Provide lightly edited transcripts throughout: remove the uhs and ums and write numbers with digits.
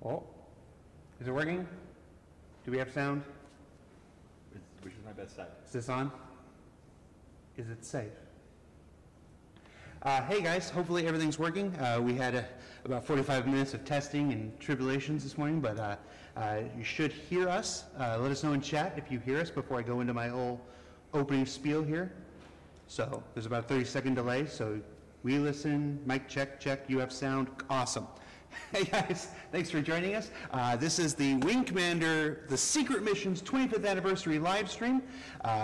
Oh, is it working? Do we have sound? Which is my best side? Is this on? Is it safe? Hey guys, hopefully everything's working. We had about 45 minutes of testing and tribulations this morning, but you should hear us. Let us know in chat if you hear us before I go into my whole opening spiel here. So there's about a 30-second delay, so we listen, mic check, check, you have sound, awesome. Hey guys, thanks for joining us. This is the Wing Commander, the Secret Missions 25th Anniversary live stream.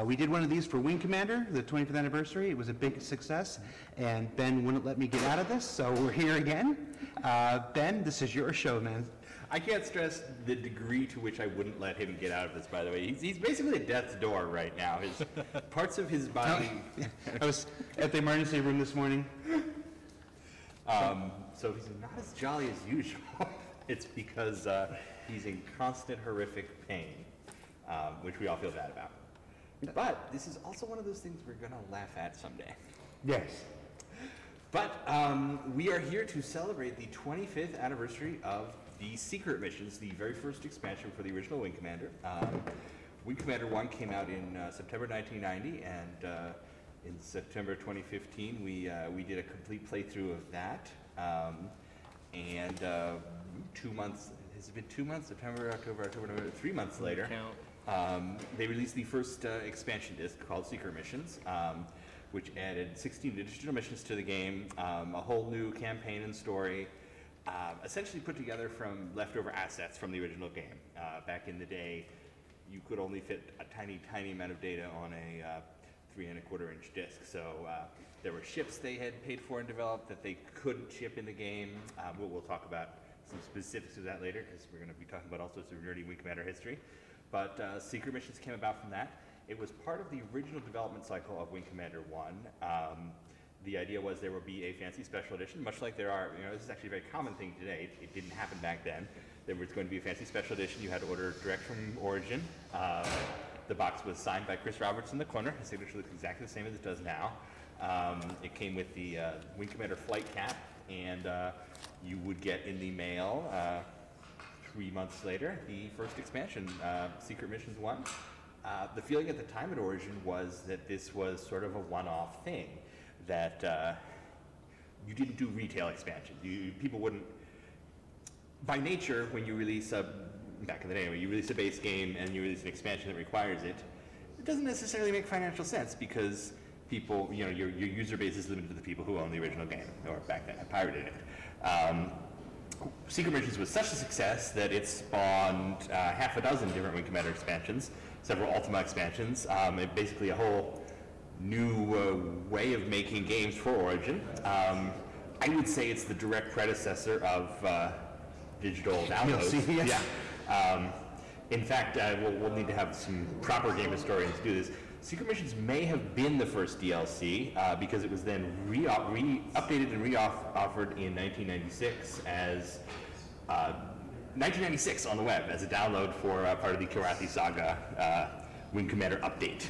We did one of these for Wing Commander, the 25th anniversary. It was a big success, and Ben wouldn't let me get out of this, so we're here again. Ben, this is your show, man. I can't stress the degree to which I wouldn't let him get out of this, by the way. He's basically at death's door right now. His parts of his body... I was at the emergency room this morning. So he's not as jolly as usual. It's because he's in constant horrific pain, which we all feel bad about. But this is also one of those things we're going to laugh at someday. Yes. But we are here to celebrate the 25th anniversary of the Secret Missions, the very first expansion for the original Wing Commander. Wing Commander 1 came out in September 1990, and in September 2015 we did a complete playthrough of that. And 2 months, has it been 2 months? September, October, November, 3 months later, they released the first expansion disc called Secret Missions, which added 16 additional missions to the game, a whole new campaign and story, essentially put together from leftover assets from the original game. Back in the day, you could only fit a tiny, tiny amount of data on a 3 1/4 inch disc. So there were ships they had paid for and developed that they couldn't ship in the game. We'll talk about some specifics of that later, because we're going to be talking about all sorts of nerdy Wing Commander history. But Secret Missions came about from that. It was part of the original development cycle of Wing Commander 1. The idea was there would be a fancy special edition, much like there are, this is actually a very common thing today. It didn't happen back then. There was going to be a fancy special edition. You had to order direct from Origin. The box was signed by Chris Roberts in the corner. His signature looks exactly the same as it does now. It came with the Wing Commander flight cap, and you would get in the mail 3 months later the first expansion, Secret Missions 1. The feeling at the time at Origin was that this was sort of a one-off thing, that you didn't do retail expansion. People wouldn't, by nature, when you release back in the day, when you release a base game and you release an expansion that requires it, it doesn't necessarily make financial sense, because people, your user base is limited to the people who own the original game, or back then pirated it. Secret Missions was such a success that it spawned half a dozen different Wing Commander expansions, several Ultima expansions, basically a whole new way of making games for Origin. I would say it's the direct predecessor of digital downloads. In fact, we'll need to have some proper game historians do this. Secret Missions may have been the first DLC, because it was then updated and re-offered in 1996 as 1996 on the web as a download for part of the Kilrathi Saga Wing Commander update.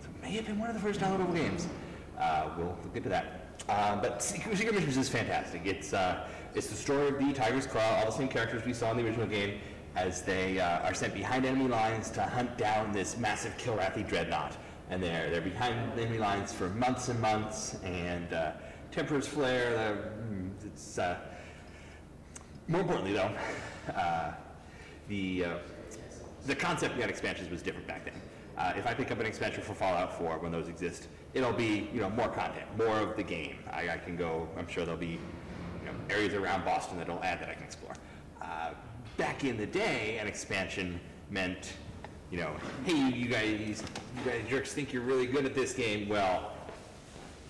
So it may have been one of the first downloadable games. We'll look into that. But Secret Missions is fantastic. It's the story of the Tiger's Claw, all the same characters we saw in the original game, as they are sent behind enemy lines to hunt down this massive Kilrathi dreadnought. And they're behind enemy lines for months and months, and tempers flare. It's more importantly, though, the concept behind expansions was different back then. If I pick up an expansion for Fallout 4 when those exist, it'll be more content, more of the game. I can go. I'm sure there'll be areas around Boston that'll add that I can explore. Back in the day, an expansion meant, hey, you guys jerks think you're really good at this game. Well,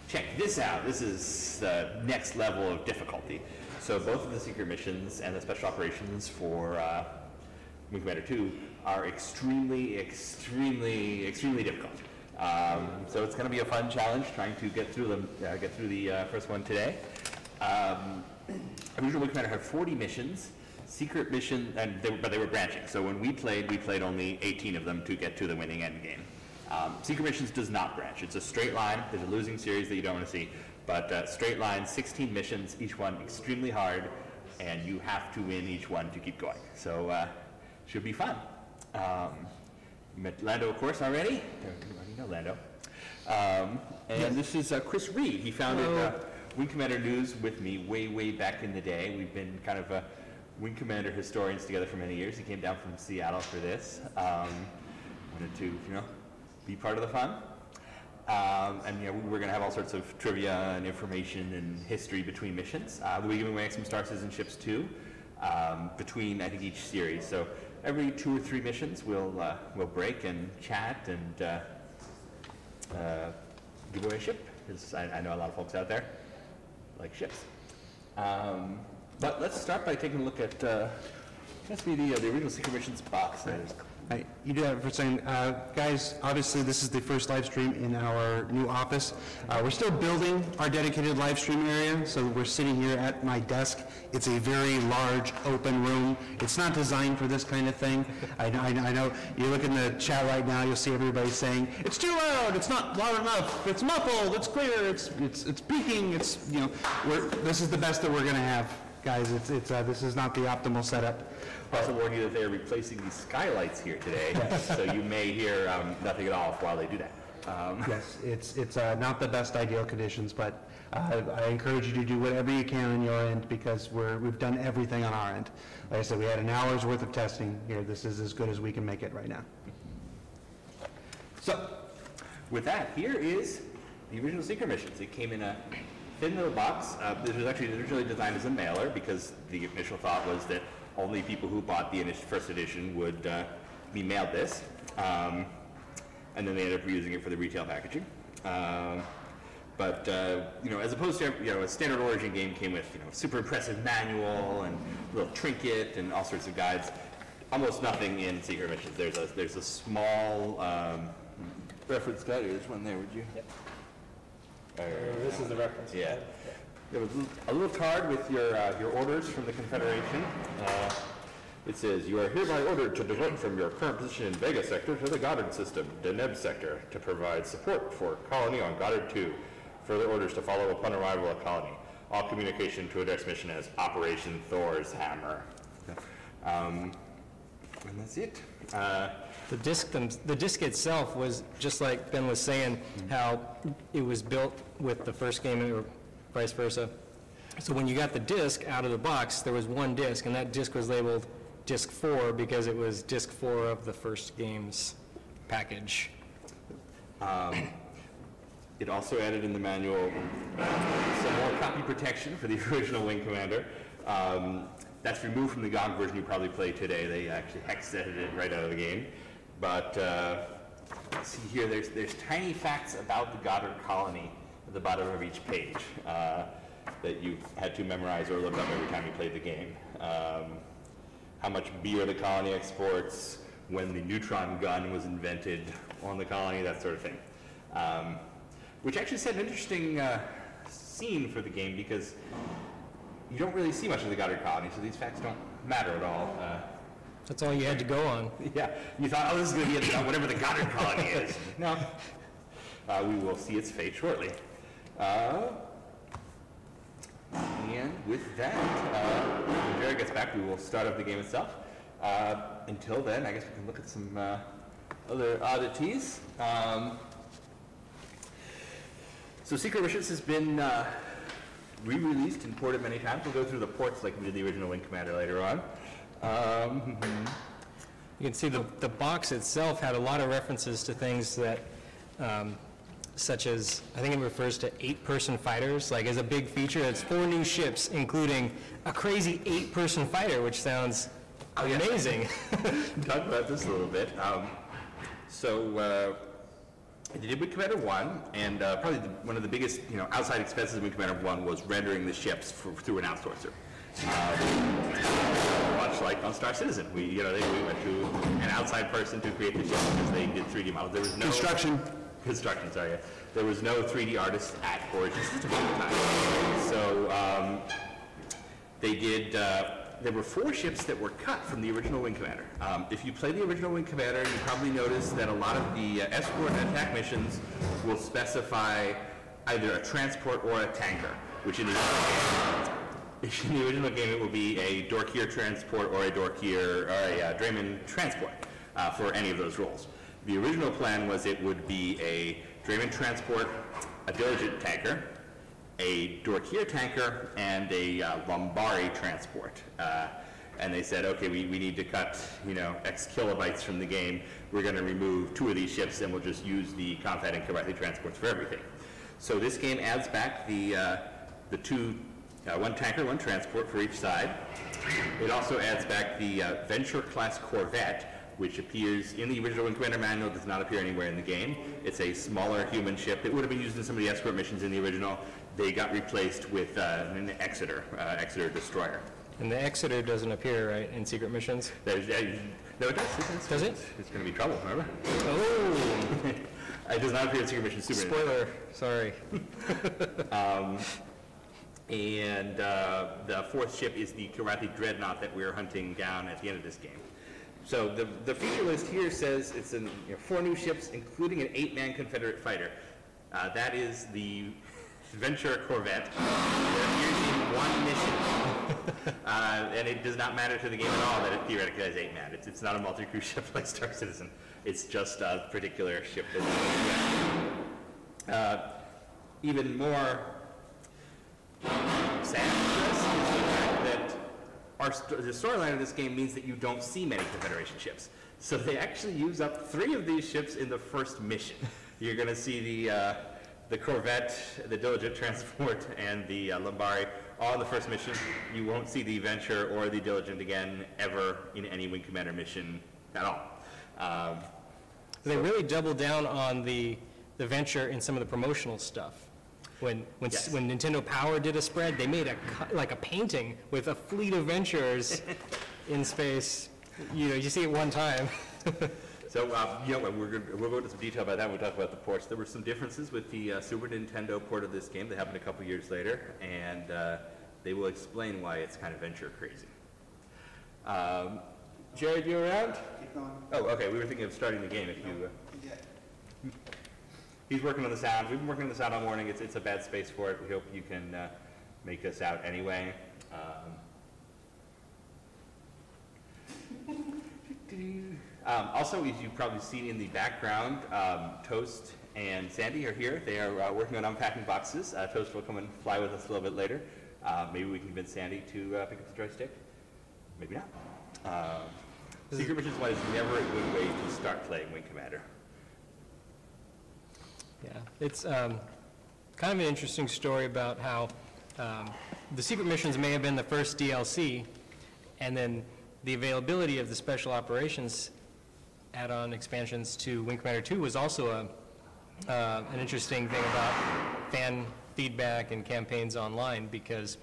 check this out. This is the next level of difficulty. So both of the Secret Missions and the Special Operations for Wing Commander 2 are extremely, extremely, extremely difficult. So it's going to be a fun challenge trying to get through them. Get through the first one today. Original Wing Commander had 40 missions. Secret mission, but they were branching. So when we played only 18 of them to get to the winning end game. Secret Missions does not branch. It's a straight line. There's a losing series that you don't want to see. But straight line, 16 missions, each one extremely hard, and you have to win each one to keep going. So should be fun. You met Lando, of course, already. You know Lando. And this is Chris Reed. He founded Wing Commander News with me way back in the day. We've been kind of Wing Commander historians together for many years. He came down from Seattle for this. Wanted to, be part of the fun. And we're going to have all sorts of trivia and information and history between missions. We'll be giving away some Star Citizen ships too, between I think each series. So every 2 or 3 missions, we'll break and chat and give away a ship. Because I know a lot of folks out there like ships. But let's start by taking a look at must be the original Secret Missions box. You do have it for a second. Guys, obviously this is the first live stream in our new office. We're still building our dedicated live stream area, so we're sitting here at my desk. It's a very large open room. It's not designed for this kind of thing. I know you look in the chat right now, you'll see everybody saying, it's too loud, it's not loud enough, it's muffled, it's clear, it's peaking, this is the best that we're going to have. Guys, this is not the optimal setup. Also warn you that they are replacing these skylights here today, so you may hear nothing at all while they do that. Yes, it's not the best ideal conditions, but I encourage you to do whatever you can on your end because we've done everything on our end. Like I said, we had an hour's worth of testing here. This is as good as we can make it right now. So, with that, here is the original Secret Missions. It came in a thin little box. This was actually originally designed as a mailer because the initial thought was that only people who bought the first edition would be mailed this. And then they ended up reusing it for the retail packaging. But as opposed to a standard Origin game came with super impressive manual and a little trinket and all sorts of guides. Almost nothing in Secret Missions. There's a small reference guide. There's one there. Would you? Yep. This is the reference. Yeah. There was a little card with your orders from the Confederation. It says, you are hereby ordered to divert from your current position in Vega Sector to the Goddard System, Deneb Sector, to provide support for Colony on Goddard 2. Further orders to follow upon arrival at Colony. All communication to address mission as Operation Thor's Hammer. And that's it. The disc itself was, just like Ben was saying, how it was built with the first game or vice versa. So when you got the disc out of the box, there was one disc, and that disc was labeled Disc 4 because it was Disc 4 of the first game's package. It also added in the manual some more copy protection for the original Wing Commander. That's removed from the GOG version you probably play today. They actually hex edited it right out of the game. But see here, there's tiny facts about the Goddard colony at the bottom of each page that you had to memorize or look up every time you played the game. How much beer the colony exports, when the neutron gun was invented on the colony, that sort of thing. Which actually set an interesting scene for the game because you don't really see much of the Goddard colony, so these facts don't matter at all. That's all you had to go on. Yeah, you thought, oh, this is going to be about whatever the Goddard colony is. No, we will see its fate shortly. And with that, when Jerry gets back, we will start up the game itself. Until then, I guess we can look at some other oddities. So Secret Missions has been re-released and ported many times. We'll go through the ports like we did the original Wing Commander later on. You can see the box itself had a lot of references to things that, such as, I think it refers to 8-person fighters, like as a big feature. It's 4 new ships, including a crazy 8-person fighter, which sounds amazing. Talk about this a little bit. So I did Wing Commander 1, and probably one of the biggest outside expenses of Wing Commander 1 was rendering the ships through an outsourcer. Much like on Star Citizen, we went to an outside person to create the ships because they did 3D models. There was no construction. Sorry, yeah. There was no 3D artist at Origin System at the time. So they did. There were 4 ships that were cut from the original Wing Commander. If you play the original Wing Commander, you probably noticed that a lot of the escort and attack missions will specify either a transport or a tanker, which in the In the original game, it will be a Dorkier transport or a Dorkier or a Drayman transport for any of those roles. The original plan was it would be a Drayman transport, a Diligent tanker, a Dorkier tanker, and a Lombari transport. And they said, okay, we need to cut, X kilobytes from the game. We're going to remove 2 of these ships, and we'll just use the Confed and Karathi transports for everything. So this game adds back the 2, 1 tanker, 1 transport for each side. It also adds back the Venture-class corvette, which appears in the original Wing Commander manual, does not appear anywhere in the game. It's a smaller human ship. It would have been used in some of the escort missions in the original. They got replaced with an Exeter destroyer. And the Exeter doesn't appear, right, in secret missions? No, it does. Does it? It's going to be trouble, remember? Oh! It does not appear in secret missions. Spoiler, sorry. And the 4th ship is the Karathi Dreadnought that we're hunting down at the end of this game. So the feature list here says it's 4 new ships, including an 8-man Confederate fighter. That is the Venture Corvette. That appears in 1 mission. And it does not matter to the game at all that it theoretically has 8-man. It's not a multi-crew ship like Star Citizen. It's just a particular ship that even more sad for us is the fact that the storyline of this game means that you don't see many Confederation ships. So they actually use up 3 of these ships in the first mission. You're going to see the Corvette, the Diligent transport, and the Lombari all in the first mission. You won't see the Venture or the Diligent again ever in any Wing Commander mission at all. They really doubled down on the Venture in some of the promotional stuff. When Nintendo Power did a spread, they made a painting with a fleet of Ventures in space. You see it one time. So, we'll go into some detail about that when we talk about the ports. There were some differences with the Super Nintendo port of this game that happened a couple years later, and they will explain why it's kind of Venture crazy. Jared, you around? Keep going. Oh, okay. We were thinking of starting the game if you... Yeah. He's working on the sound. We've been working on the sound all morning. It's a bad space for it. We hope you can make us out anyway. Also, as you've probably seen in the background, Toast and Sandy are here. They are working on unpacking boxes. Toast will come and fly with us a little bit later. Maybe we can convince Sandy to pick up the joystick. Maybe not. Secret Missions 1 is never a good way to start playing Wing Commander. Yeah, it's kind of an interesting story about how the secret missions may have been the first DLC, and then the availability of the special operations add-on expansions to Wing Commander 2 was also an interesting thing about fan feedback and campaigns online, because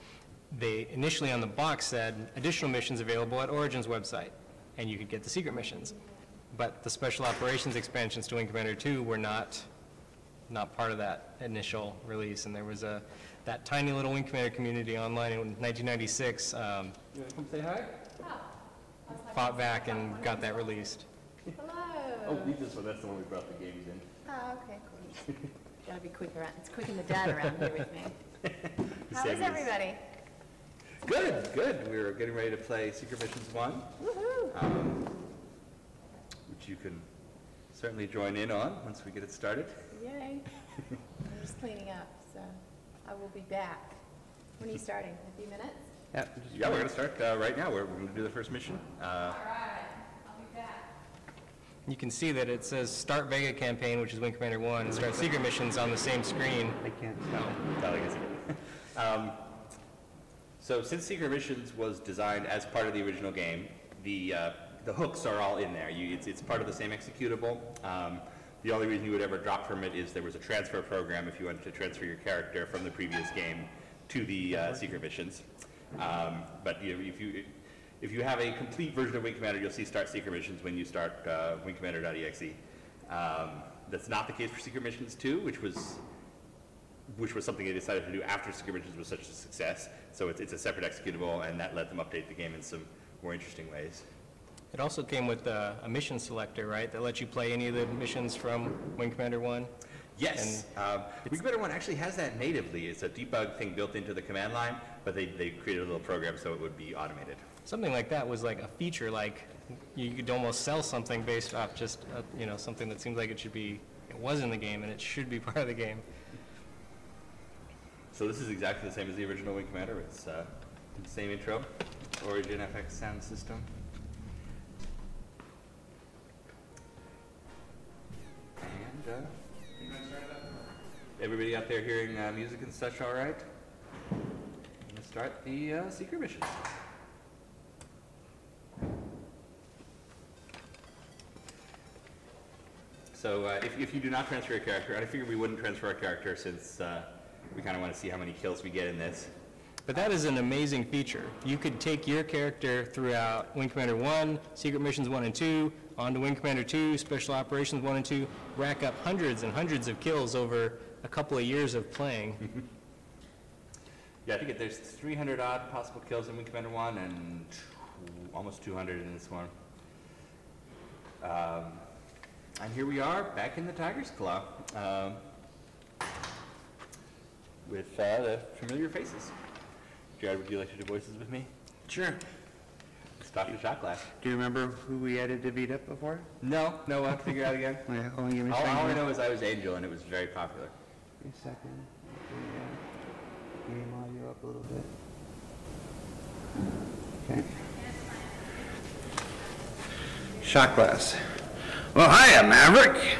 they initially on the box said additional missions available at Origin's website, and you could get the secret missions. But the special operations expansions to Wing Commander 2 were not part of that initial release, and there was that tiny little Wing Commander community online in 1996 You want to come say hi? fought back and got that released. Hello. Oh, leave this one. That's the one we brought the games in. Oh, okay, cool. Gotta be quick around. It's quick in the dad around here with me. How is everybody? Good, good. We're getting ready to play Secret Missions 1. Woohoo! Which you can certainly join in on once we get it started. Yay. I'm just cleaning up, so I will be back. When are you starting? In a few minutes? Yeah, we're going to start right now. We're going to do the first mission. All right. I'll be back. You can see that it says Start Vega Campaign, which is Wing Commander 1, and Start Secret Missions on the same screen. I can't. So since Secret Missions was designed as part of the original game, the hooks are all in there. It's part of the same executable. The only reason you would ever drop from it is there was a transfer program if you wanted to transfer your character from the previous game to the Secret Missions. But if you have a complete version of Wing Commander, you'll see Start Secret Missions when you start wingcommander.exe. That's not the case for Secret Missions 2, which was something they decided to do after Secret Missions was such a success. So it's a separate executable, and that let them update the game in some more interesting ways. It also came with a mission selector, right, that lets you play any of the missions from Wing Commander 1? Yes. Wing Commander 1 actually has that natively. It's a debug thing built into the command line, but they created a little program so it would be automated. Something like that was like a feature, like you could almost sell something based off just, you know, something that seems like it should be, it was in the game and it should be part of the game. So this is exactly the same as the original Wing Commander. It's the same intro, Origin FX sound system. And everybody out there hearing music and such all right? I'm going to start the secret missions. So if you do not transfer a character, I figured we wouldn't transfer a character since we kind of want to see how many kills we get in this. But that is an amazing feature. You could take your character throughout Wing Commander 1, Secret Missions 1 and 2, on to Wing Commander 2, Special Operations 1 and 2, rack up hundreds and hundreds of kills over a couple of years of playing. Yeah, I think there's 300 odd possible kills in Wing Commander 1 and almost 200 in this one. And here we are, back in the Tiger's Claw, with the familiar faces. Jared, would you like to do voices with me? Sure. Stop the shot glass. Do you remember who we added to beat up before? No, we'll have to figure out again. Yeah, only give me a All second. I know is I was Angel, and it was very popular. Give me a second. Game audio up a little bit. Okay. Shot glass. Well, hiya, Maverick.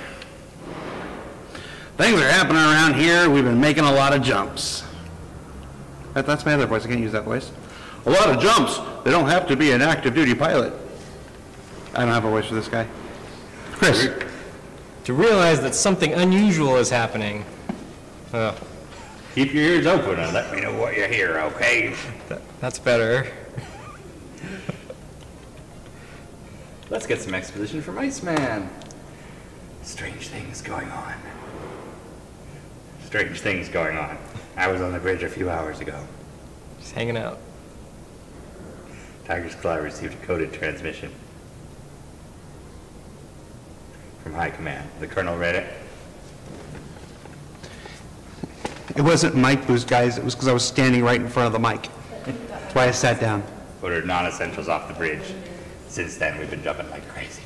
Things are happening around here. We've been making a lot of jumps. That's my other voice. I can't use that voice. A lot of jumps. They don't have to be an active duty pilot. I don't have a voice for this guy. Chris. To realize that something unusual is happening. Keep your ears open and let me know what you hear, okay? That's better. Let's get some exposition from Iceman. Strange things going on. Strange things going on. I was on the bridge a few hours ago. Just hanging out. Tiger's Claw received a coded transmission from High Command. The Colonel read it. It wasn't mic boost, guys. It was because I was standing right in front of the mic. That's why I sat down. Ordered non-essentials off the bridge. Since then, we've been jumping like crazy.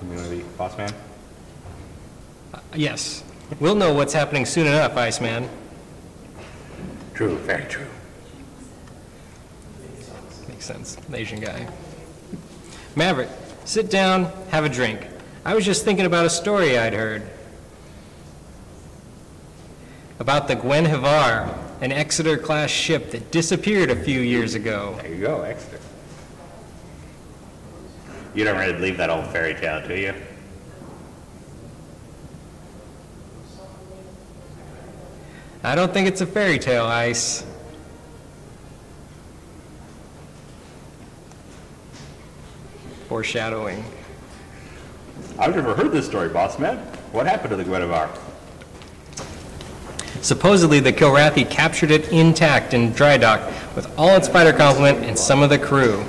You want to be boss man? Yes. We'll know what's happening soon enough, Iceman. True, very true. Makes sense. The Asian guy. Maverick, sit down, have a drink. I was just thinking about a story I'd heard. About the Gwen Hivar, an Exeter-class ship that disappeared a few years ago. There you go, Exeter. You don't really believe that old fairy tale, do you? I don't think it's a fairy tale, Ice. Foreshadowing. I've never heard this story, boss man. What happened to the Guinevere? Supposedly, the Kilrathi captured it intact in dry dock with all its fighter complement and some of the crew.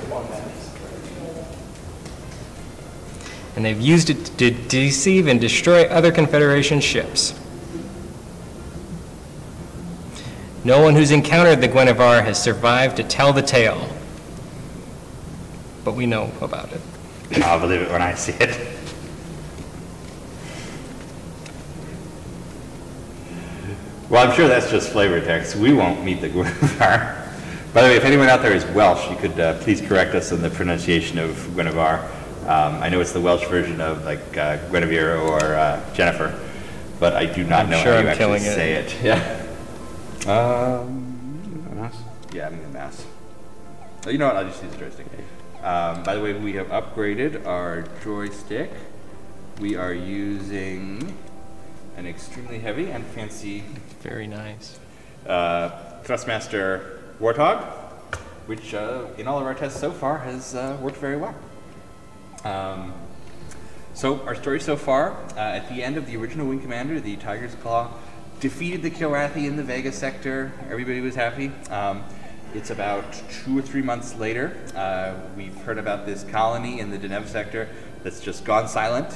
And they've used it to deceive and destroy other Confederation ships. No one who's encountered the Guinevere has survived to tell the tale. But we know about it. I'll believe it when I see it. Well, I'm sure that's just flavor text. We won't meet the Guinevere. By the way, if anyone out there is Welsh, you could please correct us on the pronunciation of Guinevere. I know it's the Welsh version of like Guinevere or Jennifer, but I do not know how you actually say it. Yeah. Mouse? Yeah, I'm going to mouse. Oh, you know what? I'll just use the joystick. By the way, we have upgraded our joystick. We are using an extremely heavy and fancy, Very nice. Thrustmaster Warthog, which in all of our tests so far has worked very well. So our story so far, at the end of the original Wing Commander, the Tiger's Claw defeated the Kilrathi in the Vega sector. Everybody was happy. It's about 2 or 3 months later. We've heard about this colony in the Deneb sector that's just gone silent.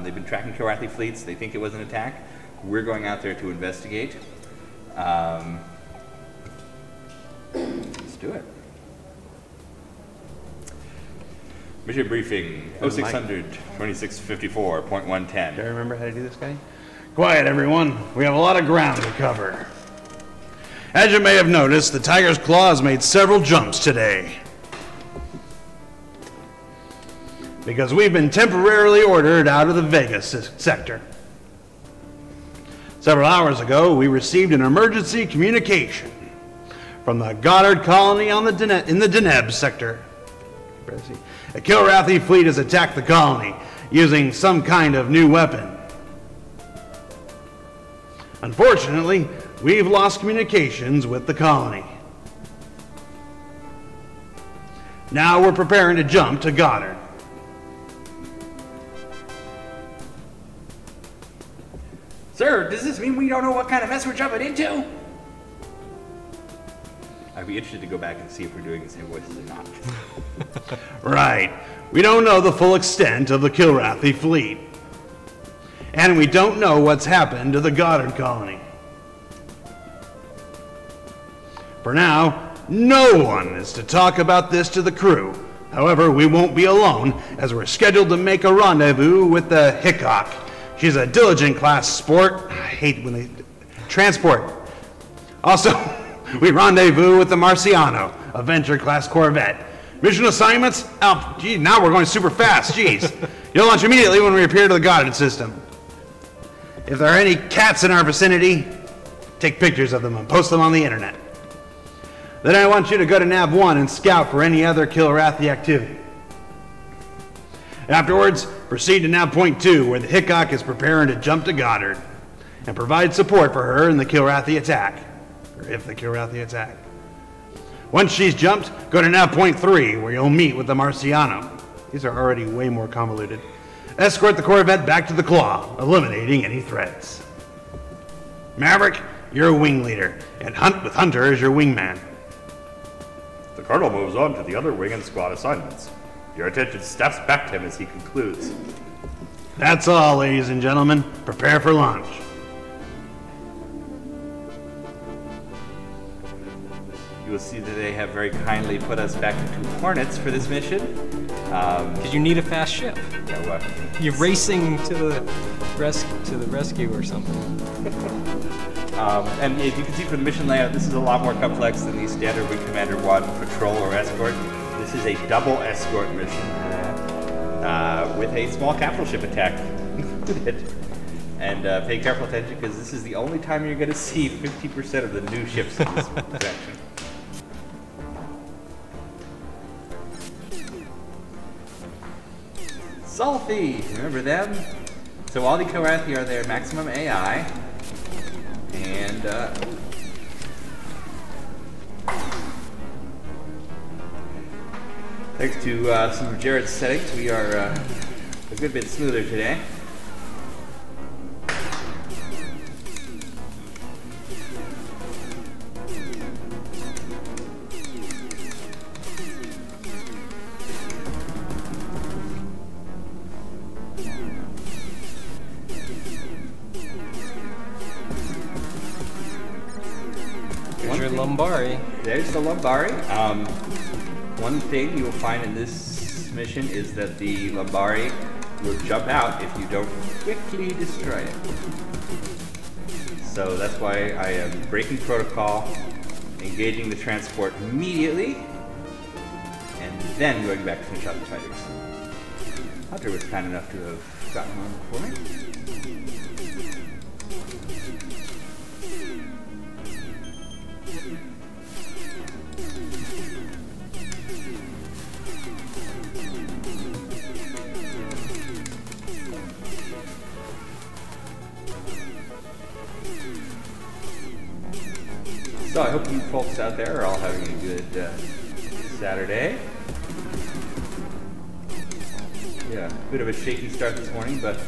They've been tracking Kilrathi fleets. They think it was an attack. We're going out there to investigate. Let's do it. Mission briefing, 0600 2654.110. Do I remember how to do this, guy? Quiet, everyone. We have a lot of ground to cover. As you may have noticed, the Tiger's Claw has made several jumps today. Because we've been temporarily ordered out of the Vegas sector. Several hours ago, we received an emergency communication from the Goddard colony on in the Deneb sector. A Kilrathi fleet has attacked the colony using some kind of new weapon. Unfortunately, we've lost communications with the colony. Now we're preparing to jump to Goddard. Sir, does this mean we don't know what kind of mess we're jumping into? I'd be interested to go back and see if we're doing the same voices or not. Right. We don't know the full extent of the Kilrathi fleet. And we don't know what's happened to the Goddard colony. For now, no one is to talk about this to the crew. However, we won't be alone, as we're scheduled to make a rendezvous with the Hickok. She's a diligent class sport. I hate when they... transport. Also, we rendezvous with the Marciano, a Venture class corvette. Mission assignments? Oh, gee, now we're going super fast. Jeez. You'll launch immediately when we appear to the Goddard system. If there are any cats in our vicinity, take pictures of them and post them on the internet. Then I want you to go to Nav 1 and scout for any other Kilrathi activity. Afterwards, proceed to Nav Point 2, where the Hickok is preparing to jump to Goddard, and provide support for her in the Kilrathi attack, or if the Kilrathi attack. Once she's jumped, go to Nav Point 3, where you'll meet with the Marciano. These are already way more convoluted. Escort the Corvette back to the Claw, eliminating any threats. Maverick, you're a wing leader, and Hunt with Hunter as your wingman. The Colonel moves on to the other wing and squad assignments. Your attention steps back to him as he concludes. That's all, ladies and gentlemen. Prepare for launch. You will see that they have very kindly put us back into Hornets for this mission. Because you need a fast ship. Yeah, well, You're racing to the rescue or something. and if you can see from the mission layout, this is a lot more complex than the standard Wing Commander 1 patrol or escort. This is a double escort mission with a small capital ship attack included. And pay careful attention because this is the only time you're going to see 50% of the new ships in this section. Sulfi, remember them? So all the Kilrathi are their maximum AI, and thanks to some of Jared's settings, we are a good bit smoother today. Lombari. There's the Lombari. One thing you will find in this mission is that the Lombari will jump out if you don't quickly destroy it. So that's why I am breaking protocol, engaging the transport immediately, and then going back to finish out the fighters. Hunter was kind enough to have gotten one before me. So I hope you folks out there are all having a good Saturday. Yeah, a bit of a shaky start this morning, but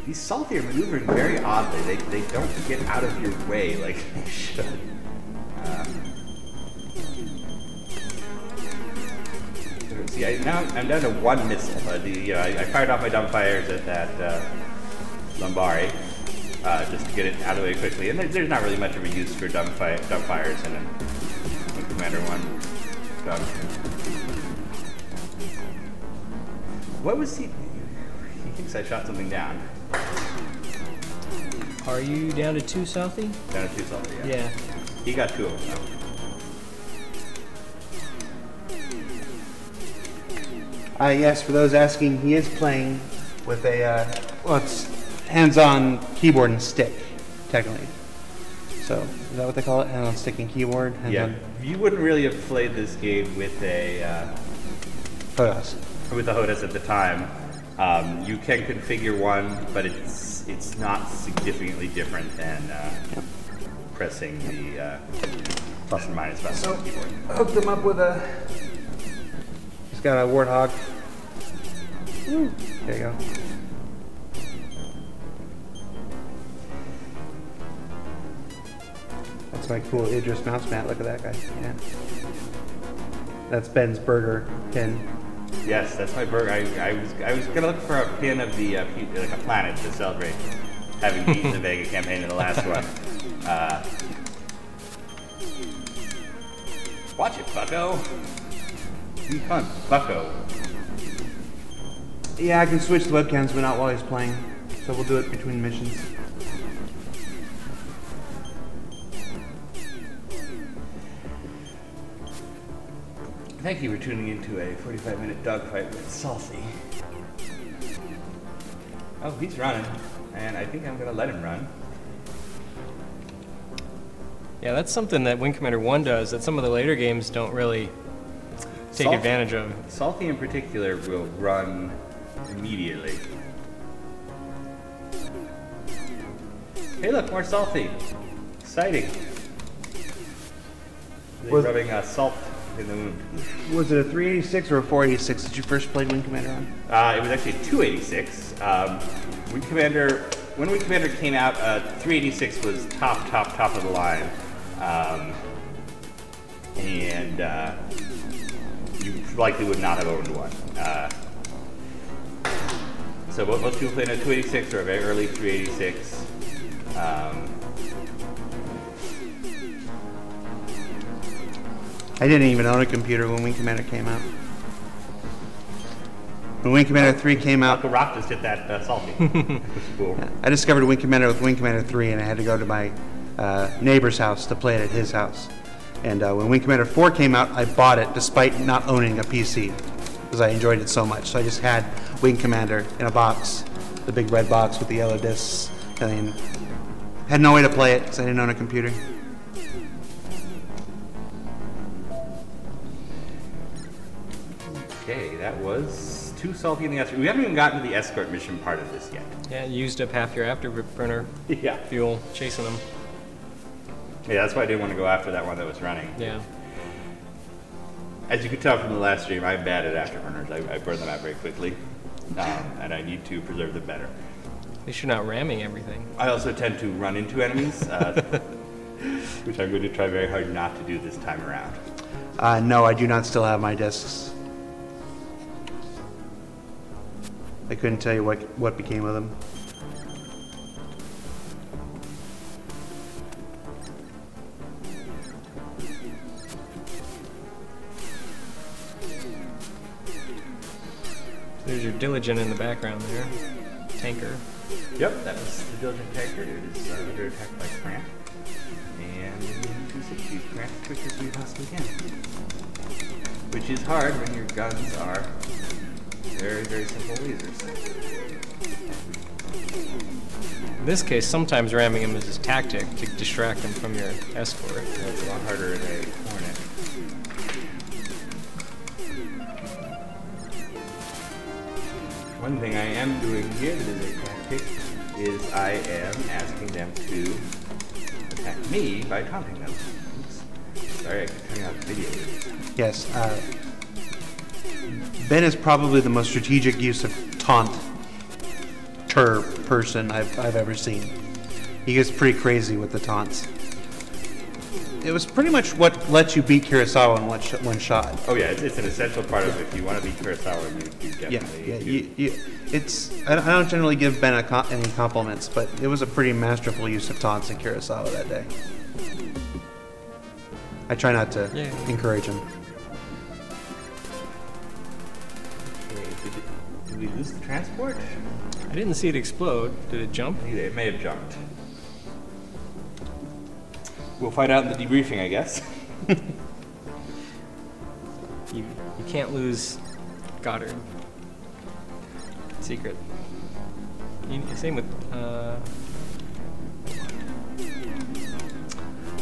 these Salty are maneuvering very oddly. They don't get out of your way like they should. See, I'm down to one missile. I fired off my dumbfires at that Lombari just to get it out of the way quickly. And there's not really much of a use for dumbfires in a Commander 1 gun. What was he? He thinks I shot something down. Are you down to 2 Southie? Down to 2 salty, yeah. Yeah. He got 2 of them, though. Yes, for those asking, he is playing with a, well, it's hands-on keyboard and stick, technically. So, is that what they call it? Hands-on stick and keyboard? Yeah, you wouldn't really have played this game with a Photos. with the HOTAS at the time. You can configure one, but it's not significantly different than pressing the plus and minus buttons on the keyboard. Hooked him up with a... He's got a Warthog. Woo. There you go. That's my cool Idris mouse mat. Look at that guy. Yeah. That's Ben's burger pin. Yes, that's my burger. I was gonna look for a pin of the like a planet to celebrate having beaten the Vega campaign in the last one. Watch it, Bucko. We hunt Bucko. Yeah, I can switch the webcams, but not while he's playing. So we'll do it between missions. Thank you for tuning into a 45-minute dogfight with Salty. Oh, he's running, and I think I'm gonna let him run. Yeah, that's something that Wing Commander 1 does that some of the later games don't really take advantage of. Salty in particular will run immediately. Hey look, more Salty. Exciting. They're rubbing salt in the wound. Was it a 386 or a 486 that you first played Wing Commander on? It was actually 286. Wing Commander, when Wing Commander came out, 386 was top of the line. And you likely would not have owned one. So most people playing a 286 or a very early 386. I didn't even own a computer when Wing Commander came out. When Wing Commander 3 came out... Uncle Rock just hit that Salty. Which is cool. Yeah, I discovered Wing Commander with Wing Commander 3, and I had to go to my neighbor's house to play it at his house. And when Wing Commander 4 came out, I bought it despite not owning a PC, because I enjoyed it so much. So I just had Wing Commander in a box, the big red box with the yellow discs. I mean, had no way to play it because I didn't own a computer. Okay, that was too salty in the escort. We haven't even gotten to the escort mission part of this yet. Yeah, you used up half your afterburner Yeah. fuel chasing them. Yeah, that's why I didn't want to go after that one that was running. Yeah. As you could tell from the last stream, I'm bad at afterburners. I burn them out very quickly, and I need to preserve them better. At least you're not ramming everything. I also tend to run into enemies, which I'm going to try very hard not to do this time around. No, I do not still have my discs. I couldn't tell you what became of them. There's your Diligent in the background there. Tanker. Yep, that was the Diligent Tanker. It is under attack by Cramp. And we need to succeed Cramp as quick as we possibly can. Which is hard when your guns are very, very simple lasers. In this case, sometimes ramming him is his tactic to distract him from your escort. It's a lot harder in a Hornet. One thing I am doing here that is a tactic is I am asking them to attack me by taunting them. Oops. Sorry, I keep turning out the video. Yes. Ben is probably the most strategic use of taunt person I've ever seen. He gets pretty crazy with the taunts. it was pretty much what lets you beat Kurosawa in one shot. Oh yeah, it's an essential part of it. If you want to beat Kurosawa, you definitely... It's. I don't generally give Ben any compliments, but it was a pretty masterful use of taunts in Kurosawa that day. I try not to encourage him. Did we lose the transport? I didn't see it explode. Did it jump? It may have jumped. We'll find out in the debriefing, I guess. You can't lose Goddard. Secret. Same with,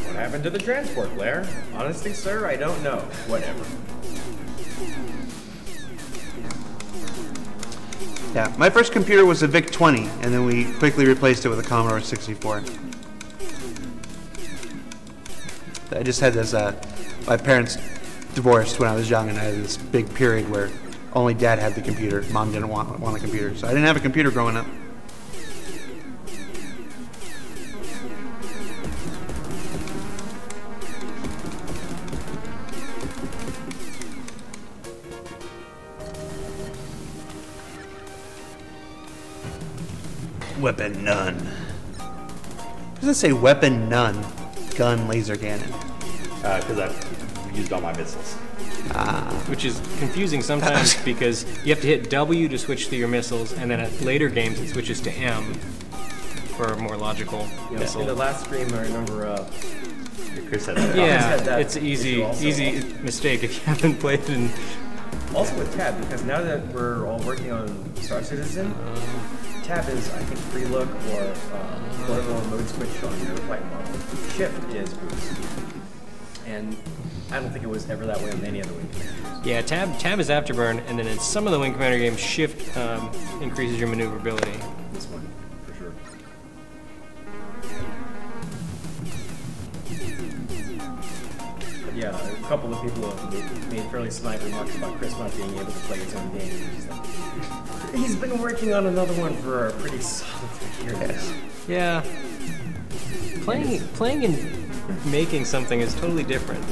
What happened to the transport, Blair? Honestly, sir, I don't know. Whatever. Yeah, my first computer was a VIC-20, and then we quickly replaced it with a Commodore 64. I just had this, my parents divorced when I was young, and I had this big period where only Dad had the computer. Mom didn't want a computer, so I didn't have a computer growing up. Weapon none. Does it say weapon none? Gun, laser cannon. Because I've used all my missiles. which is confusing sometimes because you have to hit W to switch to your missiles, and then at later games it switches to M for a more logical missile. In the last stream, I remember. Chris had that. Yeah, it's an easy mistake if you haven't played it. And also with Tab, because now that we're all working on Star Citizen, Tab is, I think, free look or whatever mode switch on your flight model. Shift is boost. And I don't think it was ever that way on any other Wing Commanders. yeah, Tab is Afterburn, and then in some of the Wing Commander games, Shift increases your maneuverability. This one, for sure. But yeah, a couple of people have made fairly snide remarks about Chris not being able to play his own game. He's been working on another one for a pretty solid year now. Yeah. Playing and making something is totally different.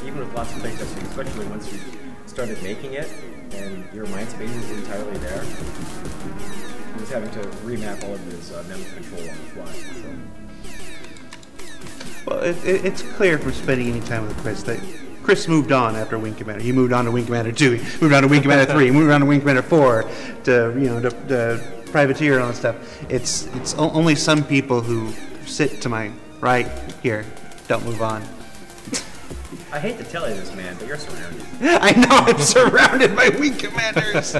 Even with lots of playtesting, especially once you started making it and your mind space is entirely there, he was having to remap all of his mem control on the fly. So. Well, it's clear from spending any time with Chris that Chris moved on after Wing Commander. He moved on to Wing Commander 2, he moved on to Wing Commander 3, he moved on to Wing Commander 4, to Privateer and all that stuff. It's only some people who sit to my right here don't move on. I hate to tell you this, man, but you're surrounded. I know, I'm surrounded by Wing Commanders.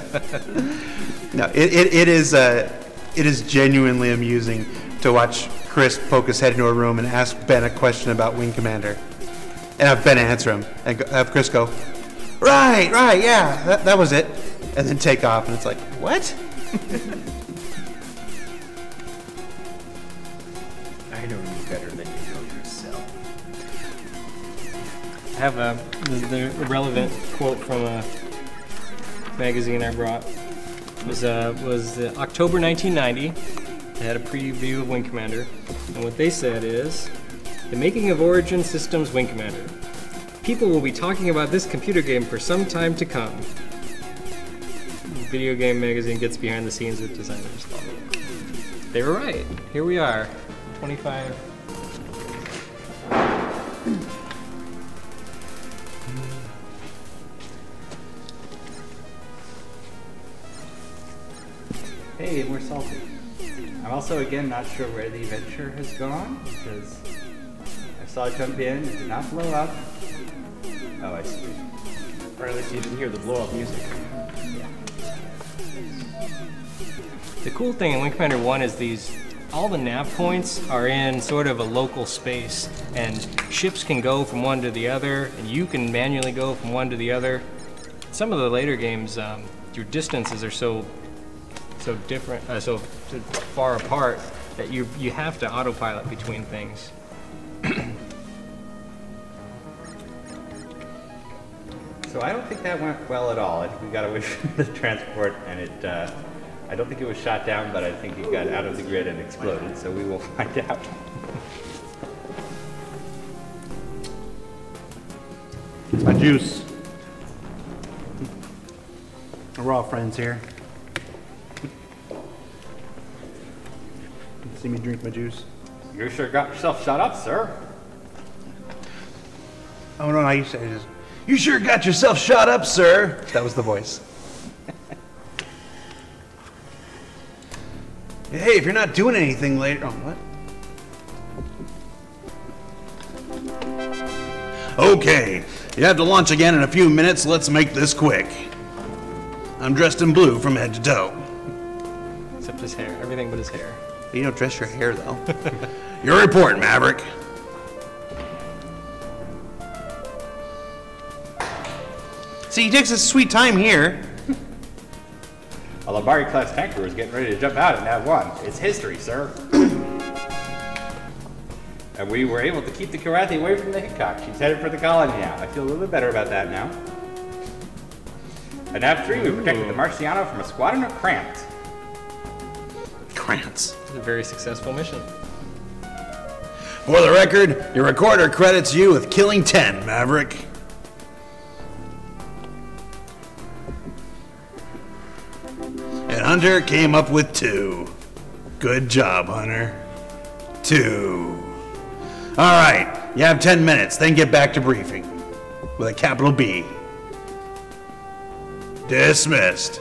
No, it is genuinely amusing to watch Chris poke his head into a room and ask Ben a question about Wing Commander, and have Ben answer him, and have Chris go, right, yeah, that was it, and then take off, and it's like, what? I know you better than you know yourself. I have the relevant quote from a magazine I brought. It was October 1990. They had a preview of Wing Commander, and what they said is, "The making of Origin Systems Wing Commander. People will be talking about this computer game for some time to come." Video Game Magazine gets behind the scenes with designers. They were right. Here we are, 25. Hey, and we're salty. I'm also, again, not sure where the adventure has gone, because I saw it jump in, it did not blow up. Oh, I see. Or at least you didn't hear the blow-up music. The cool thing in Wing Commander 1 is all the nav points are in sort of a local space, and ships can go from one to the other, and you can manually go from one to the other. Some of the later games, your distances are so different, so far apart that you have to autopilot between things. So I don't think that went well at all. I think we got away from the transport, and I don't think it was shot down, but I think it got out of the grid and exploded, so we will find out. It's my juice. We're all friends here. See me drink my juice. You sure got yourself shut up, sir. Oh no, I used to just, you sure got yourself shot up, sir. That was the voice. Hey, if you're not doing anything later, oh, what? Okay, you have to launch again in a few minutes. Let's make this quick. I'm dressed in blue from head to toe. Except his hair, everything but his hair. You don't dress your hair though. Your report, Maverick. See, he takes his sweet time here. A Lombardi-class tanker is getting ready to jump out at Nav 1. It's history, sir. And we were able to keep the Karathi away from the Hickok. She's headed for the colony now. I feel a little bit better about that now. At Nav 3, we protected the Marciano from a squadron of cramped. Krantz. It's a very successful mission. For the record, your recorder credits you with killing 10, Maverick. And Hunter came up with 2. Good job, Hunter. 2. All right, you have 10 minutes, then get back to briefing. With a capital B. Dismissed.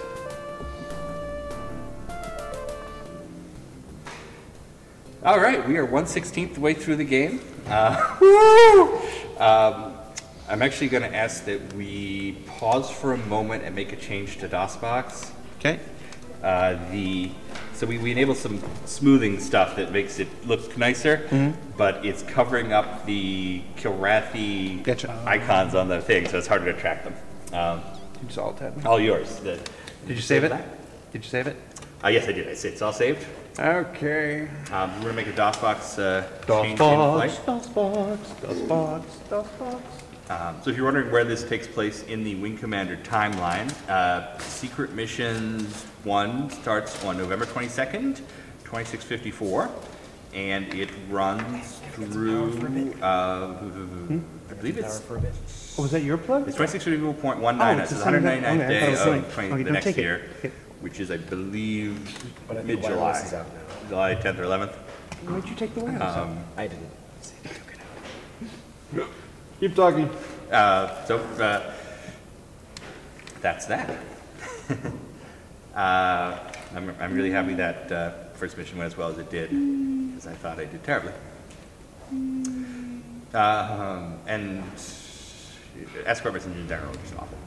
All right, we are 1/16 the way through the game. I'm actually going to ask that we pause for a moment and make a change to DOSBox. Okay. So we enable some smoothing stuff that makes it look nicer, but it's covering up the Karathi icons on the thing, so it's harder to track them. You just alt tab. All yours. Did you save it? Did you save it? Yes, I did. It's all saved. Okay. We're going to make a DOSBox change in flight. DOSBox. So if you're wondering where this takes place in the Wing Commander timeline, Secret Missions 1 starts on November 22nd, 2654, and it runs through, I believe it's... Oh, was that your plug? It's 2654.19, Oh, it's it's the the 199th day of the next take it. year, Okay. which is, I believe, But I think mid-July. wireless is out now. July 10th or 11th. Why'd you take the wireless out? I didn't. Keep talking. That's that. I'm really happy that first mission went as well as it did, because I thought I did terribly. And escort missions in general are just awful.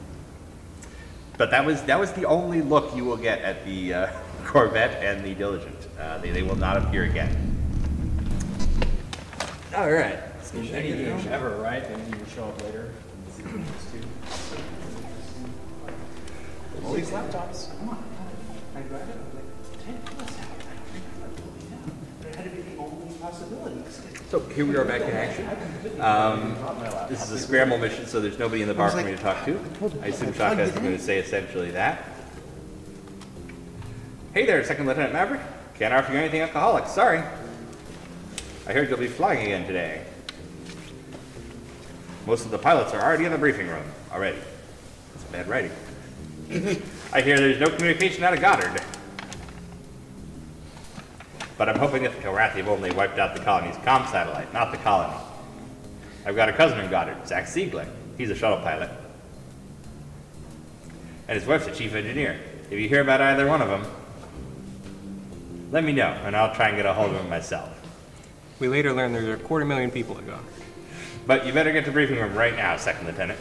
But that was the only look you will get at the Corvette and the Diligent. They will not appear again. All right. In any game ever, right? And you show up later. All these laptops. Come on. I grabbed it. I was like, 10 plus out. It had to be the only possibility. So here we are back in action. This is a scramble mission, so there's nobody in the bar for me to talk to. I assume Shaka is going to say essentially that. Hey there, Second Lieutenant Maverick. Can't offer you anything alcoholic, sorry. I heard you'll be flying again today. Most of the pilots are already in the briefing room already. That's bad writing. I hear there's no communication out of Goddard. But I'm hoping that the Karathi have only wiped out the colony's comm satellite, not the colony. I've got a cousin in Goddard, Zach Siegler. He's a shuttle pilot. And his wife's a chief engineer. If you hear about either one of them, let me know, and I'll try and get a hold of him myself. We later learned there were 250,000 people ago. But you better get to the briefing room right now, Second Lieutenant.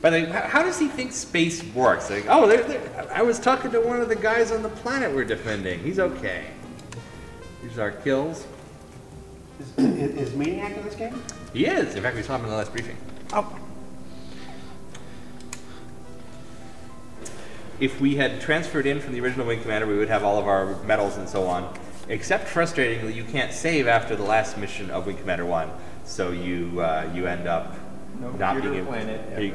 By the way, how does he think space works? Like, oh, I was talking to one of the guys on the planet we're defending. He's okay. Here's our kills. Is Maniac in this game? He is. In fact, we saw him in the last briefing. Oh. If we had transferred in from the original Wing Commander, we would have all of our medals and so on. Except, frustratingly, you can't save after the last mission of Wing Commander 1. So you end up not computer being able, planet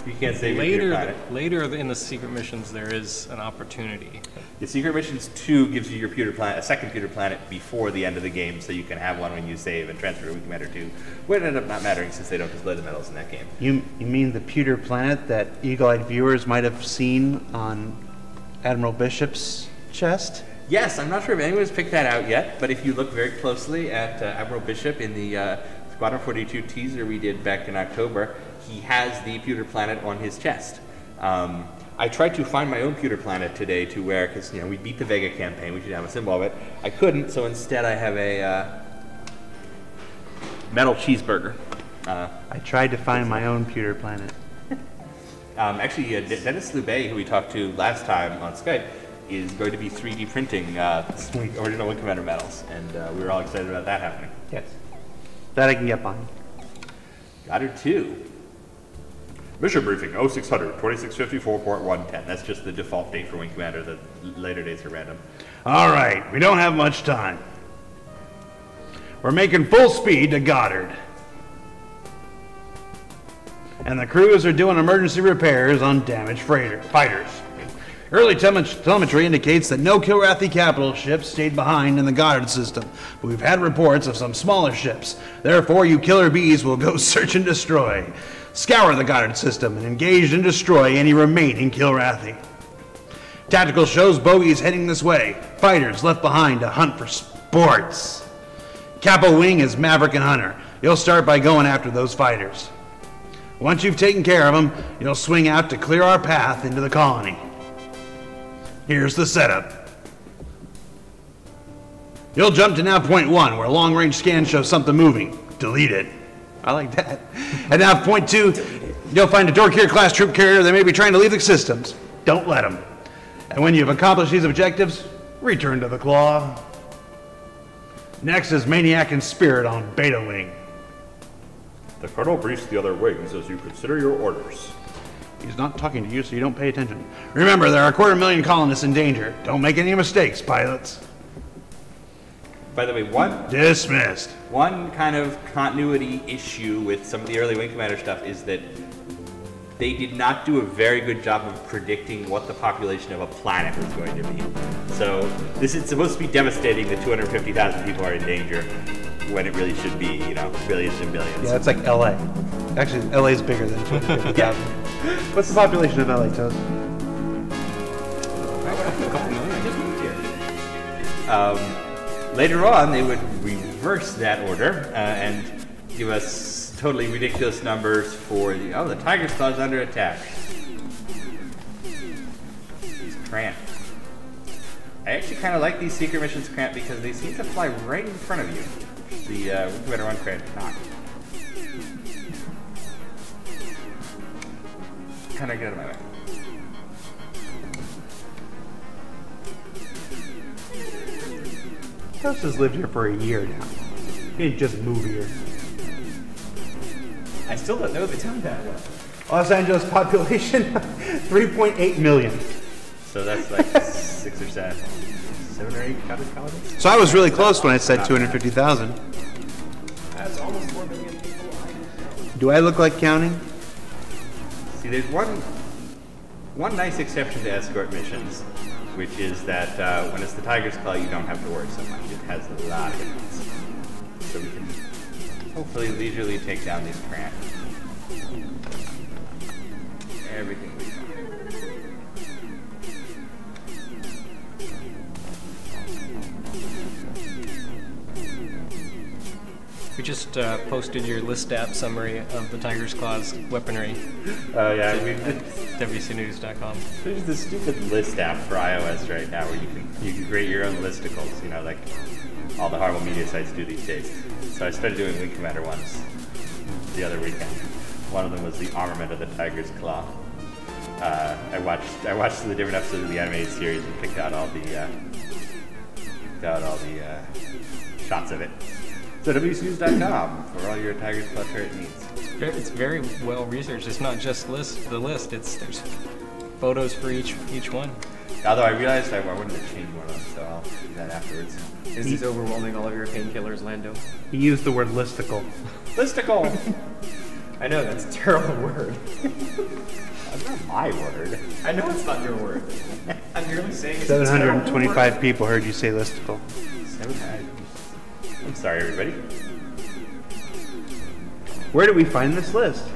you can't save your computer planet. Later in the secret missions, there is an opportunity. The Secret Missions 2 gives you your pewter planet, a second pewter planet before the end of the game, so you can have one when you save and transfer to Wing Commander 2. Would end up not mattering since they don't display the medals in that game. You mean the pewter planet that eagle-eyed viewers might have seen on Admiral Bishop's chest? Yes, I'm not sure if anyone's picked that out yet, but if you look very closely at Admiral Bishop in the Squadron 42 teaser we did back in October, he has the pewter planet on his chest. I tried to find my own pewter planet today to wear, because we beat the Vega campaign, we should have a symbol of it. I couldn't, so instead I have a metal cheeseburger. I tried to find my own pewter planet. Actually, Dennis Lubey, who we talked to last time on Skype, is going to be 3D printing original Wing Commander medals, and we were all excited about that happening. Yes. That I can get behind. Goddard 2. Mission briefing 0600 2654.110. That's just the default date for Wing Commander. The later dates are random. All right, we don't have much time. We're making full speed to Goddard. And the crews are doing emergency repairs on damaged fighters. Early telemetry indicates that no Kilrathi capital ships stayed behind in the Goddard system, but we've had reports of some smaller ships. Therefore, you killer bees will go search and destroy. Scour the Goddard system and engage and destroy any remaining Kilrathi. Tactical shows bogies heading this way. Fighters left behind to hunt for sports. Capo Wing is Maverick and Hunter. You'll start by going after those fighters. Once you've taken care of them, you'll swing out to clear our path into the colony. Here's the setup. You'll jump to nav point 1, where long-range scans show something moving. Delete it. I like that. At nav point 2, you'll find a Dorkier-class troop carrier that may be trying to leave the systems. Don't let them. And when you've accomplished these objectives, return to the Claw. Next is Maniac and Spirit on Beta Wing. The Colonel briefs the other wings as you consider your orders. He's not talking to you, so you don't pay attention. Remember, there are 250,000 colonists in danger. Don't make any mistakes, pilots. By the way, Dismissed. one kind of continuity issue with some of the early Wing Commander stuff is that they did not do a very good job of predicting what the population of a planet was going to be. So this is supposed to be devastating that 250,000 people are in danger when it really should be, billions and billions. Yeah, it's like LA. Actually, LA is bigger than 250,000. What's the population of LA, Toad? A couple million. I just moved here. Later on, they would reverse that order and give us totally ridiculous numbers for the Tiger's Claw is under attack. He's cramped. I actually kind of like these secret missions cramped because they seem to fly right in front of you. The Wing Commander 1 cramped not. Kind of get out of my way. Toast has lived here for a year now. He didn't just move here. I still don't know the town that well. Los Angeles population, 3.8 million. So that's like 6 or 7 or 8 colonies. So I was really close when I said 250,000. That's almost 4 million people. Do I look like counting? See, there's one nice exception to escort missions, which is that when it's the Tiger's Claw, you don't have to worry so much. It has a lot of hits. So we can hopefully leisurely take down these cramps. Everything will be fine. We just posted your list app summary of the Tiger's Claw's weaponry Oh yeah, at WCNews.com. there's this stupid list app for iOS right now where you can create your own listicles, like all the horrible media sites do these days. So I started doing Wing Commander ones the other weekend. One of them was the armament of the Tiger's Claw. I watched the different episodes of the animated series and picked out all the shots of it. So WCNews.com for all your Tiger's Claw turret needs. It's very well researched. It's not just the list. There's photos for each one. Although I realized I wanted to change one of them, so I'll do that afterwards. Is this overwhelming all of your painkillers, Lando? He used the word listicle. Listicle! I know, that's a terrible word. That's not my word. I know it's not your word. I'm merely saying it's a terrible 725 word. people heard you say listicle. I'm sorry, everybody. Where do we find this list?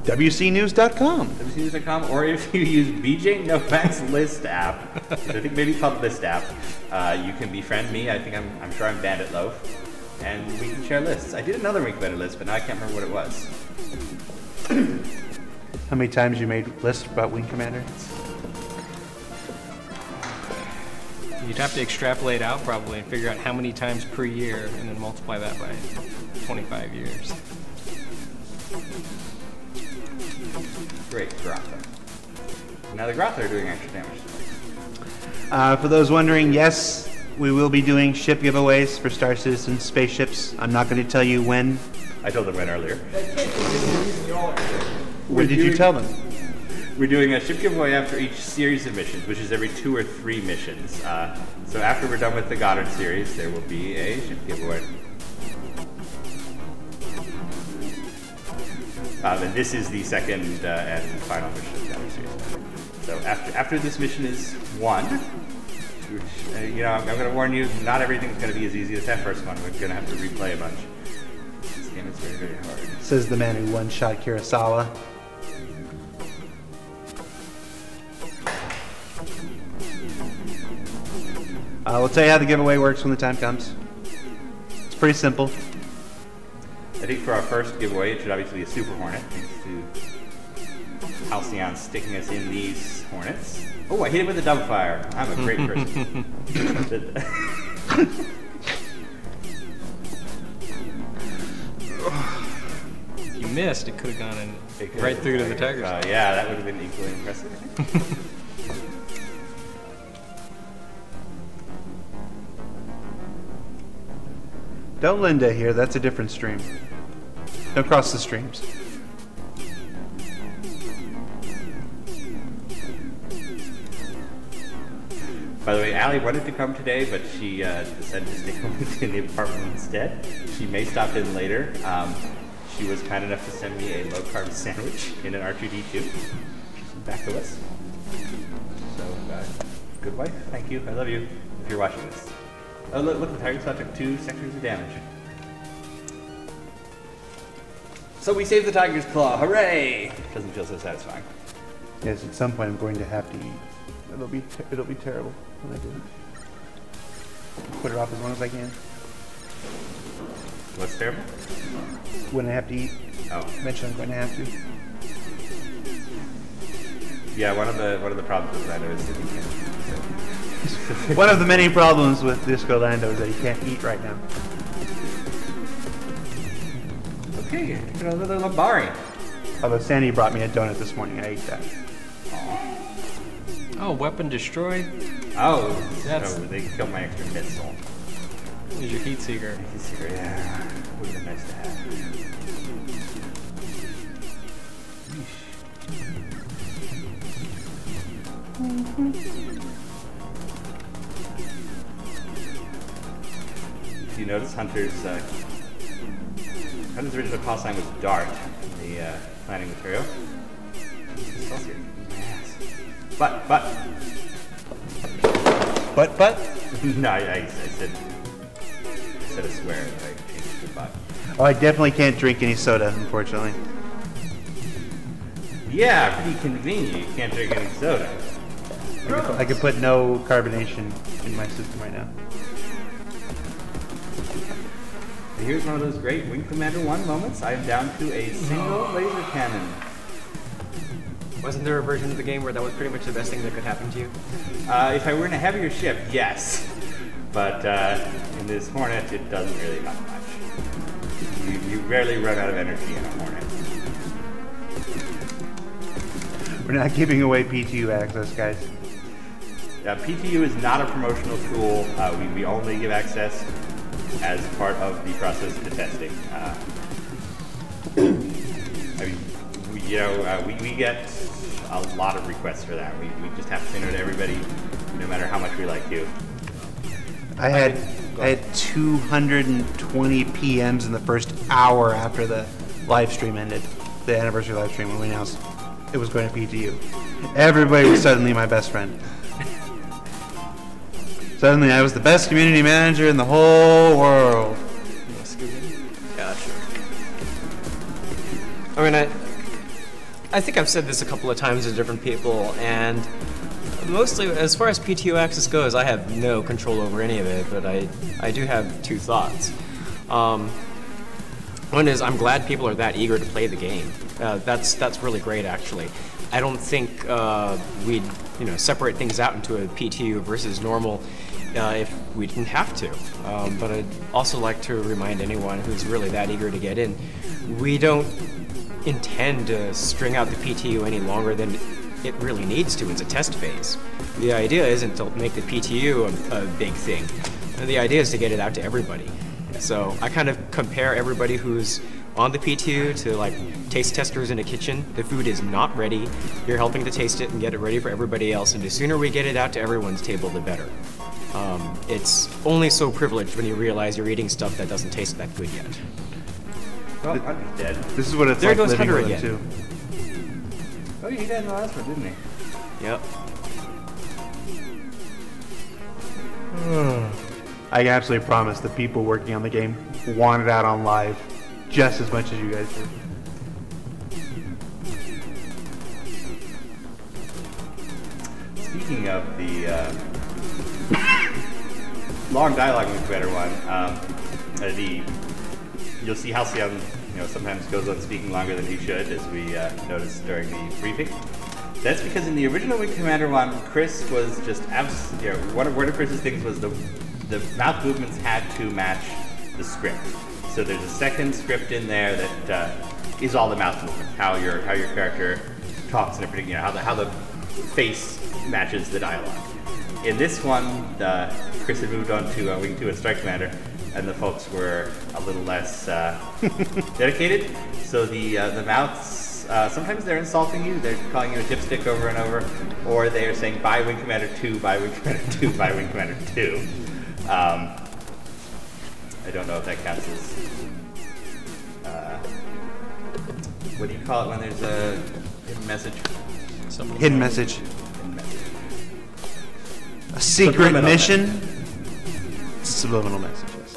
WCnews.com. WCnews.com, or if you use BJ Novak's List app, which I think maybe called List app, you can befriend me. I'm sure I'm Bandit Loaf, and we can share lists. I did another Wing Commander list, but now I can't remember what it was. How many times you made lists about Wing Commander? You'd have to extrapolate out probably and figure out how many times per year and then multiply that by 25 years. Great, Grotha. Now the Grotha are doing extra damage. For those wondering, yes, we will be doing ship giveaways for Star Citizen spaceships. I'm not going to tell you when. I told them when earlier. When did you tell them? We're doing a ship giveaway after each series of missions, which is every 2 or 3 missions. So after we're done with the Goddard series, there will be a ship giveaway. And this is the second and final mission of the Goddard series. So after this mission is won, which, I'm going to warn you, not everything's going to be as easy as that first one. We're going to have to replay a bunch. This game is very, very hard. Says the man who one-shot Kurosawa. We'll tell you how the giveaway works when the time comes. It's pretty simple. I think for our first giveaway, it should obviously be a Super Hornet, thanks to Halcyon sticking us in these Hornets. Oh, I hit it with a double fire. I'm a great person. If you missed, it could have gone in right through to the Tigers. Yeah, that would have been equally impressive. Don't Linda here, that's a different stream. Don't cross the streams. By the way, Allie wanted to come today, but she decided to stay home in the apartment instead. She may stop in later. She was kind enough to send me a low-carb sandwich in an R2-D2. She's back with us. So, good wife. Thank you. I love you if you're watching this. Oh, look, the Tiger Claw took 2 sectors of damage. So we saved the Tiger's Claw. Hooray! Doesn't feel so satisfying. Yes, at some point I'm going to have to eat. It'll be terrible when I do. Put it off as long as I can. What's terrible? When I have to eat. Oh. Eventually I'm going to have to. Yeah, one of the problems with Lando is that he can't. One of the many problems with Disco Lando is that he can't eat right now. Okay, another Lambari. Although Sandy brought me a donut this morning, I ate that. Oh, weapon destroyed. Oh, That's- they killed my extra missile. Here's your heat seeker. Heat seeker, yeah. Would have been nice to have. If you notice, Hunter's original call sign was Dart in the planning material. But. No, I said a swear. I changed it to but. Oh, I definitely can't drink any soda, unfortunately. Yeah, pretty convenient. You can't drink any soda. I could put no carbonation in my system right now. Here's one of those great Wing Commander 1 moments. I am down to a single laser cannon. Wasn't there a version of the game where that was pretty much the best thing that could happen to you? If I were in a heavier ship, yes. But in this Hornet, it doesn't really help much. You rarely run out of energy in a Hornet. We're not giving away PTU access, guys. PTU is not a promotional tool. We only give access as part of the process to testing. I mean, we get a lot of requests for that. We just have to say no to everybody, no matter how much we like you. I had 220 PMs in the first hour after the live stream ended. the anniversary live stream when we announced it was going to PTU. Everybody was suddenly my best friend. Suddenly I was the best community manager in the whole world. Gotcha. I mean, I think I've said this a couple of times to different people, and mostly as far as PTO access goes, I have no control over any of it, but I do have two thoughts. One is I'm glad people are that eager to play the game. That's really great, actually. I don't think we'd separate things out into a PTU versus normal if we didn't have to. But I'd also like to remind anyone who's really that eager to get in, we don't intend to string out the PTU any longer than it really needs to. It's a test phase. The idea isn't to make the PTU a big thing. The idea is to get it out to everybody. So I kind of compare everybody who's on the PTU to like taste testers in a kitchen. The food is not ready. You're helping to taste it and get it ready for everybody else. And the sooner we get it out to everyone's table, the better. It's only so privileged when you realize you're eating stuff that doesn't taste that good yet. Well, Hunter's dead. This is what it's There like goes living Hunter with him, again. too. Oh, he died in the last one, didn't he? Yep. I can absolutely promise the people working on the game want it out on live just as much as you guys do. Speaking of the long dialogue with better one, you'll see Halcyon, sometimes goes on speaking longer than he should, as we noticed during the briefing. That's because in the original Wing Commander one, Chris was just one of Chris's things was the mouth movements had to match the script. So there's a second script in there that is all the mouth movement, how your character talks in a particular, how the face matches the dialogue. In this one, Chris had moved on to Wing 2 and Strike Commander, and the folks were a little less dedicated. So the mouths, sometimes they're insulting you, they're calling you a dipstick over and over, or they are saying, "Bye Wing Commander 2, bye Wing Commander 2, bye Wing Commander 2. I don't know if that counts as, what do you call it when there's a hidden message? Hidden message. Hidden message. A secret Subliminal mission? Subliminal message, yes.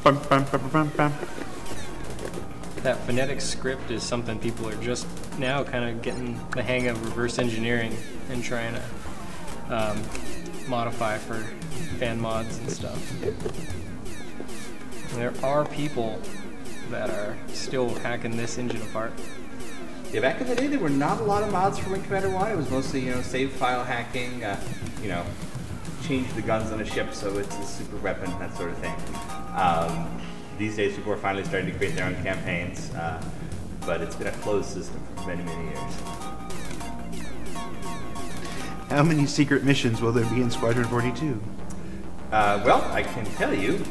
Bum, bum, bum, bum, bum. That phonetic script is something people are just now kind of getting the hang of reverse engineering and trying to modify for fan mods and stuff. And there are people that are still hacking this engine apart. Yeah, back in the day, there were not a lot of mods for Wing Commander 1. It was mostly, save file hacking, change the guns on a ship so it's a super weapon, that sort of thing. These days, people are finally starting to create their own campaigns, but it's been a closed system for many, many years. How many secret missions will there be in Squadron 42? Well, I can tell you,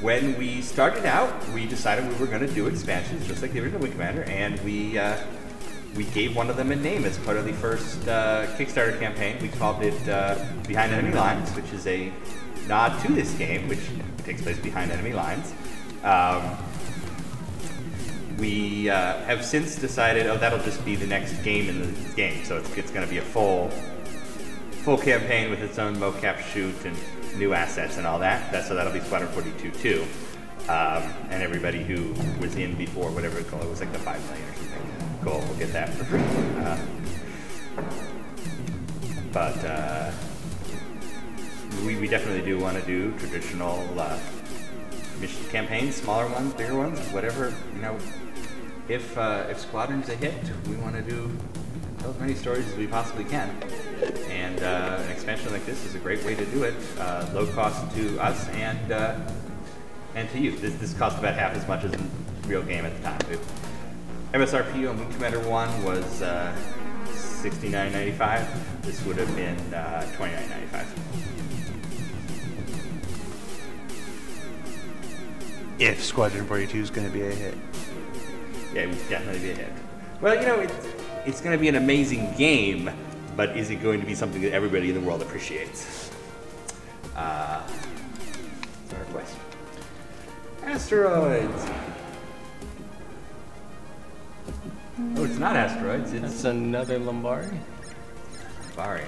when we started out, we decided we were going to do expansions, just like the original Wing Commander, and we gave one of them a name as part of the first Kickstarter campaign. We called it Behind Enemy Lines, which is a nod to this game, which takes place behind enemy lines. We have since decided, that'll just be the next game in the game, so it's going to be a full campaign with its own mocap shoot and new assets and all that. So that'll be Squadron 42 too. And everybody who was in before, whatever it's called, it was like the 5 million or something. Cool, we'll get that for free. We definitely do want to do traditional mission campaigns, smaller ones, bigger ones, whatever. If Squadron's a hit, we want to tell as many stories as we possibly can. And an expansion like this is a great way to do it. Low cost to us and to you. This cost about half as much as a real game at the time. MSRP on Wing Commander 1 was $69.95. This would have been $29.95. If Squadron 42 is going to be a hit. Yeah, it would definitely be a hit. Well, it's going to be an amazing game, but is it going to be something that everybody in the world appreciates? That's our quest. Asteroids. Oh, it's not asteroids. It's That's another Lombari. Bari.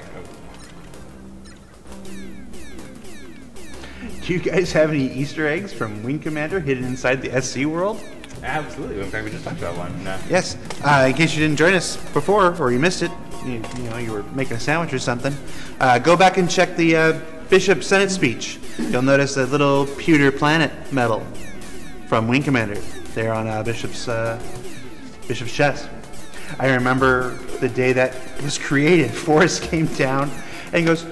Do you guys have any Easter eggs from Wing Commander hidden inside the SC world? Absolutely. In fact, we just talked about one. Yes. In case you didn't join us before, or you missed it, you know, you were making a sandwich or something, go back and check the Bishop Senate speech. You'll notice a little pewter planet medal from Wing Commander there on Bishop's chest. I remember the day that was created. Forrest came down and goes,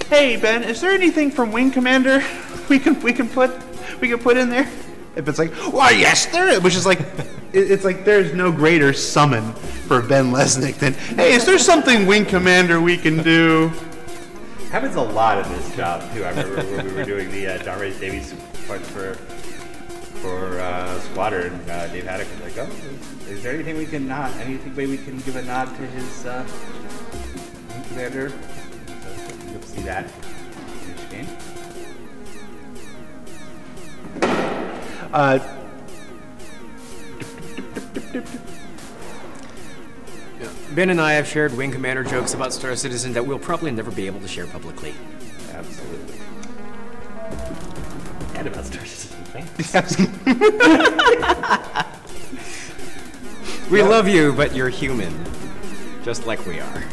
"Hey Ben, is there anything from Wing Commander we can put in there?" If it's like, "Why yes, there is," which is like, it's like there's no greater summon for Ben Lesnick than, "Hey, is there something Wing Commander we can do?" Happens a lot in this job too. I remember when we were doing the John Ray's Davies parts for Squadron. Dave Haddock was like, "Oh, is there anything we can give a nod to his Wing Commander?" So you'll see that in each game. Ben and I have shared Wing Commander jokes about Star Citizen that we'll probably never be able to share publicly. Absolutely. And about Star Citizen. We love you, but you're human. Just like we are.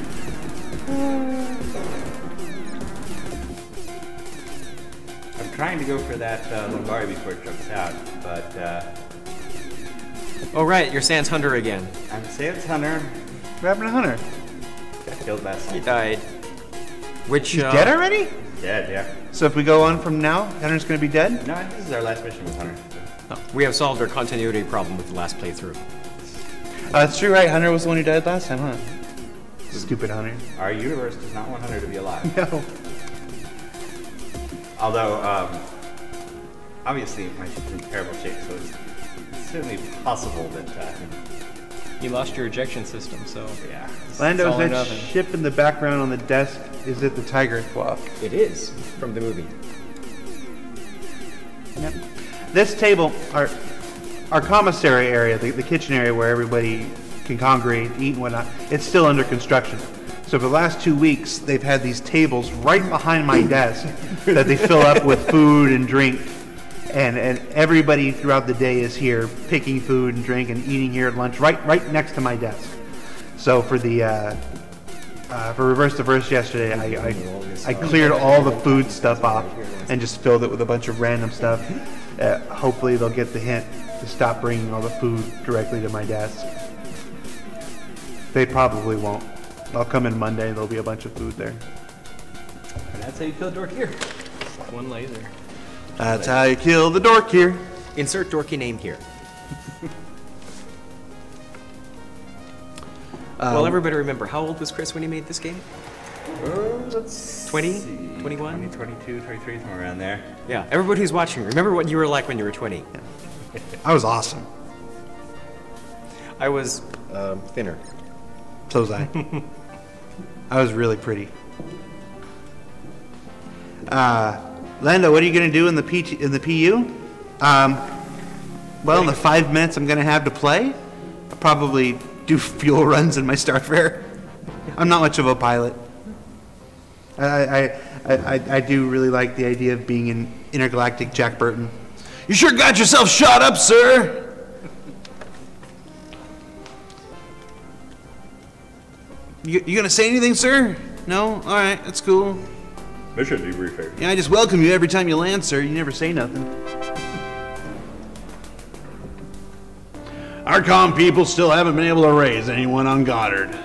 I'm trying to go for that Lombari before it jumps out, but Oh right, you're Sans Hunter again. I'm Sans Hunter. What happened to Hunter? Got killed last He night. died. Which, He's dead already? Dead, yeah. So if we go on from now, Hunter's going to be dead? No, this is our last mission with Hunter. we have solved our continuity problem with the last playthrough. That's true, right? Hunter was the one who died last time, huh? Stupid Hunter. Our universe does not want Hunter to be alive. No. Although, obviously my ship's in terrible shape, so it's certainly possible that, You lost your ejection system, so yeah. Lando, all or is that nothing. ship in the background on the desk, is it the Tiger Claw? It is, from the movie. Yep. This table, our commissary area, the kitchen area where everybody can congregate, eat and whatnot, it's still under construction. So for the last 2 weeks, they've had these tables right behind my desk that they fill up with food and drink. And everybody throughout the day is here picking food and drink and eating here at lunch right next to my desk. So for the for Reverse to Verse yesterday, I cleared all the food stuff off and just filled it with a bunch of random stuff. Hopefully they'll get the hint to stop bringing all the food directly to my desk. They probably won't. I'll come in Monday, there'll be a bunch of food there. And that's how you kill Dork here. one laser. That's how you kill the dork here. Insert dorky name here. Well, everybody remember, how old was Chris when he made this game? Let's 20? see. 21? 20, 22, 23, somewhere around there. Yeah, everybody who's watching, remember what you were like when you were 20. I was awesome. I was thinner. So was I. I was really pretty. Lando, what are you going to do in the PU? Well, in the 5 minutes I'm going to have to play, I'll probably do fuel runs in my Starfare. I'm not much of a pilot. I do really like the idea of being in intergalactic Jack Burton. You sure got yourself shot up, sir. You gonna say anything, sir? No? All right, that's cool. Mission debriefing. Yeah, I just welcome you every time you land, sir. You never say nothing. Our comm people still haven't been able to raise anyone on Goddard.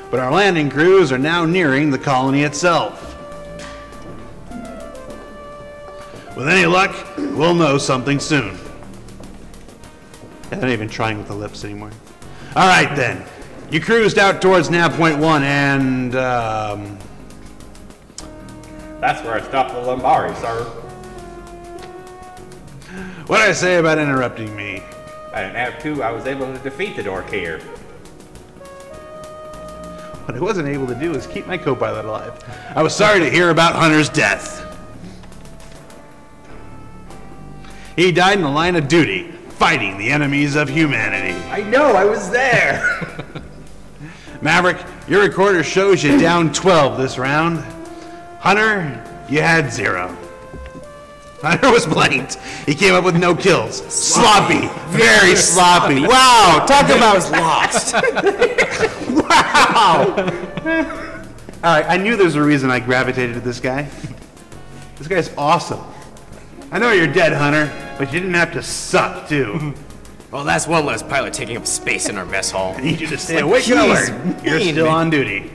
But our landing crews are now nearing the colony itself. With any luck, we'll know something soon. They're not even trying with the lips anymore. All right, then. You cruised out towards nav point 1 and, That's where I stopped the Lombari, sir. what did I say about interrupting me? At nav 2, I was able to defeat the Dork here. What What I wasn't able to do was keep my co-pilot alive. I was sorry to hear about Hunter's death. He died in the line of duty, fighting the enemies of humanity. I know, I was there. Maverick, your recorder shows you down 12 this round. Hunter, you had 0. Hunter was blanked. He came up with no kills. Sloppy. Very sloppy. Wow, talk about lost. Wow. All right, I knew there was a reason I gravitated to this guy. This guy's awesome. I know you're dead, Hunter, but you didn't have to suck, too. Well, that's one less pilot taking up space in our mess hall. I need you to stay awake and alert. You're still on duty.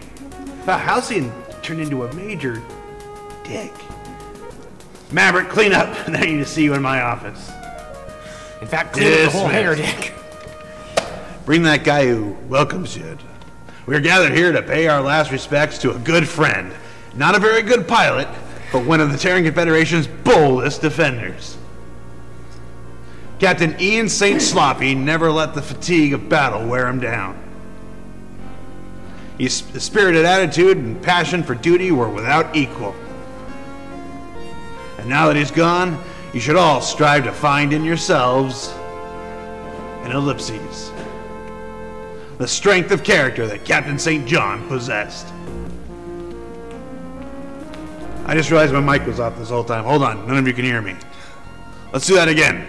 Halcyon turned into a major dick. Maverick, clean up. I need to see you in my office. In fact, clean up the whole hangar deck. Bring that guy who welcomes you. We're gathered here to pay our last respects to a good friend. Not a very good pilot, but one of the Terran Confederation's boldest defenders. Captain Ian St. Sloppy never let the fatigue of battle wear him down. His spirited attitude and passion for duty were without equal. And now that he's gone, you should all strive to find in yourselves an ellipses. The strength of character that Captain St. John possessed. I just realized my mic was off this whole time. Hold on, none of you can hear me. Let's do that again.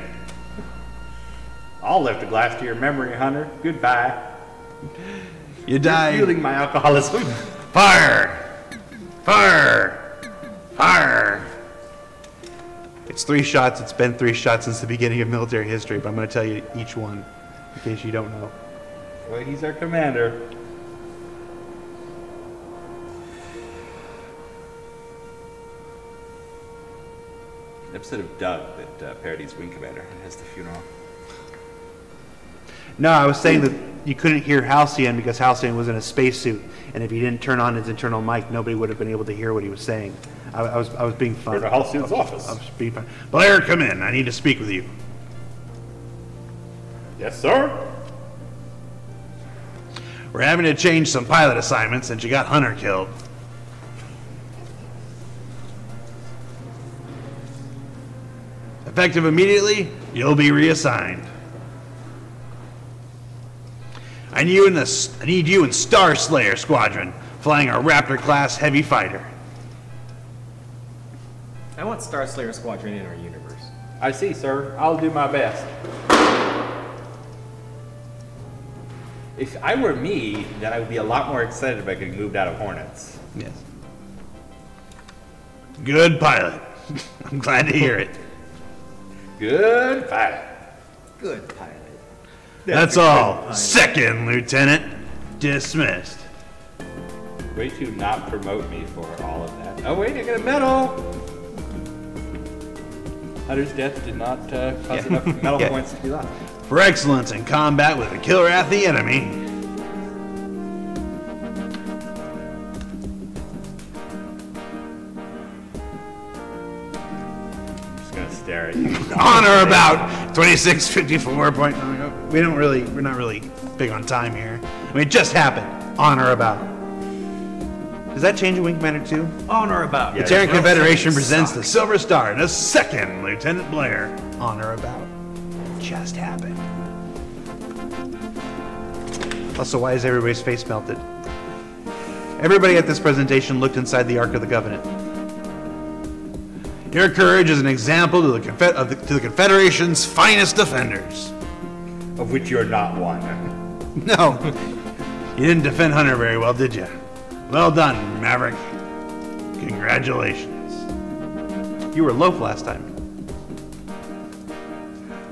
I'll lift a glass to your memory, Hunter. Goodbye. You died. You're fueling my alcoholism. Fire! Fire! Fire! It's 3 shots. It's been 3 shots since the beginning of military history, but I'm going to tell you each one in case you don't know. Well, he's our commander. Episode of Doug that parodies Wing Commander and has the funeral. No, I was saying that you couldn't hear Halcyon because Halcyon was in a spacesuit, and if he didn't turn on his internal mic, nobody would have been able to hear what he was saying. I was being fun. We're in Halcyon's office. I was being fun. Blair, come in. I need to speak with you. Yes, sir. We're having to change some pilot assignments since you got Hunter killed. Effective immediately, you'll be reassigned. I need you in Star Slayer Squadron, flying a Raptor-class heavy fighter. I want Star Slayer Squadron in our universe. I see, sir. I'll do my best. If I were me, then I would be a lot more excited about getting moved out of Hornets. Yes. Good pilot. I'm glad to hear it. Good pilot. Good pilot. That's all. Second Lieutenant dismissed. Way to not promote me for all of that. Oh wait, I got a medal! Hunter's death did not cause enough medal points to be lost. For excellence in combat with the killer at the enemy. I'm just gonna stare at you. Honor about 2654.9. We're not really big on time here. I mean, it just happened. Honor about. Does that change in Wing Commander 2? Honor about. The Terran Confederation presents the Silver Star and a second Lieutenant Blair. Honor about. Just happened. Also, why is everybody's face melted? Everybody at this presentation looked inside the Ark of the Covenant. Your courage is an example to the Confederation's finest defenders. Of which you're not one. No, you didn't defend Hunter very well, did you? Well done, Maverick. Congratulations. You were loaf last time.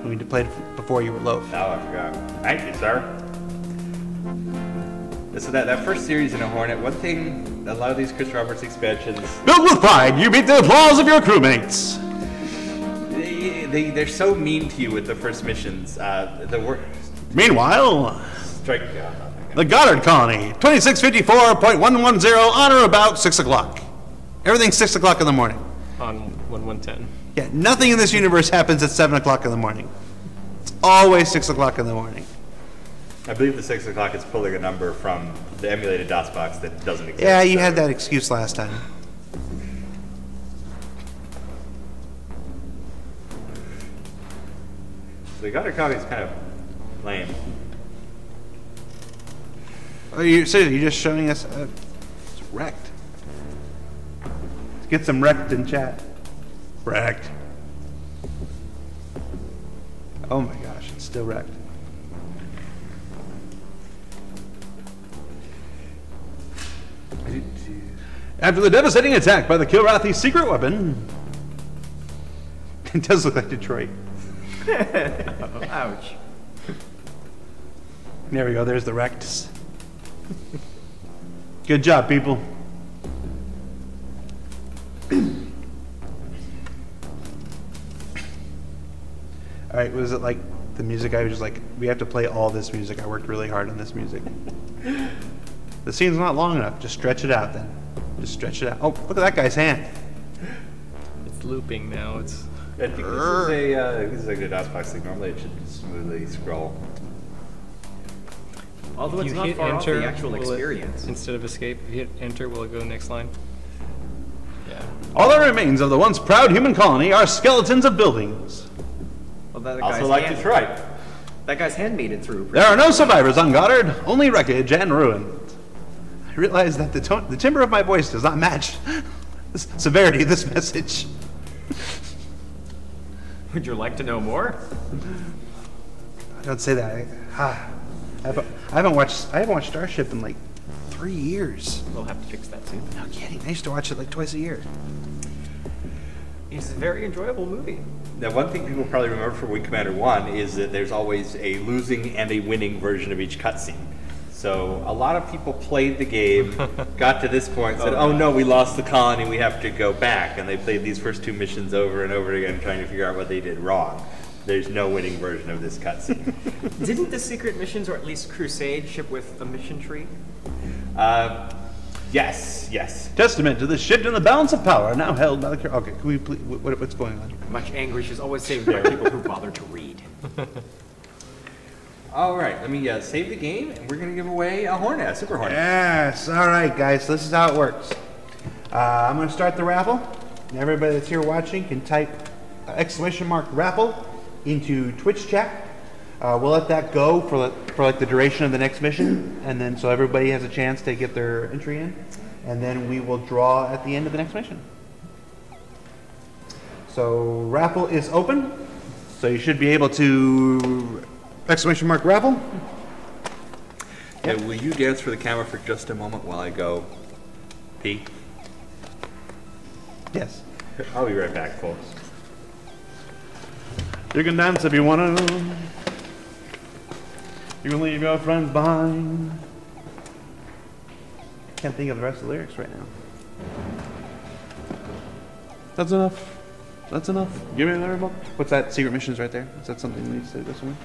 We played before you were loaf. Oh, I forgot. Thank you, sir. So that first series in a Hornet, one thing, a lot of these Chris Roberts expansions... Built with pride, you meet the applause of your crewmates. They're so mean to you with the first missions. Meanwhile, Strike. the Goddard Colony, 2654.110 on or about 6 o'clock. Everything's 6 o'clock in the morning. On 1110. Yeah, nothing in this universe happens at 7 o'clock in the morning. It's always 6 o'clock in the morning. I believe the 6 o'clock is pulling a number from the emulated DOS box that doesn't exist. Yeah, you had that excuse last time. The Gutter copy is kind of lame. Oh, you're just showing us it's wrecked. Let's get some wrecked in chat. Wrecked. Oh my gosh, it's still wrecked. After the devastating attack by the Kilrathi's secret weapon, it does look like Detroit. Ouch. There we go, there's the wrecked. Good job, people. All right, was it like the music? I was just like, we have to play all this music. I worked really hard on this music. The scene's not long enough. Just stretch it out then. Just stretch it out. Oh, look at that guy's hand. It's looping now. It's. I think this is like a DOS box thing. Normally it should smoothly scroll. Although If it's you not hit far off enter, the actual will it- experience. Instead of escape, if you hit enter, will it go next line? Yeah. All that remains of the once proud human colony are skeletons of buildings. Well, that Also guy's like hand- Detroit. That guy's hand made it through. There are no survivors on Goddard, only wreckage and ruin. I realized that the timbre of my voice does not match the severity of this message. Would you like to know more? Don't say that. I haven't watched Starship in like 3 years. We'll have to fix that soon. No kidding. I used to watch it like twice a year. It's a very enjoyable movie. Now, one thing people probably remember from Wing Commander 1 is that there's always a losing and a winning version of each cutscene. So a lot of people played the game, got to this point, said, oh no, we lost the colony, we have to go back. And they played these first 2 missions over and over again, trying to figure out what they did wrong. There's no winning version of this cutscene. Didn't the secret missions, or at least Crusade, ship with a mission tree? Yes, yes. Testament to the shift in the balance of power now held by the... Okay, can we please... What's going on? Much anguish is always saved by people who bother to read. All right, let me save the game, and we're going to give away a Hornet, a Super Hornet. Yes. All right, guys. This is how it works. I'm going to start the raffle. And everybody that's here watching can type !raffle into Twitch chat. We'll let that go for like the duration of the next mission, and then so everybody has a chance to get their entry in, and then we will draw at the end of the next mission. So raffle is open. So you should be able to !raffle. And will you dance for the camera for just a moment while I go pee? Yes. I'll be right back, folks. You can dance if you want to. You can leave your friends behind. Can't think of the rest of the lyrics right now. That's enough. That's enough. Give me another book. What's that? Secret missions right there? Is that something that needs to go somewhere?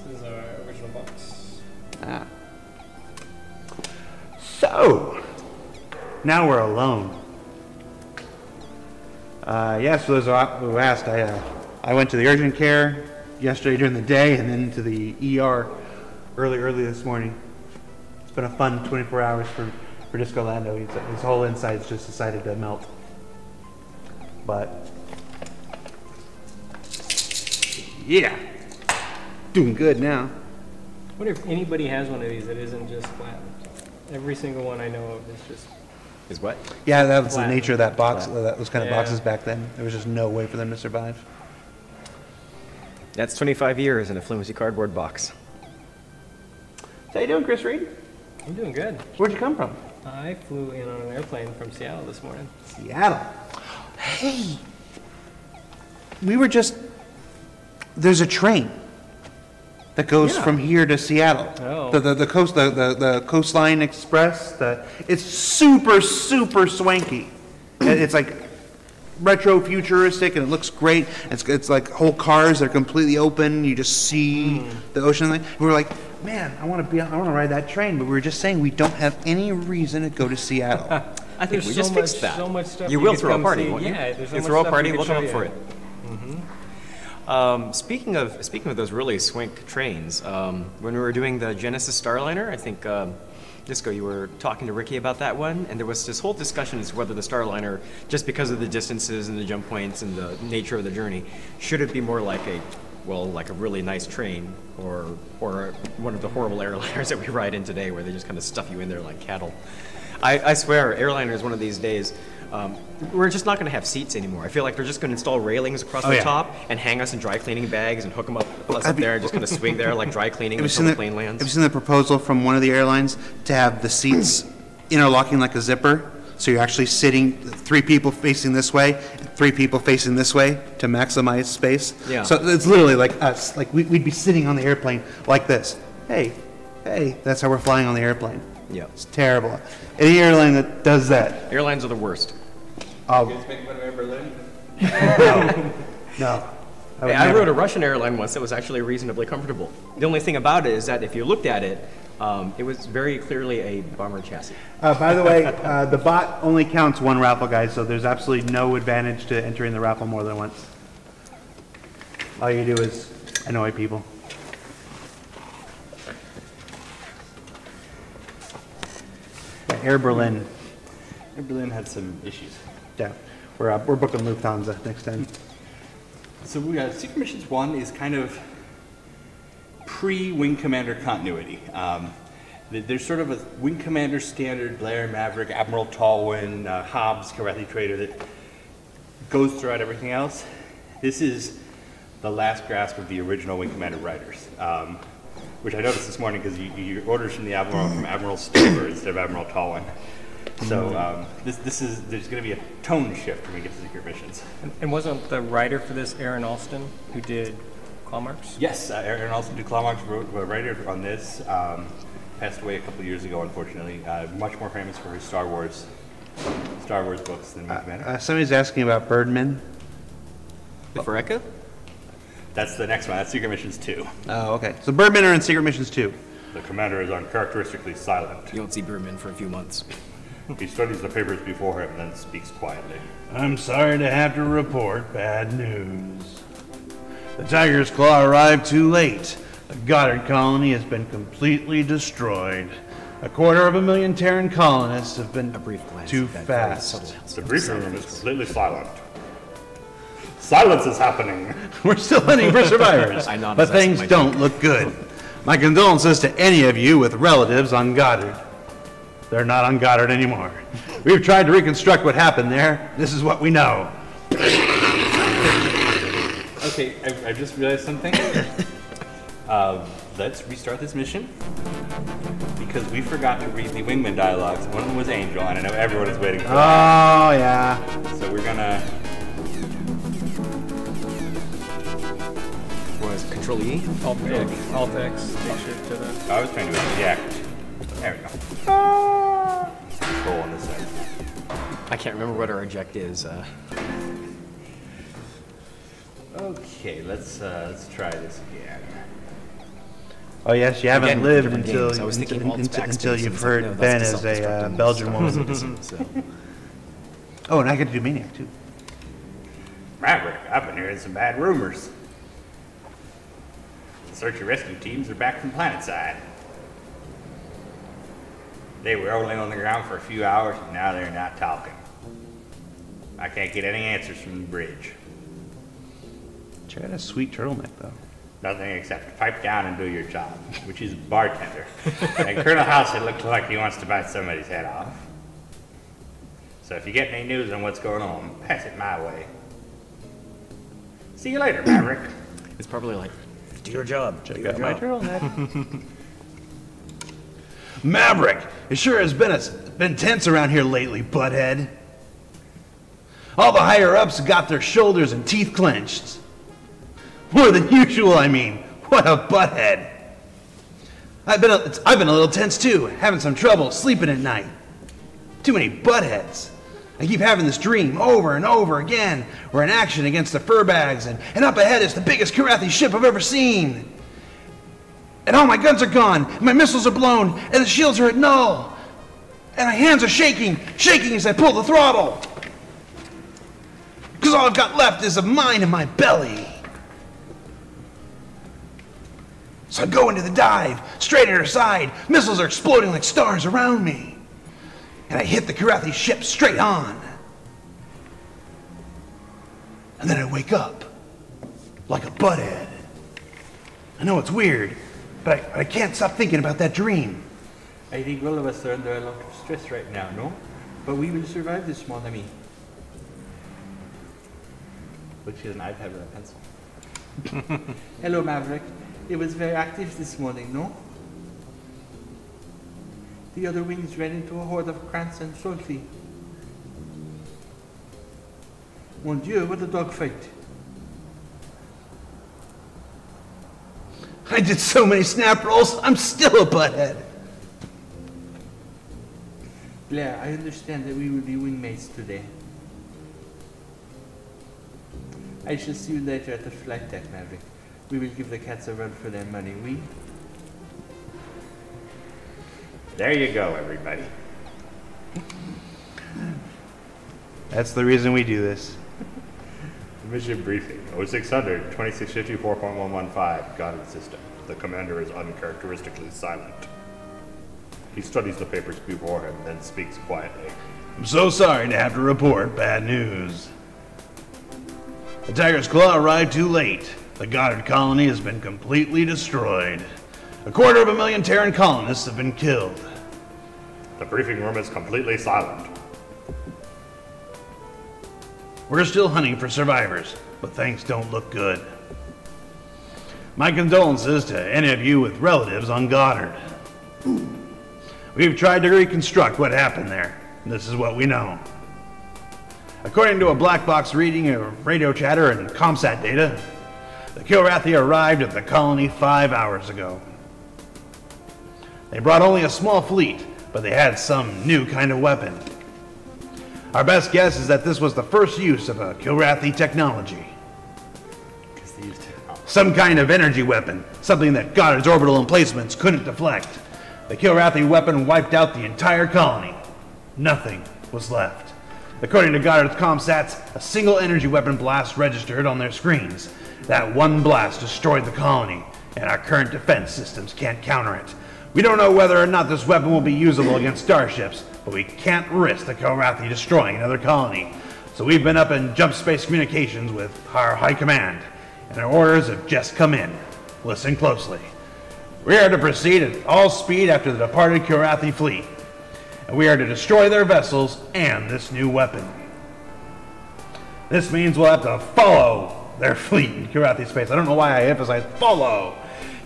This is our original box. Ah. So, now we're alone. Yes, for those who asked, I went to the urgent care yesterday during the day and then to the ER early this morning. It's been a fun 24 hours for Disco Lando. His whole insides just decided to melt. But, yeah, doing good now. I wonder if anybody has one of these that isn't just flat. Every single one I know of is just. Is what? Yeah, that was Flat. the nature of that box, those kind of Yeah. boxes back then. There was just no way for them to survive. That's 25 years in a flimsy cardboard box. How you doing, Chris Reed? I'm doing good. Where'd you come from? I flew in on an airplane from Seattle this morning. Seattle. Hey, there's a train that goes from here to Seattle. Oh. The Coastline Express. It's super swanky. It's like retro futuristic and it looks great. It's like whole cars are completely open. You just see the ocean. We were like, man, I want to ride that train. But we were just saying we don't have any reason to go to Seattle. I think There's we so just much, fixed that. so much stuff You will could throw a come party, see. won't you? Yeah, there's so You much throw a stuff party, we we'll could come show up for you. it. Speaking of those really swink trains, when we were doing the Genesis Starliner, I think Disco, you were talking to Ricky about that one, and there was this whole discussion as to whether the Starliner, just because of the distances and the jump points and the nature of the journey, should it be more like a really nice train, or one of the horrible airliners that we ride in today, where they just kind of stuff you in there like cattle. I swear, airliners one of these days, we're just not going to have seats anymore. I feel like they're just going to install railings across the top and hang us in dry cleaning bags and hook them up there, just going to swing there like dry cleaning until the plane lands. Have you seen the proposal from one of the airlines to have the seats interlocking like a zipper? So you're actually sitting 3 people facing this way, 3 people facing this way to maximize space. Yeah. So it's literally like us. Like we'd be sitting on the airplane like this. Hey, that's how we're flying on the airplane. Yeah. It's terrible. Any airline that does that. Airlines are the worst. You guys making fun of Air Berlin? No. I rode a Russian airline once that was actually reasonably comfortable. The only thing about it is that if you looked at it, it was very clearly a bomber chassis. By the way, the bot only counts 1 raffle, guys, so there's absolutely no advantage to entering the raffle more than once. All you do is annoy people. Air Berlin. Air Berlin had some issues. Yeah, we're booking Lufthansa next time. So we got Secret Missions 1 is kind of pre-Wing Commander continuity. There's sort of a Wing Commander standard, Blair, Maverick, Admiral Tallwin, Hobbs, Karathi Trader that goes throughout everything else. This is the last grasp of the original Wing Commander writers, which I noticed this morning because your orders from the Admiral from Admiral Stover instead of Admiral Tallwin. So there's going to be a tone shift when we get to Secret Missions. And wasn't the writer for this Aaron Alston, who did Claw Marks? Yes, Aaron Alston did Claw Marks, wrote a writer on this. Passed away a couple of years ago, unfortunately. Much more famous for his Star Wars books than Wing Commander. Somebody's asking about Birdman. For Eka? That's the next one. That's Secret Missions 2. Oh, okay. So Birdmen are in Secret Missions 2. The commander is uncharacteristically silent. You don't see Birdman for a few months. He studies the papers before him and then speaks quietly. I'm sorry to have to report bad news. The Tiger's Claw arrived too late. The Goddard colony has been completely destroyed. 250,000 Terran colonists have been too fast. The briefing room is completely silent. Silence is happening. We're still hunting for survivors, but things don't look good. My condolences to any of you with relatives on Goddard. They're not on Goddard anymore. We've tried to reconstruct what happened there. This is what we know. Okay, I just realized something. Let's restart this mission because we forgot to read the Wingman dialogues. One of them was Angel, and I know everyone is waiting for that. Oh, yeah. So we're gonna... What is it, Control E? Alt X, take shift to the... I was trying to eject. There we go. Control on this side. I can't remember what our eject is. Okay, let's try this again. Oh yes, you haven't Again, lived different until games. I was thinking Alt's until backspace, you've and heard no, that's Ben the as a self-destructing Belgian stuff. woman. So, Oh, and I get to do Maniac too. Maverick, I've been hearing some bad rumors. The search and rescue teams are back from planetside. They were only on the ground for a few hours, and now they're not talking. I can't get any answers from the bridge. Check out a sweet turtleneck though. Nothing except pipe down and do your job, which is bartender. And Colonel House, it looks like he wants to bite somebody's head off. So if you get any news on what's going on, pass it my way. See you later, Maverick. it's probably like, do your job. Check out my turtleneck. Maverick, it sure has been tense around here lately, butthead. All the higher-ups got their shoulders and teeth clenched. More than usual, I mean. What a butthead. I've been a little tense too, having some trouble sleeping at night. Too many buttheads. I keep having this dream over and over again. We're in action against the furbags, and up ahead is the biggest Karathi ship I've ever seen. And all my guns are gone, and my missiles are blown, and the shields are at null. And my hands are shaking as I pull the throttle. Because all I've got left is a mine in my belly. So I go into the dive, straight at her side. Missiles are exploding like stars around me. And I hit the Kirathi ship straight on. And then I wake up like a butthead. I know it's weird, but I can't stop thinking about that dream. I think all of us are under a lot of stress right now, no? But we will survive this, mon ami. Which is an iPad with a pencil. Hello, Maverick. It was very active this morning, no? The other wings ran into a horde of Krantz and Solfi. Mon Dieu, what a dogfight. I did so many snap rolls, I'm still a butthead. Blair, I understand that we will be wingmates today. I shall see you later at the flight deck, Maverick. We will give the cats a run for their money, we? There you go, everybody. That's the reason we do this. Mission briefing. 0600, 2654.115, guided system. The commander is uncharacteristically silent. He studies the papers before him, then speaks quietly. I'm so sorry to have to report bad news. The Tiger's Claw arrived too late. The Goddard colony has been completely destroyed. 250,000 Terran colonists have been killed. The briefing room is completely silent. We're still hunting for survivors, but things don't look good. My condolences to any of you with relatives on Goddard. We've tried to reconstruct what happened there, and this is what we know. According to a black box reading of radio chatter and ComSat data, the Kilrathi arrived at the colony 5 hours ago. They brought only a small fleet, but they had some new kind of weapon. Our best guess is that this was the first use of a Kilrathi technology. Some kind of energy weapon, something that Goddard's orbital emplacements couldn't deflect. The Kilrathi weapon wiped out the entire colony. Nothing was left. According to Goddard's ComSats, a single energy weapon blast registered on their screens. That one blast destroyed the colony, and our current defense systems can't counter it. We don't know whether or not this weapon will be usable against starships, but we can't risk the Kilrathi destroying another colony. So we've been up in jump space communications with our high command, and our orders have just come in. Listen closely. We are to proceed at all speed after the departed Kilrathi fleet, and we are to destroy their vessels and this new weapon. This means we'll have to follow their fleet in Kilrathi space. I don't know why I emphasize follow,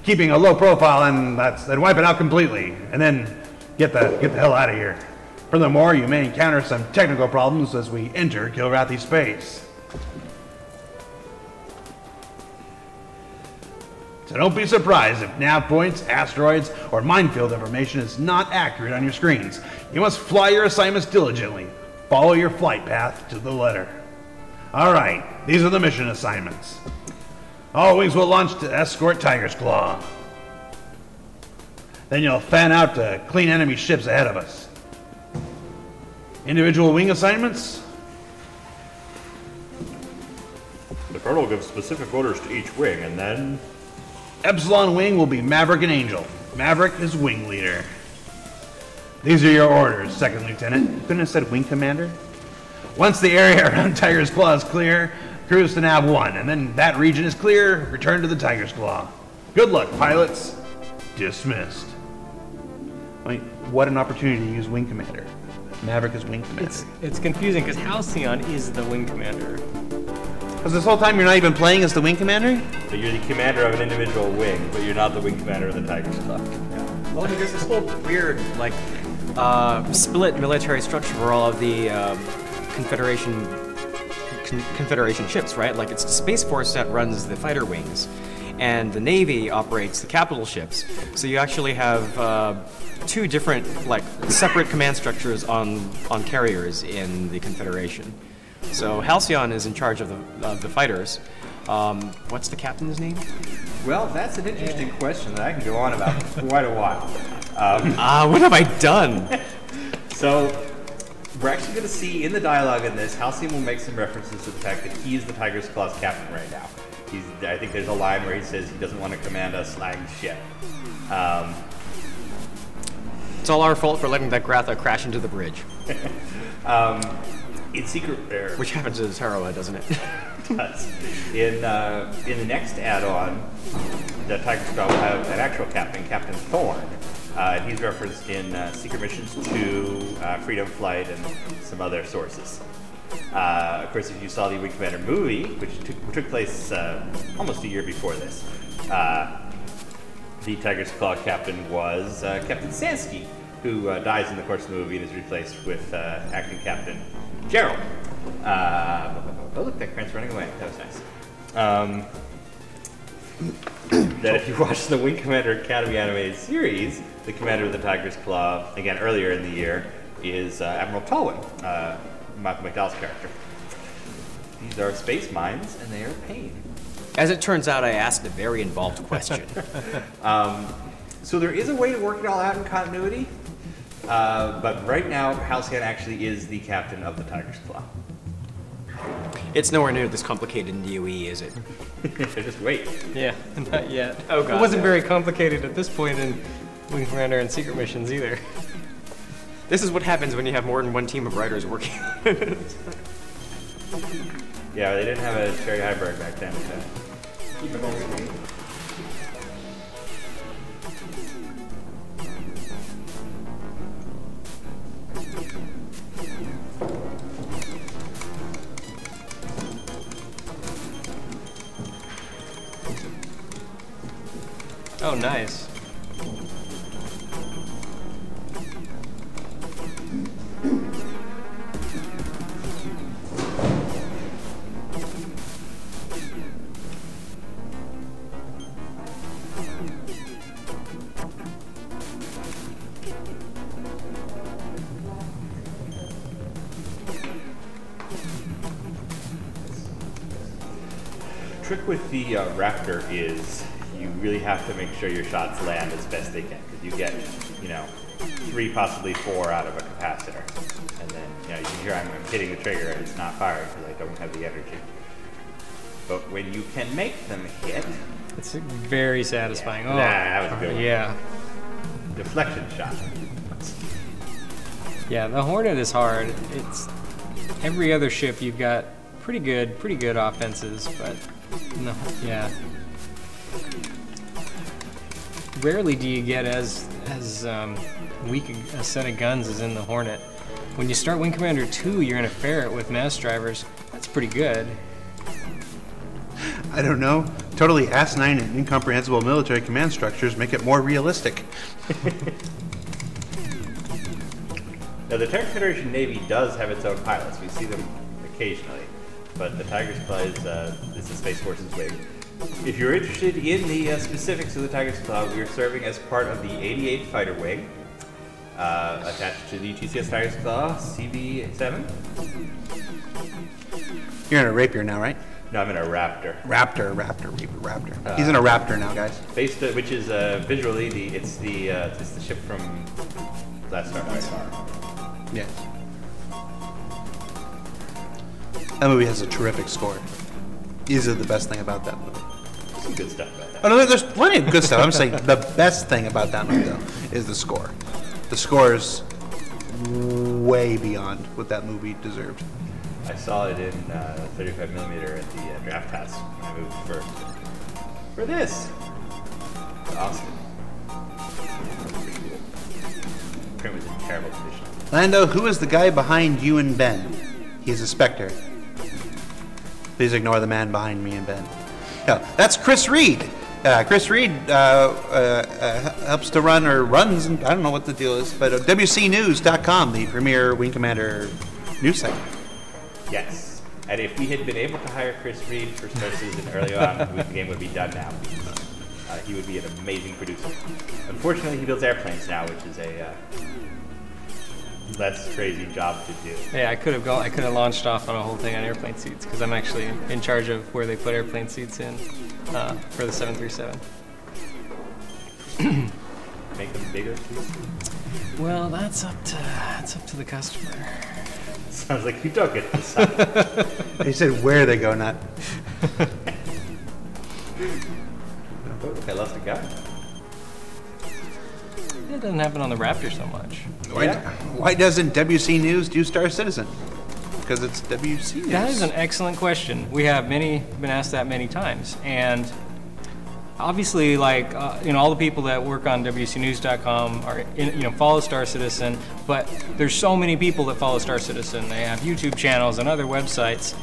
keeping a low profile, and then wipe it out completely, and then get the hell out of here. Furthermore, you may encounter some technical problems as we enter Kilrathi space. So don't be surprised if nav points, asteroids, or minefield information is not accurate on your screens. You must fly your assignments diligently. Follow your flight path to the letter. Alright, these are the mission assignments. All wings will launch to escort Tiger's Claw. Then you'll fan out to clean enemy ships ahead of us. Individual wing assignments? The colonel gives specific orders to each wing, and then... Epsilon wing will be Maverick and Angel. Maverick is wing leader. These are your orders, Second Lieutenant. Couldn't have said wing commander? Once the area around Tiger's Claw is clear, cruise to Nav 1, and then that region is clear, return to the Tiger's Claw. Good luck, pilots. Dismissed. I mean, what an opportunity to use wing commander. Maverick is wing commander. It's confusing because Halcyon is the wing commander. Because this whole time you're not even playing as the wing commander? So you're the commander of an individual wing, but you're not the wing commander of the Tiger's Claw. Yeah. Well, there's this whole weird, like, split military structure for all of the Confederation ships, right? Like, it's the Space Force that runs the fighter wings, and the Navy operates the capital ships. So you actually have two different, like, separate command structures on carriers in the Confederation. So Halcyon is in charge of the fighters. What's the captain's name? Well, that's an interesting question that I can go on about for quite a while. What have I done? So, we're actually going to see in the dialogue in this, Halcyon will make some references to the fact that he is the Tiger's Claw's captain right now. I think there's a line where he says he doesn't want to command a slag ship. It's all our fault for letting that Gratha crash into the bridge. In Secret, Which happens in Tarawa, doesn't it? does. In the next add-on, the Tiger Claw will have an actual captain, Captain Thorn. And he's referenced in Secret Missions 2, Freedom Flight, and some other sources. Of course, if you saw the Wing Commander movie, which took place almost a year before this, the Tiger's Claw captain was Captain Sansky, who dies in the course of the movie and is replaced with acting Captain Gerald. Oh, look, that Krant's running away. That was nice. That if you watch the Wing Commander Academy animated series, the commander of the Tiger's Claw, again earlier in the year, is Admiral Tolwyn, Michael McDowell's character. These are space mines, and they are a pain. As it turns out, I asked a very involved question. So there is a way to work it all out in continuity, but right now, Halcyon actually is the captain of the Tiger's Claw. It's nowhere near this complicated in DOE, is it? Just wait. Yeah, not yet. Oh, God. It wasn't very complicated at this point in Wing Commander and Secret Missions either. This is what happens when you have more than one team of writers working on it. Yeah, they didn't have a Sherry Heiberg back then. Oh, nice. Trick with the Raptor is you really have to make sure your shots land as best they can, because you get, 3, possibly 4 out of a capacitor, and then you can hear I'm hitting the trigger and it's not firing because I don't have the energy. But when you can make them hit, It's very satisfying. yeah, Oh, that was a good one. yeah. Deflection shot. Yeah, the Hornet is hard. It's every other ship you've got pretty good offenses, but no, yeah. Rarely do you get as weak a set of guns as in the Hornet. When you start Wing Commander 2, you're in a ferret with mass drivers. That's pretty good. I don't know. Totally asinine and incomprehensible military command structures make it more realistic. Now, the Terran Federation Navy does have its own pilots. We see them occasionally, but the Tiger's Claw is the Space Force's wing. If you're interested in the specifics of the Tiger's Claw, we are serving as part of the 88th Fighter Wing, attached to the TCS Tiger's Claw CB-7. You're in a rapier now, right? No, I'm in a Raptor. Raptor. He's in a Raptor now, guys. Based, which is visually it's the ship from Last Starfighter. Yeah. That movie has a terrific score. Easily the best thing about that movie. Some good stuff about that. Oh no, there's plenty of good stuff. I'm saying the best thing about that movie, though, is the score. The score is way beyond what that movie deserved. I saw it in 35mm at the draft house when I moved for this. To Austin. Pretty cool. Print was in terrible condition. Lando, who is the guy behind you and Ben? He's a Spectre. Please ignore the man behind me and Ben. No, that's Chris Reed. Chris Reed helps to run, or runs, and I don't know what the deal is, but WCNews.com, the premier Wing Commander news site. Yes. And if we had been able to hire Chris Reed for Star Citizen early on, the game would be done now. He would be an amazing producer. Unfortunately, he builds airplanes now, which is a less crazy job to do. Yeah, I could have launched off on a whole thing on airplane seats, because I'm actually in charge of where they put airplane seats in for the 737. Make them bigger, please. Well, that's up to the customer. Sounds like you took it. He said where they go, not. Oh, look, I lost a guy. It doesn't happen on the Raptor so much. Why doesn't WC News do Star Citizen? Because it's WC News. That is an excellent question. We have been asked that many times, and obviously, like all the people that work on WCNews.com are follow Star Citizen, but there's so many people that follow Star Citizen. They have YouTube channels and other websites.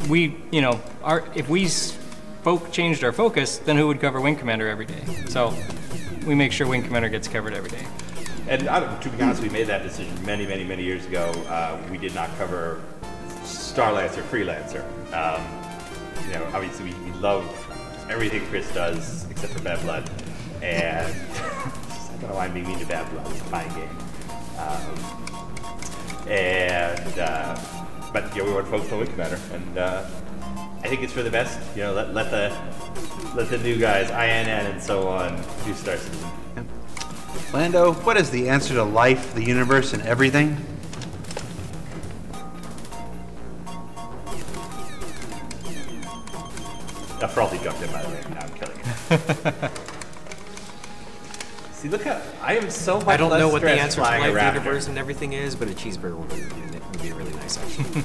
We, if we changed our focus, then who would cover Wing Commander every day? So we make sure Wing Commander gets covered every day. And to be honest, we made that decision many years ago. We did not cover Starlancer, Freelancer. Obviously we love everything Chris does except for Bad Blood, and I don't know why I'm being mean to Bad Blood. It's a fine game. But we want to focus on Wing Commander, and I think it's for the best. Let the new guys, INN and so on, do Star Citizen. Lando, what is the answer to life, the universe, and everything? A frothy jumped in, by the way. No, I'm killing it. See, look how I am so much I don't less know what the stressed answer to flying a life, Raptor. universe, and everything is, but a cheeseburger would be really nice, actually.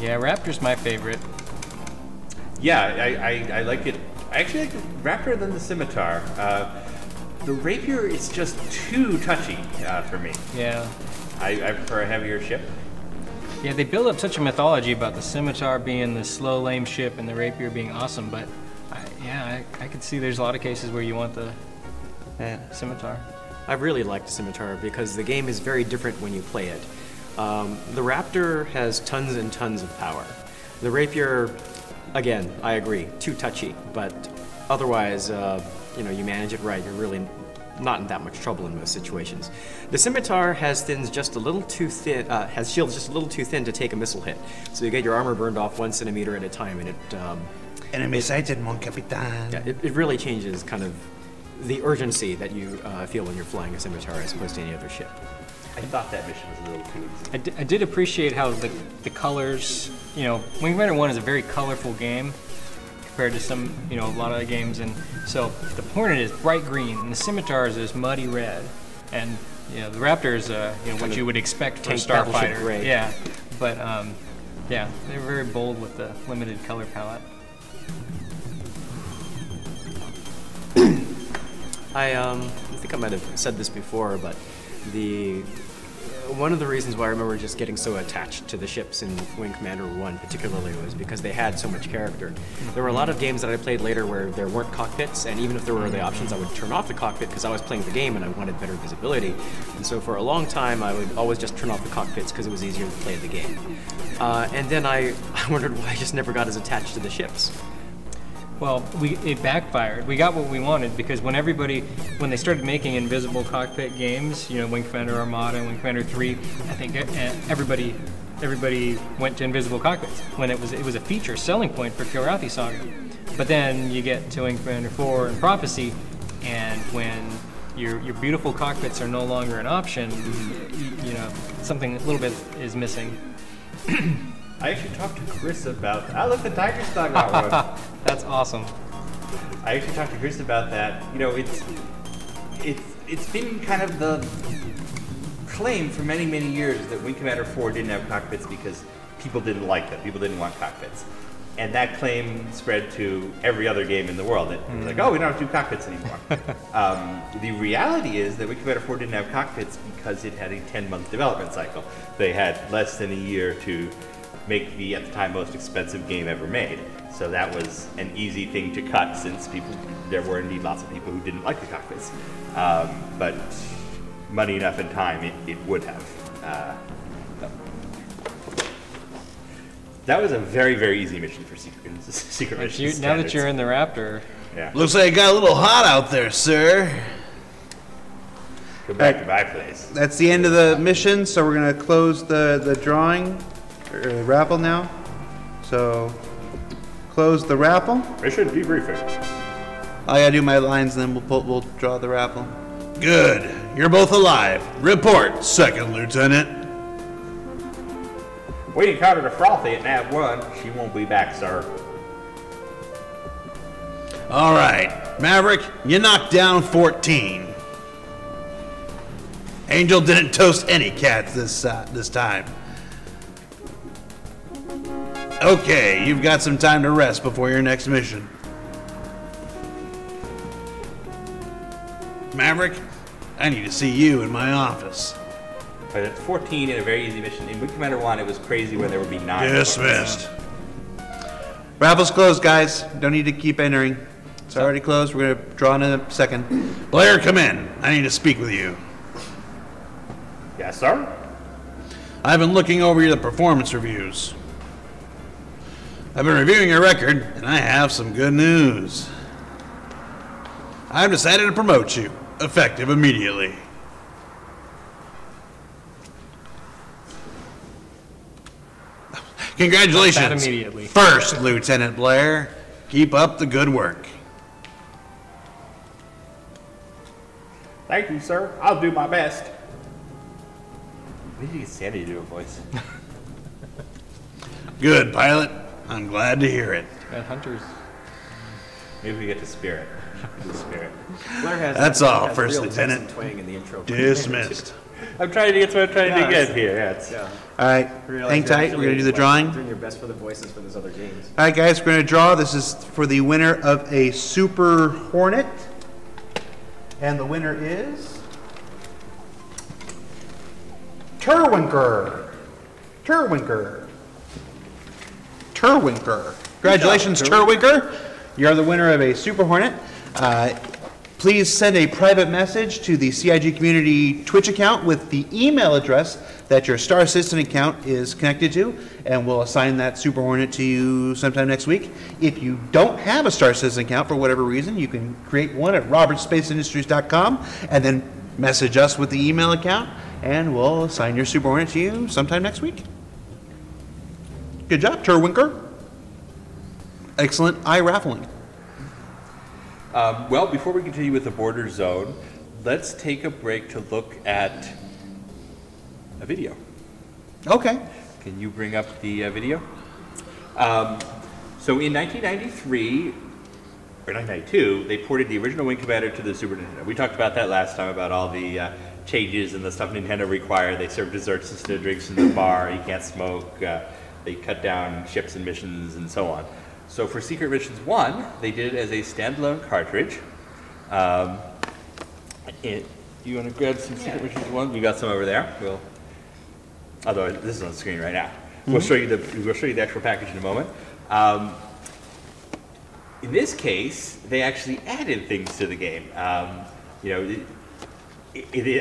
Yeah, Raptor's my favorite. Yeah, I like it. I actually like the Raptor than the Scimitar. The Rapier is just too touchy for me. Yeah. I prefer a heavier ship. Yeah, they build up such a mythology about the Scimitar being the slow, lame ship and the Rapier being awesome, but I could see there's a lot of cases where you want the Scimitar. I really like the Scimitar because the game is very different when you play it. The Raptor has tons and tons of power. The Rapier, again, I agree, too touchy, but otherwise, you manage it right, you're really not in that much trouble in most situations. The Scimitar has shields just a little too thin to take a missile hit, so you get your armor burned off 1 centimeter at a time, and Enemy sighted, mon capitan. yeah, it really changes kind of the urgency that you feel when you're flying a Scimitar as opposed to any other ship. I thought that mission was a little too easy. I did appreciate how the colors, Wing Commander 1 is a very colorful game compared to some, a lot of the games, and so the Hornet is bright green, and the Scimitar is this muddy red, and the Raptor is what you would expect for a starfighter. Gray. Yeah, but they were very bold with the limited color palette. I think I might have said this before, but one of the reasons why I remember just getting so attached to the ships in Wing Commander 1 particularly was because they had so much character. There were a lot of games that I played later where there weren't cockpits, and even if there were the options, I would turn off the cockpit because I was playing the game and I wanted better visibility. And so for a long time, I would always just turn off the cockpits because it was easier to play the game. And then I wondered why I just never got as attached to the ships. Well, it backfired. We got what we wanted because when they started making invisible cockpit games, Wing Commander Armada and Wing Commander 3, I think everybody went to invisible cockpits when it was a feature selling point for Kilrathi Saga. But then you get to Wing Commander 4 and Prophecy, and when your beautiful cockpits are no longer an option, something a little bit is missing. I actually talked to Chris about. Oh, look, the Tiger's dog got one. That's awesome. I actually talked to Chris about that. It's been kind of the claim for many years that Wing Commander 4 didn't have cockpits because people didn't like them. People didn't want cockpits, and that claim spread to every other game in the world. It was like, oh, we don't have to do cockpits anymore. The reality is that Wing Commander 4 didn't have cockpits because it had a 10-month development cycle. They had less than a year to make the, at the time, most expensive game ever made. So that was an easy thing to cut since there were indeed lots of people who didn't like the cockpits. But money enough and time, it would have. That was a very easy mission for secret missions. Now that you're in the Raptor. Yeah. Looks like it got a little hot out there, sir. Go back to my place. That's the end of the mission, so we're gonna close the drawing, or the raffle now. So, close the raffle. Mission debriefing. I gotta do my lines, and then we'll draw the raffle. Good. You're both alive. Report, Second Lieutenant. We encountered a Frothy at Nav 1. She won't be back, sir. All right, Maverick, you knocked down 14. Angel didn't toast any cats this time. Okay, you've got some time to rest before your next mission. Maverick, I need to see you in my office. But it's 14 in a very easy mission. In Wing Commander 1, it was crazy when there would be 9. Dismissed. Raffle's closed, guys. Don't need to keep entering. It's already closed. We're going to draw in a second. Blair, come in. I need to speak with you. Yes, sir? I've been looking over the performance reviews. I've been reviewing your record, and I have some good news. I've decided to promote you, effective immediately. Congratulations. Not that immediately. First, Lieutenant Blair. Keep up the good work. Thank you, sir. I'll do my best. We need to get Sandy to do a voice. Good, pilot. I'm glad to hear it. Got hunters. Maybe we get to Spirit. Do Spirit. Blair has That's all, has First real Lieutenant. Texan twang in the intro. Dismissed. I'm trying to get what I'm trying to get here. Yeah, it's, Yeah. All right, Realize hang you're tight. We're actually, going to do the like, drawing. Doing your best for the voices for those other games. All right, guys, we're going to draw. This is for the winner of a Super Hornet. And the winner is Terwinker. Congratulations, Terwinker. You're the winner of a Super Hornet. Please send a private message to the CIG Community Twitch account with the email address that your Star Citizen account is connected to, and we'll assign that Super Hornet to you sometime next week. If you don't have a Star Citizen account for whatever reason, you can create one at robertspaceindustries.com and then message us with the email account, and we'll assign your Super Hornet to you sometime next week. Good job, Terwinker. Excellent eye raffling. well, before we continue with the border zone, let's take a break to look at a video. Okay. Can you bring up the video? So in 1993, or 1992, they ported the original Wing Commander to the Super Nintendo. We talked about that last time, about all the changes and the stuff Nintendo required. They serve desserts instead of drinks in the bar, you can't smoke, they cut down ships and missions and so on. So for Secret Missions 1, they did it as a standalone cartridge. You want to grab some Secret Missions 1? We got some over there. Although this is on the screen right now. We'll show you the actual package in a moment. In this case, they actually added things to the game. You know,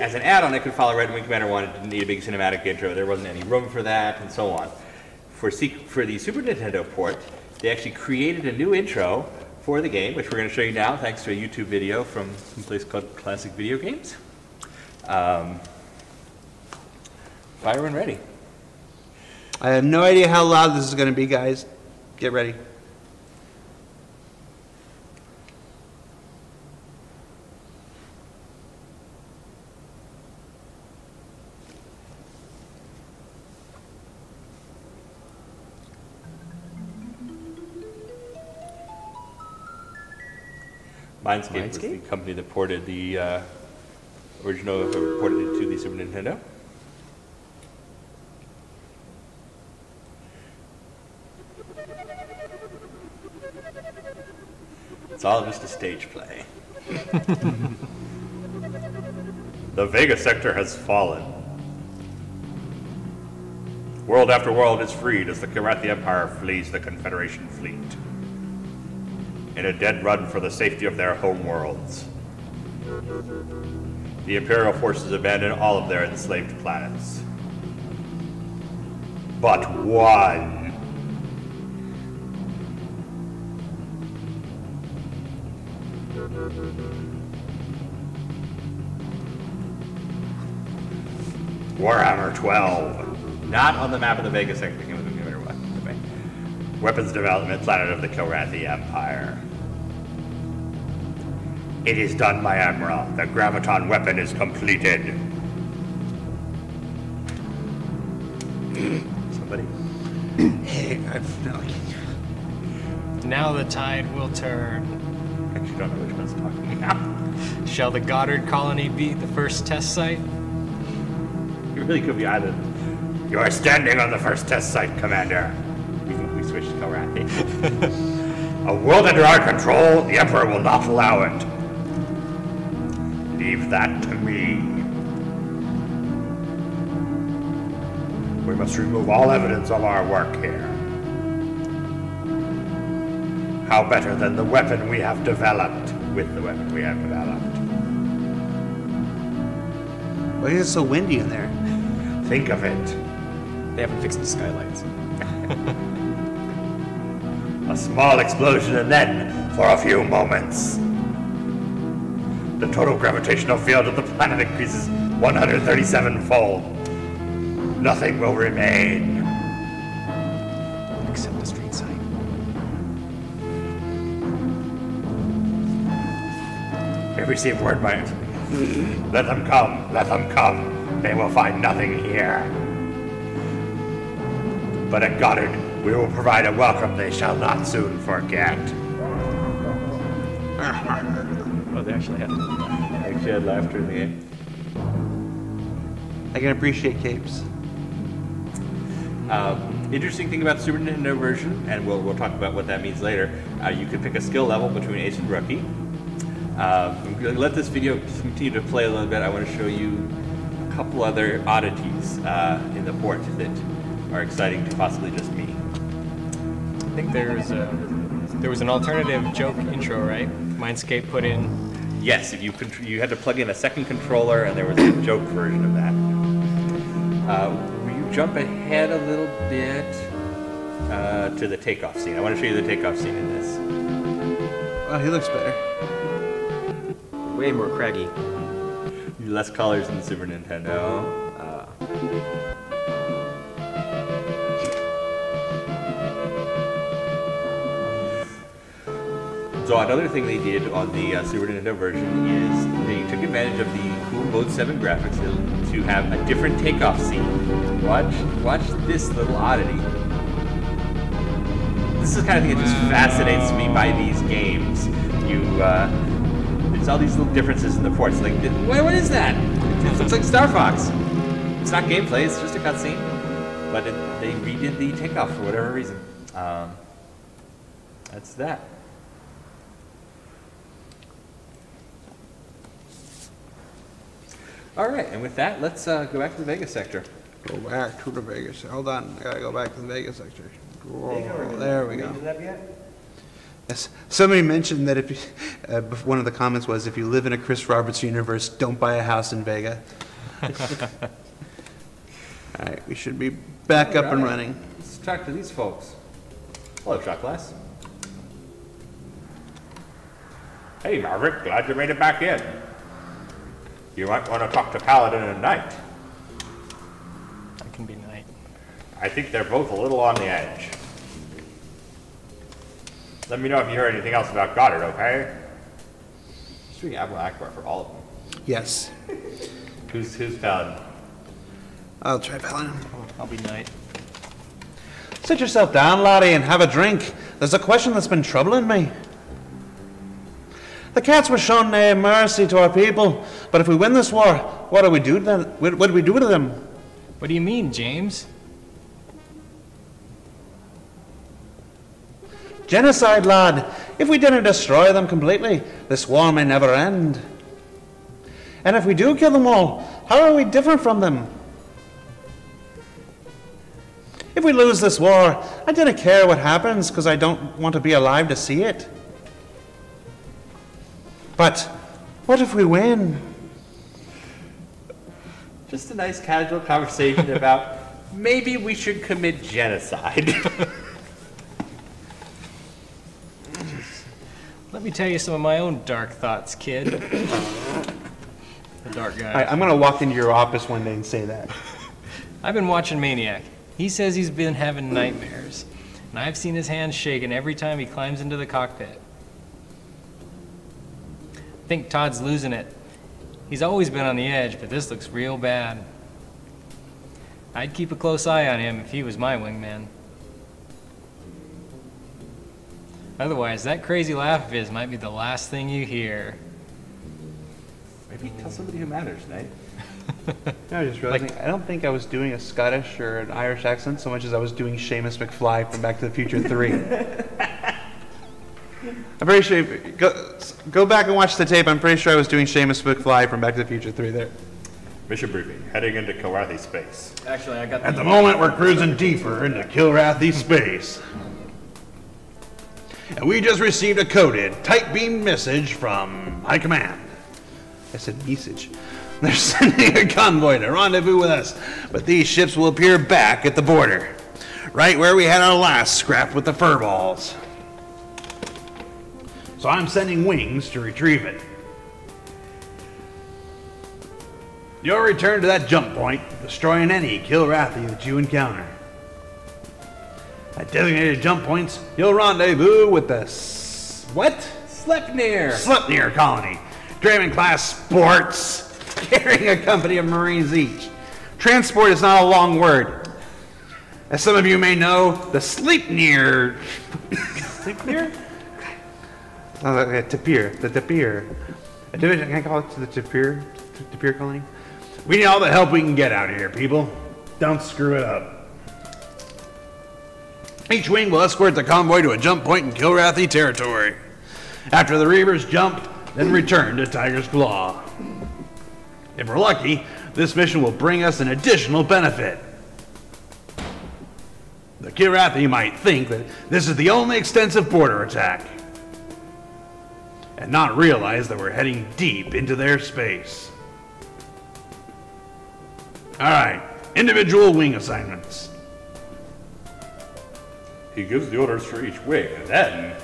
as an add-on, it could follow right in Wing Commander 1. It didn't need a big cinematic intro. There wasn't any room for that, and so on. For the Super Nintendo port, they actually created a new intro for the game, which we're going to show you now, thanks to a YouTube video from some place called Classic Video Games. Fire when ready. I have no idea how loud this is going to be, guys. Get ready. Mindscape was the company that ported the original, ported it to the Super Nintendo. It's all just a stage play. The Vega sector has fallen. World after world is freed as the Karathi Empire flees the Confederation fleet. In a dead run for the safety of their home worlds. The Imperial forces abandon all of their enslaved planets. But one. Warhammer 12. Not on the map of the Vega sector. Weapons development planet of the Karathi Empire. It is done, my Admiral. The Graviton weapon is completed. Somebody? Now the tide will turn. don't know which one's talking now. Shall the Goddard colony be the first test site? It really could be either. You are standing on the first test site, Commander. We switched to Kilrathi. A world under our control, the Emperor will not allow it. Leave that to me. We must remove all evidence of our work here. How better than the weapon we have developed, with the weapon we have developed. Why is it so windy in there? Think of it. They haven't fixed the skylights. A small explosion and then, for a few moments, the total gravitational field of the planet increases 137-fold. Nothing will remain. Except the street sign. Have you received word, my... Let them come, let them come. They will find nothing here. But at Goddard, we will provide a welcome they shall not soon forget. Oh, they actually had. Actually had laughter in the game. I can appreciate capes. Interesting thing about the Super Nintendo version, and we'll talk about what that means later, you can pick a skill level between Ace and Rookie. I'm going to let this video continue to play a little bit. I want to show you a couple other oddities in the port that are exciting to possibly just me. I think there was an alternative joke intro, right? Mindscape put in. Yes, if you had to plug in a second controller, and there was a joke version of that. Will you jump ahead a little bit to the takeoff scene? I want to show you the takeoff scene in this. Oh, he looks better. Way more craggy. Less colors than the Super Nintendo. So another thing they did on the Super Nintendo version is they took advantage of the cool Mode 7 graphics to have a different takeoff scene. Watch this little oddity. This is the kind of thing that just fascinates me by these games. There's all these little differences in the ports. Like, what is that? It looks like Star Fox. It's not gameplay, it's just a cutscene. But they redid the takeoff for whatever reason. That's that. All right, and with that, let's go back to the Vegas sector. Go back to the Vegas. Hold on, I gotta go back to the Vegas sector. Whoa, there we go. Yes. Somebody mentioned that if you, one of the comments was, if you live in a Chris Roberts universe, don't buy a house in Vega. All right, we should be back up and running. Let's talk to these folks. Hello, Shot Glass. Hey, Maverick, glad you made it back in. You might want to talk to Paladin and Knight. That can be night. I think they're both a little on the edge. Let me know if you heard anything else about Goddard, okay? Just doing Admiral Akbar for all of them. Yes. Who's Paladin? I'll try Paladin. I'll be night. Sit yourself down, laddie, and have a drink. There's a question that's been troubling me. The cats were shown no mercy to our people, but if we win this war, what do we do then? What do we do to them? What do you mean, James? Genocide, lad. If we didn't destroy them completely, this war may never end. And if we do kill them all, how are we different from them? If we lose this war, I didn't care what happens because I don't want to be alive to see it. But what if we win? Just a nice casual conversation about maybe we should commit genocide. Let me tell you some of my own dark thoughts, kid. The dark guy. All right, I'm going to walk into your office one day and say that. I've been watching Maniac. He says he's been having nightmares. And I've seen his hands shaking every time he climbs into the cockpit. I think Todd's losing it. He's always been on the edge, but this looks real bad. I'd keep a close eye on him if he was my wingman. Otherwise, that crazy laugh of his might be the last thing you hear. Maybe tell somebody who matters, Nate. I just realizing, I don't think I was doing a Scottish or an Irish accent so much as I was doing Seamus McFly from Back to the Future 3. I'm pretty sure, go back and watch the tape, I'm pretty sure I was doing Seamus McFly from Back to the Future 3 there. Mission briefing, heading into Kilrathi space. Actually, I got At the moment, we're cruising deeper into Kilrathi space. And we just received a coded, tight beam message from High Command. I said message. They're sending a convoy to rendezvous with us, but these ships will appear back at the border, right where we had our last scrap with the furballs. So I'm sending wings to retrieve it. You'll return to that jump point, destroying any Kilrathi that you encounter. At designated jump points, you'll rendezvous with the Sleipnir colony. Draven-class sports, carrying a company of Marines each. Transport is not a long word. As some of you may know, the Sleipnir... Sleipnir? Tapir. The Tapir. Can I call it the Tapir colony? We need all the help we can get out here, people. Don't screw it up. Each wing will escort the convoy to a jump point in Kilrathi territory. After the Reavers jump, then return to Tiger's Claw. If we're lucky, this mission will bring us an additional benefit. The Kilrathi might think that this is the only extensive border attack, and not realize that we're heading deep into their space. Alright, individual wing assignments. He gives the orders for each wing, and then...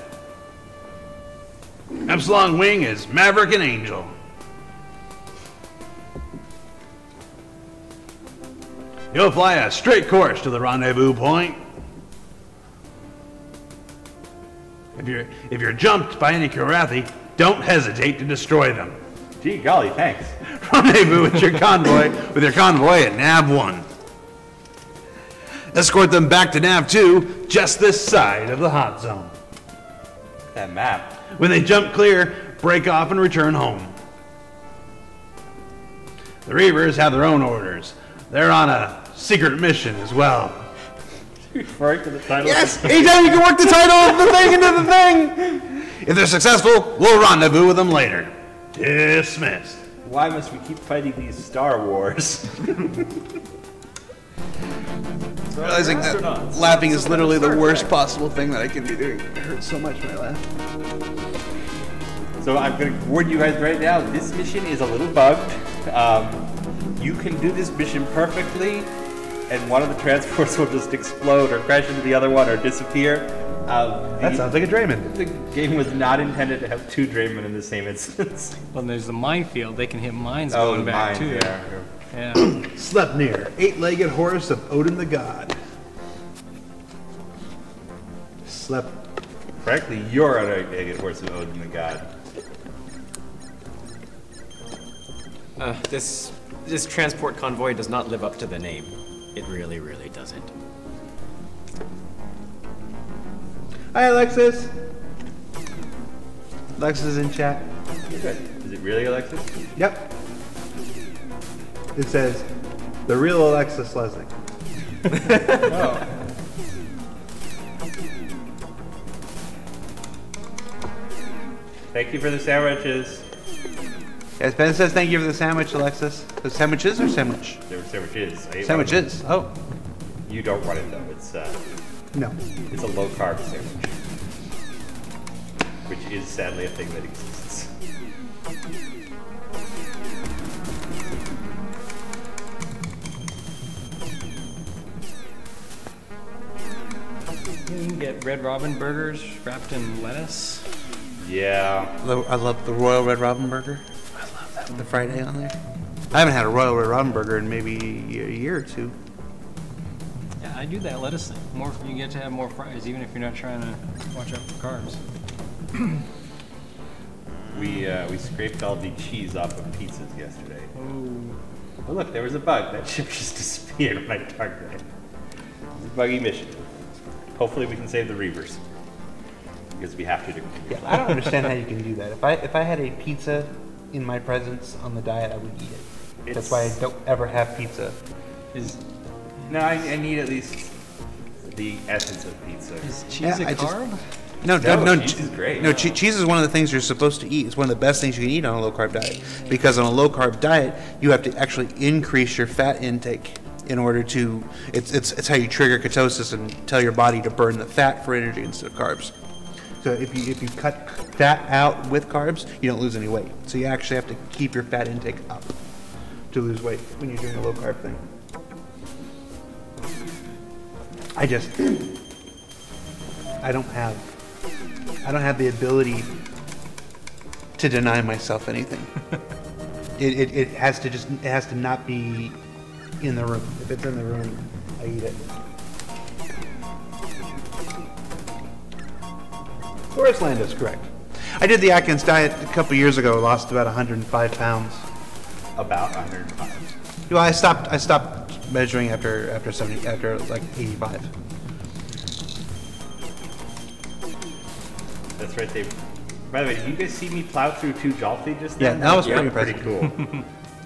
Epsilon Wing is Maverick and Angel. You'll fly a straight course to the rendezvous point. If you're jumped by any Kilrathi, don't hesitate to destroy them. Gee golly, thanks. Rendezvous with your convoy at Nav 1. Escort them back to Nav 2, just this side of the hot zone. That map. When they jump clear, break off and return home. The Reavers have their own orders. They're on a secret mission as well. Referring to the title. Yes, anytime you can work the title of the thing into the thing. If they're successful, we'll rendezvous with them later. Dismissed. Why must we keep fighting these Star Wars? Realizing that laughing is literally the worst possible thing that I can be doing. It hurts so much when I laugh. So I'm going to warn you guys right now, this mission is a little bugged. You can do this mission perfectly, and one of the transports will just explode or crash into the other one or disappear. That sounds like a Drayman. The game was not intended to have two Draymen in the same instance. Well, there's the minefield. They can hit mines going back, too. Yeah. Sleipnir, eight-legged horse of Odin the god. Frankly, you're an eight-legged horse of Odin the god. This transport convoy does not live up to the name. It really, really doesn't. Hi, Alexis. Alexis is in chat. Good. Is it really Alexis? Yep. It says, the real Alexis Lesnick. Oh. Thank you for the sandwiches. Yes, Ben says thank you for the sandwich, Alexis. The sandwiches or sandwich? There were sandwiches. I ate Sandwiches. one. Oh. You don't want it though. No. It's a low carb sandwich, which is sadly a thing that exists. You can get Red Robin burgers wrapped in lettuce. Yeah. I love the Royal Red Robin burger. I love that with the fried egg on there. I haven't had a Royal Red Robin burger in maybe a year or two. Yeah, I do that lettuce thing. More, you get to have more fries, even if you're not trying to watch out for carbs. We scraped all the cheese off of pizzas yesterday. Oh look, there was a bug. That ship just disappeared when I targeted it. It's a buggy mission. Hopefully we can save the Reavers. because we have to continue. Yeah, I don't understand how you can do that. If I had a pizza in my presence on the diet, I would eat it. That's why I don't ever have pizza. No, I need at least the essence of pizza. Is cheese a carb? No, cheese is great. No, cheese is one of the things you're supposed to eat. It's one of the best things you can eat on a low-carb diet. Because on a low-carb diet, you have to actually increase your fat intake in order to, it's how you trigger ketosis and tell your body to burn the fat for energy instead of carbs. So if you cut fat out with carbs, you don't lose any weight. So you actually have to keep your fat intake up to lose weight when you're doing a low-carb thing. I don't have the ability to deny myself anything. It has to not be in the room. If it's in the room, I eat it. Forrest Land is correct. I did the Atkins diet a couple years ago. Lost about 105 pounds. About 105. Well, I stopped measuring after like 85. That's right, Dave. By the way, did you guys see me plow through 2 Jalfi just Yeah, then? that was pretty pretty cool.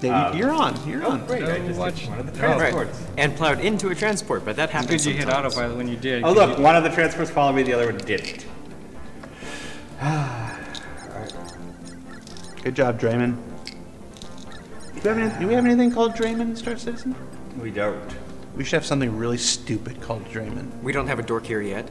Dave, you're on. You're on. Great, I just watch- did one of the Right. transports. And plowed into a transport, but that happens Good you hit sometimes. autopilot when you did. Oh look, one of the transports followed me, the other one didn't. Good job, Draymond. Do we have anything called Draymond in Star Citizen? We don't. We should have something really stupid called Draymond. We don't have a dork here yet.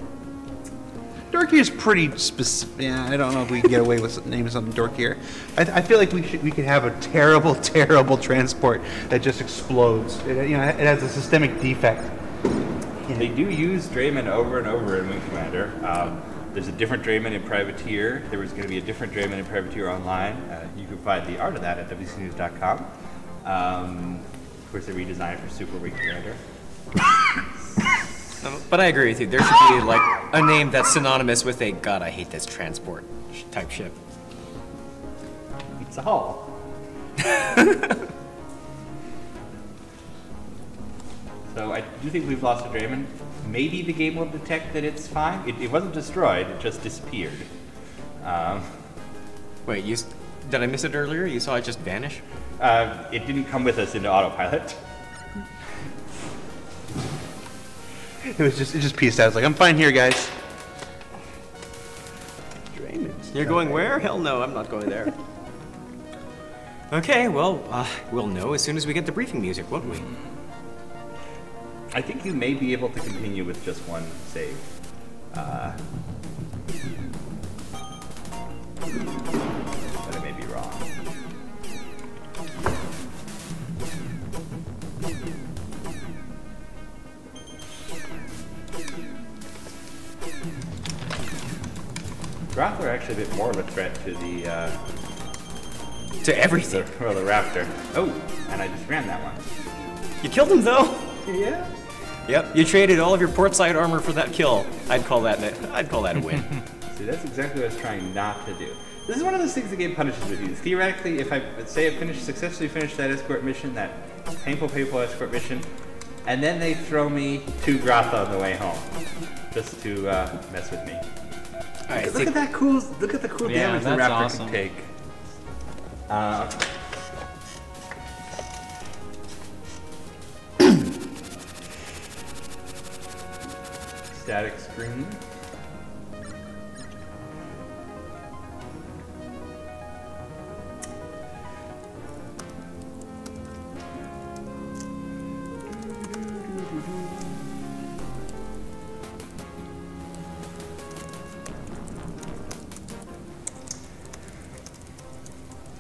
Dorky is pretty specific. Yeah, I don't know if we can get away with naming something dorkier. I feel like we could have a terrible, terrible transport that just explodes. It has a systemic defect. They do use Drayman over and over in Wing Commander. There's a different Drayman in Privateer. There was going to be a different Drayman in Privateer Online. You can find the art of that at wcnews.com. Of course, they redesigned it for Super Wing Commander. But I agree with you. There should be like a name that's synonymous with a "God, I hate this transport" type ship. It's a hull. So I do think we've lost a Drayman. Maybe the game will detect that it's fine. It wasn't destroyed, it just disappeared. Wait, did I miss it earlier? You saw it just vanish? It didn't come with us into autopilot. It just pieced out. It's like, I'm fine here, guys. Draymond's You're going where? Hell no, I'm not going there. Okay, well, we'll know as soon as we get the briefing music, won't we? I think you may be able to continue with just one save. But I may be wrong. Droth are actually a bit more of a threat to the To everything. the raptor. Oh, and I just ran that one. You killed him though. Yeah. Yep, you traded all of your port side armor for that kill. I'd call that a win. See, that's exactly what I was trying not to do. This is one of those things the game punishes with you. Theoretically, if I successfully finished that escort mission, that painful escort mission, and then they throw me 2 Grotha on the way home, just to mess with me. Look at that cool! Look at the cool Yeah, damage the that's raptor awesome. can take. Static screen.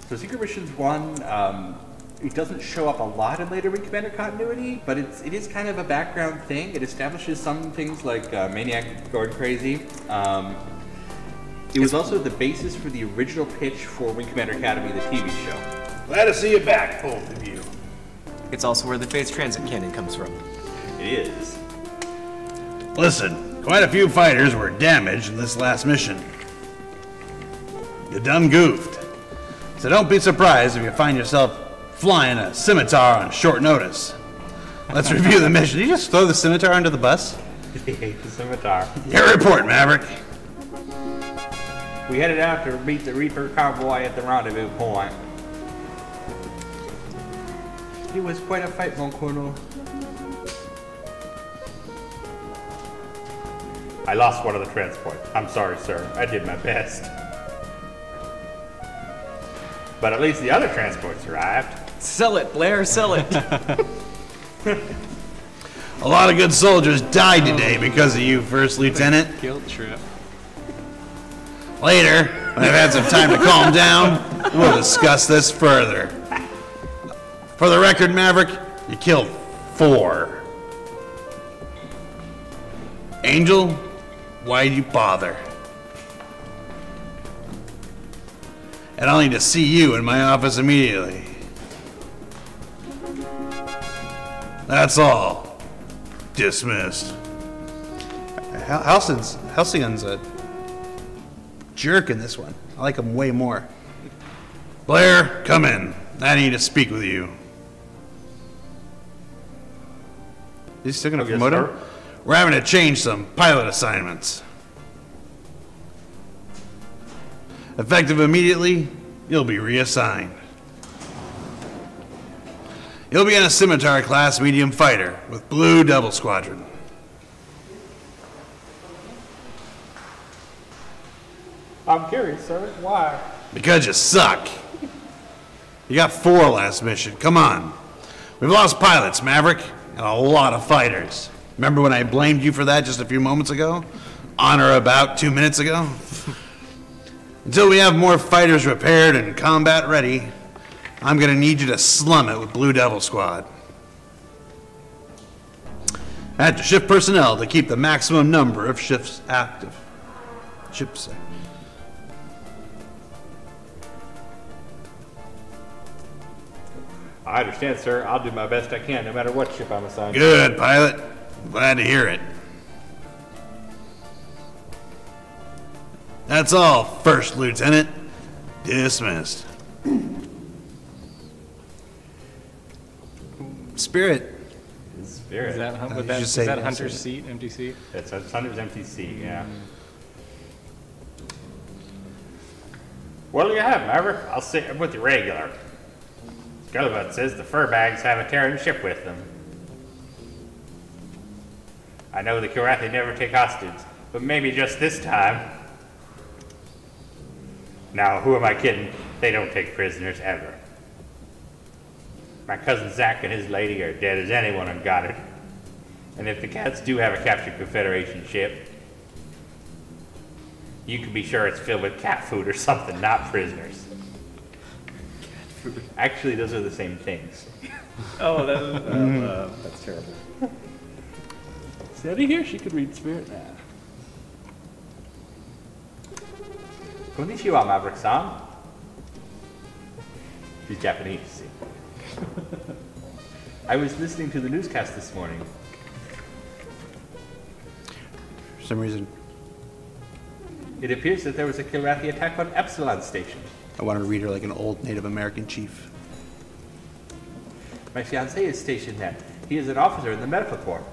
So Secret Missions 1, it doesn't show up a lot in later Wing Commander continuity, but it is kind of a background thing. It establishes some things like Maniac going crazy. It was also the basis for the original pitch for Wing Commander Academy, the TV show. Glad to see you back, both of you. It's also where the Fates Transit cannon comes from. It is. Listen, quite a few fighters were damaged in this last mission. You done goofed. So don't be surprised if you find yourself flying a scimitar on short notice. Let's review the mission. Did you just throw the scimitar under the bus? He hates the scimitar. Your report, Maverick. We headed out to meet the Reaper convoy at the rendezvous point. It was quite a fight, mon colonel. I lost one of the transports. I'm sorry, sir. I did my best. But at least the other transports arrived. Sell it, Blair, sell it. A lot of good soldiers died today because of you, First Lieutenant. Guilt trip. Later, when I've had some time to calm down, we'll discuss this further. For the record, Maverick, you killed 4. Angel, why'd you bother? And I'll need to see you in my office immediately. That's all. Dismissed. Halcyon's a jerk in this one. I like him way more. Blair, come in. I need to speak with you. He's still gonna Yes, promote him? sir. We're having to change some pilot assignments. Effective immediately, you'll be reassigned. You'll be in a Scimitar-class medium fighter with Blue Devil Squadron. I'm curious, sir. Why? Because you suck. You got 4 last mission. Come on. We've lost pilots, Maverick, and a lot of fighters. Remember when I blamed you for that just a few moments ago? On or about 2 minutes ago? Until we have more fighters repaired and combat ready, I'm gonna need you to slum it with Blue Devil Squad. Add to shift personnel to keep the maximum number of shifts active. Ships. I understand, sir. I'll do my best I can, no matter what ship I'm assigned. Good, pilot. Glad to hear it. That's all, First Lieutenant. Dismissed. Spirit. Spirit. Is that, you would that, should is say that that, Hunter's say seat, empty seat? It's Hunter's empty seat, yeah. What'll you have, Maverick? I'll sit with you regular. Scuttlebutt says the fur bags have a Terran ship with them. I know the Kirathi never take hostages, but maybe just this time. Now, who am I kidding? They don't take prisoners ever. My cousin Zach and his lady are dead as anyone on Goddard. And if the cats do have a captured Confederation ship, you can be sure it's filled with cat food or something, not prisoners. Actually, those are the same things. Oh, that's terrible. Steady here, she could read spirit now. Konnichiwa, Maverick-san. She's Japanese. I was listening to the newscast this morning. For some reason, It appears that there was a Kirathi attack on Epsilon Station. I wanted to read her like an old Native American chief. My fiancé is stationed there. He is an officer in the medical corps.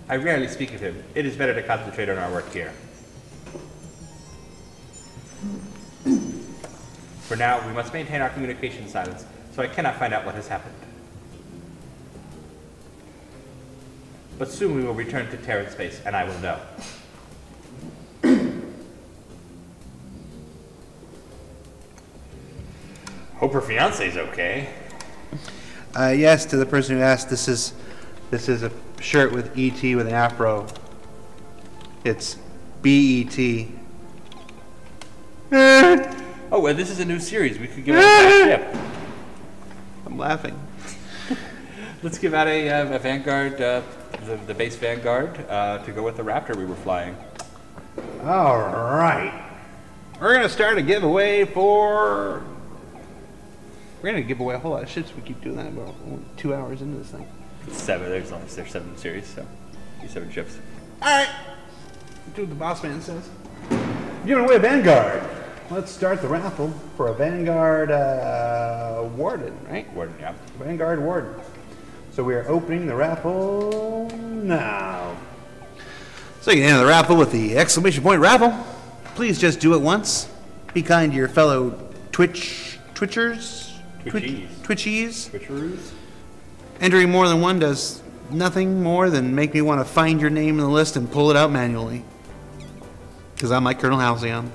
I rarely speak of him. It is better to concentrate on our work here. For now, we must maintain our communication silence, so I cannot find out what has happened. But soon we will return to Terran space, and I will know. Hope her fiance's okay. Yes, to the person who asked, this is a shirt with ET with an afro. It's BET. Oh, well, this is a new series. We could give out that ship. I'm laughing. Let's give out a Vanguard, the base Vanguard, to go with the Raptor we were flying. All right. We're going to start a giveaway for... We're gonna give away a whole lot of ships. We keep doing that. About 2 hours into this thing. There's 7 series, so 7 ships. All right. Do what the boss man says. Giving away a Vanguard. Let's start the raffle for a Vanguard Warden, right? Warden, yeah. Vanguard Warden. So we are opening the raffle now. So you can enter the raffle with the exclamation point raffle. Please just do it once. Be kind to your fellow Twitchies. Twitcheroos? Entering more than one does nothing more than make me want to find your name in the list and pull it out manually. Because I'm like Colonel Halcyon.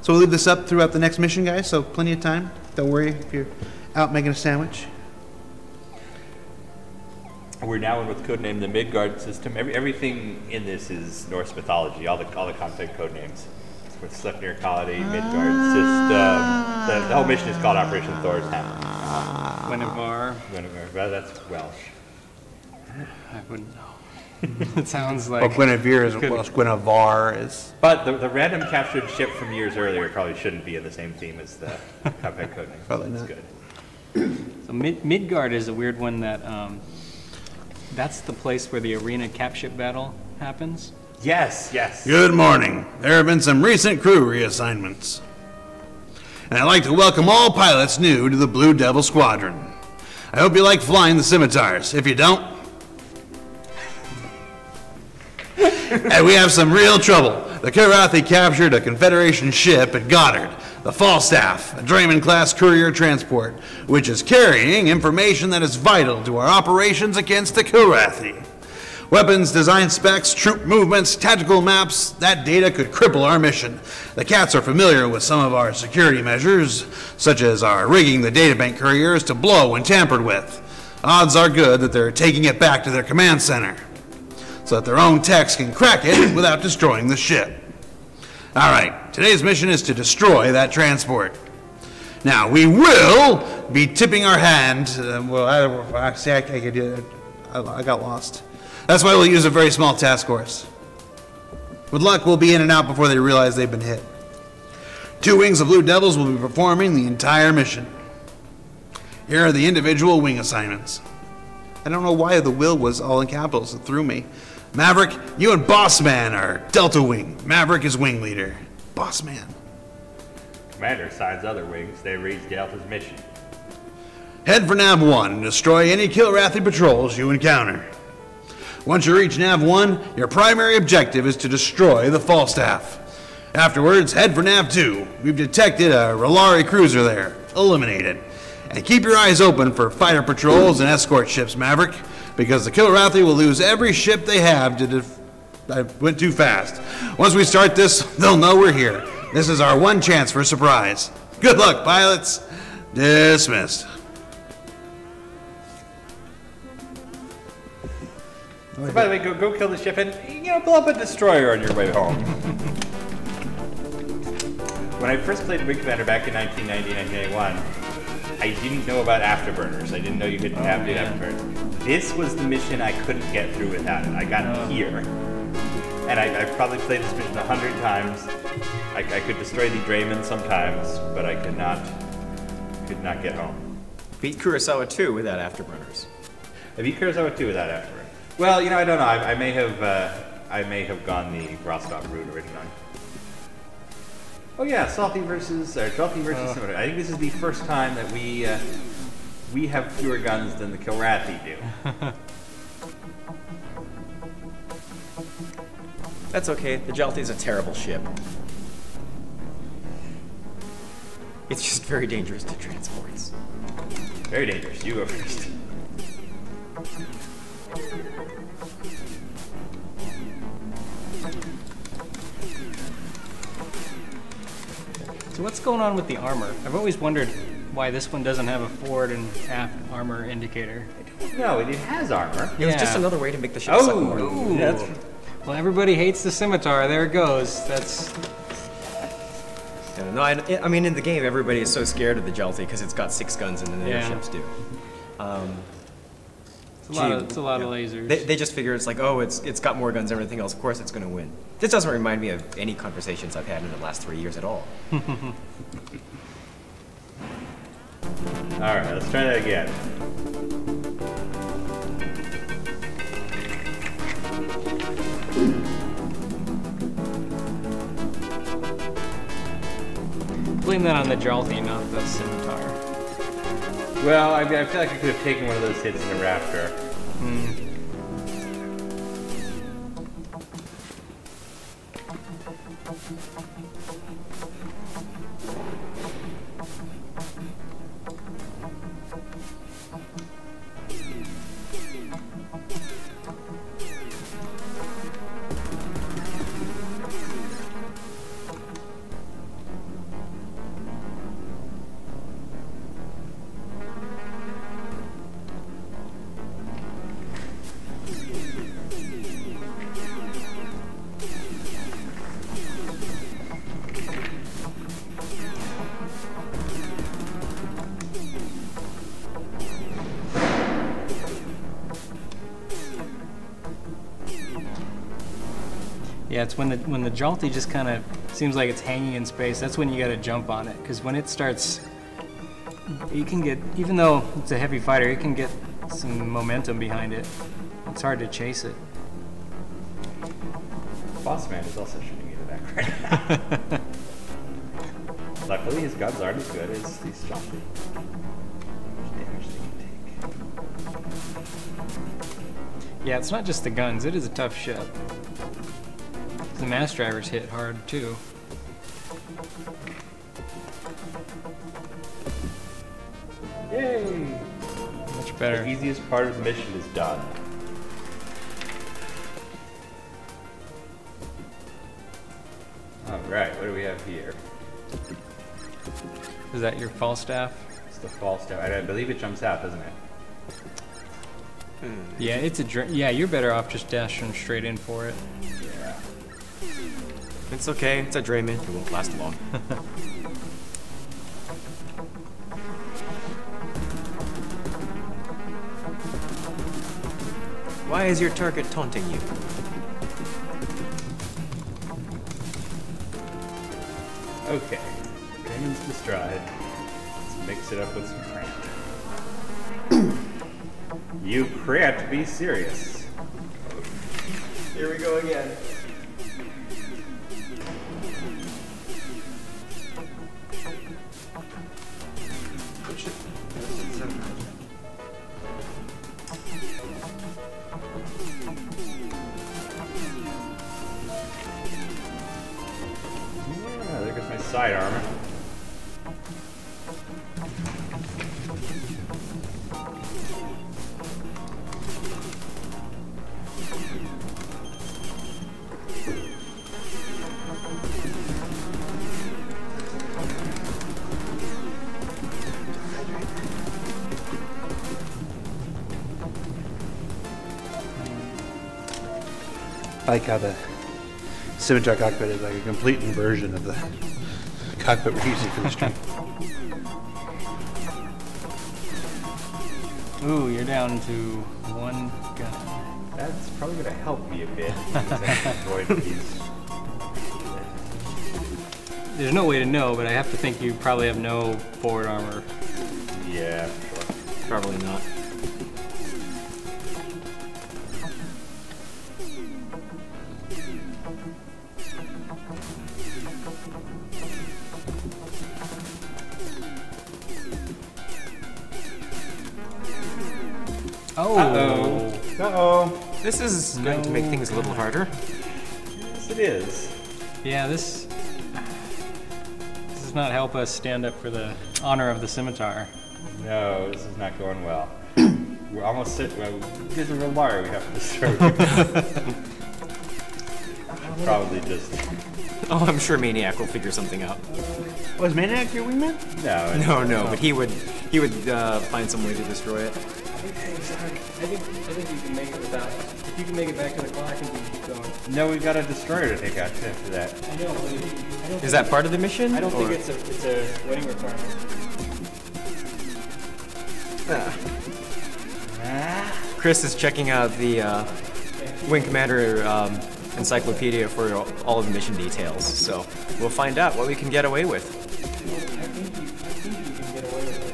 So we'll leave this up throughout the next mission, guys, so plenty of time. Don't worry if you're out making a sandwich. We're now in what's codenamed the Midgard system. Everything in this is Norse mythology, all the content code names. With Sleipnir Colony, Midgard system. The whole mission is called Operation Thor's Hammer. Guinevere. Well, that's Welsh. I wouldn't know. It sounds like... Well, Guinevere is Welsh, Guinevere is... But the random captured ship from years earlier probably shouldn't be in the same theme as the content code name. Probably That's not. good. So Midgard is a weird one that, that's the place where the arena cap ship battle happens. Yes, yes. Good morning. There have been some recent crew reassignments. And I'd like to welcome all pilots new to the Blue Devil Squadron. I hope you like flying the scimitars. If you don't... And we have some real trouble. The Karathi captured a Confederation ship at Goddard, the Falstaff, a Draymond-class courier transport, which is carrying information that is vital to our operations against the Karathi. Weapons, design specs, troop movements, tactical maps, that data could cripple our mission. The Cats are familiar with some of our security measures, such as our rigging the databank couriers to blow when tampered with. Odds are good that they're taking it back to their command center, so that their own techs can crack it without destroying the ship. All right, today's mission is to destroy that transport. Now, we will be tipping our hand. I got lost. That's why we'll use a very small task force. With luck, we'll be in and out before they realize they've been hit. 2 wings of Blue Devils will be performing the entire mission. Here are the individual wing assignments. I don't know why the will was all in capitals. It threw me. Maverick, you and Bossman are Delta Wing. Maverick is wing leader. Bossman. Commander assigns other wings. They reach Delta's mission. Head for Nav 1 and destroy any Kilrathi patrols you encounter. Once you reach Nav 1, your primary objective is to destroy the Falstaff. Afterwards, head for Nav 2. We've detected a Relari cruiser there. Eliminate it. And keep your eyes open for fighter patrols and escort ships, Maverick, because the Kilrathi will lose every ship they have to I went too fast. Once we start this, they'll know we're here. This is our one chance for a surprise. Good luck, pilots. Dismissed. So by the way, go kill the ship and, blow up a destroyer on your way home. When I first played Wing Commander back in 1990, 1991, I didn't know about afterburners. I didn't know you could have afterburners. This was the mission I couldn't get through without it. I got here, and I probably played this mission 100 times. I could destroy the Draymond sometimes, but I could not get home. Beat Kurosawa 2 without afterburners. I beat Kurosawa 2 without afterburners. Well, I don't know. I may have gone the Rostov route originally. Oh yeah, Salty versus Scimitar. I think this is the first time that we have fewer guns than the Kilrathi do. That's okay. The Jalti's a terrible ship. It's just very dangerous to transports. Very dangerous. You go first. So what's going on with the armor? I've always wondered why this one doesn't have a forward and aft armor indicator. No, it has armor. It was just another way to make the ship suck more. Ooh. Well, everybody hates the scimitar. There it goes. That's... Yeah, no, I mean, in the game, everybody is so scared of the Jalti because it's got 6 guns and the other ships do. It's a lot of lasers. They just figure it's like, oh, it's got more guns than everything else. Of course it's going to win. This doesn't remind me of any conversations I've had in the last 3 years at all. All right, let's try that again. Blame that on the Jalti, not the scimitar. Well, I feel like I could have taken one of those hits in a raptor. Yeah, it's when the Jalti just kind of seems like it's hanging in space. That's when you got to jump on it, because when it starts, you can get, even though it's a heavy fighter, you can get some momentum behind it. It's hard to chase it. Boss Man is also shooting into that right now. Luckily, his guns aren't as good as these Jalti. Damage they can take. Yeah, it's not just the guns. It is a tough ship. The mass drivers hit hard too. Yay! Much better. The easiest part of the mission is done. Alright, what do we have here? Is that your Falstaff? It's the Falstaff. I believe it jumps out, doesn't it? Yeah, it's a yeah. You're better off just dashing straight in for it. Yeah. It's okay. It's a Drayman. It won't last long. Why is your target taunting you? Okay. Drayman's the stride. Let's mix it up with some cramped. You can't be serious. Here we go again. Yeah, there goes my side armor. I like how the Scimitar cockpit is like a complete inversion of the cockpit we're using for the stream. Ooh, you're down to one gun. That's probably going to help me a bit. Because I can avoid these. There's no way to know, but I have to think you probably have no forward armor. Yeah, sure. Probably not. Oh. Uh-oh. Uh-oh. This is going to make things a little harder. Yes, it is. Yeah, this does not help us stand up for the honor of the Scimitar. No, this is not going well. We're almost sitting. Well, here's a real wire we have to destroy. Probably just. Oh, I'm sure Maniac will figure something out. Was Maniac your wingman? No, No, but he would find some way to destroy it. I think you can make it without. If you can make it back to the clock, I think you can keep going. No, we've got a destroyer to take out after that. I know, but I don't Is that part of the mission? I don't think or- it's a wedding requirement. Chris is checking out the Wing Commander encyclopedia for all of the mission details, so we'll find out what we can get away with. I think you can get away with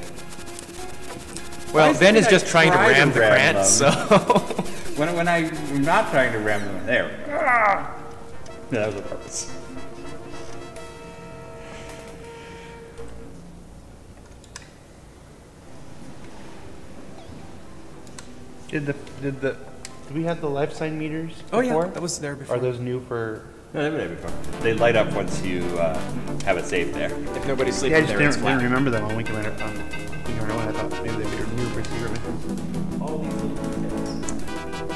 it. Well, is Ben it is that just trying to I try to ram the ram Grant, them? so... When I'm not trying to ram them, there. Ah! No, that was a purpose. Did we have the life sign meters Oh before? yeah, that was there before. Are those new for? No, they've been there before. They light up once you have it saved there. If nobody's Yeah, I sleeping just there, it's didn't flat. remember them on Wing Commander. Wing Commander 1, I thought maybe they were new for secret missions.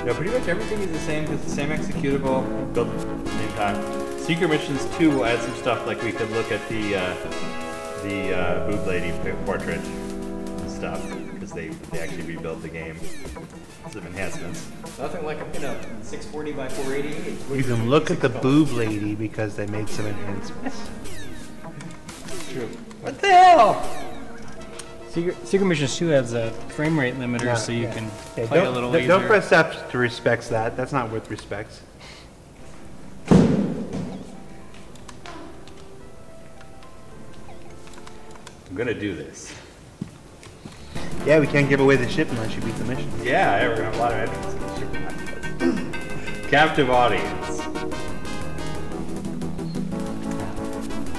No, pretty much everything is the same. It's the same executable, built at the same time. Secret Missions 2 will add some stuff, like we could look at the boob lady portrait and stuff, because they actually rebuilt the game. Some enhancements. Nothing like a pinup 640 by 480. You can look at the boob lady because they made some enhancements. True. What the hell? Secret Missions 2 has a frame rate limiter, Yeah, so you yeah. can Yeah, fight a little easier. don't press F to respect that. That's not worth respects. I'm gonna do this. Yeah, we can't give away the ship unless you beat the mission. Yeah, we're gonna have a lot of entrants in the ship. Captive audience.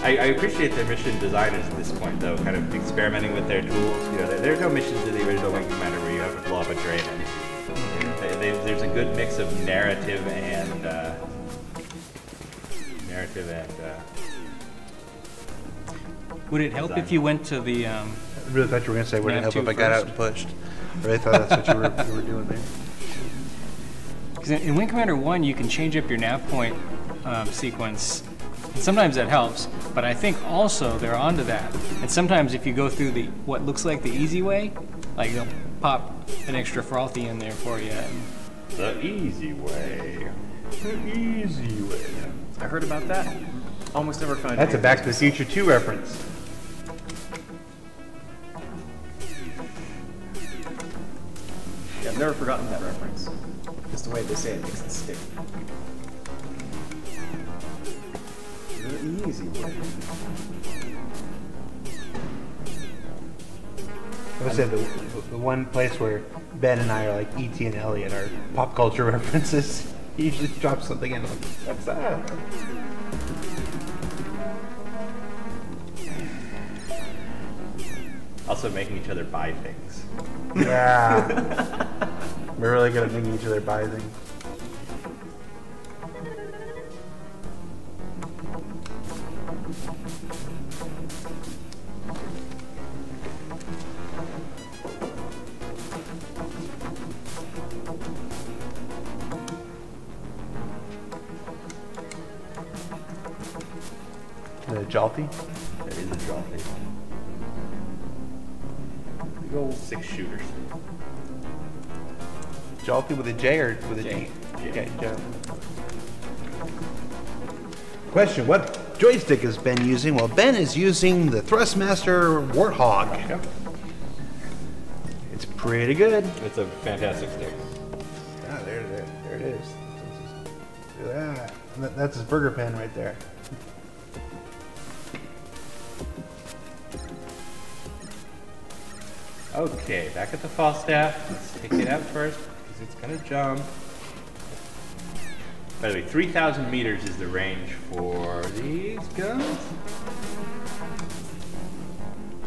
I appreciate their mission designers at this point, though, kind of experimenting with their tools. You know, there's no missions in the original Wing Commander where you have to blow up a dragon. There's a good mix of narrative and Would it help if you went to the, I really thought you were going to say, would it Nav help if 2 I got out first? and pushed? I really thought that's what you were doing there. because in Wing Commander 1, you can change up your nav point sequence. And sometimes that helps, but I think also they're onto that. And sometimes if you go through the what looks like the easy way, like they'll pop an extra frothy in there for you. the easy way. The easy way. I heard about that. Almost never found That's a any Back of to the those. Future 2 reference. Yeah, I've never forgotten that reference. Just the way they say it makes it stick. The easy way. I would say the one place where Ben and I are like E.T. and Elliot are pop culture references. He usually drops something in like, what's that? Also making each other buy things. Yeah. We're really good at making each other buy things. The Jalti? There is a draw thing. Big old 6 shooters. Jalti with a J or with a G? J. Okay, J. Question, what joystick has Ben using? Well, Ben is using the Thrustmaster Warthog. Yep. It's pretty good. It's a fantastic stick. Ah, there it is. Look at that. That's his burger pan right there. Okay, back at the Falstaff. Let's take it out first because it's gonna jump. By the way, 3,000 meters is the range for these guns.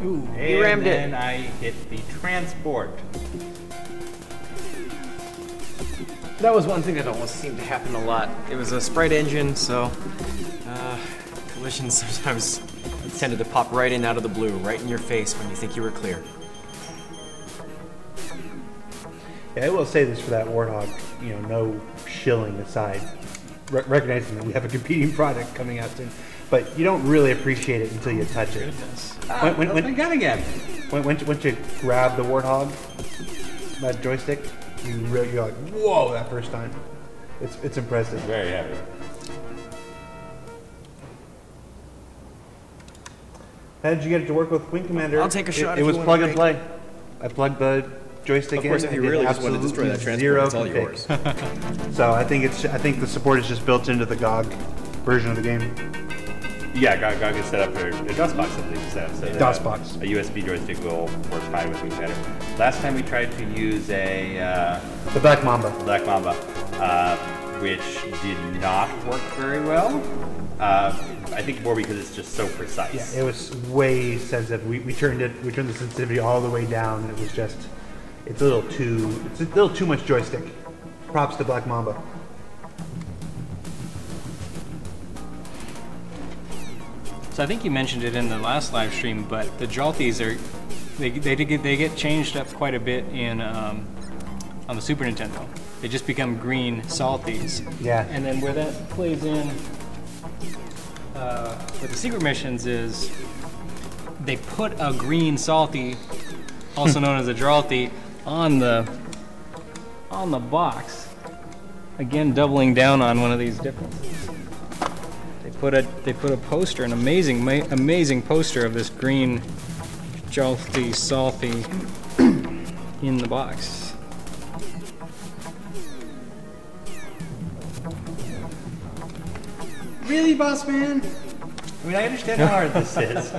Ooh, And rammed it. then I hit the transport. That was one thing that almost seemed to happen a lot. It was a sprite engine, so collisions sometimes tended to pop right in out of the blue, right in your face when you think you were clear. Yeah, I will say this for that Warthog, you know, no shilling aside, recognizing that we have a competing product coming out soon, but you don't really appreciate it until you touch it. When I got again. Once you grab the Warthog, that joystick, you're like, whoa, that first time. It's impressive. Very heavy. How did you get it to work with Wing Commander? I'll take a shot It if was you plug wanna and play. I plugged the joystick in. Of course, if you and did really just wanted to destroy that absolutely transport, zero it's all config. yours. So I think the support is just built into the GOG version of the game. Yeah, GOG is set up for a DOSBox, I believe, is set up. So that DOSBox. A USB joystick will work fine with Wing Commander. Last time we tried to use a The Black Mamba. Black Mamba, which did not work very well. I think more because it's just so precise. Yeah, it was way sensitive. We turned the sensitivity all the way down. It was just, it's a little too much joystick. Props to Black Mamba. So I think you mentioned it in the last live stream, but the Jaltis are they get changed up quite a bit in on the Super Nintendo. They just become green salties. Yeah. And then where that plays in with the secret missions is they put a green salty, also known as a Jalti, on the box. Again, doubling down on one of these differences. They put a poster, an amazing poster of this green Jalti salty in the box. Really, boss man? I mean, I understand how hard this is.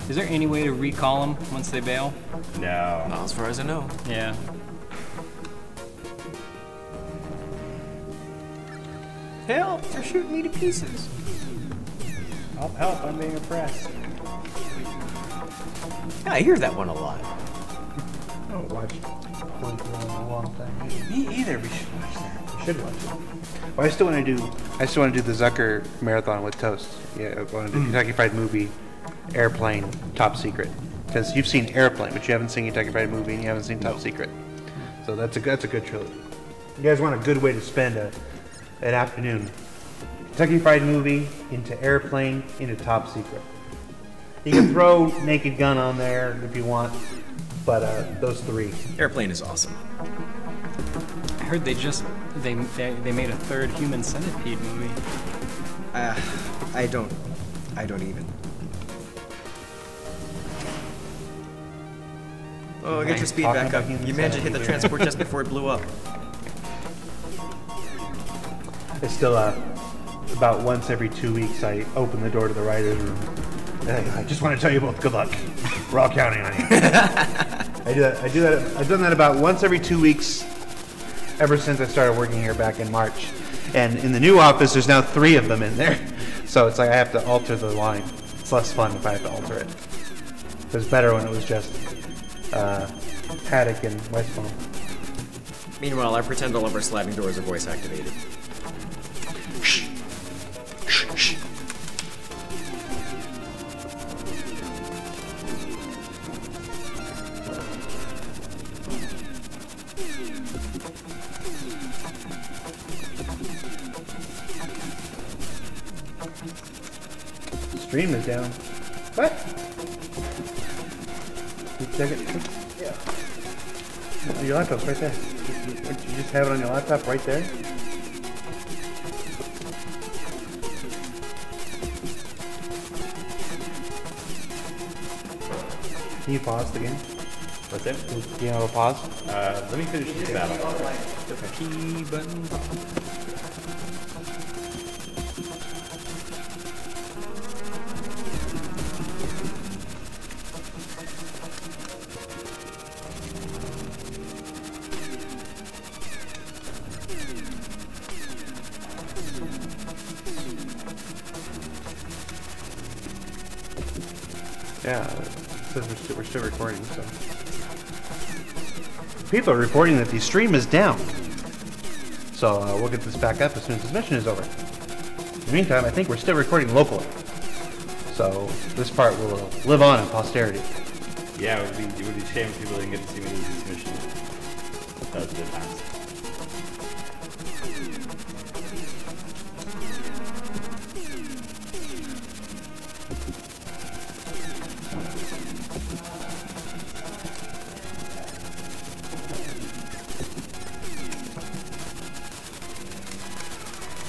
Is there any way to recall them once they bail? No. Not as far as I know. Yeah. Help! They're shooting me to pieces. Help, I'm being oppressed. Yeah, I hear that one a lot. I don't watch Blink in a long time. Me either, we should watch that. You should watch it. Well, I still want to do the Zucker marathon with Toast. Yeah, I want to do Kentucky Fried Movie, Airplane, Top Secret. Because you've seen Airplane, but you haven't seen Kentucky Fried Movie, and you haven't seen Top Secret. So that's a good trilogy. You guys want a good way to spend an afternoon? Kentucky Fried Movie into Airplane into Top Secret. You can throw Naked Gun on there if you want, but those three. Airplane is awesome. I heard they made a third Human Centipede movie. I don't even. Oh, get your speed Talking back up. about Human You managed to hit the Centipede. transport just before it blew up. It's still about once every 2 weeks I open the door to the writer's room. I just want to tell you both good luck. We're all counting on you. I do that. I've done that about once every 2 weeks ever since I started working here back in March. And in the new office, there's now 3 of them in there. So it's like I have to alter the line. It's less fun if I have to alter it. It was better when it was just Haddock and Westbone. Meanwhile, I pretend all of our sliding doors are voice activated. Stream is down. What? You check it? Yeah. Oh, your laptop's right there. You just have it on your laptop right there? Can you pause the game? What's that? Do you have a pause? Let me finish this battle. Key button. Yeah, it says we're still recording, so. People are reporting that the stream is down. So we'll get this back up as soon as this mission is over. In the meantime, I think we're still recording locally. So this part will live on in posterity. Yeah, it would be a shame if people didn't get to see me lose this mission. That was good times.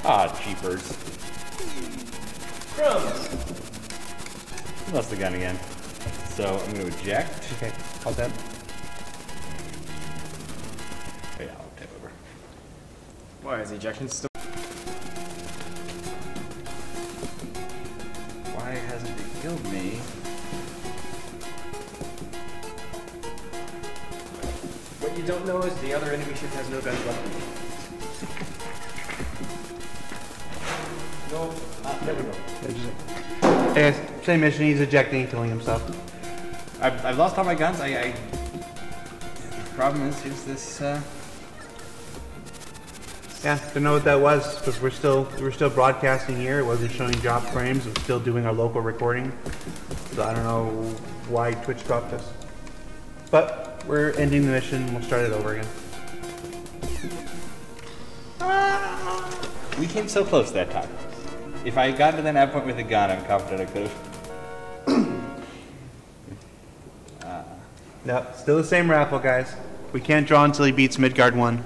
Ah, jeepers. Crumbs! Lost the gun again. So I'm going to eject. Okay, I'll tab. Oh, yeah, I'll tap over. Why is ejection still? Why hasn't it killed me? What you don't know is the other enemy ship has no guns left. No, there we go. Yeah, same mission, he's ejecting, killing himself. I've lost all my guns. The problem is this. Yeah, don't know what that was because we're still broadcasting here. It wasn't showing drop frames. It was still doing our local recording. So I don't know why Twitch dropped us. But we're ending the mission. We'll start it over again. We came so close that time. If I got to the nav point with a gun, I'm confident I could have. No, still the same raffle, guys. We can't draw until he beats Midgard 1.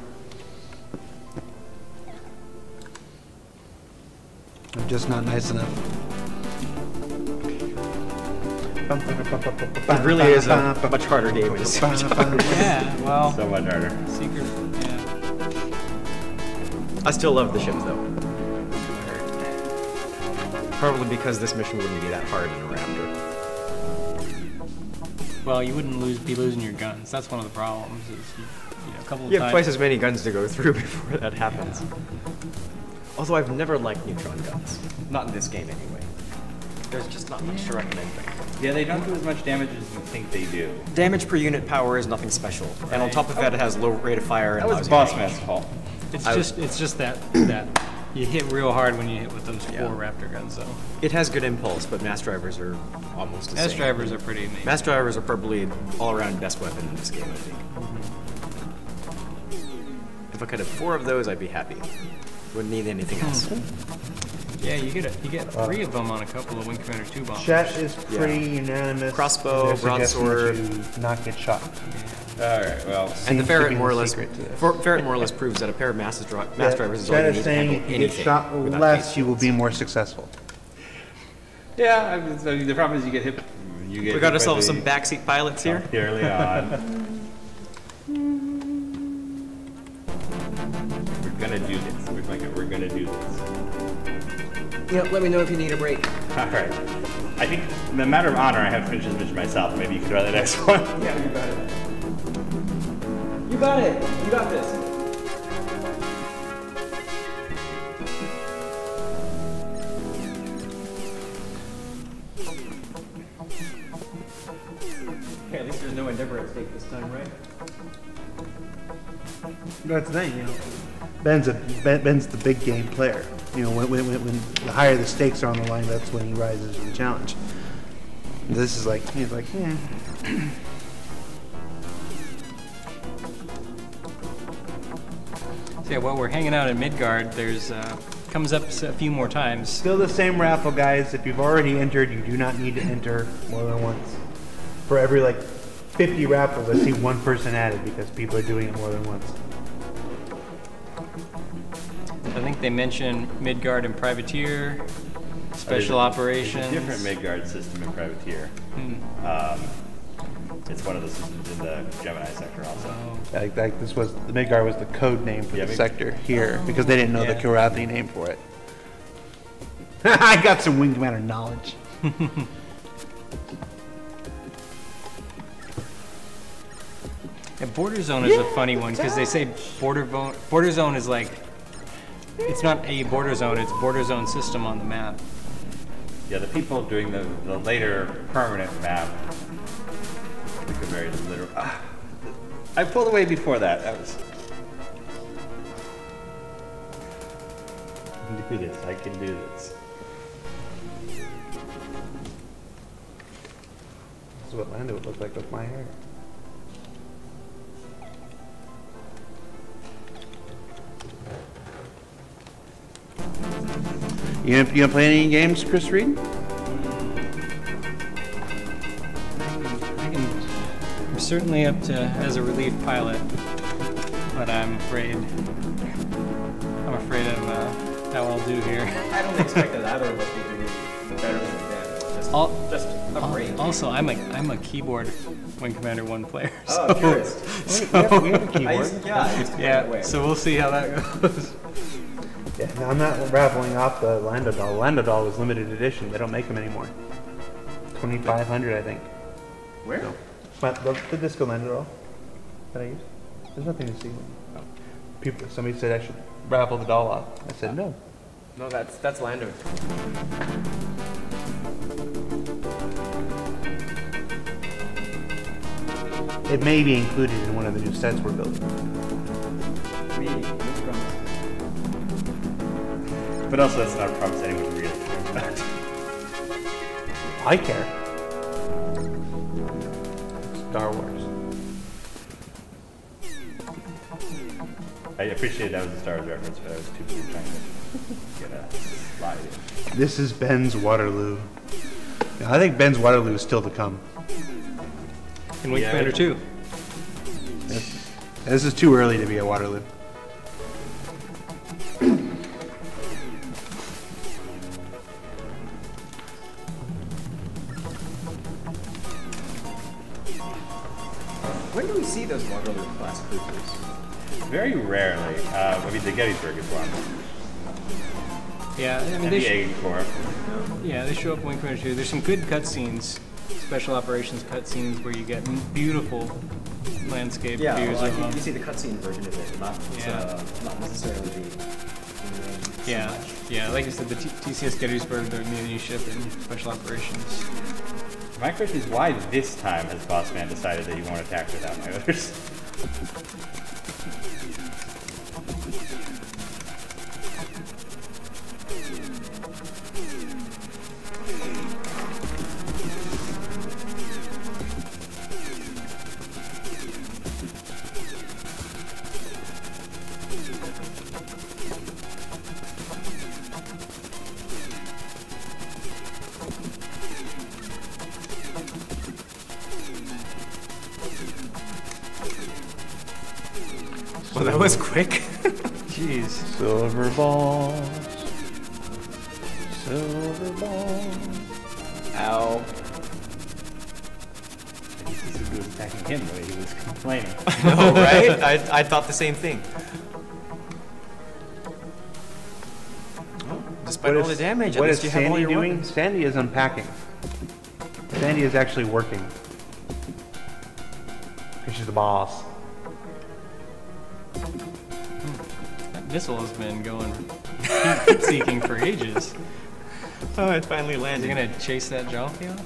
I'm just not nice enough. It really is a much harder game at the same time. Yeah, well, So much harder. secret, yeah. I still love the ship though. Probably because this mission wouldn't be that hard in a Raptor. Well, you wouldn't be losing your guns. That's one of the problems. Is a couple of You have times. twice as many guns to go through before that happens. Although I've never liked neutron guns. Not in this game anyway. There's just not much to recommend. Yeah, they don't do as much damage as you think they do. Damage per unit power is nothing special. And on top of that, it has low rate of fire. That And was lousy Boss range. Man's fault. It's just that you hit real hard when you hit with those 4 Raptor guns, though. It has good impulse, but mass drivers are almost the Mass same. drivers are pretty amazing. Mass drivers are probably all-around best weapon in this game, I think. If I could have 4 of those, I'd be happy. Wouldn't need anything else. Yeah, you get 3 of them on a couple of Wing Commander 2 bombs. Chat is pretty unanimous. Crossbow, in their suggestion broadsword. to not get shot. Alright, well, And the Seems to ferret be more or the less secret to this. ferret more or less proves that a pair of mass drivers is all Chat you is need to saying handle if you get anything. shot without less, base you will shields. be more successful. yeah, I mean, so the problem is you get hit. You get We got hit by ourselves the- some backseat pilots here. Early on. We're gonna do this. We're gonna do this. Yeah, let me know if you need a break. Alright. I think, in a matter of honor, I have to finish this mission myself. Maybe you could try the next one. Yeah, you got it. You got it. You got this. Okay, at least there's no Endeavor at stake this time, right? That's the thing, you know. Ben's the big game player. You know, when the higher the stakes are on the line, that's when he rises to the challenge. This is like, he's like, yeah. So yeah, while we're hanging out in Midgard, there's comes up a few more times. Still the same raffle, guys. If you've already entered, you do not need to enter more than once. For every like 50 raffles, I see one person added because people are doing it more than once. I think they mention Midgard and Privateer, Special Operations. There's a different Midgard system in Privateer. It's one of the systems in the Gemini sector also. Like this was, the Midgard was the code name for the sector here because they didn't know the Kirathi name for it. I got some Wing Commander knowledge. And Border Zone is a funny one because they say border zone is like, it's not a border zone, it's border zone system on the map. Yeah, the people doing the later permanent map, like a very literal. I pulled away before that. That was. I can do this. I can do this. This is what Lando would look like with my hair. You gonna play any games, Chris Reed? I'm certainly up to as a relief pilot, but I'm afraid of how I'll do here. I don't expect that either of us will do better than them. Just a break. Also, I'm a keyboard Wing Commander 1 player. Oh, purist. We have a keyboard. I used to play that way. So we'll see how that goes. Yeah, no, I'm not raffling off the Lando doll. Lando doll was limited edition. They don't make them anymore. 2,500, I think. Where? So, but the disco Lando doll that I use. There's nothing to see. People, somebody said I should raffle the doll off. I said no. No, that's Lando. It may be included in one of the new sets we're building. But also, that's not a promise anyone really cares about. I care. Star Wars. I appreciate that was a Star Wars reference, but I was too busy trying to get a slide in. This is Ben's Waterloo. Yeah, I think Ben's Waterloo is still to come. And Wing Commander 2. This is too early to be a Waterloo. see those more earlier class cruisers. Very rarely. I mean, the Gettysburg is one. Yeah, I mean, And the A-Corps. they show up in Wing Commander 2. There's some good cutscenes, special operations cutscenes, where you get beautiful landscape Yeah, views well, I of think them. you see the cutscene version of it, not, Yeah. not necessarily the in-game so Yeah, much. yeah, like I said, the TCS Gettysburg, the new ship, and special operations. My question is, why this time has Boss Man decided that he won't attack without my orders? Well, that was quick. Jeez. Silver balls. Silver balls. Ow. He was attacking him the way he was complaining. No, right? I thought the same thing. Despite all the damage, at what least is you have all Sandy your doing? weapons. Sandy is unpacking. Sandy is actually working. Because she's the boss. That missile has been going heat seeking for ages. Oh, it finally Is he landed. gonna chase that jalopy off?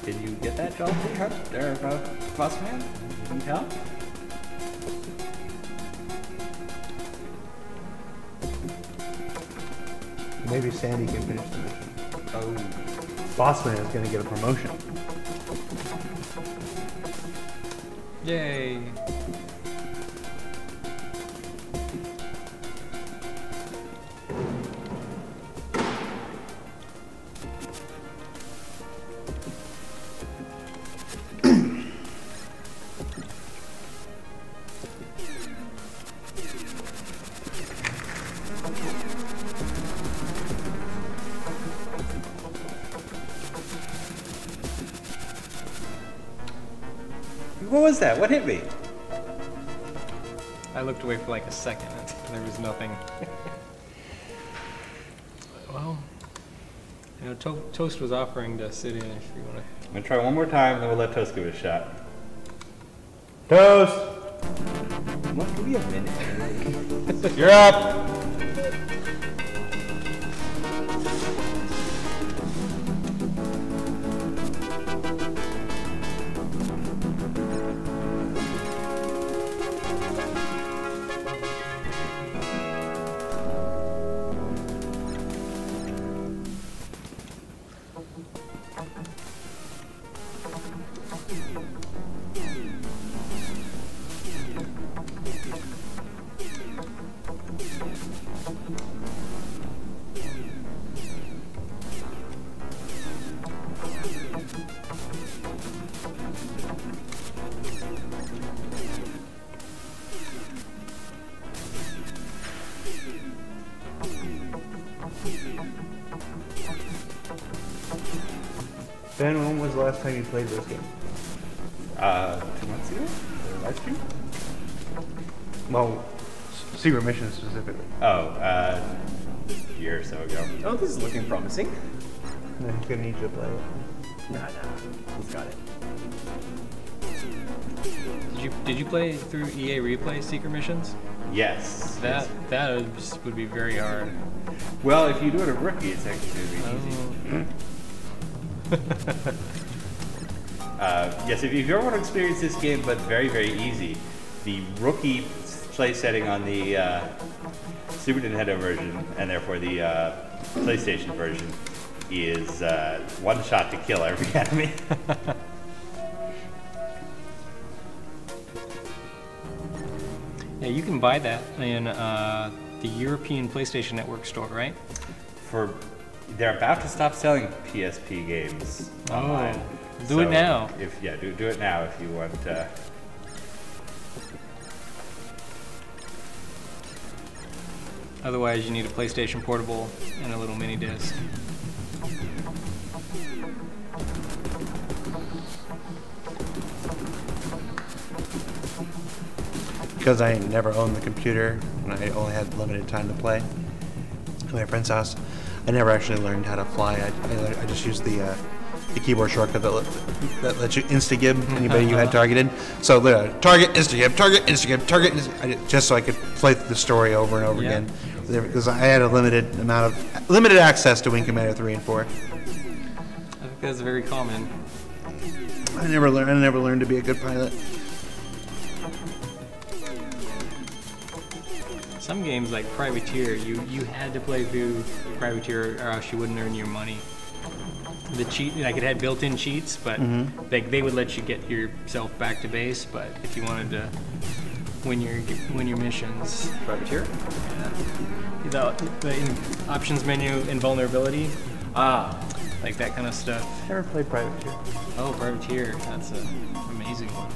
Did you get that job, there, Boss Man? Can you tell? Maybe Sandy can finish the mission. Oh. Bossman is going to get a promotion. Yay. What was that? What hit me? I looked away for like a second. There was nothing. Well, you know, Toast was offering to sit in if you want to. I'm gonna try one more time, then we'll let Toast give it a shot. Toast! What? Give me a minute. You're up! Ben, when was the last time you played this game? 2 months ago? The live stream? Well, Secret Mission specifically. Oh, a year or so ago. Oh, this is looking promising. No, he's gonna need you to play it. Nah, he's got it. Did you play through EA Replay Secret Missions? Yes. That would be very hard. Well, if you do it a rookie, it's actually going to be easy. Yes, if you ever want to experience this game, but very, very easy, the rookie play setting on the Super Nintendo version, and therefore the PlayStation version, is one shot to kill every enemy. Yeah, you can buy that in the European PlayStation Network store, right? They're about to stop selling PSP games online. Do it now. Do it now if you want. Otherwise, you need a PlayStation Portable and a little mini disc. because I never owned the computer and I only had limited time to play at my friend's house, I never actually learned how to fly. I just used the keyboard shortcut that lets you insta-gib anybody you had targeted. So target, insta-gib, target, insta-gib, target, just so I could play through the story over and over again. Because I had a limited access to Wing Commander 3 and 4. I think that's very common. I never learned to be a good pilot. Some games like Privateer, you had to play through Privateer or else you wouldn't earn your money. The cheat, like it had built-in cheats, but they would let you get yourself back to base. But if you wanted to win your missions, Privateer? The options menu, invulnerability, like that kind of stuff. Never played Privateer. Oh, Privateer, that's an amazing one.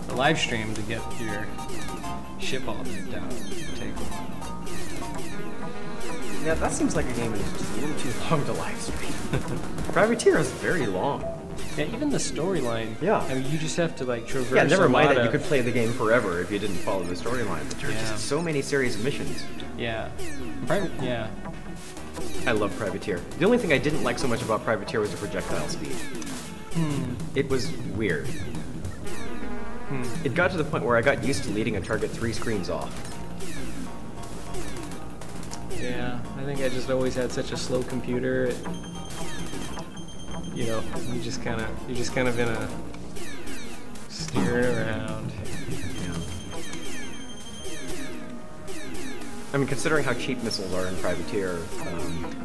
The live stream to get your ship all decked out. Yeah, that seems like a game that's just a little too long to live stream. Privateer is very long. Yeah, even the storyline. Yeah. I mean, you just have to like traverse. Yeah, never mind that you could play the game forever if you didn't follow the storyline. But there are just so many series of missions. Yeah. Yeah. I love Privateer. The only thing I didn't like so much about Privateer was the projectile speed. It was weird. It got to the point where I got used to leading a target 3 screens off. Yeah, I think I just always had such a slow computer. You know, you're just kind of in a steering around. I mean, considering how cheap missiles are in Privateer,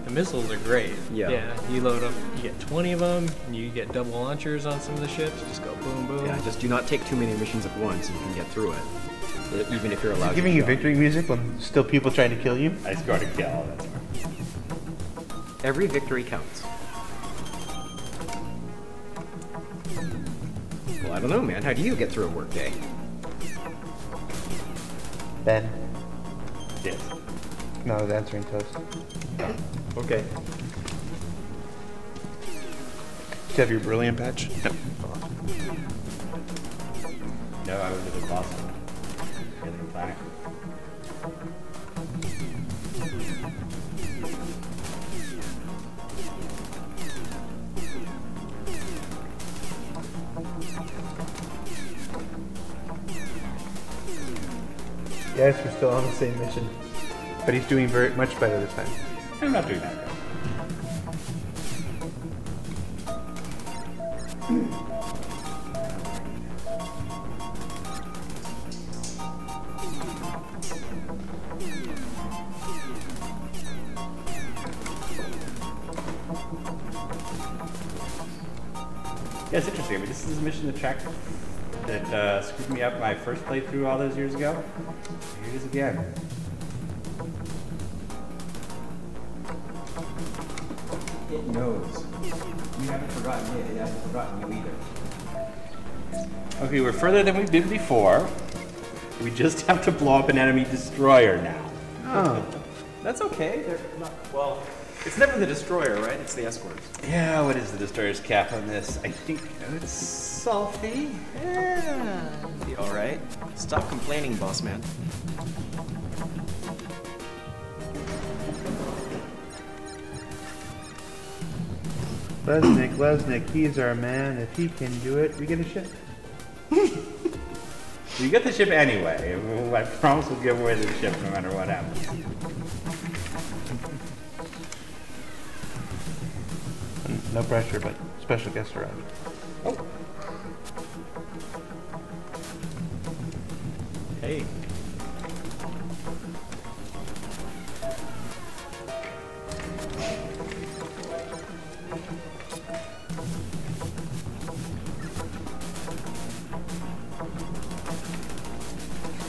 the missiles are great. Yeah. You load up, you get 20 of them, and you get double launchers on some of the ships. Just go boom, boom. yeah, just do not take too many missions at once and you can get through it. Even if you're allowed to. Giving you victory music when still people trying to kill you? I scored a kill. That's Every victory counts. Well, I don't know, man. How do you get through a workday? Ben. yes. No, I was answering toast. Okay. Do you have your brilliant patch? No. No, I was at the boss. Alien planet. Yes, we're still on the same mission. But he's doing very much better this time. I'm not doing that. Yeah, it's interesting. I mean, this is a mission that screwed me up my first playthrough all those years ago. Here it is again. It knows. You haven't forgotten it. It hasn't forgotten you either. Okay, we're further than we've been before. We just have to blow up an enemy destroyer now. Oh. That's okay. They're not, well, it's never the destroyer, right? It's the escorts. Yeah, what is the destroyer's cap on this? I think it's sulfy. Yeah. Be all right. Stop complaining, boss man. Lesnick, he's our man. If he can do it, we get a ship. You get the ship anyway. I promise we'll give away the ship no matter what happens. No pressure, but special guest around. Oh. Hey.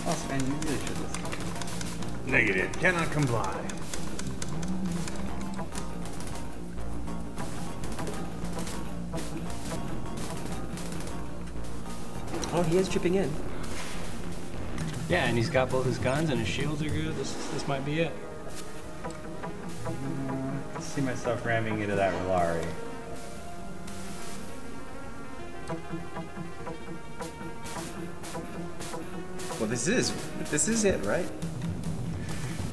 Oh, man, you really should listen. Negative. Cannot comply. Oh, he is chipping in. Yeah, and he's got both his guns and his shields are good. This might be it. I see myself ramming into that Rolari. Well, this is it, right?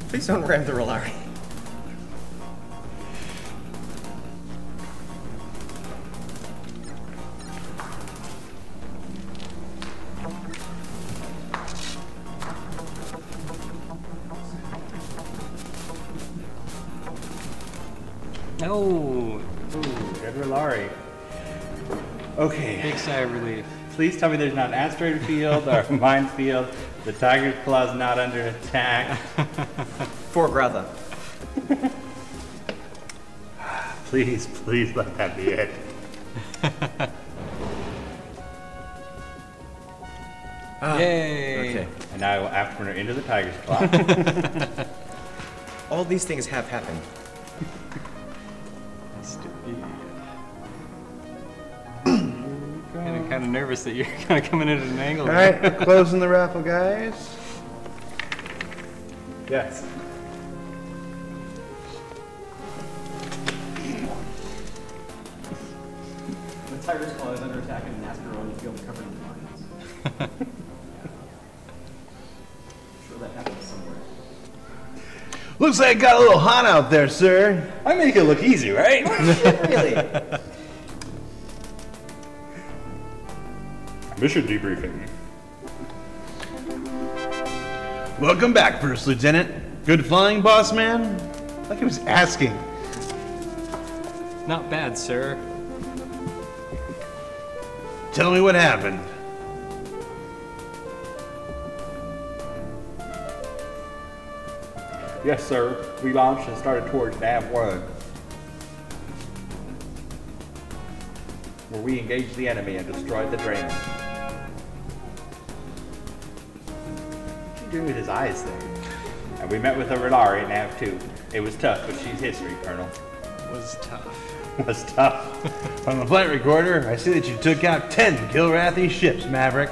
Please don't ram the Rolari. Oh, Good Rolari. Okay. big sigh of relief. Please tell me there's not an asteroid field or a minefield. The Tiger's Claw's not under attack. For Gratha. Please, please let that be it. Yay! Okay. And now I will afterburner into the Tiger's Claw. All these things have happened. I'm kind of nervous that you're kind of coming in at an angle. All right, we're closing the raffle, guys. Yes. The Tiger's Claw is under attack in an asteroid field covered in mines. I'm sure that happens somewhere. Looks like it got a little hot out there, sir. I make it look easy, right? Really? Mission debriefing. Welcome back, First Lieutenant. Good flying, boss man? Like he was asking. Not bad, sir. Tell me what happened. Yes, sir. We launched and started towards Nav 1, where we engaged the enemy and destroyed the Draenei. What'd you do with his eyes there? And we met with a Radari in Nav 2. It was tough, but she's history, Colonel. Was tough. Was tough. From the flight recorder, I see that you took out 10 Gilrathi ships, Maverick.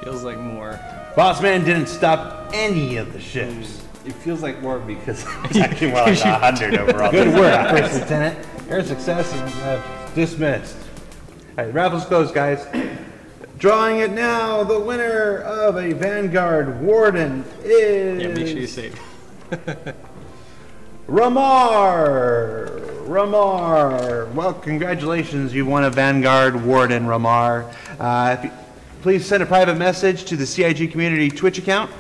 Feels like more. Boss man didn't stop any of the ships. It feels like more because it's actually more like 100 overall. Good work, First Lieutenant. Your success is dismissed. All right, raffle's closed, guys. Drawing it now, the winner of a Vanguard Warden is... Yeah, make sure you save. Ramar! Well, congratulations, you won a Vanguard Warden, Ramar. Please send a private message to the CIG Community Twitch account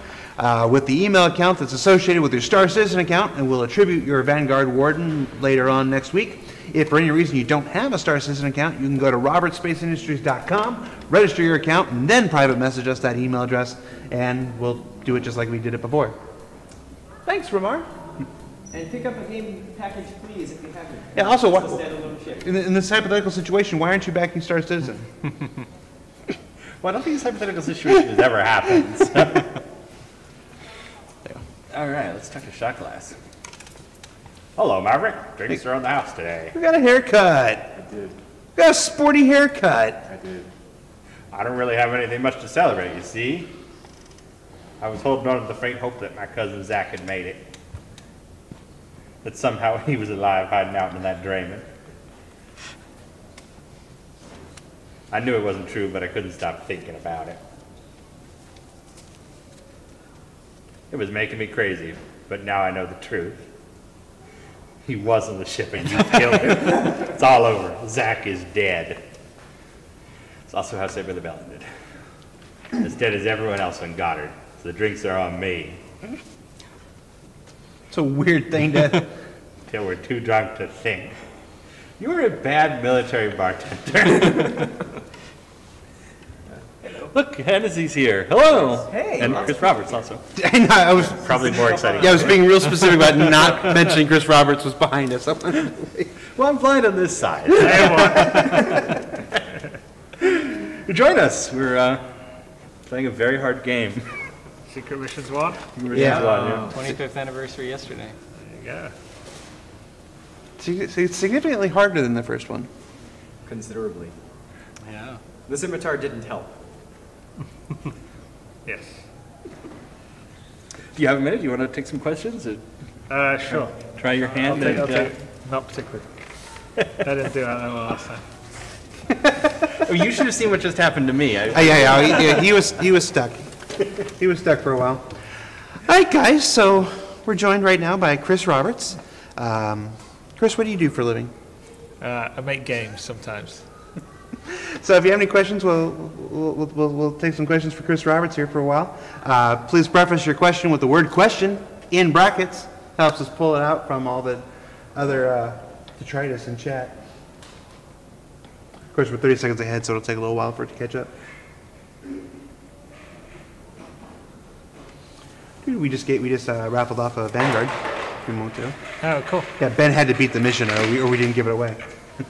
with the email account that's associated with your Star Citizen account, and we'll attribute your Vanguard Warden later on next week. If for any reason you don't have a Star Citizen account, you can go to robertspaceindustriescom, register your account, and then private message us that email address, and we'll do it just like we did it before. Thanks, Ramar. And pick up a game package, please, if you haven't. Yeah, also, It's what, a standalone ship. in this hypothetical situation, why aren't you backing Star Citizen? Well, I don't think this hypothetical situation has ever happened. So. All right, let's talk to Shot Glass. Hello, Maverick. Drinks are on the house today. We got a haircut. I did. We got a sporty haircut. I did. I don't really have anything much to celebrate, you see. I was holding on to the faint hope that my cousin Zach had made it. That somehow he was alive hiding out in that Draenei. I knew it wasn't true, but I couldn't stop thinking about it. It was making me crazy, but now I know the truth. He was on the ship and you killed him. It's all over. Zach is dead. It's also how Saber the Bell ended. As dead as everyone else on Goddard. So the drinks are on me. It's a weird thing to... Till we're too drunk to think. You were a bad military bartender. Look, Hennessy's here. Hello. Hey. And Chris Roberts also. I was Probably more exciting. Yeah, I was being real specific about not mentioning Chris Roberts was behind us. Well, I'm blind on this side. Join us. We're playing a very hard game. Secret Missions 1? Yeah. 25th anniversary yesterday. There you go. It's significantly harder than the first one. Considerably. Yeah. The scimitar didn't help. Yes. Do you have a minute? Do you want to take some questions? Or Sure. try your hand? I'll and, take, not particularly. I didn't do that well last time. Oh, you should have seen what just happened to me. Yeah, he was stuck. He was stuck for a while. All right, guys, so we're joined right now by Chris Roberts. Chris, what do you do for a living? I make games sometimes. So if you have any questions, we'll take some questions for Chris Roberts here for a while. Please preface your question with the word question in brackets. Helps us pull it out from all the other detritus in chat. Of course, we're 30 seconds ahead, so it'll take a little while for it to catch up. Dude, we just raffled off a Vanguard a few moments ago. Oh, cool. Yeah, Ben had to beat the mission, or we didn't give it away. Oh,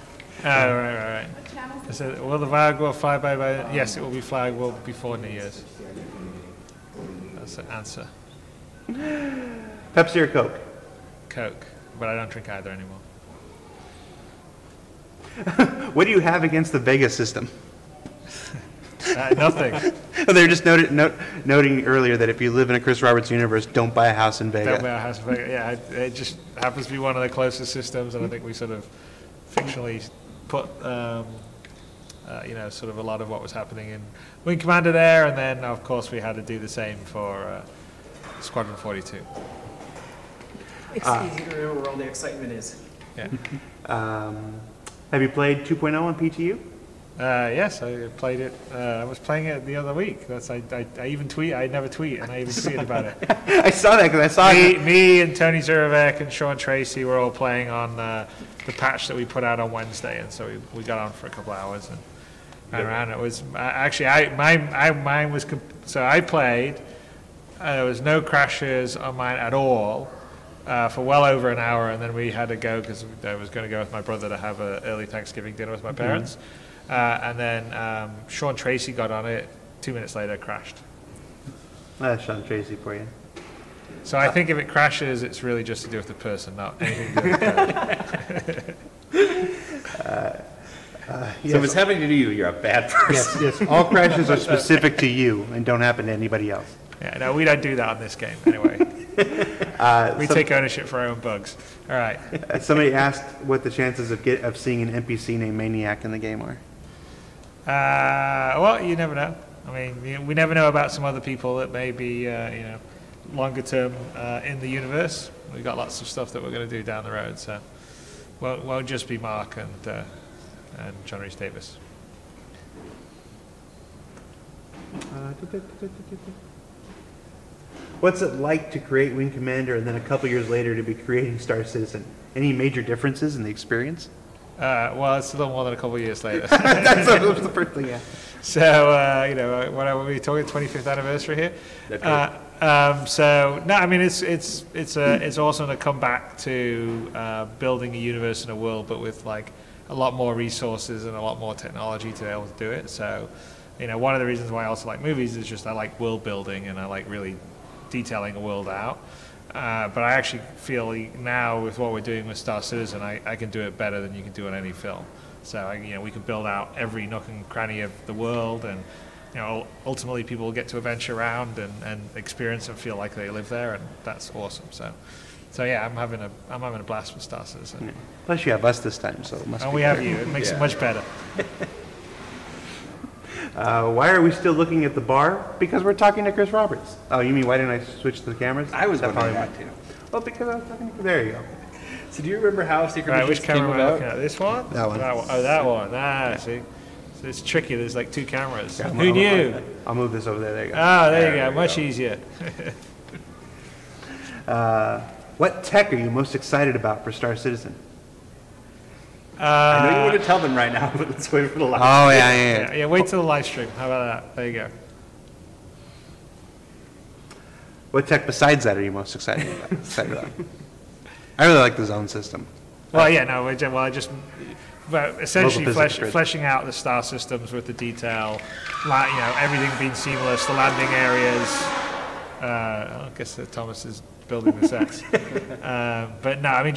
right. I said, will the Vanguard fly by? Yes, it will be flyable before New Year's. That's the answer. Pepsi or Coke? Coke, but I don't drink either anymore. What do you have against the Vega system? Nothing. They were just noting earlier that if you live in a Chris Roberts universe, don't buy a house in Vega. Don't buy a house in Vega. Yeah, it just happens to be one of the closest systems, and I think we sort of fictionally put, sort of a lot of what was happening in Wing Commander there, and then of course we had to do the same for Squadron 42. It's easy to remember where all the excitement is. Yeah. Have you played 2.0 on PTU? Yes, I played it. I was playing it the other week. I even tweet. I never tweet, and I even tweeted about it. I saw that because I saw it. Me and Tony Zurevec and Sean Tracy were all playing on the patch that we put out on Wednesday, and so we got on for a couple hours and ran around. It was mine was so I played. There was no crashes on mine at all for well over an hour, and then we had to go because I was going to go with my brother to have an early Thanksgiving dinner with my parents. And then Sean Tracy got on it. 2 minutes later, crashed. That's Sean Tracy for you. So I think if it crashes, it's really just to do with the person, not anything to do with the code. So if it's happening to you, you're a bad person. Yes. All crashes are specific to you and don't happen to anybody else. Yeah, no, we don't do that on this game anyway. We take ownership for our own bugs. All right. Somebody asked what the chances of seeing an NPC named Maniac in the game are. Well, you never know. I mean, we never know about some other people that may be, longer term in the universe. We've got lots of stuff that we're going to do down the road, so won't just be Mark and John Rhys Davis. What's it like to create Wing Commander and then a couple years later to be creating Star Citizen? Any major differences in the experience? Well, it's a little more than a couple of years later. That's the first thing, yeah. So, what are we talking? 25th anniversary here. So no, I mean it's awesome to come back to building a universe and a world, but with like a lot more resources and a lot more technology to be able to do it. So, one of the reasons why I also like movies is just I like world building and I like really detailing a world out. But I actually feel now with what we're doing with Star Citizen, I can do it better than you can do in any film. So we can build out every nook and cranny of the world, and ultimately people will get to adventure around and experience and feel like they live there, and that's awesome. So yeah, I'm having a blast with Star Citizen. Yeah. Plus you have us this time, so it must. And we have you. It makes it much better. Why are we still looking at the bar? Because we're talking to Chris Roberts. Oh, you mean why didn't I switch the cameras? I was wondering that too. Well, because I was talking to. There you go. So do you remember how Secret Right, Missions which came camera am I about? looking at? This one? That one. Oh, that one. Ah, see. So it's tricky. There's like two cameras. Yeah, Who knew? I'll move this over there. There you go. Ah, there you go. Much easier. What tech are you most excited about for Star Citizen? I know you want to tell them right now, but let's wait for the live. Oh, yeah. Yeah, wait till the live stream. How about that? There you go. What tech besides that are you most excited about? I really like the zone system. Well, yeah, no, essentially Local physics grid. fleshing out the star systems with the detail, everything being seamless, the landing areas. I guess Thomas is building the sets. But no, I mean,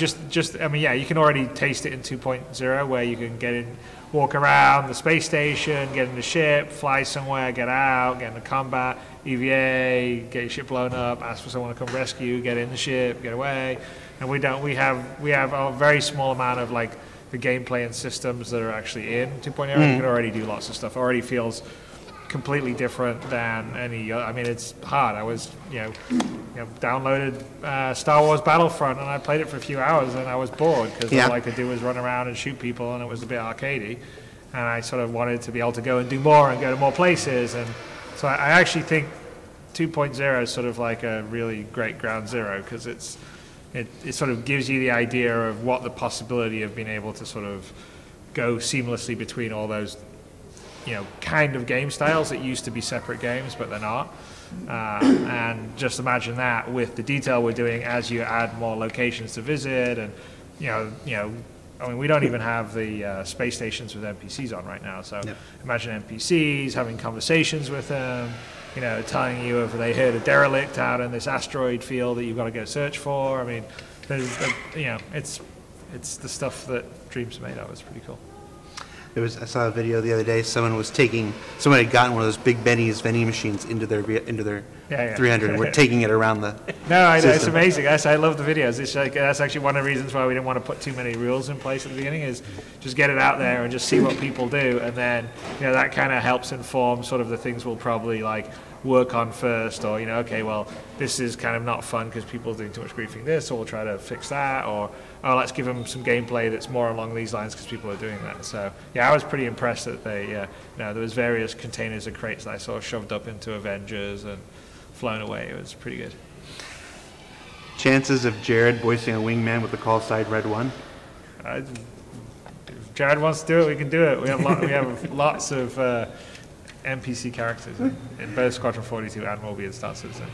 you can already taste it in 2.0 where you can get in, walk around the space station, get in the ship, fly somewhere, get out, get into combat, EVA, get your ship blown up, ask for someone to come rescue, get in the ship, get away. And we have a very small amount of like the gameplay and systems that are actually in 2.0. You can already do lots of stuff. Already feels completely different than any other. I mean, it's hard. I was, downloaded Star Wars Battlefront, and I played it for a few hours, and I was bored, because all I could do was run around and shoot people, and it was a bit arcadey. And I sort of wanted to be able to go and do more and go to more places. And so I actually think 2.0 is sort of like a really great ground zero, because it sort of gives you the idea of what the possibility of being able to sort of go seamlessly between all those, kind of game styles that used to be separate games, but they're not. And just imagine that with the detail we're doing as you add more locations to visit, and I mean, we don't even have the space stations with NPCs on right now. So imagine NPCs having conversations with them, telling you if they heard a derelict out in this asteroid field that you've got to go search for. I mean, there's, it's the stuff that Dreams made of. It's pretty cool. I saw a video the other day. Somebody had gotten one of those Big Benny's vending machines into their 300, and we're taking it around the. No, I know, it's amazing. I love the videos. It's like, that's actually one of the reasons why we didn't want to put too many rules in place at the beginning, is just get it out there and just see what people do, and then that kind of helps inform sort of the things we'll probably like work on first, or okay, well, this is kind of not fun because people are doing too much griefing this, so we'll try to fix that, or let's give them some gameplay that's more along these lines because people are doing that. So I was pretty impressed that there was various containers and crates that I saw shoved up into Avengers and flown away. It was pretty good. Chances of Jared voicing a wingman with the call sign Red One? If Jared wants to do it, we can do it. We have lots of NPC characters in both Squadron 42 and Moby and Star Citizen.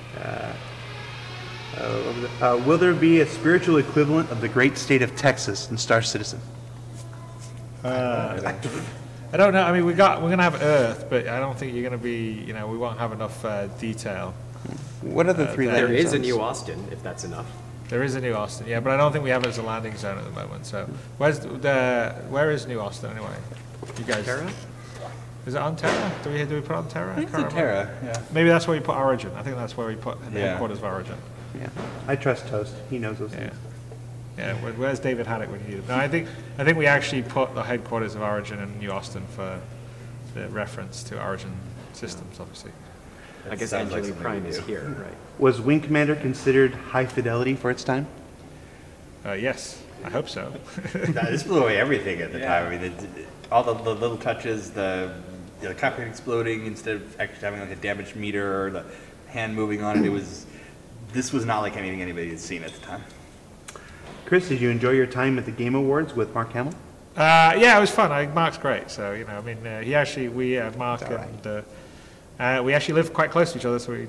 Will there be a spiritual equivalent of the great state of Texas in Star Citizen? I don't know. I mean, we're going to have Earth, but I don't think you're going to be. We won't have enough detail. What are the three? There is a new Austin, if that's enough. There is a new Austin, yeah, but I don't think we have it as a landing zone at the moment. So, where is New Austin anyway? You guys? Terra? Is it on Terra? Do we put it on Terra? It's on Terra, yeah. Maybe that's where we put Origin. I think that's where we put the headquarters of Origin. Yeah, I trust Toast. He knows those things. Yeah, where's David Haddock when you need him? No, I think we actually put the headquarters of Origin in New Austin for the reference to Origin systems, obviously. I guess Angeli Prime is here, right? Was Wing Commander considered high fidelity for its time? Yes, I hope so. This blew away everything at the time. I mean, all the little touches, the cockpit exploding instead of actually having like a damage meter, or the hand moving on it. This was not like anything anybody had seen at the time. Chris, did you enjoy your time at the Game Awards with Mark Hamill? Yeah, it was fun. Mark's great. So Mark and we actually lived quite close to each other, so we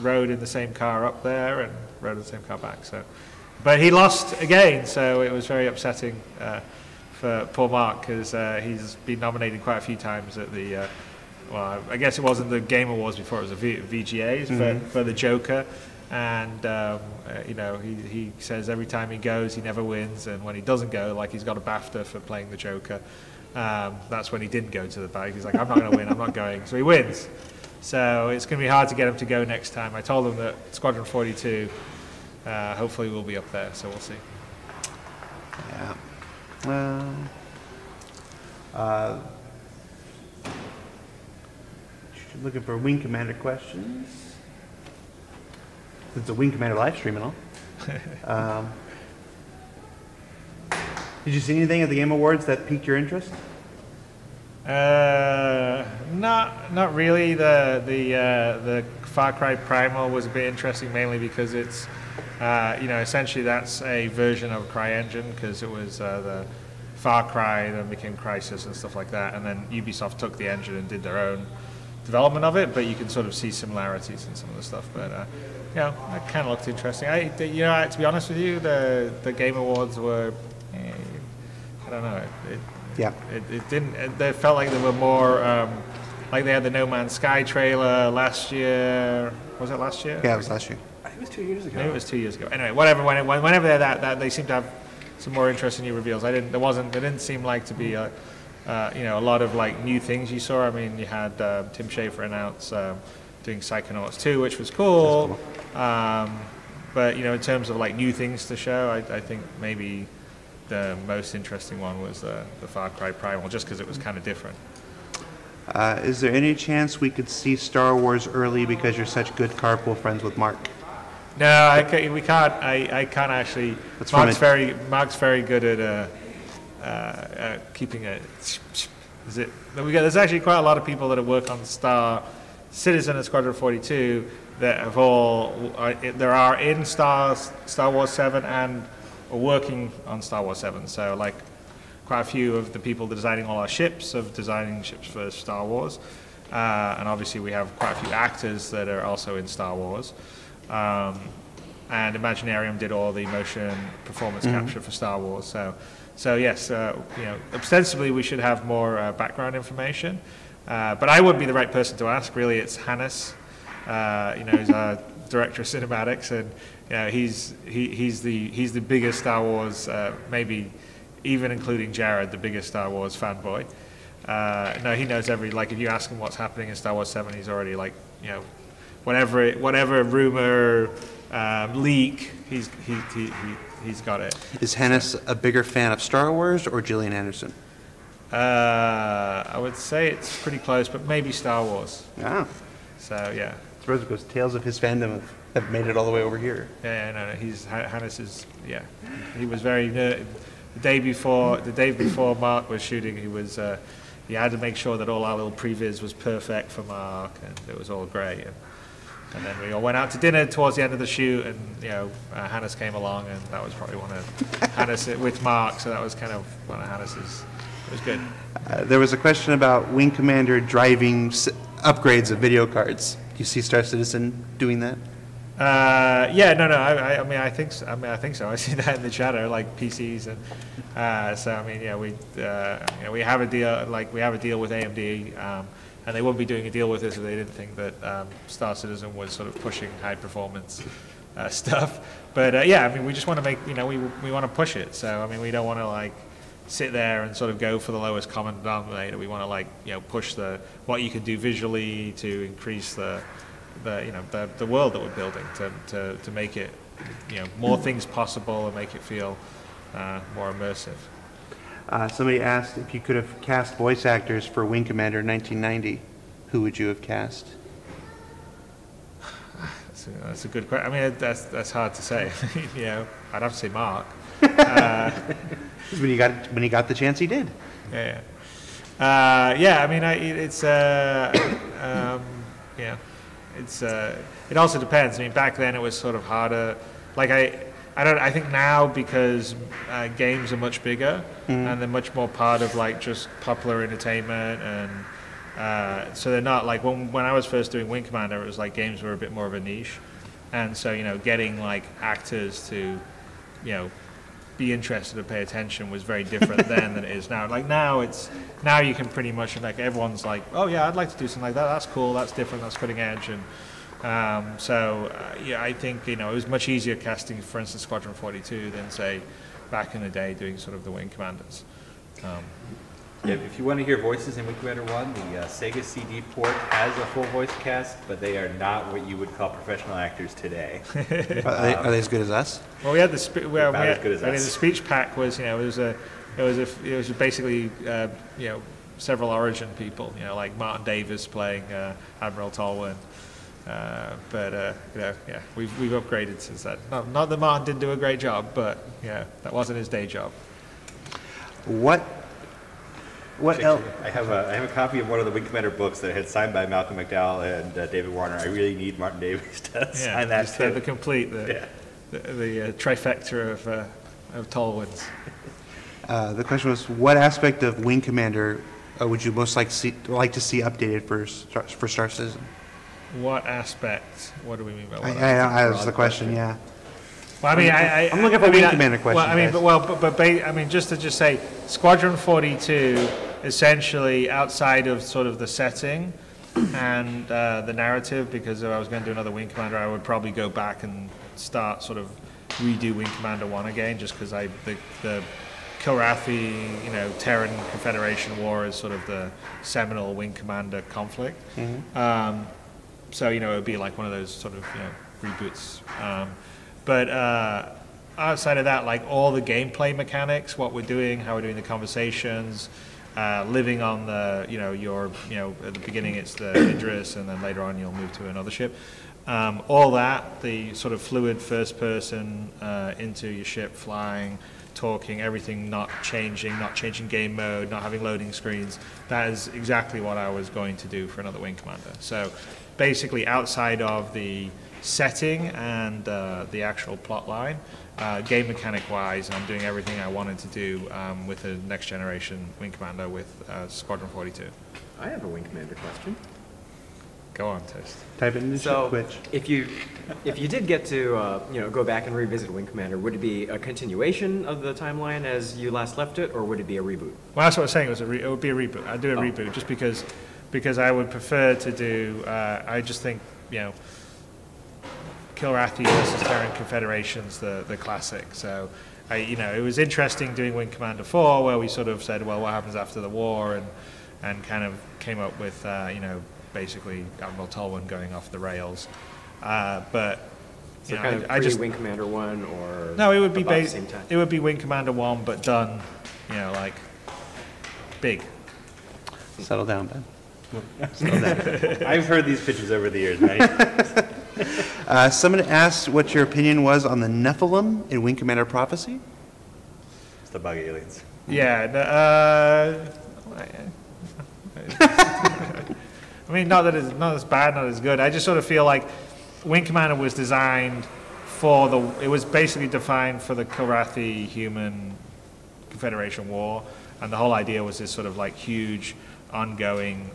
rode in the same car up there and rode in the same car back. So, but he lost again, so it was very upsetting for poor Mark, because he's been nominated quite a few times at the. Well, I guess it wasn't the Game Awards before; it was the VGAs for the Joker. And he says every time he goes, he never wins, and when he doesn't go, like he's got a BAFTA for playing the Joker. That's when he didn't go to the bag. He's like, I'm not going to win, I'm not going. So he wins. So it's going to be hard to get him to go next time. I told him that Squadron 42 hopefully will be up there, so we'll see. Yeah. Looking for Wing Commander questions. It's a Wing Commander live stream and all. Did you see anything at the Game Awards that piqued your interest? Not really. The Far Cry Primal was a bit interesting, mainly because it's essentially that's a version of CryEngine, because it was the Far Cry then became Crysis and stuff like that, and then Ubisoft took the engine and did their own development of it, but you can sort of see similarities in some of the stuff. But that kind of looked interesting. To be honest with you, the Game Awards were, I don't know. It didn't. They felt like they were more like they had the No Man's Sky trailer last year. Was it last year? Yeah, it was last year. I think it was 2 years ago. Maybe it was 2 years ago. Anyway, whatever. Whenever they're that they seem to have some more interesting new reveals. There didn't seem like to be a lot of like new things you saw. I mean, you had Tim Schafer announce doing Psychonauts 2, which was cool. But in terms of like new things to show, I think maybe the most interesting one was the Far Cry Primal, just because it was kind of different. Is there any chance we could see Star Wars early because you're such good carpool friends with Mark? No, we can't. I can't actually. Mark's very good at keeping it. There's actually quite a lot of people that work on Star Citizen and Squadron 42 that have there are in Star Wars 7 and are working on Star Wars 7. So like quite a few of the people designing all our ships of designing ships for Star Wars, and obviously we have quite a few actors that are also in Star Wars. And Imaginarium did all the motion performance capture for Star Wars. So yes, ostensibly we should have more background information, but I wouldn't be the right person to ask. Really, it's Hannes. He's our director of cinematics, and he's the biggest Star Wars, maybe even including Jared, the biggest Star Wars fanboy. No, he knows if you ask him what's happening in Star Wars 7, he's already whatever rumor, leak, he's got it. Is Hannes a bigger fan of Star Wars or Gillian Anderson? I would say it's pretty close, but maybe Star Wars. Yeah. So yeah. I suppose because tales of his fandom have made it all the way over here. Yeah, no, Hannes is, yeah. He was very the day before Mark was shooting, he had to make sure that all our little previs was perfect for Mark, and it was all great. And then we all went out to dinner towards the end of the shoot, and Hannes came along, and that was probably one of Hannes with Mark. So that was kind of one of Hannes's. It was good. There was a question about Wing Commander driving upgrades of video cards. Do you see Star Citizen doing that? Yeah, no. I think so. I see that in the chatter, like PCs, and so I mean, yeah, we have a deal. Like we have a deal with AMD. And they wouldn't be doing a deal with us if they didn't think that Star Citizen was sort of pushing high performance stuff. But yeah, I mean, we just want to make, we want to push it. So I mean, we don't want to sit there and sort of go for the lowest common denominator. We want to push what you can do visually to increase the world that we're building to make it more things possible and make it feel more immersive. Somebody asked if you could have cast voice actors for Wing Commander in 1990. Who would you have cast? That's a good question. I mean, that's hard to say. I'd have to say Mark. When he got the chance, he did. Yeah. I mean, it also depends. I mean, back then it was sort of harder. I think now because games are much bigger and they're much more part of just popular entertainment, and so they're not when I was first doing Wing Commander, it was games were a bit more of a niche, and so getting actors to be interested and pay attention was very different then than it is now. Now you can pretty much everyone's oh yeah, I'd like to do something like that. That's cool. That's different. That's cutting edge. And yeah, I think it was much easier casting, for instance, Squadron 42 than say back in the day doing sort of the Wing Commanders. Yeah, if you want to hear voices in Wing Commander 1, the Sega CD port has a full voice cast, but they are not what you would call professional actors today. Are they as good as us? Well, we had the the speech pack was it was basically several Origin people, like Martin Davis playing Admiral Tolwyn. But yeah, we've upgraded since then. Not that Martin didn't do a great job, but yeah, that wasn't his day job. What else? I have a copy of one of the Wing Commander books that had signed by Malcolm McDowell and David Warner. I really need Martin Davis to sign that too. The complete, the trifecta of Tolwyns. The question was, what aspect of Wing Commander would you most like to see updated for Star Citizen? What aspect? What do we mean by what? That's the question. Yeah. Well, I mean, I'm looking for Wing Commander questions. I mean, just to say, Squadron 42, essentially outside of sort of the setting and the narrative, because if I was going to do another Wing Commander, I would probably go back and start sort of redo Wing Commander 1 again, just because the Kilrathi, Terran Confederation War is sort of the seminal Wing Commander conflict. Mm-hmm. So, it would be like one of those sort of, reboots. But outside of that, all the gameplay mechanics, what we're doing, how we're doing the conversations, living on the, at the beginning it's the Idris, and then later on you'll move to another ship. All that, the sort of fluid first person into your ship, flying, talking, everything not changing game mode, not having loading screens, that is exactly what I was going to do for another Wing Commander. So basically outside of the setting and the actual plot line, game mechanic wise, I'm doing everything I wanted to do with the next generation Wing Commander with Squadron 42. I have a Wing Commander question. Go on, Toast. Type it in the So, Twitch. if you did get to go back and revisit Wing Commander, would it be a continuation of the timeline as you last left it, or would it be a reboot? Well, that's what I was saying. It would be a reboot. I'd do a reboot just because I would prefer to do. I just think Kilrathi versus Terran Confederation's the classic. So, it was interesting doing Wing Commander 4, where we sort of said, well, what happens after the war, and kind of came up with basically Admiral Tolwyn going off the rails. But So kind of I just Wing Commander 1 or no, it would be about the same time? it would be Wing Commander 1, but done, like big. Settle down, Ben. I've heard these pitches over the years, many times. Someone asked what your opinion was on the Nephilim in Wing Commander Prophecy. It's the bug aliens. Yeah. I mean, not that it's not as bad, not as good. I just sort of feel like Wing Commander was designed for it was basically defined for the Kilrathi human Confederation war, and the whole idea was this sort of like huge, ongoing,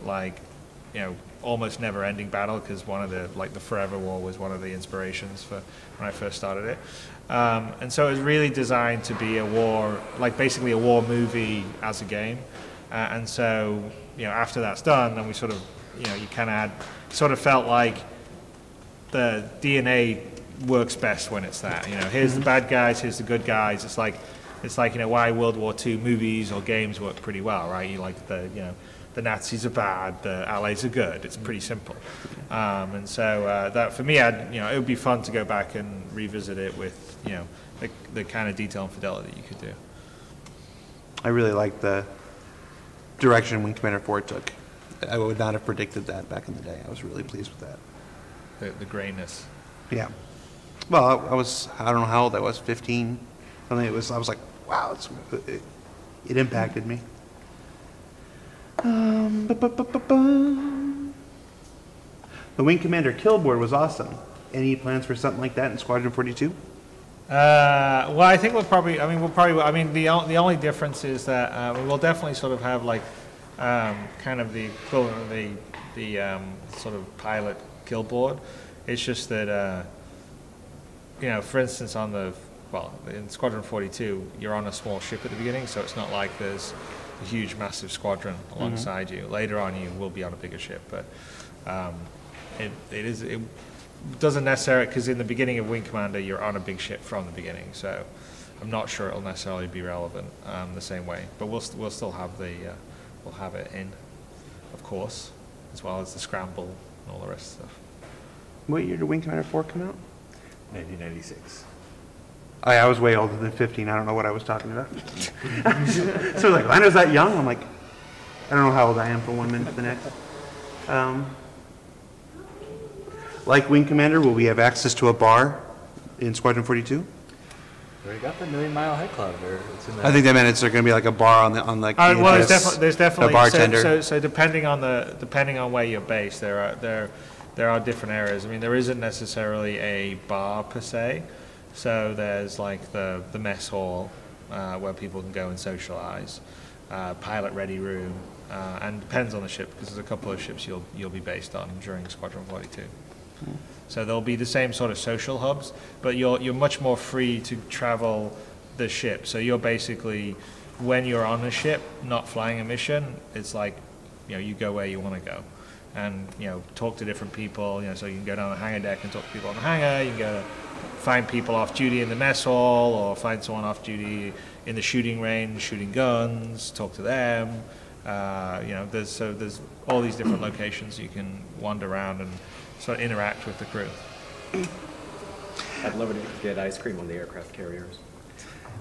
almost never-ending battle, because one of the Forever War was one of the inspirations for when I first started it. And so it was really designed to be a war, basically a war movie as a game. And so, after that's done, then we sort of, you kind of sort of felt like the DNA works best when it's that. Here's the bad guys, here's the good guys. It's like why World War II movies or games work pretty well, right? You like the Nazis are bad, the Allies are good. It's pretty simple. And so that for me, it would be fun to go back and revisit it with, the kind of detail and fidelity you could do. I really like the direction Wing Commander 4 took. I would not have predicted that back in the day. I was really pleased with that. The grayness. Yeah. Well, I don't know how old I was, 15. I was like, wow, it impacted me. The Wing Commander kill board was awesome. Any plans for something like that in Squadron 42? Well, I think the only difference is that we will definitely sort of have kind of the equivalent of the sort of pilot kill board. It's just that, for instance, in Squadron 42, you're on a small ship at the beginning, so it's not like there's a huge, massive squadron alongside you. Later on, you will be on a bigger ship, but it doesn't necessarily, because in the beginning of Wing Commander, you're on a big ship from the beginning, so I'm not sure it'll necessarily be relevant the same way. But we'll still have we'll have it in, of course, as well as the scramble and all the rest of the stuff. What year did Wing Commander 4 come out? 1996. I was way older than 15. I don't know what I was talking about. So Lando's that young? I'm like, I don't know how old I am from 1 minute to the next. Like Wing Commander, will we have access to a bar in Squadron 42? We got the Million Mile Head Club. I think they meant it's going to be like a bar on the well, there's definitely a bartender. So depending on where you're based, there are different areas. I mean, there isn't necessarily a bar per se. So there's the mess hall where people can go and socialize, pilot ready room, and depends on the ship, because there's a couple of ships you'll be based on during Squadron 42. So there'll be the same sort of social hubs, but you're much more free to travel the ship. So you're basically, when you're on a ship, not flying a mission, it's like, you go where you want to go, and talk to different people. So you can go down the hangar deck and talk to people on the hangar. You can go find people off duty in the mess hall, or find someone off duty in the shooting range, shooting guns, talk to them. There's all these different locations you can wander around and sort of interact with the crew. I'd love it if you could get ice cream on the aircraft carriers.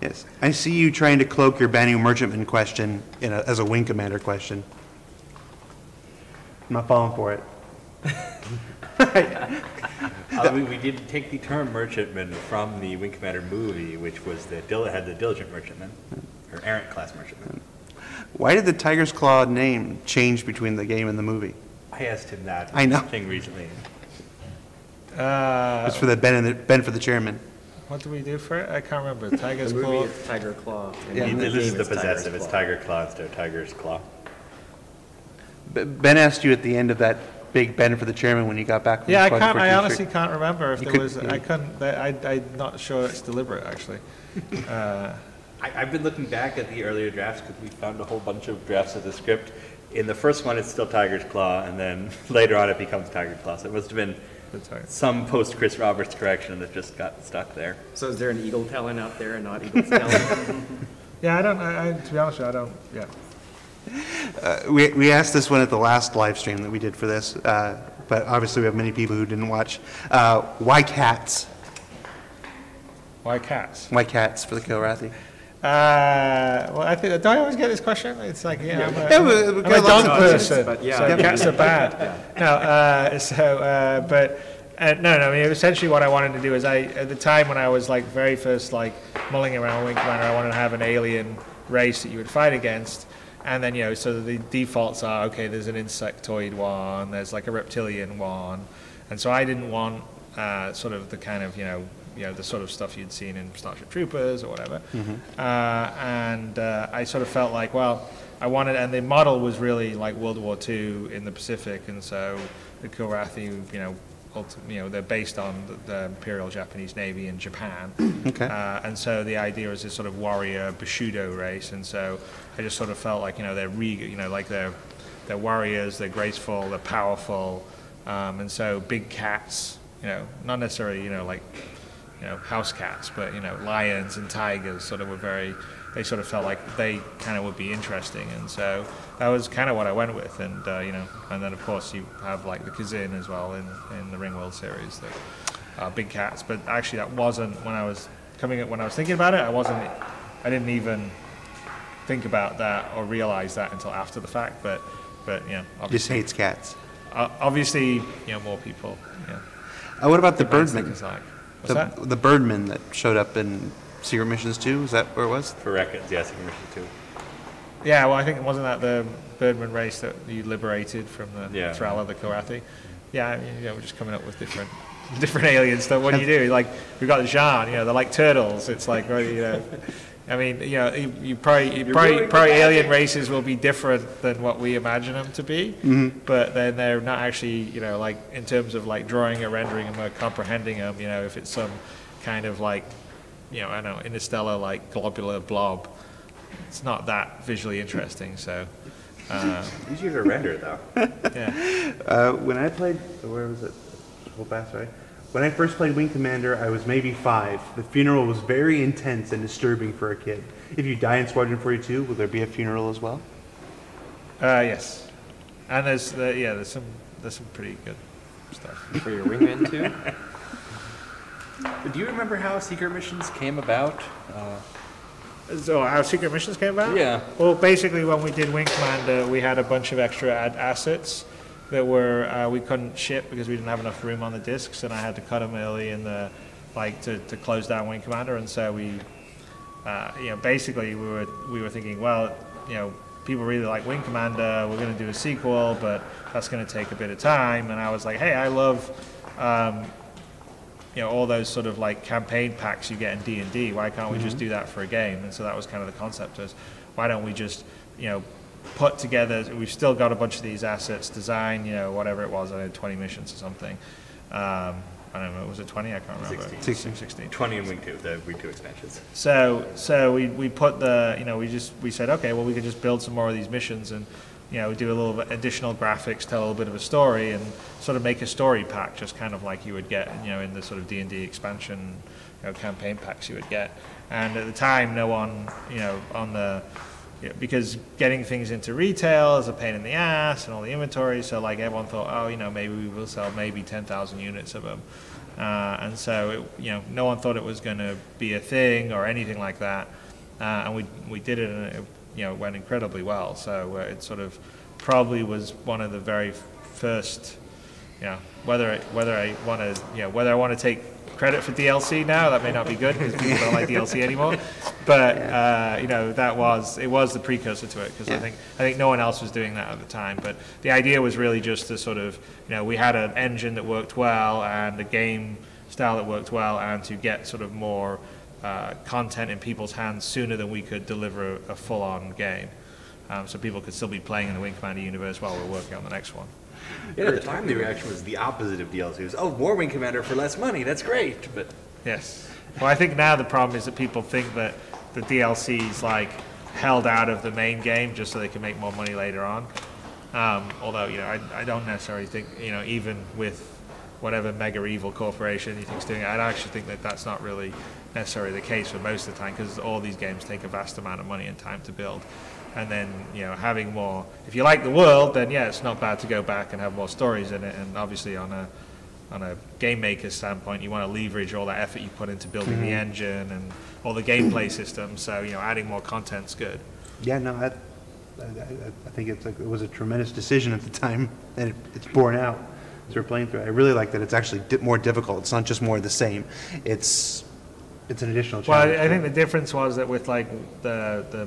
Yes. I see you trying to cloak your Banu merchantman question as a wing commander question. I'm not falling for it. We did take the term merchantman from the Wing Commander movie, which was had the diligent merchantman, or errant class merchantman. Why did the Tiger's Claw name change between the game and the movie? I asked him that I know. thing recently. It's for the Ben for the chairman. What do we do for it? I can't remember. Tiger's The Claw. movie is Tiger Claw. and Yeah. in the This is game the it's Tiger's possessive. It's Claw. Tiger Claw instead of Tiger's Claw. Ben asked you at the end of that big Ben for the chairman when you got back from Yeah, I Squadron can't. I 43. honestly can't remember if You there could- was. yeah. I couldn't. I'm not sure it's deliberate actually. I've been looking back at the earlier drafts because we found a whole bunch of drafts of the script. In the first one, it's still Tiger's Claw, and then later on, it becomes Tiger Claw. So it must have been some post-Chris Roberts correction that just got stuck there. So is there an eagle talon out there and not eagle's talon? Yeah, I don't. To be honest, with you, I don't. Yeah. We asked this one at the last live stream that we did for this, but obviously we have many people who didn't watch. Why cats? Why cats? Why cats for the Kilrathi? Well, I think. Do I always get this question? It's like, yeah, I'm Yeah, a got lots dog of person, but yeah. so cats are bad. No, no. I mean, essentially, what I wanted to do is, at the time when I was like very first like mulling around Wing Commander, I wanted to have an alien race that you would fight against, and then so the defaults are okay. There's an insectoid one, there's like a reptilian one, and so I didn't want sort of the kind of the sort of stuff you'd seen in Starship Troopers or whatever. And I sort of felt like, well, I wanted, and the model was really like World War II in the Pacific, and so the Kilrathi, they're based on the Imperial Japanese Navy in Japan. Okay. And so the idea is this sort of warrior Bushido race, and so I just sort of felt like, they're like they're warriors, they're graceful, they're powerful, and so big cats, not necessarily, house cats, but lions and tigers sort of they sort of felt like they kind of would be interesting, and so that was kind of what I went with, and and then of course you have like the Kazin as well in the Ringworld series, the big cats, but actually that wasn't when I was thinking about it, I didn't even think about that or realize that until after the fact, but Just hates cats. obviously more people. What about the Depends birdman? things like. What's that? The birdman that showed up in Secret Missions 2, is that where it was? For records, yes, Secret Mission 2. Yeah, well, I think wasn't that the Birdman race that you liberated from the thrall of the Kilrathi? Yeah, I mean, we're just coming up with different alien stuff. What do you do? Like we've got the Jean, they're like turtles. It's like, I mean, you probably alien races will be different than what we imagine them to be, but then they're not actually, like in terms of like drawing or rendering them or comprehending them. If it's some kind of like, I don't know, interstellar like globular blob, it's not that visually interesting. So Easier to render though. yeah. When I played, where was it? Hold fast, right? When I first played Wing Commander, I was maybe 5. The funeral was very intense and disturbing for a kid. If you die in Squadron 42, will there be a funeral as well? Yes, and there's some pretty good stuff. For your wingman too? Do you remember how Secret Missions came about? So how Secret Missions came about? Yeah. Well, basically when we did Wing Commander, we had a bunch of extra assets that were we couldn't ship because we didn't have enough room on the discs, and I had to cut them early in the to close down Wing Commander, and so we basically we were thinking, well, people really like Wing Commander, we're going to do a sequel, but that's going to take a bit of time, and I was like, hey, I love all those sort of like campaign packs you get in D&D. Why can't we just do that for a game? And so that was kind of the concept, is why don't we just put together, we've still got a bunch of these assets, design, whatever it was, I had 20 missions or something. I don't know, was it 20? I can't remember. 16. 20 in Wing 2, the Wing 2 expansions. So we put we said, okay, well, we could just build some more of these missions and, do a little bit additional graphics, tell a little bit of a story, and sort of make a story pack, just kind of like you would get, in the sort of D&D expansion, campaign packs you would get. And at the time, no one, because getting things into retail is a pain in the ass and all the inventory, so like everyone thought, maybe we will sell maybe 10,000 units of them. And so, no one thought it was going to be a thing or anything like that. And we did it, and it went incredibly well. So it sort of probably was one of the very first, whether I want to take credit for DLC now, that may not be good because people don't like DLC anymore. But it was the precursor to it, because I think no one else was doing that at the time. But the idea was really just to sort of, we had an engine that worked well and a game style that worked well, and to get sort of more content in people's hands sooner than we could deliver a full-on game. So people could still be playing in the Wing Commander universe while we're working on the next one. Yeah, at the time the reaction was the opposite of DLC. It was, oh, more Wing Commander for less money, that's great. But yes. Well, I think now the problem is that people think that the DLC is like held out of the main game just so they can make more money later on. Although, I don't necessarily think, even with whatever mega evil corporation you think's doing it, I actually think that that's not really necessarily the case for most of the time, because all these games take a vast amount of money and time to build. And then, having more, if you like the world, then yeah, it's not bad to go back and have more stories in it. And obviously on a game maker's standpoint, you want to leverage all that effort you put into building the engine and all the gameplay systems. So, adding more content's good. Yeah, no, I think it was a tremendous decision at the time, and it's borne out as we're playing through it. I really like that it's actually more difficult. It's not just more of the same. It's an additional challenge. Well, I think the difference was that with like the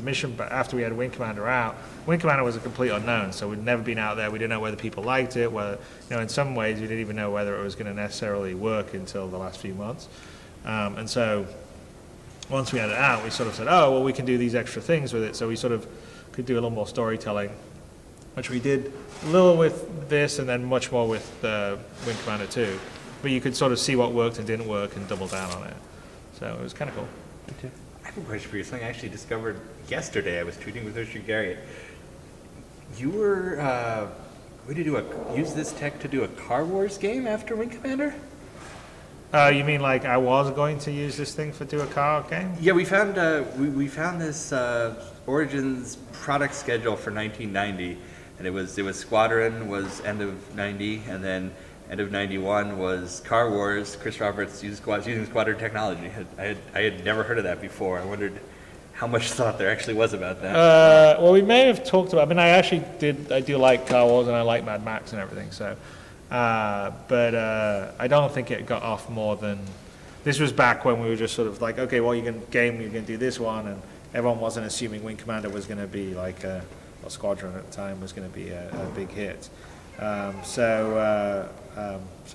mission, but after we had Wing Commander out, Wing Commander was a complete unknown, so we'd never been out there. We didn't know whether people liked it, whether, in some ways we didn't even know whether it was going to necessarily work until the last few months. And so once we had it out, we sort of said, oh, well, we can do these extra things with it. So we sort of could do a little more storytelling, which we did a little with this and then much more with Wing Commander 2. But you could sort of see what worked and didn't work and double down on it. So it was kind of cool. I have a question for you. Something I actually discovered yesterday. I was tweeting with Richard Garriott. You were going to use this tech to do a Car Wars game after Wing Commander? You mean like I was going to use this thing to do a car game? Yeah, we found this Origins product schedule for 1990, and it was Squadron was end of 90, and then end of 91 was Car Wars. Chris Roberts using Squadron technology. I had never heard of that before. I wondered how much thought there actually was about that. Well, we may have talked about. I mean, I do like Car Wars and I like Mad Max and everything. So, but I don't think it got off more than. This was back when we were just sort of like, okay, well, you're going to do this one, and everyone wasn't assuming Wing Commander was going to be like or Squadron at the time was going to be a big hit. So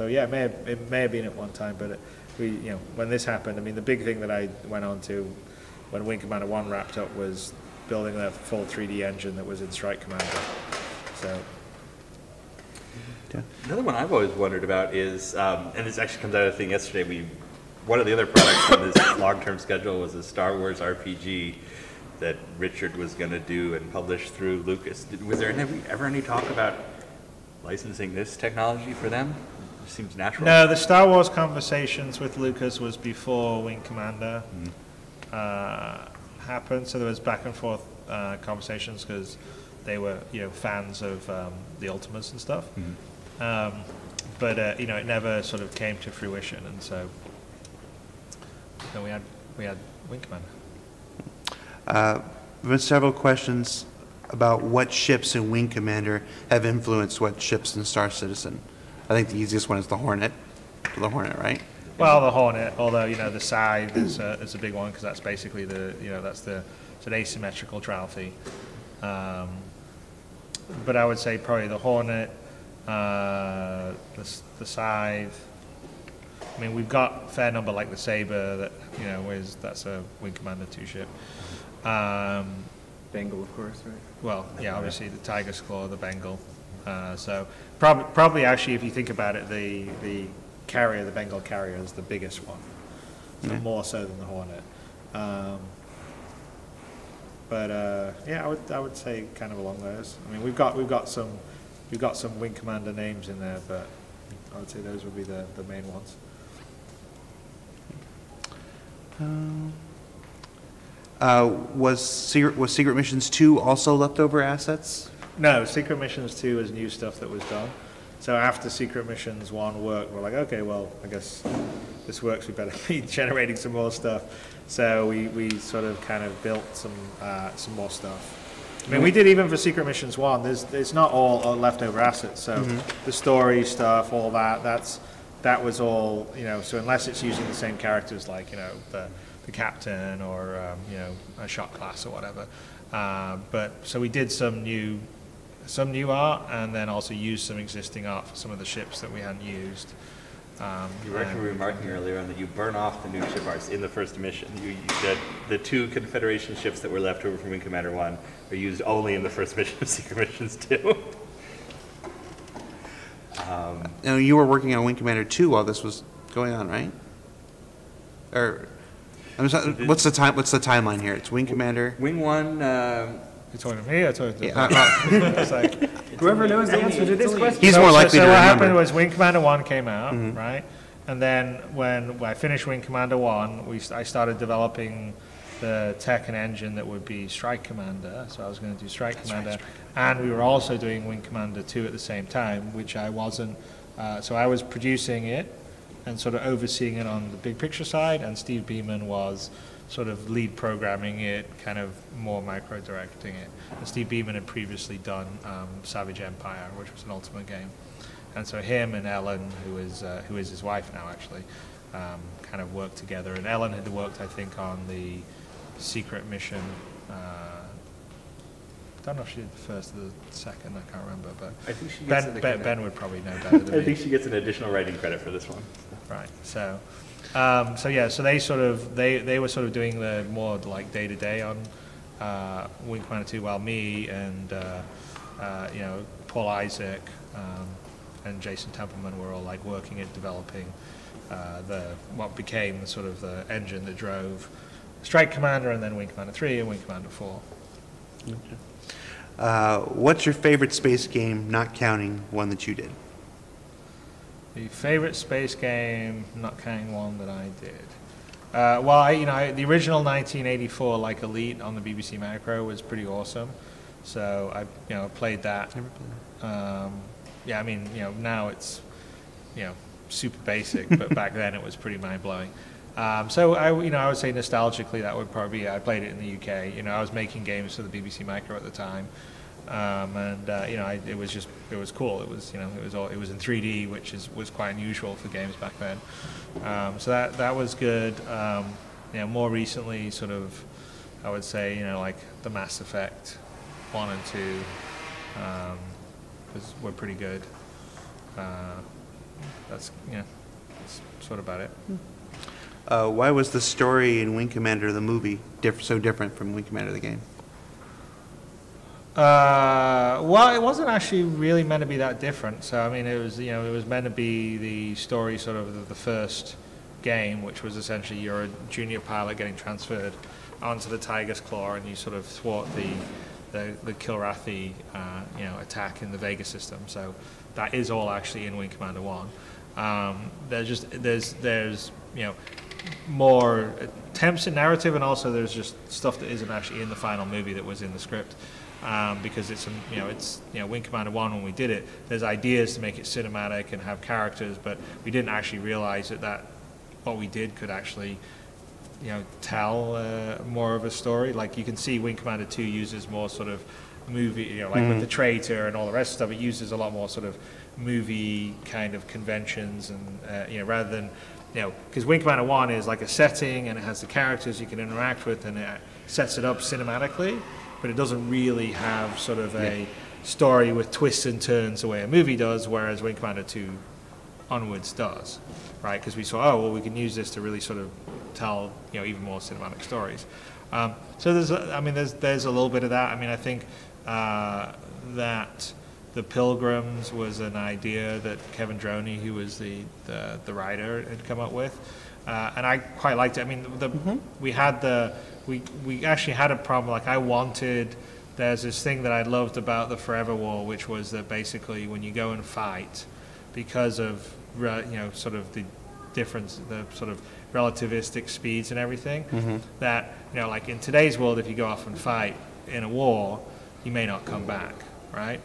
yeah, it may have been at one time, but when this happened, I mean, the big thing that I went on to when Wing Commander 1 wrapped up was building a full 3D engine that was in Strike Commander. So. Another one I've always wondered about is, and this actually comes out of the thing yesterday, one of the other products on this long-term schedule was a Star Wars RPG that Richard was going to do and publish through Lucas. Was there ever any talk about licensing this technology for them? It seems natural. No, the Star Wars conversations with Lucas was before Wing Commander happened, so there was back and forth conversations because they were fans of the Ultimates and stuff. But it never sort of came to fruition, and so we had Wing Commander. There have been several questions about what ships in Wing Commander have influenced what ships in Star Citizen. I think the easiest one is the Hornet. The Hornet, right? Well, the Hornet, although the Scythe is a big one because that's basically it's an asymmetrical trophy. But I would say probably the Hornet, the Scythe. I mean, we've got a fair number like the Saber that that's a Wing Commander 2 ship. Bengal, of course, right? Well, yeah, obviously the Tiger's Claw, the Bengal. So probably actually, if you think about it, the carrier, the Bengal carrier, is the biggest one, so more so than the Hornet. But yeah, I would say kind of along those. I mean, we've got some Wing Commander names in there, but I would say those would be the main ones. Was Secret Missions 2 also leftover assets? No, Secret Missions 2 is new stuff that was done. So after Secret Missions 1 worked, we're like, okay, well, I guess this works, we better be generating some more stuff. So we sort of kind of built some more stuff. I mean, we did even for Secret Missions 1, it's not all leftover assets. So the story stuff, all that was all, you know, so unless it's using the same characters like, you know, the captain or, you know, a shot class or whatever. But so we did some new art, and then also used some existing art for some of the ships that we hadn't used. You were actually remarking earlier on that you burn off the new ship arts in the first mission. That the 2 Confederation ships that were left over from Wing Commander 1 are used only in the first mission of Secret Missions 2. Now, you were working on Wing Commander 2 while this was going on, right? Or, what's the timeline here? It's Wing Commander. Wing 1. You talking to me? I talking to It's like, Whoever knows the answer to this question. He's more likely to what remember. happened was Wing Commander 1 came out, right? And then when I finished Wing Commander 1, I started developing the tech and engine that would be Strike Commander. So I was going to do Strike Commander. And we were also doing Wing Commander 2 at the same time, which I wasn't. So I was producing it and sort of overseeing it on the big picture side, and Steve Beeman was sort of lead programming it, kind of more micro-directing it. And Steve Beeman had previously done Savage Empire, which was an Ultimate game. And so him and Ellen, who is his wife now actually, kind of worked together. And Ellen had worked, I think, on the Secret Mission. I don't know if she did the first or the second, I can't remember. But I think she gets Ben would probably know better than me. I think she gets an additional writing credit for this one. Right. So, so they sort of they were sort of doing the more like day to day on Wing Commander 2, while me and you know, Paul Isaac and Jason Templeman were all like working at developing what became the sort of the engine that drove Strike Commander, and then Wing Commander 3 and Wing Commander 4. What's your favorite space game, not counting one that you did? The favorite space game, not counting one that I did. Well, the original 1984 like Elite on the BBC Macro was pretty awesome. So I played that. Yeah, I mean, now it's super basic, but back then it was pretty mind blowing. So I would say nostalgically that would probably be, I played it in the UK. I was making games for the BBC Micro at the time, it was cool. It was in 3D, which was quite unusual for games back then. So that was good. More recently, sort of, I would say like the Mass Effect 1 and 2 were pretty good. That's sort of about it. Why was the story in Wing Commander the movie so different from Wing Commander the game? Well, it wasn't actually really meant to be that different. So I mean, it was meant to be the story sort of the first game, which was essentially you're a junior pilot getting transferred onto the Tiger's Claw, and you sort of thwart the Kilrathi attack in the Vega system. So that is all actually in Wing Commander 1. There's more attempts at narrative, and also there's just stuff that isn't actually in the final movie that was in the script, because it's Wing Commander 1, when we did it, there's ideas to make it cinematic and have characters, but we didn't actually realize that what we did could actually tell more of a story. Like you can see Wing Commander 2 uses more sort of movie, like with the traitor and all the rest of stuff, it uses a lot more sort of movie kind of conventions, and rather than because Wing Commander 1 is like a setting and it has the characters you can interact with, and it sets it up cinematically, but it doesn't really have sort of a story with twists and turns the way a movie does, whereas Wing Commander 2 onwards does, right? Because we saw, we can use this to really sort of tell even more cinematic stories. So there's a little bit of that. I mean, I think that the Pilgrims was an idea that Kevin Droney, who was the writer, had come up with, and I quite liked it. I mean, we actually had a problem. Like there's this thing that I loved about the Forever War, which was that basically when you go and fight, because of sort of the difference, the sort of relativistic speeds and everything, that like in today's world, if you go off and fight in a war, you may not come back, right?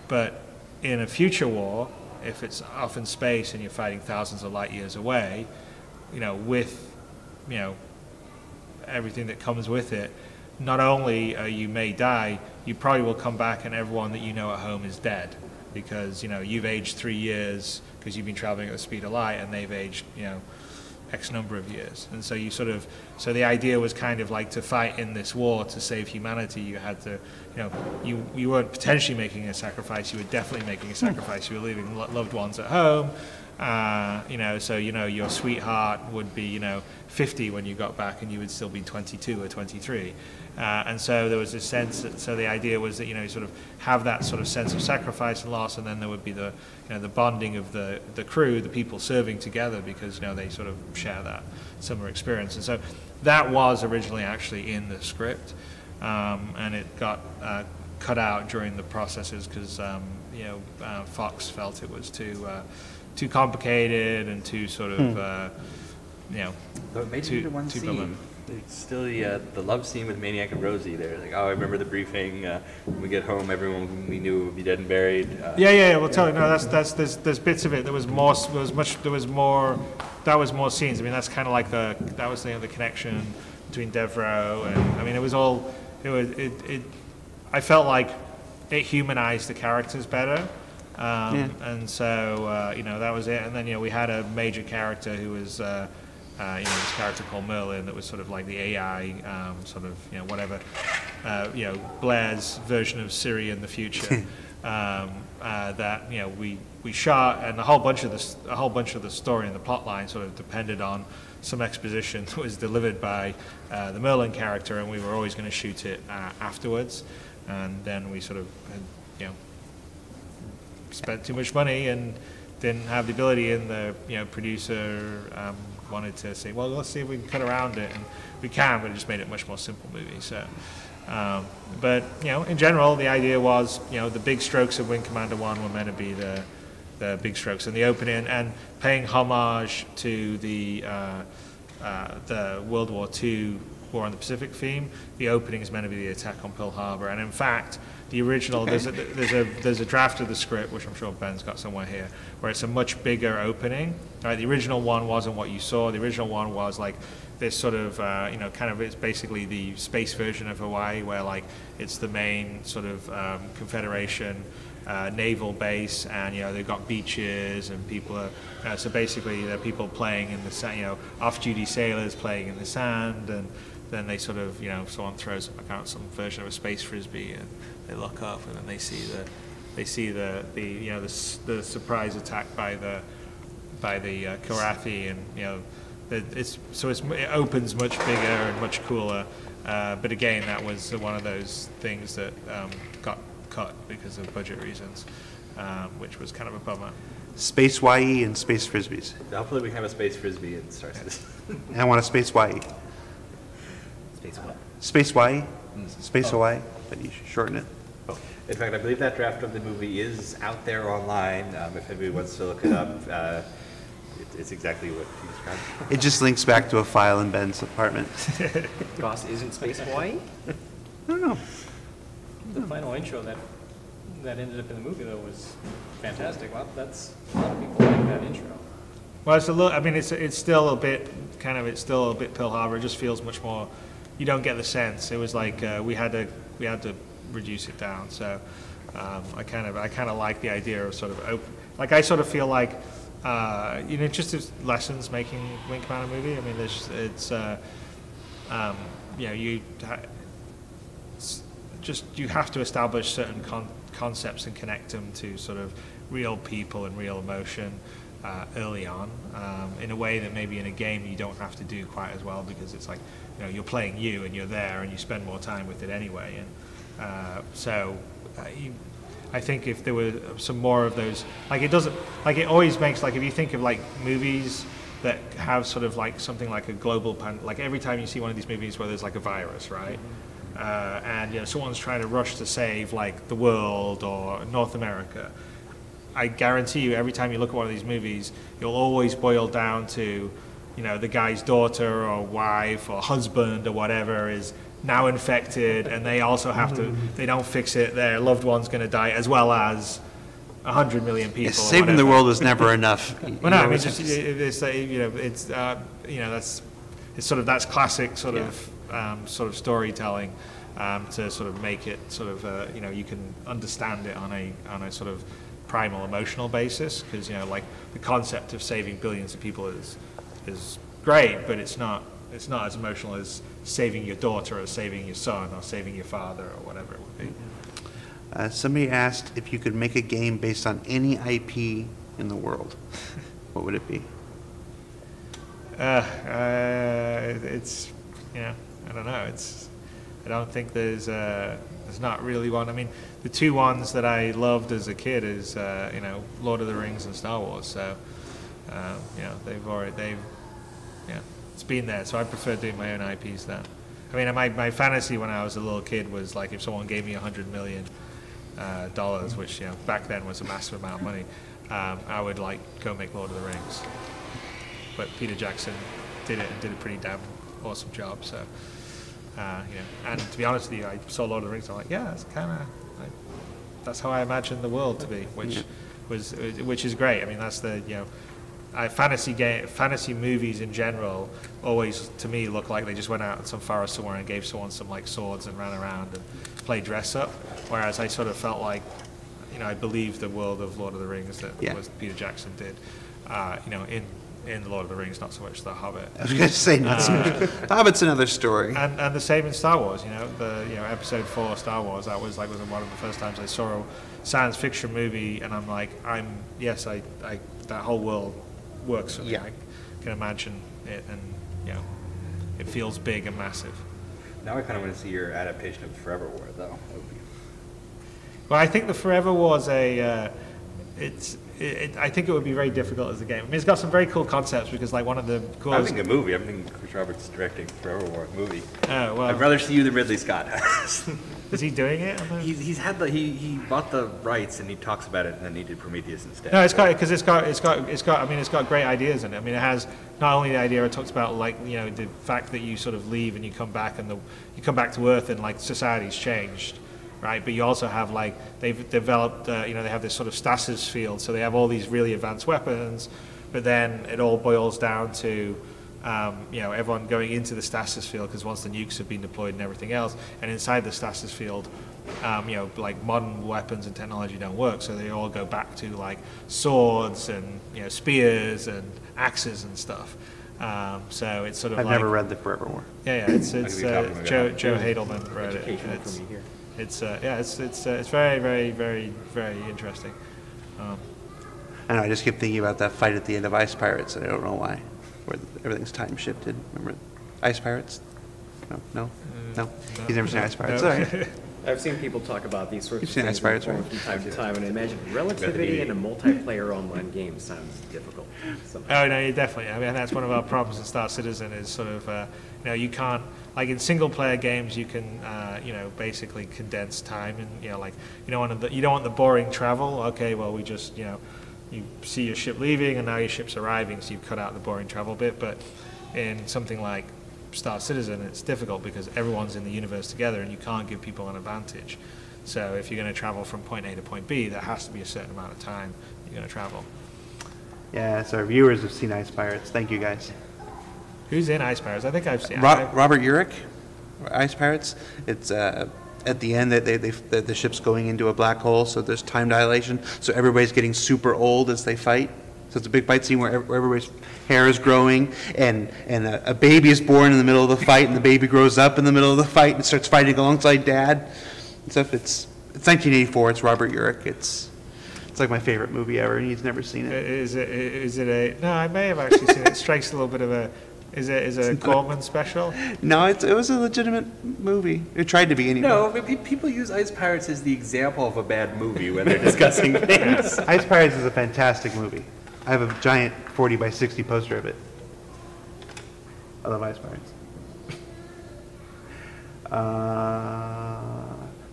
But in a future war, if it's off in space and you're fighting thousands of light years away, with, everything that comes with it, not only you may die, you probably will come back and everyone that you know at home is dead because, you've aged 3 years because you've been traveling at the speed of light and they've aged, X number of years. And so you sort of, so the idea was kind of like to fight in this war to save humanity, you had to, you weren't potentially making a sacrifice, you were definitely making a sacrifice. You were leaving loved ones at home, so, your sweetheart would be, 50 when you got back and you would still be 22 or 23. And so there was this sense that, so the idea was that, you sort of have that sort of sense of sacrifice and loss, and then there would be the, the bonding of the crew, the people serving together because, they sort of share that similar experience. And so that was originally actually in the script, and it got cut out during the processes because, Fox felt it was too complicated and too sort of, Though it made it into one scene. It's still the love scene with Maniac and Rosie there. Like, oh, I remember the briefing. When we get home, everyone we knew would be dead and buried. We'll tell you. No, there's bits of it. There was more scenes. I mean, that's kind of like the connection between Devereaux and, I mean, I felt like it humanized the characters better. And so, that was it. And then, we had a major character who was, this character called Merlin that was sort of like the AI, whatever, Blair's version of Siri in the future. That we shot, and a whole bunch of the story and the plot line sort of depended on some exposition that was delivered by the Merlin character, and we were always going to shoot it afterwards. And then we sort of had, spent too much money and didn't have the ability, and the producer wanted to say, well, let's see if we can cut around it, and we can, but it just made it a much more simple movie. So, but in general, the idea was, the big strokes of Wing Commander 1 were meant to be the big strokes in the opening, and paying homage to the World War II War on the Pacific theme. The opening is meant to be the attack on Pearl Harbor, and in fact, the original, there's a draft of the script, which I'm sure Ben's got somewhere here, where it's a much bigger opening. Right, the original one wasn't what you saw. The original one was like this sort of, kind of, it's basically the space version of Hawaii, where like it's the main sort of Confederation naval base, and they've got beaches and people are, so basically there are people playing in the sand, off-duty sailors playing in the sand, and then they sort of, someone throws out some version of a space frisbee, and they look up, and then they see the surprise attack by the Karathi, and it opens much bigger and much cooler. But again, that was one of those things that got cut because of budget reasons, which was kind of a bummer. Space YE and space frisbees. Hopefully we have a space frisbee in Star Citizen. I want a space YE. Space what? Space YE. Space Hawaii, but you should shorten it. In fact, I believe that draft of the movie is out there online. If anybody wants to look it up, it's exactly what you described. It just links back to a file in Ben's apartment. Goss, isn't Space Hawaii? I don't know. The final intro that ended up in the movie, though, was fantastic. Well, a lot of people like that intro. Well, it's a little, I mean, it's still a bit, Pearl Harbor. It just feels much more, you don't get the sense. It was like we had to reduce it down. So I kind of like the idea of sort of open, like I sort of feel like just as lessons making Wing Commander movie. I mean, you have to establish certain concepts and connect them to sort of real people and real emotion early on, in a way that maybe in a game you don't have to do quite as well, because it's like you're playing you and you're there and you spend more time with it anyway. And I think if there were some more of those, like it always makes, like if you think of like movies that have sort of like something like a global like every time you see one of these movies where there's like a virus, right? And someone's trying to rush to save like the world or North America. I guarantee you, every time you look at one of these movies, you'll always boil down to, the guy's daughter or wife or husband or whatever is now infected, and they also have to, they don't fix it, their loved one's going to die, as well as 100 million people. Yeah, or saving the whatever. world is never enough. Well, no, I mean, it's it's sort of that's classic sort of storytelling to sort of make it sort of you can understand it on a sort of primal emotional basis, because like the concept of saving billions of people is great, but it's not as emotional as saving your daughter or saving your son or saving your father or whatever it would be. Somebody asked if you could make a game based on any IP in the world. What would it be? It's I don't know. I don't think there's not really one. I mean, the two ones that I loved as a kid is Lord of the Rings and Star Wars. So it's been there. So I prefer doing my own IPs then. I mean, my fantasy when I was a little kid was like if someone gave me $100 million, which back then was a massive amount of money, I would like go make Lord of the Rings. But Peter Jackson did it and did a pretty damn awesome job. So and to be honest with you, I saw Lord of the Rings. I'm like, yeah, that's kind of that's how I imagined the world to be, which is great. I mean, that's the fantasy movies in general always to me look like they just went out in some forest somewhere and gave someone some like swords and ran around and played dress up, whereas I sort of felt like I believed the world of Lord of the Rings that was Peter Jackson did in Lord of the Rings, not so much The Hobbit. I was going to say not so much. Hobbit's another story. And the same in Star Wars. Episode 4 Star Wars. That was like one of the first times I saw a science fiction movie, and I'm like, that whole world works for me. I can imagine it, and it feels big and massive. Now I kind of want to see your adaptation of Forever War, though. Well, I think the Forever War is I think it would be very difficult as a game. I mean, it's got some very cool concepts because, like, one of the coolest... I'm thinking a movie. I'm thinking Chris Roberts directing Forever War movie. Oh, well... I'd rather see you than Ridley Scott. Is he doing it? He bought the rights and he talks about it, and then he did Prometheus instead. No, it's got great ideas in it. I mean, it has not only the idea it talks about, like, the fact that you sort of leave and you come back and you come back to Earth and like society's changed, right? But you also have like they've developed they have this sort of stasis field, so they have all these really advanced weapons, but then it all boils down to everyone going into the stasis field, because once the nukes have been deployed and everything else, and inside the stasis field, like modern weapons and technology don't work, so they all go back to like swords and spears and axes and stuff. So it's sort of I've never read the Forever War. Yeah, it's Joe Hadelman wrote it. It's very, very, very, very interesting. I know, I just keep thinking about that fight at the end of Ice Pirates, and I don't know why, where everything's time shifted. Remember Ice Pirates? No. He's never seen Ice Pirates. No. All right. I've seen people talk about these sorts You've of seen things Ice Pirates, right? from time to time, and I imagine relativity in a multiplayer online game sounds difficult. Oh, no, definitely. I mean, that's one of our problems in Star Citizen is sort of, you can't, like in single-player games, you can, basically condense time, and, like, you don't want the boring travel. Okay, well, we just, you see your ship leaving, and now your ship's arriving, so you've cut out the boring travel bit. But in something like Star Citizen, it's difficult because everyone's in the universe together, and you can't give people an advantage. So if you're going to travel from point A to point B, there has to be a certain amount of time you're going to travel. Yeah, so our viewers have seen Ice Pirates. Thank you, guys. Who's in Ice Pirates? I think I've seen Robert Urich, Ice Pirates. It's at the end that the ship's going into a black hole, so there's time dilation. So everybody's getting super old as they fight. So it's a big fight scene where everybody's hair is growing, and a baby is born in the middle of the fight, and the baby grows up in the middle of the fight and starts fighting alongside Dad. And stuff. It's 1984. It's Robert Urich. It's like my favorite movie ever, and he's never seen it. Is it a? No, I may have actually seen it. It strikes a little bit of a. Is it a Corman special? No, it was a legitimate movie. It tried to be anyway. No, but people use Ice Pirates as the example of a bad movie when they're discussing things. Ice Pirates is a fantastic movie. I have a giant 40 by 60 poster of it. I love Ice Pirates.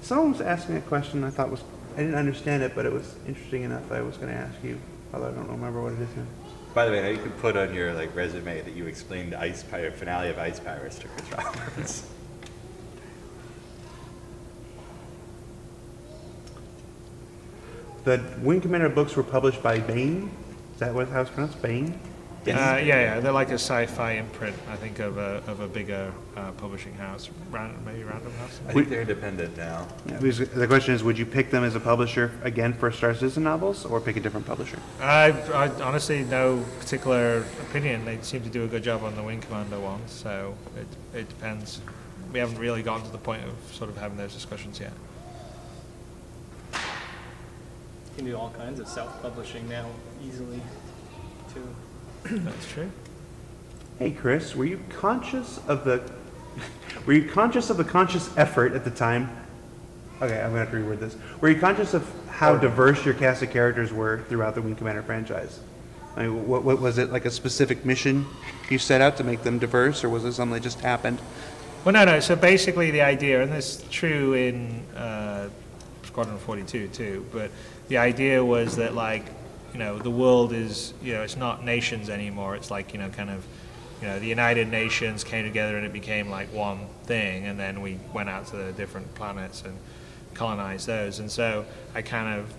Someone was asking a question I thought I didn't understand it, but it was interesting enough I was going to ask you, although I don't remember what it is now. By the way, now you could put on your resume that you explained the finale of Ice Pirates to Chris Roberts. the Wing Commander books were published by Bain. Is that how it's pronounced? Bain? Yeah, they're like a sci-fi imprint, I think, of a bigger publishing house, maybe Random House. I think they're independent now. Yeah, because the question is, would you pick them as a publisher again for Star Citizen novels, or pick a different publisher? I honestly no particular opinion. They seem to do a good job on the Wing Commander one, so it depends. We haven't really gotten to the point of sort of having those discussions yet. You can do all kinds of self-publishing now easily, too. That's true. Hey Chris, were you conscious of the conscious effort at the time? Okay, I'm gonna have to reword this. Were you conscious of how diverse your cast of characters were throughout the Wing Commander franchise? I mean, what was it, like a specific mission you set out to make them diverse, or was it something that just happened? Well, no. So basically, the idea, and this is true in Squadron 42 too, but the idea was that, like, you know, the world is, you know, it's not nations anymore. It's like, you know, kind of, you know, the United Nations came together and it became like one thing, and then we went out to the different planets and colonized those. And so I kind of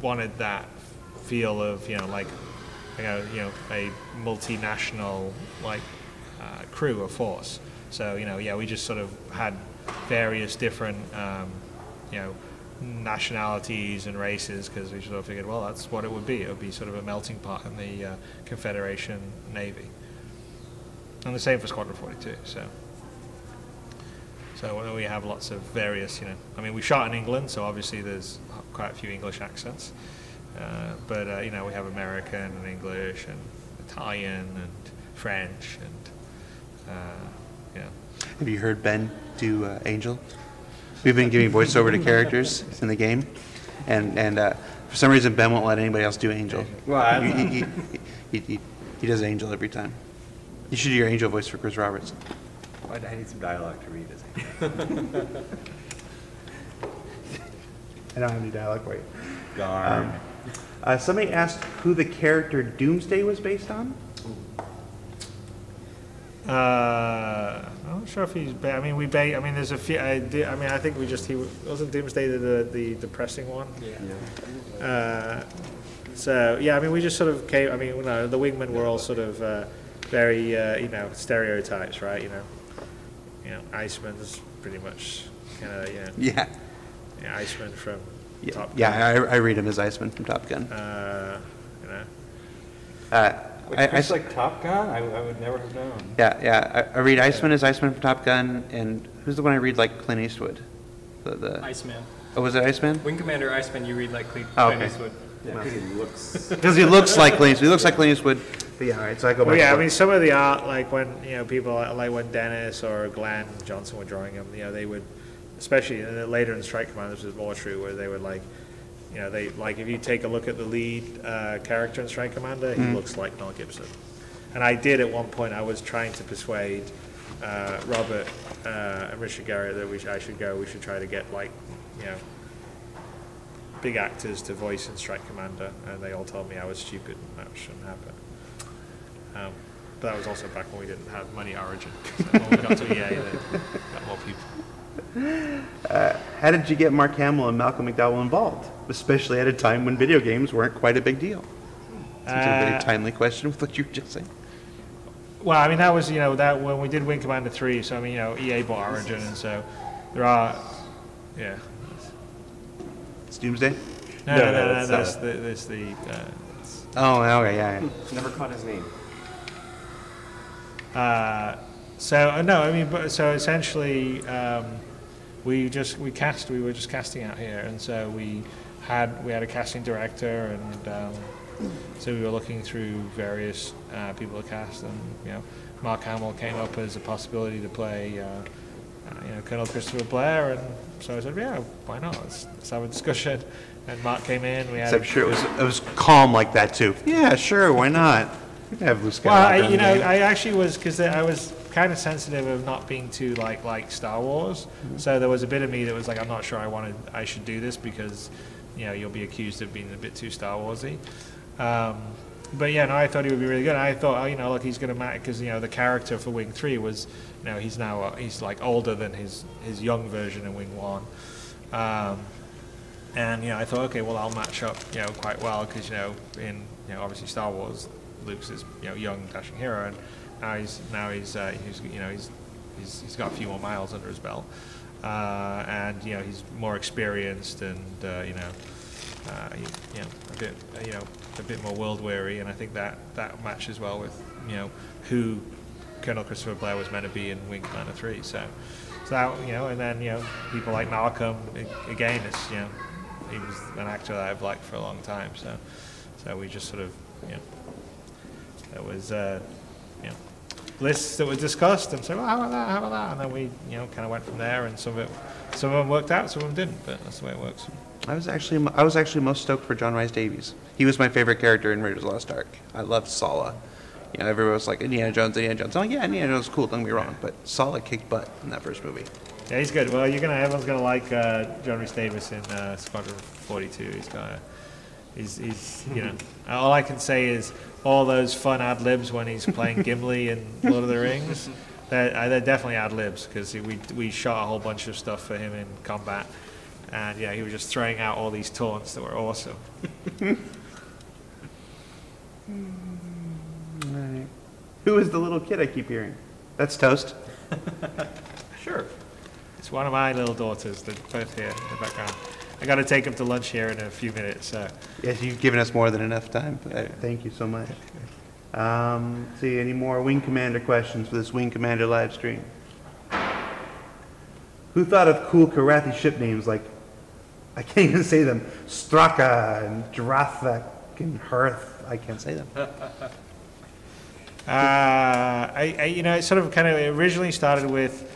wanted that feel of, you know, like, you know, a multinational, like, crew or force. So, you know, yeah, we just sort of had various different, you know, nationalities and races, because we sort of figured, well, that's what it would be. It would be sort of a melting pot in the Confederation Navy. And the same for Squadron 42, so we have lots of various, you know, I mean, we shot in England, so obviously there's quite a few English accents. But, you know, we have American and English and Italian and French and, yeah. Have you heard Ben do Angel? We've been giving voiceover to characters in the game, and for some reason Ben won't let anybody else do Angel. Well, He does Angel every time. You should do your Angel voice for Chris Roberts. I need some dialogue to read this. I don't have any dialogue for you. Darn. Somebody asked who the character Doomsday was based on. I'm not sure if he's. I mean, I mean, there's a few. I mean, I think we just. He wasn't Doomsday the depressing one. Yeah. So yeah, I mean, we just sort of came. I mean, you know, the wingmen were all sort of very, you know, stereotypes, right? You know, Iceman's pretty much kind of, Yeah. Iceman from Top Gun. Yeah, I read him as Iceman from Top Gun. You know. It's like Top Gun? I would never have known. Yeah. I read Iceman as Iceman from Top Gun, and who's the one I read like Clint Eastwood? The Iceman. Oh, was it Iceman? Wing Commander Iceman, you read like Clint Eastwood. Yeah, because he looks... Because he looks like Clint Eastwood. He looks like Clint Eastwood. But yeah, all right, so I go back. Well, yeah, I mean, some of the art, like when, you know, people, like when Dennis or Glenn Johnson were drawing them, you know, they would, especially later in Strike Command, this was more true, where they would like, you know, they, like, if you take a look at the lead character in Strike Commander, he looks like Mel Gibson. And I did at one point, I was trying to persuade Robert and Richard Garrett that we should try to get, like, you know, big actors to voice in Strike Commander, and they all told me I was stupid and that shouldn't happen. But that was also back when we didn't have money origin. So when we got to EA, they got more people. How did you get Mark Hamill and Malcolm McDowell involved, especially at a time when video games weren't quite a big deal? Seems a very timely question with what you were just saying. Well, I mean, that was, you know, that when we did Wing Commander 3, so I mean, you know, EA bought Origin, and so there are, yeah. It's Doomsday? No, that's the Oh, okay, yeah. Never caught his name. So no, I mean, but so essentially, we were just casting out here, and so we had a casting director, and so we were looking through various people to cast, and you know, Mark Hamill came up as a possibility to play, you know, Colonel Christopher Blair, and so I said, yeah, why not? Let's have a discussion. And Mark came in. I'm sure it was calm like that too. Yeah, sure, why not? You can have Luke Skywalker. Well, you know, I actually was, because I was kind of sensitive of not being too like Star Wars. So there was a bit of me that was like, I'm not sure I should do this because, you know, you'll be accused of being a bit too Star Warsy. But yeah, no, I thought he would be really good. I thought, you know, look, he's going to matter because, you know, the character for Wing 3 was, you know, he's now he's like older than his young version in Wing 1. And, I thought, okay, well, I'll match up, quite well, because, in, obviously Star Wars, Luke's this, young, dashing hero, and he's got a few more miles under his belt. And, he's more experienced and, a bit more world-weary, and I think that matches well with, who Colonel Christopher Blair was meant to be in Wing Commander 3. So that, and then, people like Malcolm, again, it's, he was an actor that I've liked for a long time, so we just sort of, there was, lists that were discussed, and said, well, how about that, and then we, kind of went from there, and some of them worked out, some of them didn't, but that's the way it works. I was actually most stoked for John Rhys Davies. He was my favorite character in Raiders of the Lost Ark. I loved Sala. Everyone was like, Indiana Jones. I'm like, yeah, Indiana Jones is cool, don't get me wrong, but Sala kicked butt in that first movie. Yeah, he's good. Well, everyone's gonna like John Rhys Davies in Squadron 42. He's all I can say is all those fun ad libs when he's playing Gimli in Lord of the Rings. They're definitely ad libs, because we shot a whole bunch of stuff for him in combat, and he was just throwing out all these taunts that were awesome. Right. Who is the little kid I keep hearing? That's Toast. Sure. It's one of my little daughters. They're both here in the background. I got to take them to lunch here in a few minutes. So. Yes, you've given us more than enough time. Thank you so much. Let's see, any more Wing Commander questions for this Wing Commander live stream? Who thought of cool Karathi ship names like, I can't even say them, Straka and Jarathak and Hearth? I can't say them. It sort of originally started with,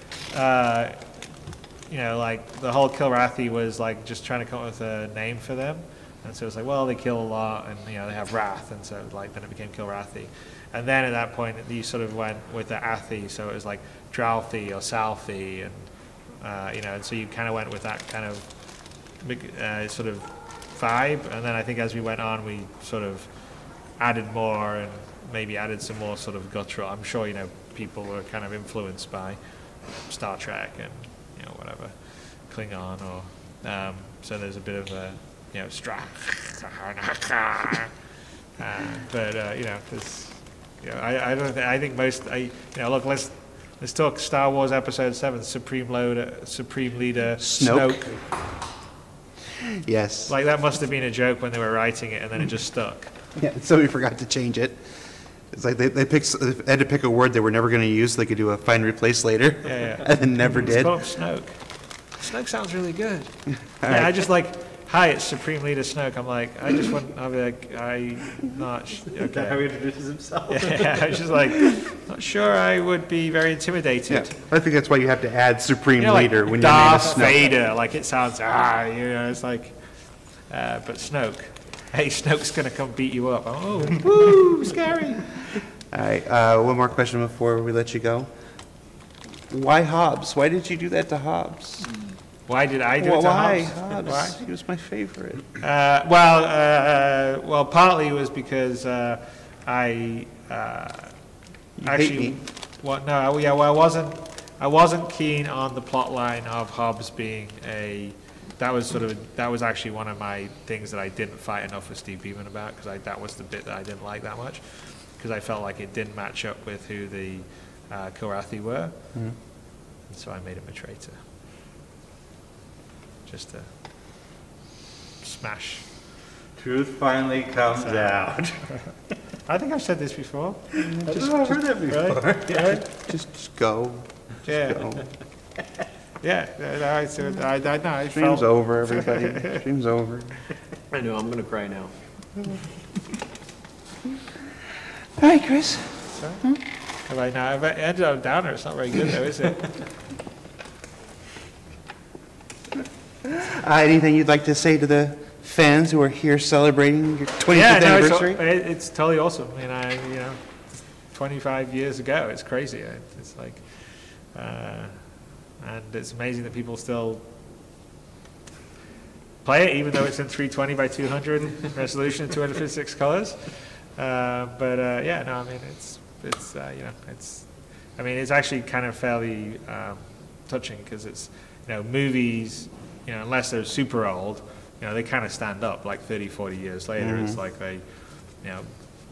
like the whole Kilrathi was like just trying to come up with a name for them. And so it was like, well, they kill a lot, and they have wrath, and so like then it became Kilrathi. And then at that point, you sort of went with the Athi, so it was like Drouthy or Salthi, and and so you kind of went with that kind of sort of vibe. And then I think as we went on, we sort of added more, and maybe added some more sort of guttural. I'm sure people were kind of influenced by Star Trek and whatever, Klingon, or so there's a bit of a Strach, but I think most look, let's talk Star Wars Episode 7, Supreme Leader Snoke. Yes. Like that must have been a joke when they were writing it, and then it just stuck. Yeah, somebody forgot to change it. It's like they had to pick a word they were never going to use so they could do a find and replace later. Yeah. And then never did. It's called Snoke. Snoke sounds really good. Right. I just like, hi, it's Supreme Leader Snoke. I'm like, I just want, I'll be like, I'm not, okay. That's how he introduces himself. Yeah, I was just like, not sure I would be very intimidated. Yeah. I think that's why you have to add Supreme Leader like when Darth your name is Snoke. Vader, like it sounds, it's like, but Snoke. Hey, Snoke's going to come beat you up. Oh, woo, scary. All right, one more question before we let you go. Why Hobbs? Why did you do that to Hobbs? Why did I do it to Hobbs? Why? He was my favorite. Well, partly it was because I actually, I wasn't keen on the plot line of Hobbs being a. That was actually one of my things that I didn't fight enough with Steve Beeman about, because that was the bit that I didn't like that much, because I felt like it didn't match up with who the Kilrathi were, and so I made him a traitor, just to smash. Truth finally comes out. I think I've said this before. I've heard that before. Right? Yeah. Just go. Yeah. Go. Yeah, I Stream's over, everybody. Stream's over. I know, I'm going to cry now. All right, Chris. Sorry? I've ended on a downer. It's not very good, though, is it? Anything you'd like to say to the fans who are here celebrating your 25th anniversary? It's totally awesome. 25 years ago, it's crazy. It's like... and it's amazing that people still play it, even though it's in 320 by 200 resolution, 256 colors. It's actually kind of fairly touching, because it's, movies, unless they're super old, you know, they kind of stand up like 30, 40 years later. It's like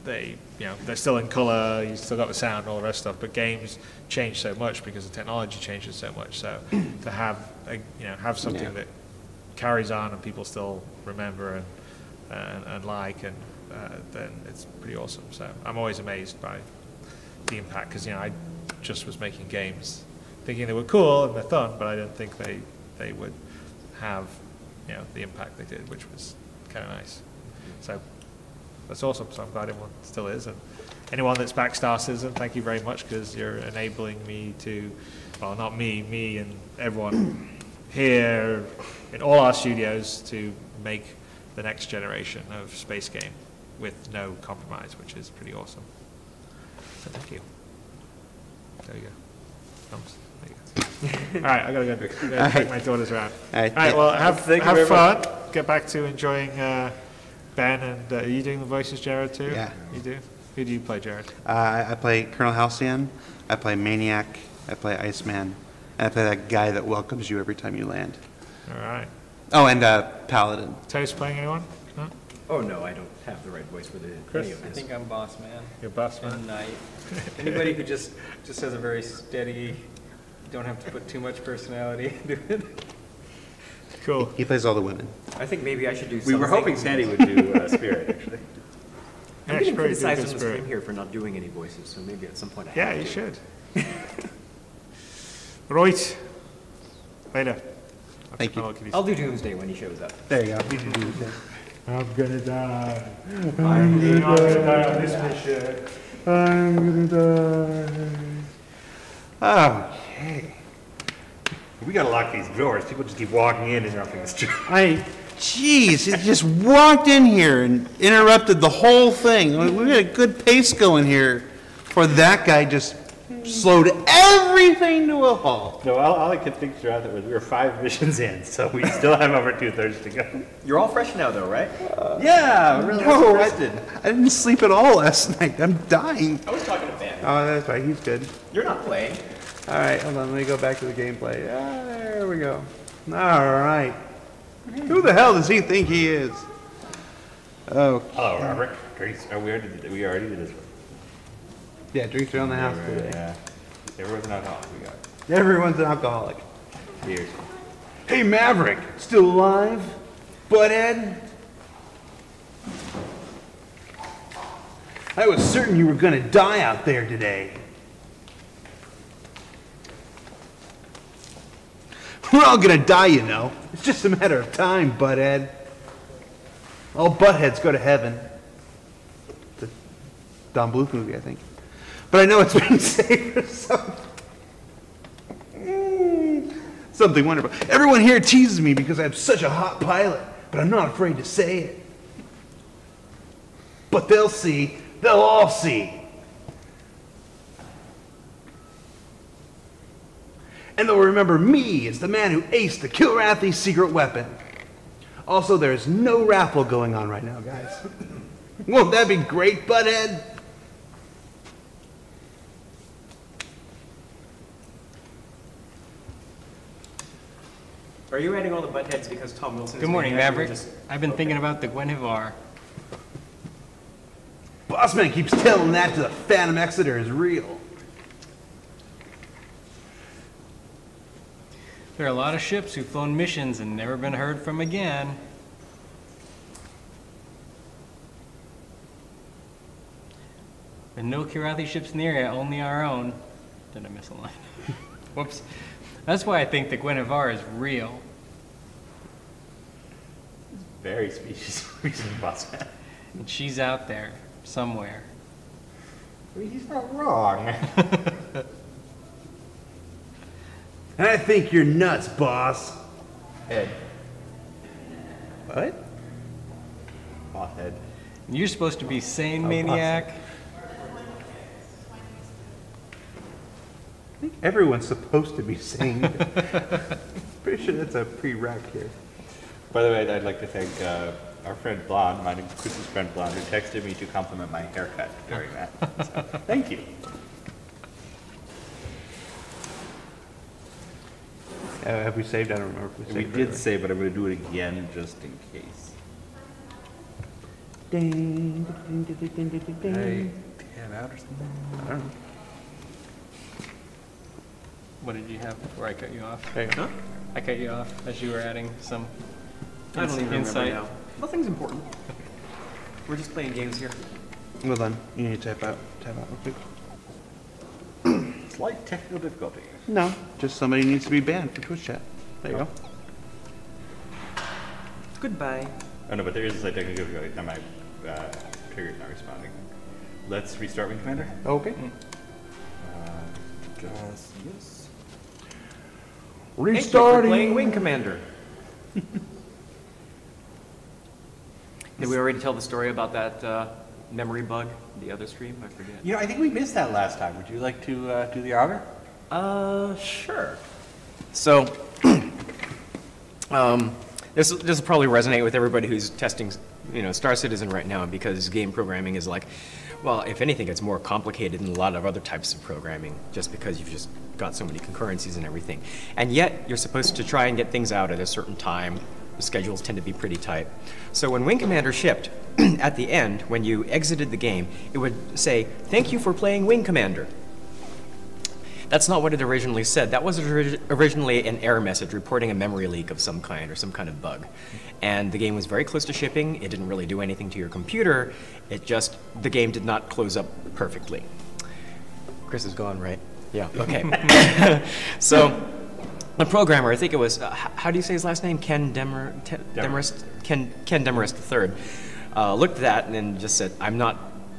they're still in color, you still got the sound and all the rest of stuff, but games change so much because the technology changes so much. So to have, have something that carries on and people still remember and like, and then it's pretty awesome. So I'm always amazed by the impact, because I just was making games thinking they were cool and they're fun, but I didn't think they would have the impact they did, which was kind of nice. So that's awesome. So I'm glad everyone still is, and anyone that's back Star Citizen, thank you very much, because you're enabling me to, well, not me and everyone here in all our studios to make the next generation of space game with no compromise, which is pretty awesome. So thank you. There you go. Thumbs. There you go. All right, I gotta go take my daughters around. All right, well, have fun. Get back to enjoying Ben, and are you doing the voices, Jared, too? Yeah. You do? Who do you play, Jared? I play Colonel Halcyon, I play Maniac, I play Iceman, and I play that guy that welcomes you every time you land. All right. Oh, and Paladin. Toast playing anyone? No? Oh, no, I don't have the right voice for any of I this. think I'm boss man. You're boss man? And anybody who just has a very steady, don't have to put too much personality into it. Cool. He plays all the women. I think maybe I should do We something. were hoping Sandy would do Spirit, actually. I'm Yeah, getting Spirit, do criticized good on the Spirit. stream here for not doing any voices, so maybe at some point I Yeah, have you to. should. Right. Later. Thank you. I'll do Doomsday when he shows up. There you go. I'm gonna die. I'm gonna die on this mission. I'm gonna die. Okay. We gotta lock these doors. People just keep walking in, interrupting the stream. Jeez, it just walked in here and interrupted the whole thing. We had a good pace going here before that guy just slowed everything to a halt. No, all I could think throughout that was we were 5 missions in, so we still have over 2/3 to go. You're all fresh now, though, right? Yeah, I'm really No, rested. I didn't sleep at all last night. I'm dying. I was talking to Ben. Oh, that's right. He's good. You're not playing. All right, hold on. Let me go back to the gameplay. There we go. All right. Who the hell does he think he is? Oh. Hello, Robert. Drinks. Oh, we already did this one. Yeah, drinks are on the house today. Yeah. Everyone's not hot. We got Everyone's an alcoholic. beers. Hey, Maverick, still alive? Butthead? I was certain you were gonna die out there today. We're all gonna die, you know. It's just a matter of time, Butthead. All buttheads go to heaven. It's a Don Bluth movie, I think. But I know it's been saved for something wonderful. Everyone here teases me because I have such a hot pilot, but I'm not afraid to say it. But they'll see. They'll all see. And they'll remember me as the man who aced the Kilrathi's secret weapon. Also, there's no raffle going on right now, guys. Won't that be great, Butthead? Are you adding all the buttheads because Tom Wilson is Good morning, maniac, or Maverick. just- I've been thinking about the Guinevere. Bossman keeps telling that to the Phantom Exeter is real. There are a lot of ships who've flown missions and never been heard from again. With no Kilrathi ships in the area, only our own. Did I miss a line? Whoops. That's why I think the Guinevere is real. Very species reason, boss man. And she's out there, somewhere. I mean, he's not wrong. And I think you're nuts, boss. Head. What? Boss head. You're supposed to be sane, maniac. I think everyone's supposed to be saying it. Pretty sure that's a prereq here. By the way, I'd like to thank our friend Blonde, my Chris's friend Blonde, who texted me to compliment my haircut during that. So, thank you. Have we saved? I don't remember if we We saved. did say, but I'm going to do it again just in case. Ding, ding, ding, ding, ding, ding, ding. I tab out or something? I don't know. What did you have before I cut you off? There you go. I cut you off as you were adding some I don't even remember insight. now. Nothing's important. We're just playing games here. Well done. You need to tap out real quick. Slight technical difficulty. No, just somebody needs to be banned for Twitch chat. There you go. Goodbye. Oh no, but there is a slight technical difficulty. Now my trigger's not responding. Let's restart Wing Commander. Okay. Just yes. Thank you for Restarting. playing Wing Commander. Did we already tell the story about that memory bug, the other stream? I forget. You know, I think we missed that last time. Would you like to do the honor? Sure. So, this will probably resonate with everybody who's testing, Star Citizen right now, because game programming is like, well, if anything, it's more complicated than a lot of other types of programming, just because you've just got so many concurrencies and everything. And yet, you're supposed to try and get things out at a certain time. The schedules tend to be pretty tight. So when Wing Commander shipped, at the end, when you exited the game, it would say, "Thank you for playing Wing Commander." That's not what it originally said. That was originally an error message reporting a memory leak of some kind or some kind of bug. And the game was very close to shipping. It didn't really do anything to your computer. The game did not close up perfectly. Chris is gone, right? Yeah, okay. So, the programmer, I think it was, how do you say his last name? Ken Demarest III, looked at that and then just said,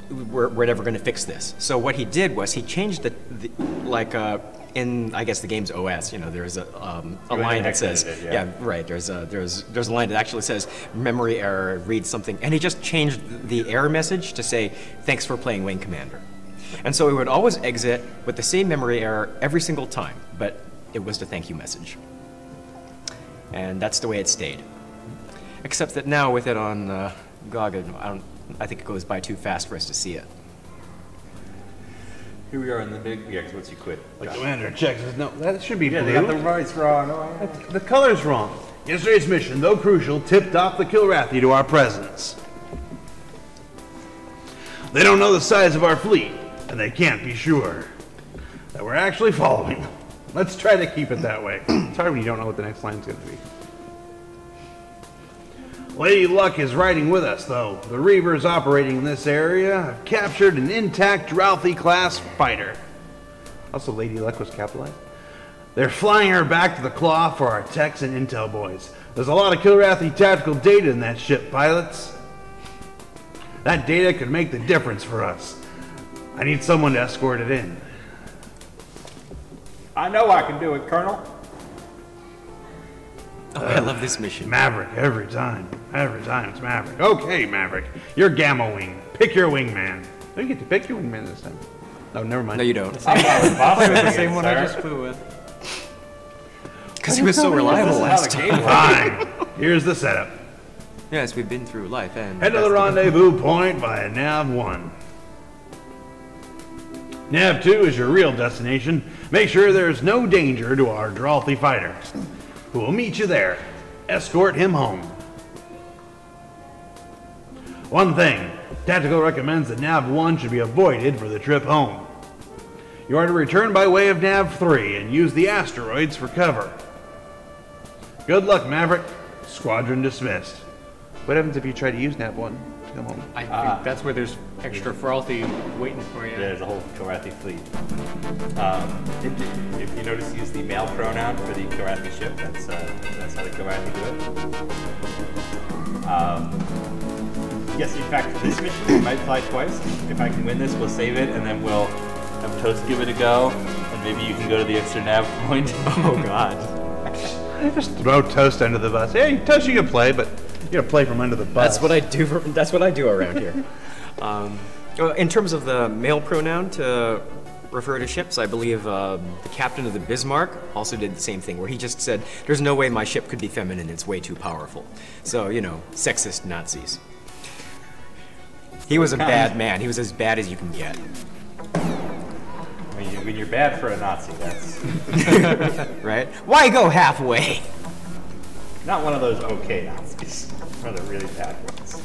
we're never going to fix this. So what he did was he changed in, I guess, the game's OS, there's a line that says, yeah, right, there's a line that actually says, memory error, read something, and he just changed the error message to say, "Thanks for playing Wing Commander." And so it would always exit with the same memory error every single time, but it was the thank you message. And that's the way it stayed. Except that now with it on GOG, I think it goes by too fast for us to see it. Here we are in the big, once you quit. The commander checks his no. That should be Yeah, blue. they got the rights wrong. The color's wrong. Yesterday's mission, though crucial, tipped off the Kilrathi to our presence. They don't know the size of our fleet, and they can't be sure that we're actually following. Let's try to keep it that way. It's hard when you don't know what the next line's going to be. Lady Luck is riding with us, though. The Reavers operating in this area have captured an intact Drouthy-class fighter. Also, Lady Luck was capitalized. They're flying her back to the Claw for our techs and intel boys. There's a lot of Kilrathi tactical data in that ship, pilots. That data could make the difference for us. I need someone to escort it in. I know I can do it, Colonel. Oh, I love this mission. Maverick, every time. Every time it's Maverick. Okay, Maverick. You're Gamma Wing. Pick your wingman. Oh, you get to pick your wingman this time. Oh, never mind. No, you don't. The same one I just flew with. Because he was so reliable last time. Fine. Here's the setup. Yes, we've been through life and... Head to the rendezvous point via Nav 1. Nav 2 is your real destination. Make sure there's no danger to our Drouthy fighter, who will meet you there. Escort him home. One thing, Tactical recommends that Nav 1 should be avoided for the trip home. You are to return by way of Nav 3 and use the asteroids for cover. Good luck, Maverick. Squadron dismissed. What happens if you try to use Nav 1 to come home? I think that's where there's extra frothy waiting for you. Yeah, there's a whole Kilrathi fleet. If you notice, use the male pronoun for the Kilrathi ship. That's how the Kilrathi do it. Yes, in fact, this mission we might fly twice. If I can win this, we'll save it, and then we'll have Toast give it a go, and maybe you can go to the extra nav point. Oh God! Just throw Toast under the bus. Hey, Toast, you can play, but you gotta play from under the bus. That's what I do. That's what I do around here. In terms of the male pronoun to refer to ships, I believe the captain of the Bismarck also did the same thing, where he just said, "There's no way my ship could be feminine. It's way too powerful." So sexist Nazis. He was a bad man. He was as bad as you can get. I mean, when you're bad for a Nazi, that's Right? Why go halfway? not one of those okay Nazis. One of the really bad ones.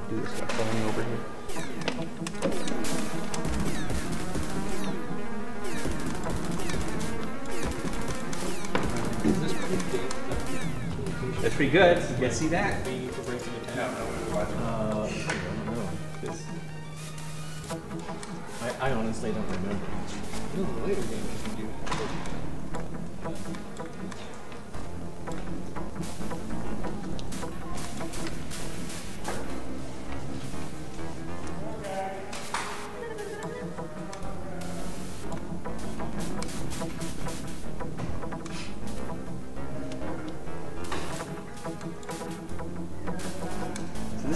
Do this stuff falling over here. That's pretty good. You guys see that? I honestly don't remember.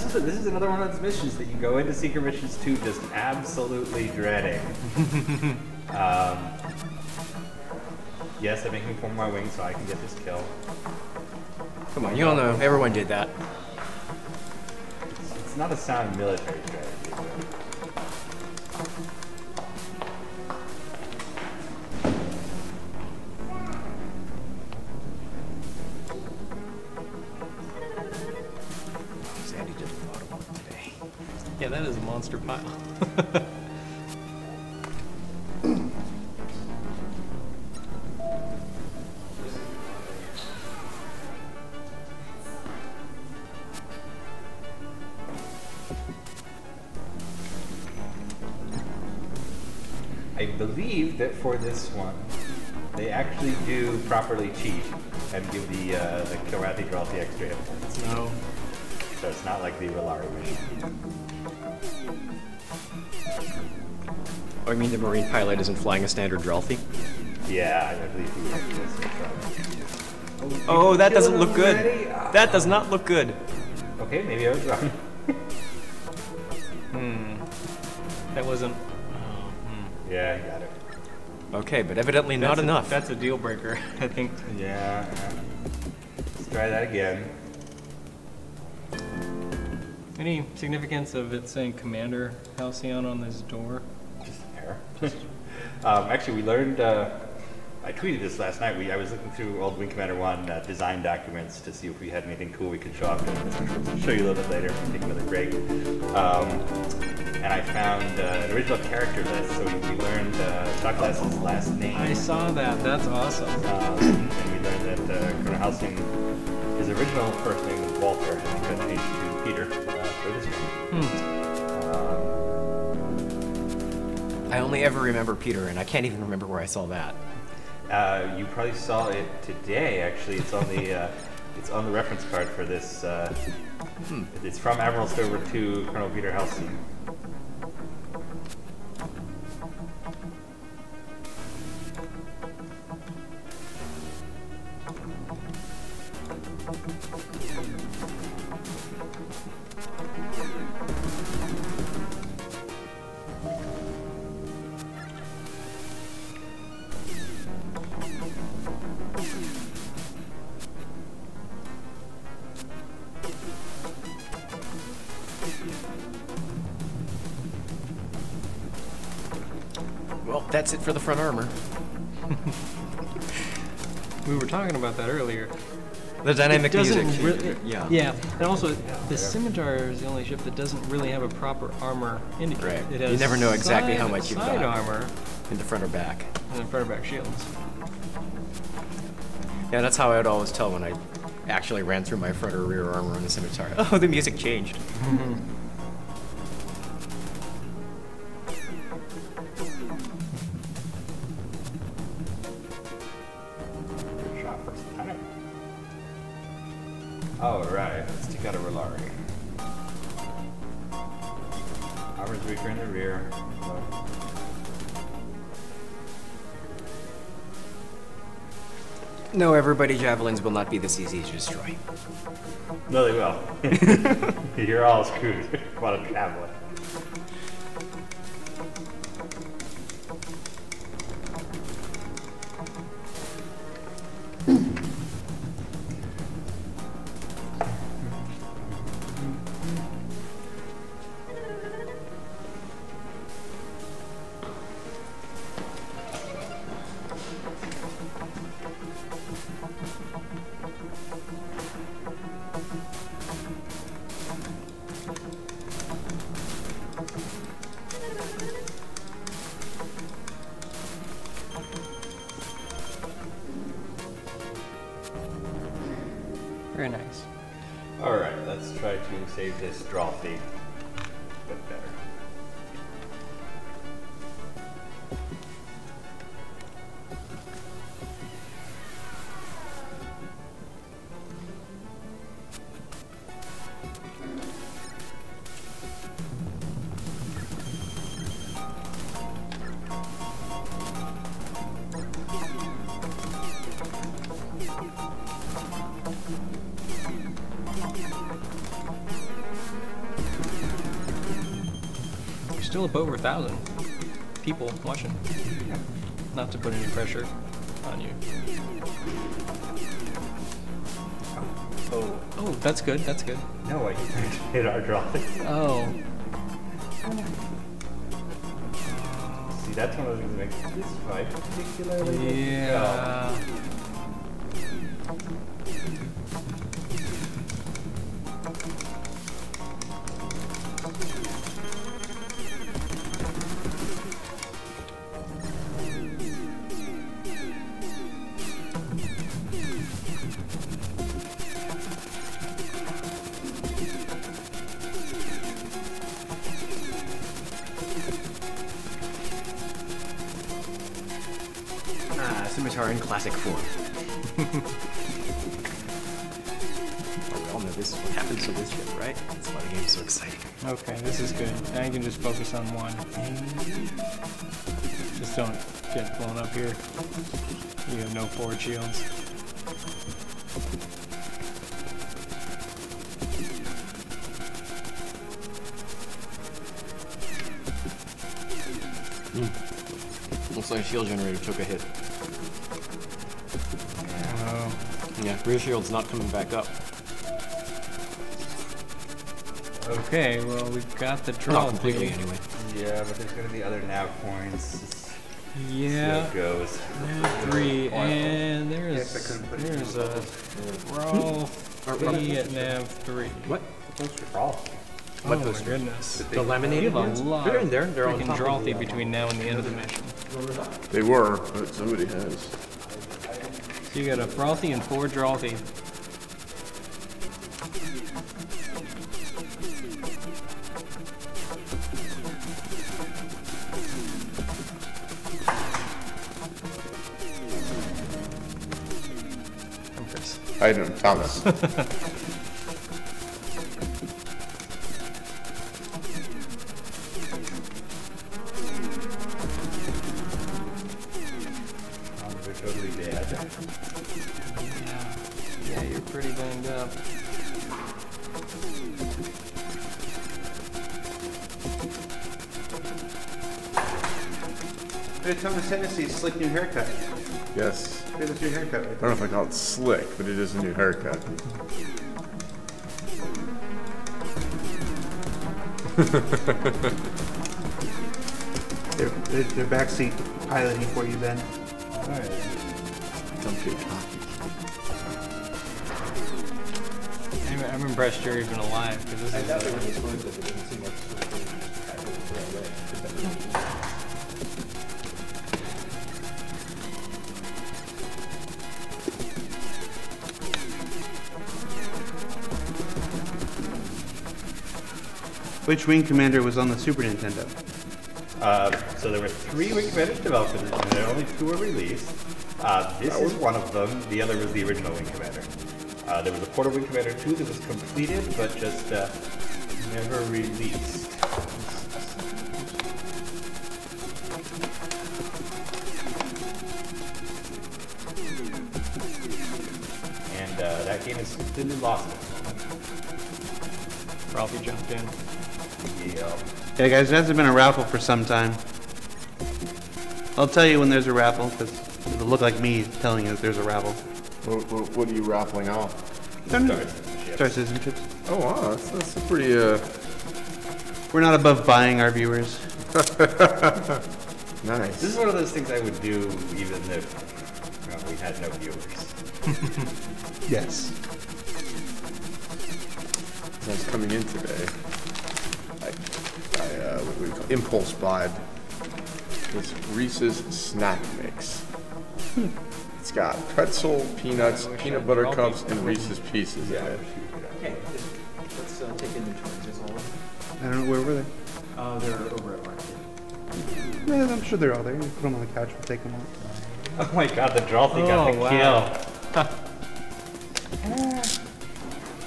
So this is another one of those missions that you go into Secret Missions 2 just absolutely dreading. Yes, I'm making form my wings so I can get this kill. Come on, you all know, everyone did that. It's not a sound military strategy. Sandy did a lot of work today. Yeah, that is a monster pile. I believe that for this one, they actually do properly cheat and give the Kilrathi Dralti extra hit points. No. So it's not like the Valari mission. Oh, you mean the Marine pilot isn't flying a standard Dralthi? Yeah, I believe he is. Oh, that doesn't look good. That does not look good. Okay, maybe I was wrong. That wasn't. Yeah, I got it. Okay, but evidently not enough. That's a deal breaker, I think. Yeah. Let's try that again. Any significance of it saying Commander Halcyon on this door? Just there. Actually, we learned. I tweeted this last night. I was looking through old Wing Commander 1 design documents to see if we had anything cool we could show off. I'll show you a little bit later. Take another break. And I found an original character list. So we learned Chuckless's last name. I saw that. That's awesome. And we learned that Colonel Halcyon, his original first name was Walter, and he got changed to Peter for this one. I only ever remember Peter, and I can't even remember where I saw that. You probably saw it today. Actually, it's on the it's on the reference card for this. It's from Admiral Stover to Colonel Peter Halcyon. Well, that's it for the front armor. We were talking about that earlier. The dynamic music. Yeah, and also the Scimitar is the only ship that doesn't really have a proper armor indicator. Right. It has You never know exactly how much you've side got. armor In the front or back. and then front or back shields. Yeah, that's how I would always tell when I actually ran through my front or rear armor on the Scimitar. Oh, the music changed. Good shot first time. All right, let's take out a Rolari. Armor's weaker in the rear. No, everybody, javelins will not be this easy to destroy. No, they will. You're all screwed. What a javelin. to save this draw feed a bit better. Still up over 1,000 people watching. Not to put any pressure on you. Oh, that's good. That's good. No, I hit our draw. Oh. See, that's one of the things that makes this fight particularly Yeah. Scimitar in classic form. We all know this is what happens to this ship, right? That's why the game's so exciting. Okay, this is good. Now you can just focus on one. Just don't get blown up here. You have no forward shields. Looks like shield generator took a hit. Oh. Yeah, rear shield's not coming back up. Okay, well, we've got the draw. Not completely, anyway. Yeah, but there's gonna be other nav points. Yeah. So it goes. Nav 3, and there's a brawl at nav 3. What? What's brawl? Oh my goodness. The laminated ones? They're in there. They're on top of drawthy between now and the end of the mission. They were, but somebody has. So you got a frothy and 4 drawthy. I don't, Thomas. Totally dead. Yeah, you're pretty banged up. Hey, Thomas Hennessy's slick new haircut. Yes. Hey, that's your haircut right I don't know if I call it slick, but it is a new haircut. They're backseat piloting for you, Ben. Alright. Don't get cocky. I'm impressed you're even alive, because this is... Which wing commander was on the Super Nintendo? So there were 3 wing commanders developed for this, and there only 2 were released. This is one of them. The other was the original wing commander. There was a Portal Wing Commander 2 that was completed, but just never released. And that game is completely lost. Ralphie jumped in. Yeah. Yeah, guys, there hasn't been a raffle for some time. I'll tell you when there's a raffle, because it'll look like me telling you that there's a raffle. What are you raffling off? Star citizenships. Oh wow, that's a pretty We're not above buying our viewers. nice. This is one of those things I would do even if we had no viewers. Yes. As I was coming in today, I what do we call it? Impulse bought this Reese's snack mix. It's got pretzel, peanuts, peanut butter cups, and Reese's Pieces in it. Okay, let's take I don't know, where were they? They're over at Market. Yeah, I'm sure they're all there. You put them on the couch, we'll take them out. Oh my god, the Drolthy got the kill.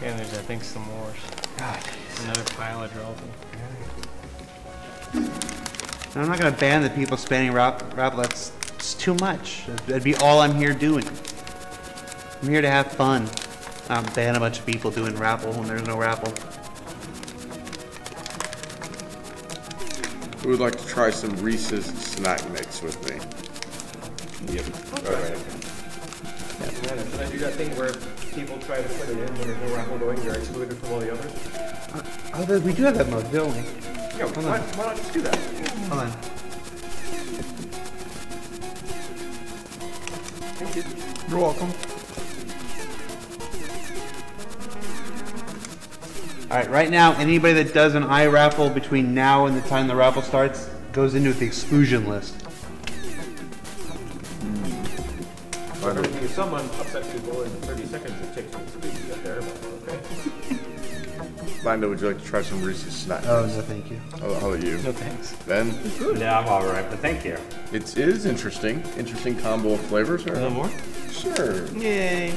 And there's, I think, some more. God, Another pile of Drolthy. I'm not gonna ban the people spanning raffle. That's it's too much. That'd be all I'm here doing. I'm here to have fun. Ban a bunch of people doing raffle when there's no raffle. Who would like to try some Reese's snack mix with me? Yep. Yeah, should I do that thing where people try to put it in when there's no raffle going, they're excluded from all the others? We do have that mode, don't we? Yeah, why not just do that? Hold on. Thank you. You're welcome. All right, right now, anybody that does an iRaffle between now and the time the raffle starts goes into the exclusion list. If someone upsets people in 30 seconds, it takes them to get there, but okay. Lando, would you like to try some Reese's snack mix? Oh, no, thank you. How about you? No thanks. Ben? Yeah, I'm alright, but thank you. It is interesting. Interesting combo of flavors. A little more? Sure. Yay.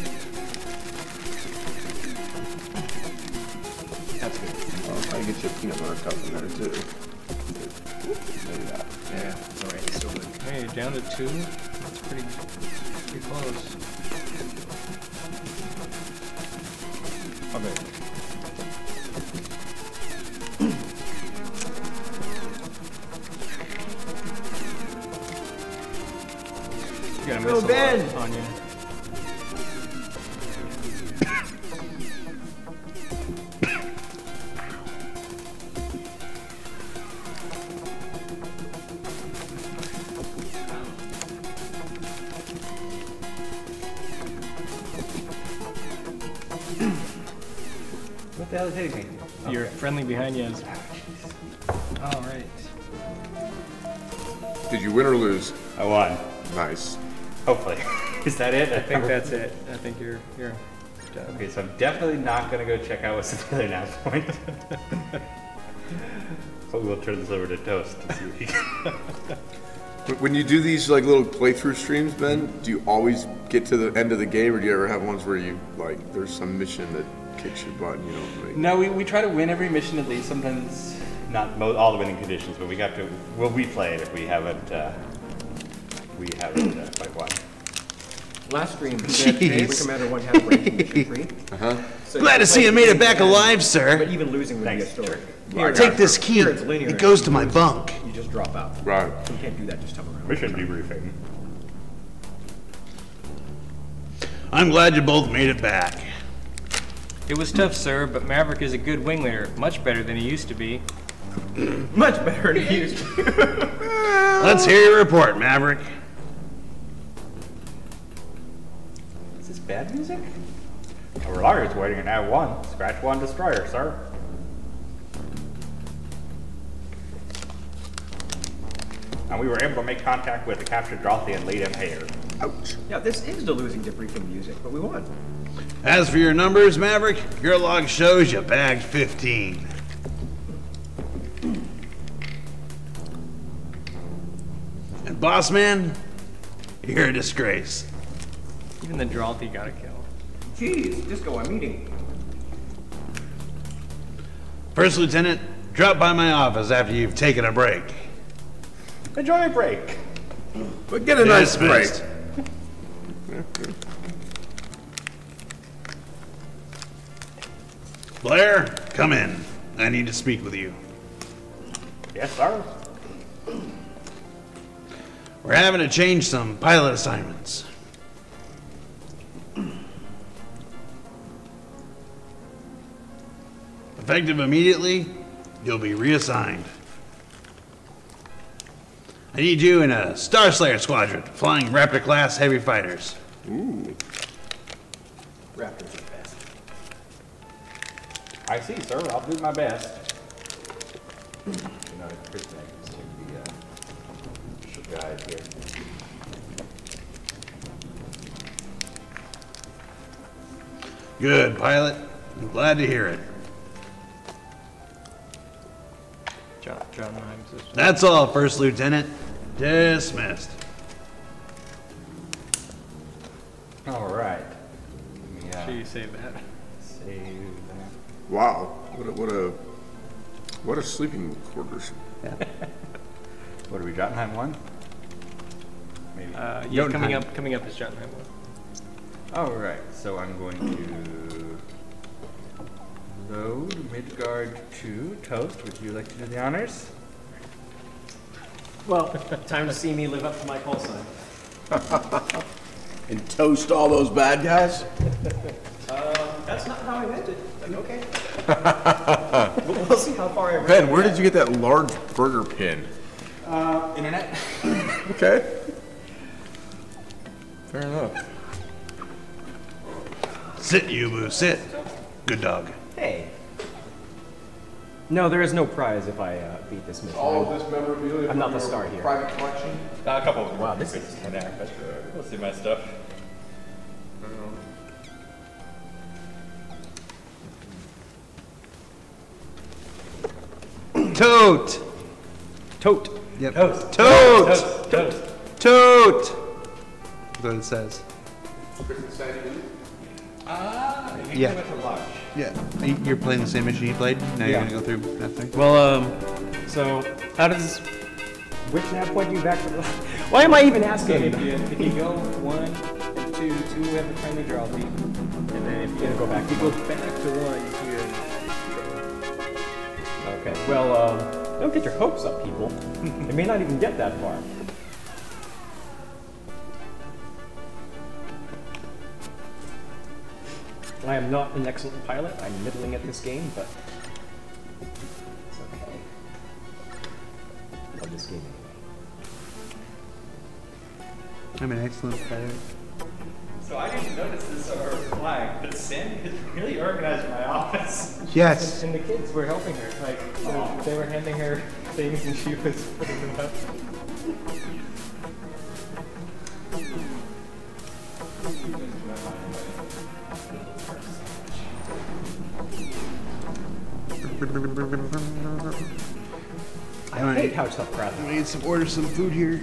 That's good. I get you a peanut butter cup in there too. Maybe that. Yeah, alright, still good. Hey, down to 2. That's pretty close. Okay. You got a Oh, missile Ben! on you. What the hell is hitting me? Your friendly behind you is. All right. Did you win or lose? I won. Nice. Hopefully. Is that it? I think that's it. I think you're done. Okay, so I'm definitely not gonna go check out what's the other announce point. But we'll turn this over to Toast to see if he can. When you do these like little playthrough streams, Ben, do you always get to the end of the game, or do you ever have ones where you like there's some mission that kicks your butt, you know? Like... No, we try to win every mission at least. Sometimes Not all the winning conditions, but we got to. We'll replay it if we haven't. Quite won. Last stream, Wing Commander 1 had a ranking mission free. So Glad to see you made it back alive, sir. But even losing would be a story. Here, Take this key. here it's linear. It goes to my bunk. You just drop out. Right. So you can't do that just time around. Mission debriefing. I'm glad you both made it back. It was tough, sir, but Maverick is a good wing leader. Much better than he used to be. Much better than he used to. Let's hear your report, Maverick. is this bad music? Our lawyer's waiting in Nav 1. Scratch 1 destroyer, sir. And we were able to make contact with the captured Drolthy and lead him here. Ouch. Yeah, this is the losing debriefing music, but we won. As for your numbers, Maverick, your log shows you bagged 15. And boss man, you're a disgrace. Even the Drolthy got a kill. Jeez, Disco, I'm eating. First Lieutenant, drop by my office after you've taken a break. Enjoy a break. But get a nice break. Dismissed. Blair, come in. I need to speak with you. Yes, sir. We're having to change some pilot assignments. Effective immediately, you'll be reassigned. I need you in a Star Slayer squadron, flying Raptor-class heavy fighters. Ooh. Raptors are best. I see, sir. I'll do my best. You know, Chris and I can take the guide here. Good, pilot. I'm glad to hear it. John Himes. That's all, First Lieutenant. Dismissed. All right. Should you save that? Save that. Wow, what a sleeping quarters. What are we, Jotunheim 1? Maybe. Yeah, coming up is Jotunheim 1. All right, so I'm going to load Midgard 2. Toast, would you like to do the honors? Well, time to see me live up to my call sign. And toast all those bad guys? That's not how I meant it, but okay. We'll see how far I read. Ben, where did you get that large burger pin? Internet. Okay. Fair enough. Sit, Yubu, sit. Good dog. Hey. No, there is no prize if I beat this mission. All of this memorabilia I'm not from the your star here. private collection? A couple of them. Wow, this is in there, but we'll see my stuff. Tote! Tote. Yep. Toast. Tote! Toast. Toast. Tote! That's what it says. Yeah. Yeah. You're playing the same mission you played? Now you're Yeah. gonna go through that thing? Well, so how does which nav point do you back to? Why am I even asking? If you go 1 and 2, 2 have a friendly draw feed. And then if you Go back. If you go back to 1, you can. Okay. Well, don't get your hopes up, people. It may not even get that far. I am not an excellent pilot. I'm middling at this game, but it's okay. Love this game anyway. I'm an excellent pilot. So I didn't notice this over flag, but Sandy is really organized in my office. Yes. And the kids were helping her. Like, they were handing her things and she was putting them up. I hate how tough crap. I need to order some food here.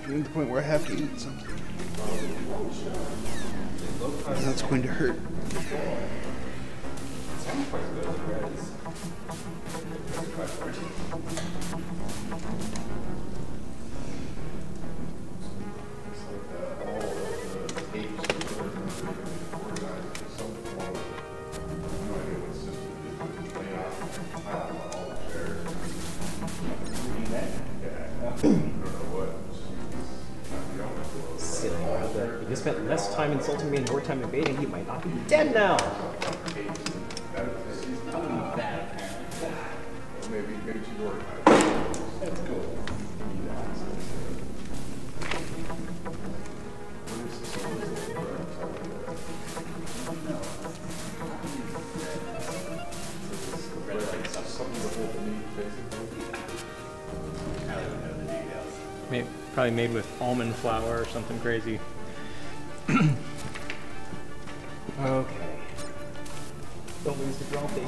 I'm at the point where I have to eat something. That's going to hurt. Silly brother. If you spent less time insulting me and more time evading, you might not be dead now. Maybe she's organized. That's cool. Probably made with almond flour or something crazy. Okay. Don't lose the trophy.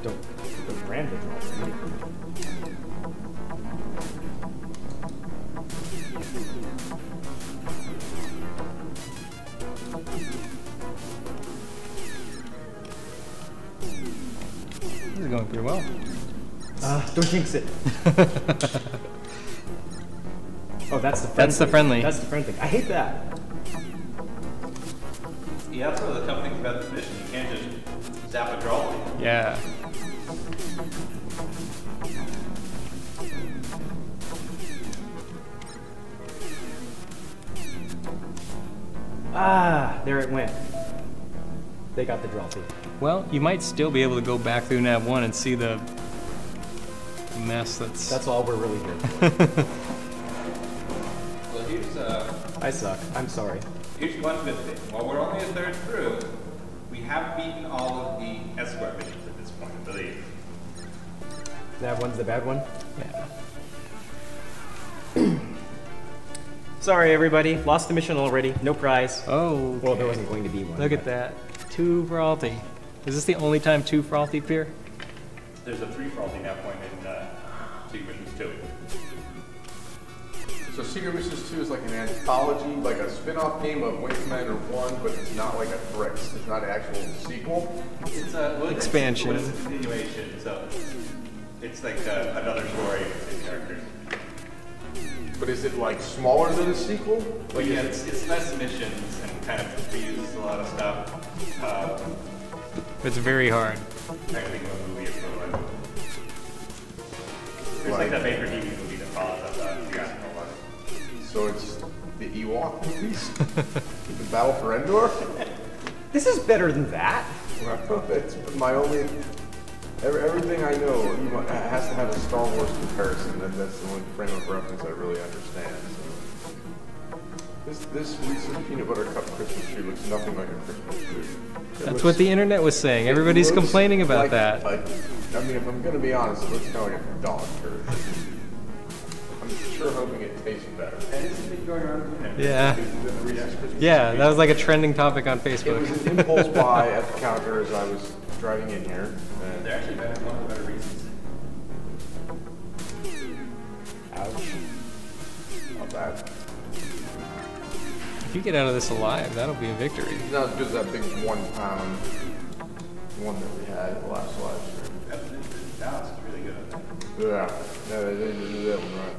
Don't ram the trophy. This is going pretty well. Don't jinx it. Oh, that's the friendly. That's the friendly. That's the friendly. I hate that. Yeah, that's one of the tough things about this mission. You can't just zap a draw. Yeah. Ah, there it went. They got the draw feed. Well, you might still be able to go back through nav 1 and see the mess that's... That's all we're really here for. Well, here's I suck. I'm sorry. here's one good thing. While we're only a third through, we have beaten all of the escort missions at this point, I believe. Nav 1's the bad one? Yeah. Sorry, everybody. Lost the mission already. No prize. Oh, Well, there wasn't going to be one. look at that. 2 frothy. Is this the only time 2 frothy appear? There's a 3 frothy now point in Secret Missions 2. So Secret Missions 2 is like an anthology, like a spin-off game of Wing Commander 1, but it's not like a direct, it's not an actual sequel. It's a Expansion. It's a continuation, so it's like another story with characters. But is it like smaller than a sequel? Like it's less missions and kind of reuse a lot of stuff. It's very hard. I think of a movie equivalent. There's like that Baker TV movie that follows up the Astronaut one. So it's the Ewok movies? The Battle for Endor? This is better than that. Well, that's my only... Everything I know has to have a Star Wars comparison, and that's the only frame of reference I really understand. So. This Reese's Peanut Butter Cup Christmas tree looks nothing like a Christmas tree. That's what the internet was saying. Everybody's complaining about like, that. I mean, if I'm going to be honest, it looks kind of like a dog turd. I'm sure hoping it tastes better. Yeah. Yeah, that was like a trending topic on Facebook. It was an impulse buy at the counter as I was driving in here. And They're actually better, one of the better reasons. ouch. Not bad. If you get out of this alive, that'll be a victory. It's not as good as that big 1 pound one that we had at the last live stream. Dallas is really good at that. Yeah. No, they didn't do that one right.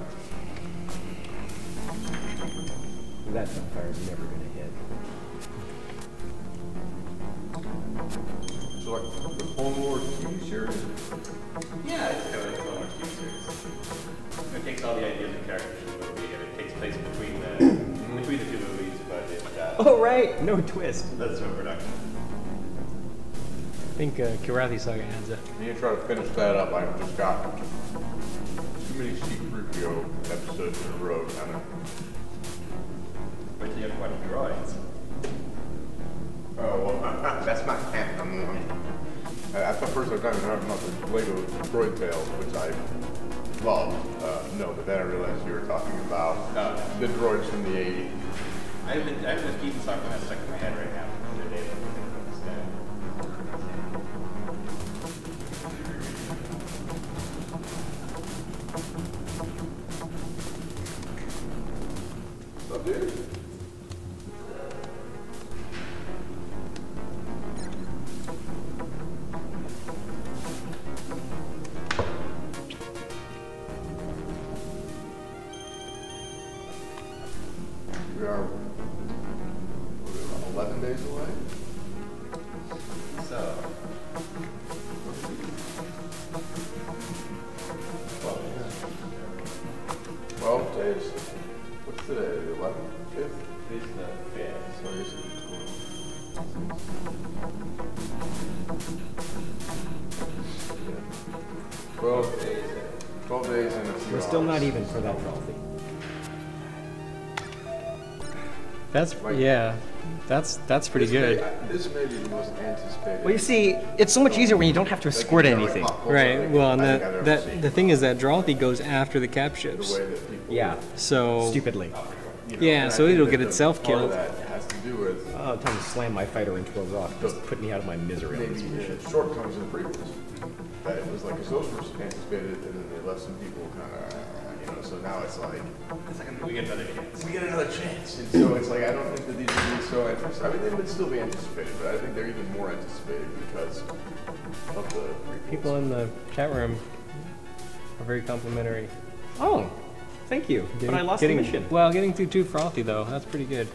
That fire's never going to hit. So like the Clone Wars TV series? Yeah, it's kind of like Clone Wars TV series. It takes all the ideas and characters from the movie, and it takes place between the 2 movies, but it Oh, right. No twist. that's no production. I think Kirathi Saga has it. I need to try to finish that up. I've just got too many C-3PO episodes in a row, kind of. But you have 20 droids. Oh, well, that's not canon. That's the first time I've talking about the Lego droid tales, which I love. No, but then I realized you were talking about the droids from the 80s. I have this Keaton song kind of stuck in my head right now. The day that What's up, dude? We are 11 days away. So, 12 days. What's today? The 11th? 5th? this is the 5th. So I guess it'd be 12 days. 12 days and a few We're still hours. not even for that frothy. That's, yeah, that's pretty good. This may be the most anticipated. Well, you see, it's so much easier when you don't have to escort anything. Right, well, and the thing is that Drawthy goes after the cap ships. Yeah, So, stupidly. yeah, so it'll get itself Part of killed. that has to do with Oh, time to slam my fighter into a rock. Just put me out of my misery on maybe this mission. the shortcomings in the prequels. That it was like, cause those were anticipated, and then they left some people kind of, so now it's like, We get another chance. we get another chance. And so it's like, I don't think that these would be so anticipated. I mean, they would still be anticipated, but I think they're even more anticipated because of the prequels. People in the chat room are very complimentary. Oh, thank you. But I lost the mission. Well, getting through 2 frothy though, that's pretty good.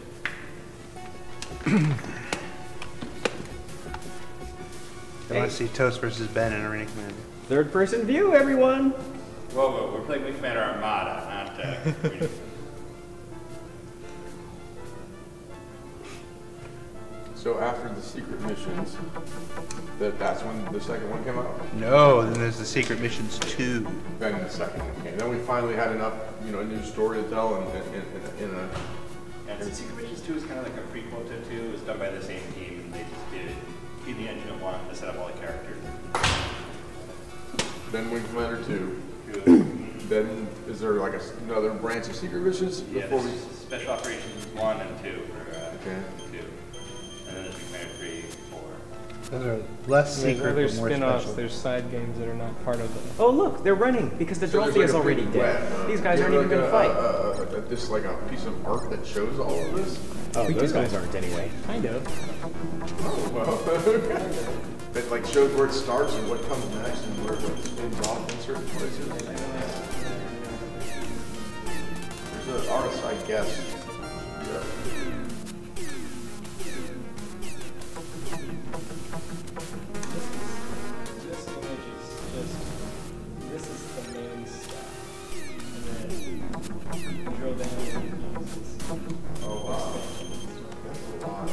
I want to see Toast versus Ben in Arena Commander. Third person view, everyone. Whoa, we're playing Wing Commander Armada, not So after the secret missions, that's when the second one came out? No, then there's the Secret Missions 2. Then the second one came. Then we finally had enough, a new story to tell in a... And the Secret Missions 2 is kind of like a prequel to 2. It was done by the same team, and they just did the engine of 1 to set up all the characters. Then Wing Commander 2. Then is there like another branch of secret missions Yeah, before this we? is Special Operations 1 and 2 for Okay. 2. And then there's Wing Commander 3, 4. Those are less There's secret, other but more spin-offs, special. there's side games that are not part of the... Oh, look, they're running because the So there's Drollsy is a already big dead. web, These guys you aren't have even going to fight. Just like a piece of art that shows all of this? Oh, we those do guys that. aren't anyway. Kind of. Oh, well. That like shows where it starts and what comes next and where it like, spins off in certain places. There's an artist, I guess. Yeah. This image is just, this is the main stuff. And then drill down and use this. Oh, wow. That's a lot of...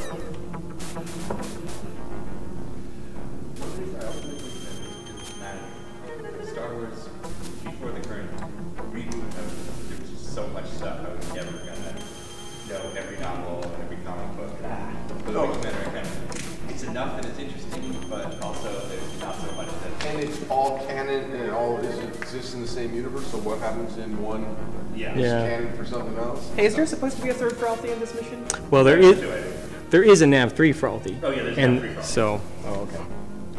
Star Wars, before the current reboot, there was just so much stuff I was never gonna know every novel and every comic book. But the Wing Commander, kind of, it's enough that it's interesting, but also there's not so much that. And it's all canon and it all exists in the same universe, so what happens in one is canon for something else? Hey, is there supposed to be a third Frothy in this mission? Well, there is a Nav 3 Frothy. Oh yeah, there's And Nav 3 Frothy. so, Oh, okay.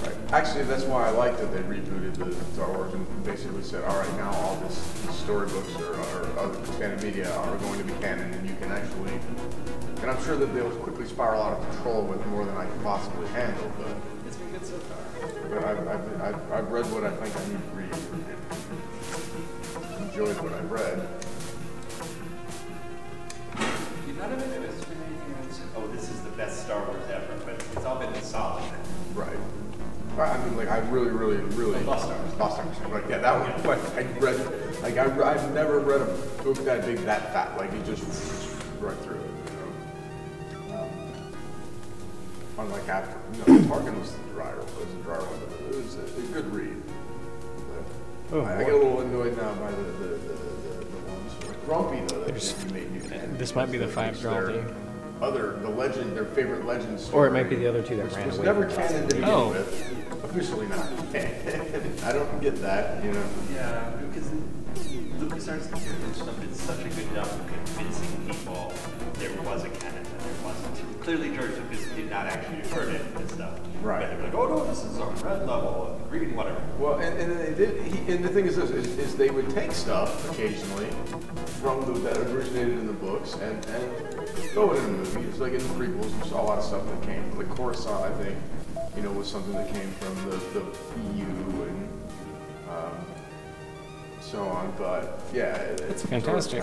Right. Actually, that's why I like that they rebooted the Star Wars and basically said, all right, now all these storybooks or other expanded media are going to be canon, and you can actually. And I'm sure that they'll quickly spiral out of control with more than I can possibly handle. But It's been good so far. but I've read what I think I need to read. Enjoyed what I've read. None of it has been anything that's, oh, this is the best Star Wars ever, but it's all been solid. Right. I mean, like, I really. Lost Stars. Lost Stars. Right, yeah, that one. But I read, like, I've never read a book that big, that fat. Like, it just right through it, you know. Unlike after, Tarkin was the drier one. It was a good read. But I get a little annoyed now by the ones who are grumpy, though. That they made new canon. this might be the 5 Drollsy. Their favorite legend story. Or it might be the other two that which ran was away. never from canon to begin Oh. with. Officially not. I don't get that, you know. Yeah, because LucasArts did such a good job of convincing people there was a canon and there wasn't. Clearly, George Lucas did not actually refer to any of this stuff. Right. But they were like, oh no, this is on red level, green, whatever. Well, and they did, and the thing is this, is they would take stuff occasionally from that originated in the books and throw it in the movie. It's like in the prequels, you saw a lot of stuff that came from the Coruscant, I think, was something that came from the EU and so on. But yeah, That's fantastic.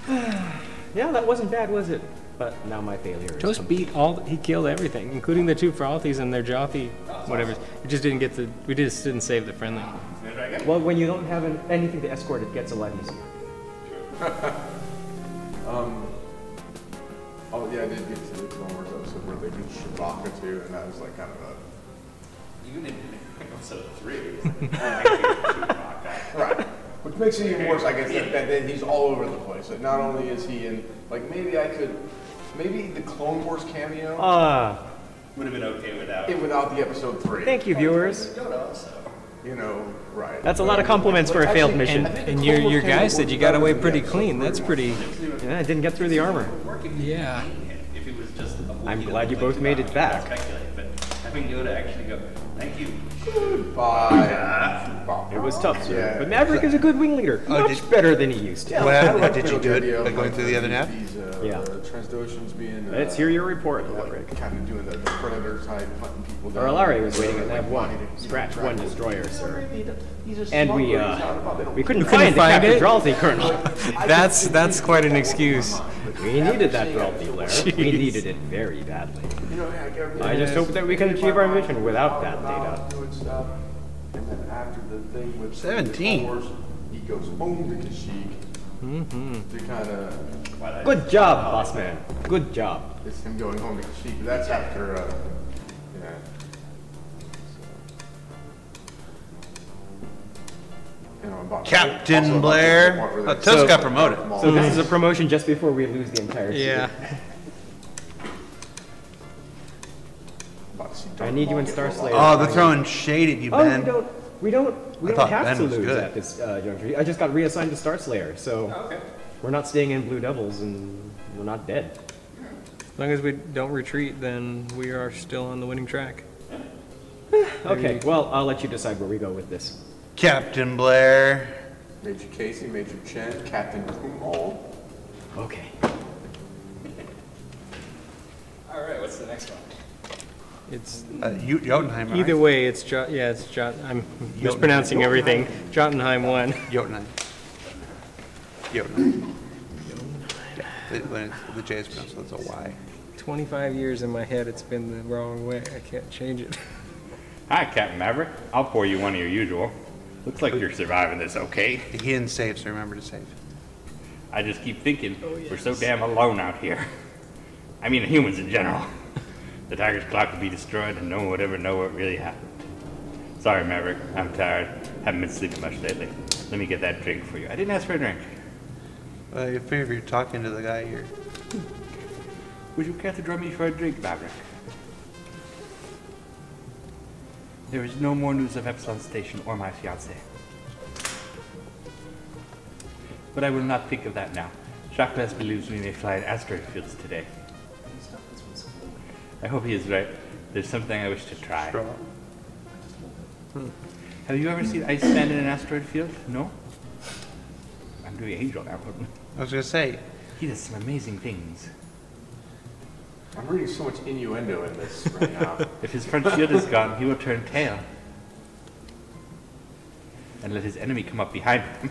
Yeah, that wasn't bad, was it? But now my failure is Toast beat he killed everything, including the 2 Frothies and their Jothy, whatever. We just didn't save the friendly. Well, when you don't have anything to escort, it gets a lot easier. Oh yeah, I did get to the Clone Wars episode where they did Chewbacca too, and that was like kind of Even in episode 3, right. Which makes it even worse, I guess, that then he's all over the place. Like, not only is he in, like, maybe the Clone Wars cameo would have been okay without the episode 3. Thank you, viewers. Right. That's a lot of compliments for a failed mission. And your guy said you got away pretty clean. That's pretty... Yeah, I didn't get through the armor. Yeah. If it was just I'm glad you both made it back. But having Yoda actually go, thank you. Bye. It was tough, sir. Yeah. But Maverick is a good wing leader. Much better than he used to. What happened? like Did you the do idea it of, by going like, through the other nav? Yeah. Transoceans being. Let's hear your report, Maverick. Kind of doing the predator type hunting people down. Orlari was waiting at Nav 1. Scratch 1 destroyer, sir. And we couldn't find the Captain Drollsy, Colonel. That's quite an excuse. We needed that Drollsy flare. We needed it very badly. I just hope that we can achieve our mission without that data. And then after the thing with 17. he goes home to Kashyyyk. To kind of. Good job, boss man. Good job. It's him going home to Kashyyyk, but that's after. Captain Blair. Toast got promoted. So this is a promotion just before we lose the entire city. Yeah. I need you in Star Slayer. Oh, they're throwing shade at you, Ben. We don't thought have Ben to was lose good. at this juncture. I just got reassigned to Star Slayer, so. Okay. We're not staying in Blue Devils, and we're not dead. As long as we don't retreat, then we are still on the winning track. Okay, well, I'll let you decide where we go with this. Captain Blair. Major Casey, Major Chen, Captain Kumal. Okay. All right, what's the next one? It's Jotunheim. either way. It's I'm mispronouncing everything. Jotunheim won. Jotunheim. Jotunheim. When the J is pronounced, that's a Y. 25 years in my head, it's been the wrong way. I can't change it. Hi, Captain Maverick. I'll pour you one of your usual. Looks like you're surviving this okay. He didn't save, so remember to save. I just keep thinking, we're so damn alone out here. I mean, humans in general. The Tiger's clock will be destroyed and no one would ever know what really happened. Sorry, Maverick. I'm tired. Haven't been sleeping much lately. Let me get that drink for you. I didn't ask for a drink. You figure if you're talking to the guy here. Would you care to join me for a drink, Maverick? There is no more news of Epsilon Station or my fiancée. But I will not think of that now. Jacques believes we may fly in asteroid fields today. I hope he is right. There's something I wish to try. Have you ever seen Iceman in an asteroid field? No? I'm doing Angel now. I was gonna say. He does some amazing things. I'm reading so much innuendo in this right now. If his front shield is gone, he will turn tail. And let his enemy come up behind him.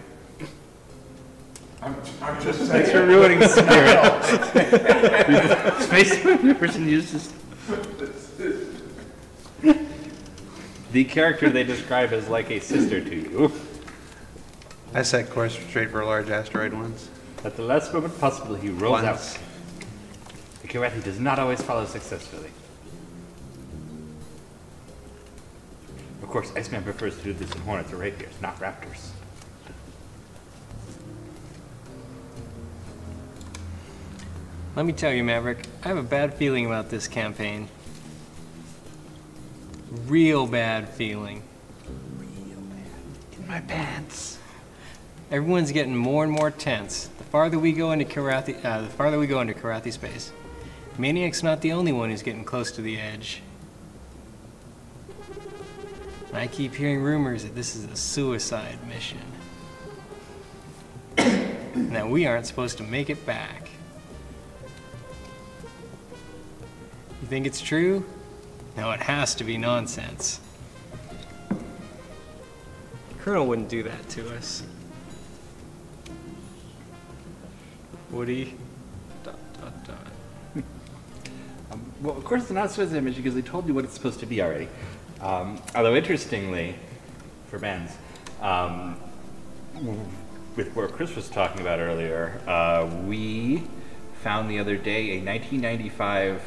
I'm just saying. Thanks for ruining Spirit. Space person uses. The character they describe as like a sister to you. I set course straight for a large asteroid once. At the last moment possible, he rolls out. The Kirathi does not always follow successfully. Of course, Iceman prefers to do this in hornets or rapiers, not raptors. Let me tell you, Maverick, I have a bad feeling about this campaign. Real bad feeling. In my pants. Everyone's getting more and more tense. The farther we go into Kirathi space. Maniac's not the only one who's getting close to the edge. I keep hearing rumors that this is a suicide mission. And that we aren't supposed to make it back. You think it's true? No, it has to be nonsense. Colonel wouldn't do that to us. Would he? ... Well, of course it's not a suicide mission because they told you what it's supposed to be already. Although interestingly, for bands, with what Chris was talking about earlier, we found the other day a 1995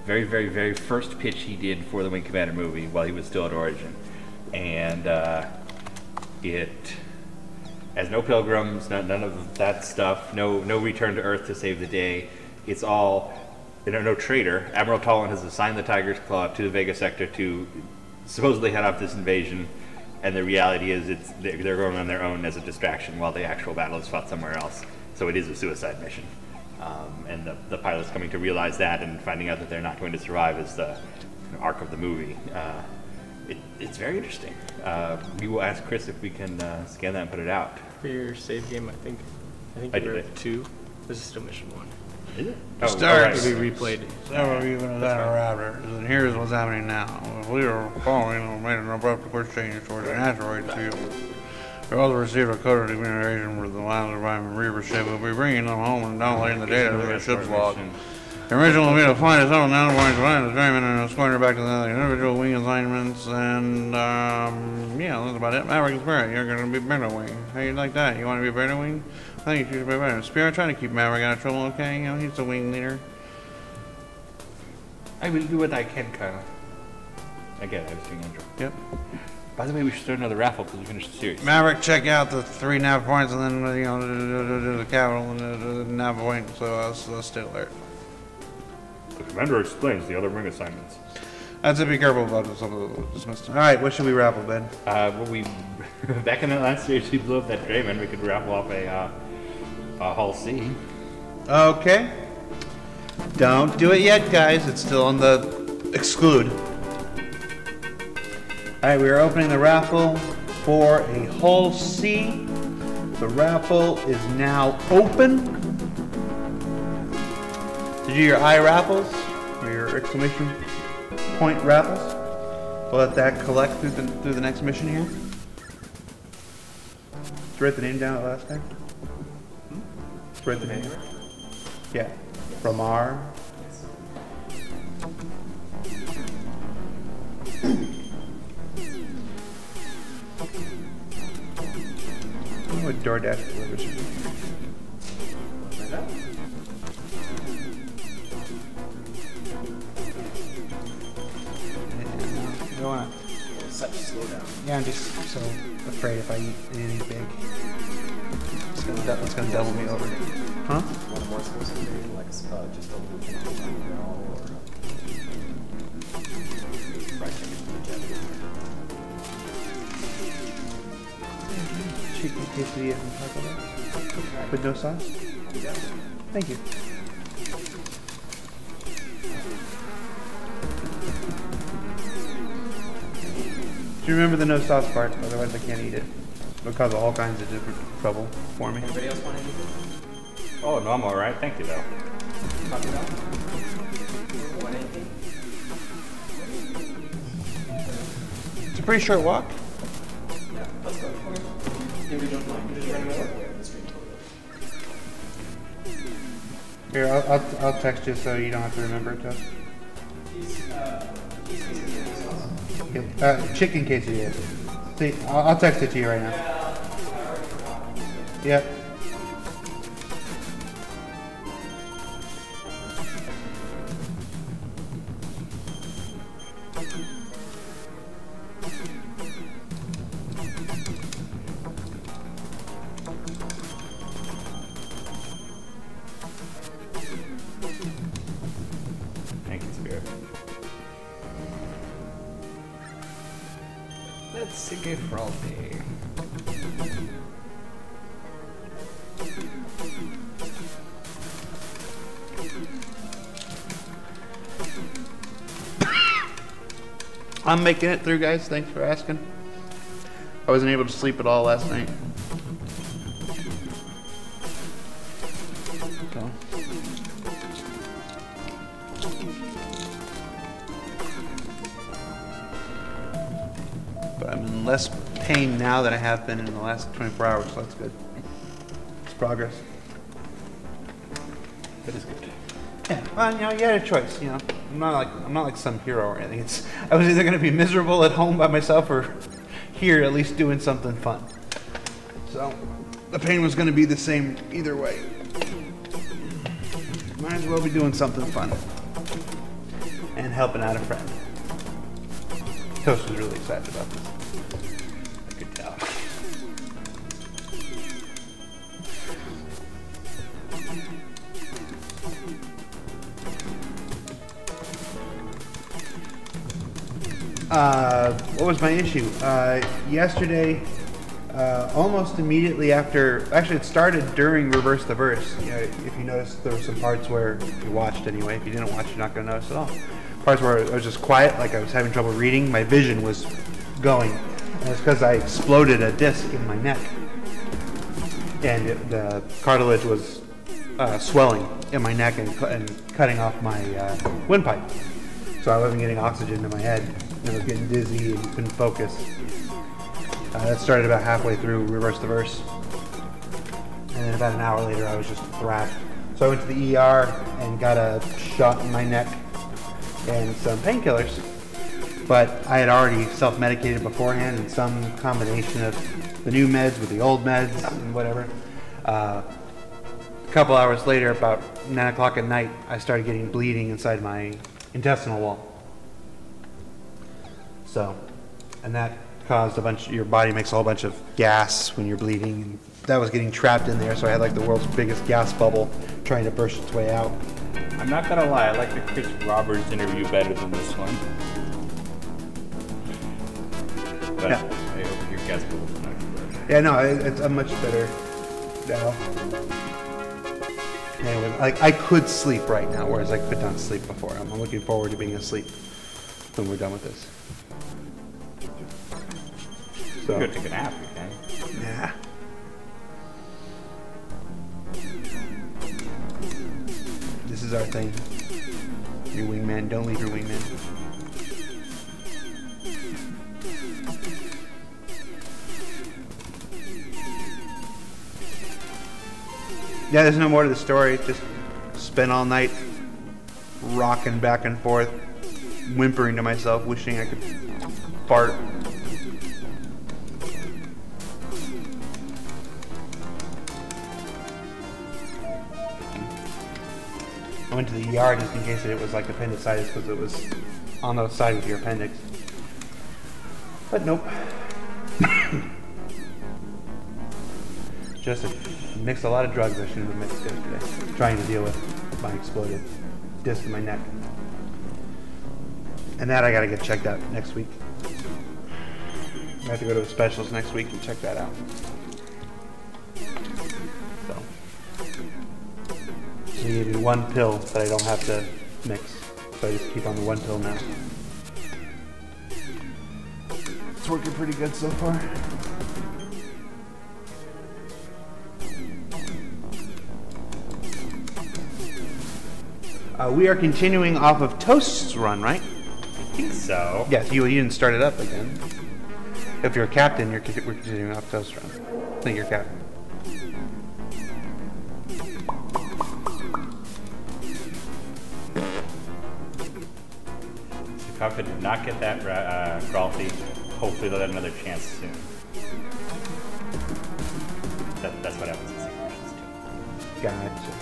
very, very, very first pitch he did for the Wing Commander movie while he was still at Origin. And it has no pilgrims, none of that stuff, no return to Earth to save the day. It's all, no traitor. Admiral Tolan has assigned the Tiger's Claw to the Vega Sector to supposedly head off this invasion, and the reality is they're going on their own as a distraction while the actual battle is fought somewhere else. So it is a suicide mission. And the pilot's coming to realize that and finding out that they're not going to survive is the arc of the movie. It's very interesting. We will ask Chris if we can scan that and put it out. For your save game, I think you wrote 2. This is still mission 1. Is it? Start to be replayed. So even that raptor, and here's what's happening now. We are following a made an abrupt course change towards an asteroid field. We also received a code of communication for the Lando environment Reaver ship. We'll be bringing them home and downloading the data to the ship's log. The original will be to fly to several now points behind the Diamond and a Squadron back to the individual wing assignments, and yeah, that's about it. Maverick and Spirit, you're going to be Beta Wing. How you like that? You want to be Beta Wing? I think you should be Beta. Spirit, trying to keep Maverick out of trouble, okay? You know, he's the wing leader. I will do what I can, Colonel. Again, I was doing Angel. Yep. By the way, we should start another raffle because we finished the series. Maverick, check out the 3 nav points, and then, you know, do the capital and the nav point, so let's stay alert. The commander explains the other wing assignments. I'd say be careful about some of the dismissed. All right, what should we raffle, Ben? Well, we back in that last series, we blew up that Draymond. We could raffle off A whole C. Okay. Don't do it yet, guys. It's still on the exclude. Alright, we are opening the raffle for a hull C. The raffle is now open. Did you do your I raffles? Or your exclamation point raffles? We'll let that collect through the next mission here. Did you write the name down last time? Did you write the name? Yeah. Ramar. What DoorDash delivers? I don't want to. Such slowdown. Yeah, I'm just so afraid if I eat anything big, it's gonna double me over. Huh? One more supposed to be like just a fried chicken from the Chicken quesadilla from Taco Bell with no sauce. Thank you. Do you remember the no sauce part? Otherwise, I can't eat it. It'll cause all kinds of different trouble for me. Anybody else want anything? Oh, no, I'm all right. Thank you, though. Copy that. Want anything? It's a pretty short walk. Yeah, let's go. Okay. If you don't mind, you're just running over the street. Here, I'll text you so you don't have to remember it, Jeff. Chicken quesadilla. See, I'll text it to you right now. Yep. Thank you, Spirit. Let's see Fraldy. I'm making it through, guys. Thanks for asking. I wasn't able to sleep at all last night. So. But I'm in less pain now than I have been in the last 24 hours, so that's good. It's progress. That is good. Yeah, well, you know, you had a choice. You know, I'm not like some hero or anything. I was either going to be miserable at home by myself or here at least doing something fun. So the pain was going to be the same either way. Might as well be doing something fun and helping out a friend. Toast was really excited about this. I could tell. What was my issue? Yesterday, almost immediately after, actually it started during Reverse the Verse. You know, if you noticed, there were some parts where, if you watched anyway, if you didn't watch, you're not going to notice at all. Parts where I was just quiet, like I was having trouble reading, my vision was going. And it's because I exploded a disc in my neck. And the cartilage was swelling in my neck and cutting off my windpipe. So I wasn't getting oxygen to my head. I was getting dizzy and couldn't focus. That started about halfway through Reverse the Verse. And then about an hour later, I was just thrashed. So I went to the ER and got a shot in my neck and some painkillers. But I had already self-medicated beforehand in some combination of the new meds with the old meds and whatever. A couple hours later, about 9 o'clock at night, I started getting bleeding inside my intestinal wall. So, and that caused your body makes a whole bunch of gas when you're bleeding. And that was getting trapped in there, so I had like the world's biggest gas bubble trying to burst its way out. I'm not gonna lie, I like the Chris Roberts interview better than this one. But Yeah. I hope your guess will not be better. Yeah, no, it's a much better now. Anyway, like I could sleep right now, whereas I could not sleep before. I'm looking forward to being asleep when we're done with this. So, Go take a nap, okay? yeah. This is our thing. Your wingman, don't leave your wingman. Yeah, there's no more to the story. Just spent all night rocking back and forth, whimpering to myself, wishing I could fart. I went to the ER just in case it was like appendicitis because it was on the side of your appendix. But nope. Just mixed a lot of drugs I shouldn't have mixed yesterday, trying to deal with my exploded disc in my neck. And that I gotta get checked out next week. I have to go to the specials next week and check that out. So you do one pill that I don't have to mix. So I just keep on the one pill now. It's working pretty good so far. We are continuing off of Toast's run, right? I think so. Yes, you didn't start it up again. If you're a captain, we're continuing off Toast's run. I think you're captain. The cockpit did not get that Gralty. Hopefully they'll get another chance soon. That's what happens in Secret Missions too. Gotcha.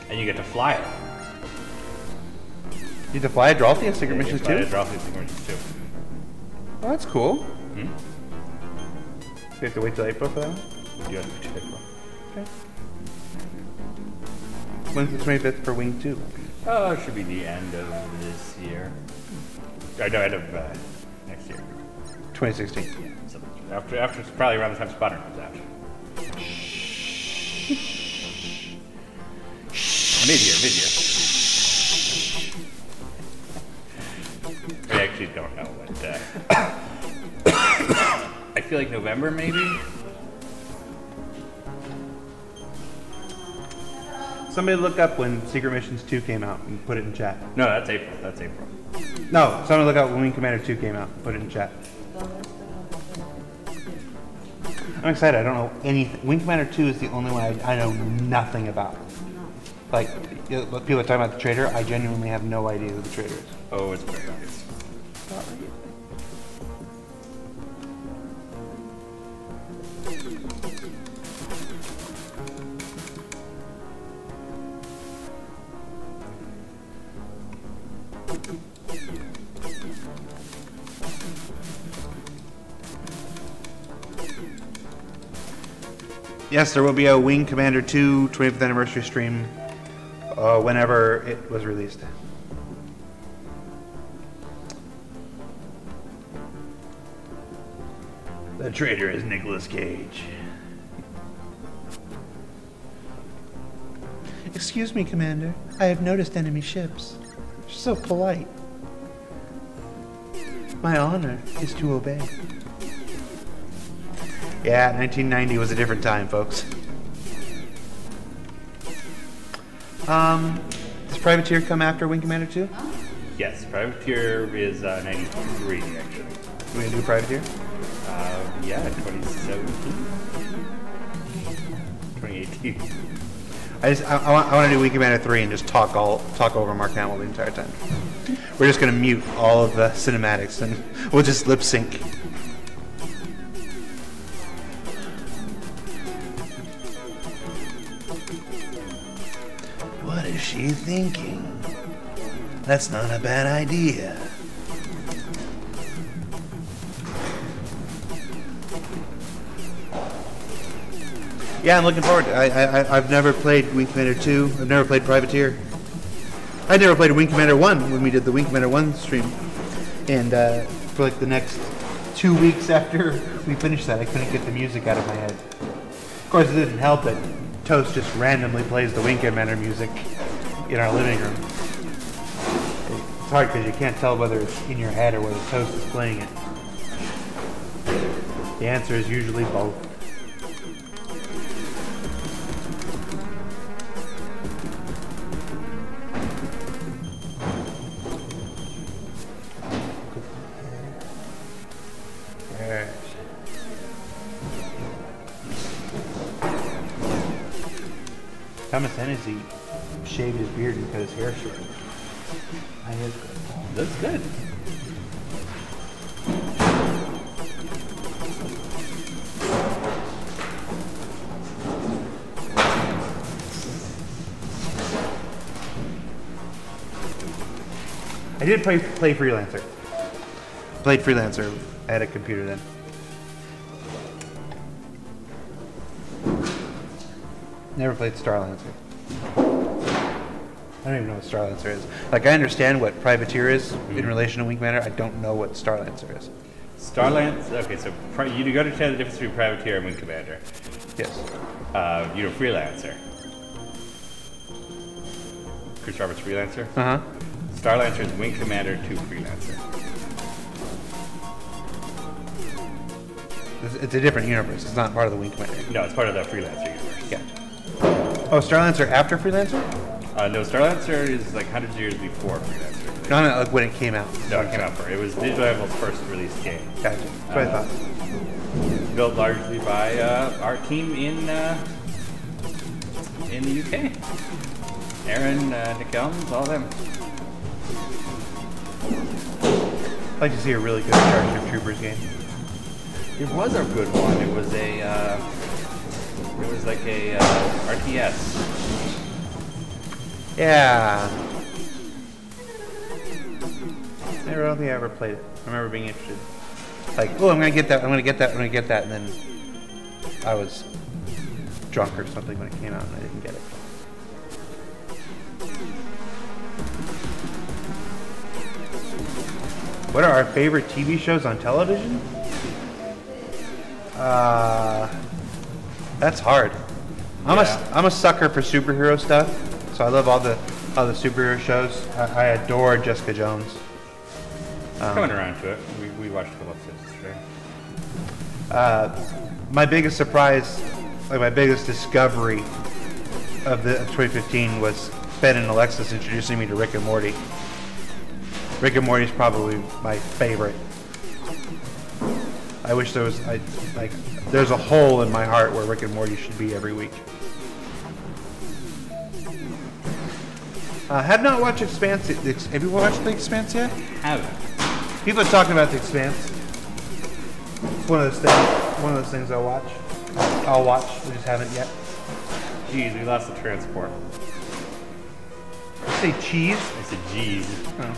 And you get to fly it. You get to fly a Dralty in Secret Missions too? You get to fly a Dralty in Secret Missions too. Oh, that's cool. Hmm? You have to wait till April for that one? You have to wait till April. Okay. When's the 25th for Wing 2? Oh, it should be the end of this year. No, end of next year. 2016. Yeah, so after it's probably around the time Squadron comes out. Mid-year. I actually don't know what. I feel like November, maybe. Somebody look up when Secret Missions 2 came out and put it in chat. No, that's April. That's April. No, somebody look up when Wing Commander 2 came out and put it in chat. I'm excited. I don't know anything. Wing Commander 2 is the only one I know nothing about. Like, people are talking about the trader. I genuinely have no idea who the trader is. Oh, it's very obvious. Yes, there will be a Wing Commander 2 25th anniversary stream whenever it was released. The traitor is Nicolas Cage. Excuse me, Commander. I have noticed enemy ships. You're so polite. My honor is to obey. Yeah, 1990 was a different time, folks. Does Privateer come after Wing Commander 2? Yes, Privateer is 93, actually. We gonna do Privateer? Yeah, 2017. 2018. I want to do Wing Commander 3 and just talk over Mark Hamill the entire time. We're just gonna mute all of the cinematics and we'll just lip sync. What is she thinking? That's not a bad idea. Yeah, I'm looking forward to it. I've never played Wing Commander 2. I've never played Privateer. I never played Wing Commander 1 when we did the Wing Commander 1 stream. And for like the next 2 weeks after we finished that, I couldn't get the music out of my head. Of course, it didn't help that Toast just randomly plays the Wing Commander music in our living room. It's hard because you can't tell whether it's in your head or whether Toast is playing it. The answer is usually both. Thomas Hennessy shaved his beard and cut his hair short. That's good. I did play Freelancer. Played Freelancer. I had a computer then. Never played Starlancer. I don't even know what Starlancer is. Like, I understand what Privateer is in relation to Wing Commander. I don't know what Starlancer is. Starlancer, okay, so you got to understand the difference between Privateer and Wing Commander. Yes. You know, Freelancer. Chris Roberts Freelancer. Uh-huh. Starlancer is Wing Commander to Freelancer. It's a different universe. It's not part of the Wing Commander. No, it's part of the Freelancer universe. Yeah. Oh, Starlancer after Freelancer? No, Starlancer is like hundreds of years before Freelancer. No, like when it came out. No, it came out first. It was Digital Evil's first released game. Gotcha. That's what I thought. Built largely by our team in the UK. Aaron, Nick Elms, all them. I'd like to see a really good Starship Troopers game. It was a good one. It was like a RTS. Yeah. I don't think I ever played it. I remember being interested. Like, oh, I'm gonna get that, I'm gonna get that, I'm gonna get that, and then I was drunk or something when it came out and I didn't get it. What are our favorite TV shows on television? That's hard. I'm a sucker for superhero stuff, so I love all the superhero shows. I adore Jessica Jones. Coming around to it, we watched a couple episodes today. My biggest surprise, like my biggest discovery of 2015 was Ben and Alexis introducing me to Rick and Morty. Rick and Morty is probably my favorite. I wish there was, there's a hole in my heart where Rick and Morty should be every week. Have not watched Expanse. Have you watched The Expanse yet? Haven't. People are talking about The Expanse. It's one of those things I'll watch. We just haven't yet. Jeez, we lost the transport. Did you say cheese? I said jeez. Oh.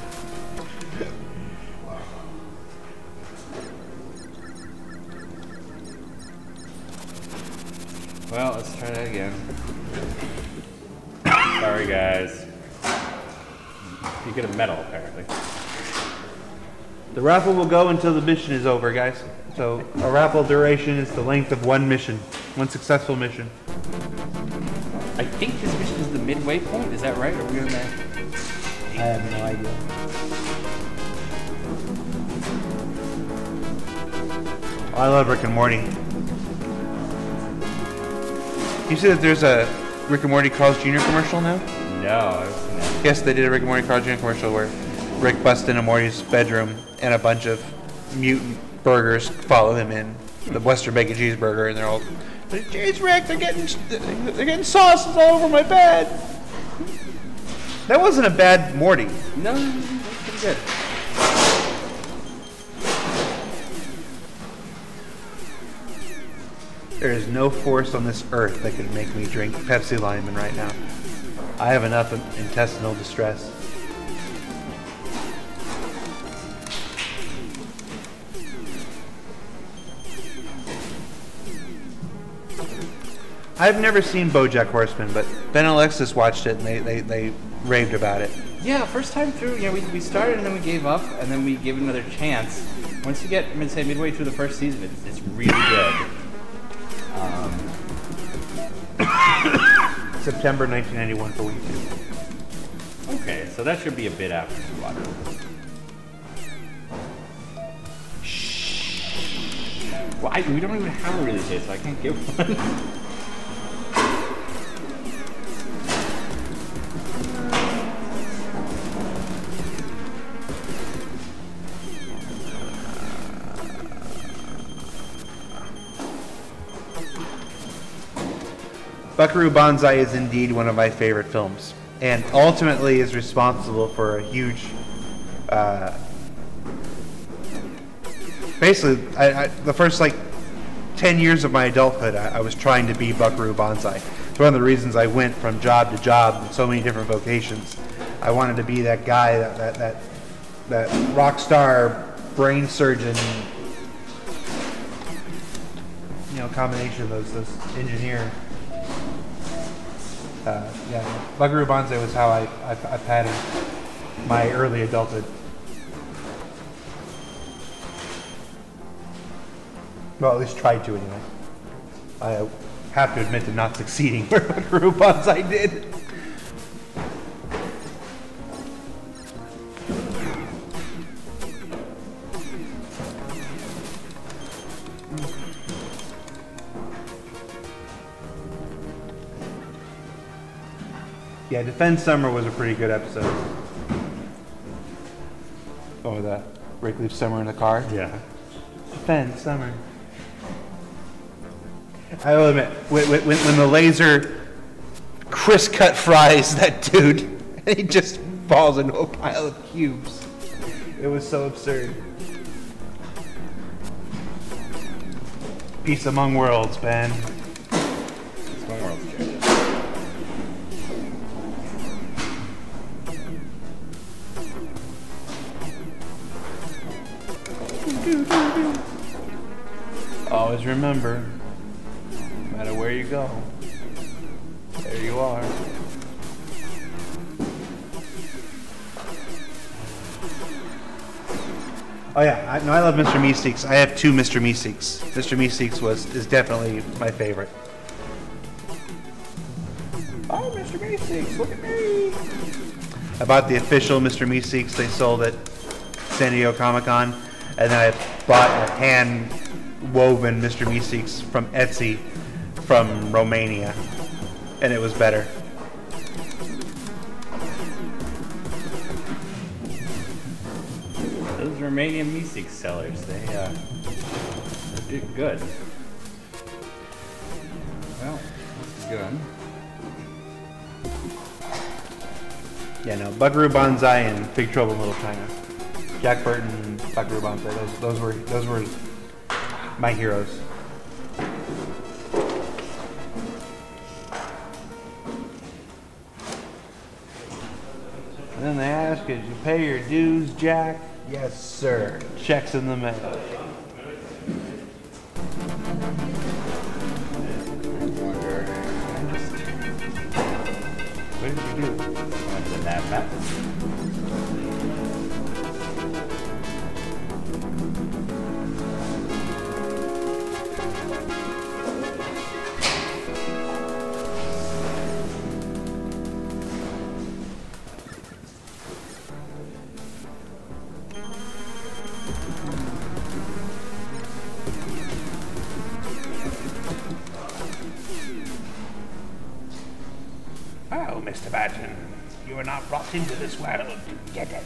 Well, let's try that again. Sorry, guys. You get a medal, apparently. The raffle will go until the mission is over, guys. So a raffle duration is the length of one mission, one successful mission. I think this mission is the midway point. Is that right? Are we gonna? I have no idea. I love Rick and Morty. You see that there's a Rick and Morty Carl's Jr. commercial now? No. Yes, they did a Rick and Morty Carl's Jr. commercial where Rick busts into Morty's bedroom and a bunch of mutant burgers follow him in. The Western Bacon Cheeseburger, and they're all, "Jeez, Rick, they're getting sauces all over my bed." That wasn't a bad Morty. No, that's pretty good. There is no force on this earth that could make me drink Pepsi Lyman right now. I have enough intestinal distress. I've never seen BoJack Horseman, but Ben and Alexis watched it and they raved about it. Yeah, first time through, you know, we started and then we gave up, and then we gave it another chance. Once you get, say, midway through the first season, it's really good. September 1991 for week 2. Okay, so that should be a bit after Squadron. Well, we don't even have a release date, so I can't give one. Buckaroo Banzai is indeed one of my favorite films, and ultimately is responsible for a huge, basically, the first 10 years of my adulthood, I was trying to be Buckaroo Banzai. It's one of the reasons I went from job to job in so many different vocations. I wanted to be that guy, that rock star brain surgeon, combination of those engineer. Yeah, Buckaroo Banzai was how I patterned my early adulthood. Well, at least tried to anyway. I have to admit to not succeeding where Buckaroo Banzai did. Yeah, Defend Summer was a pretty good episode. Oh, the Rick leaves Summer in the car? Yeah. Defend Summer. I will admit, when the laser crisp-cut fries that dude, and he just falls into a pile of cubes. It was so absurd. Peace among worlds, Ben. Peace among worlds, Jared. Always remember, no matter where you go, there you are. Oh yeah, I love Mr. Meeseeks. I have 2 Mr. Meeseeks. Mr. Meeseeks is definitely my favorite. Oh, Mr. Meeseeks, look at me! I bought the official Mr. Meeseeks they sold at San Diego Comic-Con, and then I bought a hand-woven Mr. Meeseeks from Etsy from Romania, and it was better. Those Romanian Meeseeks sellers, they did good. Well, that's good. Yeah, no, Buckaroo Banzai and Big Trouble in Little China. Jack Burton, Buckaroo Banzai, those were my heroes. And then they ask, did you pay your dues, Jack? Yes, sir. Check's in the mail. What did you do? Went to the nap. Oh, Mr. Badgen, you were not brought into this world to get it.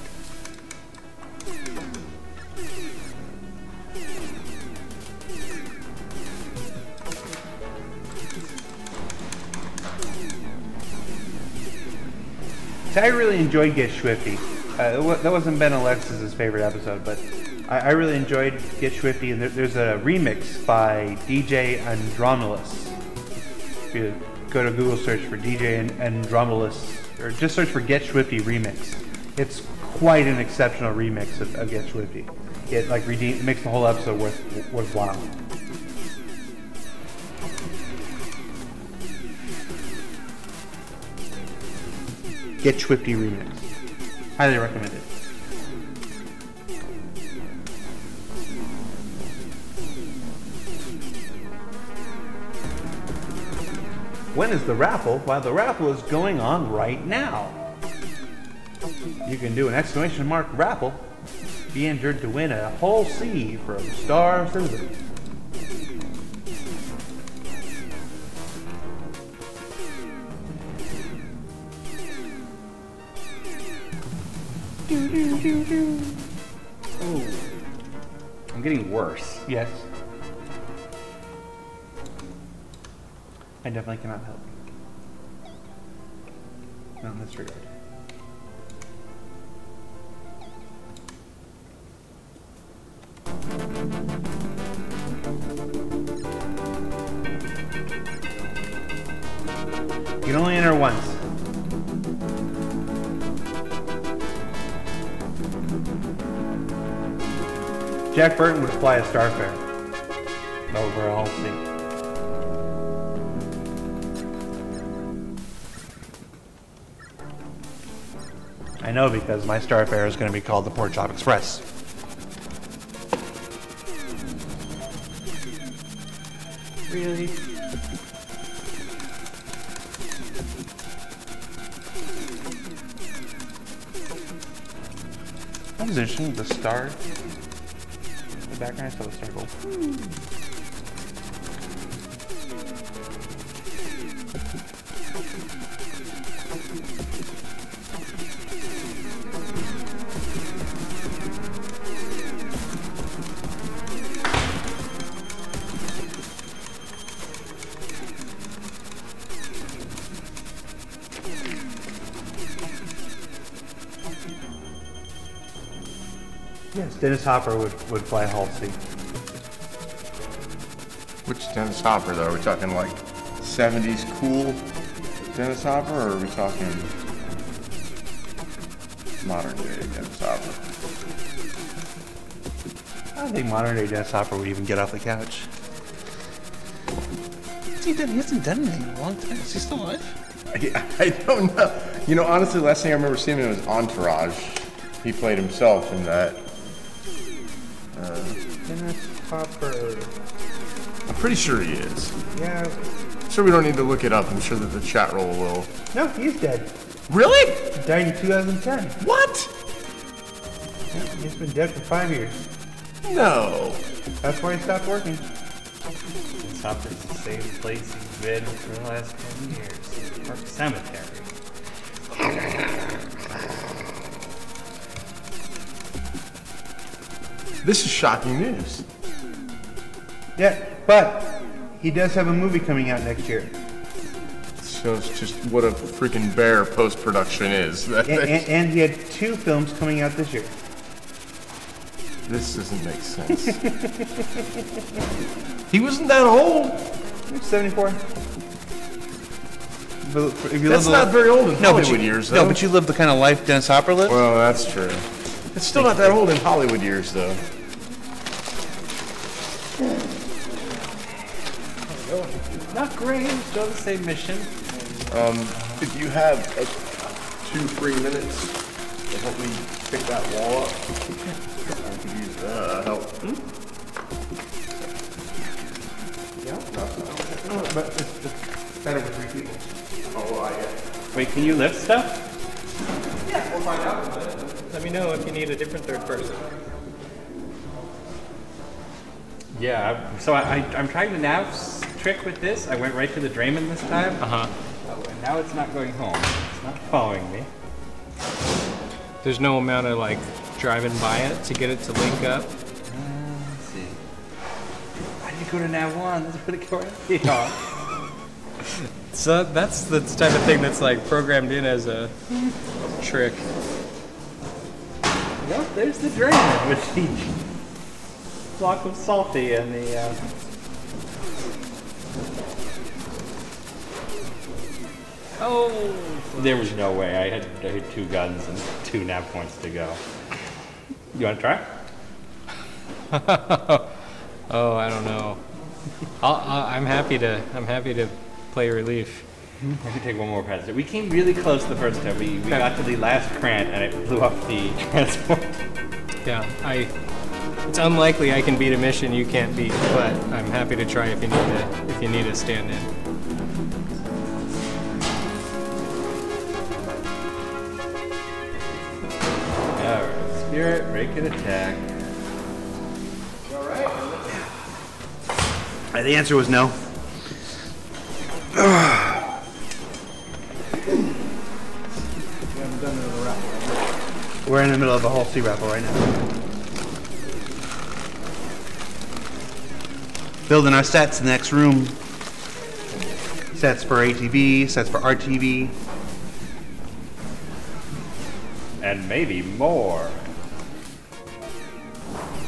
So I really enjoyed Get Swifty. That wasn't Ben Alexis's favorite episode, but I really enjoyed Get Swifty, and there's a remix by DJ Andromulus. If you go to Google search for DJ Andromulus, or just search for Get Swifty remix. It's quite an exceptional remix of Get Swifty. It makes the whole episode worthwhile. Get Swifty remix. Highly recommend it. When is the raffle? Well, the raffle is going on right now. You can do an exclamation mark raffle. Be entered to win a whole C from Star Citizen. Oh, I'm getting worse. Yes. I definitely cannot help. Not in this regard. You can only enter once. Jack Burton would fly a Starfare over a whole sea. I know because my Starfare is going to be called the Pork Chop Express. Really? That was interesting. The star. The background, I saw the star go. Yes, Dennis Hopper would fly Halsey. Which Dennis Hopper, though? Are we talking like 70s cool Dennis Hopper, or are we talking modern day Dennis Hopper? I don't think modern day Dennis Hopper would even get off the couch. He hasn't done anything in a long time. Is he still alive? I don't know. You know, honestly, the last thing I remember seeing him was Entourage. He played himself in that. Dennis Hopper. I'm pretty sure he is. Yeah. I'm sure we don't need to look it up. I'm sure that the chat roll will. No, he's dead. Really? He died in 2010. What? Yeah, he's been dead for 5 years. No. That's why he stopped working. Dennis Hopper's the same place he's been for the last 10 years. Park Cemetery. This is shocking news. Yeah, but he does have a movie coming out next year. Shows just what a freaking bear post-production is. And he had 2 films coming out this year. This doesn't make sense. He wasn't that old. He was 74. But if you That's not very old in Hollywood years, though. No, but you live the kind of life Dennis Hopper lived. Well, that's true. It's still not that old in Hollywood years, though. Not great. Still the same mission. If you have 2-3 minutes to help me pick that wall up, I could use help. Yeah. But it's better with 3 people. Oh, yeah. Wait, can you lift stuff? Yeah, we'll find out. Let me know if you need a different third person. Yeah, So I'm trying to now trick with this. I went right to the Drayman this time. Uh-huh. And now it's not going home. It's not following me. There's no amount of like driving by it to get it to link up. Let's see. Why did you go to nav 1? That's pretty cool. Yeah. So that's the type of thing that's like programmed in as a trick. Well, there's the Drayman with the block of salty and the. Oh. there was no way. I had 2 guns and 2 nav points to go. You want to try? Oh, I don't know. I'm happy to play relief. I can take one more pass. We came really close the first time. We got to the last crant and it blew up the transport. Yeah, it's unlikely I can beat a mission you can't beat, but I'm happy to try if you need a stand-in. hear it, break and attack. The answer was no. We're in the middle of a whole sea raffle right now. Building our sets in the next room. Sets for ATV, sets for RTV. And maybe more.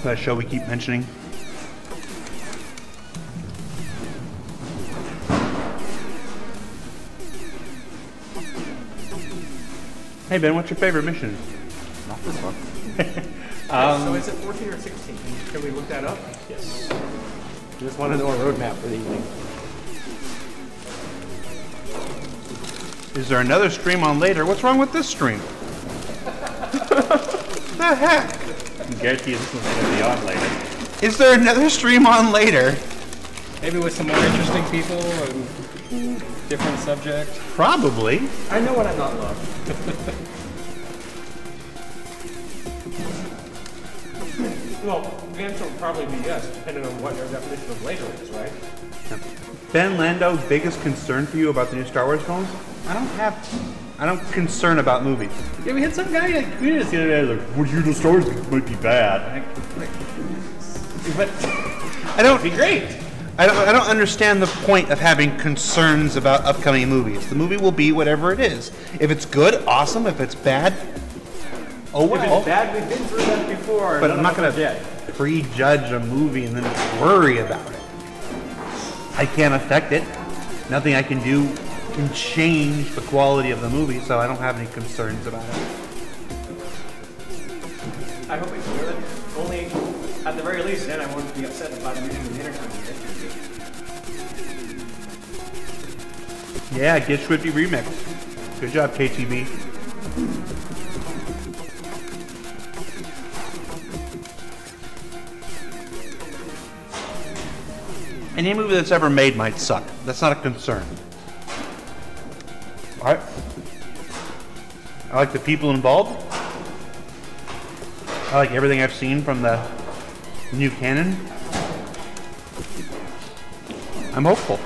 That show we keep mentioning. Hey Ben, what's your favorite mission? Not this one. So is it 14 or 16? Can we look that up? Yes. Just want to know a roadmap for the evening. Is there another stream on later? What's wrong with this stream? The heck? I guarantee you this one's going to be on later. Is there another stream on later? Maybe with some more interesting people and different subject. Probably. I know what I'm not loved. Well, the answer will probably be yes, depending on what your definition of later is, right? Ben, Lando, biggest concern for you about the new Star Wars films? I don't concern about movies. Yeah, we had some guy like tweeted us the other day, like, "What you know, Star Wars might be bad." But I don't. it'd be great. I don't understand the point of having concerns about upcoming movies. The movie will be whatever it is. If it's good, awesome. If it's bad, oh well. If it's bad, we've been through that before. But I'm not going to prejudge a movie and then worry about it. I can't affect it. Nothing I can do can change the quality of the movie, so I don't have any concerns about it. I hope it's good. Only, at the very least, then I won't be upset about using the intercom. Yeah, get Swifty remix. Good job, KTB. Any movie that's ever made might suck. That's not a concern. Alright? I like the people involved. I like everything I've seen from the new canon. I'm hopeful.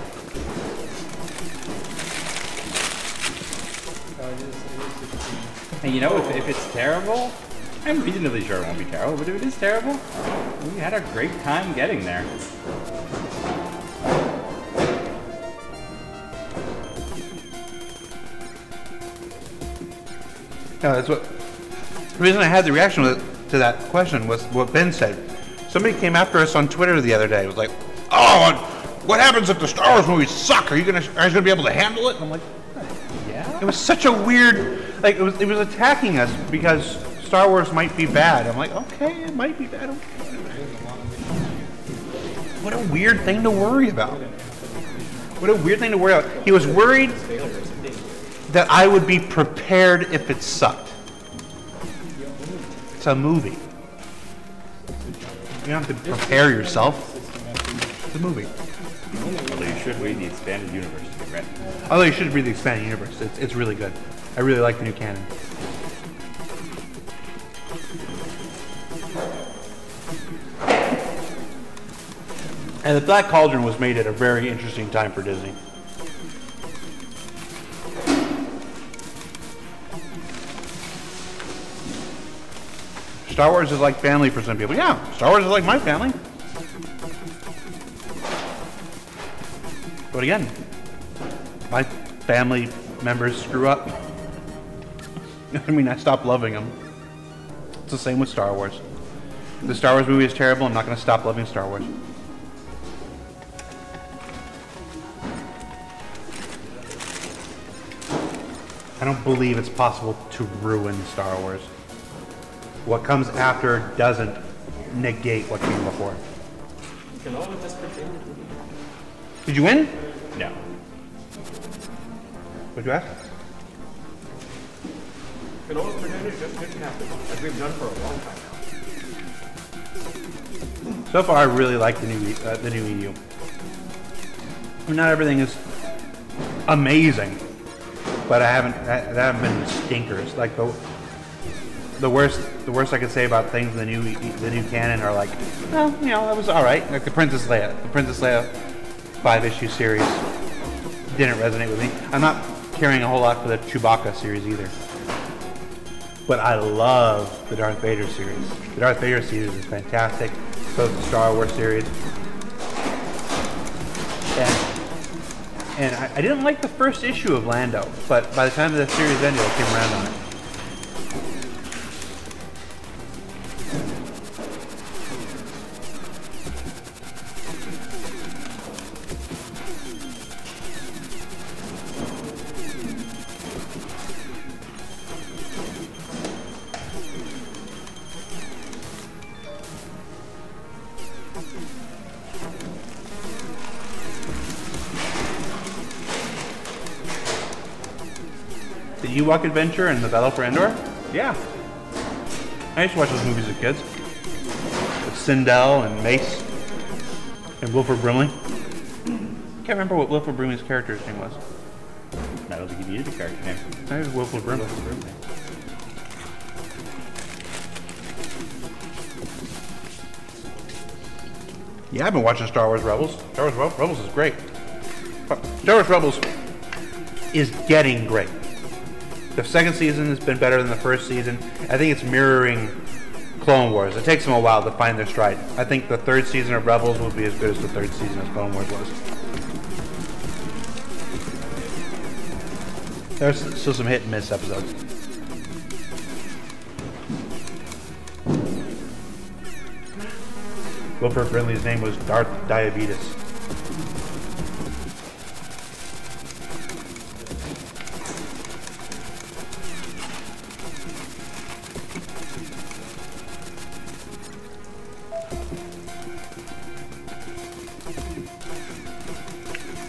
And you know, if it's terrible, I'm reasonably sure it won't be terrible, but if it is terrible, we had a great time getting there. No, that's what. The reason I had the reaction to that question was what Ben said. Somebody came after us on Twitter the other day. It was like, "Oh, what happens if the Star Wars movies suck? Are you gonna be able to handle it?" And I'm like, Yeah. it was such a weird, like it was attacking us because Star Wars might be bad. I'm like, okay, it might be bad. What a weird thing to worry about. What a weird thing to worry about. He was worried that I would be prepared if it sucked. It's a movie. You don't have to prepare yourself. It's a movie. Although you should read the expanded universe to get ready. Although you should read the expanded universe. It's really good. I really like the new canon. And the Black Cauldron was made at a very interesting time for Disney. Star Wars is like family for some people. Yeah, Star Wars is like my family. But again, my family members screw up. I mean, I stopped loving them. It's the same with Star Wars. If the Star Wars movie is terrible, I'm not going to stop loving Star Wars. I don't believe it's possible to ruin Star Wars. What comes after doesn't negate what came before. Did you win? No. What'd you ask? Can always pretend it just didn't happen, as we've done for a long time now. So far, I really like the new EU. I mean, not everything is amazing, but there haven't been stinkers. Like the worst I could say about things in the new canon are like, well, you know, that was all right. Like the Princess Leia 5-issue series didn't resonate with me. I'm not caring a whole lot for the Chewbacca series either. But I love the Darth Vader series. The Darth Vader series is fantastic. So is the Star Wars series. And I didn't like the first issue of Lando, but by the time the series ended, I came around on it. The Ewok Adventure and the Battle for Endor? Yeah. I used to watch those movies as kids. With Sindel and Mace and Wilford Brimley. I can't remember what Wilford Brimley's character's name was. I don't think he needed a character name. I think it was Wilford Brimley. Yeah, I've been watching Star Wars Rebels. Star Wars Rebels is great. Star Wars Rebels is getting great. The second season has been better than the first season. I think it's mirroring Clone Wars. It takes them a while to find their stride. I think the third season of Rebels will be as good as the third season of Clone Wars was. There's still some hit and miss episodes. Wilford Brimley's name was Darth Diabetes.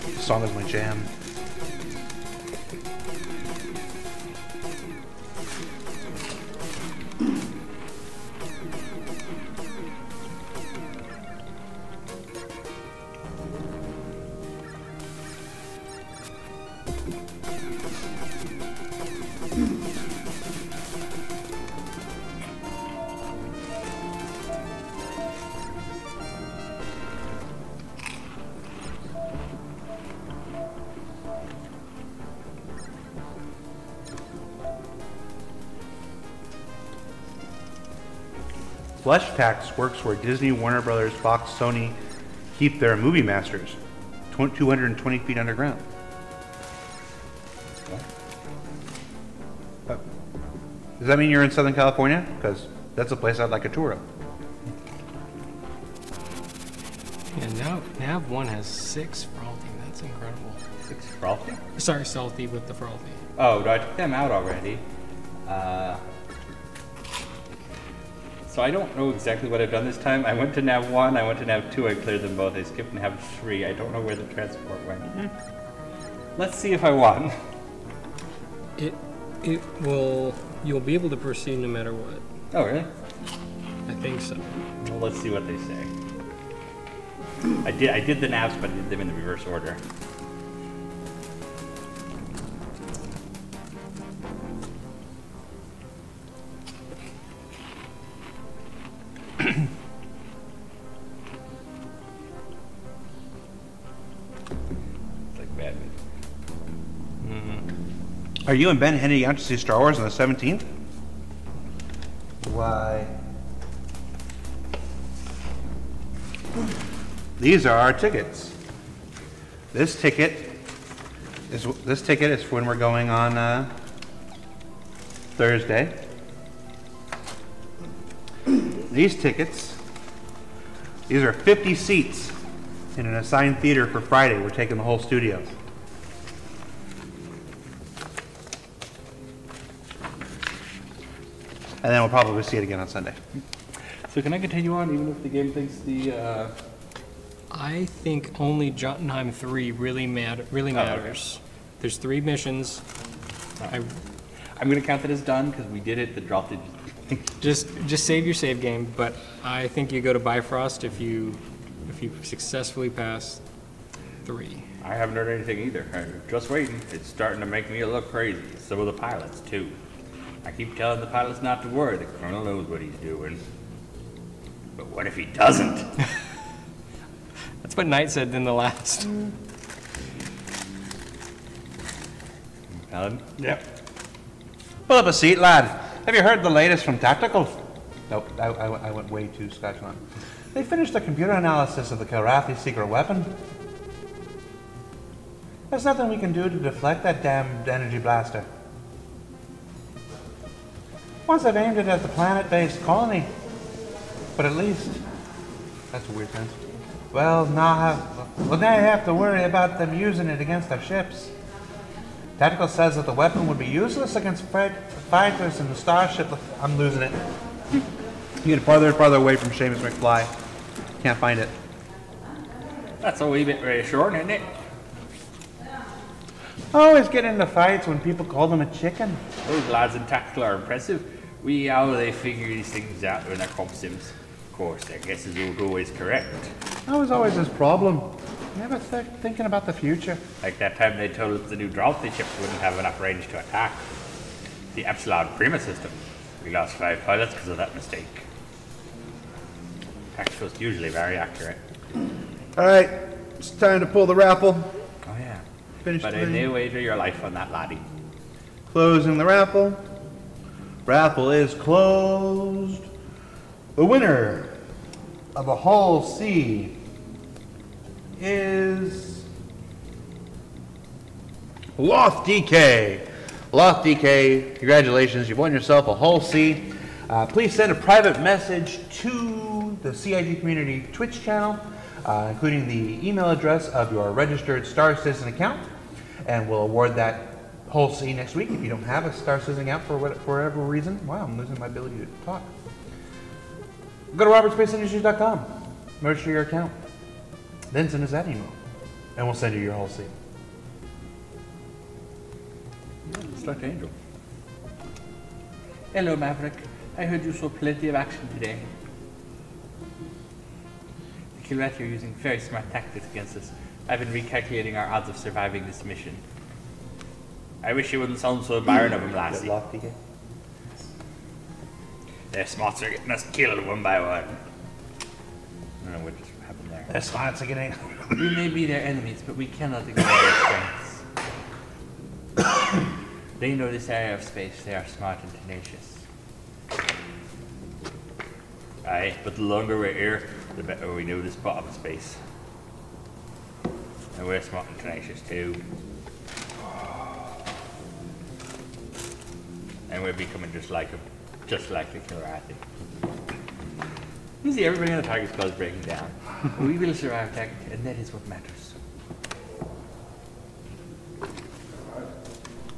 This song is my jam. Flesh Tax works where Disney, Warner Brothers, Fox, Sony keep their movie masters 220 feet underground. Does that mean you're in Southern California? Because that's a place I'd like a tour of. Yeah, Nav 1 has 6 frothy. That's incredible. 6 frothy? Sorry, salty with the frothy. Oh, no, I took them out already. So I don't know exactly what I've done this time. I went to Nav 1, I went to Nav 2, I cleared them both. I skipped Nav 3. I don't know where the transport went. Let's see if I won. It will, you'll be able to proceed no matter what. Oh, really? I think so. Well, let's see what they say. I did the navs, but I did them in the reverse order. Are you and Ben heading out to see Star Wars on the 17th? Why? These are our tickets. This ticket is for when we're going on Thursday. These tickets, these are 50 seats in an assigned theater for Friday. We're taking the whole studio. And then we'll probably see it again on Sunday. So can I continue on even if the game thinks the... I think only Jotunheim 3 really matters. Okay. There's 3 missions. I'm going to count that as done because we did it. The drop did... Just save your save game, but I think you go to Bifrost if you successfully pass 3. I haven't heard anything either. I'm just waiting. It's starting to make me look crazy. Some of the pilots, too. I keep telling the pilots not to worry. The colonel knows what he's doing. But what if he doesn't? That's what Knight said in the last. Alan? Yep. Pull up a seat, lad. Have you heard the latest from Tactical? Nope, I went way too Squadron. They finished the computer analysis of the Kilrathi secret weapon. There's nothing we can do to deflect that damned energy blaster. Once I've aimed it at the planet-based colony. But at least... That's a weird sense. Well, now you have to worry about them using it against our ships. Tactical says that the weapon would be useless against fighters in the starship. I'm losing it. You get farther and farther away from Seamus McFly. Can't find it. That's a wee bit reassuring, isn't it? Always get into fights when people call them a chicken. Those lads in Tactical are impressive. We how they figure these things out when they're comp sims. Of course, their guesses aren't always correct. That was always his problem. Never thinking about the future. Like that time they told us the new Drouthy ships wouldn't have enough range to attack. The Epsilon Prima system. We lost 5 pilots because of that mistake. Tactical's usually very accurate. Alright, it's time to pull the raffle. Oh yeah. Finish but the I thing. may wager your life on that laddie. Closing the raffle. Raffle is closed. The winner of a Hull C is Loth DK. Loth DK, congratulations, you've won yourself a Hull C. Please send a private message to the CIG Community Twitch channel, including the email address of your registered Star Citizen account, and we'll award that Hull C next week if you don't have a Star Citizen account for whatever reason. Wow, I'm losing my ability to talk. Go to robertspaceindustrials.com, register your account, then send us that email, and we'll send you your Hull C. Select Angel. Hello, Maverick. I heard you saw plenty of action today. The Kilrathi are using very smart tactics against us. I've been recalculating our odds of surviving this mission. I wish you wouldn't sound so admiring of them, lassie. Loth DK. Their smarts are getting us killed one by one. I don't know what just happened there. Their smarts are getting... We may be their enemies, but we cannot ignore their strengths. They know this area of space. They are smart and tenacious. Aye, but the longer we're here, the better we know this part of space. And we're smart and tenacious too. And we're becoming just like them. Just like the Kilrathi. You see, everybody on the target squad is breaking down. We will survive attack, and that is what matters.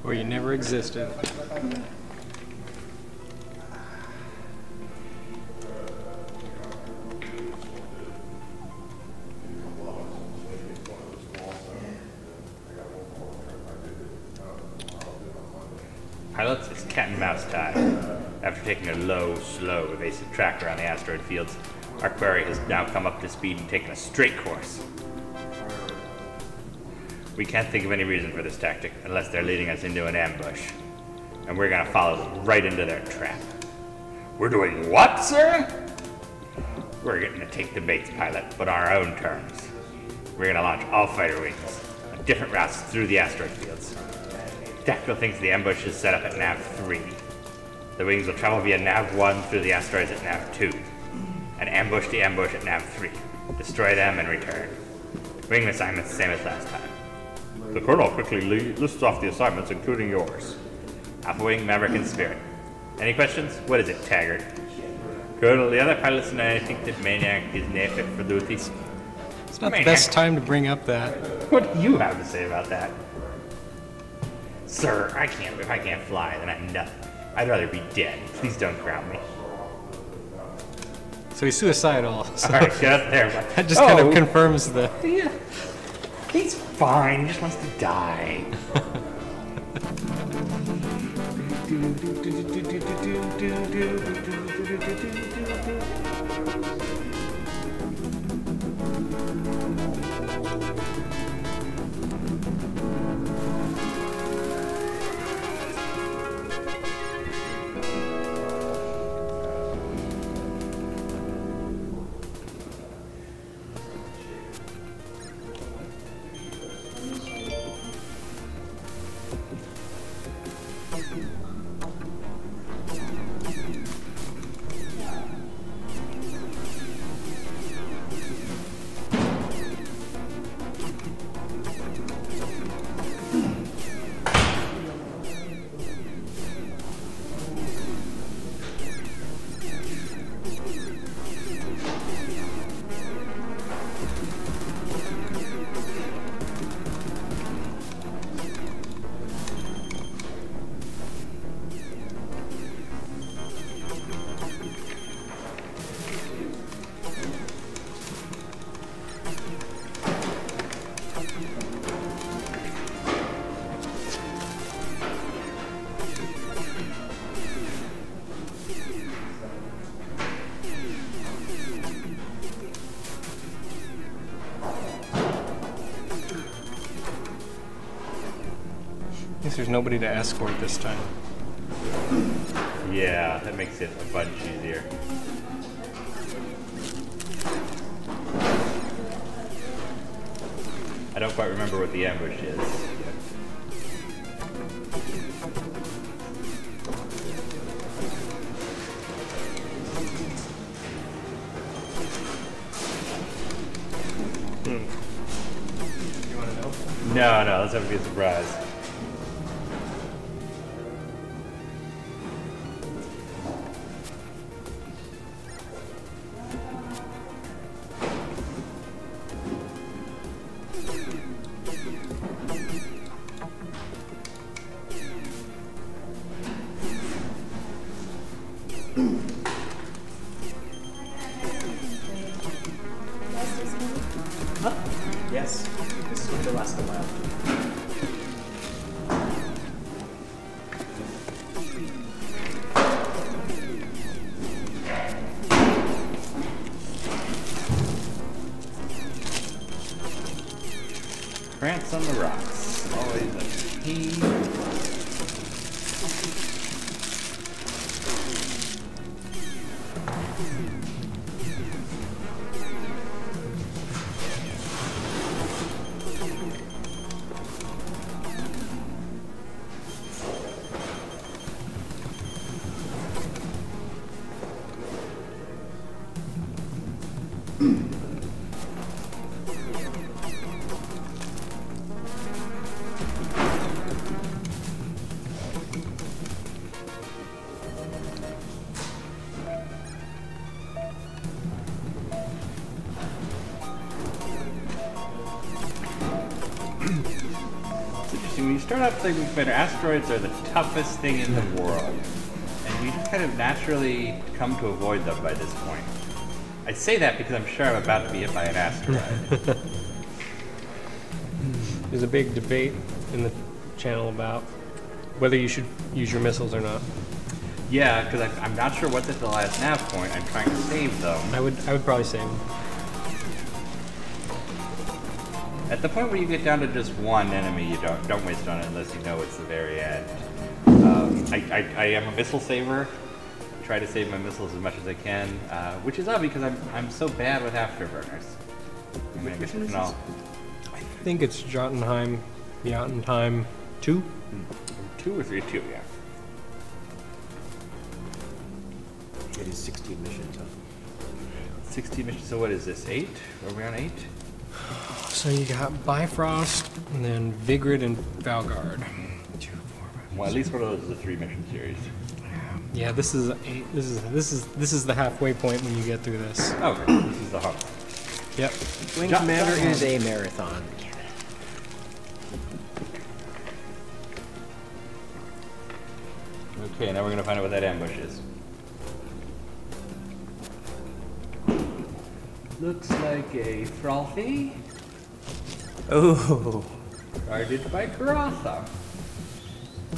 Or you never existed. Pilots, it's cat and mouse time. After taking a low, slow, evasive track around the asteroid fields, our quarry has now come up to speed and taken a straight course. We can't think of any reason for this tactic unless they're leading us into an ambush. And we're gonna follow them right into their trap. We're doing what, sir? We're going to take the baits, pilot, but on our own terms. We're gonna launch all fighter wings on different routes through the asteroid fields. Tactical thinks the ambush is set up at nav 3. The wings will travel via nav 1 through the asteroids at nav 2. And ambush the ambush at nav 3. Destroy them and return. Wing assignments the same as last time. The Colonel quickly lists off the assignments, including yours. Alpha Wing, Maverick, and Spirit. Any questions? What is it, Taggart? Colonel, the other pilots and I think that Maniac is not fit for duties. It's not the best time to bring up that. What do you have to say about that? Sir, if I can't fly, then I'm nothing. I'd rather be dead. Please don't ground me. So he's suicidal. So Alright, get up there. that just kind of confirms the... Yeah. He's fine. He just wants to die. least there's nobody to escort this time. Yeah, that makes it a bunch easier. I don't quite remember what the ambush is. You want to know? No, let's have it be a surprise. Yes, this is going to last a while. Krantz on the rocks. Always a pain. When you start out playing Wing Commander, asteroids are the toughest thing in the world. And you just kind of naturally come to avoid them by this point. I say that because I'm sure I'm about to be hit by an asteroid. There's a big debate in the channel about whether you should use your missiles or not. Yeah, because I'm not sure what's at the last nav point. I'm trying to save them. I would probably save them. At the point where you get down to just one enemy, you don't waste on it unless you know it's the very end. I am a missile saver. Try to save my missiles as much as I can, which is odd because I'm so bad with afterburners. I mean, I guess it's all. I think it's Jotunheim 2? 2 or 3? 2, yeah. It is 16 missions, huh? 16 missions, so what is this, 8? Are we on 8? So you got Bifrost, and then Vigrid and Valgard. 2, 4, 5, Well, at least one of those is a 3-mission series. Yeah, this is 8. This is the halfway point when you get through this. Okay, this is the hump. Yep. Wing Commander is a marathon. Okay, now we're gonna find out what that ambush is. Looks like a frothy. Oh. Guarded by Karatha.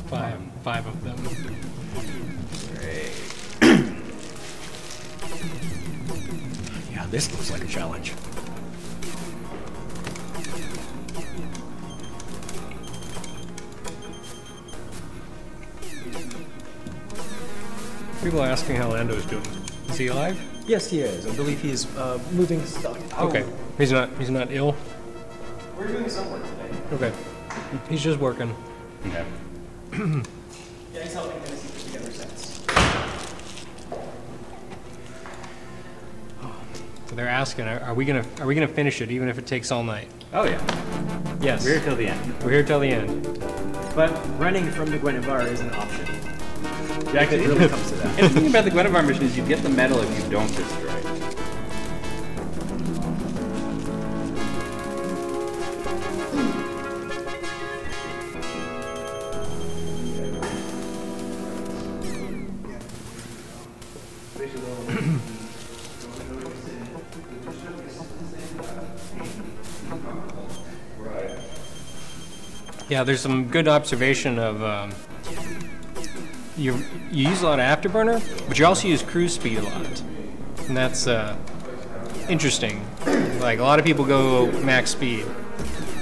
5 of them. Great. Yeah, this looks like a challenge. People are asking how Lando is doing. Is he alive? Yes, he is. I believe he is moving stuff. Okay. He's not ill? We're doing somewhat today. Okay. He's just working. Okay. Yeah, he's helping us put together sets. So they're asking, are we gonna finish it even if it takes all night? Oh yeah. Yes. We're here till the end. We're here till the end. But running from the Guinevere is an option. Yeah, If it really comes to that. And the thing about the Guinevere mission is you get the medal if you don't destroy. Yeah, there's some good observation of you use a lot of afterburner, but you also use cruise speed a lot, and that's interesting. Like a lot of people go max speed.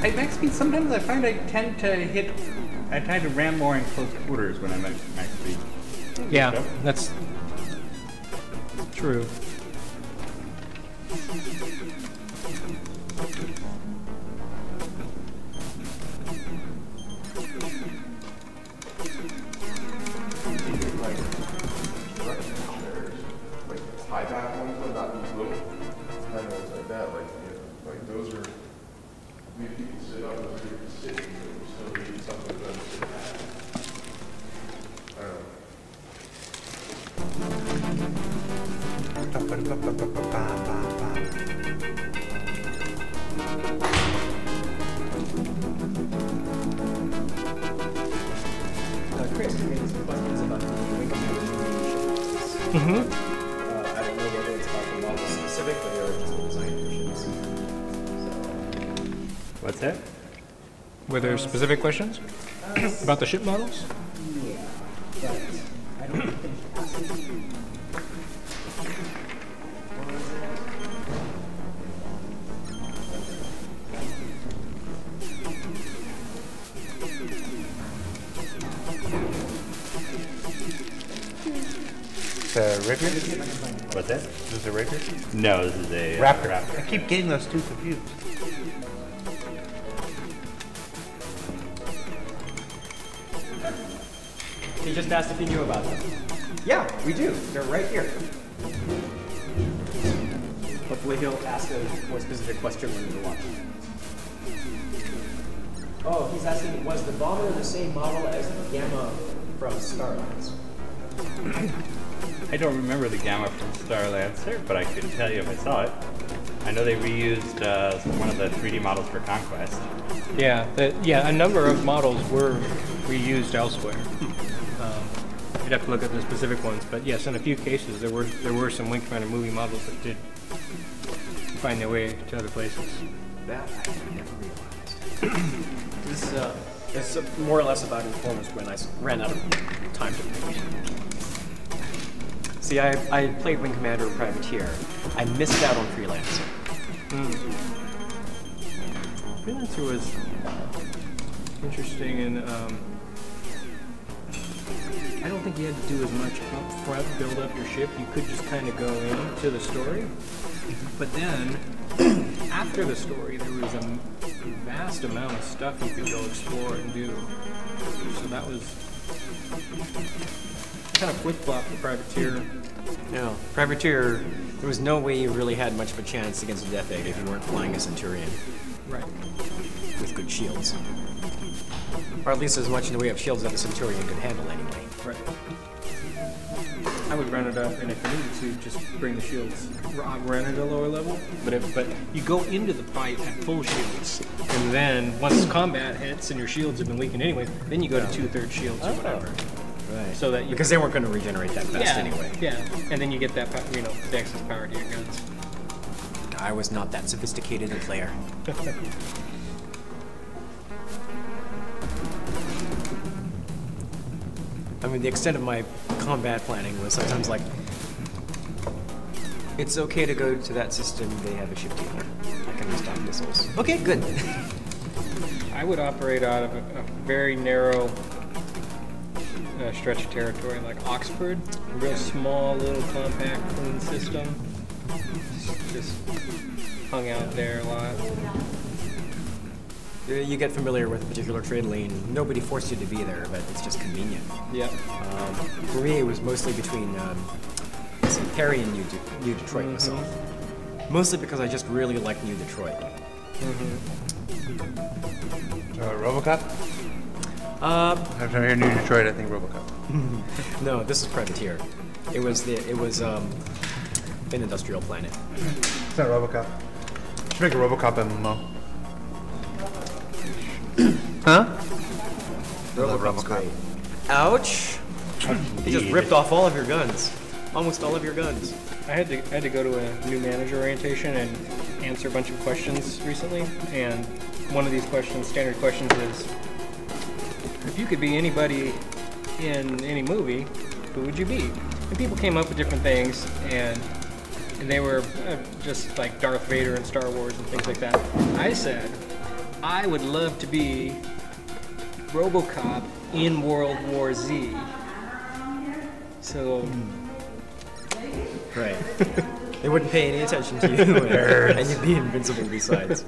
At max speed, sometimes I find I tend to hit I tried to ram more in close quarters when I'm actually. Yeah, that's true. High back ones, but not these little kind of ones like that. Like, you know, like those are. We people sit on those people sitting, but we still need something to sit at. Chris, you made some questions about the wing commander ship. Mm-hmm. I don't know whether it's about the model specifically or just the design of the ships. What's that? Were there specific questions about the ship models? Yeah, but I don't think Rapier? What's that? Is this a Rapier? No, this is a Raptor. Raptor. I keep getting those two confused. He just asked if you knew about them. yeah, we do. They're right here. Hopefully he'll ask a more specific question when we watch. Oh, he's asking, was the bomber the same model as the Gamma from Starlands? I don't remember the Gamma from Starlancer, but I could tell you if I saw it. I know they reused one of the 3D models for Conquest. Yeah, a number of models were reused elsewhere. You'd have to look at the specific ones, but yes, in a few cases there were some Wing Commander movie models that did find their way to other places. That I never realized. It's more or less about informers when I ran out of time to pick. See, I played Wing Commander and Privateer. I missed out on Freelancer. Freelancer was interesting, and I don't think you had to do as much up front, build up your ship. You could just kind of go into the story. But then, after the story, there was a vast amount of stuff you could go explore and do. So that was kind of flip-flop the Privateer. No, Privateer, there was no way you really had much of a chance against a Death Egg if you weren't flying a Centurion. Right. With good shields. Or at least as much in the way of shields that the Centurion could handle anyway. Right. I would run it up, and if you needed to, just bring the shields. Run at a lower level, but you go into the fight at full shields, and then once combat hits and your shields have been weakened anyway, then you go to 2/3 shields or whatever. Right. So that because they weren't going to regenerate that fast anyway. Yeah, and then you get that, the excess power to your guns. I was not that sophisticated a player. I mean, the extent of my combat planning was sometimes like, it's okay to go to that system, they have a ship dealer. I can stop missiles. Okay, good. I would operate out of a very narrow stretch of territory, like Oxford, a real small, little, compact, clean system. Just hung out there a lot. You get familiar with a particular trade lane. Nobody forced you to be there, but it's just convenient. Yeah. For me, it was mostly between Perry and New Detroit myself. Mostly because I just really liked New Detroit. RoboCop? Every time I hear New Detroit, I think RoboCop. No, this is Privateer. It was an industrial planet. It's not RoboCop. Should make a RoboCop MMO. Huh? I love RoboCop. Ouch! He just ripped off all of your guns. Almost all of your guns. I had to go to a new manager orientation and answer a bunch of questions recently, and one of these questions, standard questions, is if you could be anybody in any movie, who would you be? And people came up with different things, and they were just like Darth Vader and Star Wars and things like that. I said, I would love to be RoboCop in World War Z. So, Right. They wouldn't pay any attention to you, and you'd be invincible besides.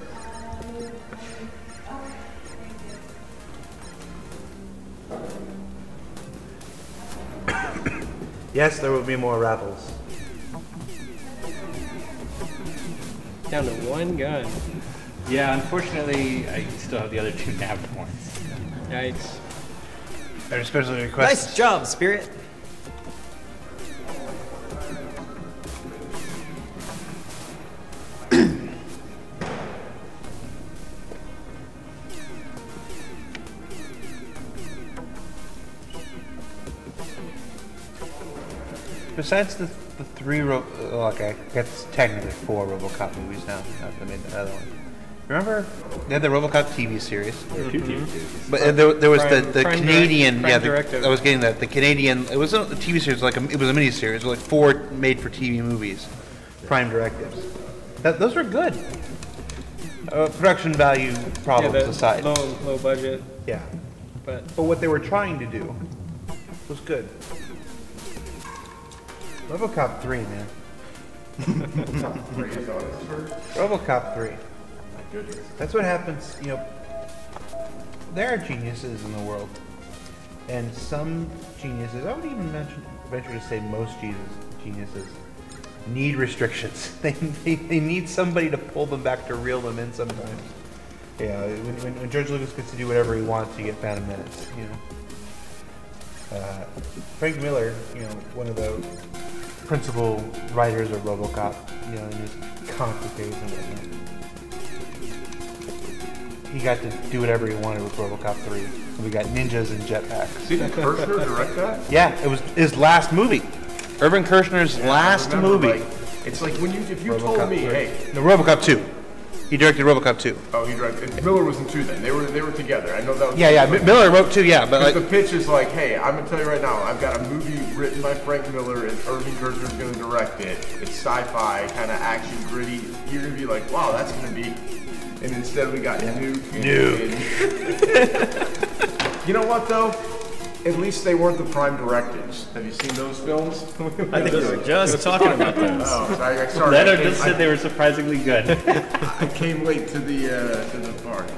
Yes, there will be more rebels. down to one gun. Yeah, unfortunately, I still have the other 2 nav points. Yikes. I especially request. Nice job, Spirit. Besides the 3 okay, that's technically 4 RoboCop movies now. After they made the other one. Remember, they had the RoboCop TV series. There were 2 TV series. But there was Prime- the Prime Canadian. Direct- Yeah, Prime Directive. I was getting that. The Canadian. It wasn't a TV series. It was a mini series. Like 4 made-for-TV movies. Prime directives. Those were good. Production value problems Yeah, the aside. low budget, Yeah. but But what they were trying to do was good. RoboCop 3, man. RoboCop 3. That's what happens, you know. There are geniuses in the world. And some geniuses, I would even venture to say most geniuses, need restrictions. They need somebody to pull them back, to reel them in sometimes. Yeah, when George Lucas gets to do whatever he wants, you get Phantom Menace, you know. Frank Miller, you know, one of the principal writers of RoboCop, you know, in his comic book days and whatnot. He got to do whatever he wanted with RoboCop 3. We got ninjas and jetpacks. Didn't Kirshner direct that? Yeah, it was his last movie. Irvin Kershner's last movie. Like, it's like if you RoboCop told me, 3. hey, No, RoboCop 2. He directed RoboCop 2. oh, he directed. Miller was in 2 then. They were together. I know that was. Yeah, Miller wrote 2, yeah, but Because like, the pitch is like, hey, I'm gonna tell you right now, I've got a movie written by Frank Miller and Irving Kershner's gonna direct it. It's sci-fi, kind of action, gritty. You're gonna be like, wow, that's gonna be. And instead we got Nuke. You know what though? At least they weren't the prime directives. Have you seen those films? I think we were just talking about those. Oh, sorry. Lando just said they were surprisingly good. I came late to the party.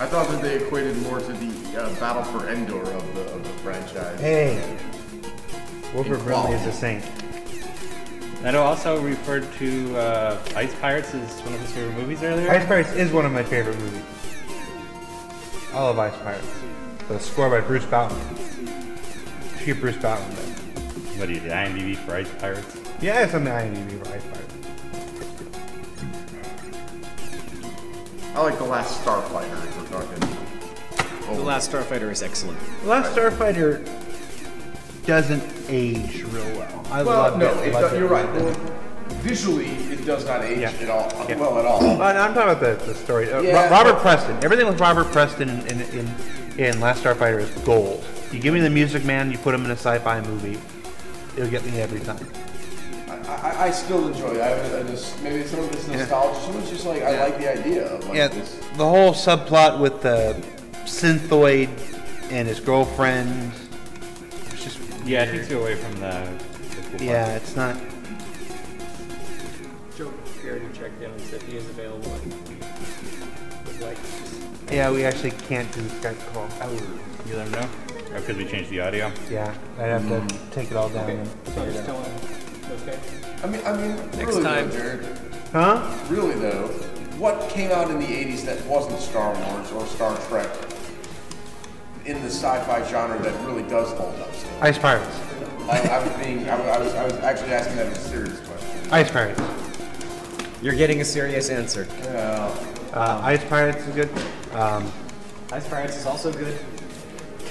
I thought that they equated more to the Battle for Endor of the franchise. hey, Wilford Brimley is a saint. Lando also referred to Ice Pirates as one of his favorite movies earlier. Ice Pirates is one of my favorite movies. I love Ice Pirates. The score by Bruce Boughton. Sheer Bruce Boughton. What do you do, IMDb for Ice Pirates? Yeah, it's on the IMDb for Ice Pirates. I like The Last Starfighter if we're talking. The Last Starfighter is excellent. The Last Starfighter doesn't age real well. I love it. You're right. Well, visually, it does not age at all. Yeah. Well, at all. I'm talking about the story. Yeah. Robert Preston. Everything with Robert Preston in Last Starfighter is gold. You give me the Music Man, you put him in a sci-fi movie, it'll get me every time. I still enjoy it. I just maybe some of it's nostalgia. Some of it's just like I like the idea of like this. The whole subplot with the synthoid and his girlfriend. It's just Yeah, it takes you away from the cool yeah, part. it's not. Joe Garrity checked in and said he is available and would like. Yeah, we actually can't do Skype call. You let him know? Or because we changed the audio? Yeah, I'd have to take it all down. Okay, And so figure just it tell out. him, okay? I mean, Next really time. though, Jared. Huh? Really though, what came out in the '80s that wasn't Star Wars or Star Trek in the sci-fi genre that really does hold up still? Ice Pirates. I was actually asking that as a serious question. Ice Pirates. You're getting a serious answer. Ice Pirates is good. Ice Pirates is also good.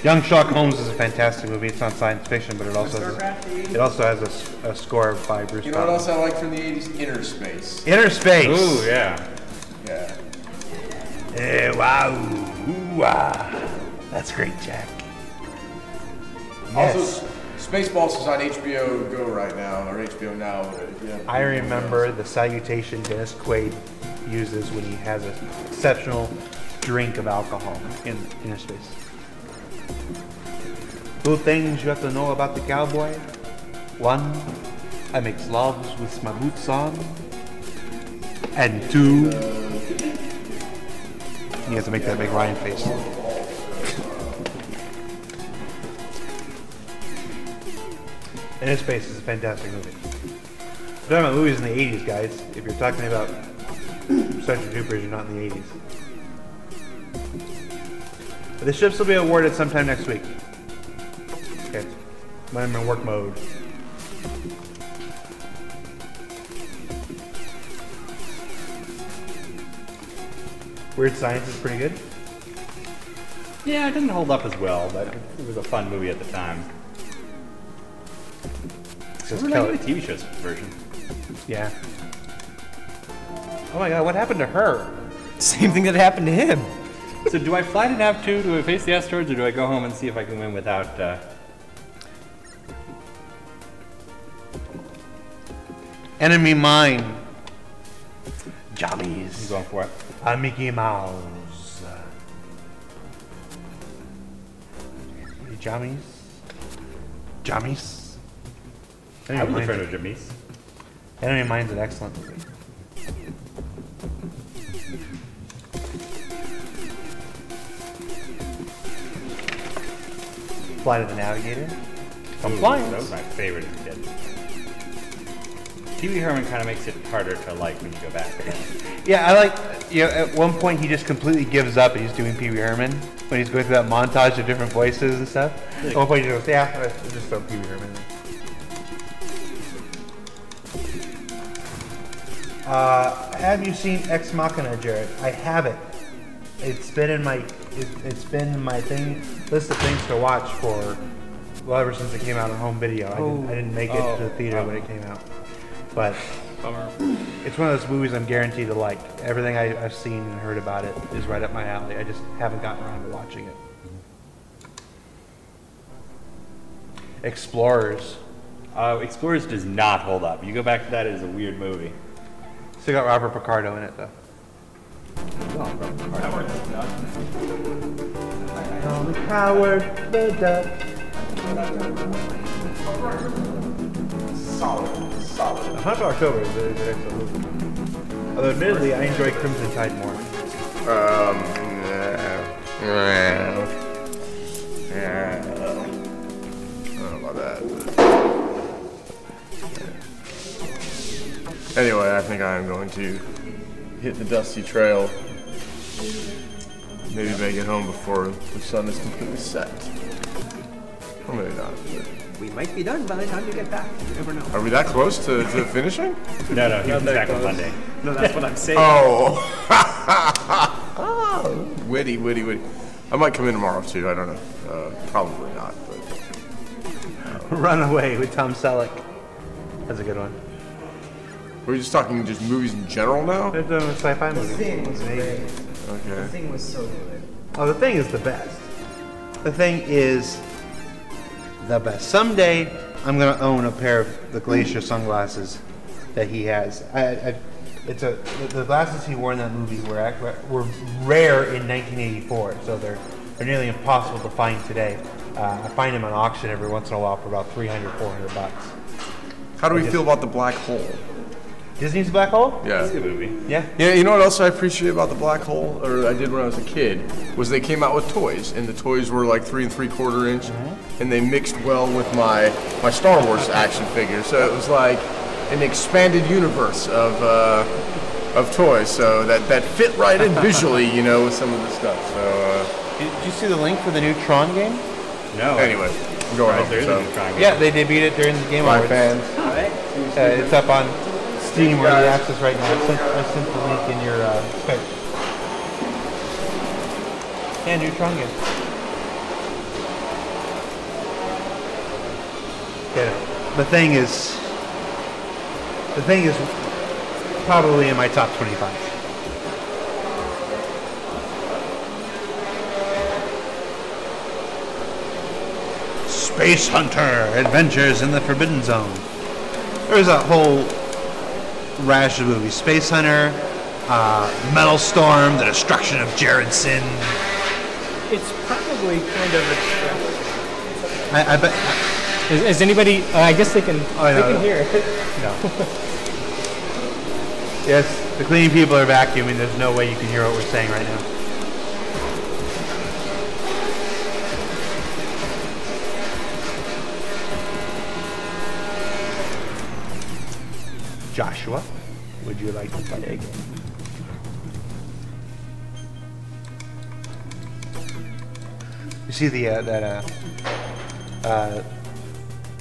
Young Sherlock Holmes is a fantastic movie. It's not science fiction, but it also has a score by Bruce You know what Boughton. else I like from the '80s? Inner Space. Inner Space. Ooh, yeah. Yeah. Wow. Ooh, ah. That's great, Jack. Yes. Also, Spaceballs is on HBO Go right now, or HBO Now. I remember the salutation Dennis Quaid uses when he has an exceptional drink of alcohol in inner space. Two things you have to know about the cowboy. One, I make loves with my boots on. And two, you have to make that big Ryan face. Inner Space is a fantastic movie. We're talking about movies in the 80s, guys. If you're talking about Starship Troopers, you're not in the 80s. But the ships will be awarded sometime next week. Okay. When I'm in work mode. Weird Science is pretty good. Yeah, it didn't hold up as well, but it was a fun movie at the time. I really like the TV show's version. Yeah. Oh my god, what happened to her? Same thing that happened to him. So do I fly to Nav 2? Do I face the asteroids, or do I go home and see if I can win without... Enemy mine. Jammies. You going for it? I'm Mickey Mouse. Jammies? Jammies? I was a friend of Jammies. Enemy Mine's an excellent movie. Flight of the Navigator. Compliance. That was my favorite as a kid. Pee Wee Herman kind of makes it harder to like when you go back. Yeah, I like, you know, at one point he just completely gives up and he's doing Pee Wee Herman when he's going through that montage of different voices and stuff. At one point he goes, yeah, I'll just throw Pee Wee Herman. Have you seen Ex Machina, Jared? I have it. It's been in my thing list of things to watch for well ever since it came out on home video. I didn't make it to the theater when it came out, but it's one of those movies I'm guaranteed to like. Everything I've seen and heard about it is right up my alley. I just haven't gotten around to watching it. Explorers. Explorers does not hold up. You go back to that, it is a weird movie. Still got Robert Picardo in it though. Howard the Duck. Solid. Hunt for October is an excellent movie. Although admittedly, I enjoy Crimson Tide more. I don't know about that. Anyway, I think I am going to hit the dusty trail. Maybe make it home before the sun is completely set. Or maybe not. But We might be done by the time you get back. You never know. are we that close to finishing? No, he was back on Monday. No, that's what I'm saying. Oh. Witty. I might come in tomorrow too. I don't know. Probably not. But Runaway with Tom Selleck. That's a good one. We're just talking just movies in general now? It's a sci-fi movie. The Thing was great. Okay. The Thing was so good. Oh, The Thing is the best. The Thing is the best. Someday, I'm going to own a pair of the Glacier sunglasses that he has. The glasses he wore in that movie were rare in 1984, so they're nearly impossible to find today. I find them on auction every once in a while for about $300, $400. How do we feel about The Black Hole? Disney's Black Hole? Yeah. It's a good movie. Yeah. Yeah, you know what else I appreciate about The Black Hole, or I did when I was a kid, was they came out with toys, and the toys were like 3 3/4 inch, and they mixed well with my Star Wars action figure. So it was like an expanded universe of toys, so that fit right in visually, you know, with some of the stuff. So. Did you see the link for the new Tron game? No. Anyway, go ahead. There is a new Tron game. Yeah, they debuted it during the Game My Awards. fans. It's up on Steam where you access right now. I sent the link in your Skype. Yeah, new Tron game. Yeah, the thing is probably in my top 25. Space Hunter, Adventures in the Forbidden Zone. There's a whole rash of movies. Space Hunter, Metal Storm, the destruction of Jaredson. It's probably kind of I bet. Is anybody? I guess they can. Oh, they no, can no. hear it. No. Yes, the cleaning people are vacuuming. There's no way you can hear what we're saying right now. Joshua, would you like to play a game? You see the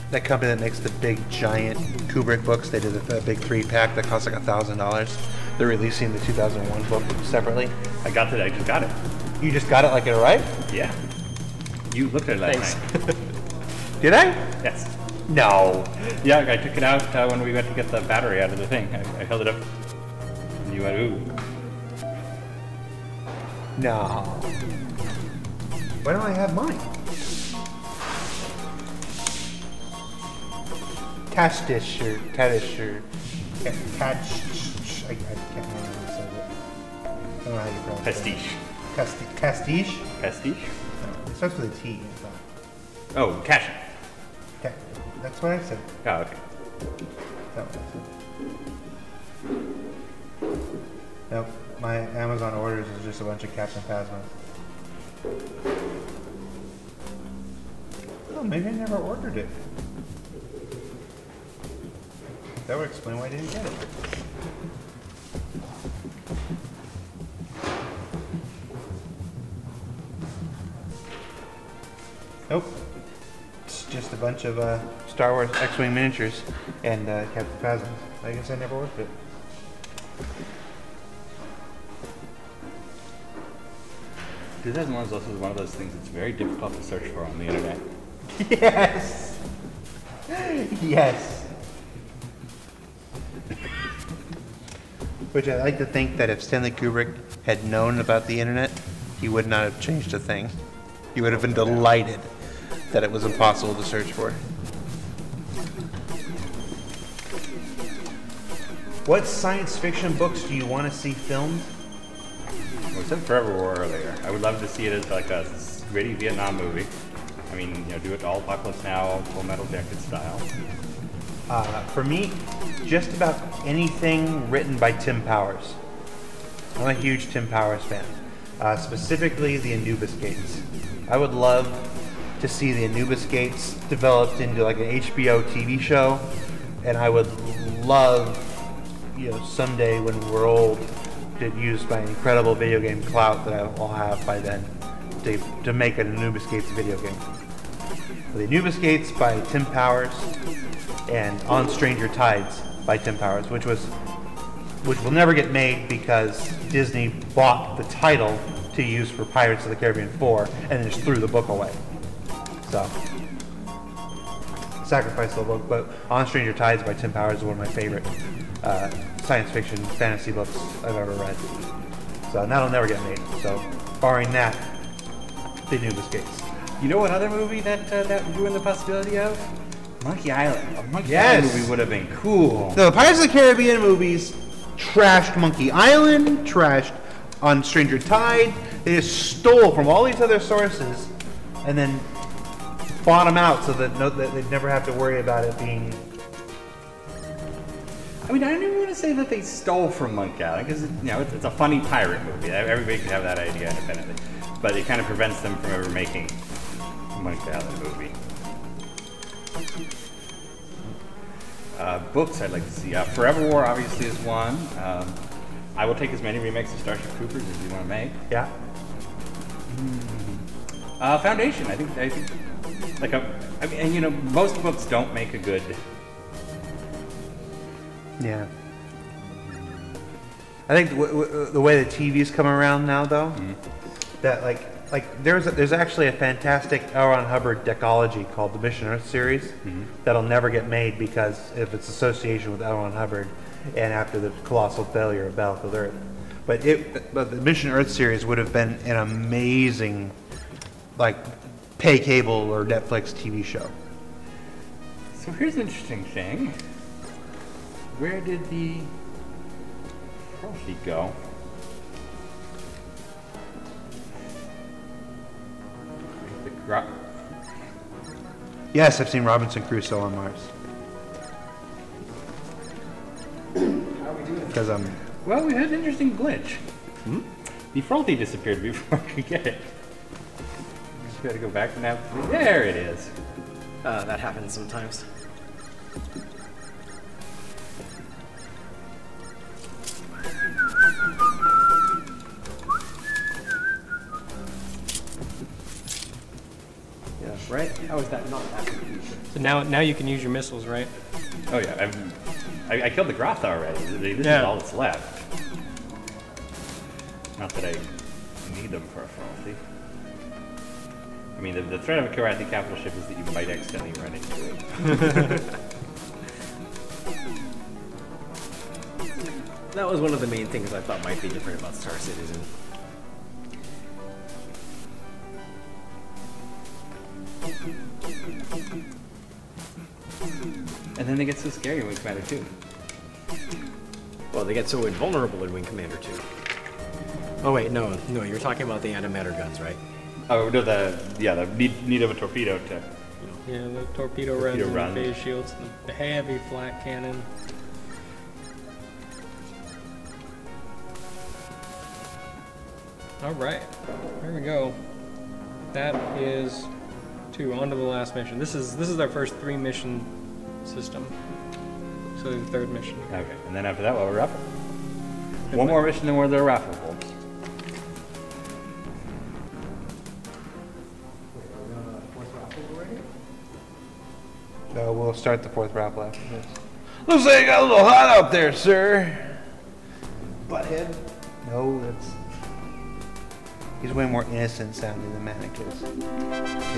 that company that makes the big giant Kubrick books? They did a big 3-pack that cost like $1,000. They're releasing the 2001 book separately. I just got it. You just got it like it arrived? Yeah. You looked at it last night. Did I? Yes. No. Yeah, I took it out when we went to get the battery out of the thing. I held it up, and you went, ooh. No. Why don't I have mine? Tastish or Tadish or Catch. I can't remember how to say it. I don't know how you pronounce it. Pastiche. Castiche? Pastiche? No, it starts with a T. Oh, cash. That's what I said. Oh, okay. That's what I said. Nope. My Amazon orders is just a bunch of Captain Phasmas. Oh, maybe I never ordered it. That would explain why I didn't get it. Nope. It's just a bunch of Star Wars X-Wing miniatures and Captain Phasmas. I guess I never ordered it. 2001 is also one of those things that's very difficult to search for on the internet. Yes! Yes! Which I like to think that if Stanley Kubrick had known about the internet, he would not have changed a thing. He would have been delighted that it was impossible to search for. What science fiction books do you want to see filmed? Well, we said Forever War earlier. I would love to see it as like a gritty Vietnam movie. I mean, you know, do it all Apocalypse Now, Full Metal Jacket style. For me, just about anything written by Tim Powers. I'm a huge Tim Powers fan. Specifically, the Anubis Gates. I would love to see the Anubis Gates developed into like an HBO TV show, and I would love, you know, someday when we're old, to use my incredible video game clout that I'll have by then to make an Anubis Gates video game. The Anubis Gates by Tim Powers and On Stranger Tides by Tim Powers, which will never get made because Disney bought the title to use for Pirates of the Caribbean 4 and then just threw the book away. So, sacrificed the book, but On Stranger Tides by Tim Powers is one of my favorite science fiction fantasy books I've ever read. So, and that'll never get made. So, barring that, the Anubis Gates. You know what other movie that ruined the possibility of? Monkey Island. A Monkey Yes. Island movie would have been cool. The Pirates of the Caribbean movies trashed Monkey Island, trashed On Stranger Tide. They just stole from all these other sources and then bought them out so that they'd never have to worry about it being... I mean, I don't even want to say that they stole from Monkey Island, because it's a funny pirate movie. Everybody could have that idea independently. But it kind of prevents them from ever making a Monkey Island movie. Books I'd like to see. Forever War obviously is one. I will take as many remakes of Starship Troopers as you want to make. Yeah. Foundation. I think like and you know, most books don't make a good. Yeah. I think the way the TV's come around now, though, that like there's actually a fantastic L. Ron Hubbard decology called the Mission Earth series that'll never get made because of its association with L. Ron Hubbard and after the colossal failure of Battlefield Earth. But the Mission Earth series would have been an amazing, like, pay cable or Netflix TV show. So here's an interesting thing. Where did the control sheet go? Yes, I've seen Robinson Crusoe on Mars. How are we doing? Because I'm... Well, we had an interesting glitch. The frothy disappeared before I could get it. Just gotta go back and now. There it is. That happens sometimes. Yeah, right? How is that not happening? So now you can use your missiles, right? Oh yeah, I killed the Groth already. This is all that's left. Not that I need them for a frothy. I mean, the threat of a Karathi capital ship is that you might accidentally run into it. That was one of the main things I thought might be different about Star Citizen. And then they get so scary in Wing Commander 2. Well, they get so invulnerable in Wing Commander 2. Oh wait, no, you're talking about the antimatter guns, right? Oh no, the need of a torpedo to. Yeah, the torpedo runs and the phase shields, the heavy flak cannon. All right, there we go. That is 2. On to the last mission. This is our first 3-mission system. So the 3rd mission. Okay, and then after that, we'll raffle. One more mission, then we're the raffle bolts. So we'll start the 4th raffle after this. Looks like it got a little hot out there, sir. Butthead? No, that's... He's way more innocent sounding than Manic is.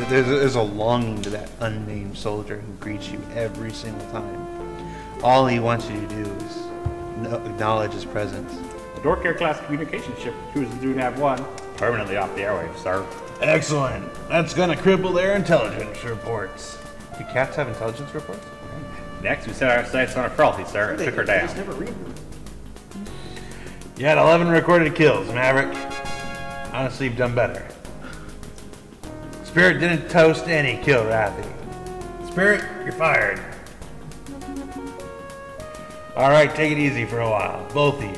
There's a longing to that unnamed soldier who greets you every single time. All he wants you to do is acknowledge his presence. The Dorkare class communication ship cruising through Nav 1, permanently off the airwaves, sir. Excellent. That's gonna cripple their intelligence reports. Do cats have intelligence reports? Next, we set our sights on a frothy, sir, and took her down. You had 11 recorded kills, Maverick. Honestly, you've done better. Spirit didn't toast any kill Rathy. Spirit, you're fired. Alright, take it easy for a while. Both of you.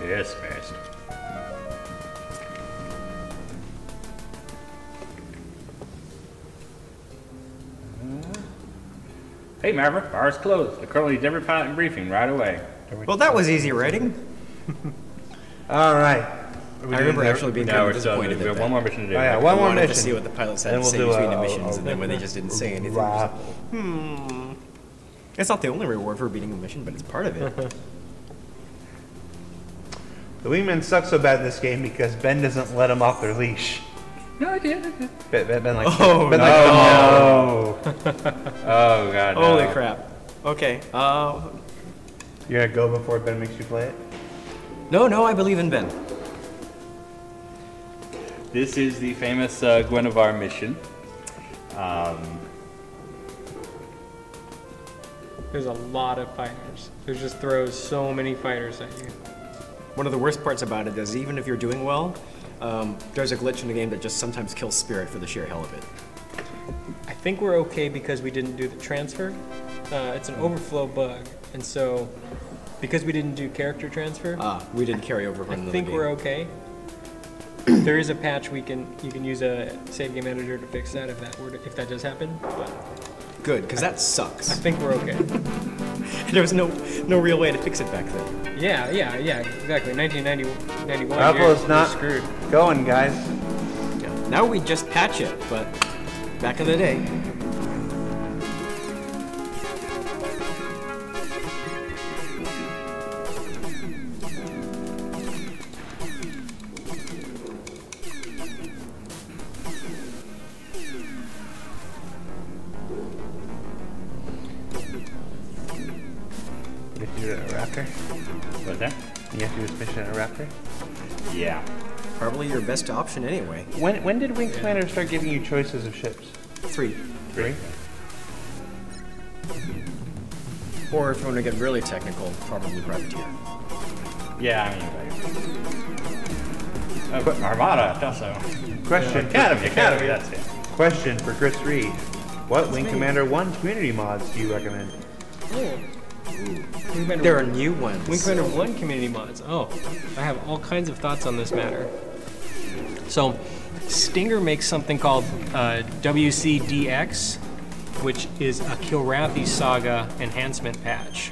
Yes, master. Hey, Maverick, bar's closed. The colonel needs every pilot in briefing right away. Well, that was easy writing. Alright. I remember actually being kind of disappointed we have one more mission to do. Oh yeah, one more mission. To see what the pilots had to say between the missions, and then when they just didn't say anything, it was It's not the only reward for beating a mission, but it's part of it. The wingmen suck so bad in this game because Ben doesn't let them off their leash. No, I did. Ben like, oh, Ben no. Oh, God, no. Holy crap. Okay, You're gonna go before Ben makes you play it? No, I believe in Ben. This is the famous Guinevere mission. There's a lot of fighters. It just throws so many fighters at you. One of the worst parts about it is even if you're doing well, there's a glitch in the game that just sometimes kills Spirit for the sheer hell of it. I think we're okay because we didn't do the transfer. It's an overflow bug, and so because we didn't do character transfer, we didn't carry over from I another think game. we're okay. There is a patch you can use a save game editor to fix that if that does happen. But good, because that sucks. I think we're okay. There was no real way to fix it back then. Yeah, exactly. 1991. Apple's not screwed. Going, guys. Yeah. Now we just patch it, but back in the day. What's that? You have to do this mission in a Raptor? Yeah. Probably your best option anyway. When did Wing Commander start giving you choices of ships? 3. 3? Or if you want to get really technical, probably privateer. Yeah, I mean, Armada, also. Question. Academy, that's it. Question for Chris Reed. What Wing Commander 1 community mods do you recommend? There are new ones. Wing Commander 1 community mods. Oh, I have all kinds of thoughts on this matter. So, Stinger makes something called WCDX, which is a Kilrathi Saga enhancement patch.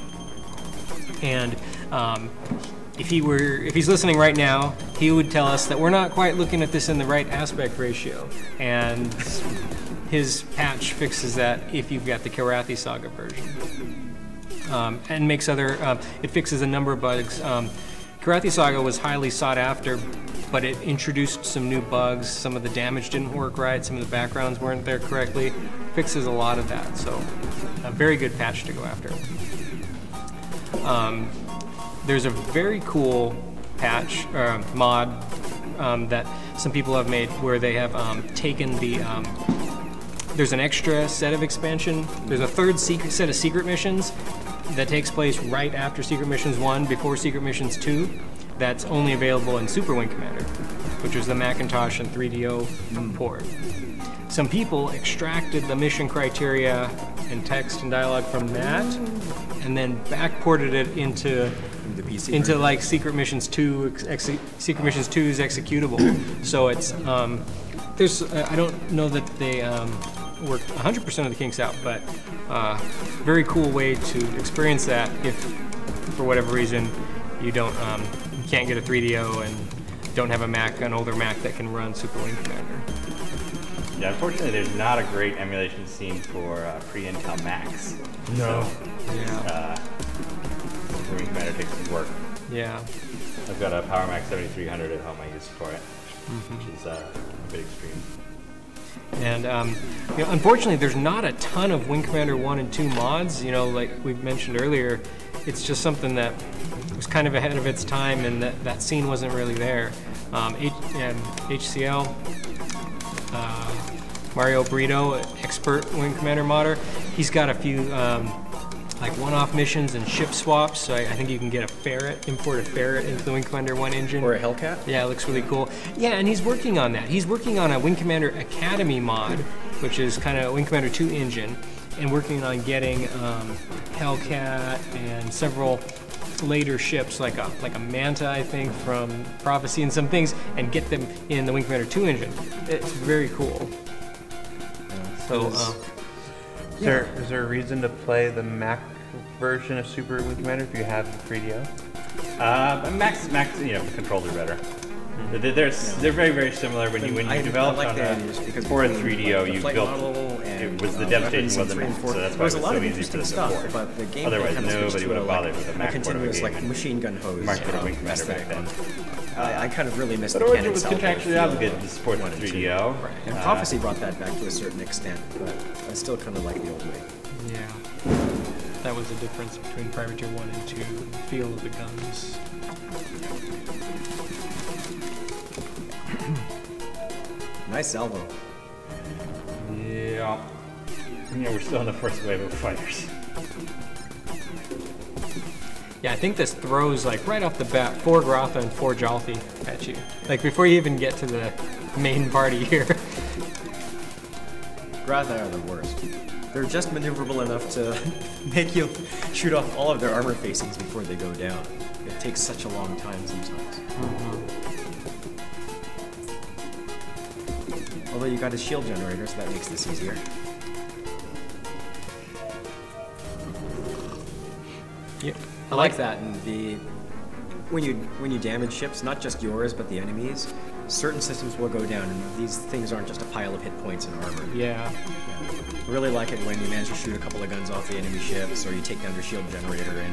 And if he's listening right now, he would tell us that we're not quite looking at this in the right aspect ratio. And his patch fixes that if you've got the Kilrathi Saga version. And makes other, it fixes a number of bugs. Kilrathi Saga was highly sought after, but it introduced some new bugs. Some of the damage didn't work right, some of the backgrounds weren't there correctly. Fixes a lot of that, so a very good patch to go after. There's a very cool patch, mod, that some people have made where they have taken the, there's an extra set of expansion. There's a third set of secret missions that takes place right after Secret Missions 1, before Secret Missions 2, that's only available in Super Wing Commander, which is the Macintosh and 3DO port. Some people extracted the mission criteria and text and dialogue from that, and then backported it into the PC into like Secret Missions 2, Secret Missions 2's executable. So it's there's I don't know that they worked 100% of the kinks out, but very cool way to experience that if for whatever reason you don't you can't get a 3DO and don't have a Mac, an older Mac that can run Super Wing Commander. Yeah, unfortunately, there's not a great emulation scene for pre-Intel Macs. No. So, Super Wing Commander takes some work. Yeah. I've got a Power Mac 7300 at home I use for it, which is a bit extreme. And you know, unfortunately, there's not a ton of Wing Commander 1 and 2 mods. You know, like we mentioned earlier, it's just something that was kind of ahead of its time, and that scene wasn't really there. HCL, Mario Brito, expert Wing Commander modder, he's got a few like one-off missions and ship swaps. So I think you can get a ferret, import a ferret into the Wing Commander 1 engine. Or a Hellcat? Yeah, it looks really cool. Yeah, and he's working on that. He's working on a Wing Commander Academy mod, which is kind of a Wing Commander 2 engine, and working on getting Hellcat and several later ships like a Manta, I think, from Prophecy and some things, and get them in the Wing Commander 2 engine. It's very cool. So, is there a reason to play the Mac version of Super Wing Commander if you have the 3DO? Macs, you know, the controls are better. They're very, very similar. When you developed like on for a 3DO, you built it was the dev station wasn't so that's why it was so easy for the support. But the game Otherwise, nobody would have bothered with a Mac port of a continuous game. like machine gun hose. Mark for Wing Commander back then. I kind of really missed But the Origin cannon was salvo contractually feel obligated of to support the 1 and 2. 3DO. Right. And Prophecy brought that back to a certain extent, but I still kind of like the old way. yeah, that was the difference between Privateer 1 and 2, the feel of the guns. Nice salvo. Yeah. You know, we're still in the first wave of fighters. Yeah, I think this throws, like, right off the bat, 4 Grotha and 4 Jalthi at you. Like, before you even get to the main party here. Grotha are the worst. They're just maneuverable enough to make you shoot off all of their armor facings before they go down. It takes such a long time sometimes. Although you got a shield generator, so that makes this easier. Yep. I like that, and when you damage ships, not just yours but the enemies, certain systems will go down, and these things aren't just a pile of hit points and armor. Yeah. I really like it when you manage to shoot a couple of guns off the enemy ships, or you take down their shield generator,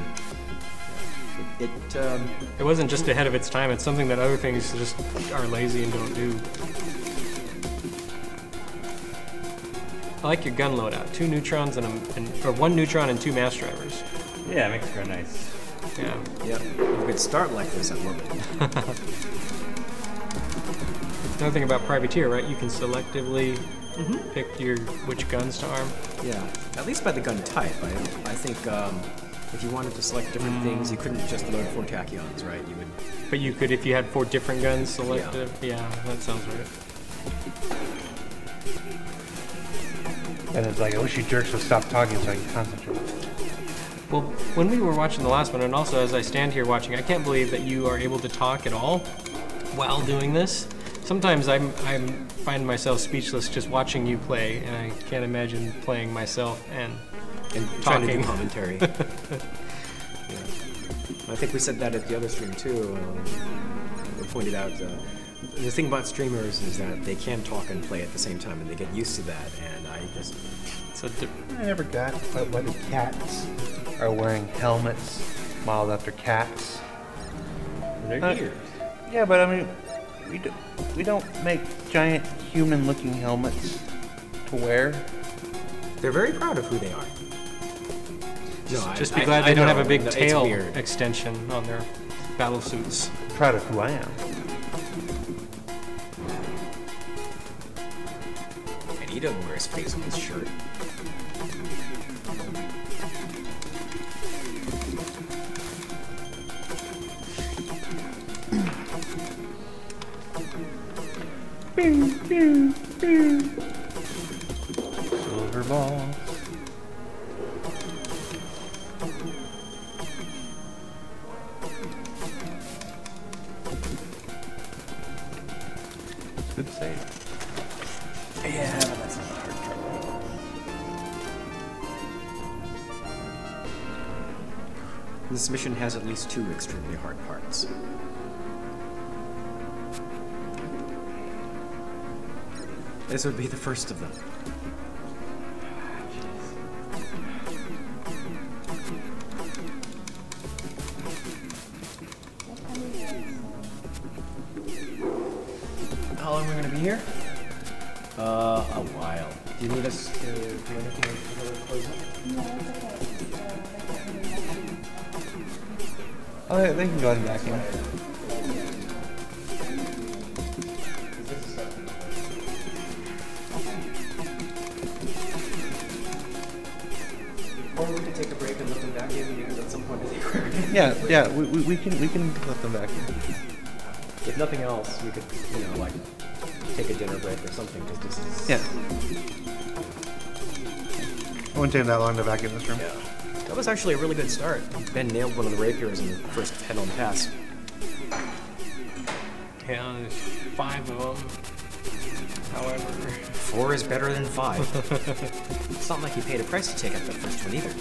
and it wasn't just ahead of its time. It's something that other things just are lazy and don't do. I like your gun loadout. 2 neutrons and or 1 neutron and 2 mass drivers. Yeah, it makes it very nice. Yeah. Yeah. You could start like this at London. Another thing about Privateer, right? You can selectively pick which guns to arm. Yeah, at least by the gun type. I think If you wanted to select different things, you couldn't just load 4 tachyons, right? You would. But you could, if you had 4 different guns selected. Yeah, that sounds right. And it's like, I wish you jerks would stop talking so I can concentrate. Well, when we were watching the last one, and also as I stand here watching, I can't believe that you are able to talk at all while doing this. Sometimes I find myself speechless just watching you play, and I can't imagine playing myself and trying talking. to do commentary. Yeah. I think we said that at the other stream too. We pointed out the thing about streamers is that they can talk and play at the same time, and they get used to that. And I just, I never got why the cats are wearing helmets modeled after cats. They're ears. Yeah, but I mean, we don't make giant human-looking helmets to wear. They're very proud of who they are. Just be glad they don't have a big tail extension on their battle suits. Proud of who I am. And he doesn't wear his face on his shirt. Silver ball. Good save. Yeah, but that's not hard trouble. This mission has at least 2 extremely hard parts. This would be the first of them. How long are we going to be here? A while. Do you need us to do anything before we close up? No, it's okay. Oh, they can go ahead and back in. Or we could take a break and let them back in because at some point they were. Yeah, we can let them back in. If nothing else, we could, like, take a dinner break or something because this is. Yeah. It wouldn't take that long to back in this room. Yeah. That was actually a really good start. Ben nailed one of the rapiers in the first head-on pass. Yeah, there's 5 of them. However, 4 is better than 5. It's not like he paid a price to take out the first one either.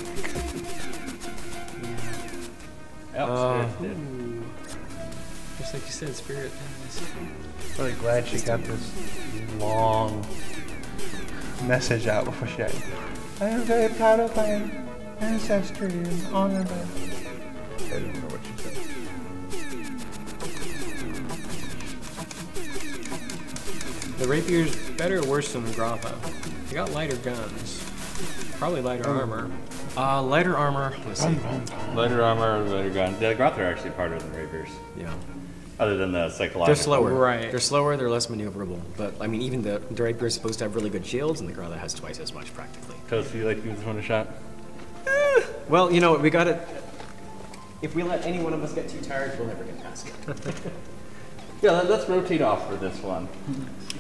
just like you said, Spirit. Really glad she got this long message out before she had. I am very proud of my ancestry and honor them. I don't know what she said. The rapier's better or worse than the Grotha? They got lighter guns. Probably lighter armor. Lighter armor. Let's see. Lighter armor, lighter gun. The Grotha are actually harder than Rapiers. Yeah. Other than the psychological. They're slower. Right. They're slower, they're less maneuverable. But, I mean, even the Rapier is supposed to have really good shields, and the Grotha has twice as much, practically. Toast, do you like to give this one a shot? Well, we got it. If we let any one of us get too tired, we'll never get past it. Yeah, let's rotate off for this one.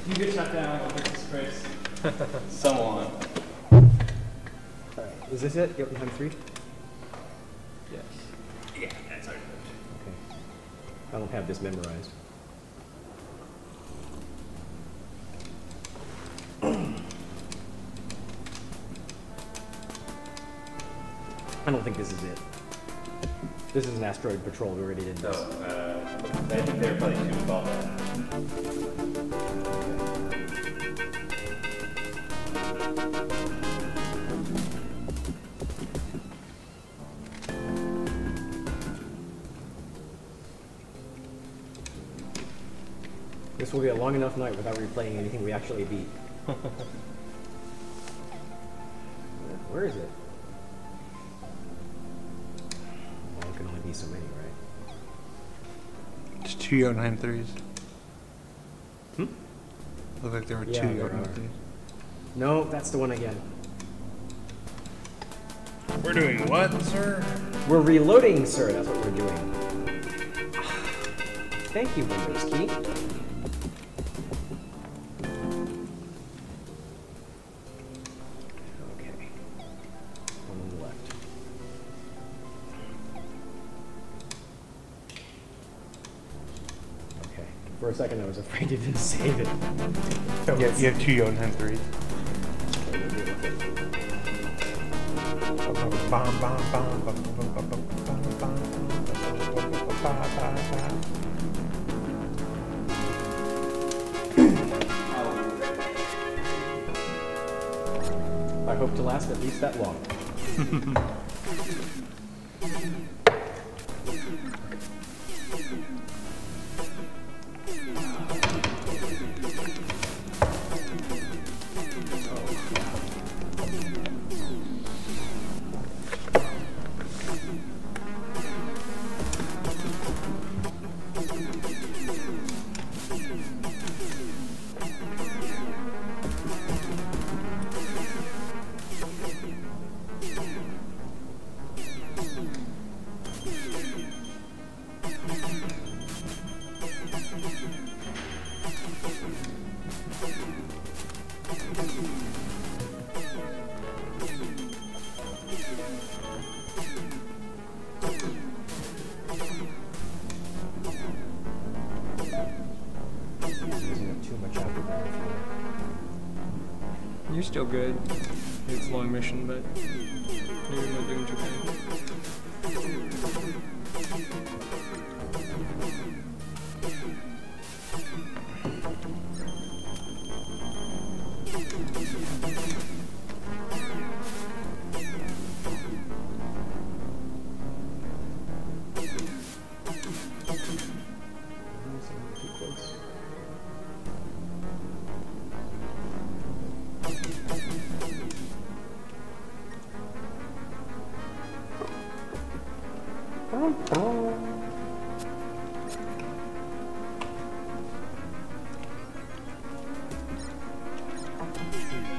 You get shut down, I'll fix this space. So on. Alright, is this it? Yep, you have 3? Yes. Yeah, that's our Okay. I don't have this memorized. I don't think this is it. This is an asteroid patrol. We already did this. So, I think they're probably too involved. This will be a long enough night without replaying anything we actually beat. Where is it? Well, it can only be so many, right? It's 2 Yo 9-3s. Hmm? Looked like there were Yeah, 2 Yo there are. 9-3s. No, that's the one again. We're doing what, sir? We're reloading, sir. That's what we're doing. Thank you, Windows key. Okay. One on the left. Okay. For a second, I was afraid you didn't save it. Yeah, you have 2 Jotunheim 3s. I hope to last at least that long. You're still good. It's a long mission, but you're not doing too bad.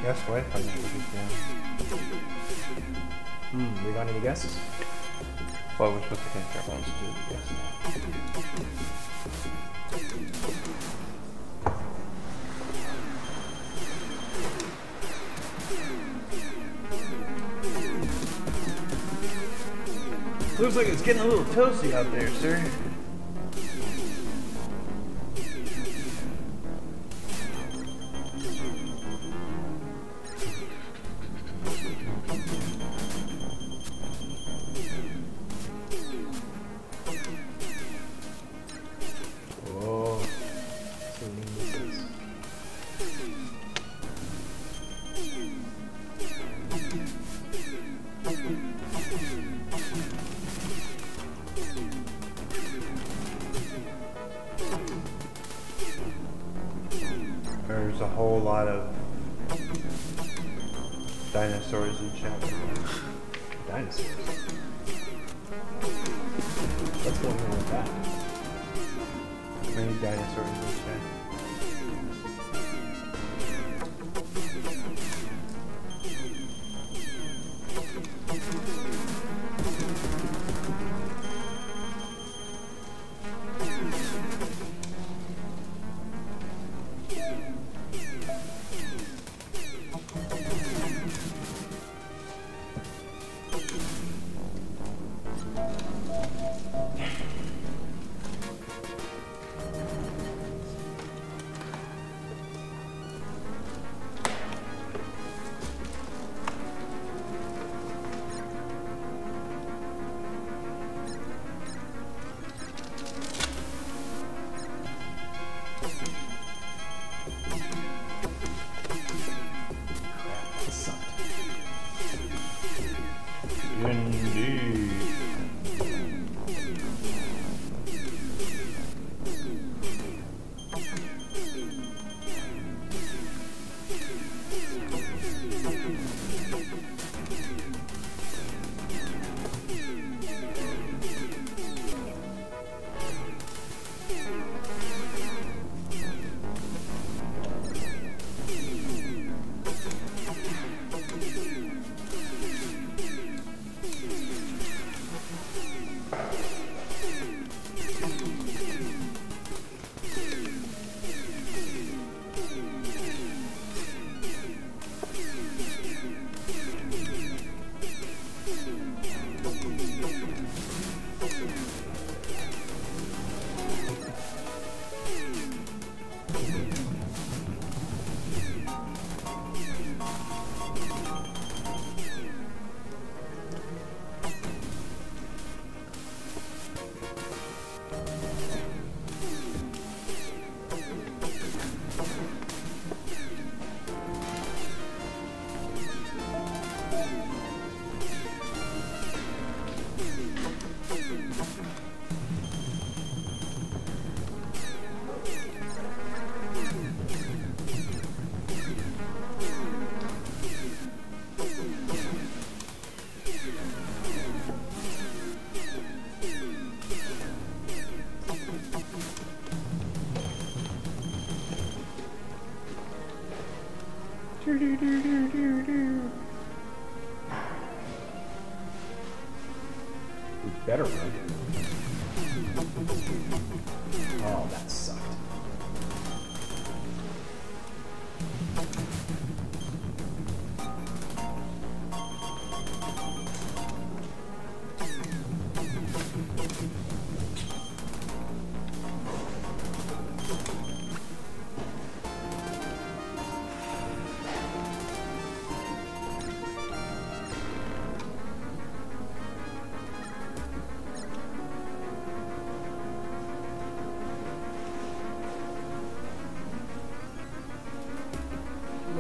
Guess what? I just put it down. We got any guesses? Well, we're supposed to think our phones to do the guess. Looks like it's getting a little toasty out there, sir. There's a whole lot of dinosaurs in chapter 1. Dinosaurs? What's going on with that? Many dinosaurs in chat. We better run. Oh, that sucked.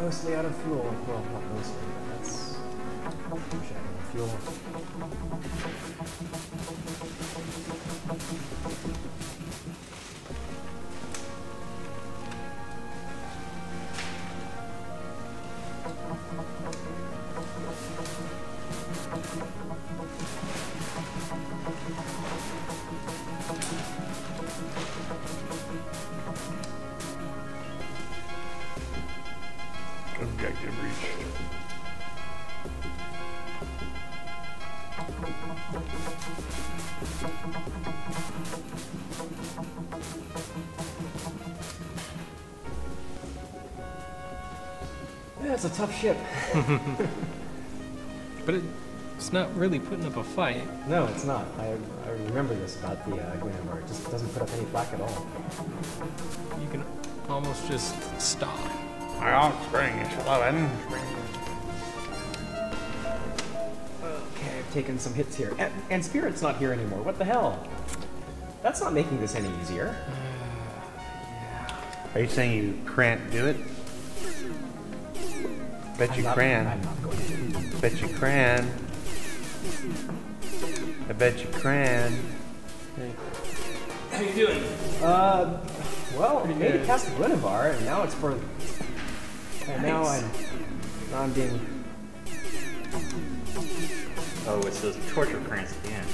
Mostly out of fuel. Well, not mostly, but that's shadow fuel. Objective reached. Yeah, it's a tough ship. But it's not really putting up a fight. No, it's not. I remember this about the Guinevere. It just doesn't put up any flak at all. You can almost just stop. Oh, spring is 11. Okay, I've taken some hits here. And Spirit's not here anymore. What the hell? That's not making this any easier. Are you saying you can't do it? Bet you can. I'm not going to. Bet you can. I bet you can. How you doing? Well, I made it past the Guinevere, and now it's for... And now I'm being... Oh, it's those torture cramps at the end.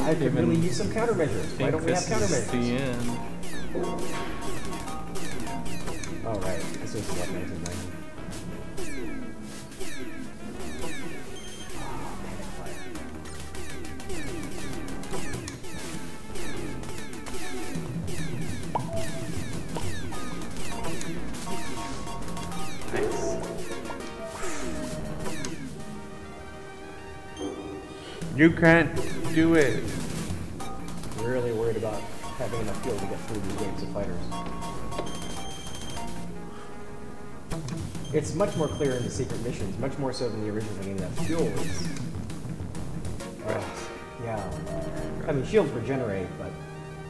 I could really use some countermeasures. Why don't we have countermeasures? The end. Oh, right. This was what, 1990? You can't do it. Really worried about having enough fuel to get through these waves of fighters. It's much more clear in the secret missions, much more so than the original game. That fuel is... yeah. I mean, shields regenerate, but...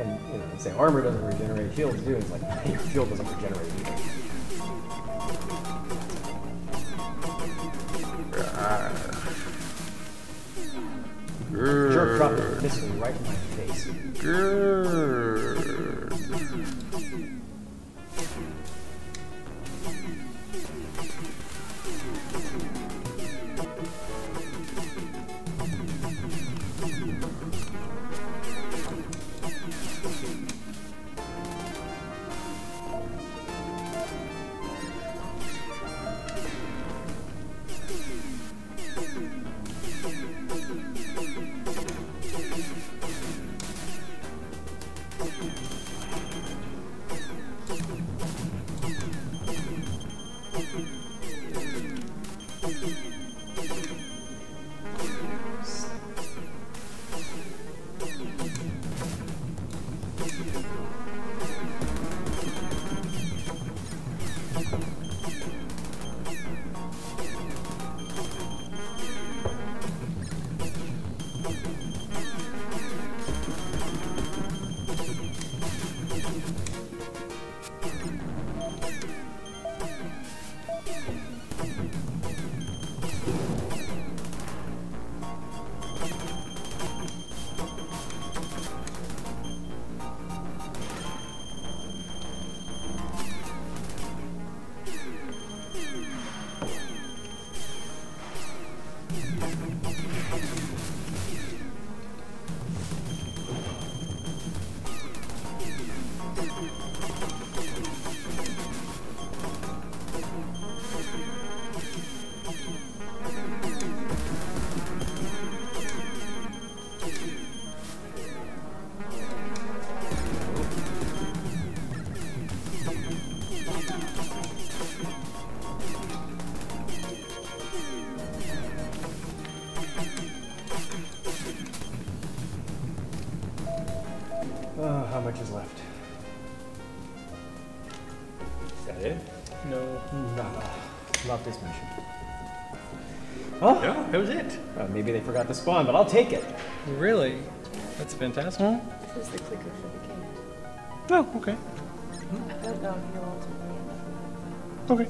And, you know, they say armor doesn't regenerate, shields do. It's like, your fuel doesn't regenerate either. Jerk dropped it physically right in my face. How much is left? Is that it? No. Not this mission. Oh, no, that was it. Maybe they forgot to spawn, but I'll take it. Really? That's fantastic. This is the clicker for the king. Oh, okay. I don't know if you'll ultimately end up. Okay.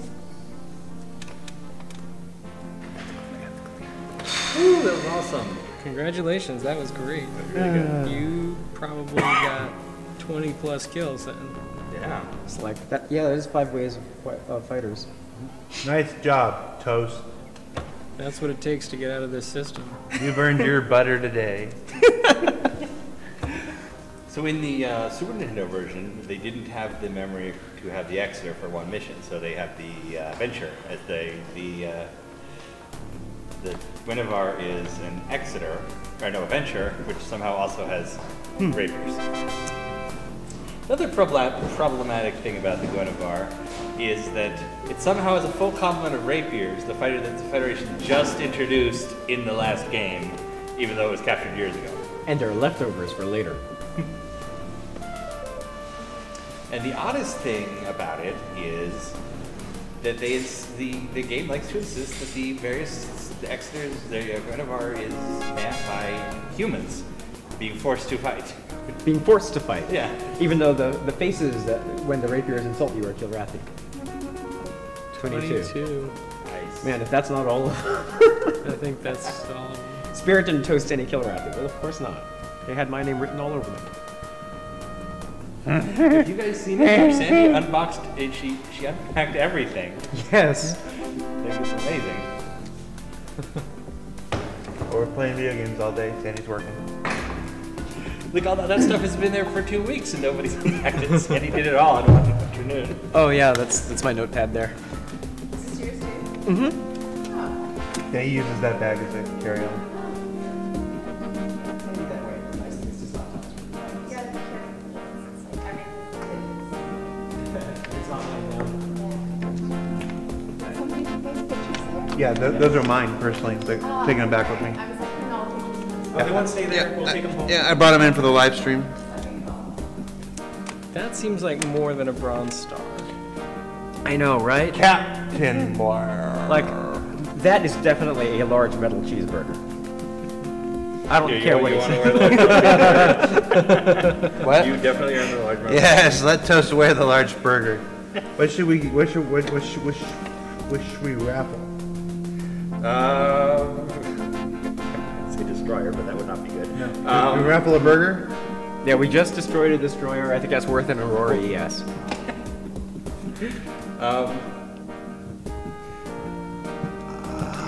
Ooh, that was awesome. Congratulations, that was great. Really good. You probably got 20 plus kills then. Yeah. It's like that. Yeah, there's 5 ways of fighters. Nice job, Toast. That's what it takes to get out of this system. You've earned your butter today. So in the Super Nintendo version, they didn't have the memory to have the Exeter for one mission, so they have the Venture as the Guinevere is an Exeter, or no, a Venture, which somehow also has rapiers. Another problematic thing about the Guinevere is that it somehow has a full complement of rapiers, the fighter that the Federation just introduced in the last game, even though it was captured years ago. And they're leftovers for later. And the oddest thing about it is that the game likes to insist that the Exeters, the Guinevere is manned by humans being forced to fight. Being forced to fight. Yeah. Even though the faces that when the rapiers insult you are Kilrathi. 22. Nice. Man, if that's not all I think that's all. Spirit didn't toast any Kilrathi, but of course not. They had my name written all over them. Have you guys seen it? Sandy unboxed it. She unpacked everything. Yes. I think it's amazing. We're playing video games all day. Sandy's working. Look, all that stuff has been there for 2 weeks and nobody's unpacked it. Sandy did it all in 1 afternoon. Oh yeah, that's my notepad there. Is this yours too? Mm-hmm. Oh. Yeah, he uses that bag as a carry-on. Yeah, those are mine personally. They're taking them back with me. I was like, no, If they want to stay there, we'll take them home. Yeah, I brought them in for the live stream. That seems like more than a bronze star. I know, right? Captain Blair. Like, that is definitely a large metal cheeseburger. I don't care what you say. What? You definitely earned the large. Yes, let Toast wear the large burger. What should we raffle? Say destroyer, but that would not be good. No. We raffle a burger? Yeah, we just destroyed a destroyer. I think that's worth an Aurora ES.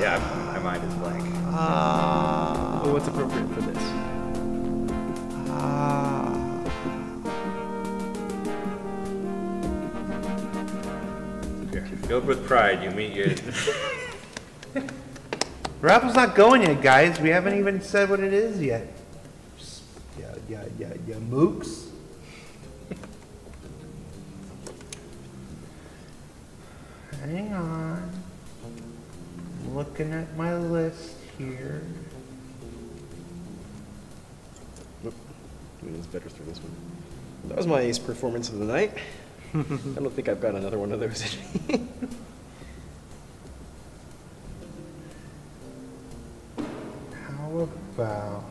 Yeah, my mind is blank. Well, what's appropriate for this? Filled with pride, you meet your... Raffle's not going yet, guys. We haven't even said what it is yet. Yeah, mooks. Hang on. I'm looking at my list here. Nope. It's better through this one. That was my ace performance of the night. I don't think I've got another one of those in me. How about...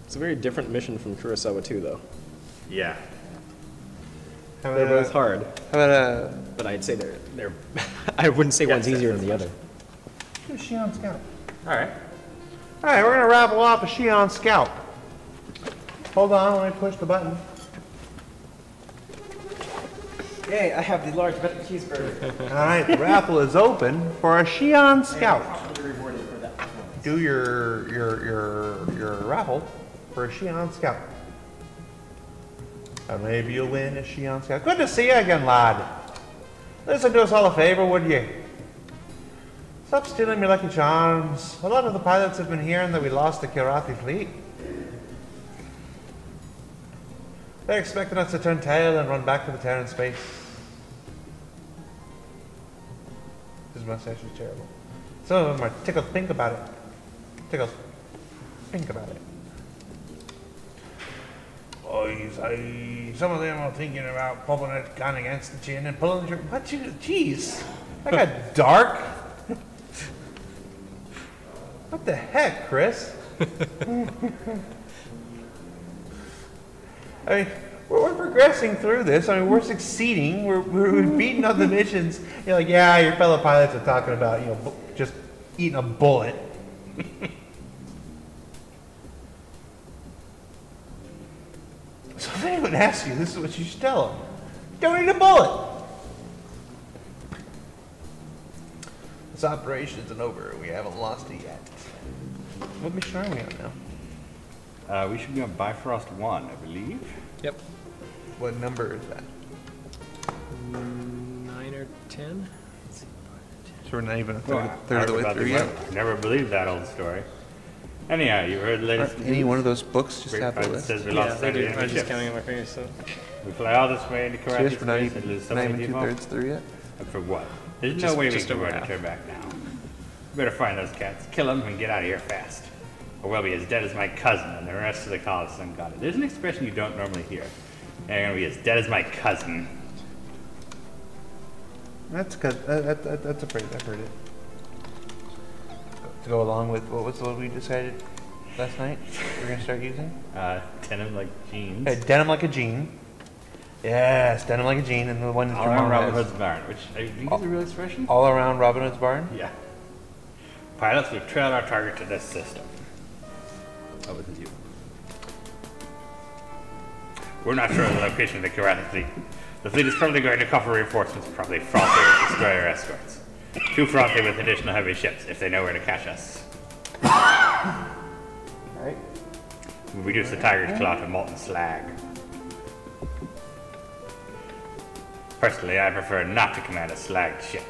It's a very different mission from Kurosawa 2, though. Yeah. They're both hard. How about But I'd say they're I wouldn't say one's easier than the other. a Shion Scout? All right. All right, we're gonna raffle off a Shion Scout. Hold on, let me push the button. Yay, I have the large metal cheeseburger. All right, the raffle is open for a Shion Scout. Do your raffle for a Shion Scout. And maybe you'll win a Shion Scout. Good to see you again, lad. Listen, do us all a favor, would you? Stop stealing your lucky charms. A lot of the pilots have been hearing that we lost the Kilrathi fleet. They're expecting us to turn tail and run back to the Terran space. His mustache is terrible. Some of them are tickled pink about it. Tickled pink about it. Some of them are thinking about popping a gun against the chin and pulling the trigger. What you? Jeez, that got dark. What the heck, Chris? I mean, we're progressing through this. I mean, we're succeeding. We're beating other missions. You're like, yeah, your fellow pilots are talking about, you know, just eating a bullet. So if anyone asks you, this is what you should tell them. Don't eat a bullet. This operation isn't over. We haven't lost it yet. What mission are we on now? We should be on Bifrost 1, I believe. Yep. What number is that? 9 or 10? So we're not even a third of the way through yet? Never believed that old story. Anyhow, you heard the latest news? Any one of those books just have a list? Says we Yeah, lost they 70 do. enemy I'm just ships. counting on my fingers, so. We fly all this way into Karate Serious, we're not space and lose so not many even people? 2/3 through yet? And for what? There's Just- no way we just can over afford to half. turn back now. We better find those cats, kill them, and get out of here fast. Or we'll be as dead as my cousin and the rest of the colonists and got it. There's an expression you don't normally hear. And you're gonna be as dead as my cousin. That's good. That's a phrase. I've heard it. To go along with what was the one we decided last night we're going to start using? Denim like jeans. Denim like a jean. Yes, denim like a jean, and the one that All your around mom Robin has. Hood's barn, which I think is a real expression. All around Robin Hood's barn? Yeah. Pilots, we've trailed our target to this system. Oh, this is you. We're not sure of the location of the Karate fleet. The fleet is probably going to call for reinforcements, probably Frontier with destroyer escorts. Two Frontier with additional heavy ships, if they know where to catch us. Right. We'll reduce the Tiger's Claw to molten slag. Personally, I prefer not to command a slagged ship.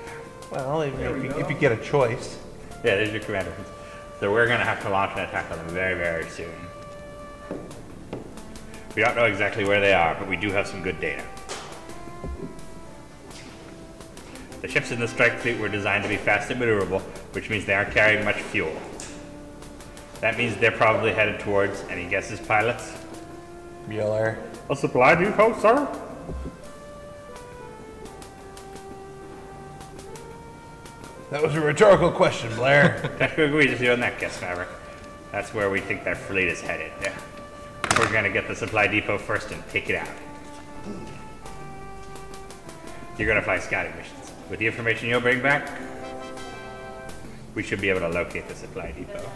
Well, if you get a choice. Yeah, there's your commander. So we're going to have to launch an attack on them very, very soon. We don't know exactly where they are, but we do have some good data. The ships in the strike fleet were designed to be fast and maneuverable, which means they aren't carrying much fuel. That means they're probably headed towards, any guesses, pilots? Bueller. A supply depot, sir? That was a rhetorical question, Blair. Technical agree with you on that guess, Maverick. That's where we think their fleet is headed. Yeah. We're going to get the supply depot first and take it out. You're going to fly scouting missions. With the information you'll bring back, we should be able to locate the supply depot.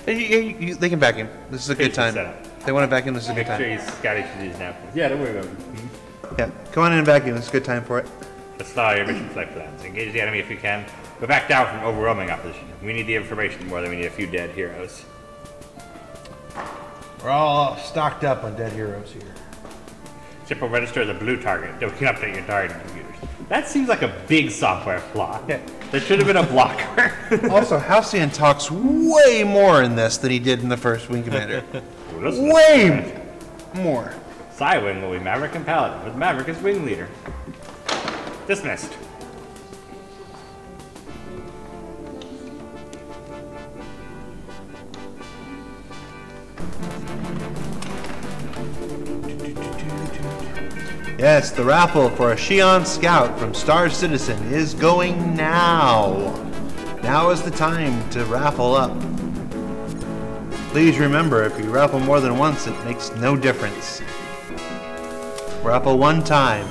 They can back him. This is a good time. They want to back him. This is a good time. Make sure he's scouting through these napkins. Yeah, don't worry about it. Yeah, come on in and vacuum. It's a good time for it. Let's follow your mission flight plans. Engage the enemy if you can, but back down from overwhelming opposition. We need the information more than we need a few dead heroes. We're all stocked up on dead heroes here. Ship will register as a blue target. We can update your targeting computers. That seems like a big software flaw. Yeah. There should have been a blocker. Also, Halcyon talks way more in this than he did in the first Wing Commander. Way more. Psy-Wing will be Maverick and Paladin, with Maverick as wing leader. Dismissed. Yes, the raffle for a Xi'an Scout from Star Citizen is going now. Now is the time to raffle up. Please remember, if you raffle more than once, it makes no difference. Raffle one time.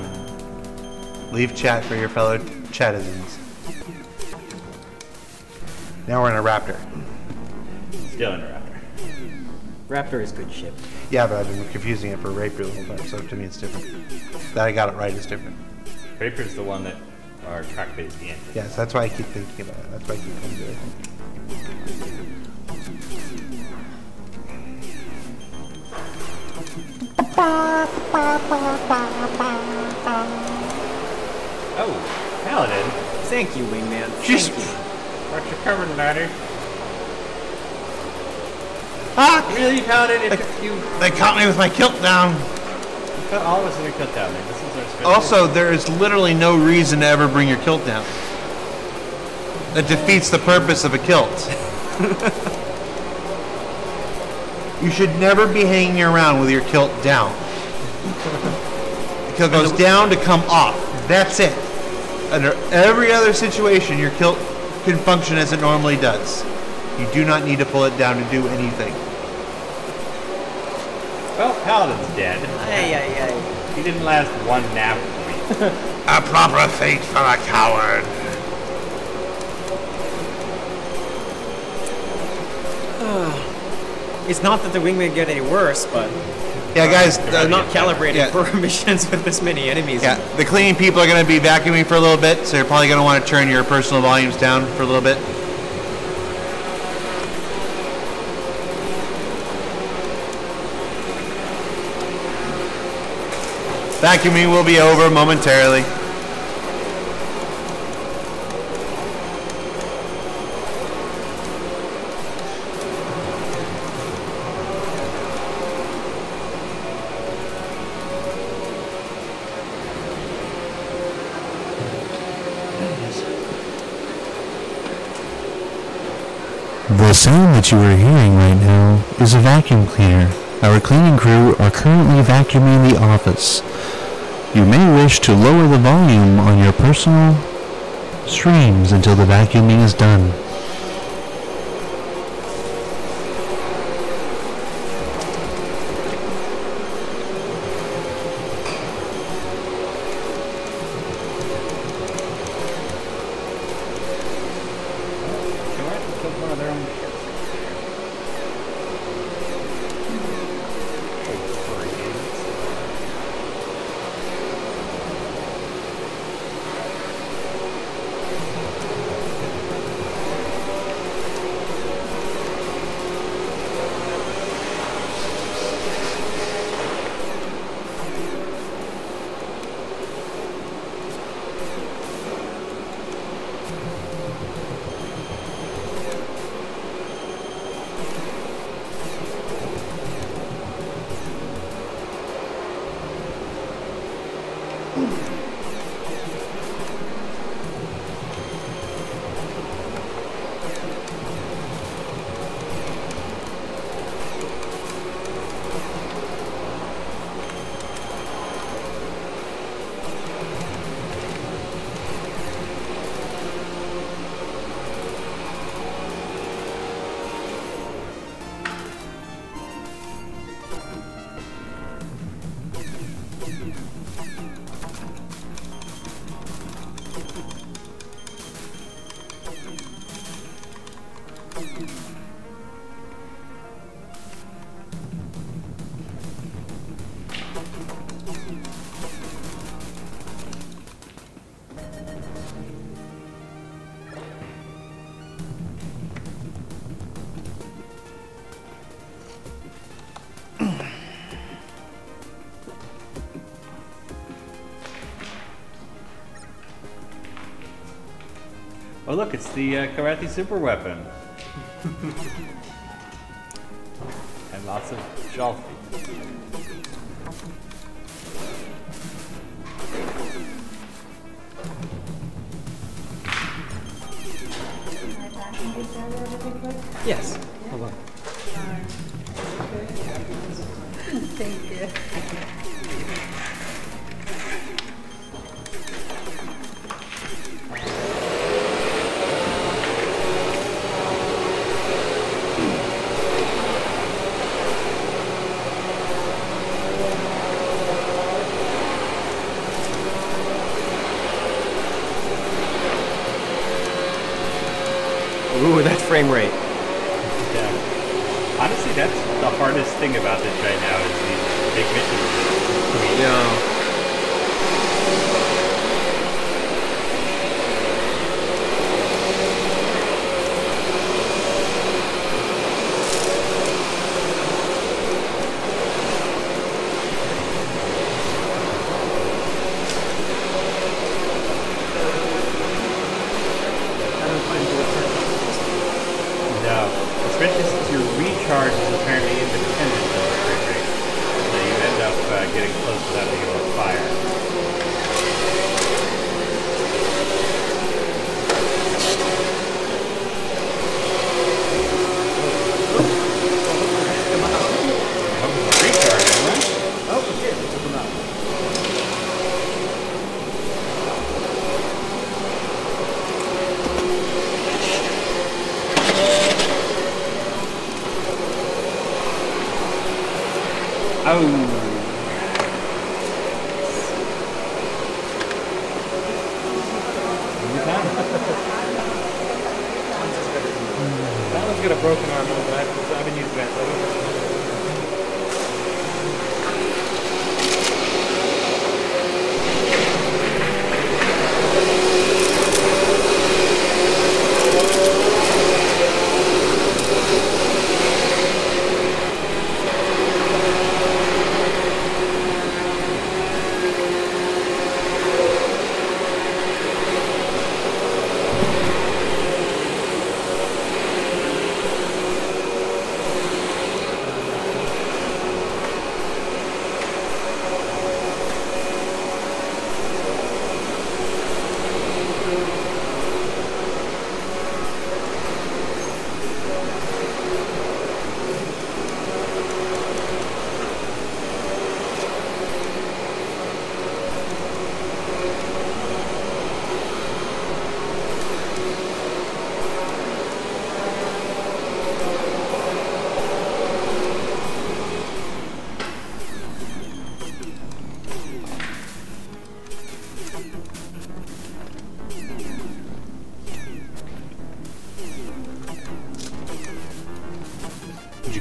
Leave chat for your fellow chatizens. Now we're in a Raptor. Still in a Raptor. Raptor is good ship. Yeah, but I've been confusing it for Rapier the whole time, so to me it's different. That I got it right is different. Rapier's the one that our cockpit is the engine. Yes, that's why I keep thinking about it. That's why I keep coming to it. Oh, Paladin. Thank you, Wingman. Just Thank you. What you covering, laddie? Ah! Really, Paladin? It took you... They caught me with my kilt down. You cut all of us in your cut down there. This is our special... Also, there is literally no reason to ever bring your kilt down. That defeats the purpose of a kilt. You should never be hanging around with your kilt down. The kilt goes down to come off. That's it. Under every other situation, your kilt can function as it normally does. You do not need to pull it down to do anything. Well, Paladin's dead. He didn't last one nap with me. A proper fate for a coward. It's not that the wingmen get any worse, but yeah, guys, they're not calibrated for missions with this many enemies. Yeah, the cleaning people are going to be vacuuming for a little bit, so you're probably going to want to turn your personal volumes down for a little bit. Vacuuming will be over momentarily. The sound that you are hearing right now is a vacuum cleaner. Our cleaning crew are currently vacuuming the office. You may wish to lower the volume on your personal streams until the vacuuming is done. Oh look, it's the karate super weapon. And lots of Jalfi. Yes. Hold on. Thank you. Ooh, that frame rate. Yeah. Honestly, that's the hardest thing about this right now is these big missions. Yeah. Especially since your recharge is apparently independent of the frame rate. So you end up getting close without being able to fire. That one's got a broken arm, but I've been using that.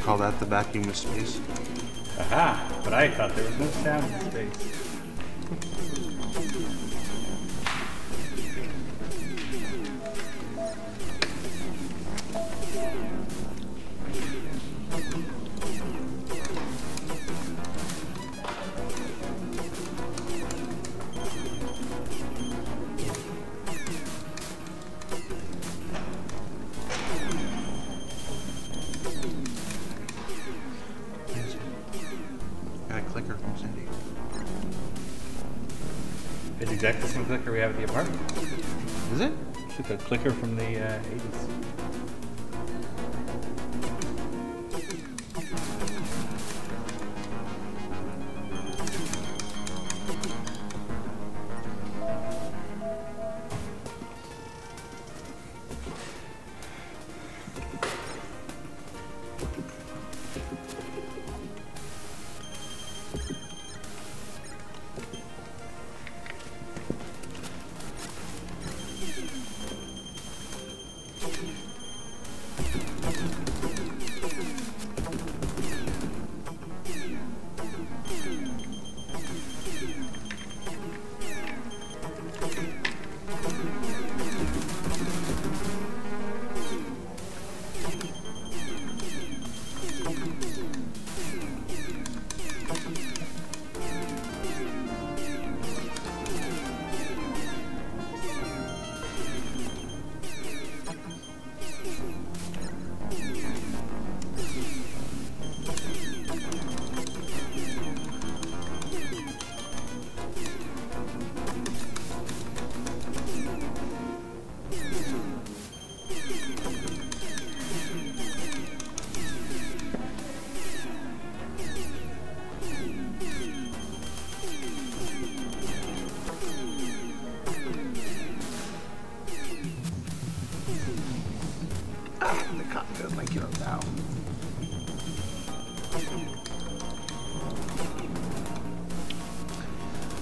Call that the vacuum of space. Aha! But I thought there was no sound in space. It's exactly the same clicker we have at the apartment. Is it? It's a clicker from the 80s.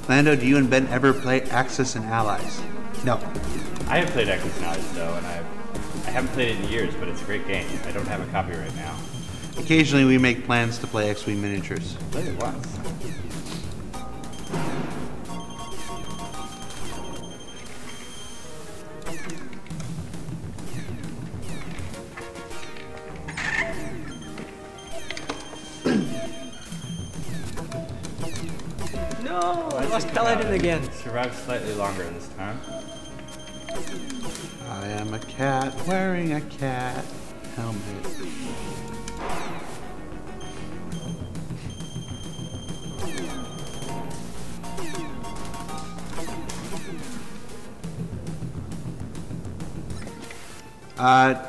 Lando, do you and Ben ever play Axis and Allies? No. I have played Axis and Allies though, and I haven't played it in years, but it's a great game. I don't have a copy right now. Occasionally we make plans to play X-Wing miniatures. Played it once. No, I lost Paladin again. Survived slightly longer this time. I am a cat wearing a cat helmet.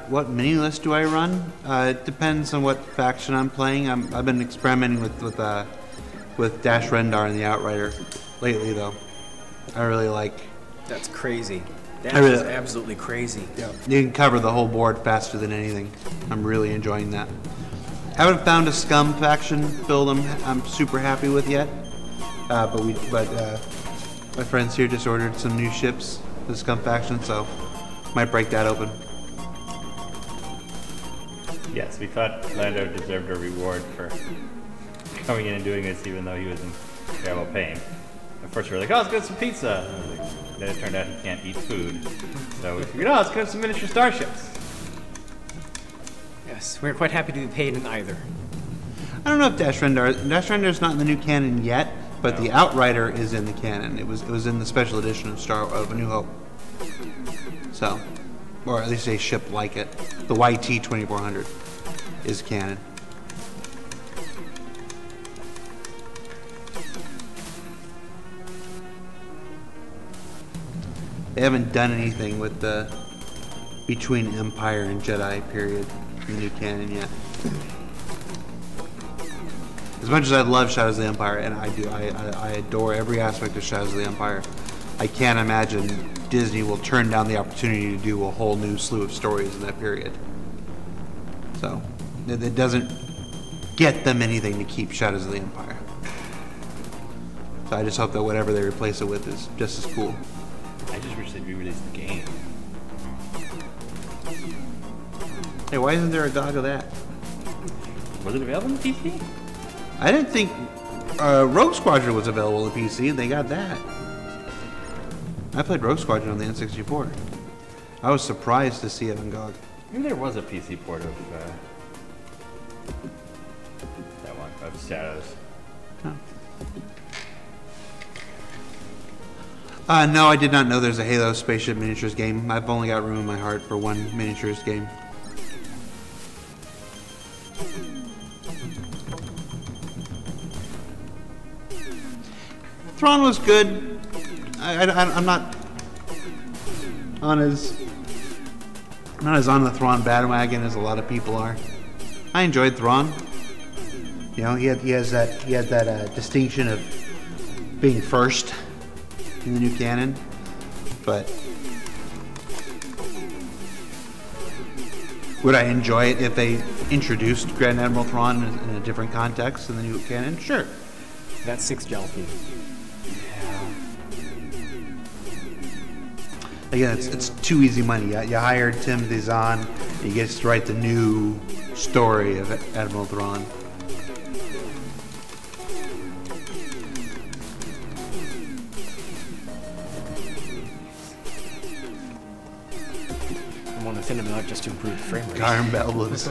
What mini list do I run? It depends on what faction I'm playing. I've been experimenting with Dash Rendar and the Outrider lately, though. I really like. That's crazy. That is absolutely crazy. Yeah. You can cover the whole board faster than anything. I'm really enjoying that. Haven't found a scum faction build I'm super happy with yet. But my friends here just ordered some new ships for the scum faction, so might break that open. Yes, we thought Lando deserved a reward for coming in and doing this, even though he was in terrible pain. At first we were like, oh, let's get some pizza. And then it turned out he can't eat food. So we figured, oh, let's get some miniature starships. Yes, we're quite happy to be paid in either. I don't know if Dash Render's not in the new canon yet, but the Outrider is in the canon. It was in the special edition of A New Hope. So, or at least a ship like it. The YT 2400 is canon. They haven't done anything with the between Empire and Jedi period in the new canon yet. As much as I love Shadows of the Empire, and I do, I adore every aspect of Shadows of the Empire, I can't imagine Disney will turn down the opportunity to do a whole new slew of stories in that period. So, it doesn't get them anything to keep Shadows of the Empire. So I just hope that whatever they replace it with is just as cool. I just wish they'd re-release the game. Hey, why isn't there a GOG of that? Was it available on PC? I didn't think Rogue Squadron was available on PC, and they got that. I played Rogue Squadron on the N64. I was surprised to see it on GOG. Maybe there was a PC port of that one, of Shadows. Oh. No, I did not know there's a Halo Spaceship Miniatures game. I've only got room in my heart for one miniatures game. Thrawn was good. I'm not as on the Thrawn bandwagon as a lot of people are. I enjoyed Thrawn. You know, he has that distinction of being first in the new canon, but would I enjoy it if they introduced Grand Admiral Thrawn in a different context in the new canon? Sure. That's 6 Jalfi. Again, it's too easy money. You hired Timothy Zahn, he gets to write the new story of Admiral Thrawn. I want to thin them out just to improve the frame rate. Garm Bellows.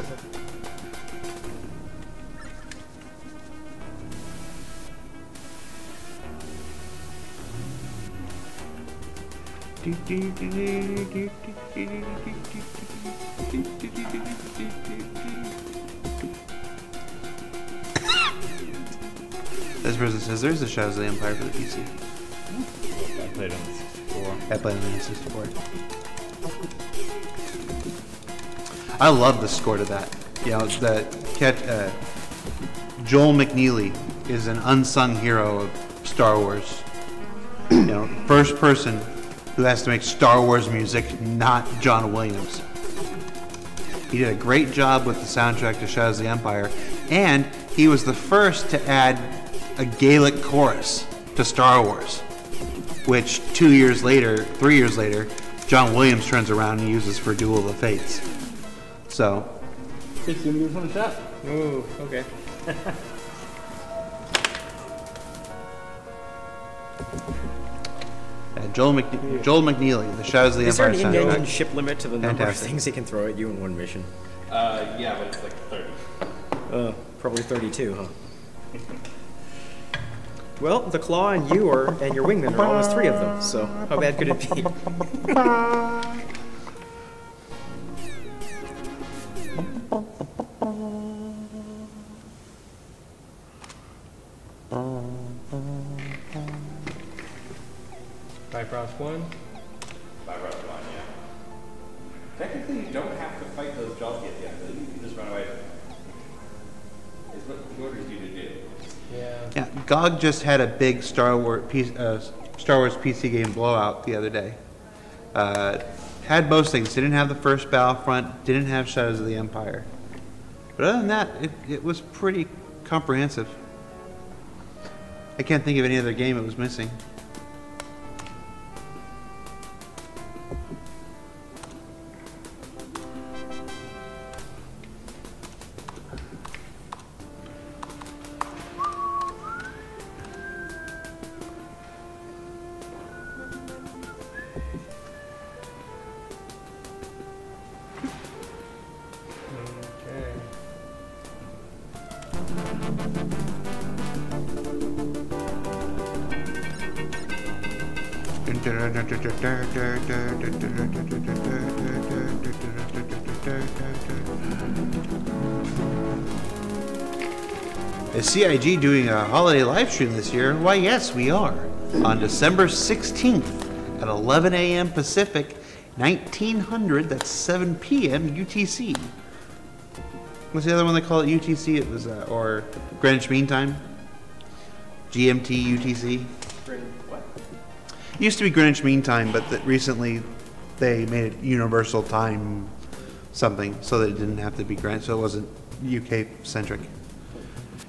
This person says there's a Shadows of the Empire for the PC. I played on the 64. I played on the 64. I love the score to that. You know, Joel McNeely is an unsung hero of Star Wars. You know, first person who has to make Star Wars music, not John Williams. He did a great job with the soundtrack to Shadows of the Empire, and he was the first to add a Gaelic chorus to Star Wars, which 3 years later, John Williams turns around and uses for Duel of the Fates. So. Hey, so give this one a shot. Ooh, okay. Joel McNeely, the Shadows of the Is there Empire an soundtrack. in-game ship limit to the number of Fantastic. things he can throw at you in one mission? Yeah, but it's like 30. Probably 32, huh? Well, the claw and you and your wingman are almost 3 of them, so how bad could it be? Bifrost 1? Bifrost 1, yeah. Technically, you don't have to fight those Jaws at the end. You can just run away from them. It's what he orders you to do. Yeah, GOG just had a big Star Wars PC game blowout the other day. Had most things. Didn't have the first Battlefront. Didn't have Shadows of the Empire. But other than that, it was pretty comprehensive. I can't think of any other game it was missing. Is CIG doing a holiday live stream this year? Why, yes, we are. On December 16th at 11 a.m. Pacific, 1900, that's 7 p.m. UTC. What's the other one they call it? UTC? It was, or Greenwich Mean Time? GMT, UTC? What? It used to be Greenwich Mean Time, but recently they made it Universal Time something so that it didn't have to be Greenwich, so it wasn't UK centric.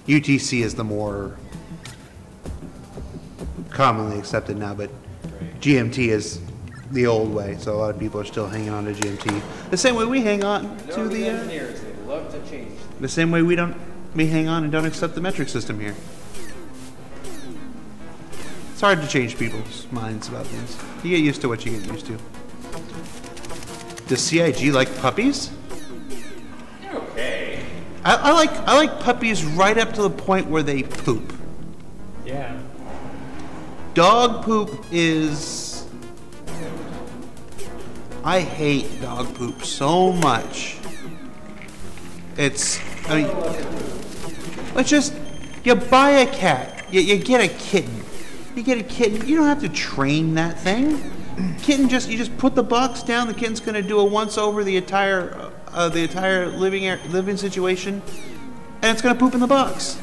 UTC is the more commonly accepted now, but GMT is the old way, so a lot of people are still hanging on to GMT. The same way we hang on to the engineers, they love to change. The same way we hang on and don't accept the metric system here. It's hard to change people's minds about things. You get used to what you get used to. Does CIG like puppies? They're okay. I like puppies right up to the point where they poop. Yeah. Dog poop is... I hate dog poop so much. It's just, you buy a cat, you get a kitten. You get a kitten, you don't have to train that thing. Kitten you just put the box down, the kitten's gonna do a once over the entire living situation, and it's gonna poop in the box.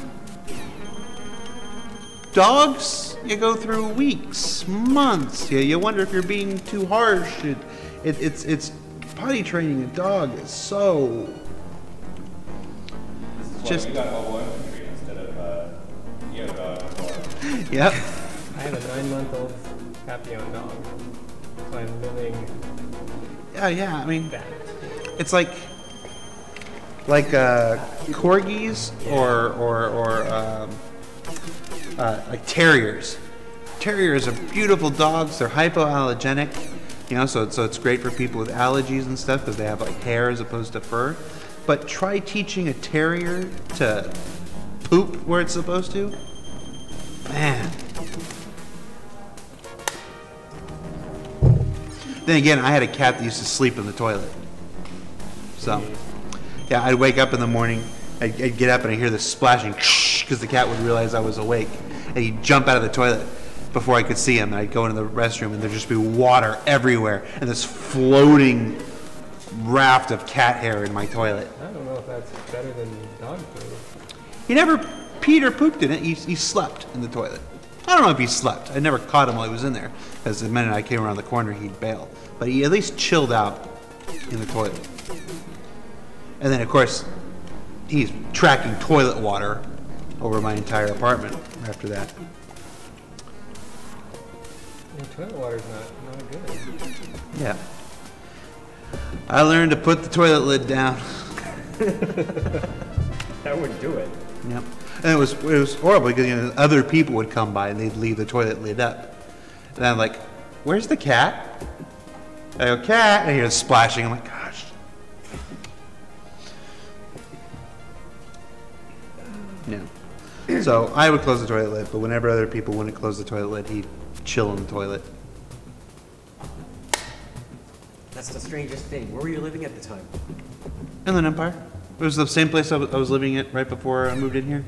Dogs, you go through weeks, months. You wonder if you're being too harsh. It's potty training a dog is so. This is just. Why you got mobile infantry instead of you have a dog. Yep. I have a 9-month-old Papillon dog, so I'm living. Yeah. I mean, it's like corgis or like terriers. Terriers are beautiful dogs. They're hypoallergenic, so it's great for people with allergies and stuff because they have like hair as opposed to fur. But try teaching a terrier to poop where it's supposed to. Man. Then again, I had a cat that used to sleep in the toilet. So, yeah, I'd wake up in the morning, I'd get up and I'd hear this splashing because the cat would realize I was awake. And he'd jump out of the toilet before I could see him. And I'd go into the restroom and there'd just be water everywhere and this floating raft of cat hair in my toilet. I don't know if that's better than dog food. He never peed or pooped in it. He slept in the toilet. I don't know if he slept. I never caught him while he was in there, because the minute I came around the corner, he'd bail. But he at least chilled out in the toilet. And then, of course, he's tracking toilet water over my entire apartment after that. Yeah, toilet water's not good. Yeah. I learned to put the toilet lid down. That would do it. Yep. And it was horrible because other people would come by and they'd leave the toilet lid up. And I'm like, where's the cat? I go, cat, and I hear it splashing. I'm like, gosh. Yeah. So I would close the toilet lid, but whenever other people wouldn't close the toilet lid, he'd chill in the toilet. That's the strangest thing. Where were you living at the time? Inland Empire. It was the same place I was living at right before I moved in here.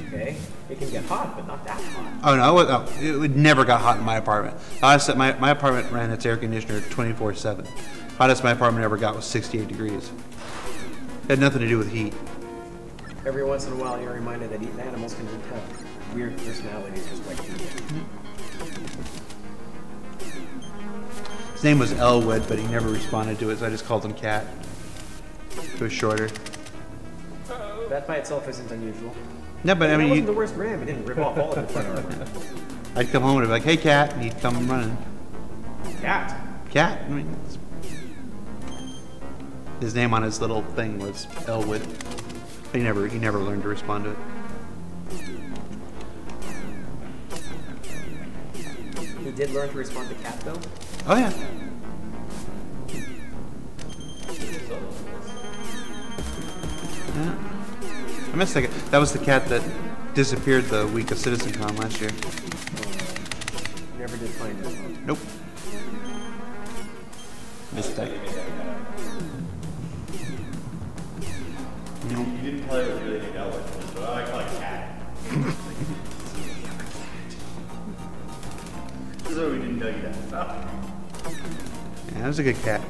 Okay. It can get hot, but not that hot. Oh, no, it never got hot in my apartment. Honestly, my apartment ran its air conditioner 24/7. Hottest my apartment ever got was 68 degrees. It had nothing to do with heat. Every once in a while, you're reminded that eating animals can have weird personalities just like people. His name was Elwood, but he never responded to it, so I just called him Cat. It was shorter. Oh, that by itself isn't unusual. No, but I That mean, wasn't the worst ram. It didn't rip off all of your front armor. I'd come home and be like, "Hey, cat," and he'd come running. Cat. Cat. I mean, his name on his little thing was Elwood. He never learned to respond to it. He did learn to respond to cat though. Oh yeah. Yeah. I missed that. That was the cat that disappeared the week of CitizenCon last year. Never did find it. Nope. Missed that. You didn't tell it was really named Elwood, so I call it cat. This is why we didn't tell you that. Yeah, that was a good cat.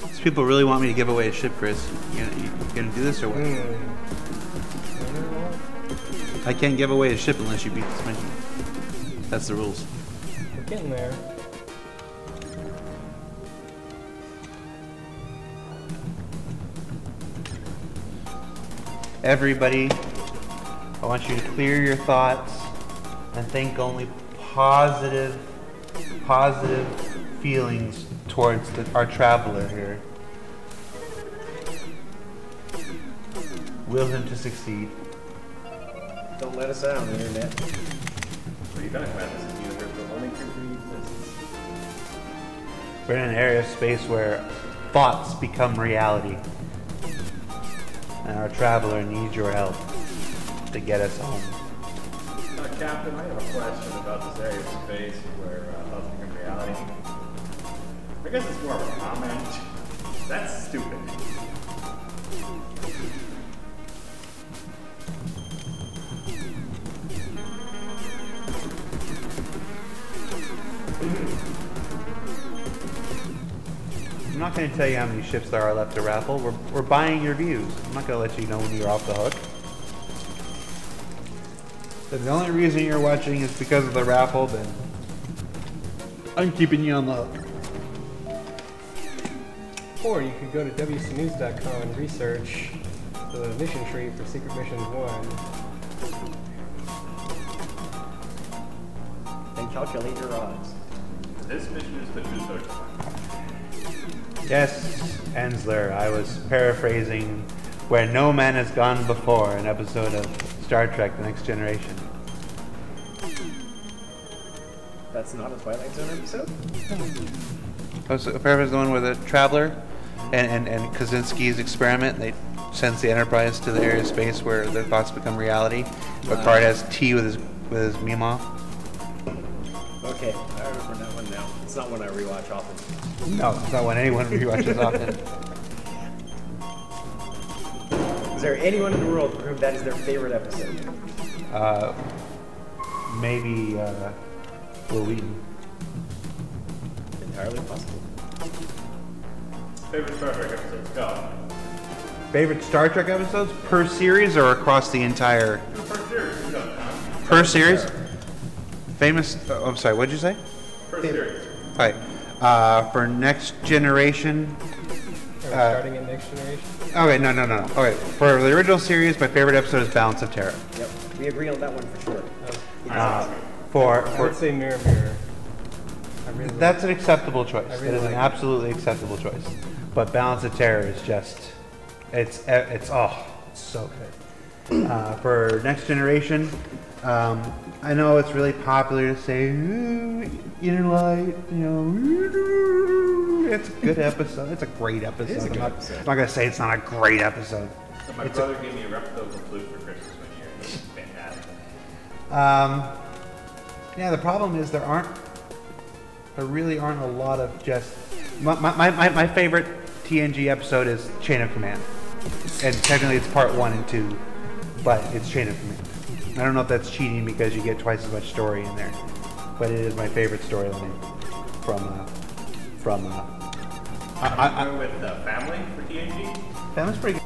These people really want me to give away a ship, Chris. You gonna do this or what? I can't give away a ship unless you beat this mission. That's the rules. We're getting there. Everybody, I want you to clear your thoughts and think only positive feelings towards our traveler here. Will him to succeed. Don't let us out on the internet. What are you talking about? This is universal only crew exists. We're in an area of space where thoughts become reality. And our traveler needs your help to get us home. Captain, I have a question about this area of space where thoughts become reality. I guess it's more of a comment. That's stupid. I'm not going to tell you how many ships there are left to raffle. We're buying your views. I'm not going to let you know when you're off the hook. If the only reason you're watching is because of the raffle, then I'm keeping you on the hook. Or you could go to wcnews.com and research the mission tree for Secret Missions 1. And calculate your odds. This mission is the true source. Yes, Ensler, I was paraphrasing Where No Man Has Gone Before, an episode of Star Trek The Next Generation. That's not a Twilight Zone episode? Oh, so paraphrase the one where the traveler and Kaczynski's experiment, they sends the Enterprise to the area of space where their thoughts become reality. Picard has tea with his Meemaw. Okay, I remember that one now. It's not one I rewatch often. No, it's not one anyone rewatches often. Is there anyone in the world for whom that is their favorite episode? Maybe Will Wheaton. Entirely possible. Favorite Star Trek episodes? Go. Favorite Star Trek episodes per series or across the entire? Per series. Go. Per series? Famous. I'm sorry. What'd you say? Per series. All right. For Next Generation. Are we starting in Next Generation? Okay, no. Okay, for the original series, my favorite episode is Balance of Terror. Yep, we agree on that one for sure. I would say Mirror Mirror. That's an acceptable choice. really It is an like absolutely acceptable choice. But Balance of Terror is just, it's so good. For Next Generation, I know it's really popular to say, Inner Light, it's a good episode. It's a great episode. It is a good I'm episode. not going to say it's not a great episode. So my brother gave me a replica flute for Christmas one year. It was fantastic. Yeah, the problem is there really aren't a lot of just, my favorite TNG episode is Chain of Command. And technically it's part 1 and 2, but it's Chain of Command. I don't know if that's cheating because you get twice as much story in there, but it is my favorite storyline from with Family for TNG? Family's pretty good.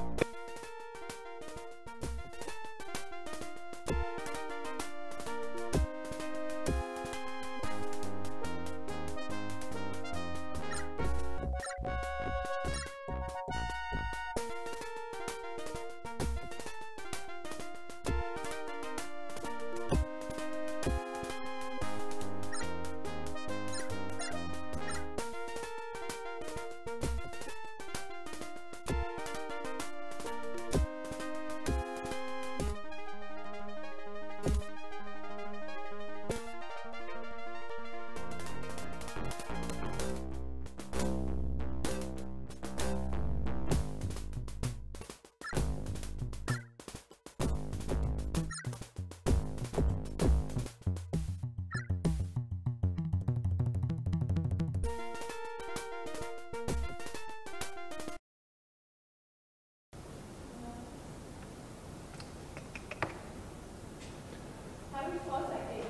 How do we close that gate?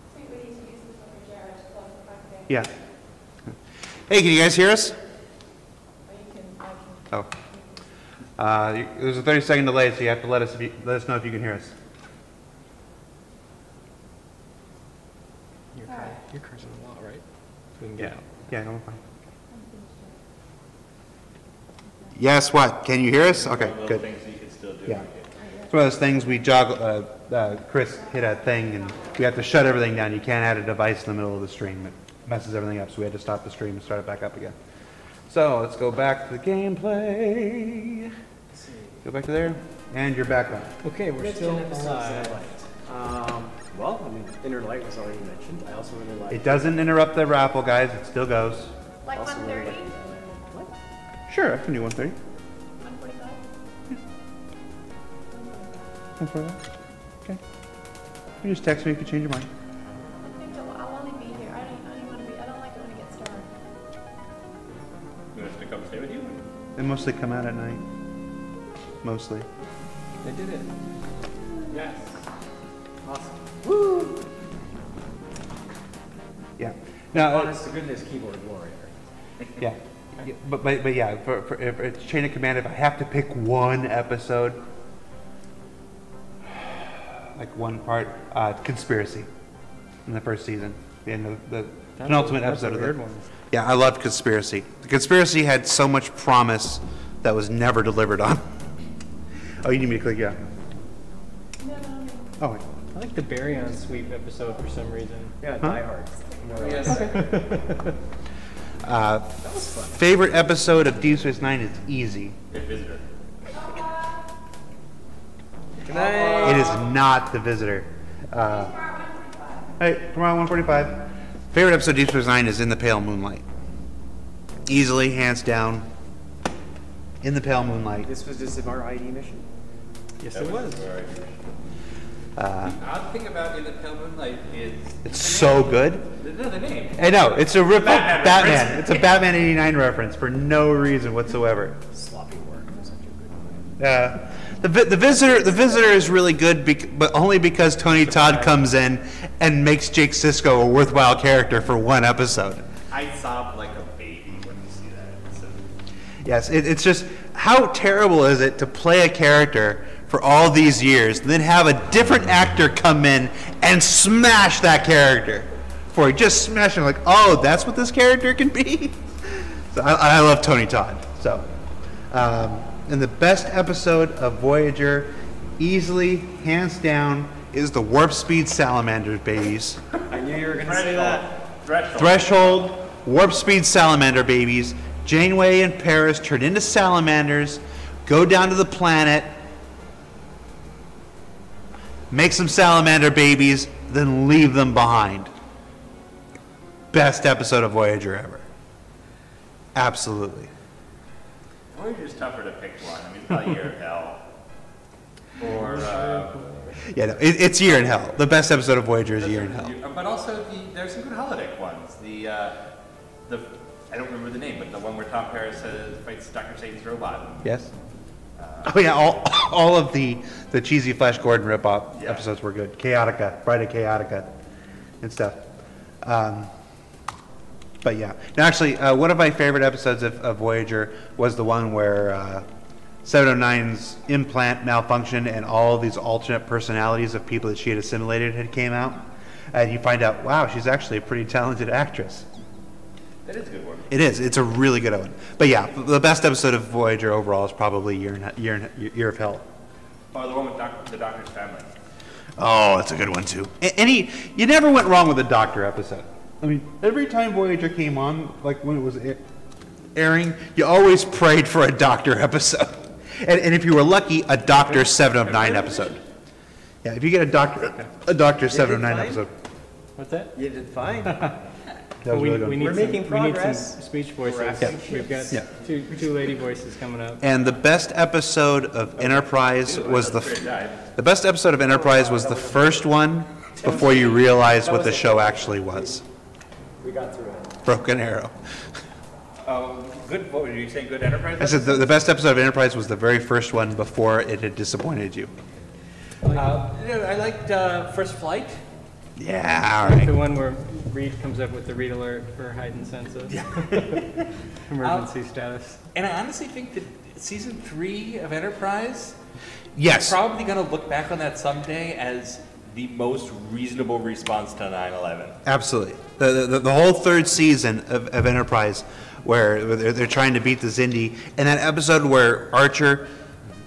I think we need to use this one for Jared to close the front gate. Yeah. Hey, can you guys hear us? Or you can, I can. Oh. There's a 30-second delay, so you have to let us know if you can hear us. Your car's on the wall, right? So we can Yeah. get out. Yeah, I'm fine. Yes, what? Can you hear us? Okay, good. Things you can still do. Yeah. It's one of those things we joggle, Chris hit a thing and we have to shut everything down. You can't add a device in the middle of the stream. It messes everything up, so we had to stop the stream and start it back up again. So let's go back to the gameplay. Go back to there, and you're back on. Okay, we're still alive. Well, I mean, Inner Light was already mentioned. I also really like. It doesn't interrupt the raffle, guys. It still goes. Like Also 1:30? Sure, I can do 1:30. 1:45? 1:45. Okay. You just text me if you change your mind. I think I'll only be here. I don't want to be, I don't like it when it gets dark. You want us to come stay with you? They mostly come out at night. Mostly. They did it. Yes. Awesome. Woo! Yeah. Now, Honest to goodness keyboard warrior. yeah. Yeah, but yeah, for it's chain of command, if I have to pick one episode, like one part, conspiracy in the first season, the end of the penultimate episode of the. Yeah, I loved conspiracy. The conspiracy had so much promise that was never delivered on. Oh, you need me to click yeah. Oh, wait. I like the Baryon sweep episode for some reason. Yeah, Huh? Die Hard. Favorite episode of Deep Space Nine is easy. Good visitor. Good night. It is not The Visitor. Hey, tomorrow 1:45. Favorite episode of Deep Space Nine is In the Pale Moonlight. Easily, hands down. In the Pale Moonlight. This was just our ID mission. Yes, it was. The odd thing about In the Pale Moonlight is It's so good. the name. I know, it's a rip-off Batman Batman. reference. It's a Batman 89 reference for no reason whatsoever. Sloppy work was such a good one. The Visitor is really good, but only because Tony Todd comes in and makes Jake Sisko a worthwhile character for one episode. I sobbed like a baby when you see that episode. Yes, it's just, how terrible is it to play a character for all these years, and then have a different actor come in and smash that character for you, just smash him like, oh, that's what this character can be? So I love Tony Todd. So, and the best episode of Voyager, easily, hands down, is the Warp Speed Salamanders babies. I knew you were going to say that. Threshold, Warp Speed Salamander babies. Janeway and Paris turn into salamanders, go down to the planet, make some salamander babies, then leave them behind. Best episode of Voyager ever. Absolutely. Voyager's tougher to pick one. I mean, it's probably Year of Hell. Or, Yeah, no, it's Year in Hell. The best episode of Voyager is Year in Hell. but also, there's some good holodeck ones. I don't remember the name, but the one where Tom Paris fights Dr. Satan's robot. Yes? Oh yeah, all of the cheesy Flash Gordon ripoff episodes were good. Chaotica, Friday Chaotica, and stuff. But yeah, now actually, one of my favorite episodes of Voyager was the one where 709's implant malfunctioned and all these alternate personalities of people that she had assimilated had came out, and you find out, wow, she's actually a pretty talented actress. That is a good one. It is. It's a really good one. But yeah, the best episode of Voyager overall is probably Year of Hell. Oh, the one with the Doctor's family. Oh, that's a good one too. You never went wrong with a Doctor episode. I mean, every time Voyager came on, like when it was airing, you always prayed for a Doctor episode. And if you were lucky, a Doctor 7 of 9 episode. Yeah, if you get a Doctor 7 of 9 episode. What's that? You did fine. We're making progress. We need some speech voices. Yeah. We've got two lady voices coming up. And the best episode of Enterprise was the first one before you realize what the show actually was. We got through it. Broken Arrow. Good, what were you saying, good Enterprise? I said the best episode of Enterprise was the very first one before it had disappointed you. I liked First Flight. Yeah, all right. The one where Reed comes up with the read alert for heightened sense of emergency status. And I honestly think that season 3 of Enterprise, Yes. is probably going to look back on that someday as the most reasonable response to 9/11. Absolutely. The whole third season of Enterprise, where they're trying to beat the Xindi, and that episode where Archer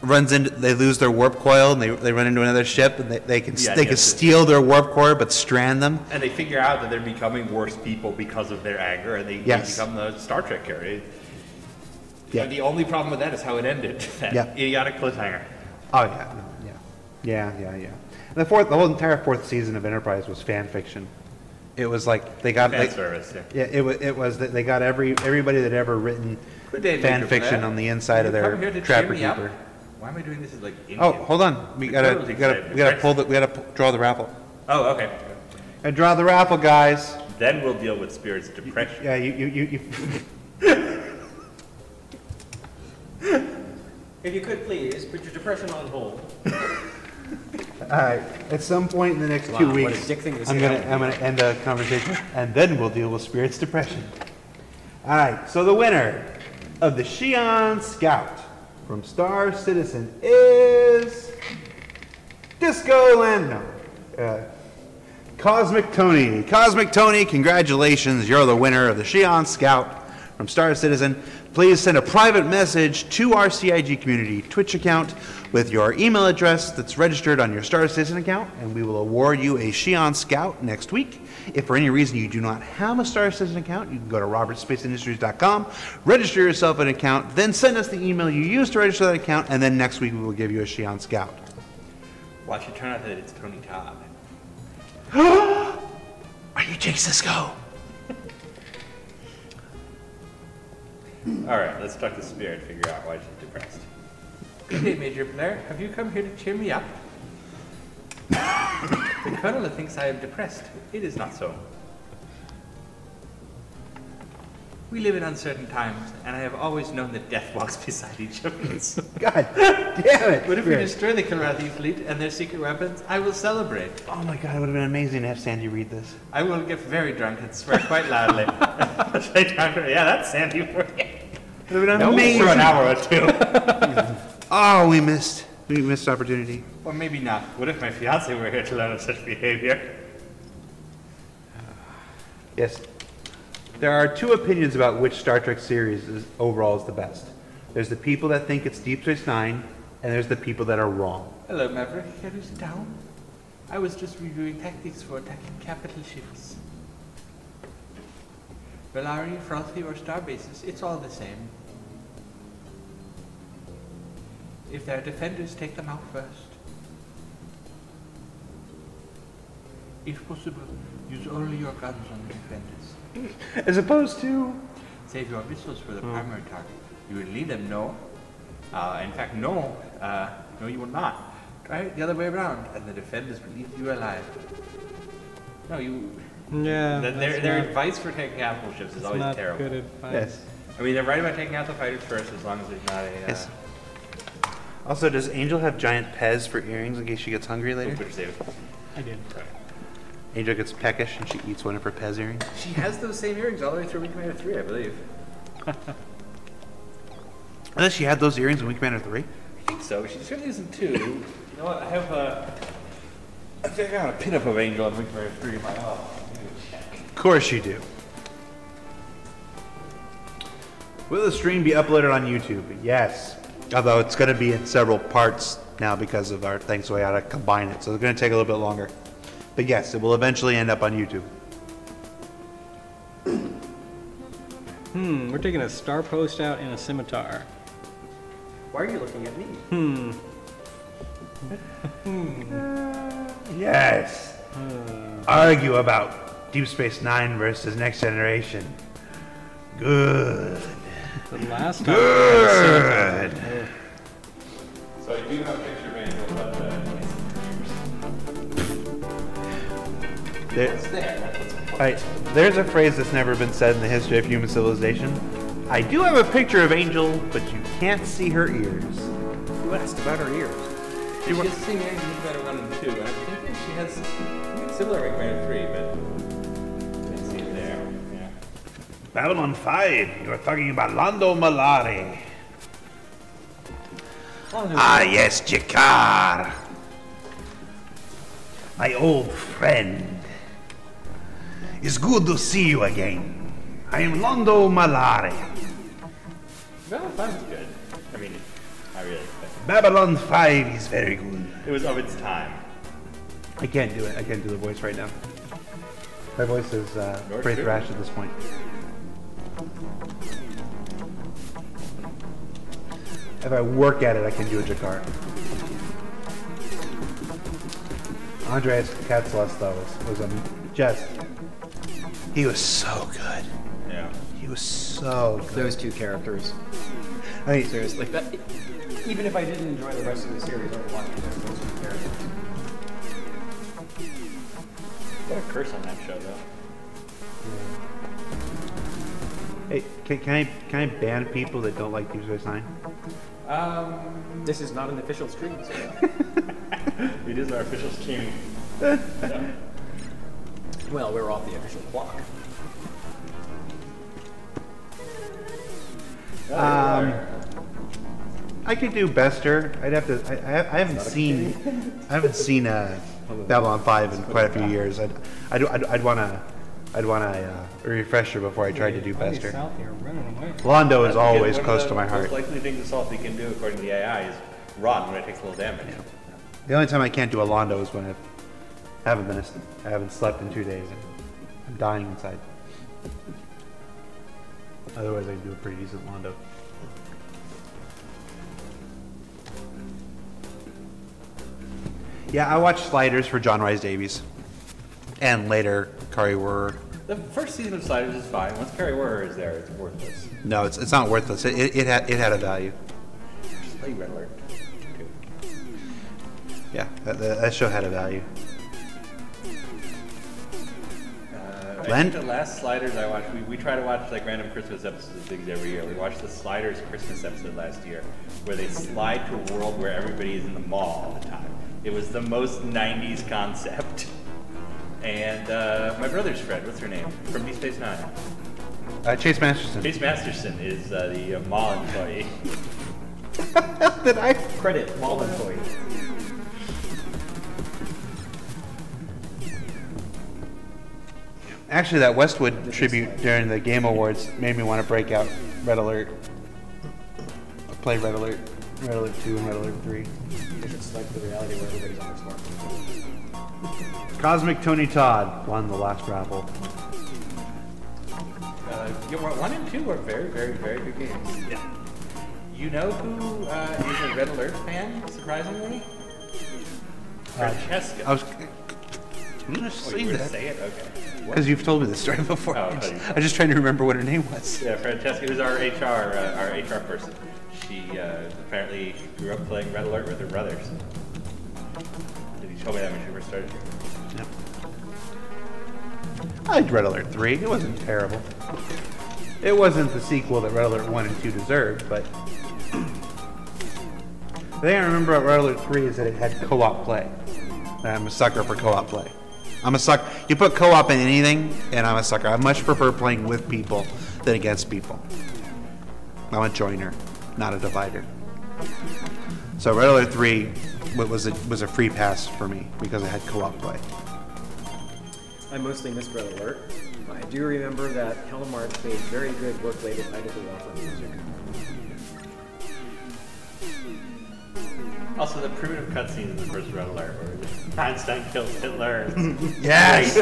runs into, they lose their warp coil, and they run into another ship, and they can steal their warp core but strand them. And they figure out that they're becoming worse people because of their anger, and they become the Star Trek character. Yeah. The only problem with that is how it ended. That idiotic cliffhanger. Oh yeah, yeah. The whole entire fourth season of Enterprise was fan fiction. It was like they got Fan service, yeah. It was that they got everybody that ever written fan fiction on the inside of their Trapper Keeper. Why am I doing this as like Indian? Oh, hold on. We gotta draw the raffle. Oh, okay. And draw the raffle, guys. Then we'll deal with Spirit's depression. Yeah, you. If you could please put your depression on hold. All right. At some point in the next 2 weeks, I'm gonna end a conversation, and then we'll deal with Spirit's depression. All right. So the winner of the Xi'an Scout from Star Citizen is Disco Lando. Cosmic Tony. Cosmic Tony, congratulations. You're the winner of the Xi'an Scout from Star Citizen. Please send a private message to our CIG community Twitch account with your email address that's registered on your Star Citizen account, and we will award you a Xi'an Scout next week. If for any reason you do not have a Star Citizen account, you can go to robertspaceindustrials.com, register yourself an account, then send us the email you used to register that account, and then next week we will give you a Xi'an Scout. Watch it turn out that it's Tony Todd. Are you Jake Sisko? All right, let's talk to Spirit, figure out why she's depressed. Good day, Major Blair. Have you come here to cheer me up? The Colonel thinks I am depressed. It is not so. We live in uncertain times, and I have always known that death walks beside each of us. God damn it! But if we destroy the Kilrathi fleet and their secret weapons, I will celebrate. Oh my God, it would have been amazing to have Sandy read this. I will get very drunk and swear quite loudly. Yeah, that's Sandy for you. It would have been amazing. For an hour or two. Oh, we missed opportunity. Or maybe not. What if my fiance were here to learn of such behavior? Yes. There are two opinions about which Star Trek series overall is the best. There's the people that think it's Deep Space Nine, and there's the people that are wrong. Hello, Maverick. Can you sit down? I was just reviewing tactics for attacking capital ships. Valari, Frothy, or star bases, it's all the same. If they're defenders, take them out first. If possible, use only your guns on the defenders. As opposed to? Save your missiles for the primary target. You will need them, no? In fact, no. No, you will not. Try it the other way around, and the defenders will leave you alive. No, you... Yeah. Their advice for taking capital ships is always not terrible. good advice. Yes. I mean, they're right about taking out the fighters first, as long as there's not a... Yes. Also, does Angel have giant Pez for earrings in case she gets hungry later? I did. Angel gets peckish and she eats one of her Pez earrings. She has those same earrings all the way through Wing Commander 3, I believe. Unless she had those earrings in Wing Commander 3? I think so. She certainly isn't 2. You know what? I have I think I got a pin-up of Angel on Wing Commander 3 in my Of course you do. Will the stream be uploaded on YouTube? Yes. Although it's going to be in several parts now because of our thing, so we got to combine it. So it's going to take a little bit longer. But yes, it will eventually end up on YouTube. We're taking a star post out in a scimitar. Why are you looking at me? Yes. Argue about Deep Space Nine versus Next Generation. Good. The last time. Good. So I do have a picture of Angel, but There, What's there? That's what's important. all right, there's a phrase that's never been said in the history of human civilization. I do have a picture of Angel, but you can't see her ears. You asked about her ears. She has seen Wing Commander 1 and 2, and I'm thinking she has similar Wing Commander 3, but I see it there. Yeah. Babylon 5, you are talking about Lando Malari. Ah, yes, Jakar. My old friend. It's good to see you again. I am Lando Malari. Babylon 5 is good. I mean, not really. Babylon 5 is very good. It was of its time. I can't do it. I can't do the voice right now. My voice is pretty thrashed at this point. If I work at it, I can do a Jakar. Andreas Katzelas, though, was a just... He was so good. Yeah. He was so good. Those two characters. I mean, Seriously. Even if I didn't enjoy the rest of the series, I would watch those two characters. What a curse on that show, though. hey, can I ban people that don't like Deep Space Nine? This is not an official stream, so... It is our official stream. Well, we're off the official clock. I could do Bester. I'd have to. I haven't seen. I haven't seen Babylon 5 in quite a few years. I'd want a refresher before I tried to do Bester. Lando is always close to my heart. The most likely thing to solve you can do, according to the AI, is run when it takes a little damage. Yeah. The only time I can't do a Lando is when I haven't slept in 2 days and I'm dying inside. Otherwise, I can do a pretty decent Lando. Yeah, I watched Sliders for John Rhys Davies, and later Kari Wuhrer. The first season of Sliders is fine. Once Kari Wuhrer is there, it's worthless. No, it's not worthless. It had a value. Just play Red Alert. Yeah, that show had a value. I think the last Sliders I watched, we try to watch like random Christmas episodes of things every year. We watched the Sliders Christmas episode last year, where they slide to a world where everybody is in the mall all the time. It was the most 90s concept. And my brother's friend, what's her name? From Deep Space Nine. Chase Masterson. Chase Masterson is the mall employee. Did I? Credit, mall employee. Actually, that Westwood tribute during the Game Awards made me want to break out Red Alert. Play Red Alert 2 and Red Alert 3. It's just like the reality where everybody's on their smartphone. Cosmic Tony Todd won the last raffle. 1 and 2 are very, very, very good games. Yeah. You know who is a Red Alert fan, surprisingly? Francesca. I was going to say you were that. to say it? Okay. Because you've told me this story before. Oh, I'm just trying to remember what her name was. Yeah, Francesca, who's our HR person. She apparently grew up playing Red Alert with her brothers. Did you tell me that when she first started? Yep. I liked Red Alert 3. It wasn't terrible. It wasn't the sequel that Red Alert 1 and 2 deserved, but the thing I remember about Red Alert 3 is that it had co-op play. And I'm a sucker for co-op play. I'm a sucker. You put co-op in anything, and I'm a sucker. I much prefer playing with people than against people. I'm a joiner, not a divider. So Red Alert 3 was a free pass for me because it had co-op play. I mostly missed Red Alert. I do remember that Helen March made very good work late at night at the Walker music. Also, the primitive cutscenes in the first Red Alert, where Einstein kills Hitler. Yes!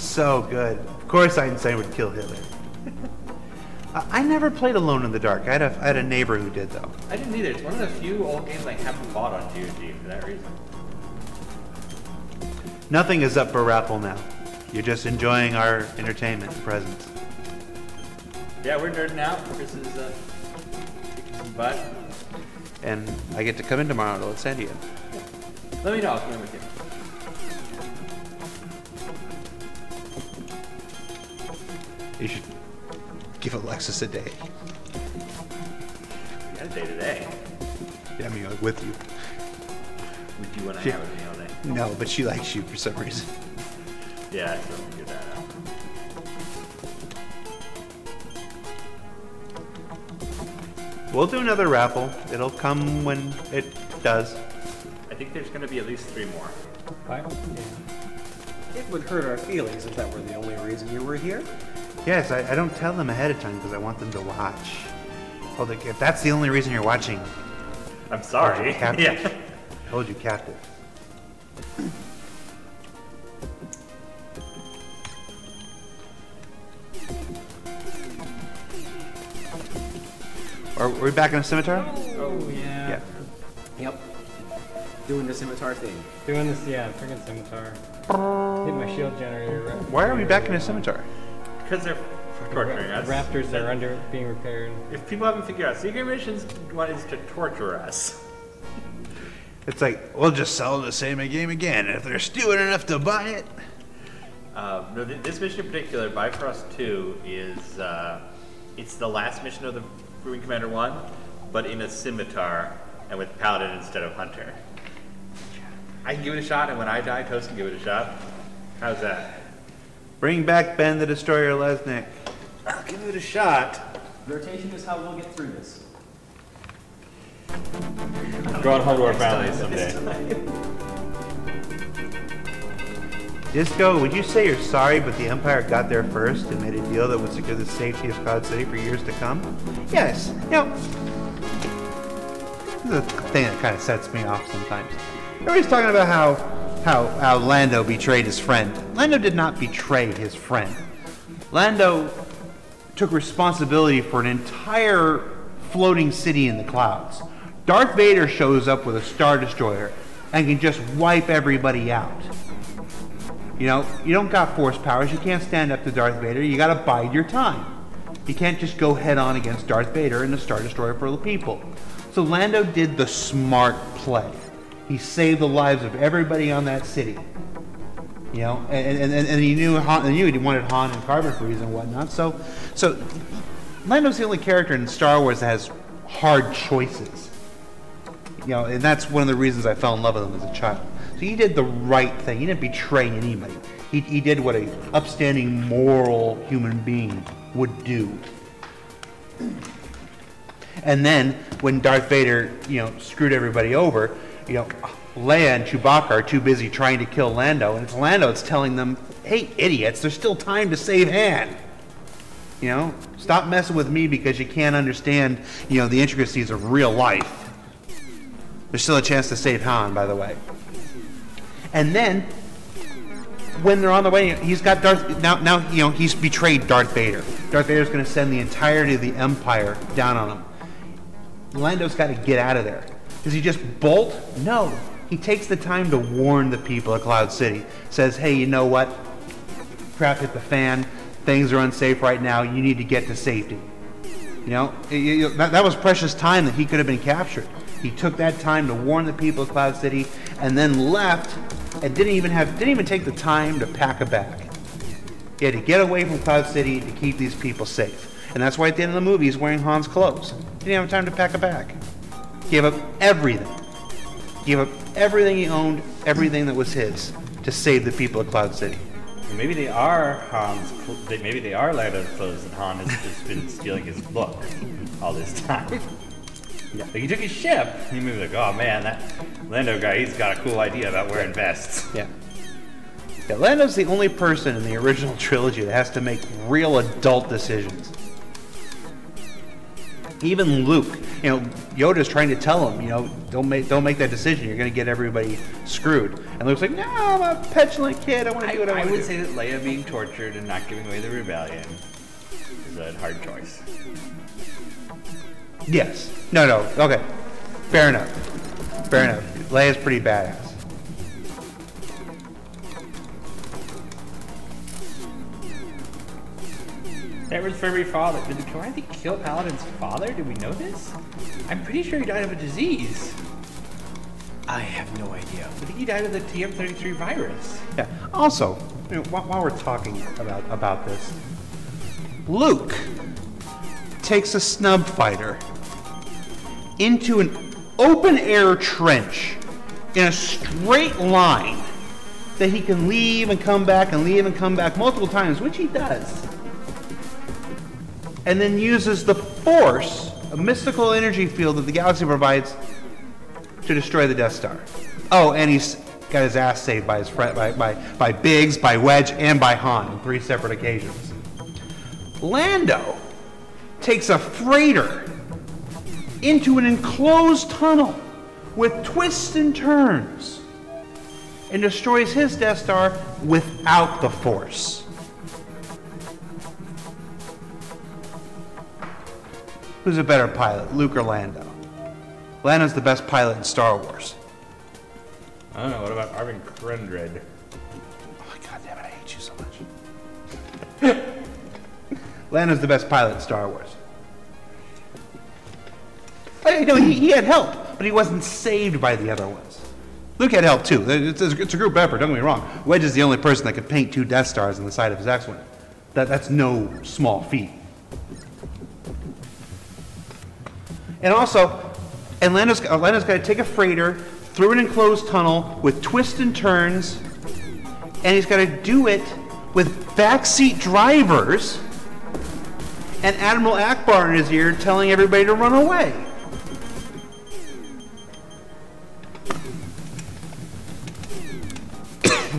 So good. Of course Einstein would kill Hitler. I never played Alone in the Dark. I had a neighbor who did, though. I didn't either. It's one of the few old games I haven't bought on GOG for that reason. Nothing is up for raffle now. You're just enjoying our entertainment and presence. Yeah, we're nerding out. Chris is kicking some butt. And I get to come in tomorrow to San Diego. Let me know. I'll come in with you. You should give Alexis a day. You got a day today. Yeah, I mean, like with you. With you when I Yeah. have a day all day. No, but she likes you for some reason. Yeah, I still figure that out. We'll do another raffle. It'll come when it does. I think there's going to be at least 3 more. It would hurt our feelings if that were the only reason you were here. Yes, I don't tell them ahead of time because I want them to watch. Well, if that's the only reason you're watching, I'm sorry. Captive. Yeah. I hold you captive. Are we back in a scimitar? Oh, yeah. Yeah. Yep. Doing the scimitar thing. Doing this, yeah, freaking scimitar. Hit my shield generator. Right. Why are we back in a scimitar? Because they're torturing us. Raptors are under being repaired. If people haven't figured out, secret missions one is to torture us. It's like, we'll just sell the same game again. If they're stupid enough to buy it. No, this mission in particular, Bifrost 2, is it's the last mission of the Wing Commander 1, but in a scimitar and with Paladin instead of Hunter. I can give it a shot, and when I die, Toast can give it a shot. How's that? Bring back Ben the Destroyer Lesnick. I'll give it a shot. Rotation is how we'll get through this. Going home to our families someday. Disco, would you say you're sorry, but the Empire got there first and made a deal that would secure the safety of Cloud City for years to come? Yes. You know, this is a thing that kind of sets me off sometimes. Everybody's talking about how Lando betrayed his friend. Lando did not betray his friend. Lando took responsibility for an entire floating city in the clouds. Darth Vader shows up with a Star Destroyer and can just wipe everybody out. You know, you don't got force powers. You can't stand up to Darth Vader. You got to bide your time. You can't just go head on against Darth Vader and the Star Destroyer for the people. So Lando did the smart play. He saved the lives of everybody on that city. You know, and he knew he wanted Han and carbon freeze and whatnot. So Lando's the only character in Star Wars that has hard choices. You know, and that's one of the reasons I fell in love with him as a child. So he did the right thing. He didn't betray anybody. He did what an upstanding, moral human being would do. And then when Darth Vader, you know, screwed everybody over, you know, Leia and Chewbacca are too busy trying to kill Lando, and it's Lando that's telling them, "Hey, idiots! There's still time to save Han. You know, stop messing with me because you can't understand, you know, the intricacies of real life. There's still a chance to save Han, by the way." And then, when they're on the way, he's got now you know, he's betrayed Darth Vader. Darth Vader's going to send the entirety of the Empire down on him. Lando's got to get out of there. Does he just bolt? No. He takes the time to warn the people of Cloud City. Says, hey, you know what? Crap hit the fan. Things are unsafe right now. You need to get to safety. You know, that was precious time that he could have been captured. He took that time to warn the people of Cloud City and then left and didn't even take the time to pack a bag. He had to get away from Cloud City to keep these people safe. And that's why at the end of the movie he's wearing Han's clothes. He didn't have time to pack a bag. Gave up everything. Gave up everything he owned, everything that was his, to save the people of Cloud City. Maybe they are maybe they are Lando's clothes, and Han has just been stealing his look all this time. Yeah. Like he took his ship, and he was like, oh man, that Lando guy, he's got a cool idea about wearing vests. Yeah. Yeah, Lando's the only person in the original trilogy that has to make real adult decisions. Even Luke, you know, Yoda's trying to tell him, you know, don't make that decision. You're going to get everybody screwed. And Luke's like, no, I'm a petulant kid. I want to do what I want to do. I would say that Leia being tortured and not giving away the rebellion is a hard choice. Yes. No. Okay. Fair enough. Fair enough. Leia's pretty badass. That was very father. Did Dorothy kill Paladin's father? Did we know this? I'm pretty sure he died of a disease. I have no idea. I think he died of the TM33 virus. Yeah. Also, you know, while we're talking about this, Luke takes a snub fighter into an open-air trench in a straight line that he can leave and come back and leave and come back multiple times, which he does. And then uses the Force, a mystical energy field that the galaxy provides, to destroy the Death Star. Oh, and he's got his ass saved by his friend, by Biggs, by Wedge, and by Han on 3 separate occasions. Lando takes a freighter into an enclosed tunnel with twists and turns and destroys his Death Star without the Force. Who's a better pilot, Luke or Lando? Lando's the best pilot in Star Wars. I don't know, what about Arvin Krendred? Oh my god damn it, I hate you so much. Lando's the best pilot in Star Wars. No, he had help, but he wasn't saved by the other ones. Luke had help too. It's a group effort, don't get me wrong. Wedge is the only person that could paint 2 Death Stars on the side of his X-Wing. That's no small feat. And also, Lando's got to take a freighter through an enclosed tunnel with twists and turns, and he's got to do it with backseat drivers and Admiral Akbar in his ear telling everybody to run away.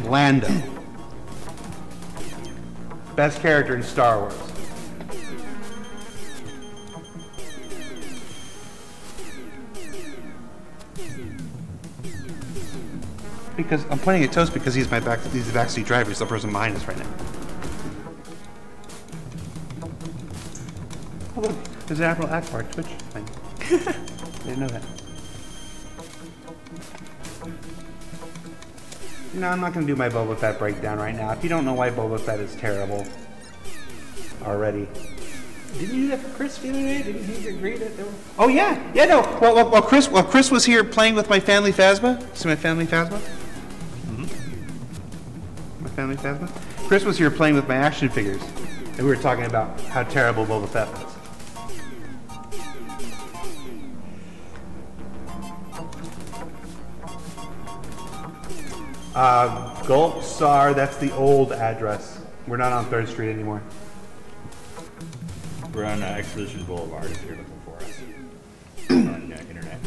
Lando. Best character in Star Wars. Because I'm pointing at Toast because he's the backseat driver. He's the person behind us right now. Oh look, there's Admiral Akbar Twitch thing. I didn't know that. No, I'm not going to do my Boba Fett breakdown right now. If you don't know why Boba Fett is terrible already. Didn't you do that for Chris the other day? Didn't he agree that there were... Oh yeah, yeah, no. While Chris was here playing with my family Phasma. See my family Phasma? My family Phasma? Chris was here playing with my action figures, and we were talking about how terrible Boba Fett was. Gulf Sar, that's the old address. We're not on 3rd Street anymore. We're on Expeditions Boulevard if you're looking for us on internet.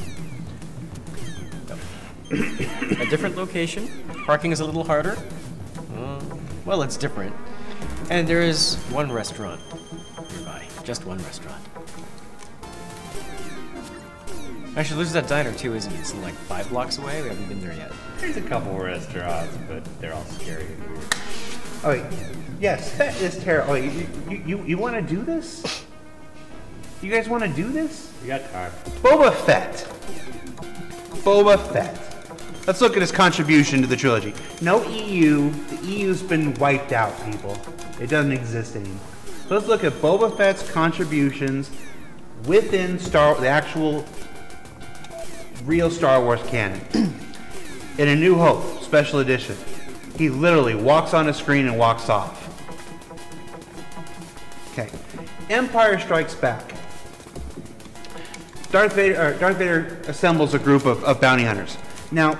A different location. Parking is a little harder. Well, it's different. And there is one restaurant nearby. Just one restaurant. Actually, there's that diner too, isn't it? It's like 5 blocks away. We haven't been there yet. There's a couple restaurants, but they're all scary and weird. Oh, wait. Yes, that is terrible. Oh, you want to do this? You guys want to do this? We got time. Boba Fett. Boba Fett. Let's look at his contribution to the trilogy. No EU. The EU's been wiped out, people. It doesn't exist anymore. So let's look at Boba Fett's contributions within the actual real Star Wars canon. In A New Hope, Special Edition, he literally walks on a screen and walks off. Okay. Empire Strikes Back. Darth Vader assembles a group of bounty hunters. Now,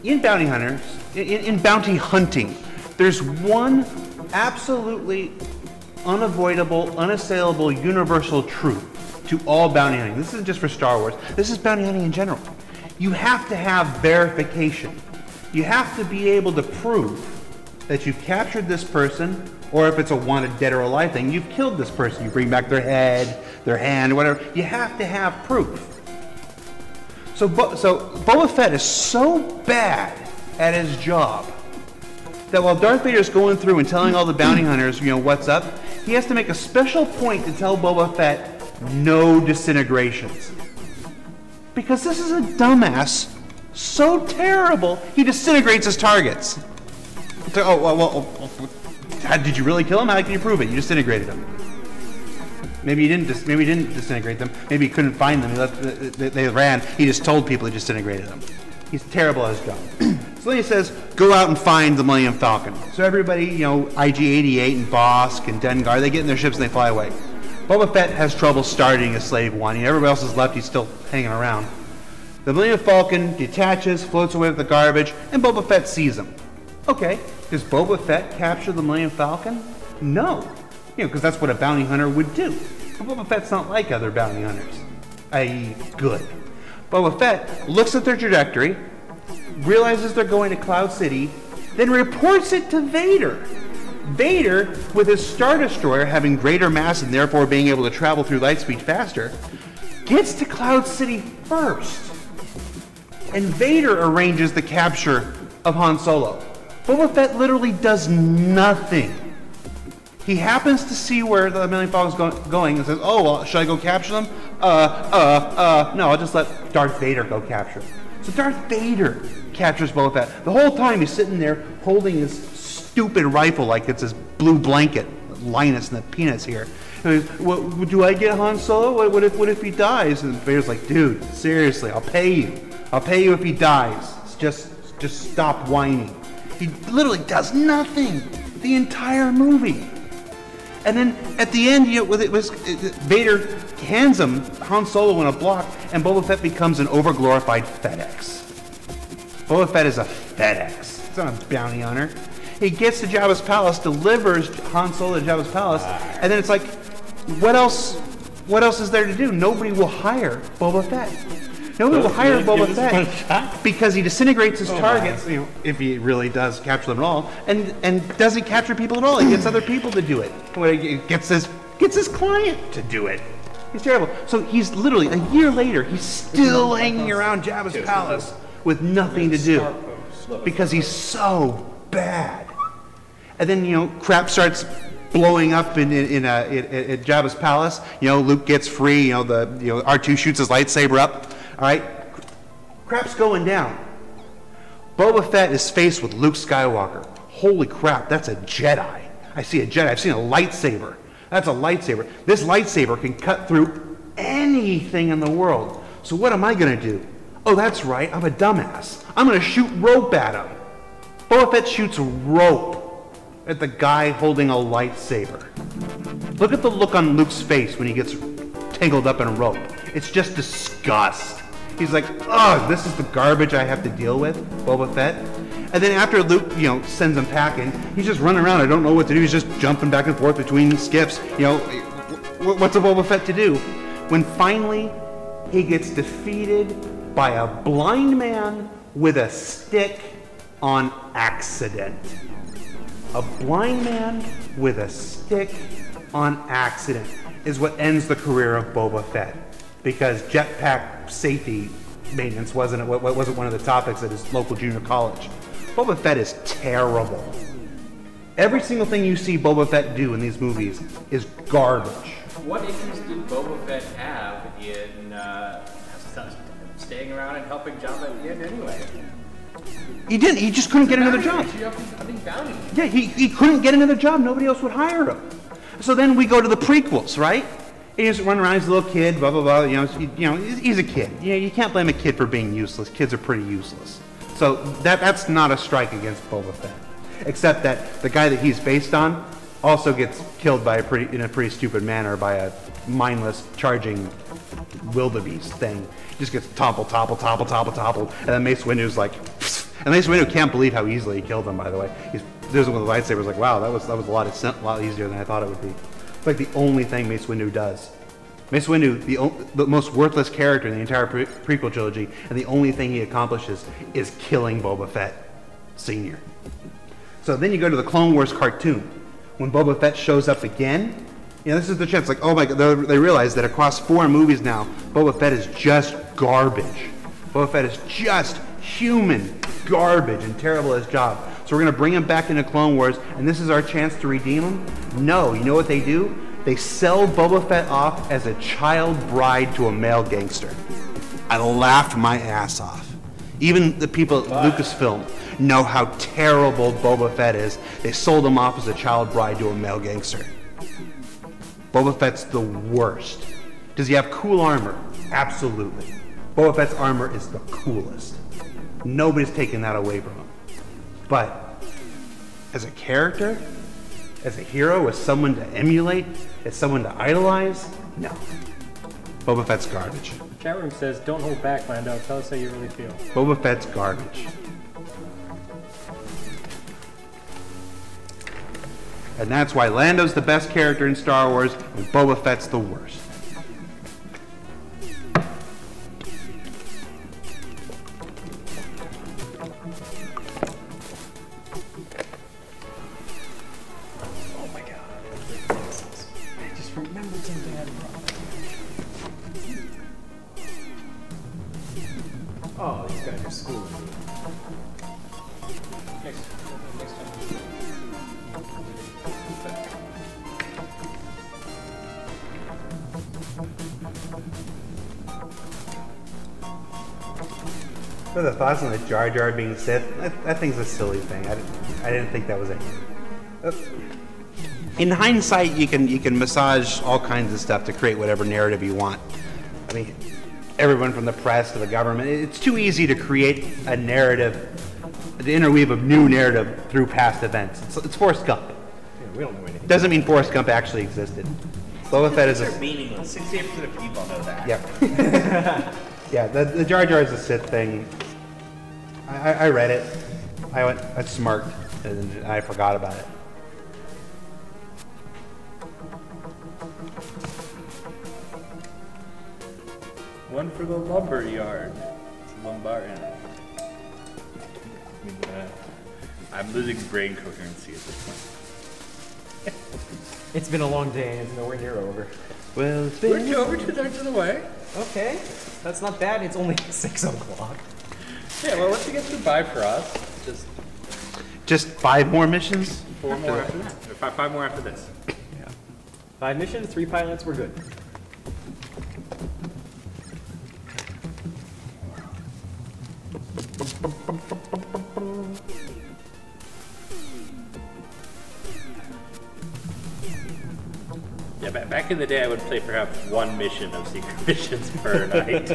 in bounty hunters, in bounty hunting, there's one absolutely unavoidable, unassailable, universal truth to all bounty hunting. This isn't just for Star Wars. This is bounty hunting in general. You have to have verification. You have to be able to prove that you captured this person, or if it's a wanted dead or alive thing, you've killed this person. You bring back their head, their hand, whatever. You have to have proof. So Boba Fett is so bad at his job that while Darth Vader's going through and telling all the bounty hunters, what's up, he has to make a special point to tell Boba Fett no disintegrations. Because this is a dumbass so terrible, he disintegrates his targets. So, did you really kill him? How can you prove it? You disintegrated him. Maybe he didn't disintegrate them. Maybe he couldn't find them. They ran. He just told people he disintegrated them. He's terrible at his job. So then he says, go out and find the Millennium Falcon. So everybody, you know, IG-88 and Bosk and Dengar, they get in their ships and they fly away. Boba Fett has trouble starting as Slave One. Everybody else is left, he's still hanging around. The Millennium Falcon detaches, floats away with the garbage, and Boba Fett sees him. Okay, does Boba Fett capture the Millennium Falcon? No. You know, because that's what a bounty hunter would do. But Boba Fett's not like other bounty hunters, i.e. good. Boba Fett looks at their trajectory, realizes they're going to Cloud City, then reports it to Vader. Vader, with his Star Destroyer having greater mass and therefore being able to travel through light speed faster, gets to Cloud City first. And Vader arranges the capture of Han Solo. Boba Fett literally does nothing. He happens to see where the Millennium Falcon's going and says, oh, well, should I go capture them? No, I'll just let Darth Vader go capture them. So Darth Vader captures Boba Fett. The whole time he's sitting there holding his stupid rifle like it's his blue blanket, Linus and the Peanuts here. What, do I get Han Solo? What if he dies? And Vader's like, dude, seriously, I'll pay you. I'll pay you if he dies. Just stop whining. He literally does nothing the entire movie. And then at the end, you know, Vader hands him Han Solo in a block, and Boba Fett becomes an overglorified FedEx. Boba Fett is a FedEx. He's not a bounty hunter. He gets to Jabba's palace, delivers Han Solo to Jabba's palace, and then it's like, what else is there to do? Nobody will hire Boba Fett. Nobody will hire Boba Fett because he disintegrates his targets, you know, if he really does capture them at all, and doesn't capture people at all. He gets other people to do it. He gets his client to do it. He's terrible. So he's literally, a year later, he's still hanging around Jabba's palace with nothing to do because he's so bad. And then, you know, crap starts blowing up at Jabba's palace. You know, Luke gets free. You know, R2 shoots his lightsaber up. All right, crap's going down. Boba Fett is faced with Luke Skywalker. Holy crap, that's a Jedi. I see a Jedi. I've seen a lightsaber. That's a lightsaber. This lightsaber can cut through anything in the world. So what am I going to do? Oh, that's right. I'm a dumbass. I'm going to shoot rope at him. Boba Fett shoots rope at the guy holding a lightsaber. Look at the look on Luke's face when he gets tangled up in a rope. It's just disgust. He's like, ugh, this is the garbage I have to deal with, Boba Fett. And then after Luke, you know, sends him packing, he's just running around. I don't know what to do. He's just jumping back and forth between skips. You know, what's a Boba Fett to do? When finally he gets defeated by a blind man with a stick on accident. A blind man with a stick on accident is what ends the career of Boba Fett. Because jetpack safety maintenance wasn't one of the topics at his local junior college. Boba Fett is terrible. Every single thing you see Boba Fett do in these movies is garbage. What interest did Boba Fett have in staying around and helping Jabba at the end anyway? He didn't. He just couldn't get another job. Yeah, he couldn't get another job. Nobody else would hire him. So then we go to the prequels, right? He just run around, he's a little kid, blah, blah, blah. You know, he's a kid. You know, you can't blame a kid for being useless. Kids are pretty useless. So that's not a strike against Boba Fett. Except that the guy that he's based on also gets killed by in a pretty stupid manner by a mindless charging wildebeest thing. He just gets toppled, and then Mace Windu's like, pfft. And Mace Windu can't believe how easily he killed him, by the way. He's doing it with the lightsabers like, wow, that was a lot easier than I thought it would be. It's like the only thing Mace Windu does. Mace Windu, the most worthless character in the entire prequel trilogy, and the only thing he accomplishes is killing Boba Fett Sr. So then you go to the Clone Wars cartoon. When Boba Fett shows up again, you know, this is the chance, like, oh my god, they realize that across 4 movies now, Boba Fett is just garbage. Boba Fett is just human garbage and terrible at his job. So we're going to bring him back into Clone Wars, and this is our chance to redeem him? No, you know what they do? They sell Boba Fett off as a child bride to a male gangster. I laughed my ass off. Even the people at Lucasfilm know how terrible Boba Fett is. They sold him off as a child bride to a male gangster. Boba Fett's the worst. Does he have cool armor? Absolutely. Boba Fett's armor is the coolest. Nobody's taking that away from him. But as a character, as a hero, as someone to emulate, as someone to idolize, no. Boba Fett's garbage. Chat room says, don't hold back, Lando. Tell us how you really feel. Boba Fett's garbage. And that's why Lando's the best character in Star Wars, and Boba Fett's the worst. Oh my god. I just remembered something I brought. Oh, these guys are schooling me. Next time. What are the thoughts on the Jar Jar being Sith? That thing's a silly thing. I didn't think that was it. In hindsight, you can massage all kinds of stuff to create whatever narrative you want. I mean, everyone from the press to the government, it's too easy to create a narrative, the interweave of new narrative through past events. It's Forrest Gump. Yeah, we don't know anything. Doesn't mean Forrest Gump actually existed. Boba Fett is a... They're meaningless. 68% of people know that. Yep. Yeah, the Jar Jar is a Sith thing. I read it. I smirked, and I forgot about it. One for the lumber yard. It's Lumbarian. I'm losing brain coherency at this point. It's been a long day and it's nowhere near over. Well, it's We're over 2/3 of the way. Okay, that's not bad. It's only 6 o'clock. Yeah, well, once you get through Bifrost, just 5 more missions? 4 more after that. Or 5 more after this. Yeah. 5 missions, 3 pilots, we're good. Yeah, back in the day, I would play perhaps 1 mission of secret missions per night.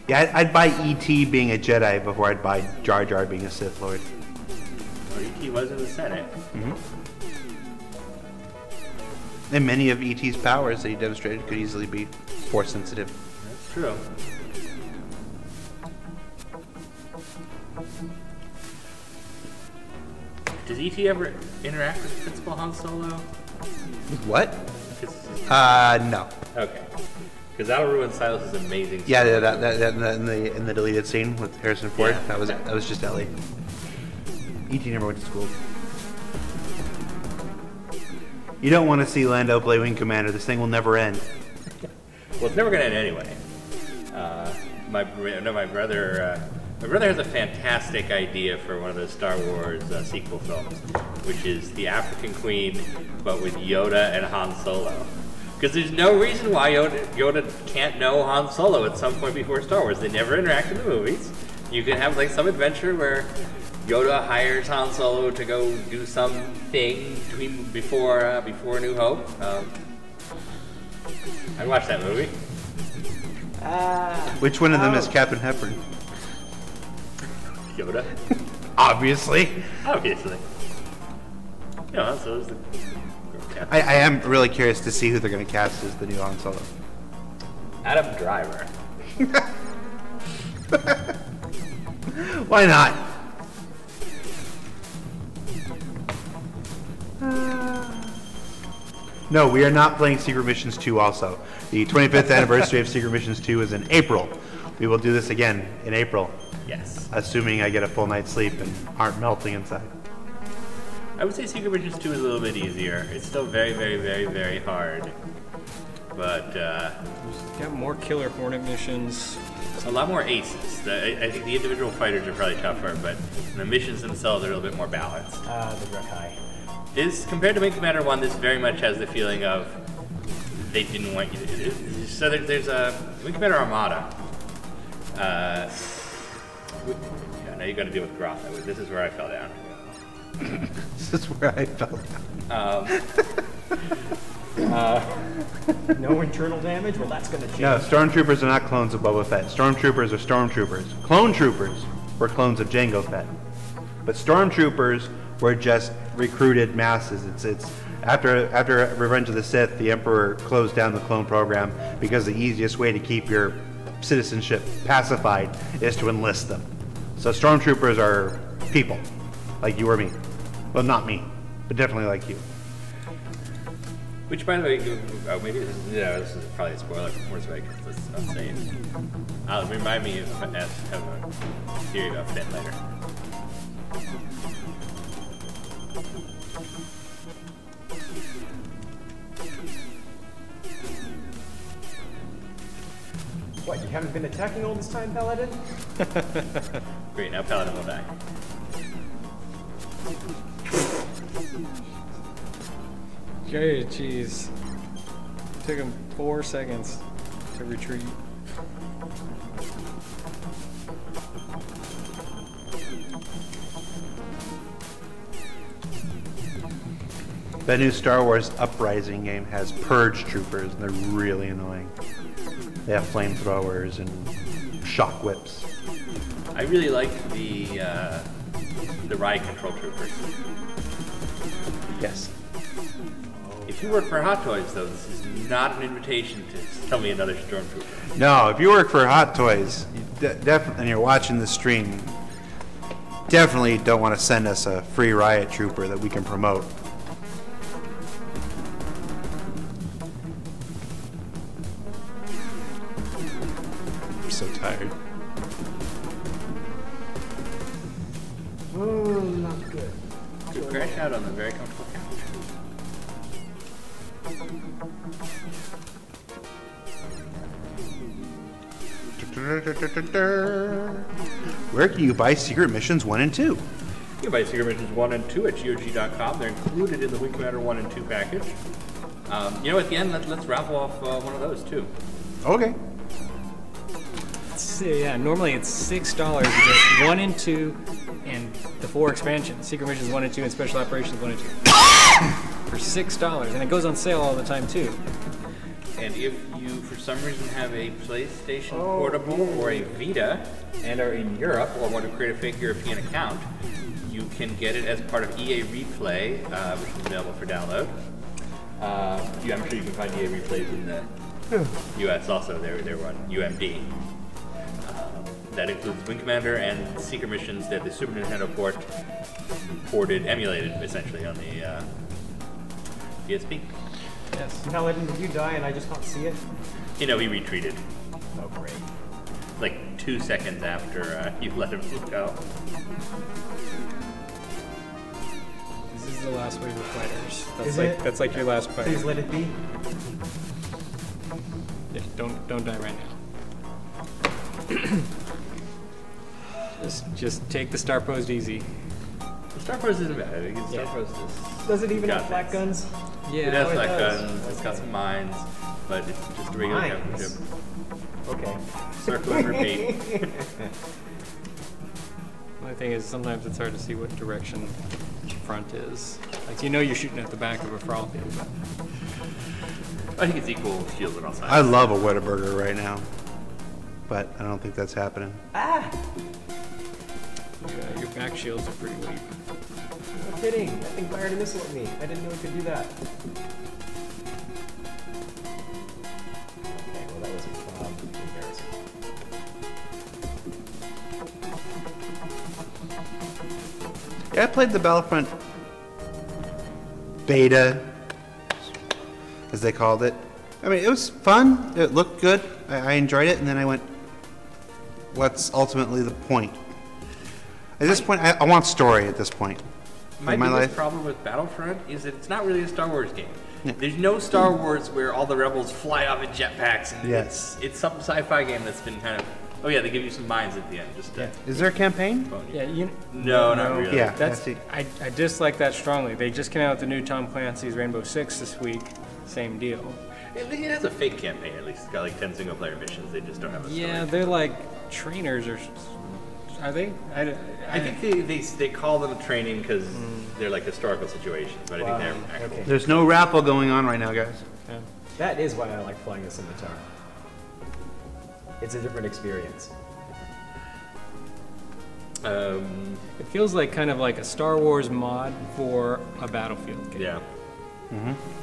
Yeah, I'd buy E.T. being a Jedi before I'd buy Jar Jar being a Sith Lord. Well, E.T. was in the Senate. Mm-hmm. And many of E.T.'s powers that he demonstrated could easily be Force sensitive. That's true. Does E.T. ever interact with Principal Han Solo? What? No. Okay. Because that'll ruin Silas's amazing Yeah, story. that in the deleted scene with Harrison Ford, Yeah. that was just Ellie. E.T. never went to school. You don't want to see Lando play Wing Commander. This thing will never end. Well, it's never going to end anyway. My brother has a fantastic idea for one of the Star Wars sequel films, which is the African Queen, but with Yoda and Han Solo. Because there's no reason why Yoda can't know Han Solo at some point before Star Wars. They never interact in the movies. You can have like some adventure where Yoda hires Han Solo to go do something before New Hope. I watched that movie. Which one of them is Captain Hepburn? Yoda. Obviously. Obviously. You know, Han Solo's the... I am really curious to see who they're going to cast as the new Han Solo. Adam Driver. Why not? No, we are not playing Secret Missions 2 also. The 25th anniversary of Secret Missions 2 is in April. We will do this again in April. Yes. Assuming I get a full night's sleep and aren't melting inside. I would say Secret Missions 2 is a little bit easier. It's still very, very, very, very hard. But, got more Killer Hornet missions. a lot more aces. I think the individual fighters are probably tougher, but the missions themselves are a little bit more balanced. The Rekai. Compared to Wing Commander 1, this very much has the feeling of they didn't want you to do it. So there's a Wing Commander Armada. Yeah, now you got to deal with Groth. This is where I fell down. This is where I fell down. No internal damage? Well, that's going to change. No, Stormtroopers are not clones of Boba Fett. Stormtroopers are Stormtroopers. Clone Troopers were clones of Jango Fett. But stormtroopers were just recruited masses. It's after Revenge of the Sith, the Emperor closed down the clone program because the easiest way to keep your citizenship pacified is to enlist them. So stormtroopers are people, like you or me. Well, not me, but definitely like you. Which, by the way, maybe this is probably a spoiler for Force Awakens. Let's not say it. Remind me of a theory about Fett later. What, you haven't been attacking all this time, Paladin? Great, now Paladin will die. Okay, jeez. Took him 4 seconds to retreat. The new Star Wars Uprising game has purge troopers, and they're really annoying. They have flamethrowers and shock whips. I really like the riot control troopers. Yes. If you work for Hot Toys, though, this is not an invitation to tell me another stormtrooper. No, if you work for Hot Toys, and you're watching the stream, definitely don't want to send us a free riot trooper that we can promote. I'm so tired. Oh, not good. Good crash out on the very comfortable couch. Where can you buy Secret Missions 1 and 2? You can buy Secret Missions 1 and 2 at GOG.com. They're included in the Wing Commander 1 and 2 package. You know, at the end, let's raffle off one of those, too. Okay. Yeah, normally it's $6 to get 1 and 2 and the 4 expansions. Secret Missions 1 and 2 and Special Operations 1 and 2. For $6. And it goes on sale all the time, too. And if you, for some reason, have a PlayStation Portable or a Vita and are in Europe or want to create a fake European account, you can get it as part of EA Replay, which is available for download. I'm sure you can find EA Replays in the US also. They're on UMD. That includes Wing Commander and Secret Missions that the Super Nintendo emulated, essentially, on the PSP. Yes. Paladin, did you die and I just can't see it? You know, he retreated. Oh, great. Like 2 seconds after you let him go. This is the last wave of fighters. Is it? That's like your last fight. Please let it be. Yeah, don't die right now. Just take the star pose easy. The star pose isn't bad. I think the star pose is. Does it even have flak guns? Yeah, it has flak does. guns. It's got some mines, but it's just a regular captain ship. Okay. Circle and repeat. The only thing is sometimes it's hard to see what direction front is. Like, you know you're shooting at the back of a Frall field. I think it's equal shields on all sides. I love a Whataburger right now, but I don't think that's happening. Ah! Yeah, your back shields are pretty weak. No kidding. That thing fired a missile at me. I didn't know it could do that. Okay, well that was embarrassing. Yeah, I played the Battlefront beta, as they called it. I mean, it was fun. It looked good. I enjoyed it, and then I went, what's ultimately the point? At this point, I want story at this point. My biggest problem with Battlefront is that it's not really a Star Wars game. Yeah. There's no Star Wars where all the rebels fly off in jetpacks, and it's some sci-fi game that's been kind of. Oh yeah, they give you some mines at the end. Just Is there a campaign? Yeah, no, not really. Yeah, I dislike that strongly. They just came out with the new Tom Clancy's Rainbow Six this week. Same deal. It has a fake campaign. At least it's got like 10 single-player missions. They just don't have a story. Yeah, they're like trainers, or are they? I think they call them training because they're like historical situations, but I think they're actual. There's no raffle going on right now, guys. Yeah. That is why I like flying a scimitar. It's a different experience. It feels like kind of like a Star Wars mod for a Battlefield game. Yeah.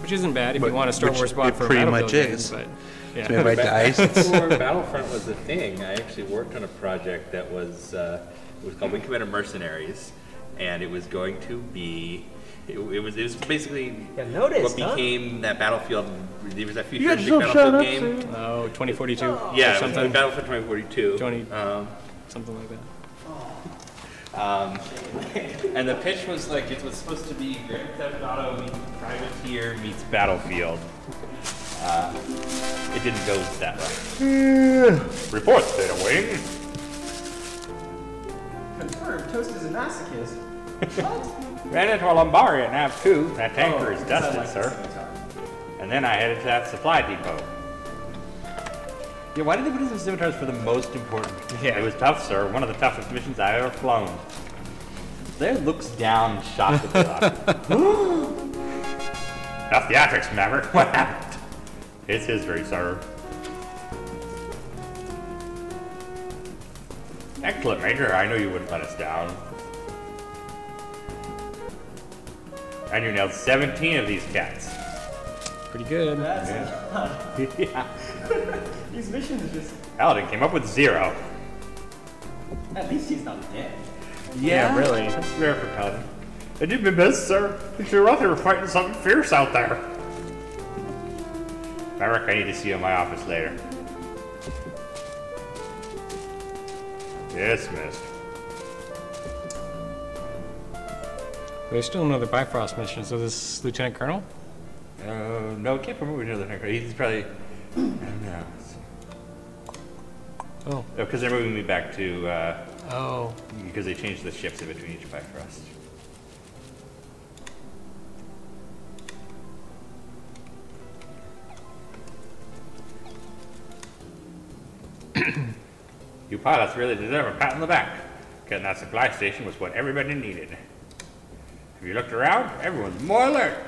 Which isn't bad if you want a Star Wars mod for a pretty Battlefield much game, is. but It's made by DICE. Before Battlefront was a thing, I actually worked on a project that was it was called Wing Commander Mercenaries, and it was going to be it was basically what became that Battlefield. There was that futuristic Battlefield game. Oh, 2042. Yeah, it was Battlefield 2042. Something like that. And the pitch was like it was supposed to be Grand Theft Auto meets Privateer meets Battlefield. It didn't go that way. Report, Theta Wing. Confirmed, Toast is a masochist. Ran into a Lombari at Nav 2. That tanker is dusted, sir. And then I headed to that supply depot. Yeah, why did they put in some scimitars for the most important? Yeah, it was tough, sir. One of the toughest missions I've ever flown. Blair looks down, shocked at the thought. That's theatrics, Maverick. What happened? It's history, sir. Excellent, Major. I knew you wouldn't let us down. And you nailed 17 of these cats. Pretty good. Yeah. These missions are just... Paladin came up with 0. At least he's not dead. Yeah, really. That's rare for Paladin. I did my best, sir. You sure out there fighting something fierce out there. Maverick, I need to see you in my office later. Yes, miss. There's still another Bifrost mission, so this Lieutenant Colonel? No, can't promote another tanker. He's probably... I don't know. Oh. Because they're moving me back to... oh. Because they changed the shifts in between each Bifrost. You pilots really deserve a pat on the back. Getting that supply station was what everybody needed. Have you looked around? Everyone's more alert.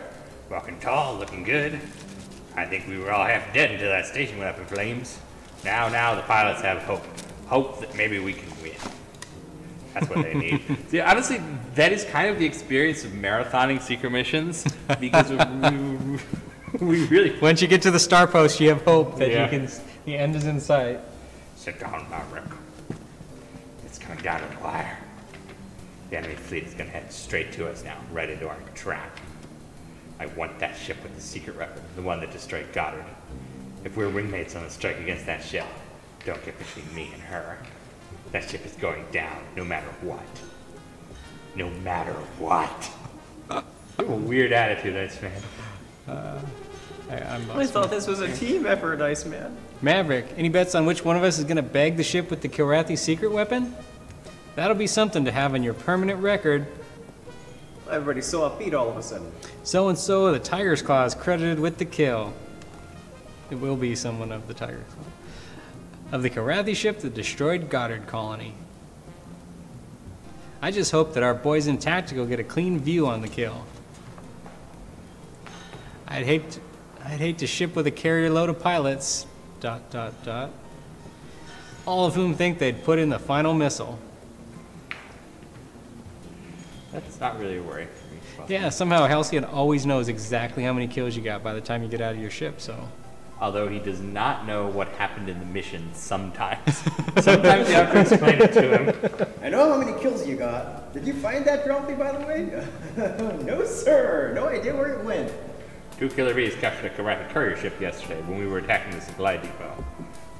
Walking tall, looking good. I think we were all half dead until that station went up in flames. Now the pilots have hope. Hope that maybe we can win. That's what they need. See, honestly, that is kind of the experience of marathoning secret missions, because we really... Once you get to the star post, you have hope that Yeah. you can... The end is in sight. Sit down, Maverick. It's coming down to the wire. The enemy fleet is going to head straight to us now, right into our trap. I want that ship with the secret weapon, the one that destroyed Goddard. If we're wingmates on a strike against that ship, don't get between me and her. That ship is going down, no matter what. No matter what. You have a weird attitude, Iceman. I thought this was a team effort, Iceman. Maverick, any bets on which one of us is going to bag the ship with the Kilrathi secret weapon? That'll be something to have on your permanent record. Everybody's so upbeat all of a sudden. So-and-so of the Tiger's Claw is credited with the kill. It will be someone of the Tiger's Claw. Of the Kilrathi ship that destroyed Goddard Colony. I just hope that our boys in Tactical get a clean view on the kill. I'd hate to ship with a carrier load of pilots, ... all of whom think they'd put in the final missile. That's not really a worry for me. Yeah, somehow Halcyon always knows exactly how many kills you got by the time you get out of your ship, so... Although he does not know what happened in the mission sometimes. Sometimes you have to explain it to him. I know how many kills you got. Did you find that trophy, by the way? No, sir. No idea where it went. 2 Killer Bees captured a Kilrathi courier ship yesterday when we were attacking the supply depot.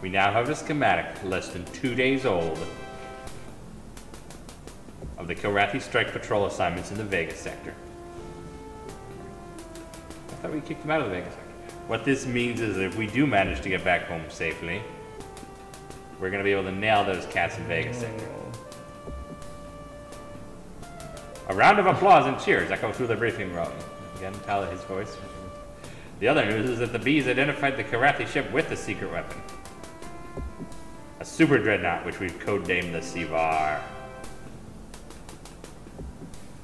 We now have a schematic less than 2 days old of the Kilrathi strike patrol assignments in the Vega sector. I thought we kicked them out of the Vega sector. What this means is that if we do manage to get back home safely, we're going to be able to nail those cats in Vega sector. A round of applause and cheers echo through the briefing room. Again, Tyler, his voice. The other news is that the Bees identified the Kilrathi ship with the secret weapon. A super dreadnought, which we've codenamed the Sivar.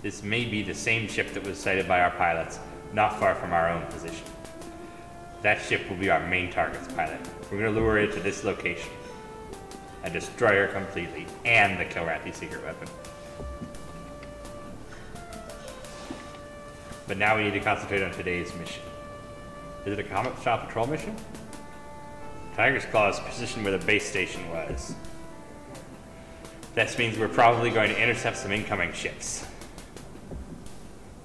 This may be the same ship that was sighted by our pilots, not far from our own position. That ship will be our main target's pilot. We're going to lure it to this location. and destroy her completely, and the Kilrathi secret weapon. But now we need to concentrate on today's mission. Is it a Comet-style patrol mission? Tiger's Claw is positioned where the base station was. This means we're probably going to intercept some incoming ships.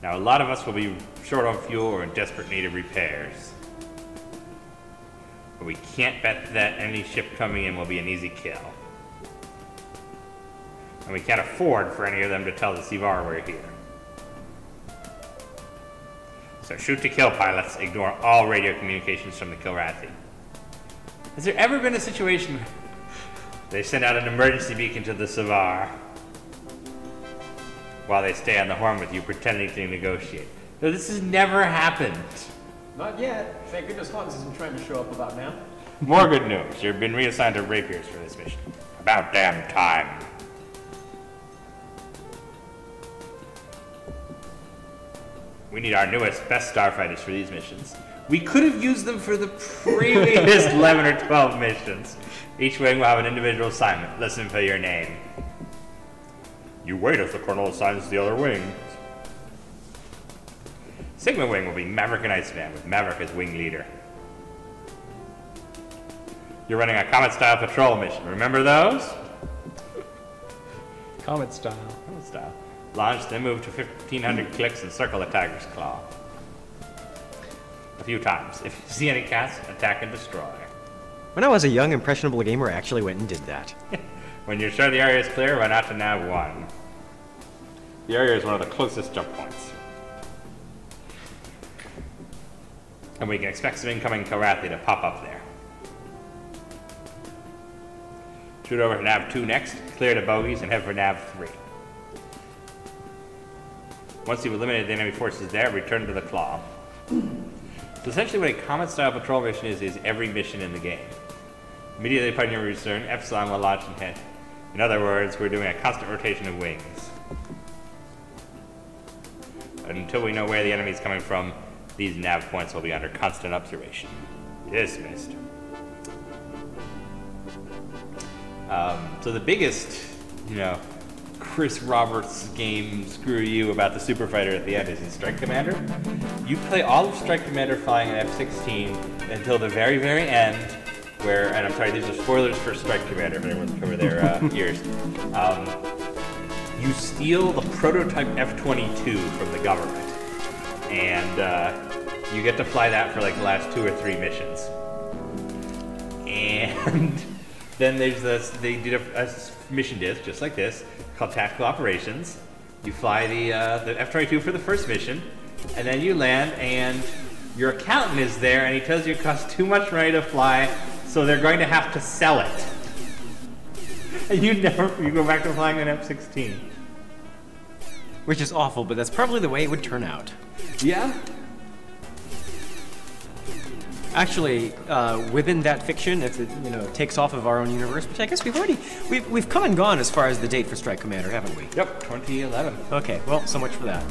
Now, a lot of us will be short on fuel or in desperate need of repairs. But we can't bet that any ship coming in will be an easy kill. And we can't afford for any of them to tell the Sivar we're here. So shoot to kill, pilots. Ignore all radio communications from the Kilrathi. Has there ever been a situation where they send out an emergency beacon to the Sivar while they stay on the horn with you pretending to negotiate? No, this has never happened. Not yet. Thank goodness Hans isn't trying to show up about now. More good news. You've been reassigned to rapiers for this mission. About damn time. We need our newest, best starfighters for these missions. We could have used them for the previous 11 or 12 missions. Each wing will have an individual assignment. Listen for your name. You wait as the colonel assigns the other wings. Sigma Wing will be Maverick and Iceman, with Maverick as wing leader. You're running a Comet-style patrol mission. Remember those? Comet style. Comet style. Launch, then move to 1,500 clicks and circle the Tiger's Claw. A few times. If you see any cats, attack and destroy. When I was a young, impressionable gamer, I actually went and did that. When you're sure the area is clear, run out to Nav 1. The area is one of the closest jump points. And we can expect some incoming Kilrathi to pop up there. Shoot over to Nav 2 next, clear the bogies, and head for Nav 3. Once you've eliminated the enemy forces there, return to the Claw. So essentially what a Comet-style patrol mission is every mission in the game. Immediately upon your return, Epsilon will launch and head. In other words, we're doing a constant rotation of wings. Until we know where the enemy is coming from, these nav points will be under constant observation. Dismissed. So the biggest, Chris Roberts game screw you about the super fighter at the end is in Strike Commander. You play all of Strike Commander flying an F-16 until the very, very end, where, and I'm sorry, these are spoilers for Strike Commander, if anyone cover their ears. You steal the prototype F-22 from the government, and you get to fly that for like the last 2 or 3 missions. And then there's this, they did a mission disc just like this, called Tactical Operations. You fly the F-22 for the first mission, and then you land, and your accountant is there, and he tells you it costs too much money to fly, so they're going to have to sell it. And you go back to flying an F-16. Which is awful, but that's probably the way it would turn out. Yeah? Actually, within that fiction, if it takes off of our own universe, which I guess we've come and gone as far as the date for Strike Commander, haven't we? Yep, 2011. Okay, well, so much for that.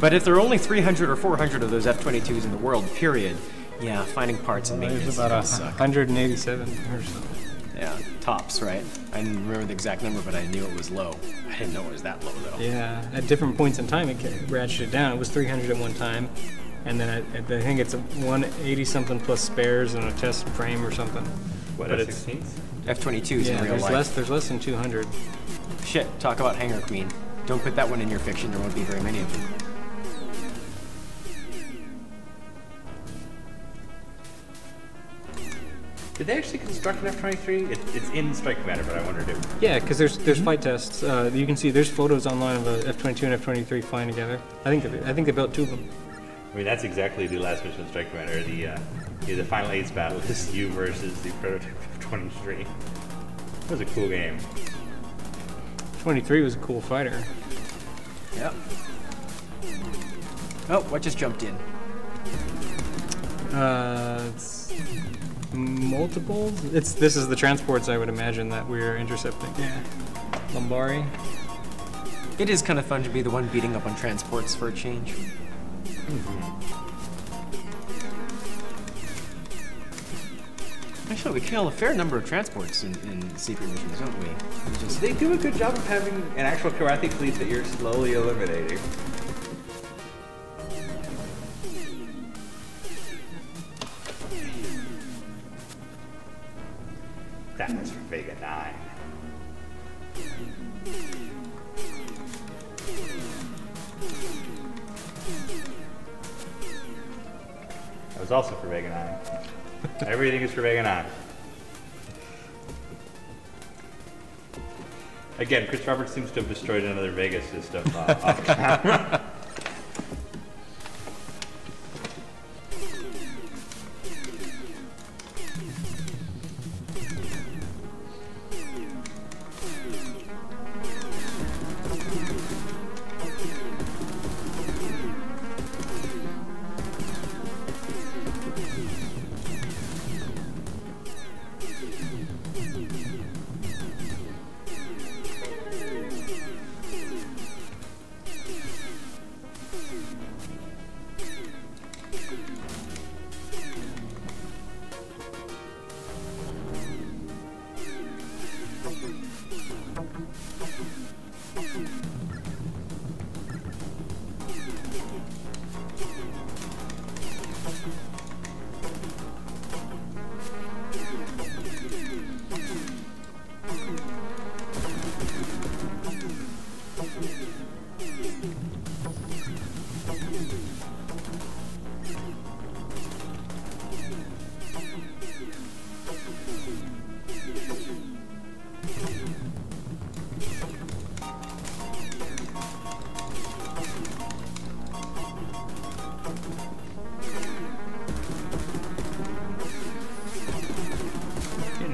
But if there are only 300 or 400 of those F-22s in the world, period, yeah, finding parts and maintenance. There's about 187 or so. Yeah, tops, right? I didn't remember the exact number, but I knew it was low. I didn't know it was that low, though. Yeah, at different points in time, it ratcheted down. It was 300 at one time. And then I think it's a 180 something plus spares and a test frame or something. What, F-16s? F-22s in real life. There's less than 200. Shit, talk about Hangar Queen. Don't put that one in your fiction, there won't be very many of them. Did they actually construct an F-23? It's in Strike Commander, but I wondered if... Yeah, because there's flight tests. You can see there's photos online of a F-22 and F-23 flying together. I think they built 2 of them. I mean, that's exactly the last mission of Strike Commander. The final AIDS battle is you versus the prototype F-23. It was a cool game. 23 was a cool fighter. Yep. Oh, what just jumped in? It's multiples. This is the transports I would imagine that we're intercepting. Yeah. Lombari. It is kind of fun to be the one beating up on transports for a change. Actually, we kill a fair number of transports in secret missions, don't we? They do a good job of having an actual Karathi fleet that you're slowly eliminating. That was for Vega 9. That was also for Vega 9. Everything is for Vega 9. Again, Chris Roberts seems to have destroyed another Vega system off camera.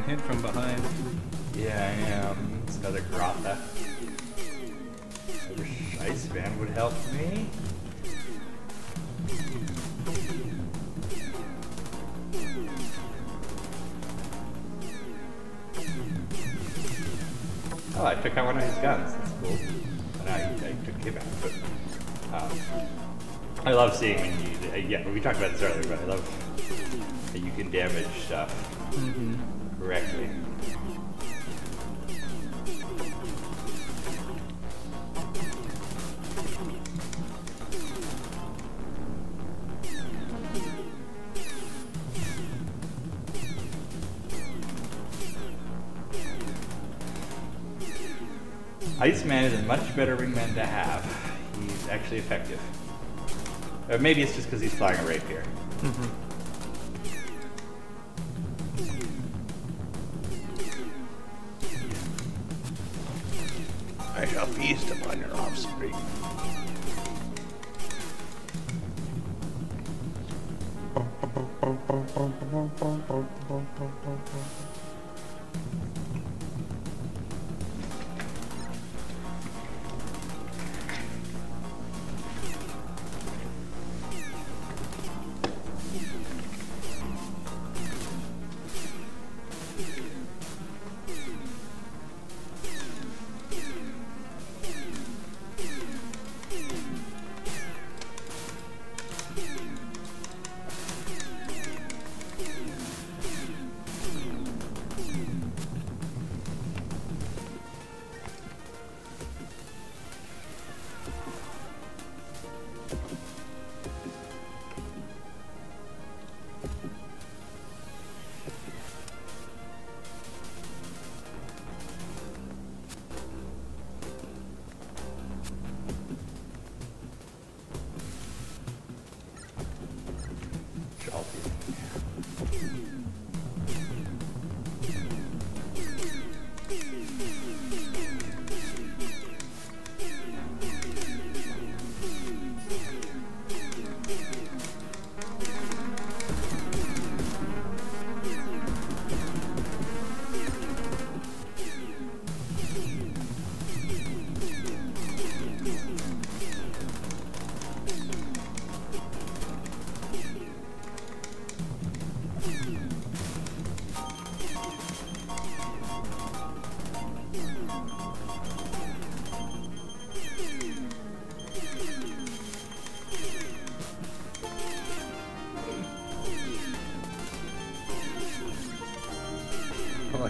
Hit from behind. Yeah, I am. It's another grotha. I wish Iceman would help me. Oh, I took out one of his guns. That's cool. And I took him out. But, I love seeing when you... yeah, we talked about this earlier, but I love that you can damage stuff. Correctly. Iceman is a much better wingman to have. He's actually effective. Or maybe it's just because he's flying a rapier. I shall feast upon your offspring.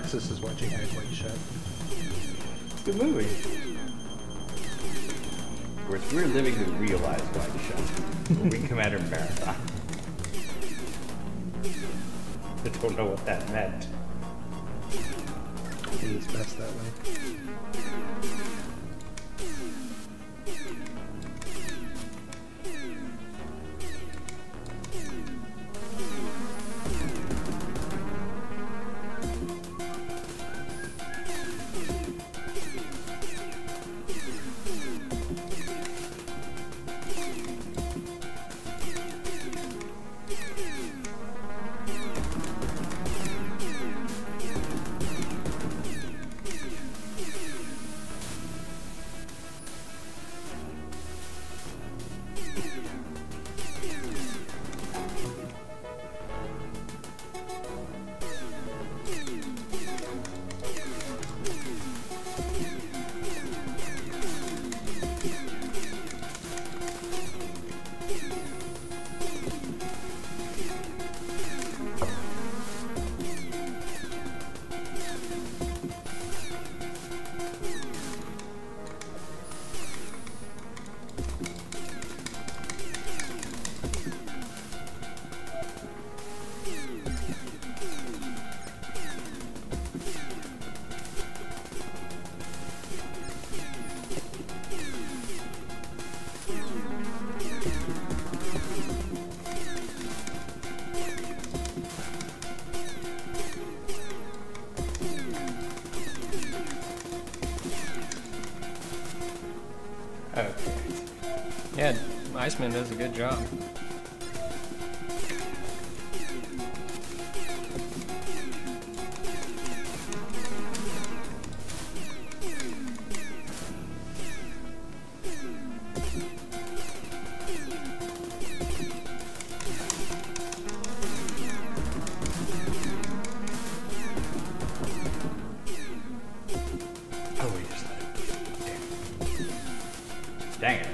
Alexis is watching Eyes Wide Shut. Good movie. Whereas we're living the real Eyes Wide Shut. The Wing Commander Marathon. I don't know what that meant. I think it's best that way. Okay. Yeah, Iceman does a good job. Dang it.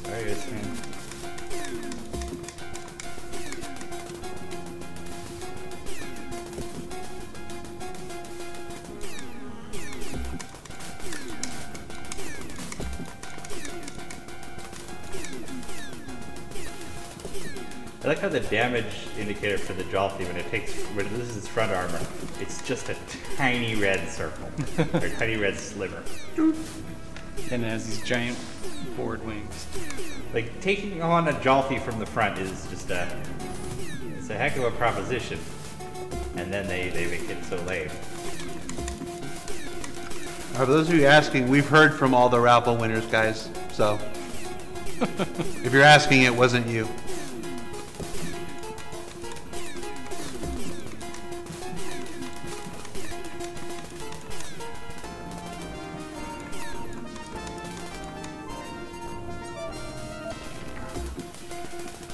Sorry, it's me. I like how the damage indicator for the Jolty, when this is its front armor, it's just a tiny red circle, or a tiny red sliver. And it has these giant forward wings. Like, taking on a Jolty from the front is just it's a heck of a proposition. And then they make it so lame. For those of you asking, we've heard from all the raffle winners, guys, so if you're asking, it wasn't you.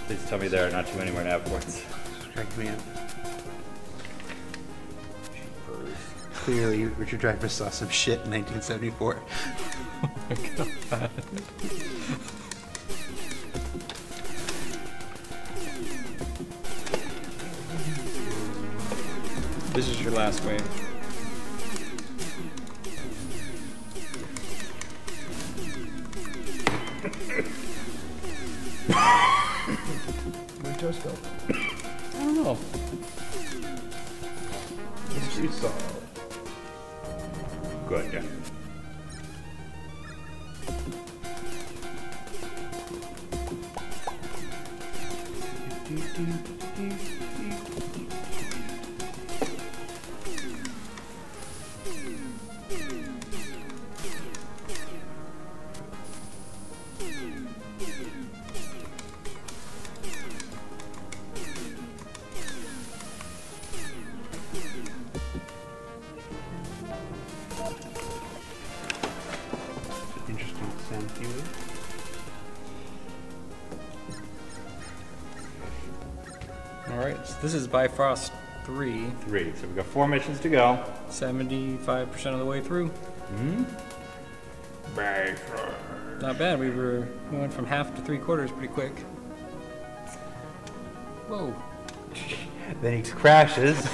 Please tell me there are not too many more nav points. Strike me out. Clearly, Richard Dreyfuss saw some shit in 1974. Oh my god. This is your last wave. Where'd Toast go? I don't know. Mystery solved. Good, yeah. Interesting sound cue. Alright, so this is Bifrost 3. 3. So we've got 4 missions to go. 75% of the way through. Not bad. We went from half to 3/4 pretty quick. Whoa. Then he crashes.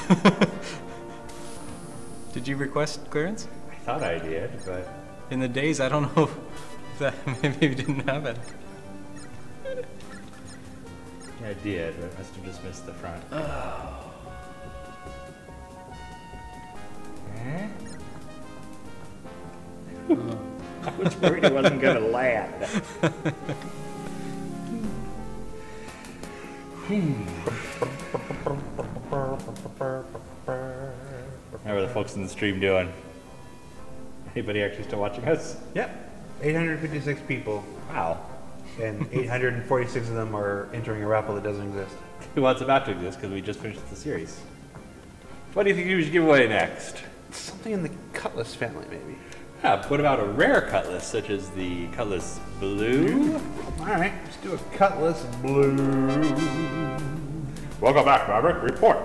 Did you request clearance? I thought I did, but... In the days, I don't know if that maybe didn't happen. Yeah, I did, but I must have just missed the front. I was worried it wasn't going to land. How are the folks in the stream doing? Anybody actually still watching us? Yep. 856 people. Wow. And 846 of them are entering a raffle that doesn't exist. Well, it's about to exist because we just finished the series. What do you think you should give away next? Something in the Cutlass family, maybe. Yeah, what about a rare Cutlass, such as the Cutlass Blue? Alright, let's do a Cutlass Blue. Welcome back, Maverick. Report.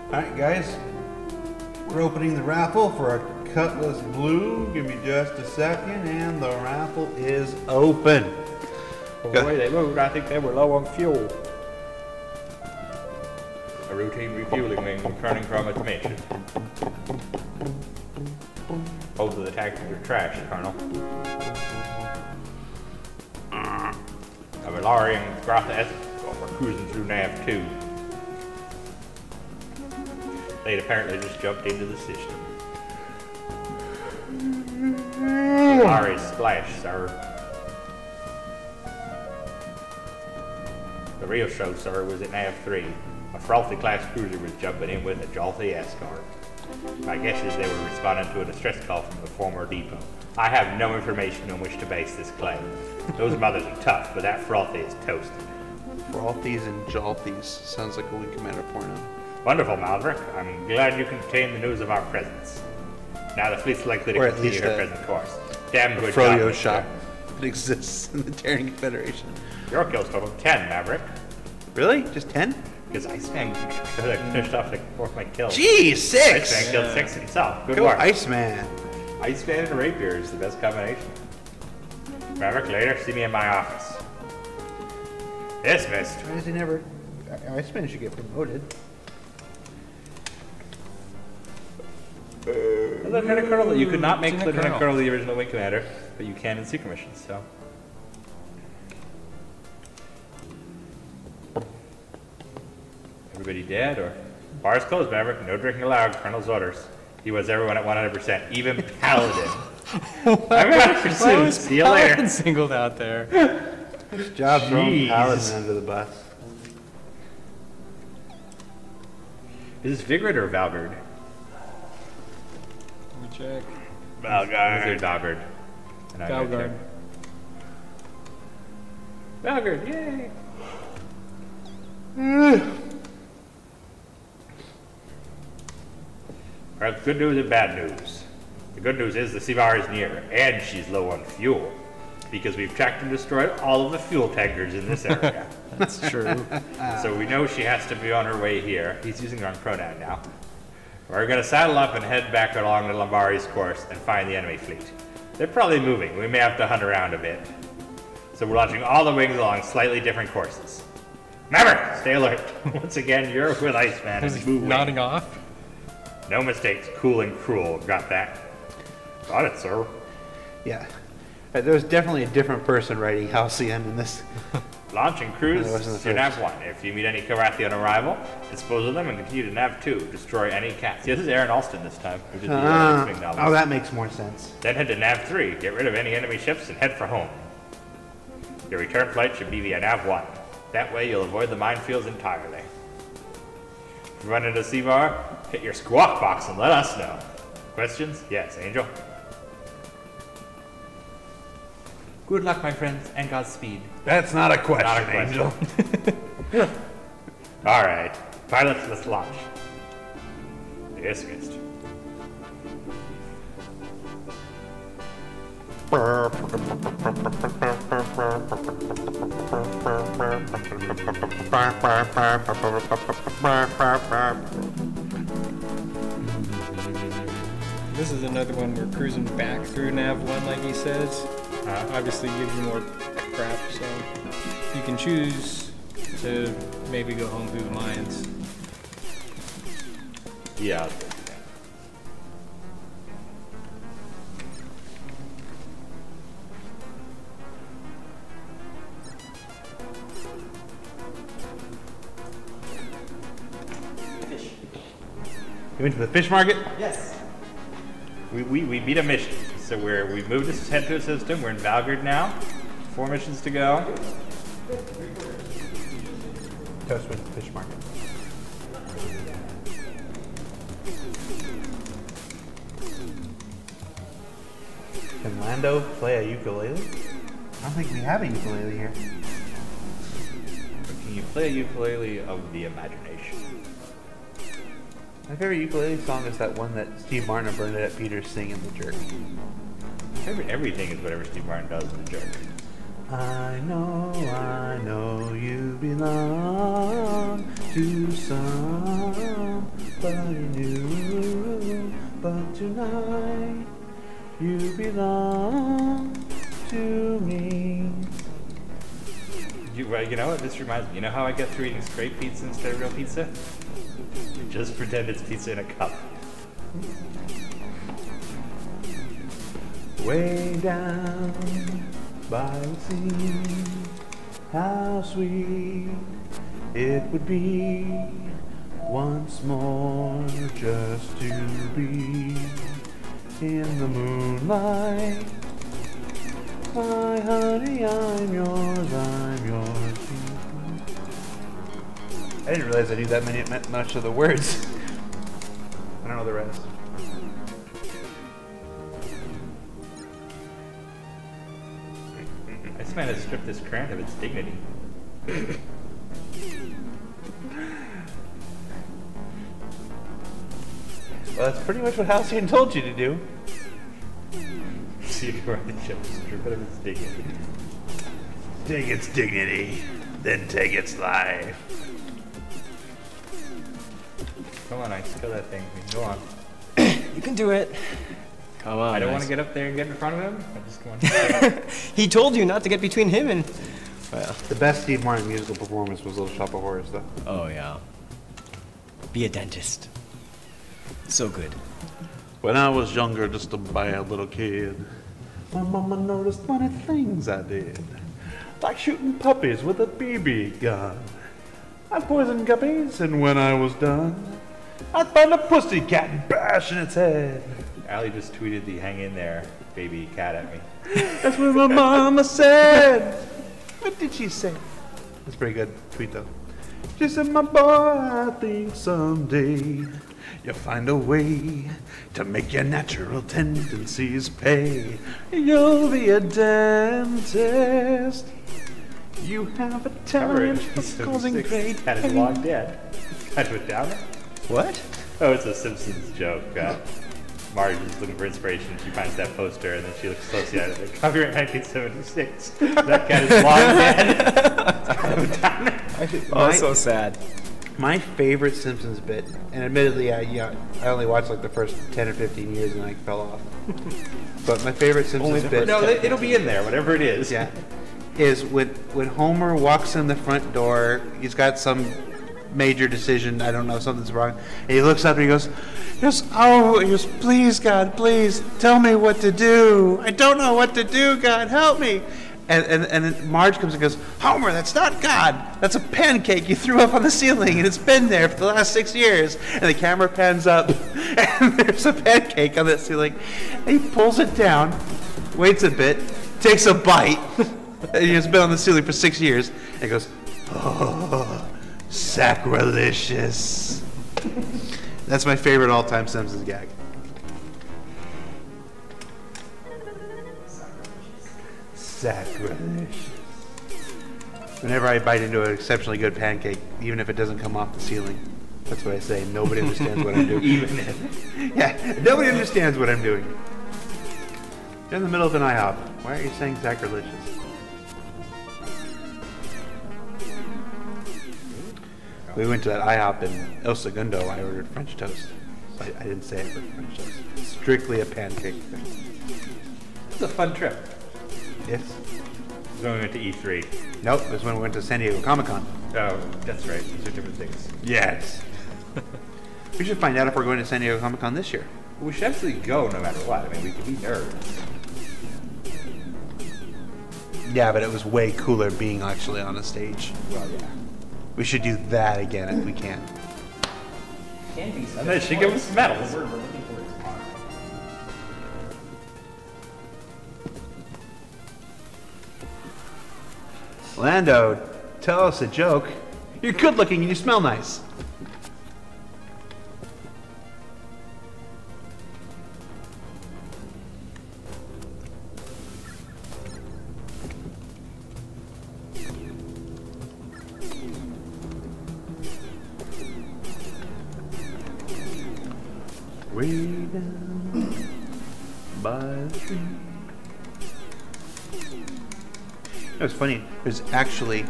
Alright, guys. We're opening the raffle for a Cutlass Blue. Give me just a second, and the raffle is open. The way they moved, I think they were low on fuel. A routine refueling wing returning from its mission. Both of the taxis are trash, Colonel. A Valarian Grotha escort were cruising through Nav 2. They'd apparently just jumped into the system. Valari's splash, sir. The real show, sir, was at Nav 3. A frothy class cruiser was jumping in with a jolty escort. My guess is they were responding to a distress call from the former depot. I have no information on which to base this claim. Those mothers are tough, but that frothy is toasted. Frothies and jolties. Sounds like a Wing Commander porno. Wonderful, Maverick. I'm glad you can obtain the news of our presence. Now the fleet's likely to continue her present course. Damn good job, Froyo shop that exists in the Terran Confederation. Your kills total 10, Maverick. Really? Just 10? Because Iceman finished off like 4 of my kills. Gee, 6! Iceman killed 6 himself. Good Go work. Iceman. Iceman and Rapier is the best combination. Maverick, later, see me in my office. Dismissed. Why does he never... Iceman should get promoted. Lieutenant Colonel, you could not make Lieutenant Colonel the original Wing Commander, but you can in secret missions, so... Everybody dead, or? Bars closed, Maverick. No drinking allowed. Colonel's orders. He was everyone at 100%, even Paladin. Why was See you later. Paladin singled out there? Good job throwing Paladin under the bus. Is this Vigrid or Valgard? Let me check. Valgard. Valgard. Valgard. Valgard, yay! Alright, good news and bad news. The good news is the Seavar is near, and she's low on fuel. Because we've tracked and destroyed all of the fuel tankers in this area. That's true. So we know she has to be on her way here. He's using her on pronoun now. We're going to saddle up and head back along the Lombari's course and find the enemy fleet. They're probably moving. We may have to hunt around a bit. So we're launching all the wings along slightly different courses. Maverick, stay alert. Once again, you're with Iceman. Was he nodding off? No mistakes. Cool and cruel. Got that? Got it, sir. Yeah. There was definitely a different person writing Halcyon in this. Launch and cruise to to Nav 1. If you meet any Karathi on arrival, dispose of them and continue to Nav 2. Destroy any cats. Yeah, this is Aaron Alston this time, who did the X-Wing novels. Oh, that makes more sense. Then head to Nav 3. Get rid of any enemy ships and head for home. Your return flight should be via Nav 1. That way you'll avoid the minefields entirely. If you run into Seavar, hit your squawk box and let us know. Questions? Yes, Angel? Good luck, my friends, and Godspeed. That's not a question, Not a question. Angel. All right, pilots, let's launch. Dismissed. This is another one we're cruising back through Nav 1, like he says. Obviously gives you more crap, so you can choose to maybe go home through the mines. Yeah. You went to the fish market? Yes. We beat a mission. So we moved this head to a system. We're in Valgard now. 4 missions to go. Toast went to the fish market. Can Lando play a ukulele? I don't think we have a ukulele here. Can you play a ukulele of the imagination? My favorite ukulele song is that one that Steve Martin and Bernadette Peters sing in The Jerk. Everything is whatever Steve Martin does in The Jerk. I know you belong to somebody new, but tonight you belong to me. You know what? This reminds me. You know how I get through eating scraped pizza instead of real pizza? Just pretend it's pizza in a cup. Way down by the sea, how sweet it would be once more just to be in the moonlight. My honey, I'm yours, I'm yours. I didn't realize I knew that much of the words. I don't know the rest. This man has stripped this current of its dignity. Well, that's pretty much what Halcyon told you to do. See where the ship strip it of its dignity. Take its dignity, then take its life. Come on, I can kill that thing. Go on. You can do it. Come on. I don't want to get up there and get in front of him. I just want to. He told you not to get between him and. Well. The best Steve Martin musical performance was Little Shop of Horrors, though. Oh, yeah. Be a dentist. So good. When I was younger, just a bad little kid, my mama noticed funny things I did. Like shooting puppies with a BB gun. I poisoned guppies, and when I was done, I'd find a pussycat and bash in its head. Allie just tweeted the hang in there, baby cat at me. That's what my mama said. What did she say? That's a pretty good tweet, though. She said, my boy, I think someday you'll find a way to make your natural tendencies pay. You'll be a dentist. You have a talent for causing great Cat is long dead. Cat went down it? What? Oh, it's a Simpsons joke. Marge is looking for inspiration. She finds that poster, and then she looks closely at it. Copyright 1976. That cat is long dead. Oh, so sad. My favorite Simpsons bit, and admittedly, I only watched like the first 10 or 15 years and I fell off. But my favorite Simpsons bit... No, it'll be in there, whatever it is. Yeah. Is when Homer walks in the front door, he's got some major decision, I don't know, something's wrong, and he looks up and he goes, please, God, please, tell me what to do. I don't know what to do, God, help me. And then Marge comes and goes, Homer, that's not God. That's a pancake you threw up on the ceiling, and it's been there for the last 6 years. And the camera pans up, and there's a pancake on that ceiling. And he pulls it down, waits a bit, takes a bite, and it's been on the ceiling for 6 years, and goes, oh, sacrilegious. That's my favorite all-time Simpsons gag. Sacrilegious. Whenever I bite into an exceptionally good pancake, even if it doesn't come off the ceiling, that's what I say. Nobody understands what I'm doing. Even if. Yeah, nobody understands what I'm doing. You're in the middle of an IHOP. Why aren't you saying sacrilegious? We went to that IHOP in El Segundo. I ordered French toast. So I didn't say it was French toast. Strictly a pancake thing. It's a fun trip. Yes. When we went to E3. Nope, it was when we went to San Diego Comic-Con. Oh, that's right. These are different things. Yes. We should find out if we're going to San Diego Comic-Con this year. We should absolutely go no matter what. I mean, we could be nerds. Yeah, but it was way cooler being actually on a stage. Well, yeah. We should do that again if we can. Can be And then she give us medals. The word we're looking for is honor. Lando, tell us a joke. You're good looking and you smell nice. Way down by the stream. It was funny. There's actually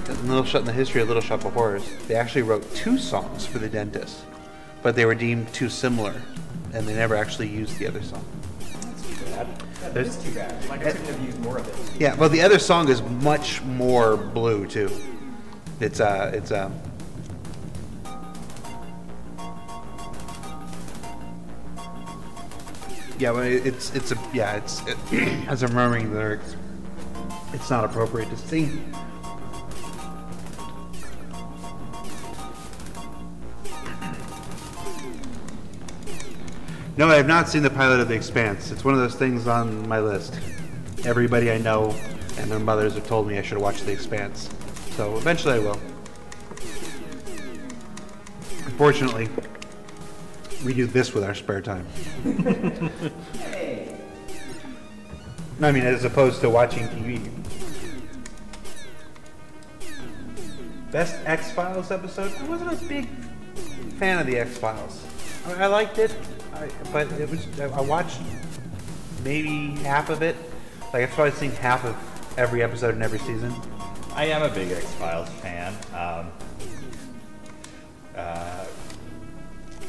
a little shot in the history of Little Shop of Horrors. They actually wrote 2 songs for the dentist, but they were deemed too similar, and they never actually used the other song. That's too bad. That is too bad. Like, I couldn't have used more of it. Yeah, well, the other song is much more blue too. It's yeah, well, as I'm remembering the lyrics, it's not appropriate to sing. No, I have not seen the pilot of The Expanse. It's one of those things on my list. Everybody I know and their mothers have told me I should watch The Expanse. So eventually I will. Unfortunately, we do this with our spare time. Hey. I mean, as opposed to watching TV. Best X-Files episode? I wasn't a big fan of the X-Files. I liked it, but it was, I watched maybe half of it. Like, I've probably seen half of every episode in every season. I am a big X-Files fan.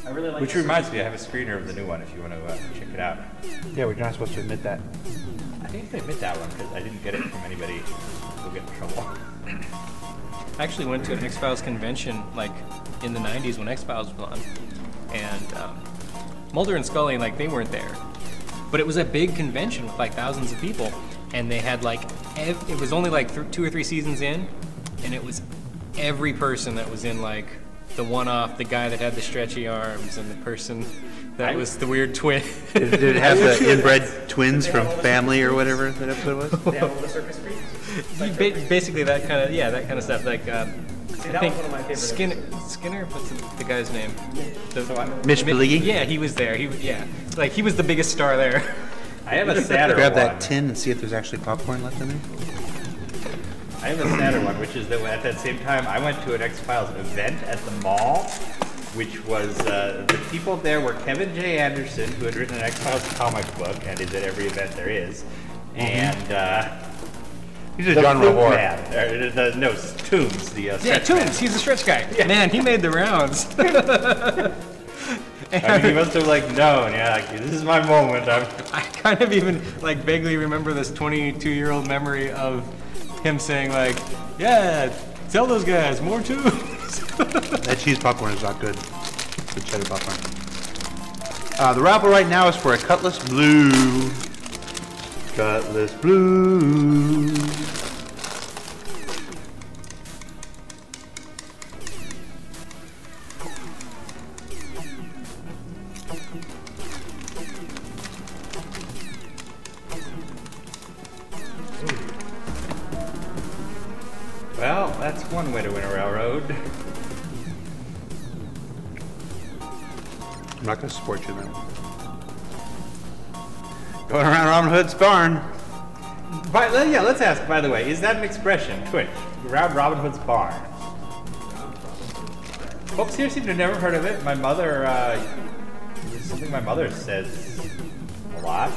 I really like Which reminds me, I have a screener of the new one if you want to check it out. Yeah, we're not supposed to admit that. I think I can admit that one because I didn't get it from anybody who'll get in trouble. I actually went to an X-Files convention like in the 90s when X-Files was on, and Mulder and Scully, like, they weren't there, but it was a big convention with like thousands of people, and they had like it was only like 2 or 3 seasons in, and it was every person that was in, like, the one-off, the guy that had the stretchy arms, and the person that was the weird twin. Did it have the inbred twins from Family or whatever that episode was? They have all the circus freaks? Basically that kind of, yeah, that kind of stuff. Like, See, I that think was one of my favorite Skinner, what's the guy's name? Mitch Pileggi? Yeah, he was there. He was the biggest star there. I have a sadder Grab one. that tin and see if there's actually popcorn left in there. I have a sadder one, which is that at that same time, I went to an X-Files event at the mall, which was, the people there were Kevin J. Anderson, who had written an X-Files comic book and is at every event there is, and, He's a the genre Flute whore. Man. No, Toombs, the Yeah, stretch Toombs. man. He's the stretch guy. Yeah. Man, he made the rounds. I mean, he must have like known, yeah, like, this is my moment. I kind of even like vaguely remember this 22-year-old memory of him saying like, "Yeah, tell those guys more Toombs." That cheese popcorn is not good. Good cheddar popcorn. The raffle right now is for a Cutlass Blue. Cutlass Blue. Well, that's one way to win a railroad. I'm not going to support you in that one. Going around Robin Hood's barn. Yeah, let's ask, by the way, is that an expression, Twitch? Around Robin Hood's barn. Folks here seem to have never heard of it. My mother, it's something my mother says a lot.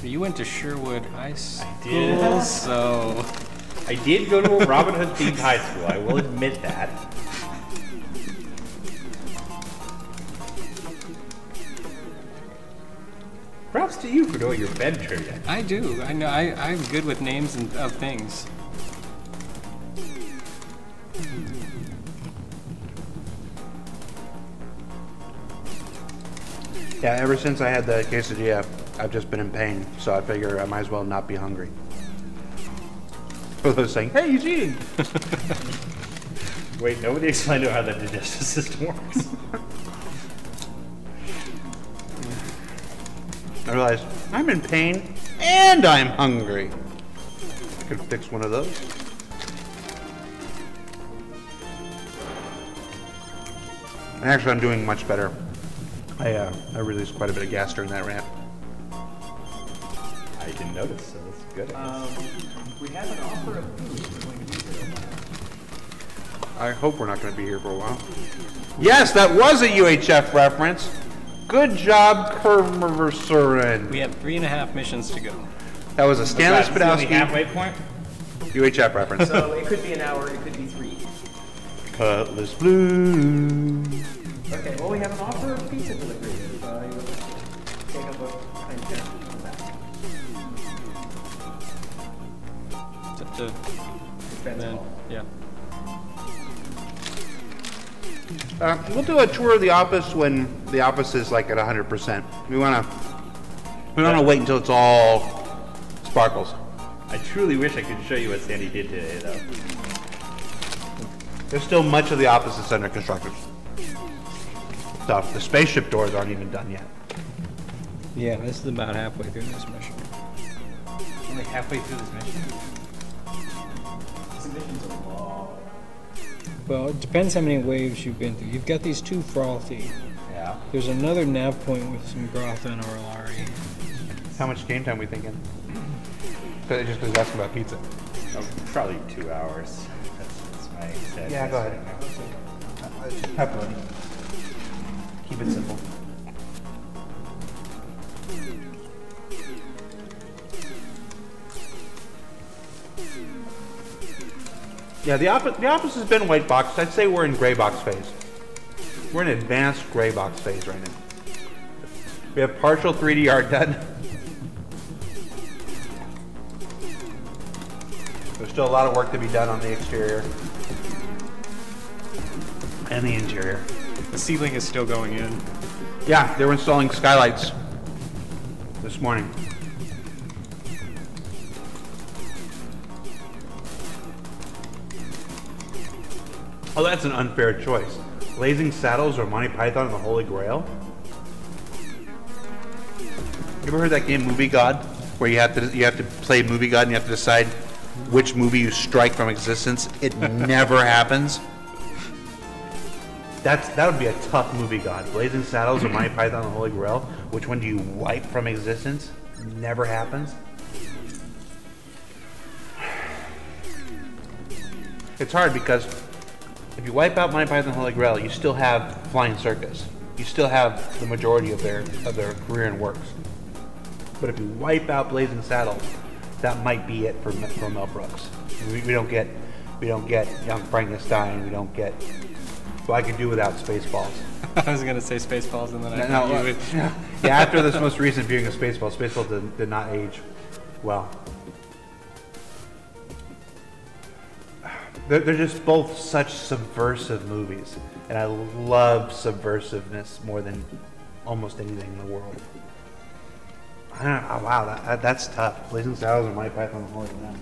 You went to Sherwood High School, did. so... I did go to a Robin Hood themed high school, I will admit that. Props to you for knowing your Fed trivia. I do. I know. I'm good with names of things. Yeah, ever since I had the quesadilla, I've just been in pain, so I figure I might as well not be hungry. For those saying, hey, he's eating! Wait, nobody explained to how the digestive system works. I realized I'm in pain and I'm hungry. I could fix one of those. And actually, I'm doing much better. I released quite a bit of gas during that ramp. I didn't notice, so that's good. We have an offer of food. We're going to be here. I hope we're not going to be here for a while. Yes, that was a UHF reference. Good job, Kermersurin. We have 3.5 missions to go. That was a Stanley Is that the Spadowski halfway point? UHF reference. So it could be an hour, it could be 3. Cutlass Blue. Okay, well we have an offer of pizza delivery. You would take up a kind gesture on that. It's up to Depends Ben. on. Yeah. We'll do a tour of the office when the office is like at 100%. We want to wait until it's all sparkles. I truly wish I could show you what Sandy did today, though. There's still much of the office that's under construction. Stuff. The spaceship doors aren't even done yet. Yeah, this is about halfway through this mission. Only halfway through this mission? This mission's a long. Well, it depends how many waves you've been through. You've got these 2 frothy. Yeah. There's another nav point with some Grotha and Orlari. How much game time are we thinking? Just because he's asking about pizza. Oh, probably 2 hours. That's my set. Yeah, go ahead. Pepperoni. Keep it simple. Yeah, the office has been white boxed. I'd say we're in gray box phase. We're in advanced gray box phase right now. We have partial 3D art done. There's still a lot of work to be done on the exterior and the interior. The ceiling is still going in. Yeah, they were installing skylights this morning. Oh, that's an unfair choice. Blazing Saddles or Monty Python and the Holy Grail? You ever heard that game Movie God, where you have to play Movie God and you have to decide which movie you strike from existence? It never happens. That would be a tough Movie God. Blazing Saddles or Monty Python and the Holy Grail. Which one do you wipe from existence? Never happens. It's hard because if you wipe out Monty Python and the Holy Grail, you still have Flying Circus. You still have the majority of their career and works. But if you wipe out Blazing Saddles, that might be it for Mel Brooks. We don't get Young Frankenstein. We don't get. Well, I could do without Spaceballs. I was going to say Spaceballs, and then I thought you would. Yeah, after this most recent viewing of Spaceballs, Spaceballs did not age well. They're just both such subversive movies, and I love subversiveness more than almost anything in the world. I don't know, wow, that's tough. Blazing Saddles and Monty Python and the Holy Grail.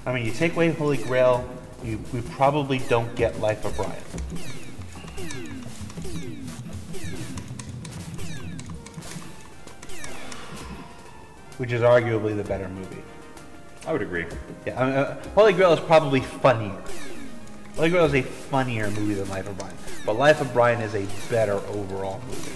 I mean, you take away Holy Grail, we probably don't get Life of Brian. Which is arguably the better movie. I would agree. Yeah, Holy Grail is probably funnier. Holy Grail is a funnier movie than Life of Brian, but Life of Brian is a better overall movie.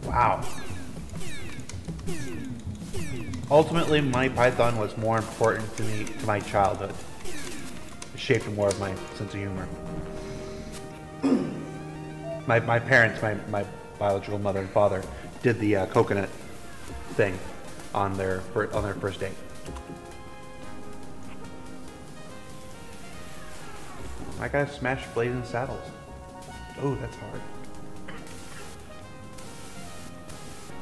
Wow. Ultimately, Monty Python was more important to me, to my childhood. It shaped more of my sense of humor. My parents, my biological mother and father, did the coconut thing on their first date. I gotta smash blazing saddles. Oh, that's hard.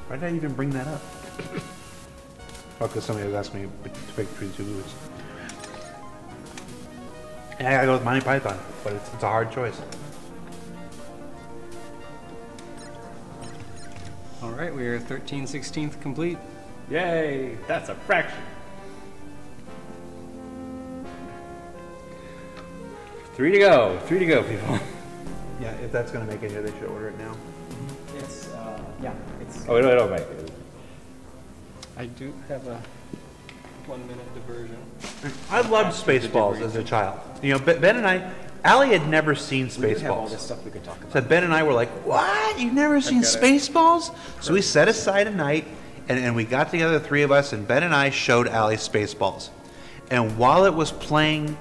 Why did I even bring that up? Oh, because somebody was asking me to pick between two movies. And I gotta go with Monty Python, but it's a hard choice. All right, we are 13/16 complete. Yay! That's a fraction. 3 to go. 3 to go, people. Yeah, if that's gonna make it here, they should order it now. It's, yeah, it's... Oh, it'll make it. I do have a 1-minute diversion. I loved Spaceballs as a child. You know, Ben and I, Allie had never seen Spaceballs. We do have all this stuff we could talk about. So Ben and I were like, what? You've never seen Spaceballs? So we set aside a night, and we got together, the three of us, and Ben and I showed Allie Spaceballs. And while it was playing,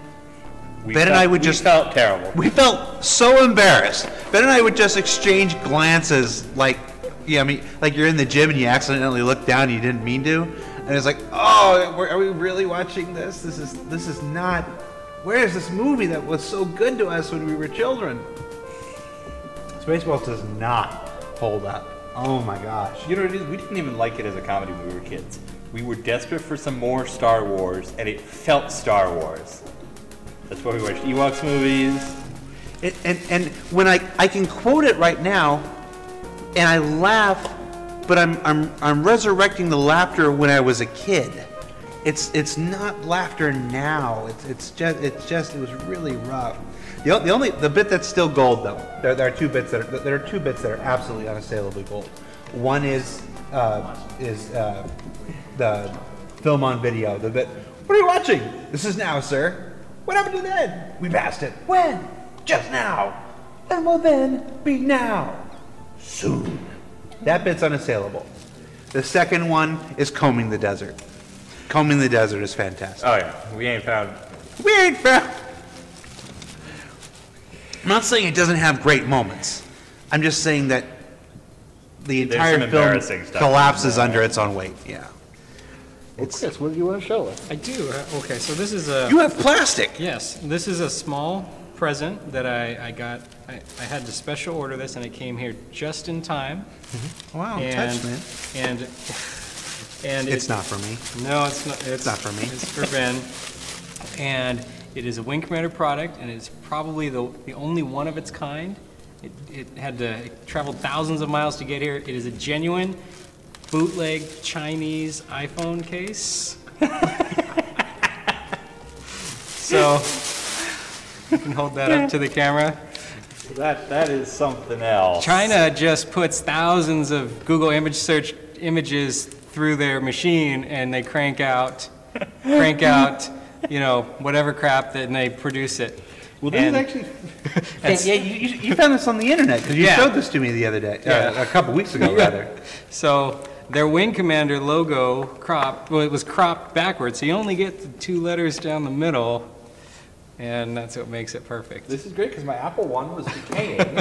Ben and I would just... We felt terrible. We felt so embarrassed. Ben and I would just exchange glances like, yeah, I mean, like you're in the gym and you accidentally look down and you didn't mean to. And it's like, oh, are we really watching this? This is not... Where is this movie that was so good to us when we were children? Spaceballs does not hold up. Oh my gosh. You know what it is? We didn't even like it as a comedy when we were kids. We were desperate for some more Star Wars, and it felt Star Wars. That's why we watched Ewoks movies. And when I can quote it right now, and I laugh, but I'm resurrecting the laughter when I was a kid. It's not laughter now. It was really rough. The bit that's still gold though. There are two bits that are absolutely unassailably gold. One is the film on video. The bit. What are you watching? This is now, sir. What happened to then? We passed it. When? Just now. And will then be now. Soon. That bit's unassailable. The second one is combing the desert. Combing the desert is fantastic. Oh yeah, we ain't found. I'm not saying it doesn't have great moments. I'm just saying that the entire film collapses under its own weight. Yeah. Chris, what do you want to show us? I do. Okay, so this is a... You have plastic! Yes, this is a small present that I got. I had to special order this, and it came here just in time. Mm-hmm. Wow, touch, man. And it's not for me. No, it's not. It's not for me. It's for Ben. And it is a Wing Commander product, and it's probably the only one of its kind. It had to travel thousands of miles to get here. It is a genuine bootleg Chinese iPhone case. So you can hold that up to the camera. That is something else. China just puts thousands of Google image search images through their machine, and they crank out, you know, whatever crap, and they produce it. Well, this is actually... yeah, you found this on the internet, because you showed this to me the other day, a couple weeks ago, rather. So their Wing Commander logo cropped, well, it was cropped backwards, so you only get the 2 letters down the middle, and that's what makes it perfect. This is great, because my Apple One was decaying.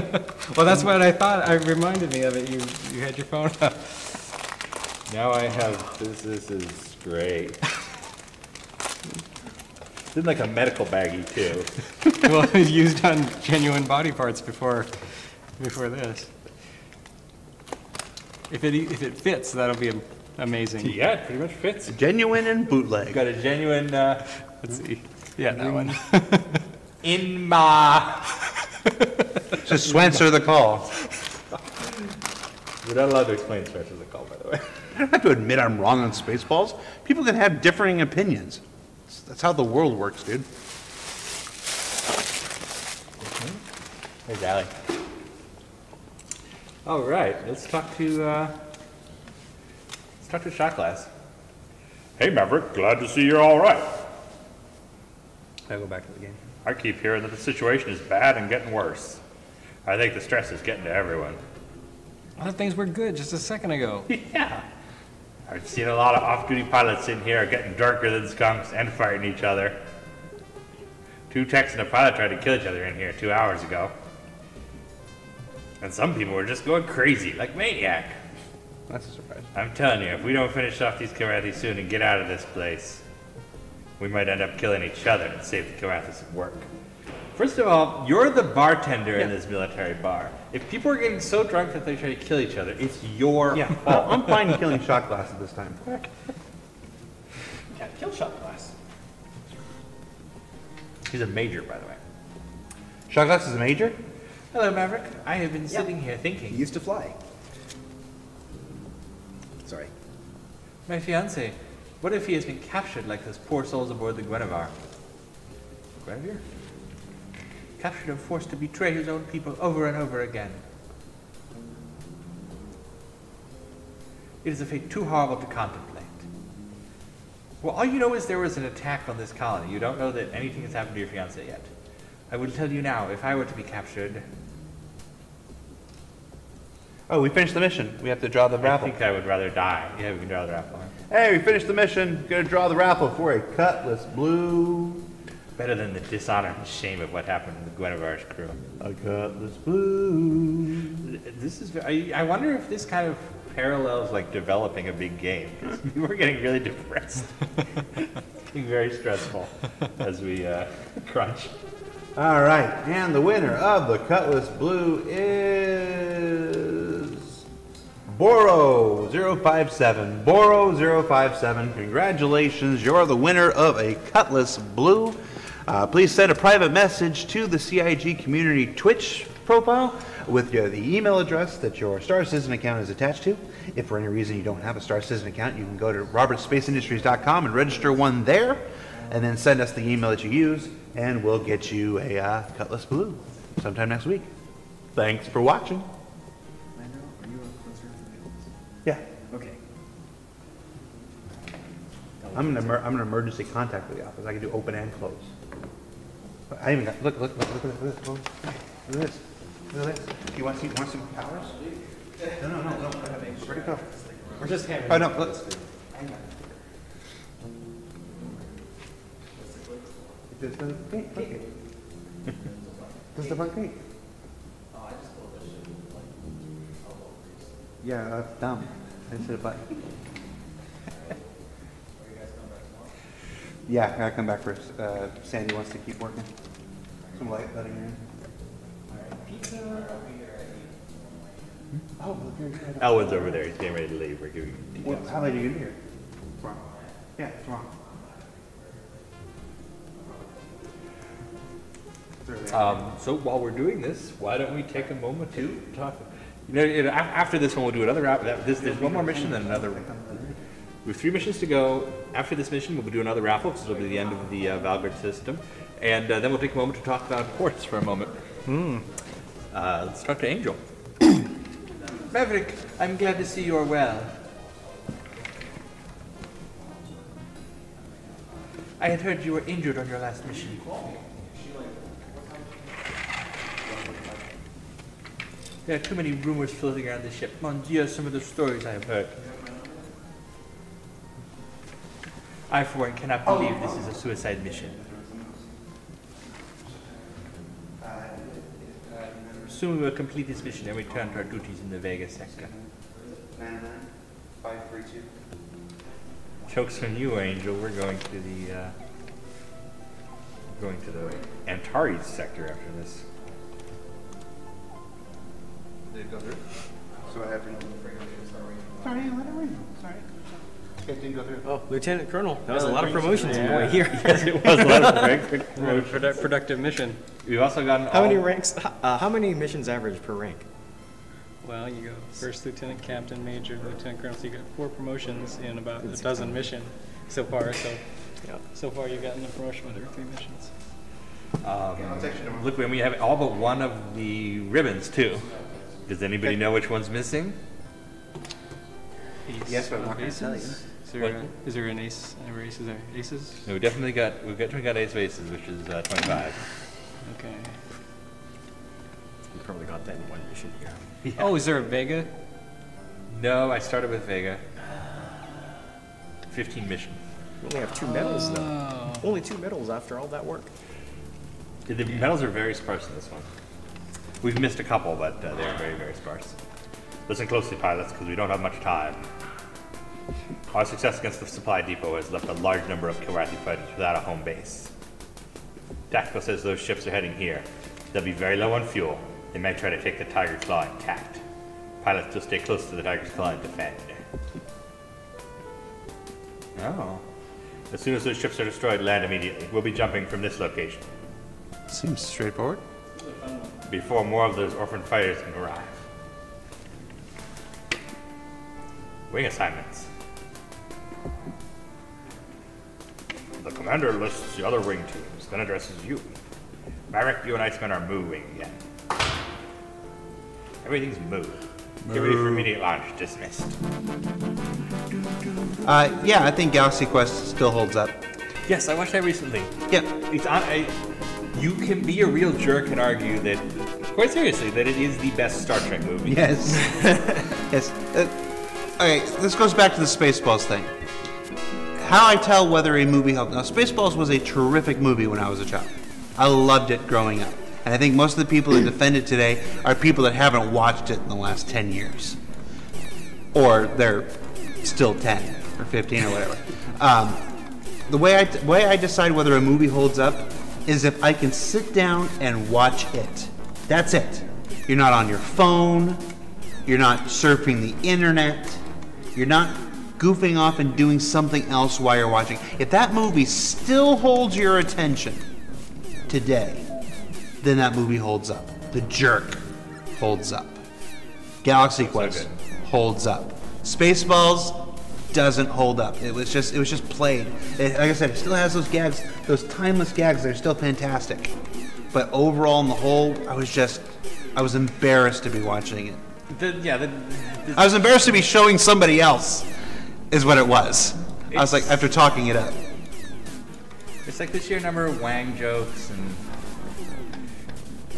Well, that's what I thought. It reminded me of it. You had your phone up. Now I have, this is great. It's in like a medical baggie too. Well, it's used on genuine body parts before this. If it fits, that'll be amazing. Yeah, it pretty much fits. Genuine and bootleg. Got a genuine, let's see. Yeah, that one. In my. Just answer the call. We're not allowed to explain answer the call, by the way. I don't have to admit I'm wrong on Spaceballs. People can have differing opinions. That's how the world works, dude. There's Allie. All right, let's talk to Shot Glass. Hey, Maverick, glad to see you're all right. I'll go back to the game. I keep hearing that the situation is bad and getting worse. I think the stress is getting to everyone. A lot of things were good just a second ago. Yeah. I've seen a lot of off-duty pilots in here getting darker than skunks and fighting each other. 2 techs and a pilot tried to kill each other in here 2 hours ago. And some people were just going crazy, like maniac. That's a surprise. I'm telling you, if we don't finish off these Kilrathi soon and get out of this place, we might end up killing each other and save the Kilrathi some work. First of all, you're the bartender in this military bar. If people are getting so drunk that they try to kill each other, it's your fault. I'm fine killing shot glasses this time. Can't kill shot glass. He's a major, by the way. Shot glass is a major? Hello, Maverick. I have been sitting here thinking. He used to fly. Sorry. My fiancé, what if he has been captured like those poor souls aboard the Guinevere? Guinevere? Captured and forced to betray his own people over and over again. It is a fate too horrible to contemplate. Well, all you know is there was an attack on this colony. You don't know that anything has happened to your fiancé yet. I will tell you now, if I were to be captured... Oh, we finished the mission. We have to draw the raffle. I think I would rather die. Yeah, we can draw the raffle. Hey, we finished the mission. Gonna draw the raffle for a Cutlass Blue. Better than the dishonor and shame of what happened to the Guinevere's crew. A Cutlass Blue. This is... I wonder if this kind of parallels like developing a big game. We were getting really depressed. Getting very stressful as we crunch. All right, and the winner of the Cutlass Blue is Boro057. Boro057, congratulations, you're the winner of a Cutlass Blue. Please send a private message to the CIG Community Twitch profile with the email address that your Star Citizen account is attached to. If for any reason you don't have a Star Citizen account, you can go to robertspaceindustries.com and register one there, and then send us the email that you use, and we'll get you a Cutlass Blue sometime next week. Thanks for watching. Lando, are you closer to the Yeah. Okay. I'm an emergency contact for the office. I can do open and close. I even got, look at this. Look at this. Look at this. You want some powers? No. Where'd it go? We're just having. Oh, no, look. Does the paint cookie? Does the front cake? Oh, I just pulled this shit like elbow grease. Yeah, that's dumb. I just hit a button. Yeah, I gotta come back first. Sandy wants to keep working. Some light letting her in. Oh, look here. Elwood's over there. He's getting ready to leave. We're giving him details. How late are you gonna be here? It's wrong. Yeah, it's wrong. So while we're doing this, why don't we take a moment to talk? After this one, we'll do another. There's one more mission, then another. We have 3 missions to go. After this mission, we'll do another raffle, because it'll be the end of the Valgard system, and then we'll take a moment to talk about ports for a moment. Let's talk to Angel. Maverick, I'm glad to see you're well. I had heard you were injured on your last mission. There are too many rumors floating around the ship. Mon Dieu, some of the stories I have heard. I, for one, cannot believe this is a suicide mission. Soon we will complete this mission and return to our duties in the Vega sector. 99532. Jokes from you, Angel. We're going to the Antares sector after this. Did it go through? So I have to. Sorry, let it ring. Sorry. It didn't go through. Oh, Lieutenant Colonel, that was a lot of promotions on the way here. Yes, it was a lot of very quick promotions. Productive mission. We've also gotten How many ranks? How many missions average per rank? Well, you go first lieutenant, captain, major, lieutenant colonel. So you got 4 promotions in about a dozen missions so far. So far you've gotten the promotion with every 3 missions. Look, we have all but one of the ribbons too. Does anybody know which one's missing? Ace. Yes, but I'm not going to tell you. Is there an ace? Is there aces? No, we've definitely got ace of aces, which is 25. Okay. You probably got that in 1 mission here. Yeah. Oh, is there a Vega? No, I started with Vega. 15 mission. We only have 2 medals, though. Only 2 medals after all that work. The medals are very sparse in this one. We've missed a couple, but they're very, very sparse. Listen closely, pilots, because we don't have much time. Our success against the supply depot has left a large number of Kilrathi fighters without a home base. Tactical says those ships are heading here. They'll be very low on fuel. They might try to take the Tiger's Claw intact. Pilots will stay close to the Tiger's Claw and defend. Oh. As soon as those ships are destroyed, land immediately. We'll be jumping from this location. Seems straightforward. Before more of those orphan fighters can arrive. Wing assignments. The commander lists the other wing teams, then addresses you. Marek, you and Iceman are moving again. Everything's moved. Get ready for immediate launch. Dismissed. Yeah, I think Galaxy Quest still holds up. Yes, I watched that recently. Yeah. It's on. You can be a real jerk and argue that, quite seriously, that it is the best Star Trek movie. Yes. Yes. Okay, this goes back to the Spaceballs thing. How I tell whether a movie helped. Now, Spaceballs was a terrific movie when I was a child. I loved it growing up. And I think most of the people that defend it today are people that haven't watched it in the last 10 years. Or they're still 10 or 15 or whatever. The way I decide whether a movie holds up is if I can sit down and watch it. That's it. You're not on your phone. You're not surfing the internet. You're not goofing off and doing something else while you're watching. If that movie still holds your attention today, then that movie holds up. The Jerk holds up. Galaxy Quest holds up. Spaceballs doesn't hold up. It was just played. Like I said, it still has those gags, those timeless gags. They're still fantastic. But overall, on the whole, I was embarrassed to be watching it. I was embarrassed to be showing somebody else, is what it was. I was like, after talking it up. It's like the sheer number of Wang jokes and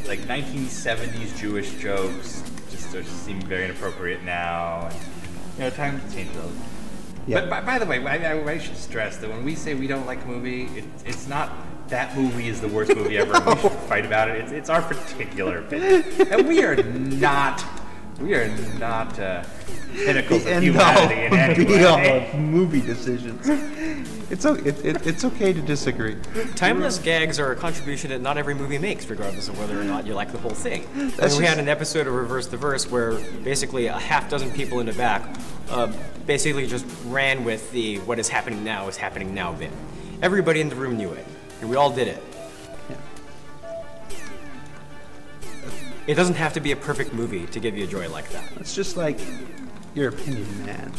like 1970s Jewish jokes just seem very inappropriate now. And, times change those. Yeah. But by the way, I should stress that when we say we don't like a movie, it's not that movie is the worst movie ever. No. We should fight about it. It's our particular opinion, and we are not pinnacles of humanity in any way. Of movie decisions. It's okay to disagree. Timeless gags are a contribution that not every movie makes, regardless of whether or not you like the whole thing. We had an episode of Reverse the Verse where basically a half dozen people in the back basically just ran with the "what is happening now bit. Everybody in the room knew it, and we all did it. Yeah. It doesn't have to be a perfect movie to give you joy like that. It's just like your opinion, man.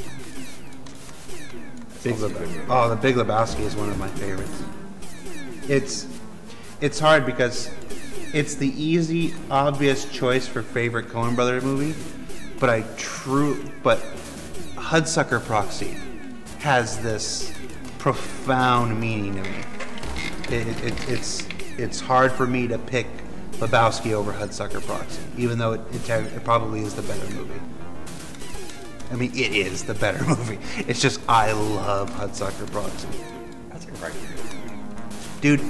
The Big Lebowski is one of my favorites. It's hard because it's the easy, obvious choice for favorite Coen Brothers movie, but Hudsucker Proxy has this profound meaning to me. It's hard for me to pick Lebowski over Hudsucker Proxy, even though it probably is the better movie. I mean, it is the better movie. It's just, I love Hudsucker Proxy. Hudsucker Proxy. Dude,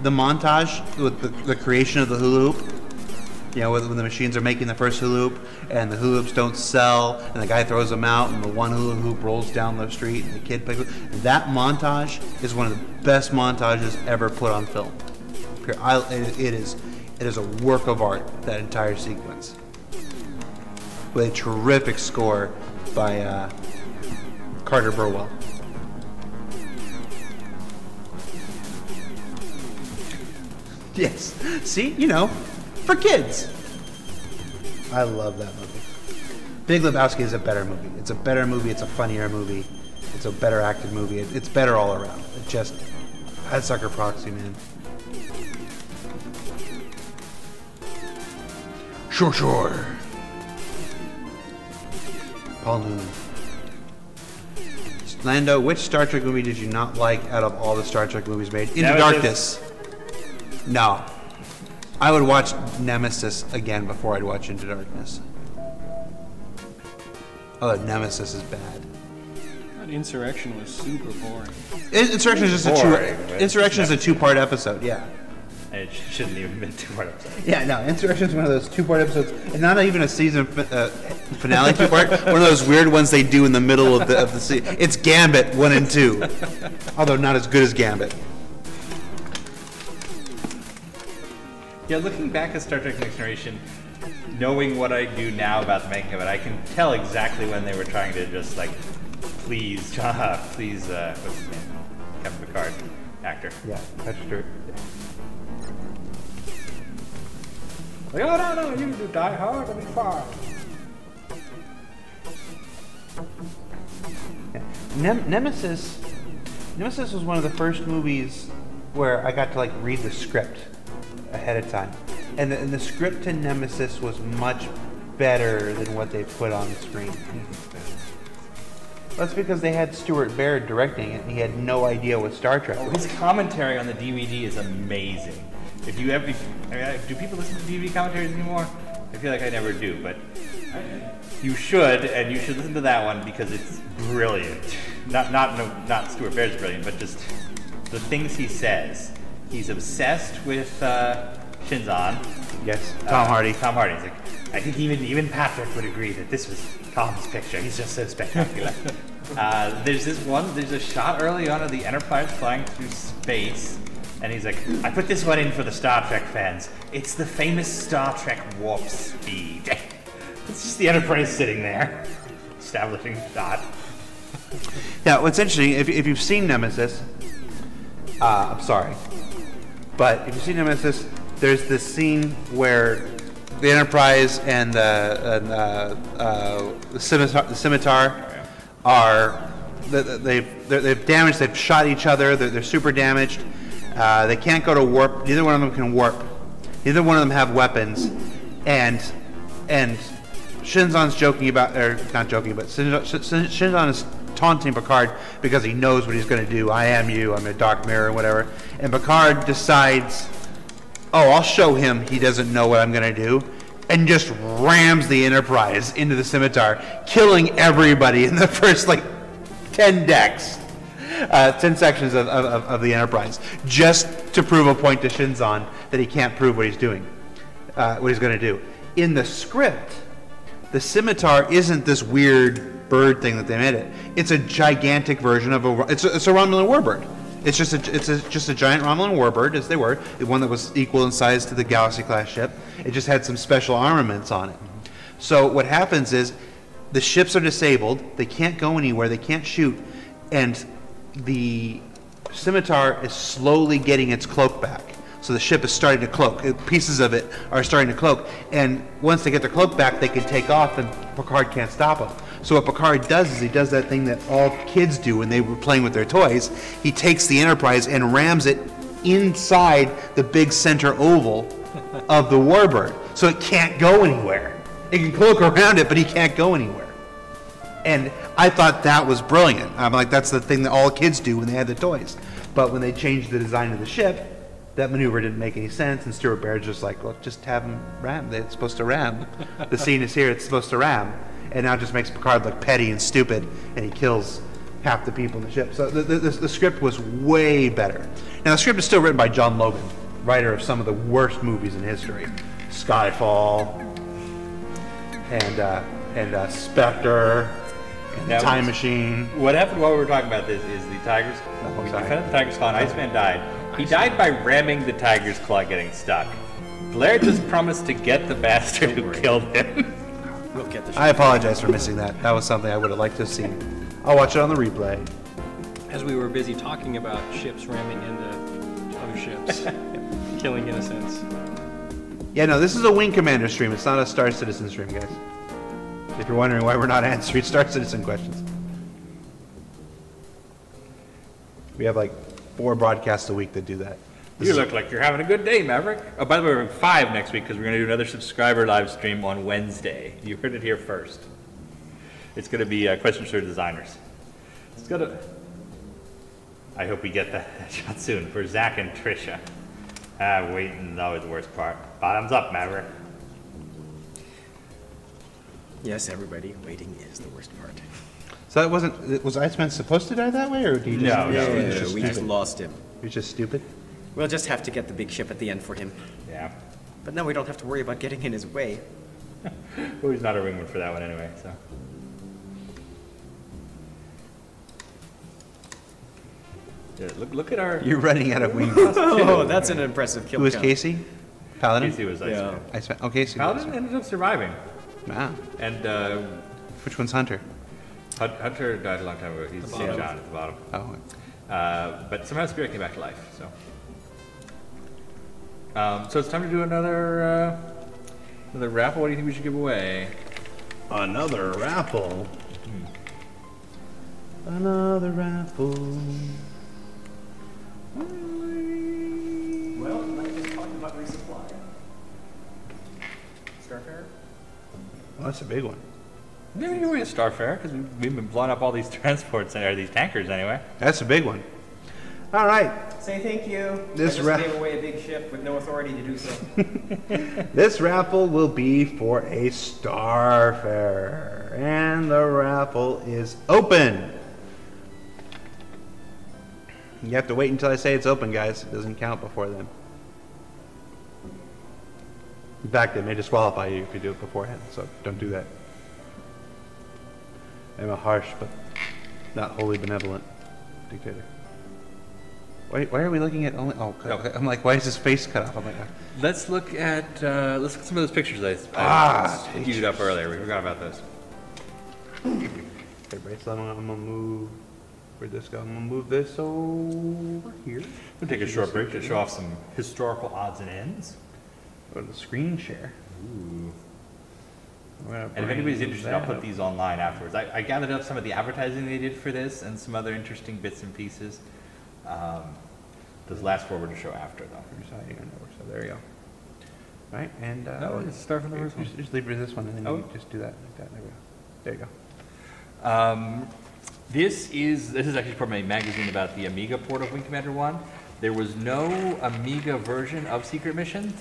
the montage with the creation of the hula hoop, when the machines are making the first hula hoop, and the hula hoops don't sell, and the guy throws them out, and the one hula hoop rolls down the street, and the kid picks it. That montage is one of the best montages ever put on film. It is a work of art, that entire sequence. With a terrific score by Carter Burwell. Yes. See, for kids. I love that movie. Big Lebowski is a better movie. It's a better movie. It's a funnier movie. It's a better acted movie. It's better all around. It just Hudsucker Proxy, man. Sure. Paul Newman. Lando, which Star Trek movie did you not like out of all the Star Trek movies made? Into Darkness. No. I would watch Nemesis again before I'd watch Into Darkness. Oh, Nemesis is bad. But Insurrection was super boring. Insurrection is just Insurrection is a two-part episode. Yeah. It shouldn't even been 2 part episodes. Yeah, no, Insurrection is one of those two-part episodes, and not even a season finale two-part. One of those weird ones they do in the middle of the season. It's Gambit 1 and 2, although not as good as Gambit. Yeah, looking back at Star Trek Next Generation, knowing what I do now about the making of it, I can tell exactly when they were trying to just like, please, what's his name? Captain Picard, actor. Yeah, that's true. Like, oh no, you do Die Hard, I'll be fine. Yeah. Nemesis was one of the first movies where I got to like read the script ahead of time, and the script to Nemesis was much better than what they put on the screen. That's because they had Stuart Baird directing it, and he had no idea what Star Trek was. His commentary on the DVD is amazing. If you ever, do people listen to DVD commentaries anymore? I feel like I never do, but you should, and you should listen to that one because it's brilliant. Not Stuart Baird's brilliant, but just the things he says. He's obsessed with Shinzon. Yes, Tom Hardy. Tom Hardy. He's like, I think even Patrick would agree that this was Tom's picture. He's just so spectacular. There's a shot early on of the Enterprise flying through space. And he's like, I put this one in for the Star Trek fans. It's the famous Star Trek warp speed. It's just the Enterprise sitting there, establishing shot. Yeah, what's interesting, if you've seen Nemesis, I'm sorry, but if you've seen Nemesis, there's this scene where the Enterprise and the Scimitar are, they've damaged, they've shot each other, they're super damaged. They can't go to warp. Neither one of them can warp. Neither one of them have weapons. And Shinzon's joking about, or not joking, but Shinzon is taunting Picard because he knows what he's going to do. I am you. I'm a dark mirror, whatever. And Picard decides, oh, I'll show him he doesn't know what I'm going to do, and just rams the Enterprise into the Scimitar, killing everybody in the first, 10 decks. 10 sections of the Enterprise, just to prove a point to Shinzon that he can't prove what he's doing, what he's going to do. In the script, the Scimitar isn't this weird bird thing that they made it. It's a gigantic version of it's a Romulan warbird. It's just a giant Romulan warbird, as they were, the one that was equal in size to the Galaxy-class ship. It just had some special armaments on it. So what happens is the ships are disabled. They can't go anywhere. They can't shoot, and the Scimitar is slowly getting its cloak back. So the ship is starting to cloak. Pieces of it are starting to cloak. And once they get their cloak back, they can take off, and Picard can't stop them. So what Picard does is he does that thing that all kids do when they were playing with their toys. He takes the Enterprise and rams it inside the big center oval of the warbird. So it can't go anywhere. It can cloak around it, but he can't go anywhere. And I thought that was brilliant. I'm like, that's the thing that all kids do when they had the toys. But when they changed the design of the ship, that maneuver didn't make any sense, and Stuart Baird's just like, well, just have them ram. It's supposed to ram. The scene is here, it's supposed to ram. And now it just makes Picard look petty and stupid, and he kills half the people in the ship. So the script was way better. Now, the script is still written by John Logan, writer of some of the worst movies in history. Skyfall, and Spectre, and Time Machine. What happened while we were talking about this is the Tiger's... we defended the Tiger's Claw, and Iceman died. He died by ramming the Tiger's Claw getting stuck. Blair just promised to get the bastard who killed him. We'll get the I apologize for missing that. That was something I would have liked to have seen. I'll watch it on the replay. As we were busy talking about ships ramming into other ships, killing innocents. Yeah, no, this is a Wing Commander stream. It's not a Star Citizen stream, guys. If you're wondering why we're not answering Star Citizen questions. We have 4 broadcasts a week that do that. You look like you're having a good day, Maverick. Oh, by the way, we're 5 next week because we're going to do another subscriber live stream on Wednesday. You heard it here first. It's going to be questions for designers. It's going to... I hope we get that shot soon for Zach and Trisha. Waiting is always the worst part. Bottoms up, Maverick. Yes, everybody, waiting is the worst part. So that wasn't, was Iceman supposed to die that way, or do you just? No, we just lost him. You're just stupid? We'll just have to get the big ship at the end for him. Yeah. But now we don't have to worry about getting in his way. Well, he's not a wingman for that one anyway, so. Yeah, look at our... You're running out of wings. Oh, that's an impressive kill Who was count. Casey? Paladin? Casey was Iceman. Iceman. Oh, Casey. Paladin ended up surviving. Wow. And, Which one's Hunter? Hunter died a long time ago. He's St. John at the bottom. Oh. But somehow Spirit came back to life, so. So it's time to do another raffle. What do you think we should give away? Another raffle? Another raffle. Well, I just talked about resupply. Starfarer? Well, that's a big one. Maybe give away a Starfarer, because we've been blowing up all these transports, or these tankers anyway. That's a big one. All right. Say thank you. This I just gave away a big ship with no authority to do so. This raffle will be for a Starfarer, and the raffle is open. You have to wait until I say it's open, guys. It doesn't count before then. In fact, it may disqualify you if you do it beforehand, so don't do that. I'm a harsh but not wholly benevolent dictator. Why are we looking at only? Oh, okay. I'm like, why is his face cut off? I'm like, let's look at some of those pictures I queued up earlier. We forgot about those. Okay, Bracelet, I'm gonna move. Where'd this go? I'm gonna move this over here. We'll take a short break to show off some historical odds and ends. Go to the screen share. Ooh. And if anybody's interested, I'll put these online afterwards. I gathered up some of the advertising they did for this and some other interesting bits and pieces. Those last four were to show after, though. So there you go. Right, and no, just start from the first one. Just leave this one, and then you just do that like that. There we go. There you go. This is actually from a magazine about the Amiga port of Wing Commander 1. There was no Amiga version of Secret Missions,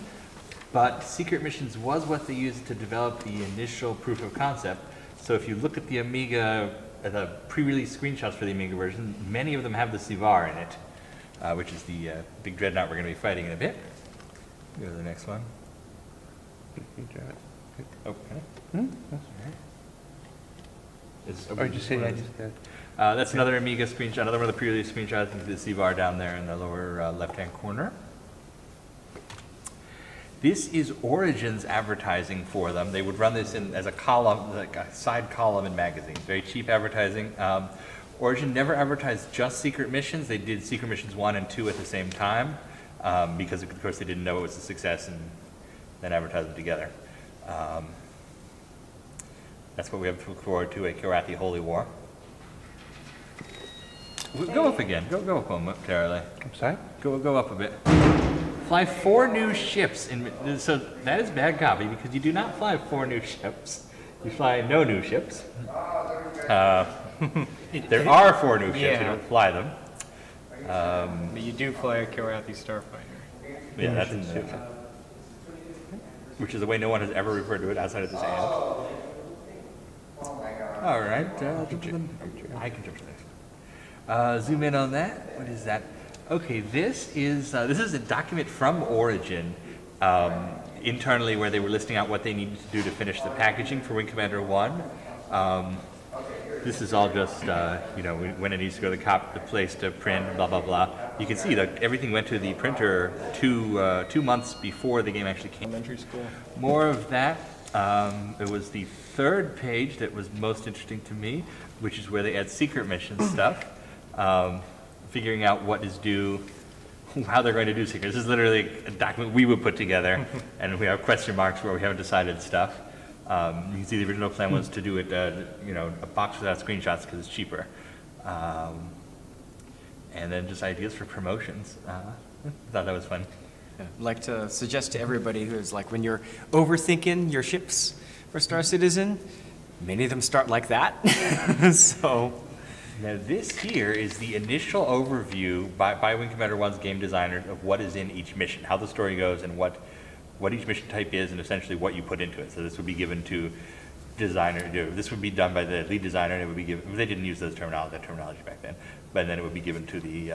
but Secret Missions was what they used to develop the initial proof of concept. So if you look at the Amiga, the pre-release screenshots for the Amiga version, many of them have the Sivar in it, which is the big dreadnought we're going to be fighting in a bit. Go to the next one. Oh, okay. That's all right. Or just say I just did. That's another Amiga screenshot, another one of the pre-release screenshots. You can see the C-bar down there in the lower left-hand corner. This is Origin's advertising for them. They would run this in as a column, like a side column in magazines. Very cheap advertising. Origin never advertised just Secret Missions. They did Secret Missions 1 and 2 at the same time because, of course, they didn't know it was a success and then advertised them together. That's what we have to look forward to, a Kirathi Holy War. Go up again. Go up momentarily. I'm sorry? Go up a bit. Fly 4 new ships. So that is bad copy because you do not fly 4 new ships. You fly no new ships. There are 4 new ships. You don't fly them. But you do fly a Kirathi Starfighter. Yeah, that's in there. Which is the way no one has ever referred to it outside of this ad. All right. I can jump to the next. Zoom in on that. What is that? Okay, this is a document from Origin internally where they were listing out what they needed to do to finish the packaging for Wing Commander 1. This is all just, when it needs to go to the place to print, blah, blah, blah. You can see that everything went to the printer 2 months before the game actually came. Elementary school. More of that. It was the 3rd page that was most interesting to me, which is where they add secret mission stuff. Figuring out what is due, how they're going to do secrets. This is literally a document we would put together, and we have question marks where we haven't decided stuff. You can see the original plan was to do it, a box without screenshots because it's cheaper. And then just ideas for promotions. I thought that was fun. Yeah. I'd like to suggest to everybody who's like, when you're overthinking your ships for Star Citizen, many of them start like that. So. Now this here is the initial overview by Wing Commander 1's game designers of what is in each mission, how the story goes, and what each mission type is, and essentially what you put into it. So this would be given to designer do. This would be done by the lead designer, and it would be given. They didn't use that terminology back then, but then it would be given to the.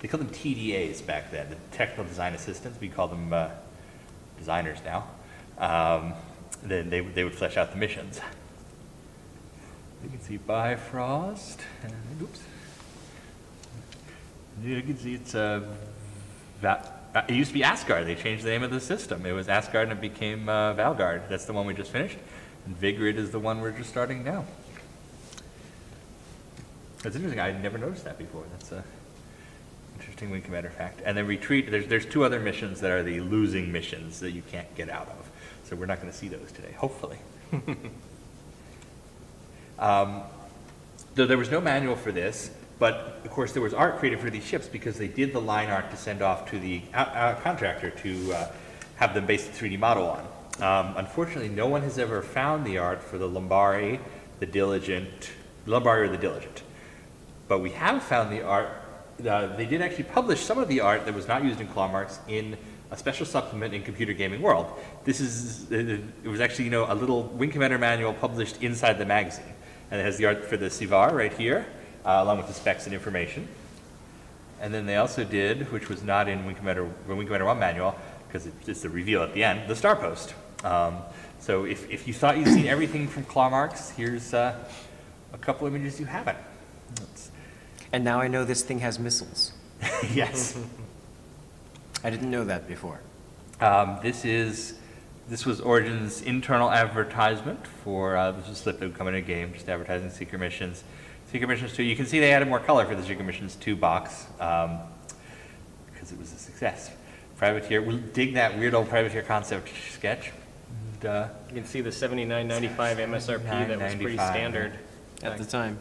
They called them TDAs back then, the technical design assistants. We call them designers now. Then they would flesh out the missions. You can see Bifrost. Oops. You can see it's it used to be Asgard. They changed the name of the system. It was Asgard and it became Valgard. That's the one we just finished. And Vigrid is the one we're just starting now. That's interesting. I never noticed that before. That's a interesting Wing Commander fact. And then Retreat, there's 2 other missions that are the losing missions that you can't get out of. So we're not going to see those today, hopefully. Though there was no manual for this, but of course there was art created for these ships because they did the line art to send off to the contractor to have them base the 3D model on. Unfortunately, no one has ever found the art for the Lombari, the Diligent, Lombari or the Diligent. But we have found the art. They did actually publish some of the art that was not used in claw marks in a special supplement in Computer Gaming World. This is, it was actually, a little Wing Commander manual published inside the magazine. And it has the art for the Sivar right here, along with the specs and information. And then they also did, which was not in Wing Commander 1 manual, because it's the reveal at the end, the Star Post. So if you thought you'd seen everything from claw marks, here's a couple images you haven't. And now I know this thing has missiles. Yes. I didn't know that before. This was Origin's internal advertisement for, this was a slip that would come in a game, just advertising Secret Missions. Secret Missions 2, you can see they added more color for the Secret Missions 2 box, because it was a success. Privateer, we'll dig that weird old Privateer concept sketch. And, you can see the $79.95 MSRP that was pretty standard at the time.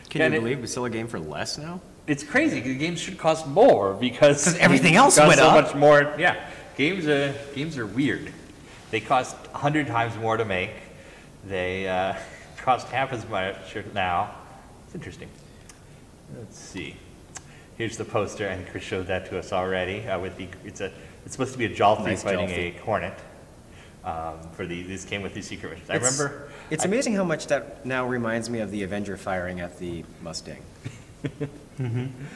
Can you believe we sell a game for less now? It's crazy. The games should cost more because everything else went so up. Much more. Yeah, games are weird. They cost 100 times more to make. They cost half as much now. It's interesting. Let's see. Here's the poster, and Chris showed that to us already. It's supposed to be a Jalfi fighting a Hornet. This came with these secret missions. I remember. It's amazing how much that now reminds me of the Avenger firing at the Mustang.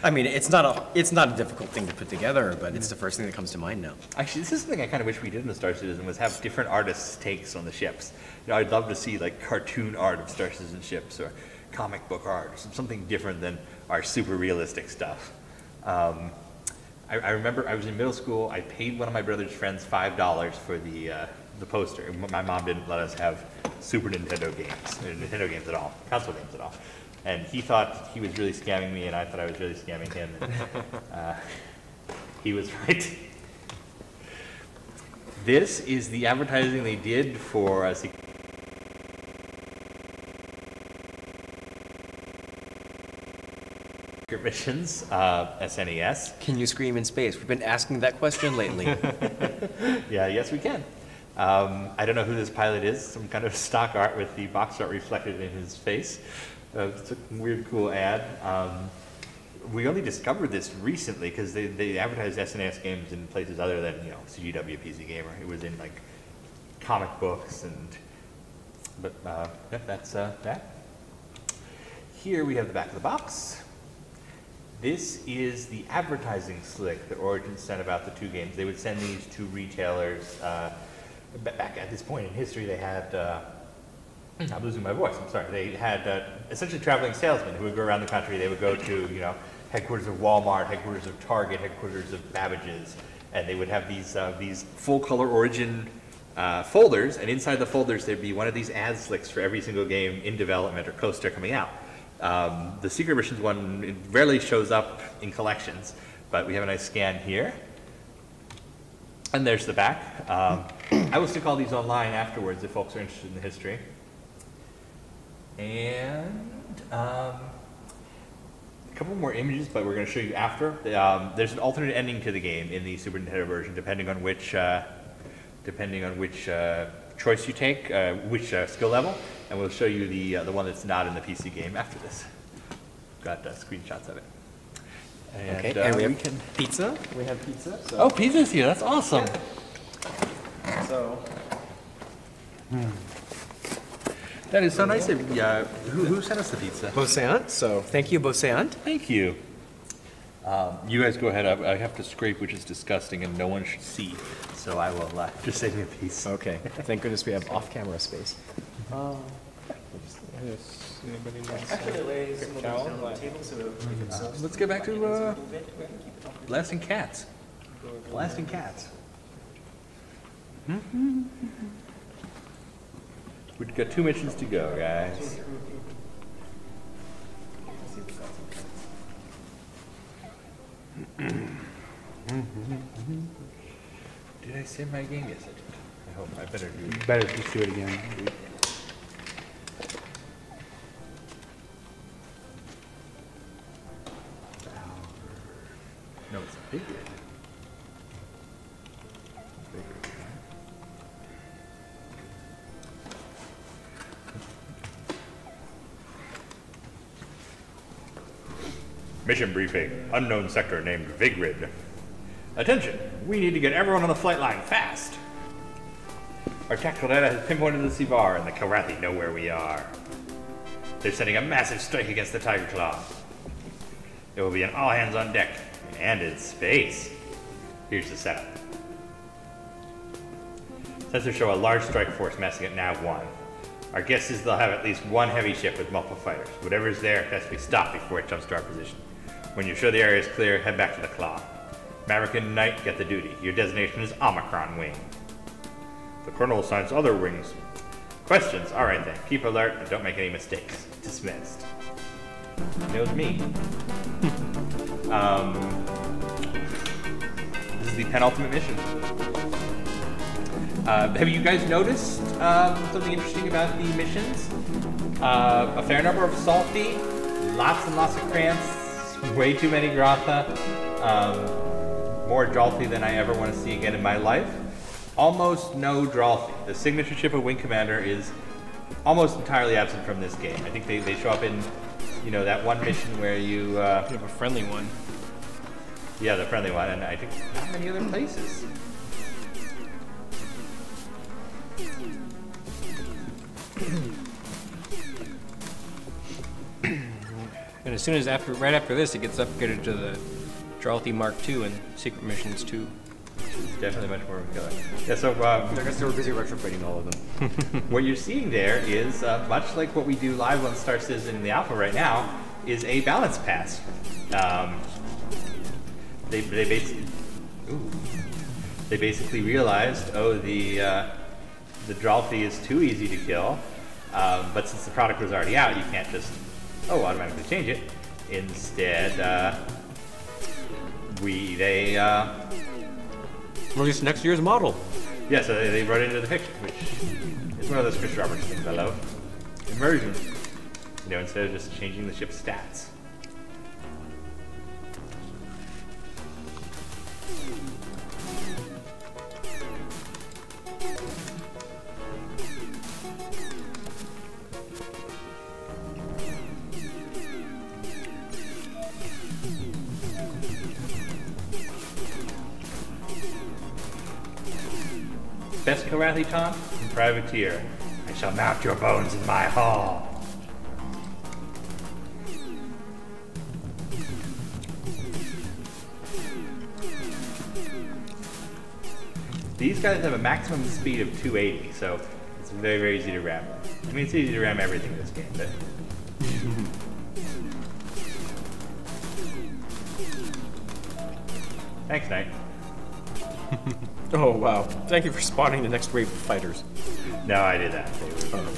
I mean, it's not a difficult thing to put together, but it's the first thing that comes to mind now. Actually, this is something I kind of wish we did in the Star Citizen, was have different artists' takes on the ships. I'd love to see like cartoon art of Star Citizen ships or comic book art, or something different than our super realistic stuff. I remember I was in middle school. I paid one of my brother's friends $5 for the poster. My mom didn't let us have Super Nintendo games at all, console games at all. And he thought he was really scamming me, and I thought I was really scamming him. And, he was right. This is the advertising they did for Secret Missions, SNES. Can you scream in space? We've been asking that question lately. Yeah, yes we can. I don't know who this pilot is, some kind of stock art with the box art reflected in his face. It's a weird, cool ad. We only discovered this recently because they advertised SNES games in places other than, CGW, PC Gamer. It was in like comic books but that's that. Here we have the back of the box. This is the advertising slick that Origin sent about the 2 games. They would send these to retailers. Back at this point in history, they had, I'm losing my voice, I'm sorry. They had essentially traveling salesmen who would go around the country. They would go to, headquarters of Walmart, headquarters of Target, headquarters of Babbage's, and they would have these full-color Origin folders, and inside the folders there'd be one of these ad slicks for every single game in development or close to coming out. The Secret Missions one, it rarely shows up in collections, but we have a nice scan here. And there's the back. I will stick all these online afterwards if folks are interested in the history. And a couple more images, but we're going to show you after. There's an alternate ending to the game in the Super Nintendo version, depending on which choice you take, which skill level, and we'll show you the one that's not in the PC game after this. Got screenshots of it. And, okay, and we have pizza. We have pizza. So. Oh, pizza's here. That's awesome. Yeah. So. That is so nice of you. Who sent us the pizza? Beauseant, so thank you, Beauseant. Thank you. You guys go ahead. I have to scrape, which is disgusting, and no one should see. So I will just save me a piece. Okay. Thank goodness we have off-camera space. Let's get back to blasting cats. Blasting cats. We've got 2 missions to go, guys. Did I save my game? Yes, I did. I hope I better do it. Better just do it again. No, it's bigger. Mission briefing. Unknown sector named Vigrid. Attention! We need to get everyone on the flight line fast! Our tactical data has pinpointed the Sivar, and the Karathi know where we are. They're sending a massive strike against the Tiger Claw. It will be an all hands on deck, and in space. Here's the setup. Sensors show a large strike force massing at Nav 1. Our guess is they'll have at least 1 heavy ship with multiple fighters. Whatever is there has to be stopped before it jumps to our position. When you're sure the area is clear, head back to the Claw. Maverick and Knight get the duty. Your designation is Omicron Wing. The Colonel assigns other wings. Questions? Alright then. Keep alert and don't make any mistakes. Dismissed. It was me. This is the penultimate mission. Have you guys noticed something interesting about the missions? A fair number of salty, lots and lots of Krantz, way too many Grotha, more Dralthi than I ever want to see again in my life. Almost no Dralthi. The signature ship of Wing Commander is almost entirely absent from this game. I think they show up in, you know, that one mission where you have a friendly one. Yeah, the friendly one, and I think not many other places. And as soon as right after this, it gets upgraded to the Dralthi Mark II and Secret Missions 2. It's definitely much more killer. Yeah, so I guess they were busy retrofitting all of them. What you're seeing there is much like what we do live on Star Citizen in the alpha right now, is a balance pass. They basically realized, oh, the Dralthi is too easy to kill, but since the product was already out, you can't just automatically change it. Instead, they release next year's model. Yeah, so they wrote into the fiction, which is one of those Chris Roberts things I love. Immersion. You know, instead of just changing the ship's stats. Best Karathi taunt? Privateer. I shall mount your bones in my hall. These guys have a maximum speed of 280, so it's very, very easy to ram them. I mean, it's easy to ram everything in this game, but... Thanks, Knight. Oh, wow. Thank you for spawning the next wave of fighters. No, I did that. They were anyway.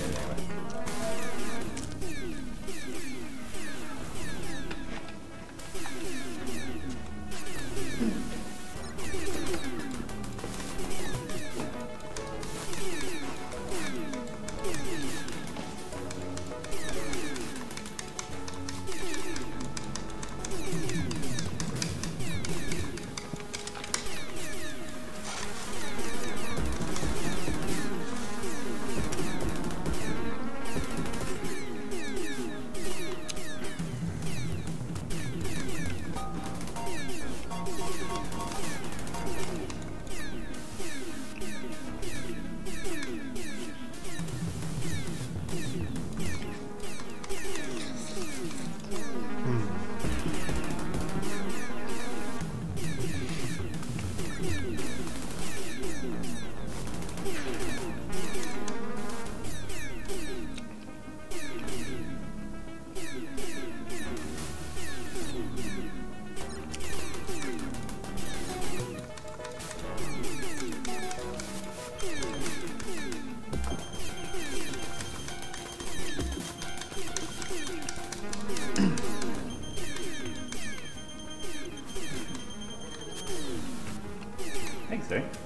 Interesting.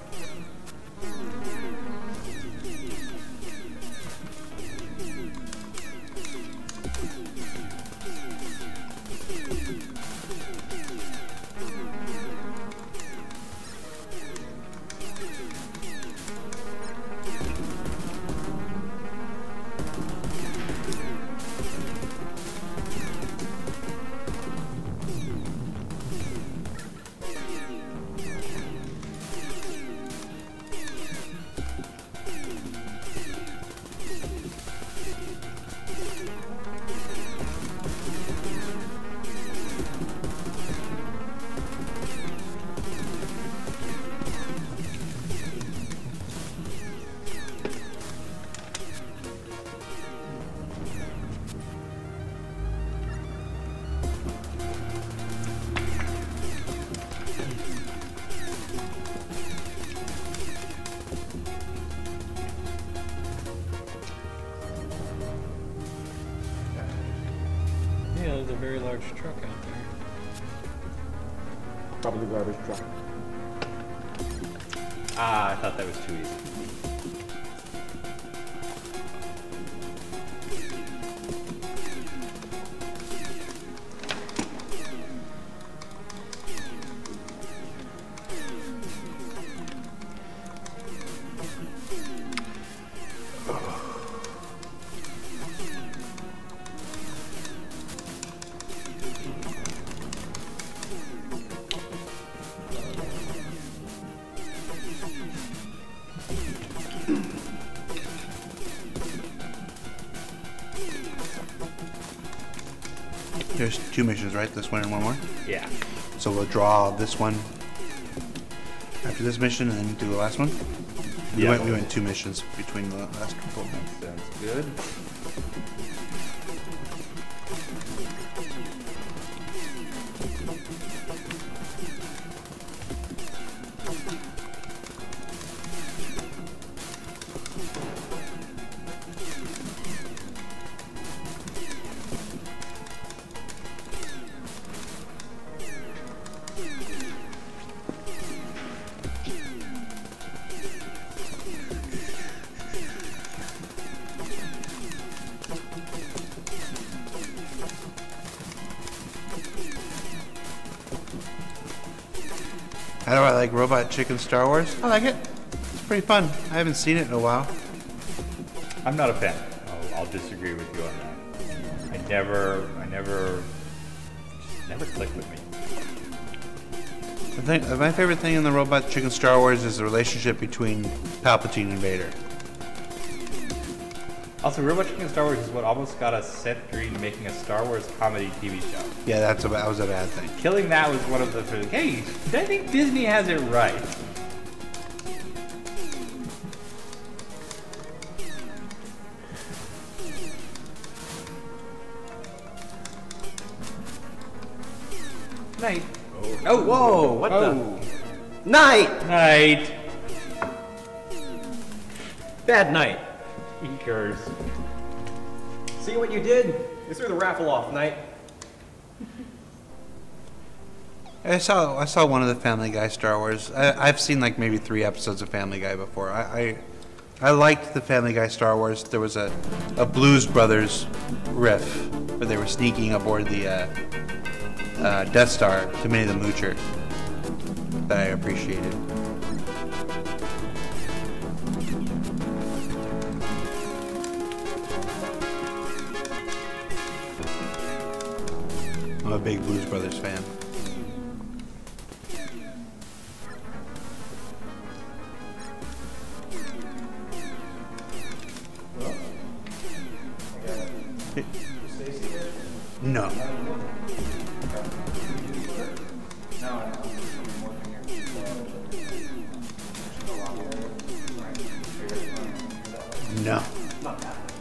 Yeah, there's a very large truck out there. Probably the garbage truck. Ah, I thought that was too easy. There's 2 missions, right? This one and one more? Yeah. So we'll draw this one after this mission and then do the last one? Yeah. We went 2 missions between the last couple. Sounds good. How do I like Robot Chicken Star Wars? I like it. It's pretty fun. I haven't seen it in a while. I'm not a fan. I'll disagree with you on that. I never clicked with me. My favorite thing in the Robot Chicken Star Wars is the relationship between Palpatine and Vader. Also, Robot Chicken Star Wars is what almost got us Seth Green making a Star Wars comedy TV show. Yeah, that was a bad thing. Killing that was one of the, hey, I think Disney has it right. Night. Oh, whoa, what the? Night! Night. Bad night. Eekers. See what you did? You threw the raffle off, Night. I saw one of the Family Guy Star Wars. I've seen like maybe 3 episodes of Family Guy before. I liked the Family Guy Star Wars. There was a Blues Brothers riff where they were sneaking aboard the Death Star to Minnie the Moocher that I appreciated. I'm a big Blues Brothers fan. No. No.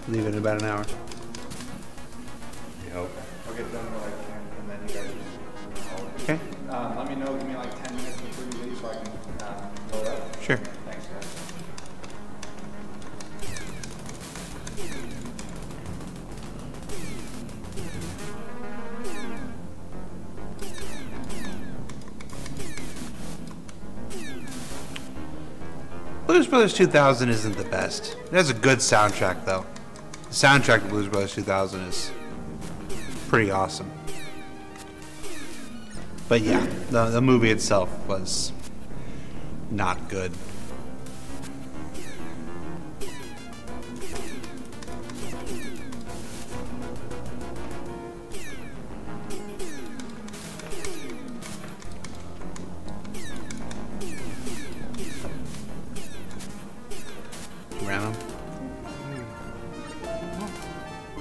Leave it in about an hour. You hope. I'll get done when I can, and then you guys just call it. Okay. Let me know, give me like 10 minutes before you leave so I can load up. Sure. Thanks, guys. Blues Brothers 2000 isn't the best. It has a good soundtrack, though. The soundtrack of Blues Brothers 2000 is pretty awesome. But yeah, the movie itself was not good. Ram him?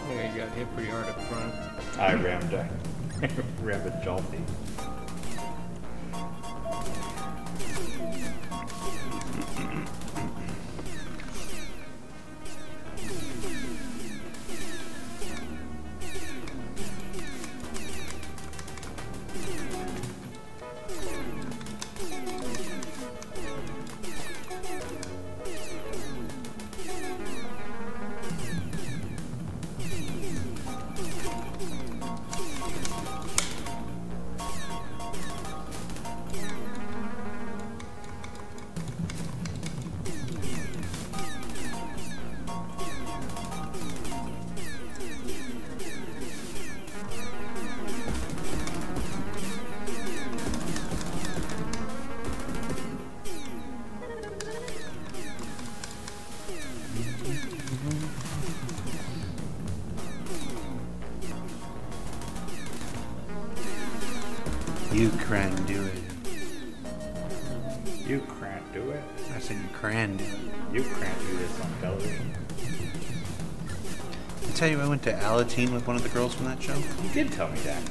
Yeah, you got hit pretty hard up front. I rammed a Jolty. You can do it. You can't do it. I said you can do it. You can't do this on television. I tell you, I went to Alateen with one of the girls from that show. You did tell me that.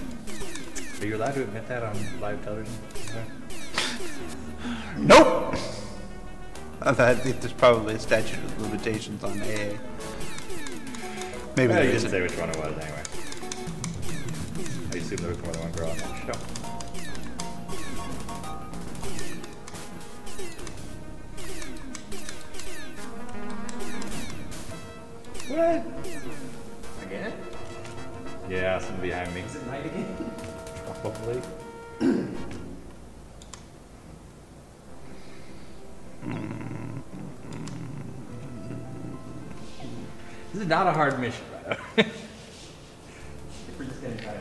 Are you allowed to admit that on live television? Nope! There's probably a statute of limitations on AA. Maybe there you isn't. didn't say which one it was anyway. I assume there was more than one girl on that show. What? Again? Yeah, something behind me. Is it night again? Probably. This is not a hard mission, by the way. We're just gonna try it.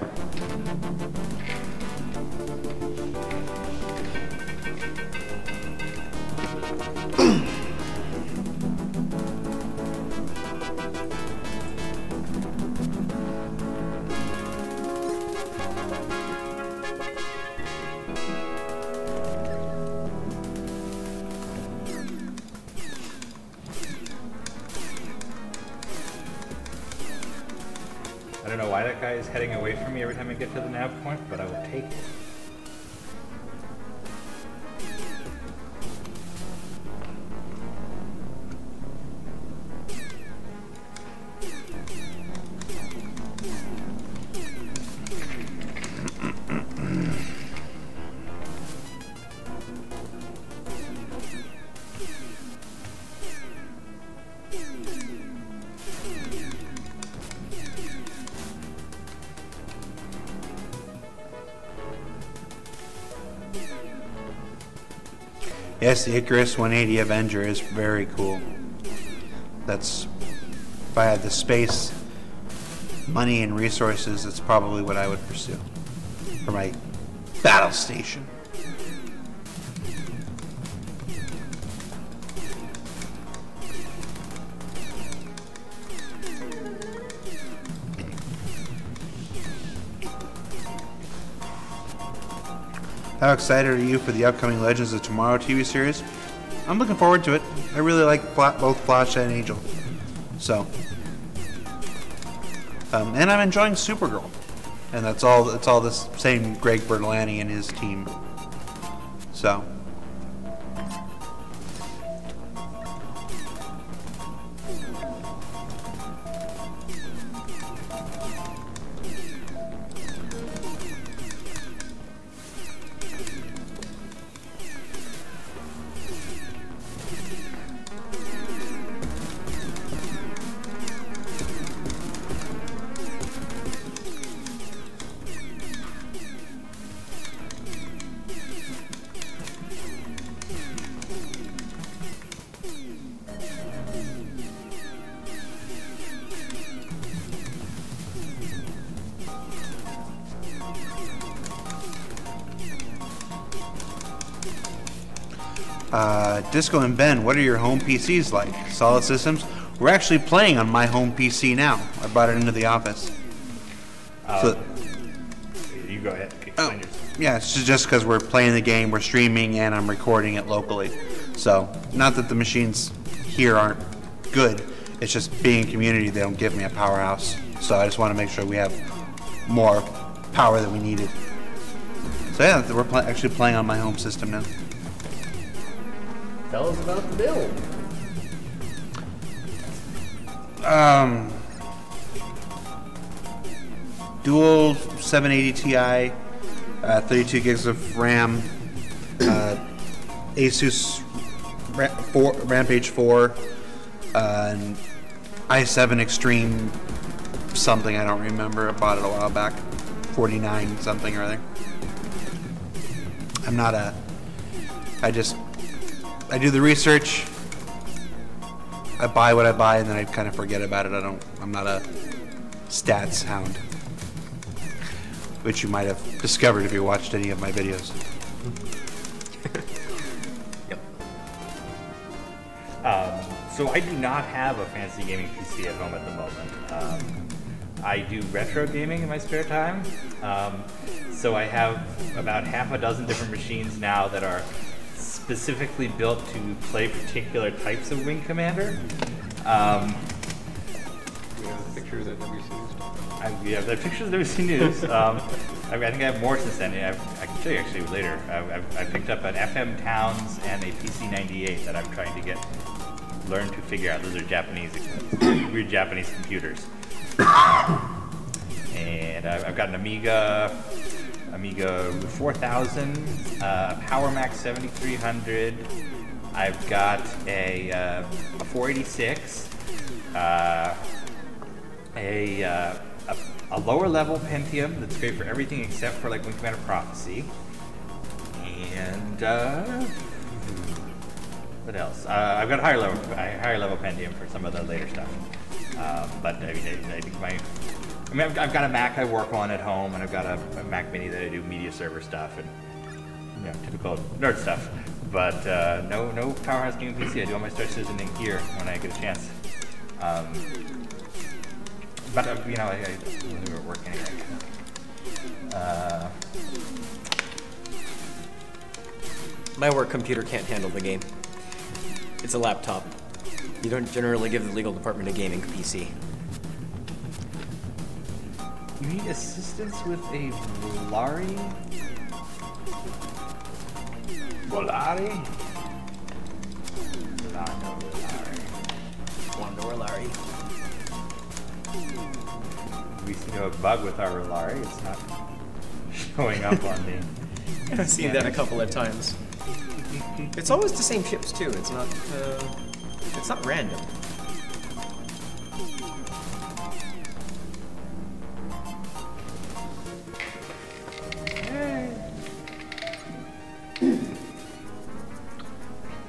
I don't know why that guy is heading away from me every time I get to the nav point, but I will take it. Yes, the Icarus 180 Avenger is very cool. That's, if I had the space, money, and resources, that's probably what I would pursue for my battle station. How excited are you for the upcoming Legends of Tomorrow TV series? I'm looking forward to it. I really like both Flash and Angel. So, and I'm enjoying Supergirl, and it's all this same Greg Berlanti and his team. So. Disco and Ben, what are your home PCs like? Solid systems? We're actually playing on my home PC now. I brought it into the office. You go ahead. Explain yours. Yeah, it's just because we're playing the game, we're streaming, and I'm recording it locally. So, not that the machines here aren't good, it's just being a community, they don't give me a powerhouse. So I just want to make sure we have more power than we needed. So yeah, we're actually playing on my home system now. Tell us about the build. Dual 780 Ti, 32 gigs of RAM, Asus Rampage 4, and i7 Extreme something, I don't remember. I bought it a while back. 49 something or other. I'm not a... I do the research, I buy what I buy, and then I kind of forget about it. I'm not a stats hound, which you might have discovered if you watched any of my videos. Yep. So I do not have a fancy gaming PC at home at the moment. I do retro gaming in my spare time. So I have about half a dozen different machines now that are specifically built to play particular types of Wing Commander. We have pictures at WC News. The pictures at WC News. I think I have more since then. I can show you actually later. I picked up an FM Towns and a PC-98 that I'm trying to learn to figure out. Those are Japanese, weird Japanese computers. And I've got an Amiga 4000, Power Mac 7300. I've got a 486, a lower level Pentium that's great for everything except for like Wing Commander Prophecy. And what else? I've got a higher level Pentium for some of the later stuff. But I think I've got a Mac I work on at home, and I've got a Mac Mini that I do media server stuff and typical nerd stuff. But no powerhouse gaming PC. I do all my Star Citizening here when I get a chance. But I we were working anyway. My work computer can't handle the game. It's a laptop. You don't generally give the legal department a gaming PC. You need assistance with a Volari? Lando Volari. We seem to have a bug with our Volari. It's not showing up on the... I've seen that a couple of times. It's always the same ships too. It's not random.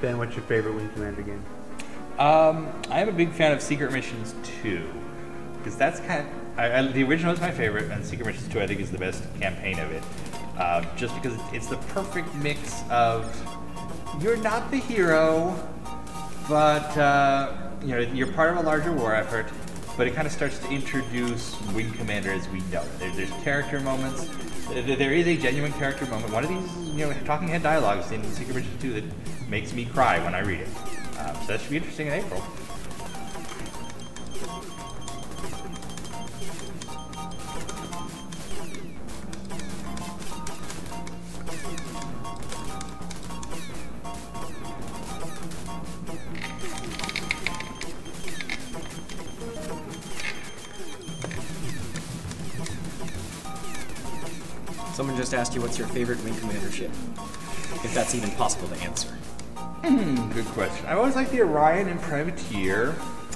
Ben, what's your favorite Wing Commander game? I am a big fan of Secret Missions 2, because that's kind of... the original is my favorite, and Secret Missions 2 I think is the best campaign of it. Just because it's the perfect mix of, you're not the hero, but you're part of a larger war effort, but it kind of starts to introduce Wing Commander as we know it. There's character moments. There is a genuine character moment. One of these, talking head dialogues in Secret Missions 2 that makes me cry when I read it. So that should be interesting in April. Someone just asked you what's your favorite Wing Commander ship, if that's even possible to answer. Good question. I always like the Orion and Privateer.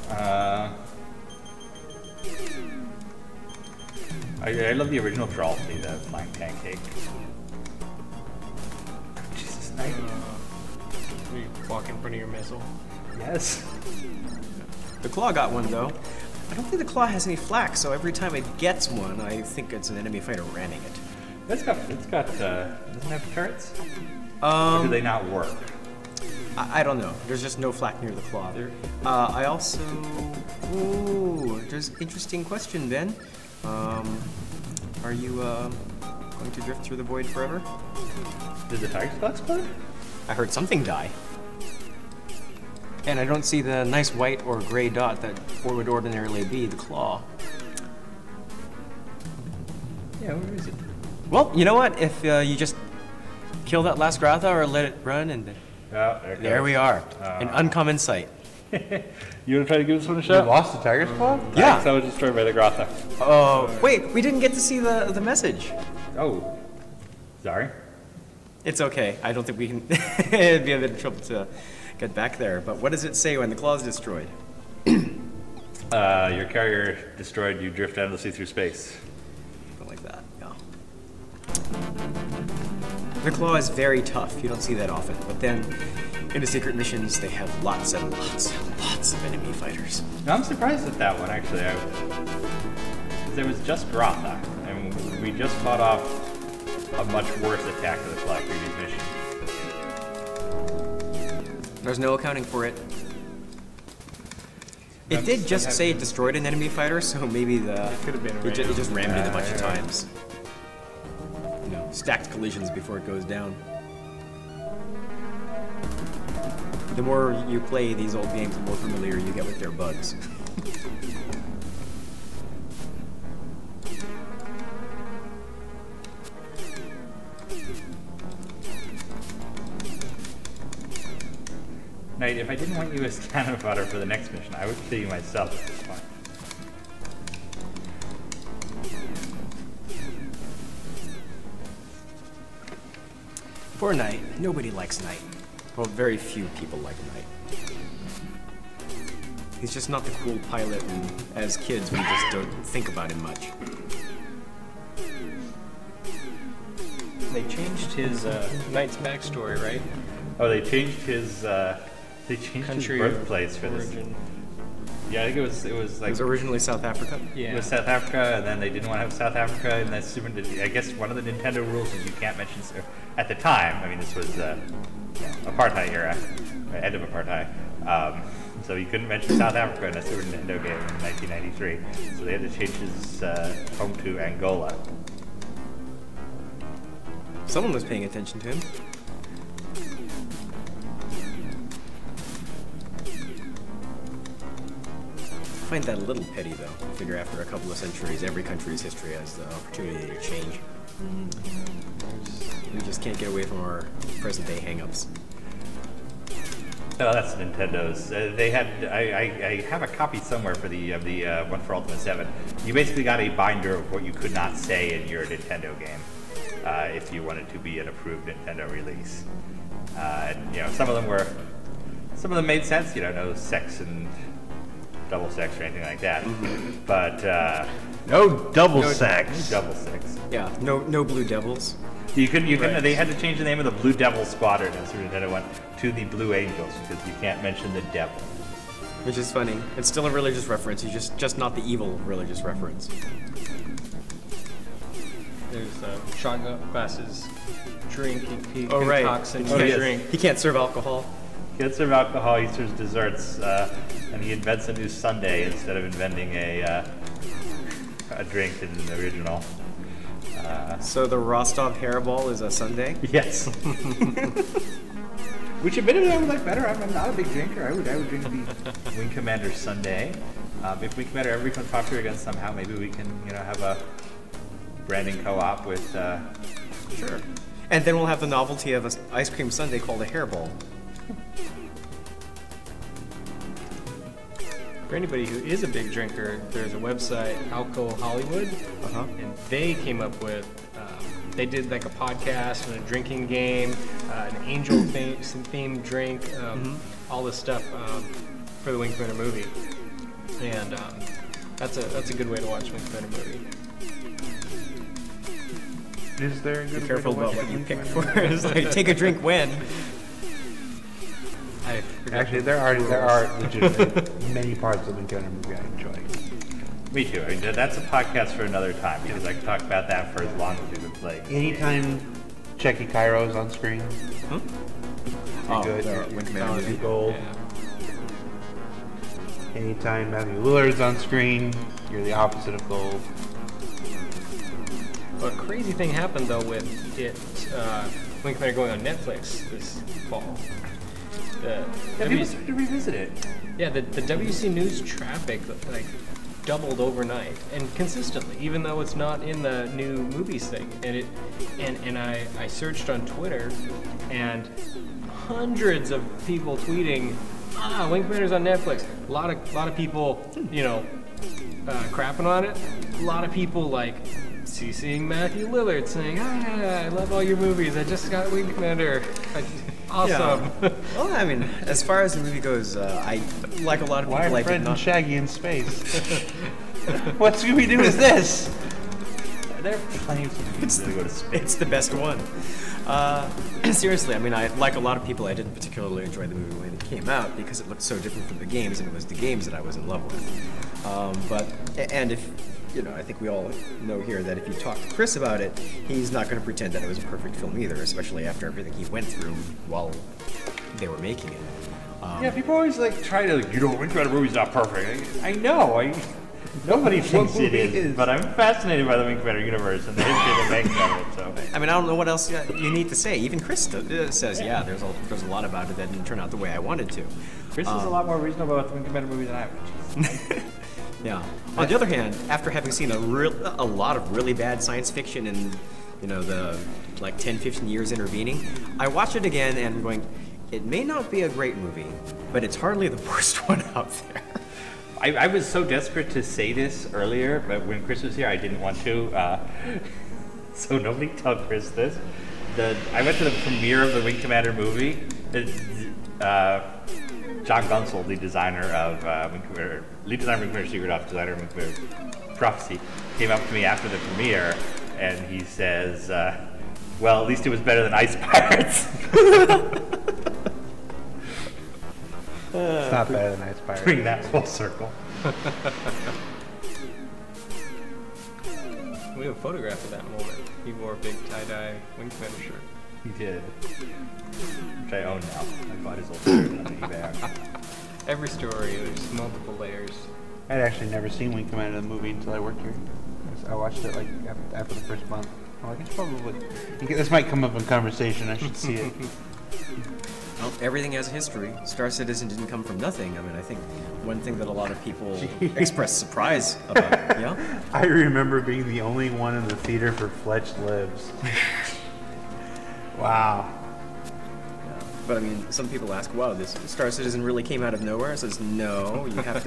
I love the original Trolsey, the flying pancake. Jesus, We walk in front of your missile. Yes. The Claw got one though. I don't think the Claw has any flak, so every time it gets one, I think it's an enemy fighter ramming it. It's got doesn't it have turrets? Or do they not work? I don't know. There's just no flak near the claw. I also... Ooh, there's an interesting question, Ben. Are you going to drift through the void forever? Did the tiger spots explode? I heard something die. And I don't see the nice white or gray dot that would ordinarily be the claw. Yeah, where is it? Well, you know what? If you just kill that last Gratha or let it run, and there we are. An uncommon sight. You want to try to give this one a shot? You lost the tiger's claw? Yeah. I was destroyed by the Gratha. Oh, wait, we didn't get to see the message. Oh, sorry. It's okay. I don't think we can. It'd be a bit of trouble to get back there. But what does it say when the claw is destroyed? Your carrier destroyed, you drift endlessly through space. Something like that, yeah. The claw is very tough. You don't see that often. But then, in the secret missions, they have lots and lots and lots of enemy fighters. No, I'm surprised at that one, actually. There was just Gratha, and we just fought off a much worse attack of the claw previous mission. There's no accounting for it. It did just say it destroyed an enemy fighter, so maybe it just rammed it a bunch of times. You know, stacked collisions before it goes down. The more you play these old games, the more familiar you get with their bugs. Knight, if I didn't want you as cannon fodder for the next mission, I would kill you myself at this point. Poor Knight. Nobody likes Knight. Well, very few people like Knight. He's just not the cool pilot, and as kids, we just don't think about him much. They changed his Knight's backstory, right? Oh, they changed his Country his birthplace for this. origin. Yeah, I think it was like... It was originally South Africa? It was South Africa, and then they didn't want to have South Africa, and that's I guess one of the Nintendo rules is you can't mention... At the time, I mean, this was apartheid era, end of apartheid, so you couldn't mention South Africa in a Super Nintendo game in 1993, so they had to change his home to Angola. Someone was paying attention to him. I find that a little petty, though. I figure after a couple of centuries, every country's history has the opportunity to change. We just can't get away from our present-day hang-ups. Oh, that's Nintendo's. They had. I have a copy somewhere for the one for Ultimate 7. You basically got a binder of what you could not say in your Nintendo game if you wanted to be an approved Nintendo release. And, you know, some of them made sense. You know, no sex and double sex or anything like that. But no double sex. No double sex. Yeah, no Blue Devils. You couldn't. They had to change the name of the Blue Devil Squadron as Nintendo went to the Blue Angels because you can't mention the devil. Which is funny. It's still a religious reference. You just not the evil religious reference. There's shot glasses, drink. He right. concocts and drink. He can't serve alcohol. He can't serve alcohol. He serves desserts, and he invents a new sundae instead of inventing a drink in the original. So the Rostov Hairball is a sundae? Yes. Which admittedly I would like better. I'm not a big drinker. I would drink the Wing Commander sundae. If Wing Commander ever becomes popular again somehow, maybe we can have a branding co-op with. Sure. And then we'll have the novelty of an ice cream sundae called a hairball. For anybody who is a big drinker, there's a website, Alco Hollywood, and they came up with, they did like a podcast and a drinking game, an angel-themed drink, all this stuff for the Wing Commander movie. And that's a good way to watch Wing Commander movie. Is there a good Be careful about what you pick for. It's like, take a drink when. Actually, there are legitimately many parts of the Gunner movie I enjoy. Me too. I mean, that's a podcast for another time because I can talk about that for as long as we've been playing. Anytime Checky Cairo's on screen. you're good. The You're Wing Commander solid movie. gold. Anytime Matthew Lillard's on screen, you're the opposite of gold. A crazy thing happened though with it, Wing Commander going on Netflix this fall. People started to revisit it. Yeah, the WC News traffic like doubled overnight and consistently, even though it's not in the new movies thing. And I searched on Twitter, and hundreds of people tweeting, Wing Commander's on Netflix. A lot of people, crapping on it. A lot of people like CCing Matthew Lillard saying, I love all your movies. I just got Wing Commander. Awesome. Yeah. Well, I mean, as far as the movie goes, I like a lot of people. Why are I Fred did not. and Shaggy in space? What Scooby-Doo is this? There are plenty of movies that go to space. It's the best one. Seriously, I mean, like a lot of people, I didn't particularly enjoy the movie when it came out because it looked so different from the games, and it was the games that I was in love with. And if, I think we all know here that if you talk to Chris about it, he's not going to pretend that it was a perfect film either, especially after everything he went through while they were making it. Yeah, people always try to, Wing Commander movie's not perfect. I know, nobody thinks it is, but I'm fascinated by the Wing Commander universe and the history of the making of it. So I mean, I don't know what else you need to say. Even Chris says, yeah, there's a lot about it that didn't turn out the way I wanted to. Chris is a lot more reasonable about the Wing Commander movie than I am. Yeah. On the other hand, after having seen a lot of really bad science fiction in, the 10, 15 years intervening, I watched it again and I'm going, it may not be a great movie, but it's hardly the worst one out there. I was so desperate to say this earlier, but when Chris was here, I didn't want to. So nobody tell Chris this. I went to the premiere of the Wing Commander movie. John Gunsel, the designer of Wing Commander, lead designer of Wing Commander Secret Ops, designer of Wing Commander Prophecy, came up to me after the premiere, and he says, well, at least it was better than Ice Pirates. It's not better than Ice Pirates. Bring that full circle. We have a photograph of that moment. He wore a big tie-dye Wing Commander shirt. He did. Which I own now. I bought his old shirt on eBay. Every story, there's multiple layers. I'd actually never seen Wing Commander the movie until I worked here. I watched it after the first month. I'm like, it's probably, this might come up in conversation. I should see it. Well, everything has a history. Star Citizen didn't come from nothing. I mean, I think one thing that a lot of people express surprise about, yeah? I remember being the only one in the theater for Fletch Lives. Wow. Yeah. But I mean, some people ask, wow, this Star Citizen really came out of nowhere? It says, no, you have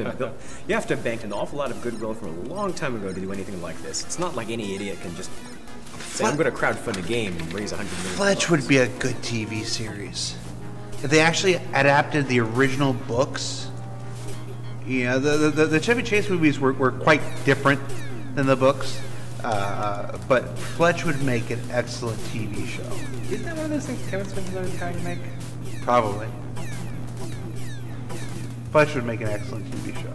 to bank an awful lot of goodwill from a long time ago to do anything like this. It's not like any idiot can just say, I'm going to crowdfund a game and raise $100 million. Fletch would be a good TV series. If they actually adapted the original books, the Chevy Chase movies were quite different than the books, but Fletch would make an excellent TV show. Isn't that one of those things Kevin Spindler was trying to make? Probably. Fletch would make an excellent TV show.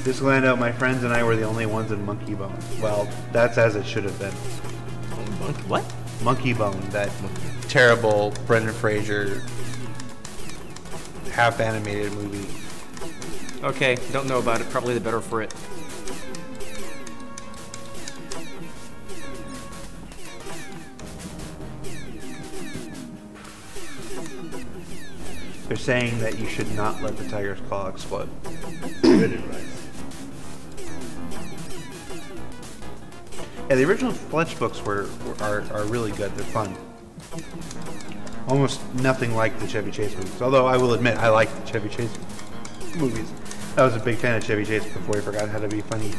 Just Lando, my friends and I were the only ones in Monkey Bone. Well, that's as it should have been. What? Monkey Bone, that terrible Brendan Fraser half-animated movie. Okay, don't know about it. Probably the better for it. They're saying that you should not let the tiger's claw explode. Good advice. Yeah, the original Fletch books are really good. They're fun. Almost nothing like the Chevy Chase movies. Although I will admit, I like the Chevy Chase movies. I was a big fan of Chevy Chase before he forgot how to be funny.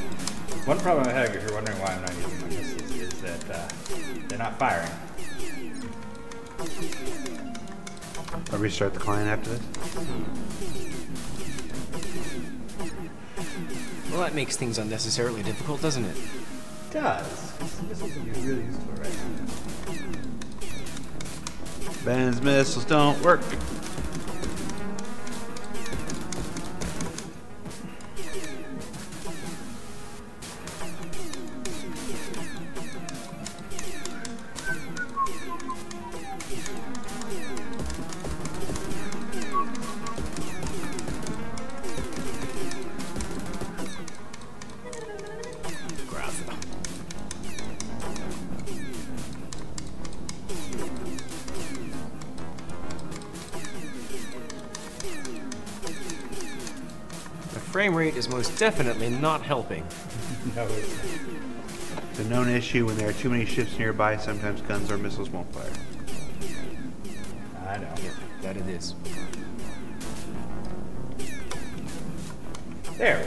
One problem I have, if you're wondering why I'm not using my missiles, is that they're not firing. I'll restart the client after this. Well, that makes things unnecessarily difficult, doesn't it? It does. Missiles would be really useful right now. Ben's missiles don't work. frame rate is most definitely not helping. No. It's a known issue when there are too many ships nearby. Sometimes guns or missiles won't fire. I know. That it is. There.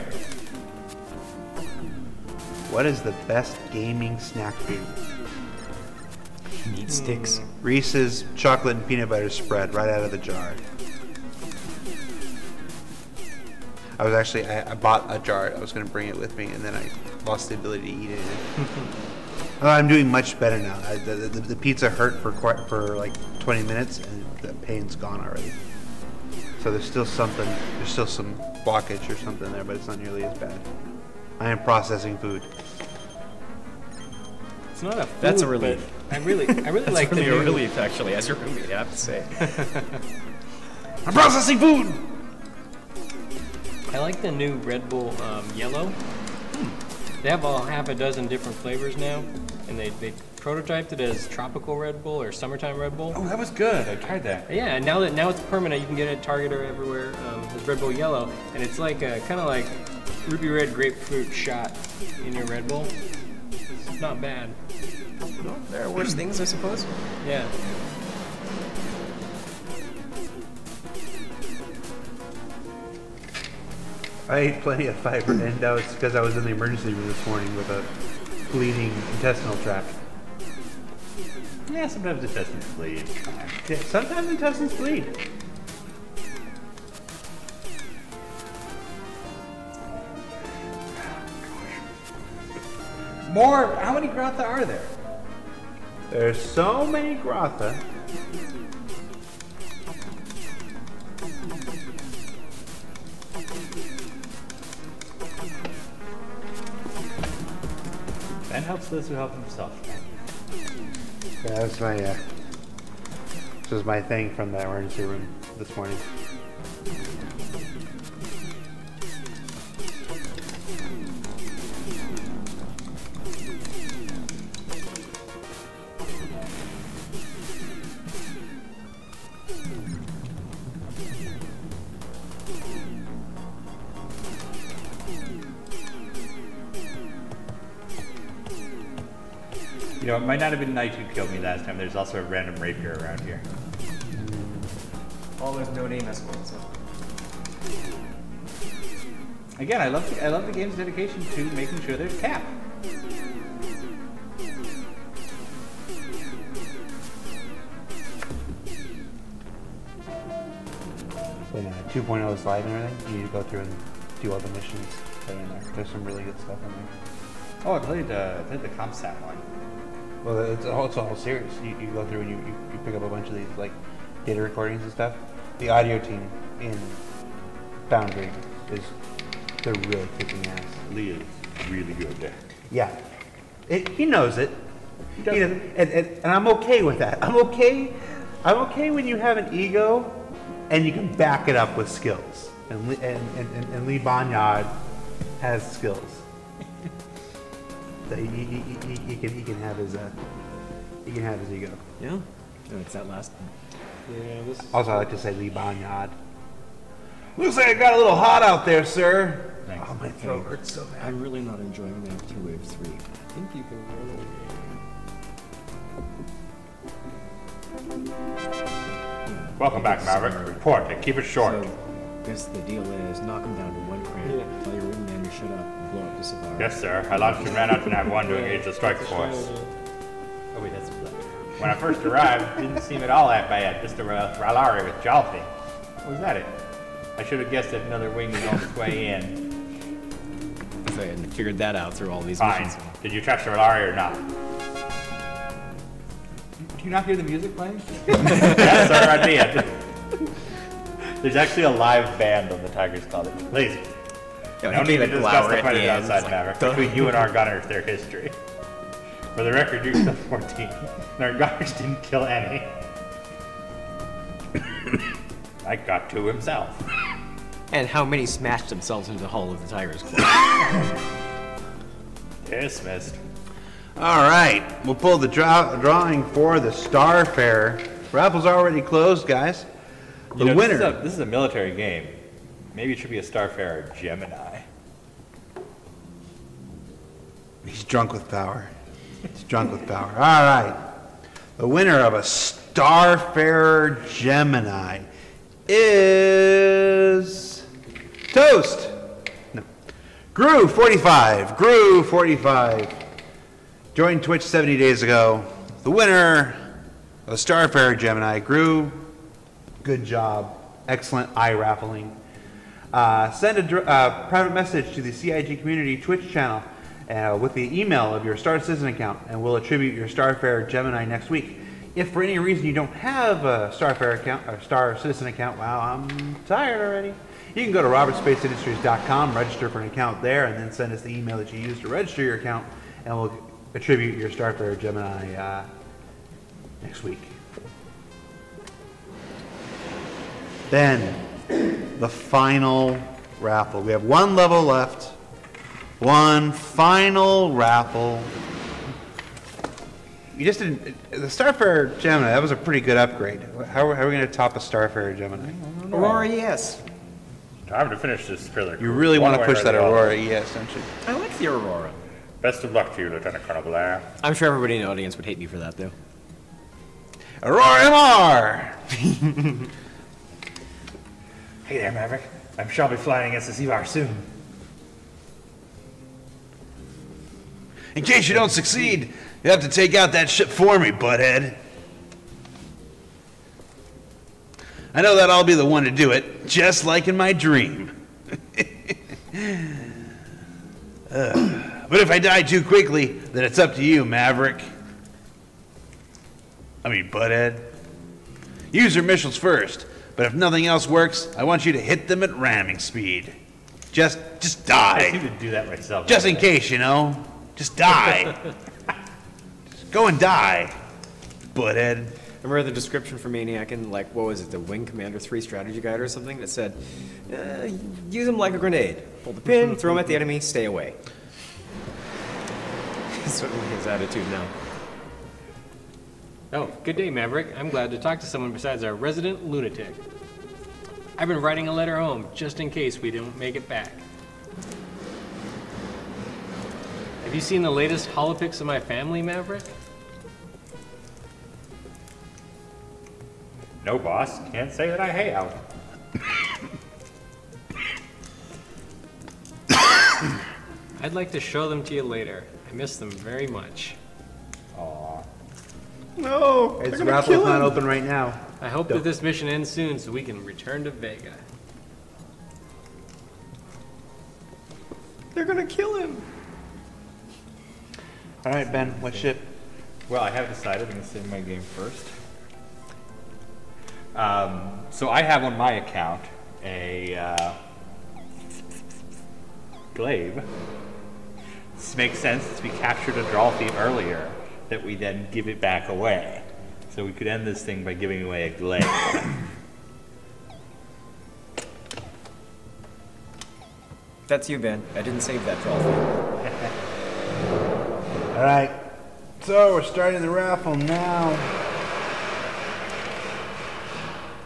What is the best gaming snack food? Meat sticks. Reese's chocolate and peanut butter spread right out of the jar. I bought a jar. I was going to bring it with me, and then I lost the ability to eat it. Oh, I'm doing much better now. The pizza hurt for like 20 minutes, and the pain's gone already. So there's still some blockage or something there, but it's not nearly as bad. I am processing food. It's not a food, That's a relief. I really That's like really the a new, relief, actually, as your roommate, I have to say. I'm processing food! I like the new Red Bull yellow. They have half a dozen different flavors now, and they prototyped it as tropical Red Bull or summertime Red Bull. Oh, that was good. I tried that. Yeah, and now it's permanent. You can get it at Target or everywhere. It's Red Bull yellow, and it's like kind of like ruby red grapefruit shot in your Red Bull. It's not bad. Well, there are worse things, I suppose. Yeah. I ate plenty of fiber, and that was because I was in the emergency room this morning with a bleeding intestinal tract. Yeah, sometimes intestines bleed. Yeah, sometimes intestines bleed. More? How many grotha are there? There's so many grotha. Ben helps those who help themselves. Yeah, that's my, this was my thing from the emergency room this morning. You know, it might not have been Knight who killed me last time. There's also a random rapier around here. All those no-name escorts. Again, I love the game's dedication to making sure there's cap. In 2.0 is live and everything, you need to go through and do all the missions that are in there. There's some really good stuff in there. Oh, I played the ComSat one. Well, it's a whole series. You go through and you pick up a bunch of these like data recordings and stuff. The audio team in Foundry they're really kicking ass. Lee is really good there. Yeah, he knows it. He knows it. And I'm okay with that. I'm okay when you have an ego and you can back it up with skills. And Lee Banyard has skills. He can have his ego. Yeah. No, it's that last one. Yeah. This. Also, I like to say Lee Banyard. Looks like it got a little hot out there, sir. Thanks. Oh, my throat hurts so bad. I'm really not enjoying that 2 Wave 3. I think you can run it. Welcome back, Maverick. Report and keep it short. So, I guess the deal is knock him down to 1 crank, tell your wingman to shut up, and blow up the Savara. Yes, sir. I launched and ran out to Nav 1 to engage the strike force. Oh wait, that's Blood. When I first arrived, it didn't seem at all that bad. Just a Ralari with Jalfi. Was that it? I should have guessed that another wing was on its way in. So I hadn't figured that out through all these Fine. missions. Did you trash the Ralari or not? Do you not hear the music playing? Yes, sir, I did. There's actually a live band on the Tigers College. Lazy. Yeah, No he need to gave a discuss glower the at fighters the end. outside It's Maverick. like, Between you and our gunners, their history. For the record, you killed 14. And our gunners didn't kill any. I got 2 himself. And how many smashed themselves into the hull of the Tigers Club? Dismissed. All right, we'll pull the drawing for the Starfarer. Raffle's already closed, guys. The winner. This is a military game. Maybe it should be a Starfarer Gemini. He's drunk with power. He's drunk with power. All right. The winner of a Starfarer Gemini is Toast. No. Gru45. Gru45. Joined Twitch 70 days ago. The winner of the Starfarer Gemini. Gru, good job. Excellent eye raffling. Send a private message to the CIG Community Twitch channel with the email of your Star Citizen account, and we'll attribute your Starfarer Gemini next week. If for any reason you don't have a Starfarer account or Star Citizen account, wow, I'm tired already. You can go to robertsspaceindustries.com, register for an account there, and then send us the email that you used to register your account, and we'll attribute your Starfarer Gemini next week. Then, the final raffle. We have one level left. One final raffle. You just didn't. The Starfarer Gemini, that was a pretty good upgrade. How are we going to top a Starfarer Gemini? Aurora ES. Time to finish this filler. You really want to push that Aurora ES, don't you? I like the Aurora. Best of luck to you, Lieutenant Colonel Blair. I'm sure everybody in the audience would hate me for that, though. Aurora MR! Hey there, Maverick. I'm sure I'll be flying against the Seabar soon. In case you don't succeed, you have to take out that ship for me, butthead. I know that I'll be the one to do it, just like in my dream. But if I die too quickly, then it's up to you, Maverick. I mean, butthead. Use your missiles first, but if nothing else works, I want you to hit them at ramming speed. Just die. I seem to do that myself. Just in case, you know. Just die. Just go and die, butthead. Remember the description for Maniac in, like, what was it, the Wing Commander 3 strategy guide or something that said, use them like a grenade. Hold the pin, throw them at the enemy, stay away. That's sort of his attitude now. Oh, good day, Maverick. I'm glad to talk to someone besides our resident lunatic. I've been writing a letter home just in case we don't make it back. Have you seen the latest holopics of my family, Maverick? No, boss. Can't say that I have. I'd like to show them to you later. I miss them very much. Aww. No! Its raffle's not open right now. I hope that this mission ends soon so we can return to Vega. They're gonna kill him! All right, Ben, what ship? Well, I have decided I'm going to save my game first. So I have on my account a glaive. This makes sense since we captured a Drolphy earlier, that we then give it back away. So we could end this thing by giving away a glaive. That's you, Ben. I didn't save that Drolphy. All right, so we're starting the raffle now.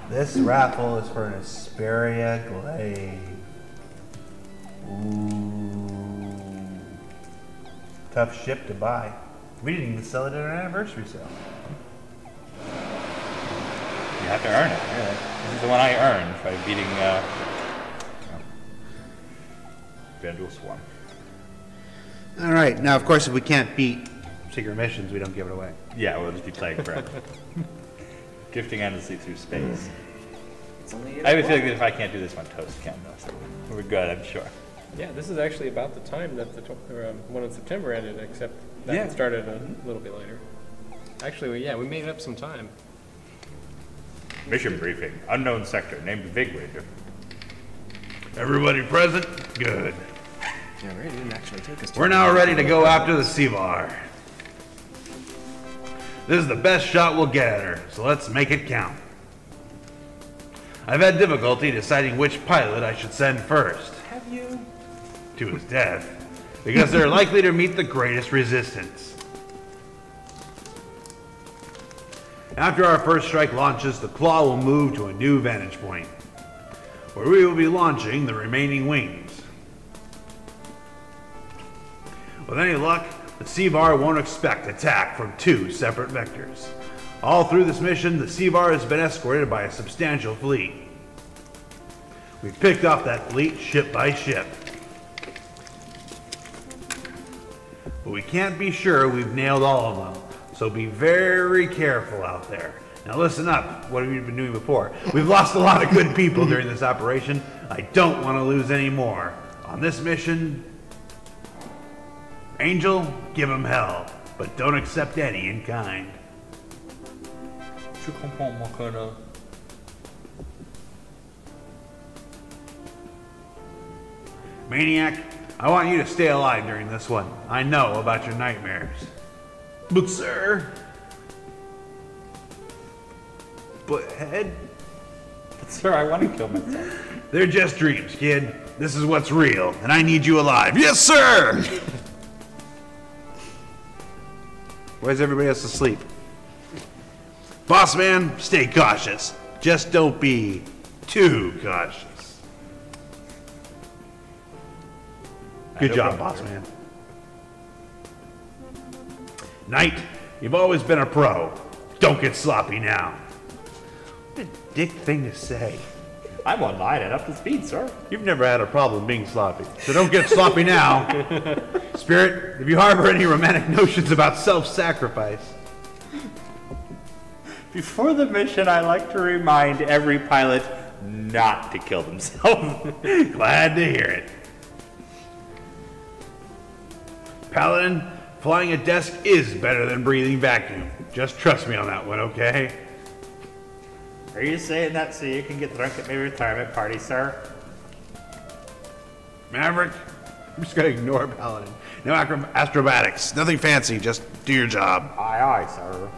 This raffle is for an Asperia glaive. Ooh. Tough ship to buy. We didn't even sell it at our anniversary sale. You have to earn it. Yeah. This is the one I earned by beating Vandal Swarm. All right, now of course if we can't beat secret missions, we don't give it away. Yeah, we'll just be playing forever. Drifting endlessly through space. I have a feeling that if I can't do this one, Toast can though. So we're good, I'm sure. Yeah, this is actually about the time that the one in September ended, except that Yeah. one started a little bit later. Actually, yeah, we made up some time. Mission briefing. Unknown sector named Vigrid. Everybody present? Good. Yeah, right, it didn't actually take us We're now ready to go after the Seabar. This is the best shot we'll get at her, so let's make it count. I've had difficulty deciding which pilot I should send first. Have you? To his death, because they're likely to meet the greatest resistance. After our first strike launches, the Claw will move to a new vantage point. where we will be launching the remaining wings. With any luck, the Seavar won't expect attack from 2 separate vectors. All through this mission, the Seavar has been escorted by a substantial fleet. We've picked off that fleet ship by ship. But we can't be sure we've nailed all of them, so be very careful out there. Now listen up, what have you been doing before? We've lost a lot of good people during this operation. I don't want to lose any more. On this mission, Angel, give him hell, but don't accept any in kind. Je comprends, mon colonel. Maniac, I want you to stay alive during this one. I know about your nightmares. But sir... Butthead? But sir, I want to kill myself. They're just dreams, kid. This is what's real, and I need you alive. Yes, sir! Where's everybody else asleep? Boss man, stay cautious. Just don't be too cautious. Good job, boss man. Knight, you've always been a pro. Don't get sloppy now. What a dick thing to say. I'm online and up to speed, sir. You've never had a problem being sloppy, so don't get sloppy now. Spirit, if you harbor any romantic notions about self-sacrifice. Before the mission, I like to remind every pilot not to kill themselves. Glad to hear it. Paladin, flying a desk is better than breathing vacuum. Just trust me on that one, okay? Are you saying that so you can get drunk at my retirement party, sir? Maverick, I'm just gonna ignore Paladin. No astrobatics, nothing fancy, just do your job. Aye, aye, sir.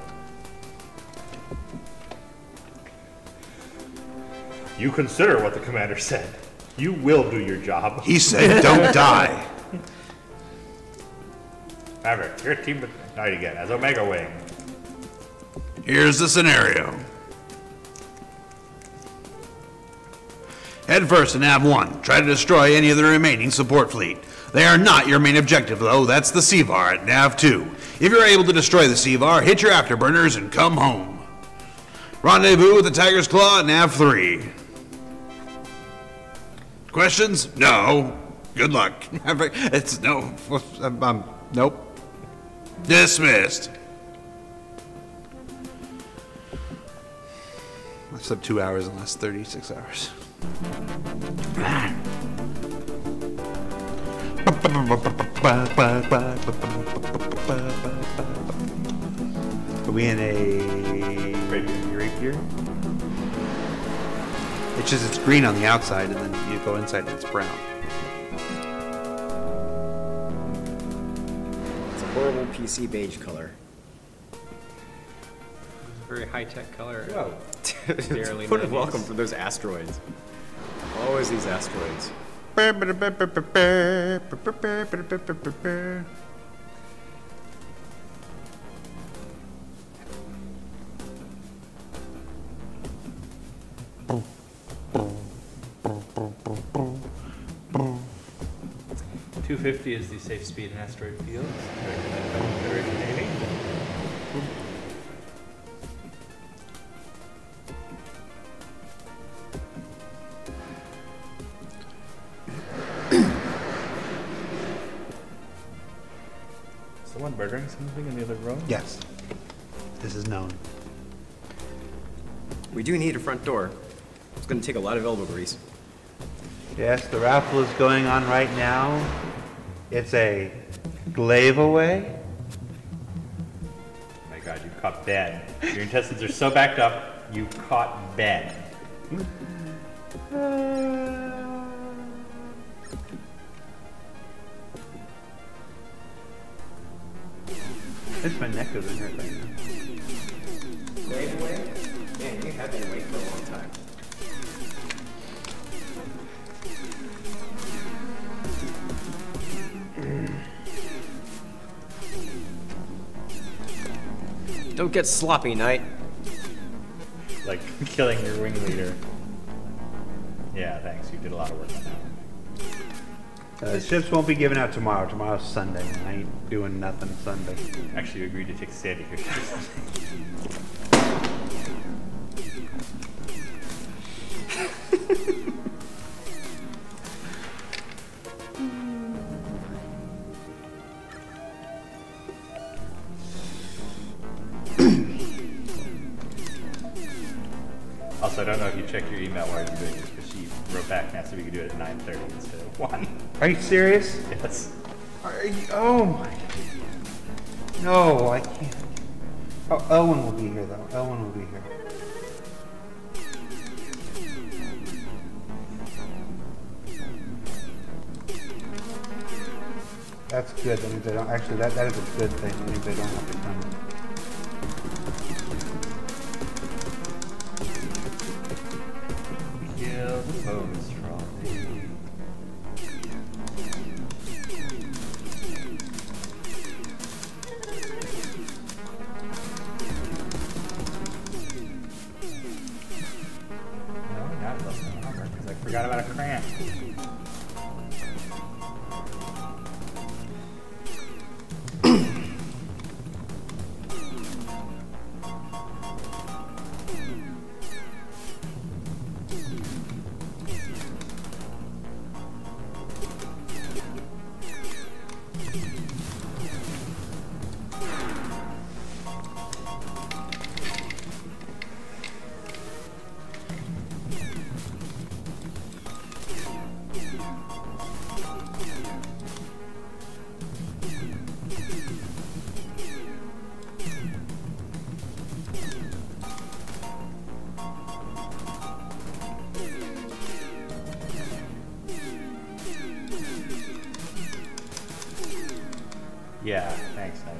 You consider what the commander said. You will do your job. He said don't die. Maverick, your team with Knight again as Omega Wing. Here's the scenario. Head first to Nav 1. Try to destroy any of the remaining support fleet. They are not your main objective, though. That's the Seavar at Nav 2. If you're able to destroy the Seavar, hit your afterburners and come home. Rendezvous with the Tiger's Claw at Nav 3. Questions? No. Good luck. It's no. Nope. Dismissed. I slept 2 hours in the last 36 hours. Are we in a rapier? It's just it's green on the outside, and then you go inside and it's brown. It's a horrible PC beige color. Very high-tech color. Whoa. Barely Put a 90s. welcome for those asteroids. Always these asteroids. 250 is the safe speed in asteroid fields. Recommended by the Federation Navy. Is someone murdering something in the other room? Yes. This is known. We do need a front door. It's going to take a lot of elbow grease. Yes, the raffle is going on right now. It's a giveaway. Oh my god, you caught Ben. Your intestines are so backed up, you caught Ben. It's my neck doesn't hurt right now. Giveaway? Man, you have been awake for a long time. Don't get sloppy, Knight. Like killing your wing leader. Yeah, thanks. You did a lot of work on that one. Ships won't be given out tomorrow. Tomorrow's Sunday. I ain't doing nothing Sunday. Actually, you agreed to take Sandy here. Also, I don't know if you checked your email while you were doing this, but she wrote back and asked if we could do it at 9:30 instead of 1. Are you serious? Yes. Are you, oh my. No, I can't. Oh, Elwin will be here though. Elwin will be here. That's good. That means they don't. Actually, that is a good thing. That means they don't have to come. Kill the bonus trolley. No, not less than armor, because I forgot about a cramp. Yeah, thanks, Nate.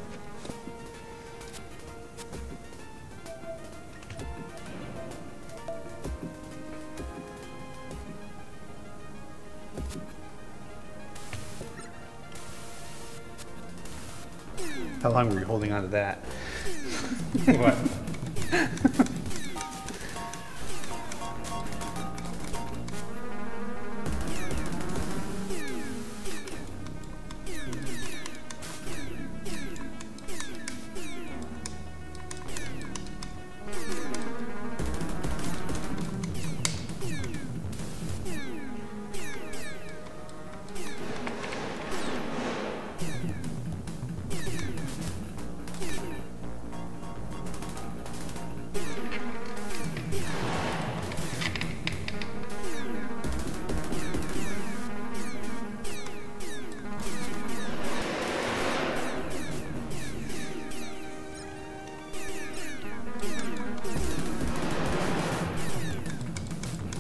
How long were you holding on to that? What?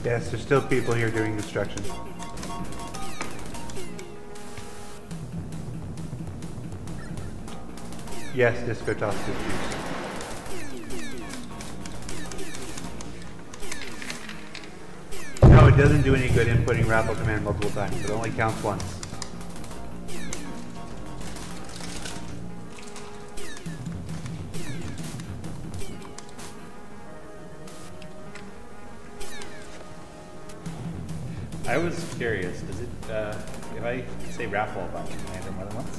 Yes, there's still people here doing construction. Yes, Disco toss is used. No, it doesn't do any good inputting raffle command multiple times. It only counts once. I was curious, does it, if I say raffle about commander more than once?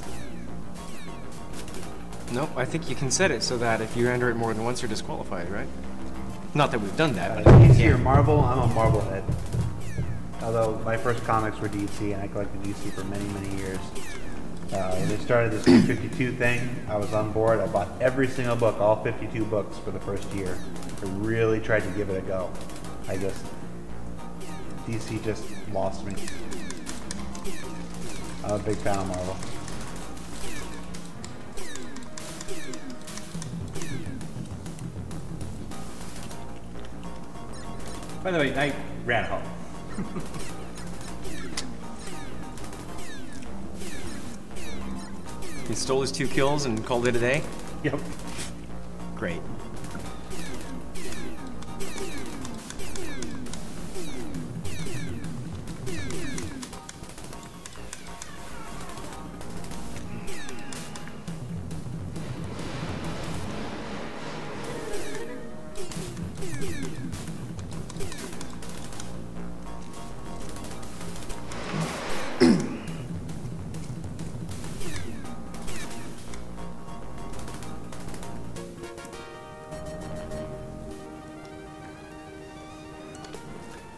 Nope, I think you can set it so that if you enter it more than once, you're disqualified, right? Not that we've done that, but DC or Marvel? I'm a Marblehead. Although my first comics were DC, and I collected DC for many, many years. When they started this 52 thing, I was on board. I bought every single book, all 52 books for the first year. I really tried to give it a go. DC just lost me. I'm a big fan of Marvel. By the way, I ran home. he stole his 2 kills and called it a day? Yep. Great.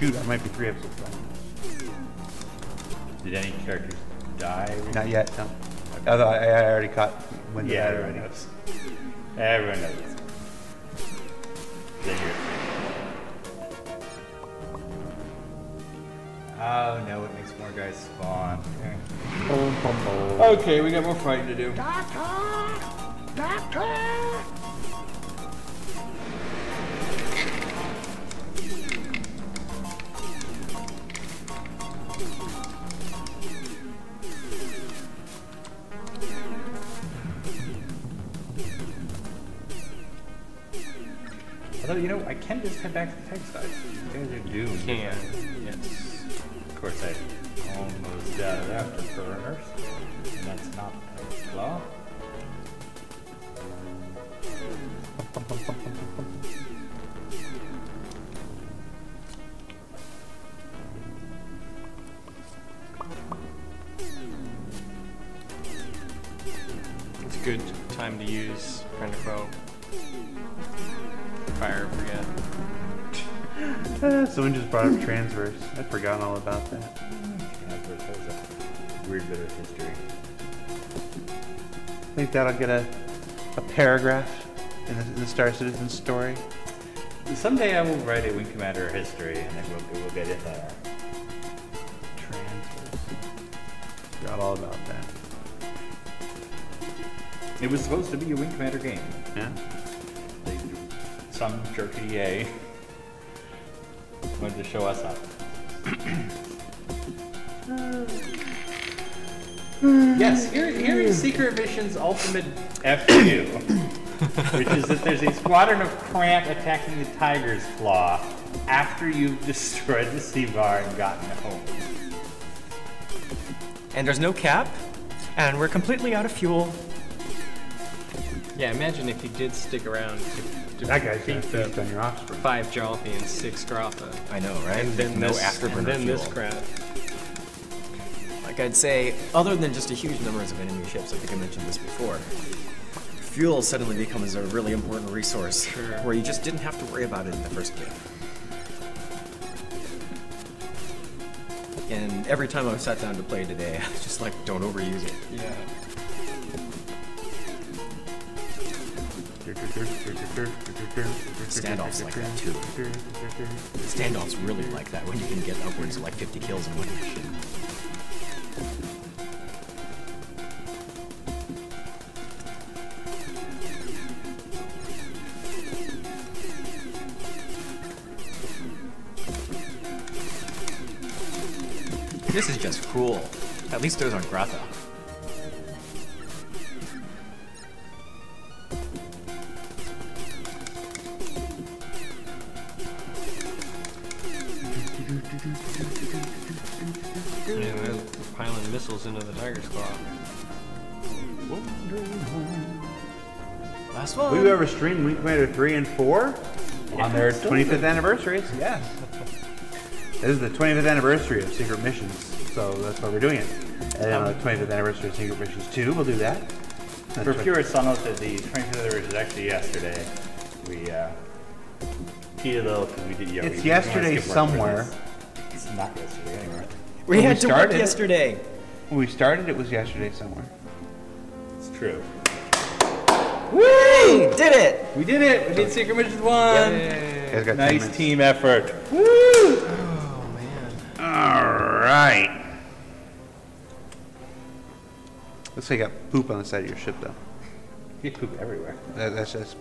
shoot, I might be 3 episodes behind. Did any characters die? Not yet, no. Although I already caught when Yeah, everyone knows. Everyone knows. Then you're... Oh no, it makes more guys spawn. Okay, we got more fighting to do. Although, you know, I can just head back to the tech side. You guys are doomed. Can, yes. Of course, I almost got it afterburners, and that's not a law. It's a good time to use friend or foe. Fire, forget. Someone just brought up transverse. I'd forgotten all about that. Transverse has a weird bit of history. I think that'll get a paragraph in the Star Citizen story. Someday I will write a Wing Commander history, and then we'll get it there. Transverse. Forgot all about that. It was supposed to be a Wing Commander game. Yeah? Some jerk EA wanted to show us up. Yes, here is Secret Mission's ultimate FU, which is that there's a squadron of Cramp attacking the Tiger's Claw after you've destroyed the Sea-Bar and gotten home. And there's no cap, and we're completely out of fuel. Yeah, imagine if you did stick around to That guy's beat gonna feast on your offspring. 5 Jalthi and 6 Grapha. I know, right? And then no this, afterburner and then fuel. this crap. Like I'd say, other than just a huge numbers of enemy ships, I think I mentioned this before, fuel suddenly becomes a really important resource, where you just didn't have to worry about it in the first game. And every time I sat down to play today, I was just like, don't overuse it. Yeah. Standoffs like that too. Standoffs really like that when you can get upwards of like 50 kills in one mission. This is just cruel. At least those aren't Grata. Yeah, they're piling missiles into the Tiger's Claw. Last one. Will you ever stream Wing Commander 3 and 4 on their 25th anniversaries? Yes. This is the 25th anniversary of Secret Missions, so that's why we're doing it. And then on the 25th anniversary of Secret Missions 2, we'll do that. For purists, I'll note that the 25th anniversary is actually yesterday. We cheated a little because we did. It's yesterday somewhere. It's not yesterday anywhere. We had to work yesterday. When we started, it was yesterday somewhere. It's true. Woo! Did it! We did it! We did Secret Missions 1! Guys got 10 Nice minutes. team effort. Woo! Oh, man. Alright. Looks like you got poop on the side of your ship, though. You poop everywhere. That's just...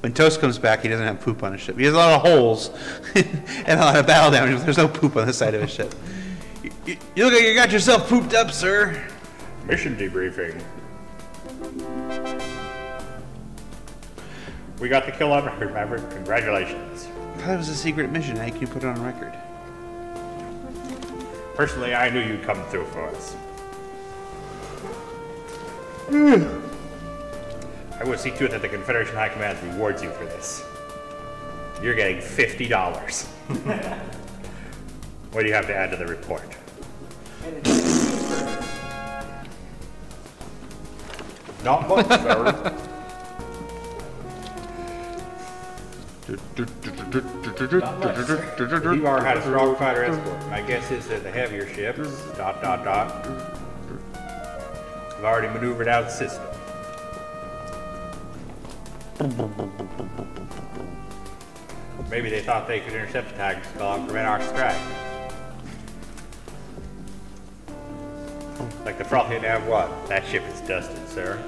When Toast comes back, he doesn't have poop on his ship. He has a lot of holes and a lot of battle damage, but there's no poop on the side of his ship. You look like you got yourself pooped up, sir. Mission debriefing. We got the kill on record, remember? Congratulations. I thought it was a secret mission. How can you put it on record? Personally, I knew you'd come through for us. I will see to it that the Confederation High Command rewards you for this. You're getting $50. What do you have to add to the report? Not much, sir. Seabar had a strong fighter escort. My guess is that the heavier ships, ... have already maneuvered out of the system. Maybe they thought they could intercept the Tiger Skull and prevent our strike. Like the frothy Nav 1. That ship is dusted, sir.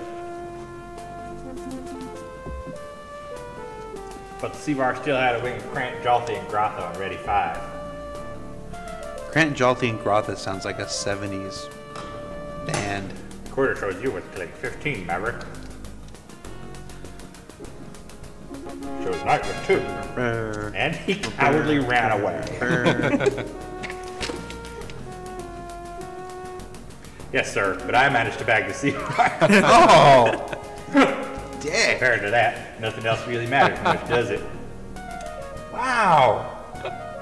But the Seabar still had a wing of Krant, Jalthi, and Grotha on Ready 5. Krant, Jalthi, and Grotha sounds like a 70s band. Quarter shows you with click 15, Maverick. Shows Knight with 2. And he cowardly ran away. Yes, sir, but I managed to bag the Seabar. Oh! Dang. Compared to that, nothing else really matters much, does it? Wow!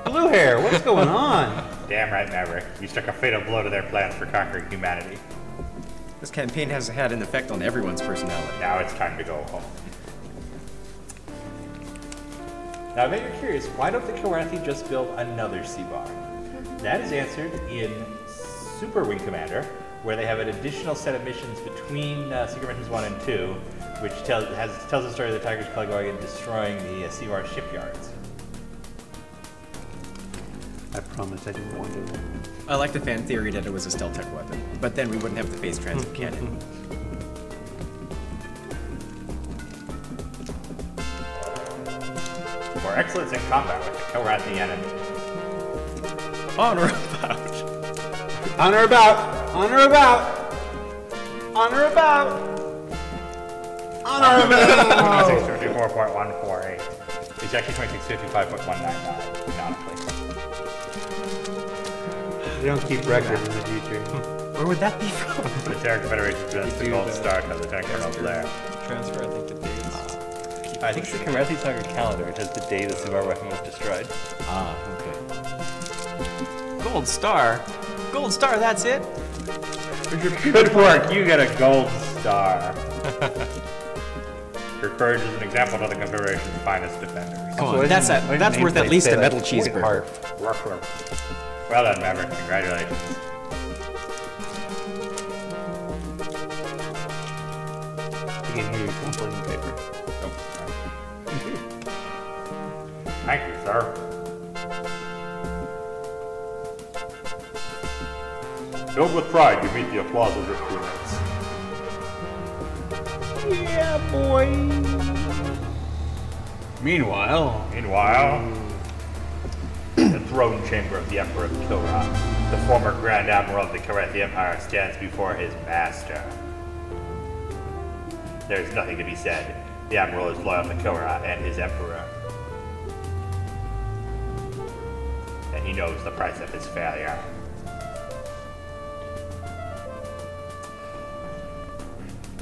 Blue hair, what's going on? Damn right, Maverick. You struck a fatal blow to their plans for conquering humanity. This campaign has had an effect on everyone's personality. Now it's time to go home. Now, I bet you're curious, why don't the Kilrathi just build another Seabar? That is answered in Super Wing Commander, where they have an additional set of missions between Secret Missions 1 and 2, which tells the story of the Tiger's Claw going and destroying the Seabar shipyards. I promise I didn't want to do that. I like the fan theory that it was a stealth tech weapon, but then we wouldn't have the phase transit cannon. For excellence in combat with the Kilrathi enemy. Honor about. Honor about! Honor about! Honor about! Honor about! 2654.148. It's actually 2655.199, canonically. They don't keep records in the future. Where would that be from? The Terran Confederation presents the Gold Star to the Terran Confederation there. Transfer, I think, the days. I think it's the Kilrathi Tiger calendar. It has the day the Seabar weapon was destroyed. Ah, okay. Gold Star? Gold Star, that's it? Good work, you get a gold star. Your courage is an example of the Confederation's finest defenders. Come on, that's worth at least a metal cheeseburger. Well done, Maverick. Congratulations. I can hear you crumpling paper. Thank you, sir. Filled with pride, you meet the applause of your crewmates. Yeah, boy! Meanwhile, the throne chamber of the Emperor of Kilra, the former Grand Admiral of the Kilrathi Empire, stands before his master. There is nothing to be said. The Admiral is loyal to Kilra and his Emperor. And he knows the price of his failure.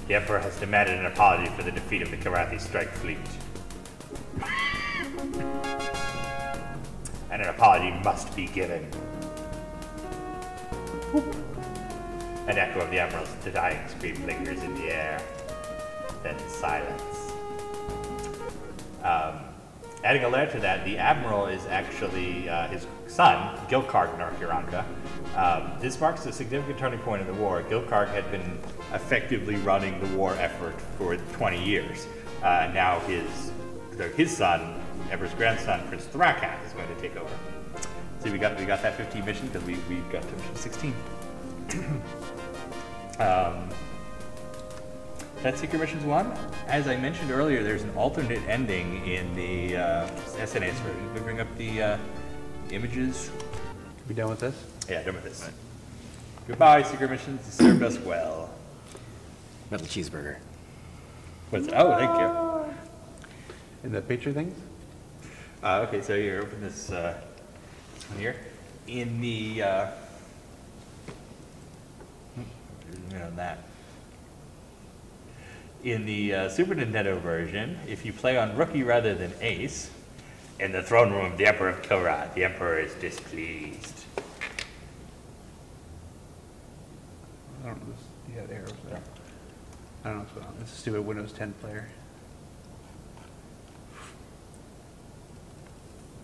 The Emperor has demanded an apology for the defeat of the Kilrathi strike fleet. And an apology must be given. An echo of the Admiral's dying scream lingers in the air. Then silence. Adding a layer to that, the Admiral is actually his son, Gilkarg Narkiranka. This marks a significant turning point in the war. Gilkarg had been effectively running the war effort for 20 years. Now his son, Emperor's grandson, Prince Thrakat, is going to take over. See, we got that 15 mission because we got to mission 16. That's Secret Missions 1. As I mentioned earlier, there's an alternate ending in the SNA's version. Can we bring up the images? we done with this? Yeah, done with this. Goodbye, Secret Missions. You served us well. Metal cheeseburger. Oh, thank you. In the picture things? Okay, so you open this one here. In the on that. In the Super Nintendo version, if you play on Rookie rather than Ace, in the throne room of the Emperor of Kilra, the Emperor is displeased. I don't know. You have arrows there. I don't know what's going on. It's a stupid Windows 10 player.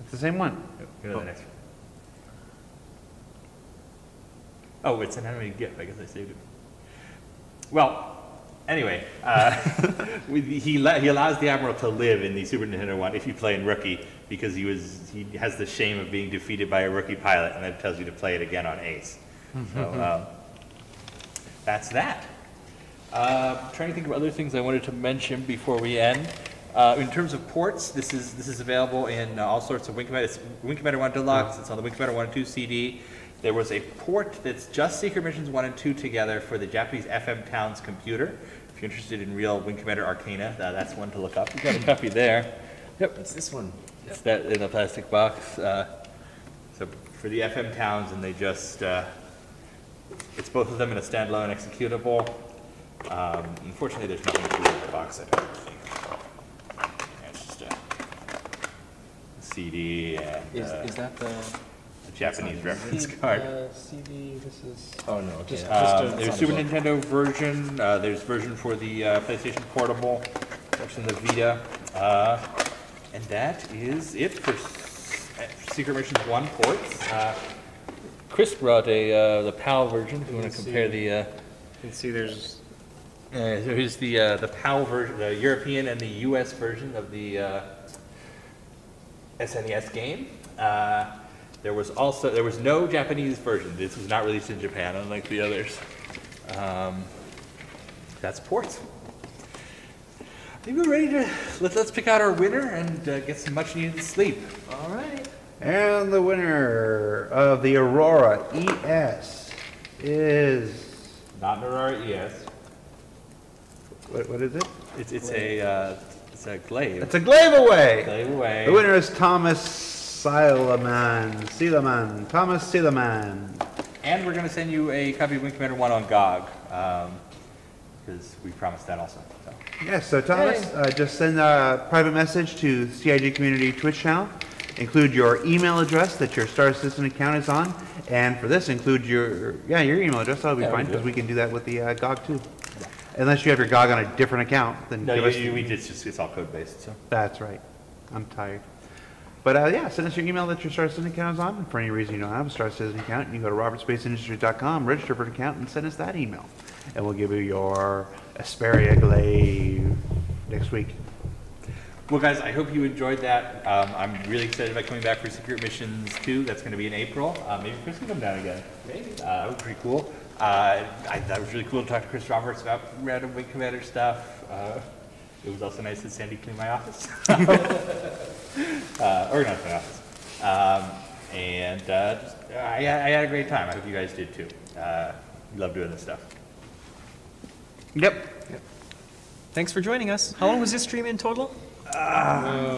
It's the same one. Go to the next one. Oh, it's an animated GIF. I guess I saved it. Well, anyway, he allows the Admiral to live in the Super Nintendo one if you play in Rookie, because he has the shame of being defeated by a rookie pilot, and that tells you to play it again on Ace. So that's that. Trying to think of other things I wanted to mention before we end. In terms of ports, this is available in all sorts of Wing Commander. It's Wing Commander 1 Deluxe. It's on the Wing Commander 1 and 2 CD. There was a port that's just Secret Missions 1 and 2 together for the Japanese FM Towns computer. If you're interested in real Wing Commander Arcana, that's one to look up. We've got a copy there. Yep. It's this one. It's that in a plastic box. So for the FM Towns, and they just, it's both of them in a standalone executable. Unfortunately, there's nothing to do with the box, I don't think. It's just a CD and Is that the Japanese reference card. CD, this is... Oh, no, okay. There's Super Nintendo version, there's version for the PlayStation Portable, version of the Vita, and that is it for Secret Missions 1 ports. Chris brought the PAL version, if you want to compare the... You can see there's... so here's the PAL version, the European and the US version of the SNES game. There was no Japanese version. This was not released in Japan, unlike the others. That's ports. I think we're ready to, let's pick out our winner and get some much needed sleep. All right. And the winner of the Aurora ES is... Not an Aurora ES. What is it? It's a glaive. It's a glaive away. Glaive away. The winner is Thomas Thomas Seeleman. And we're going to send you a copy of Wing Commander 1 on GOG, because we promised that also. So. Yes, so Thomas, just send a private message to CIG Community Twitch channel. Include your email address that your Star Citizen account is on, and for this, include your email address. That'll be fine, because we can do that with the GOG too. Yeah. Unless you have your GOG on a different account, then no, it's all code based. So that's right. I'm tired. But yeah, send us your email that your Star Citizen account is on. And for any reason you don't have a Star Citizen account, you can go to robertspaceindustriescom, register for an account, and send us that email. And we'll give you your Asperia glaive next week. Well, guys, I hope you enjoyed that. I'm really excited about coming back for Secret Missions 2. That's going to be in April. Maybe Chris can come down again. Maybe. That would be pretty cool. That was really cool to talk to Chris Roberts about random Wing Commander stuff. It was also nice that Sandy cleaned my office. Organized my office. I had a great time. I hope you guys did too. Love doing this stuff. Yep. Thanks for joining us. How long was this stream in total?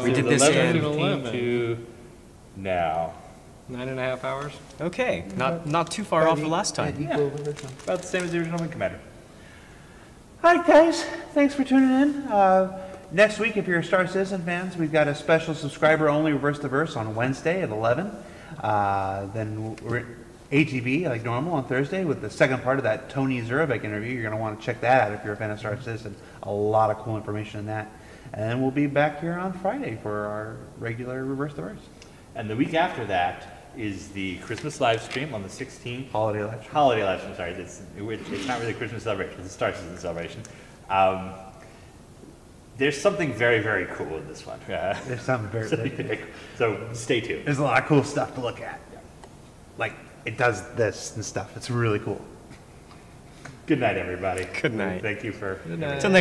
We did this in 11 to now. 9.5 hours. Okay, not too far off the last time. Yeah. About the same as the original Wing Commander. All right, guys. Thanks for tuning in. Next week, if you're Star Citizen fans, we've got a special subscriber-only Reverse the Verse on Wednesday at 11. Then we're ATV, like normal, on Thursday with the second part of that Tony Zurovec interview. You're going to want to check that out if you're a fan of Star Citizen. A lot of cool information in that. And then we'll be back here on Friday for our regular Reverse the Verse. And the week after that is the Christmas live stream on the 16th. Holiday live stream. Holiday live stream, sorry. It's not really a Christmas celebration. It's a Star Citizen celebration. There's something very, very cool in this one. There's something very cool. So stay tuned. There's a lot of cool stuff to look at. Yeah. Like, it does this and stuff. It's really cool. Good night, everybody. Good night. Thank you for... Good night. Till next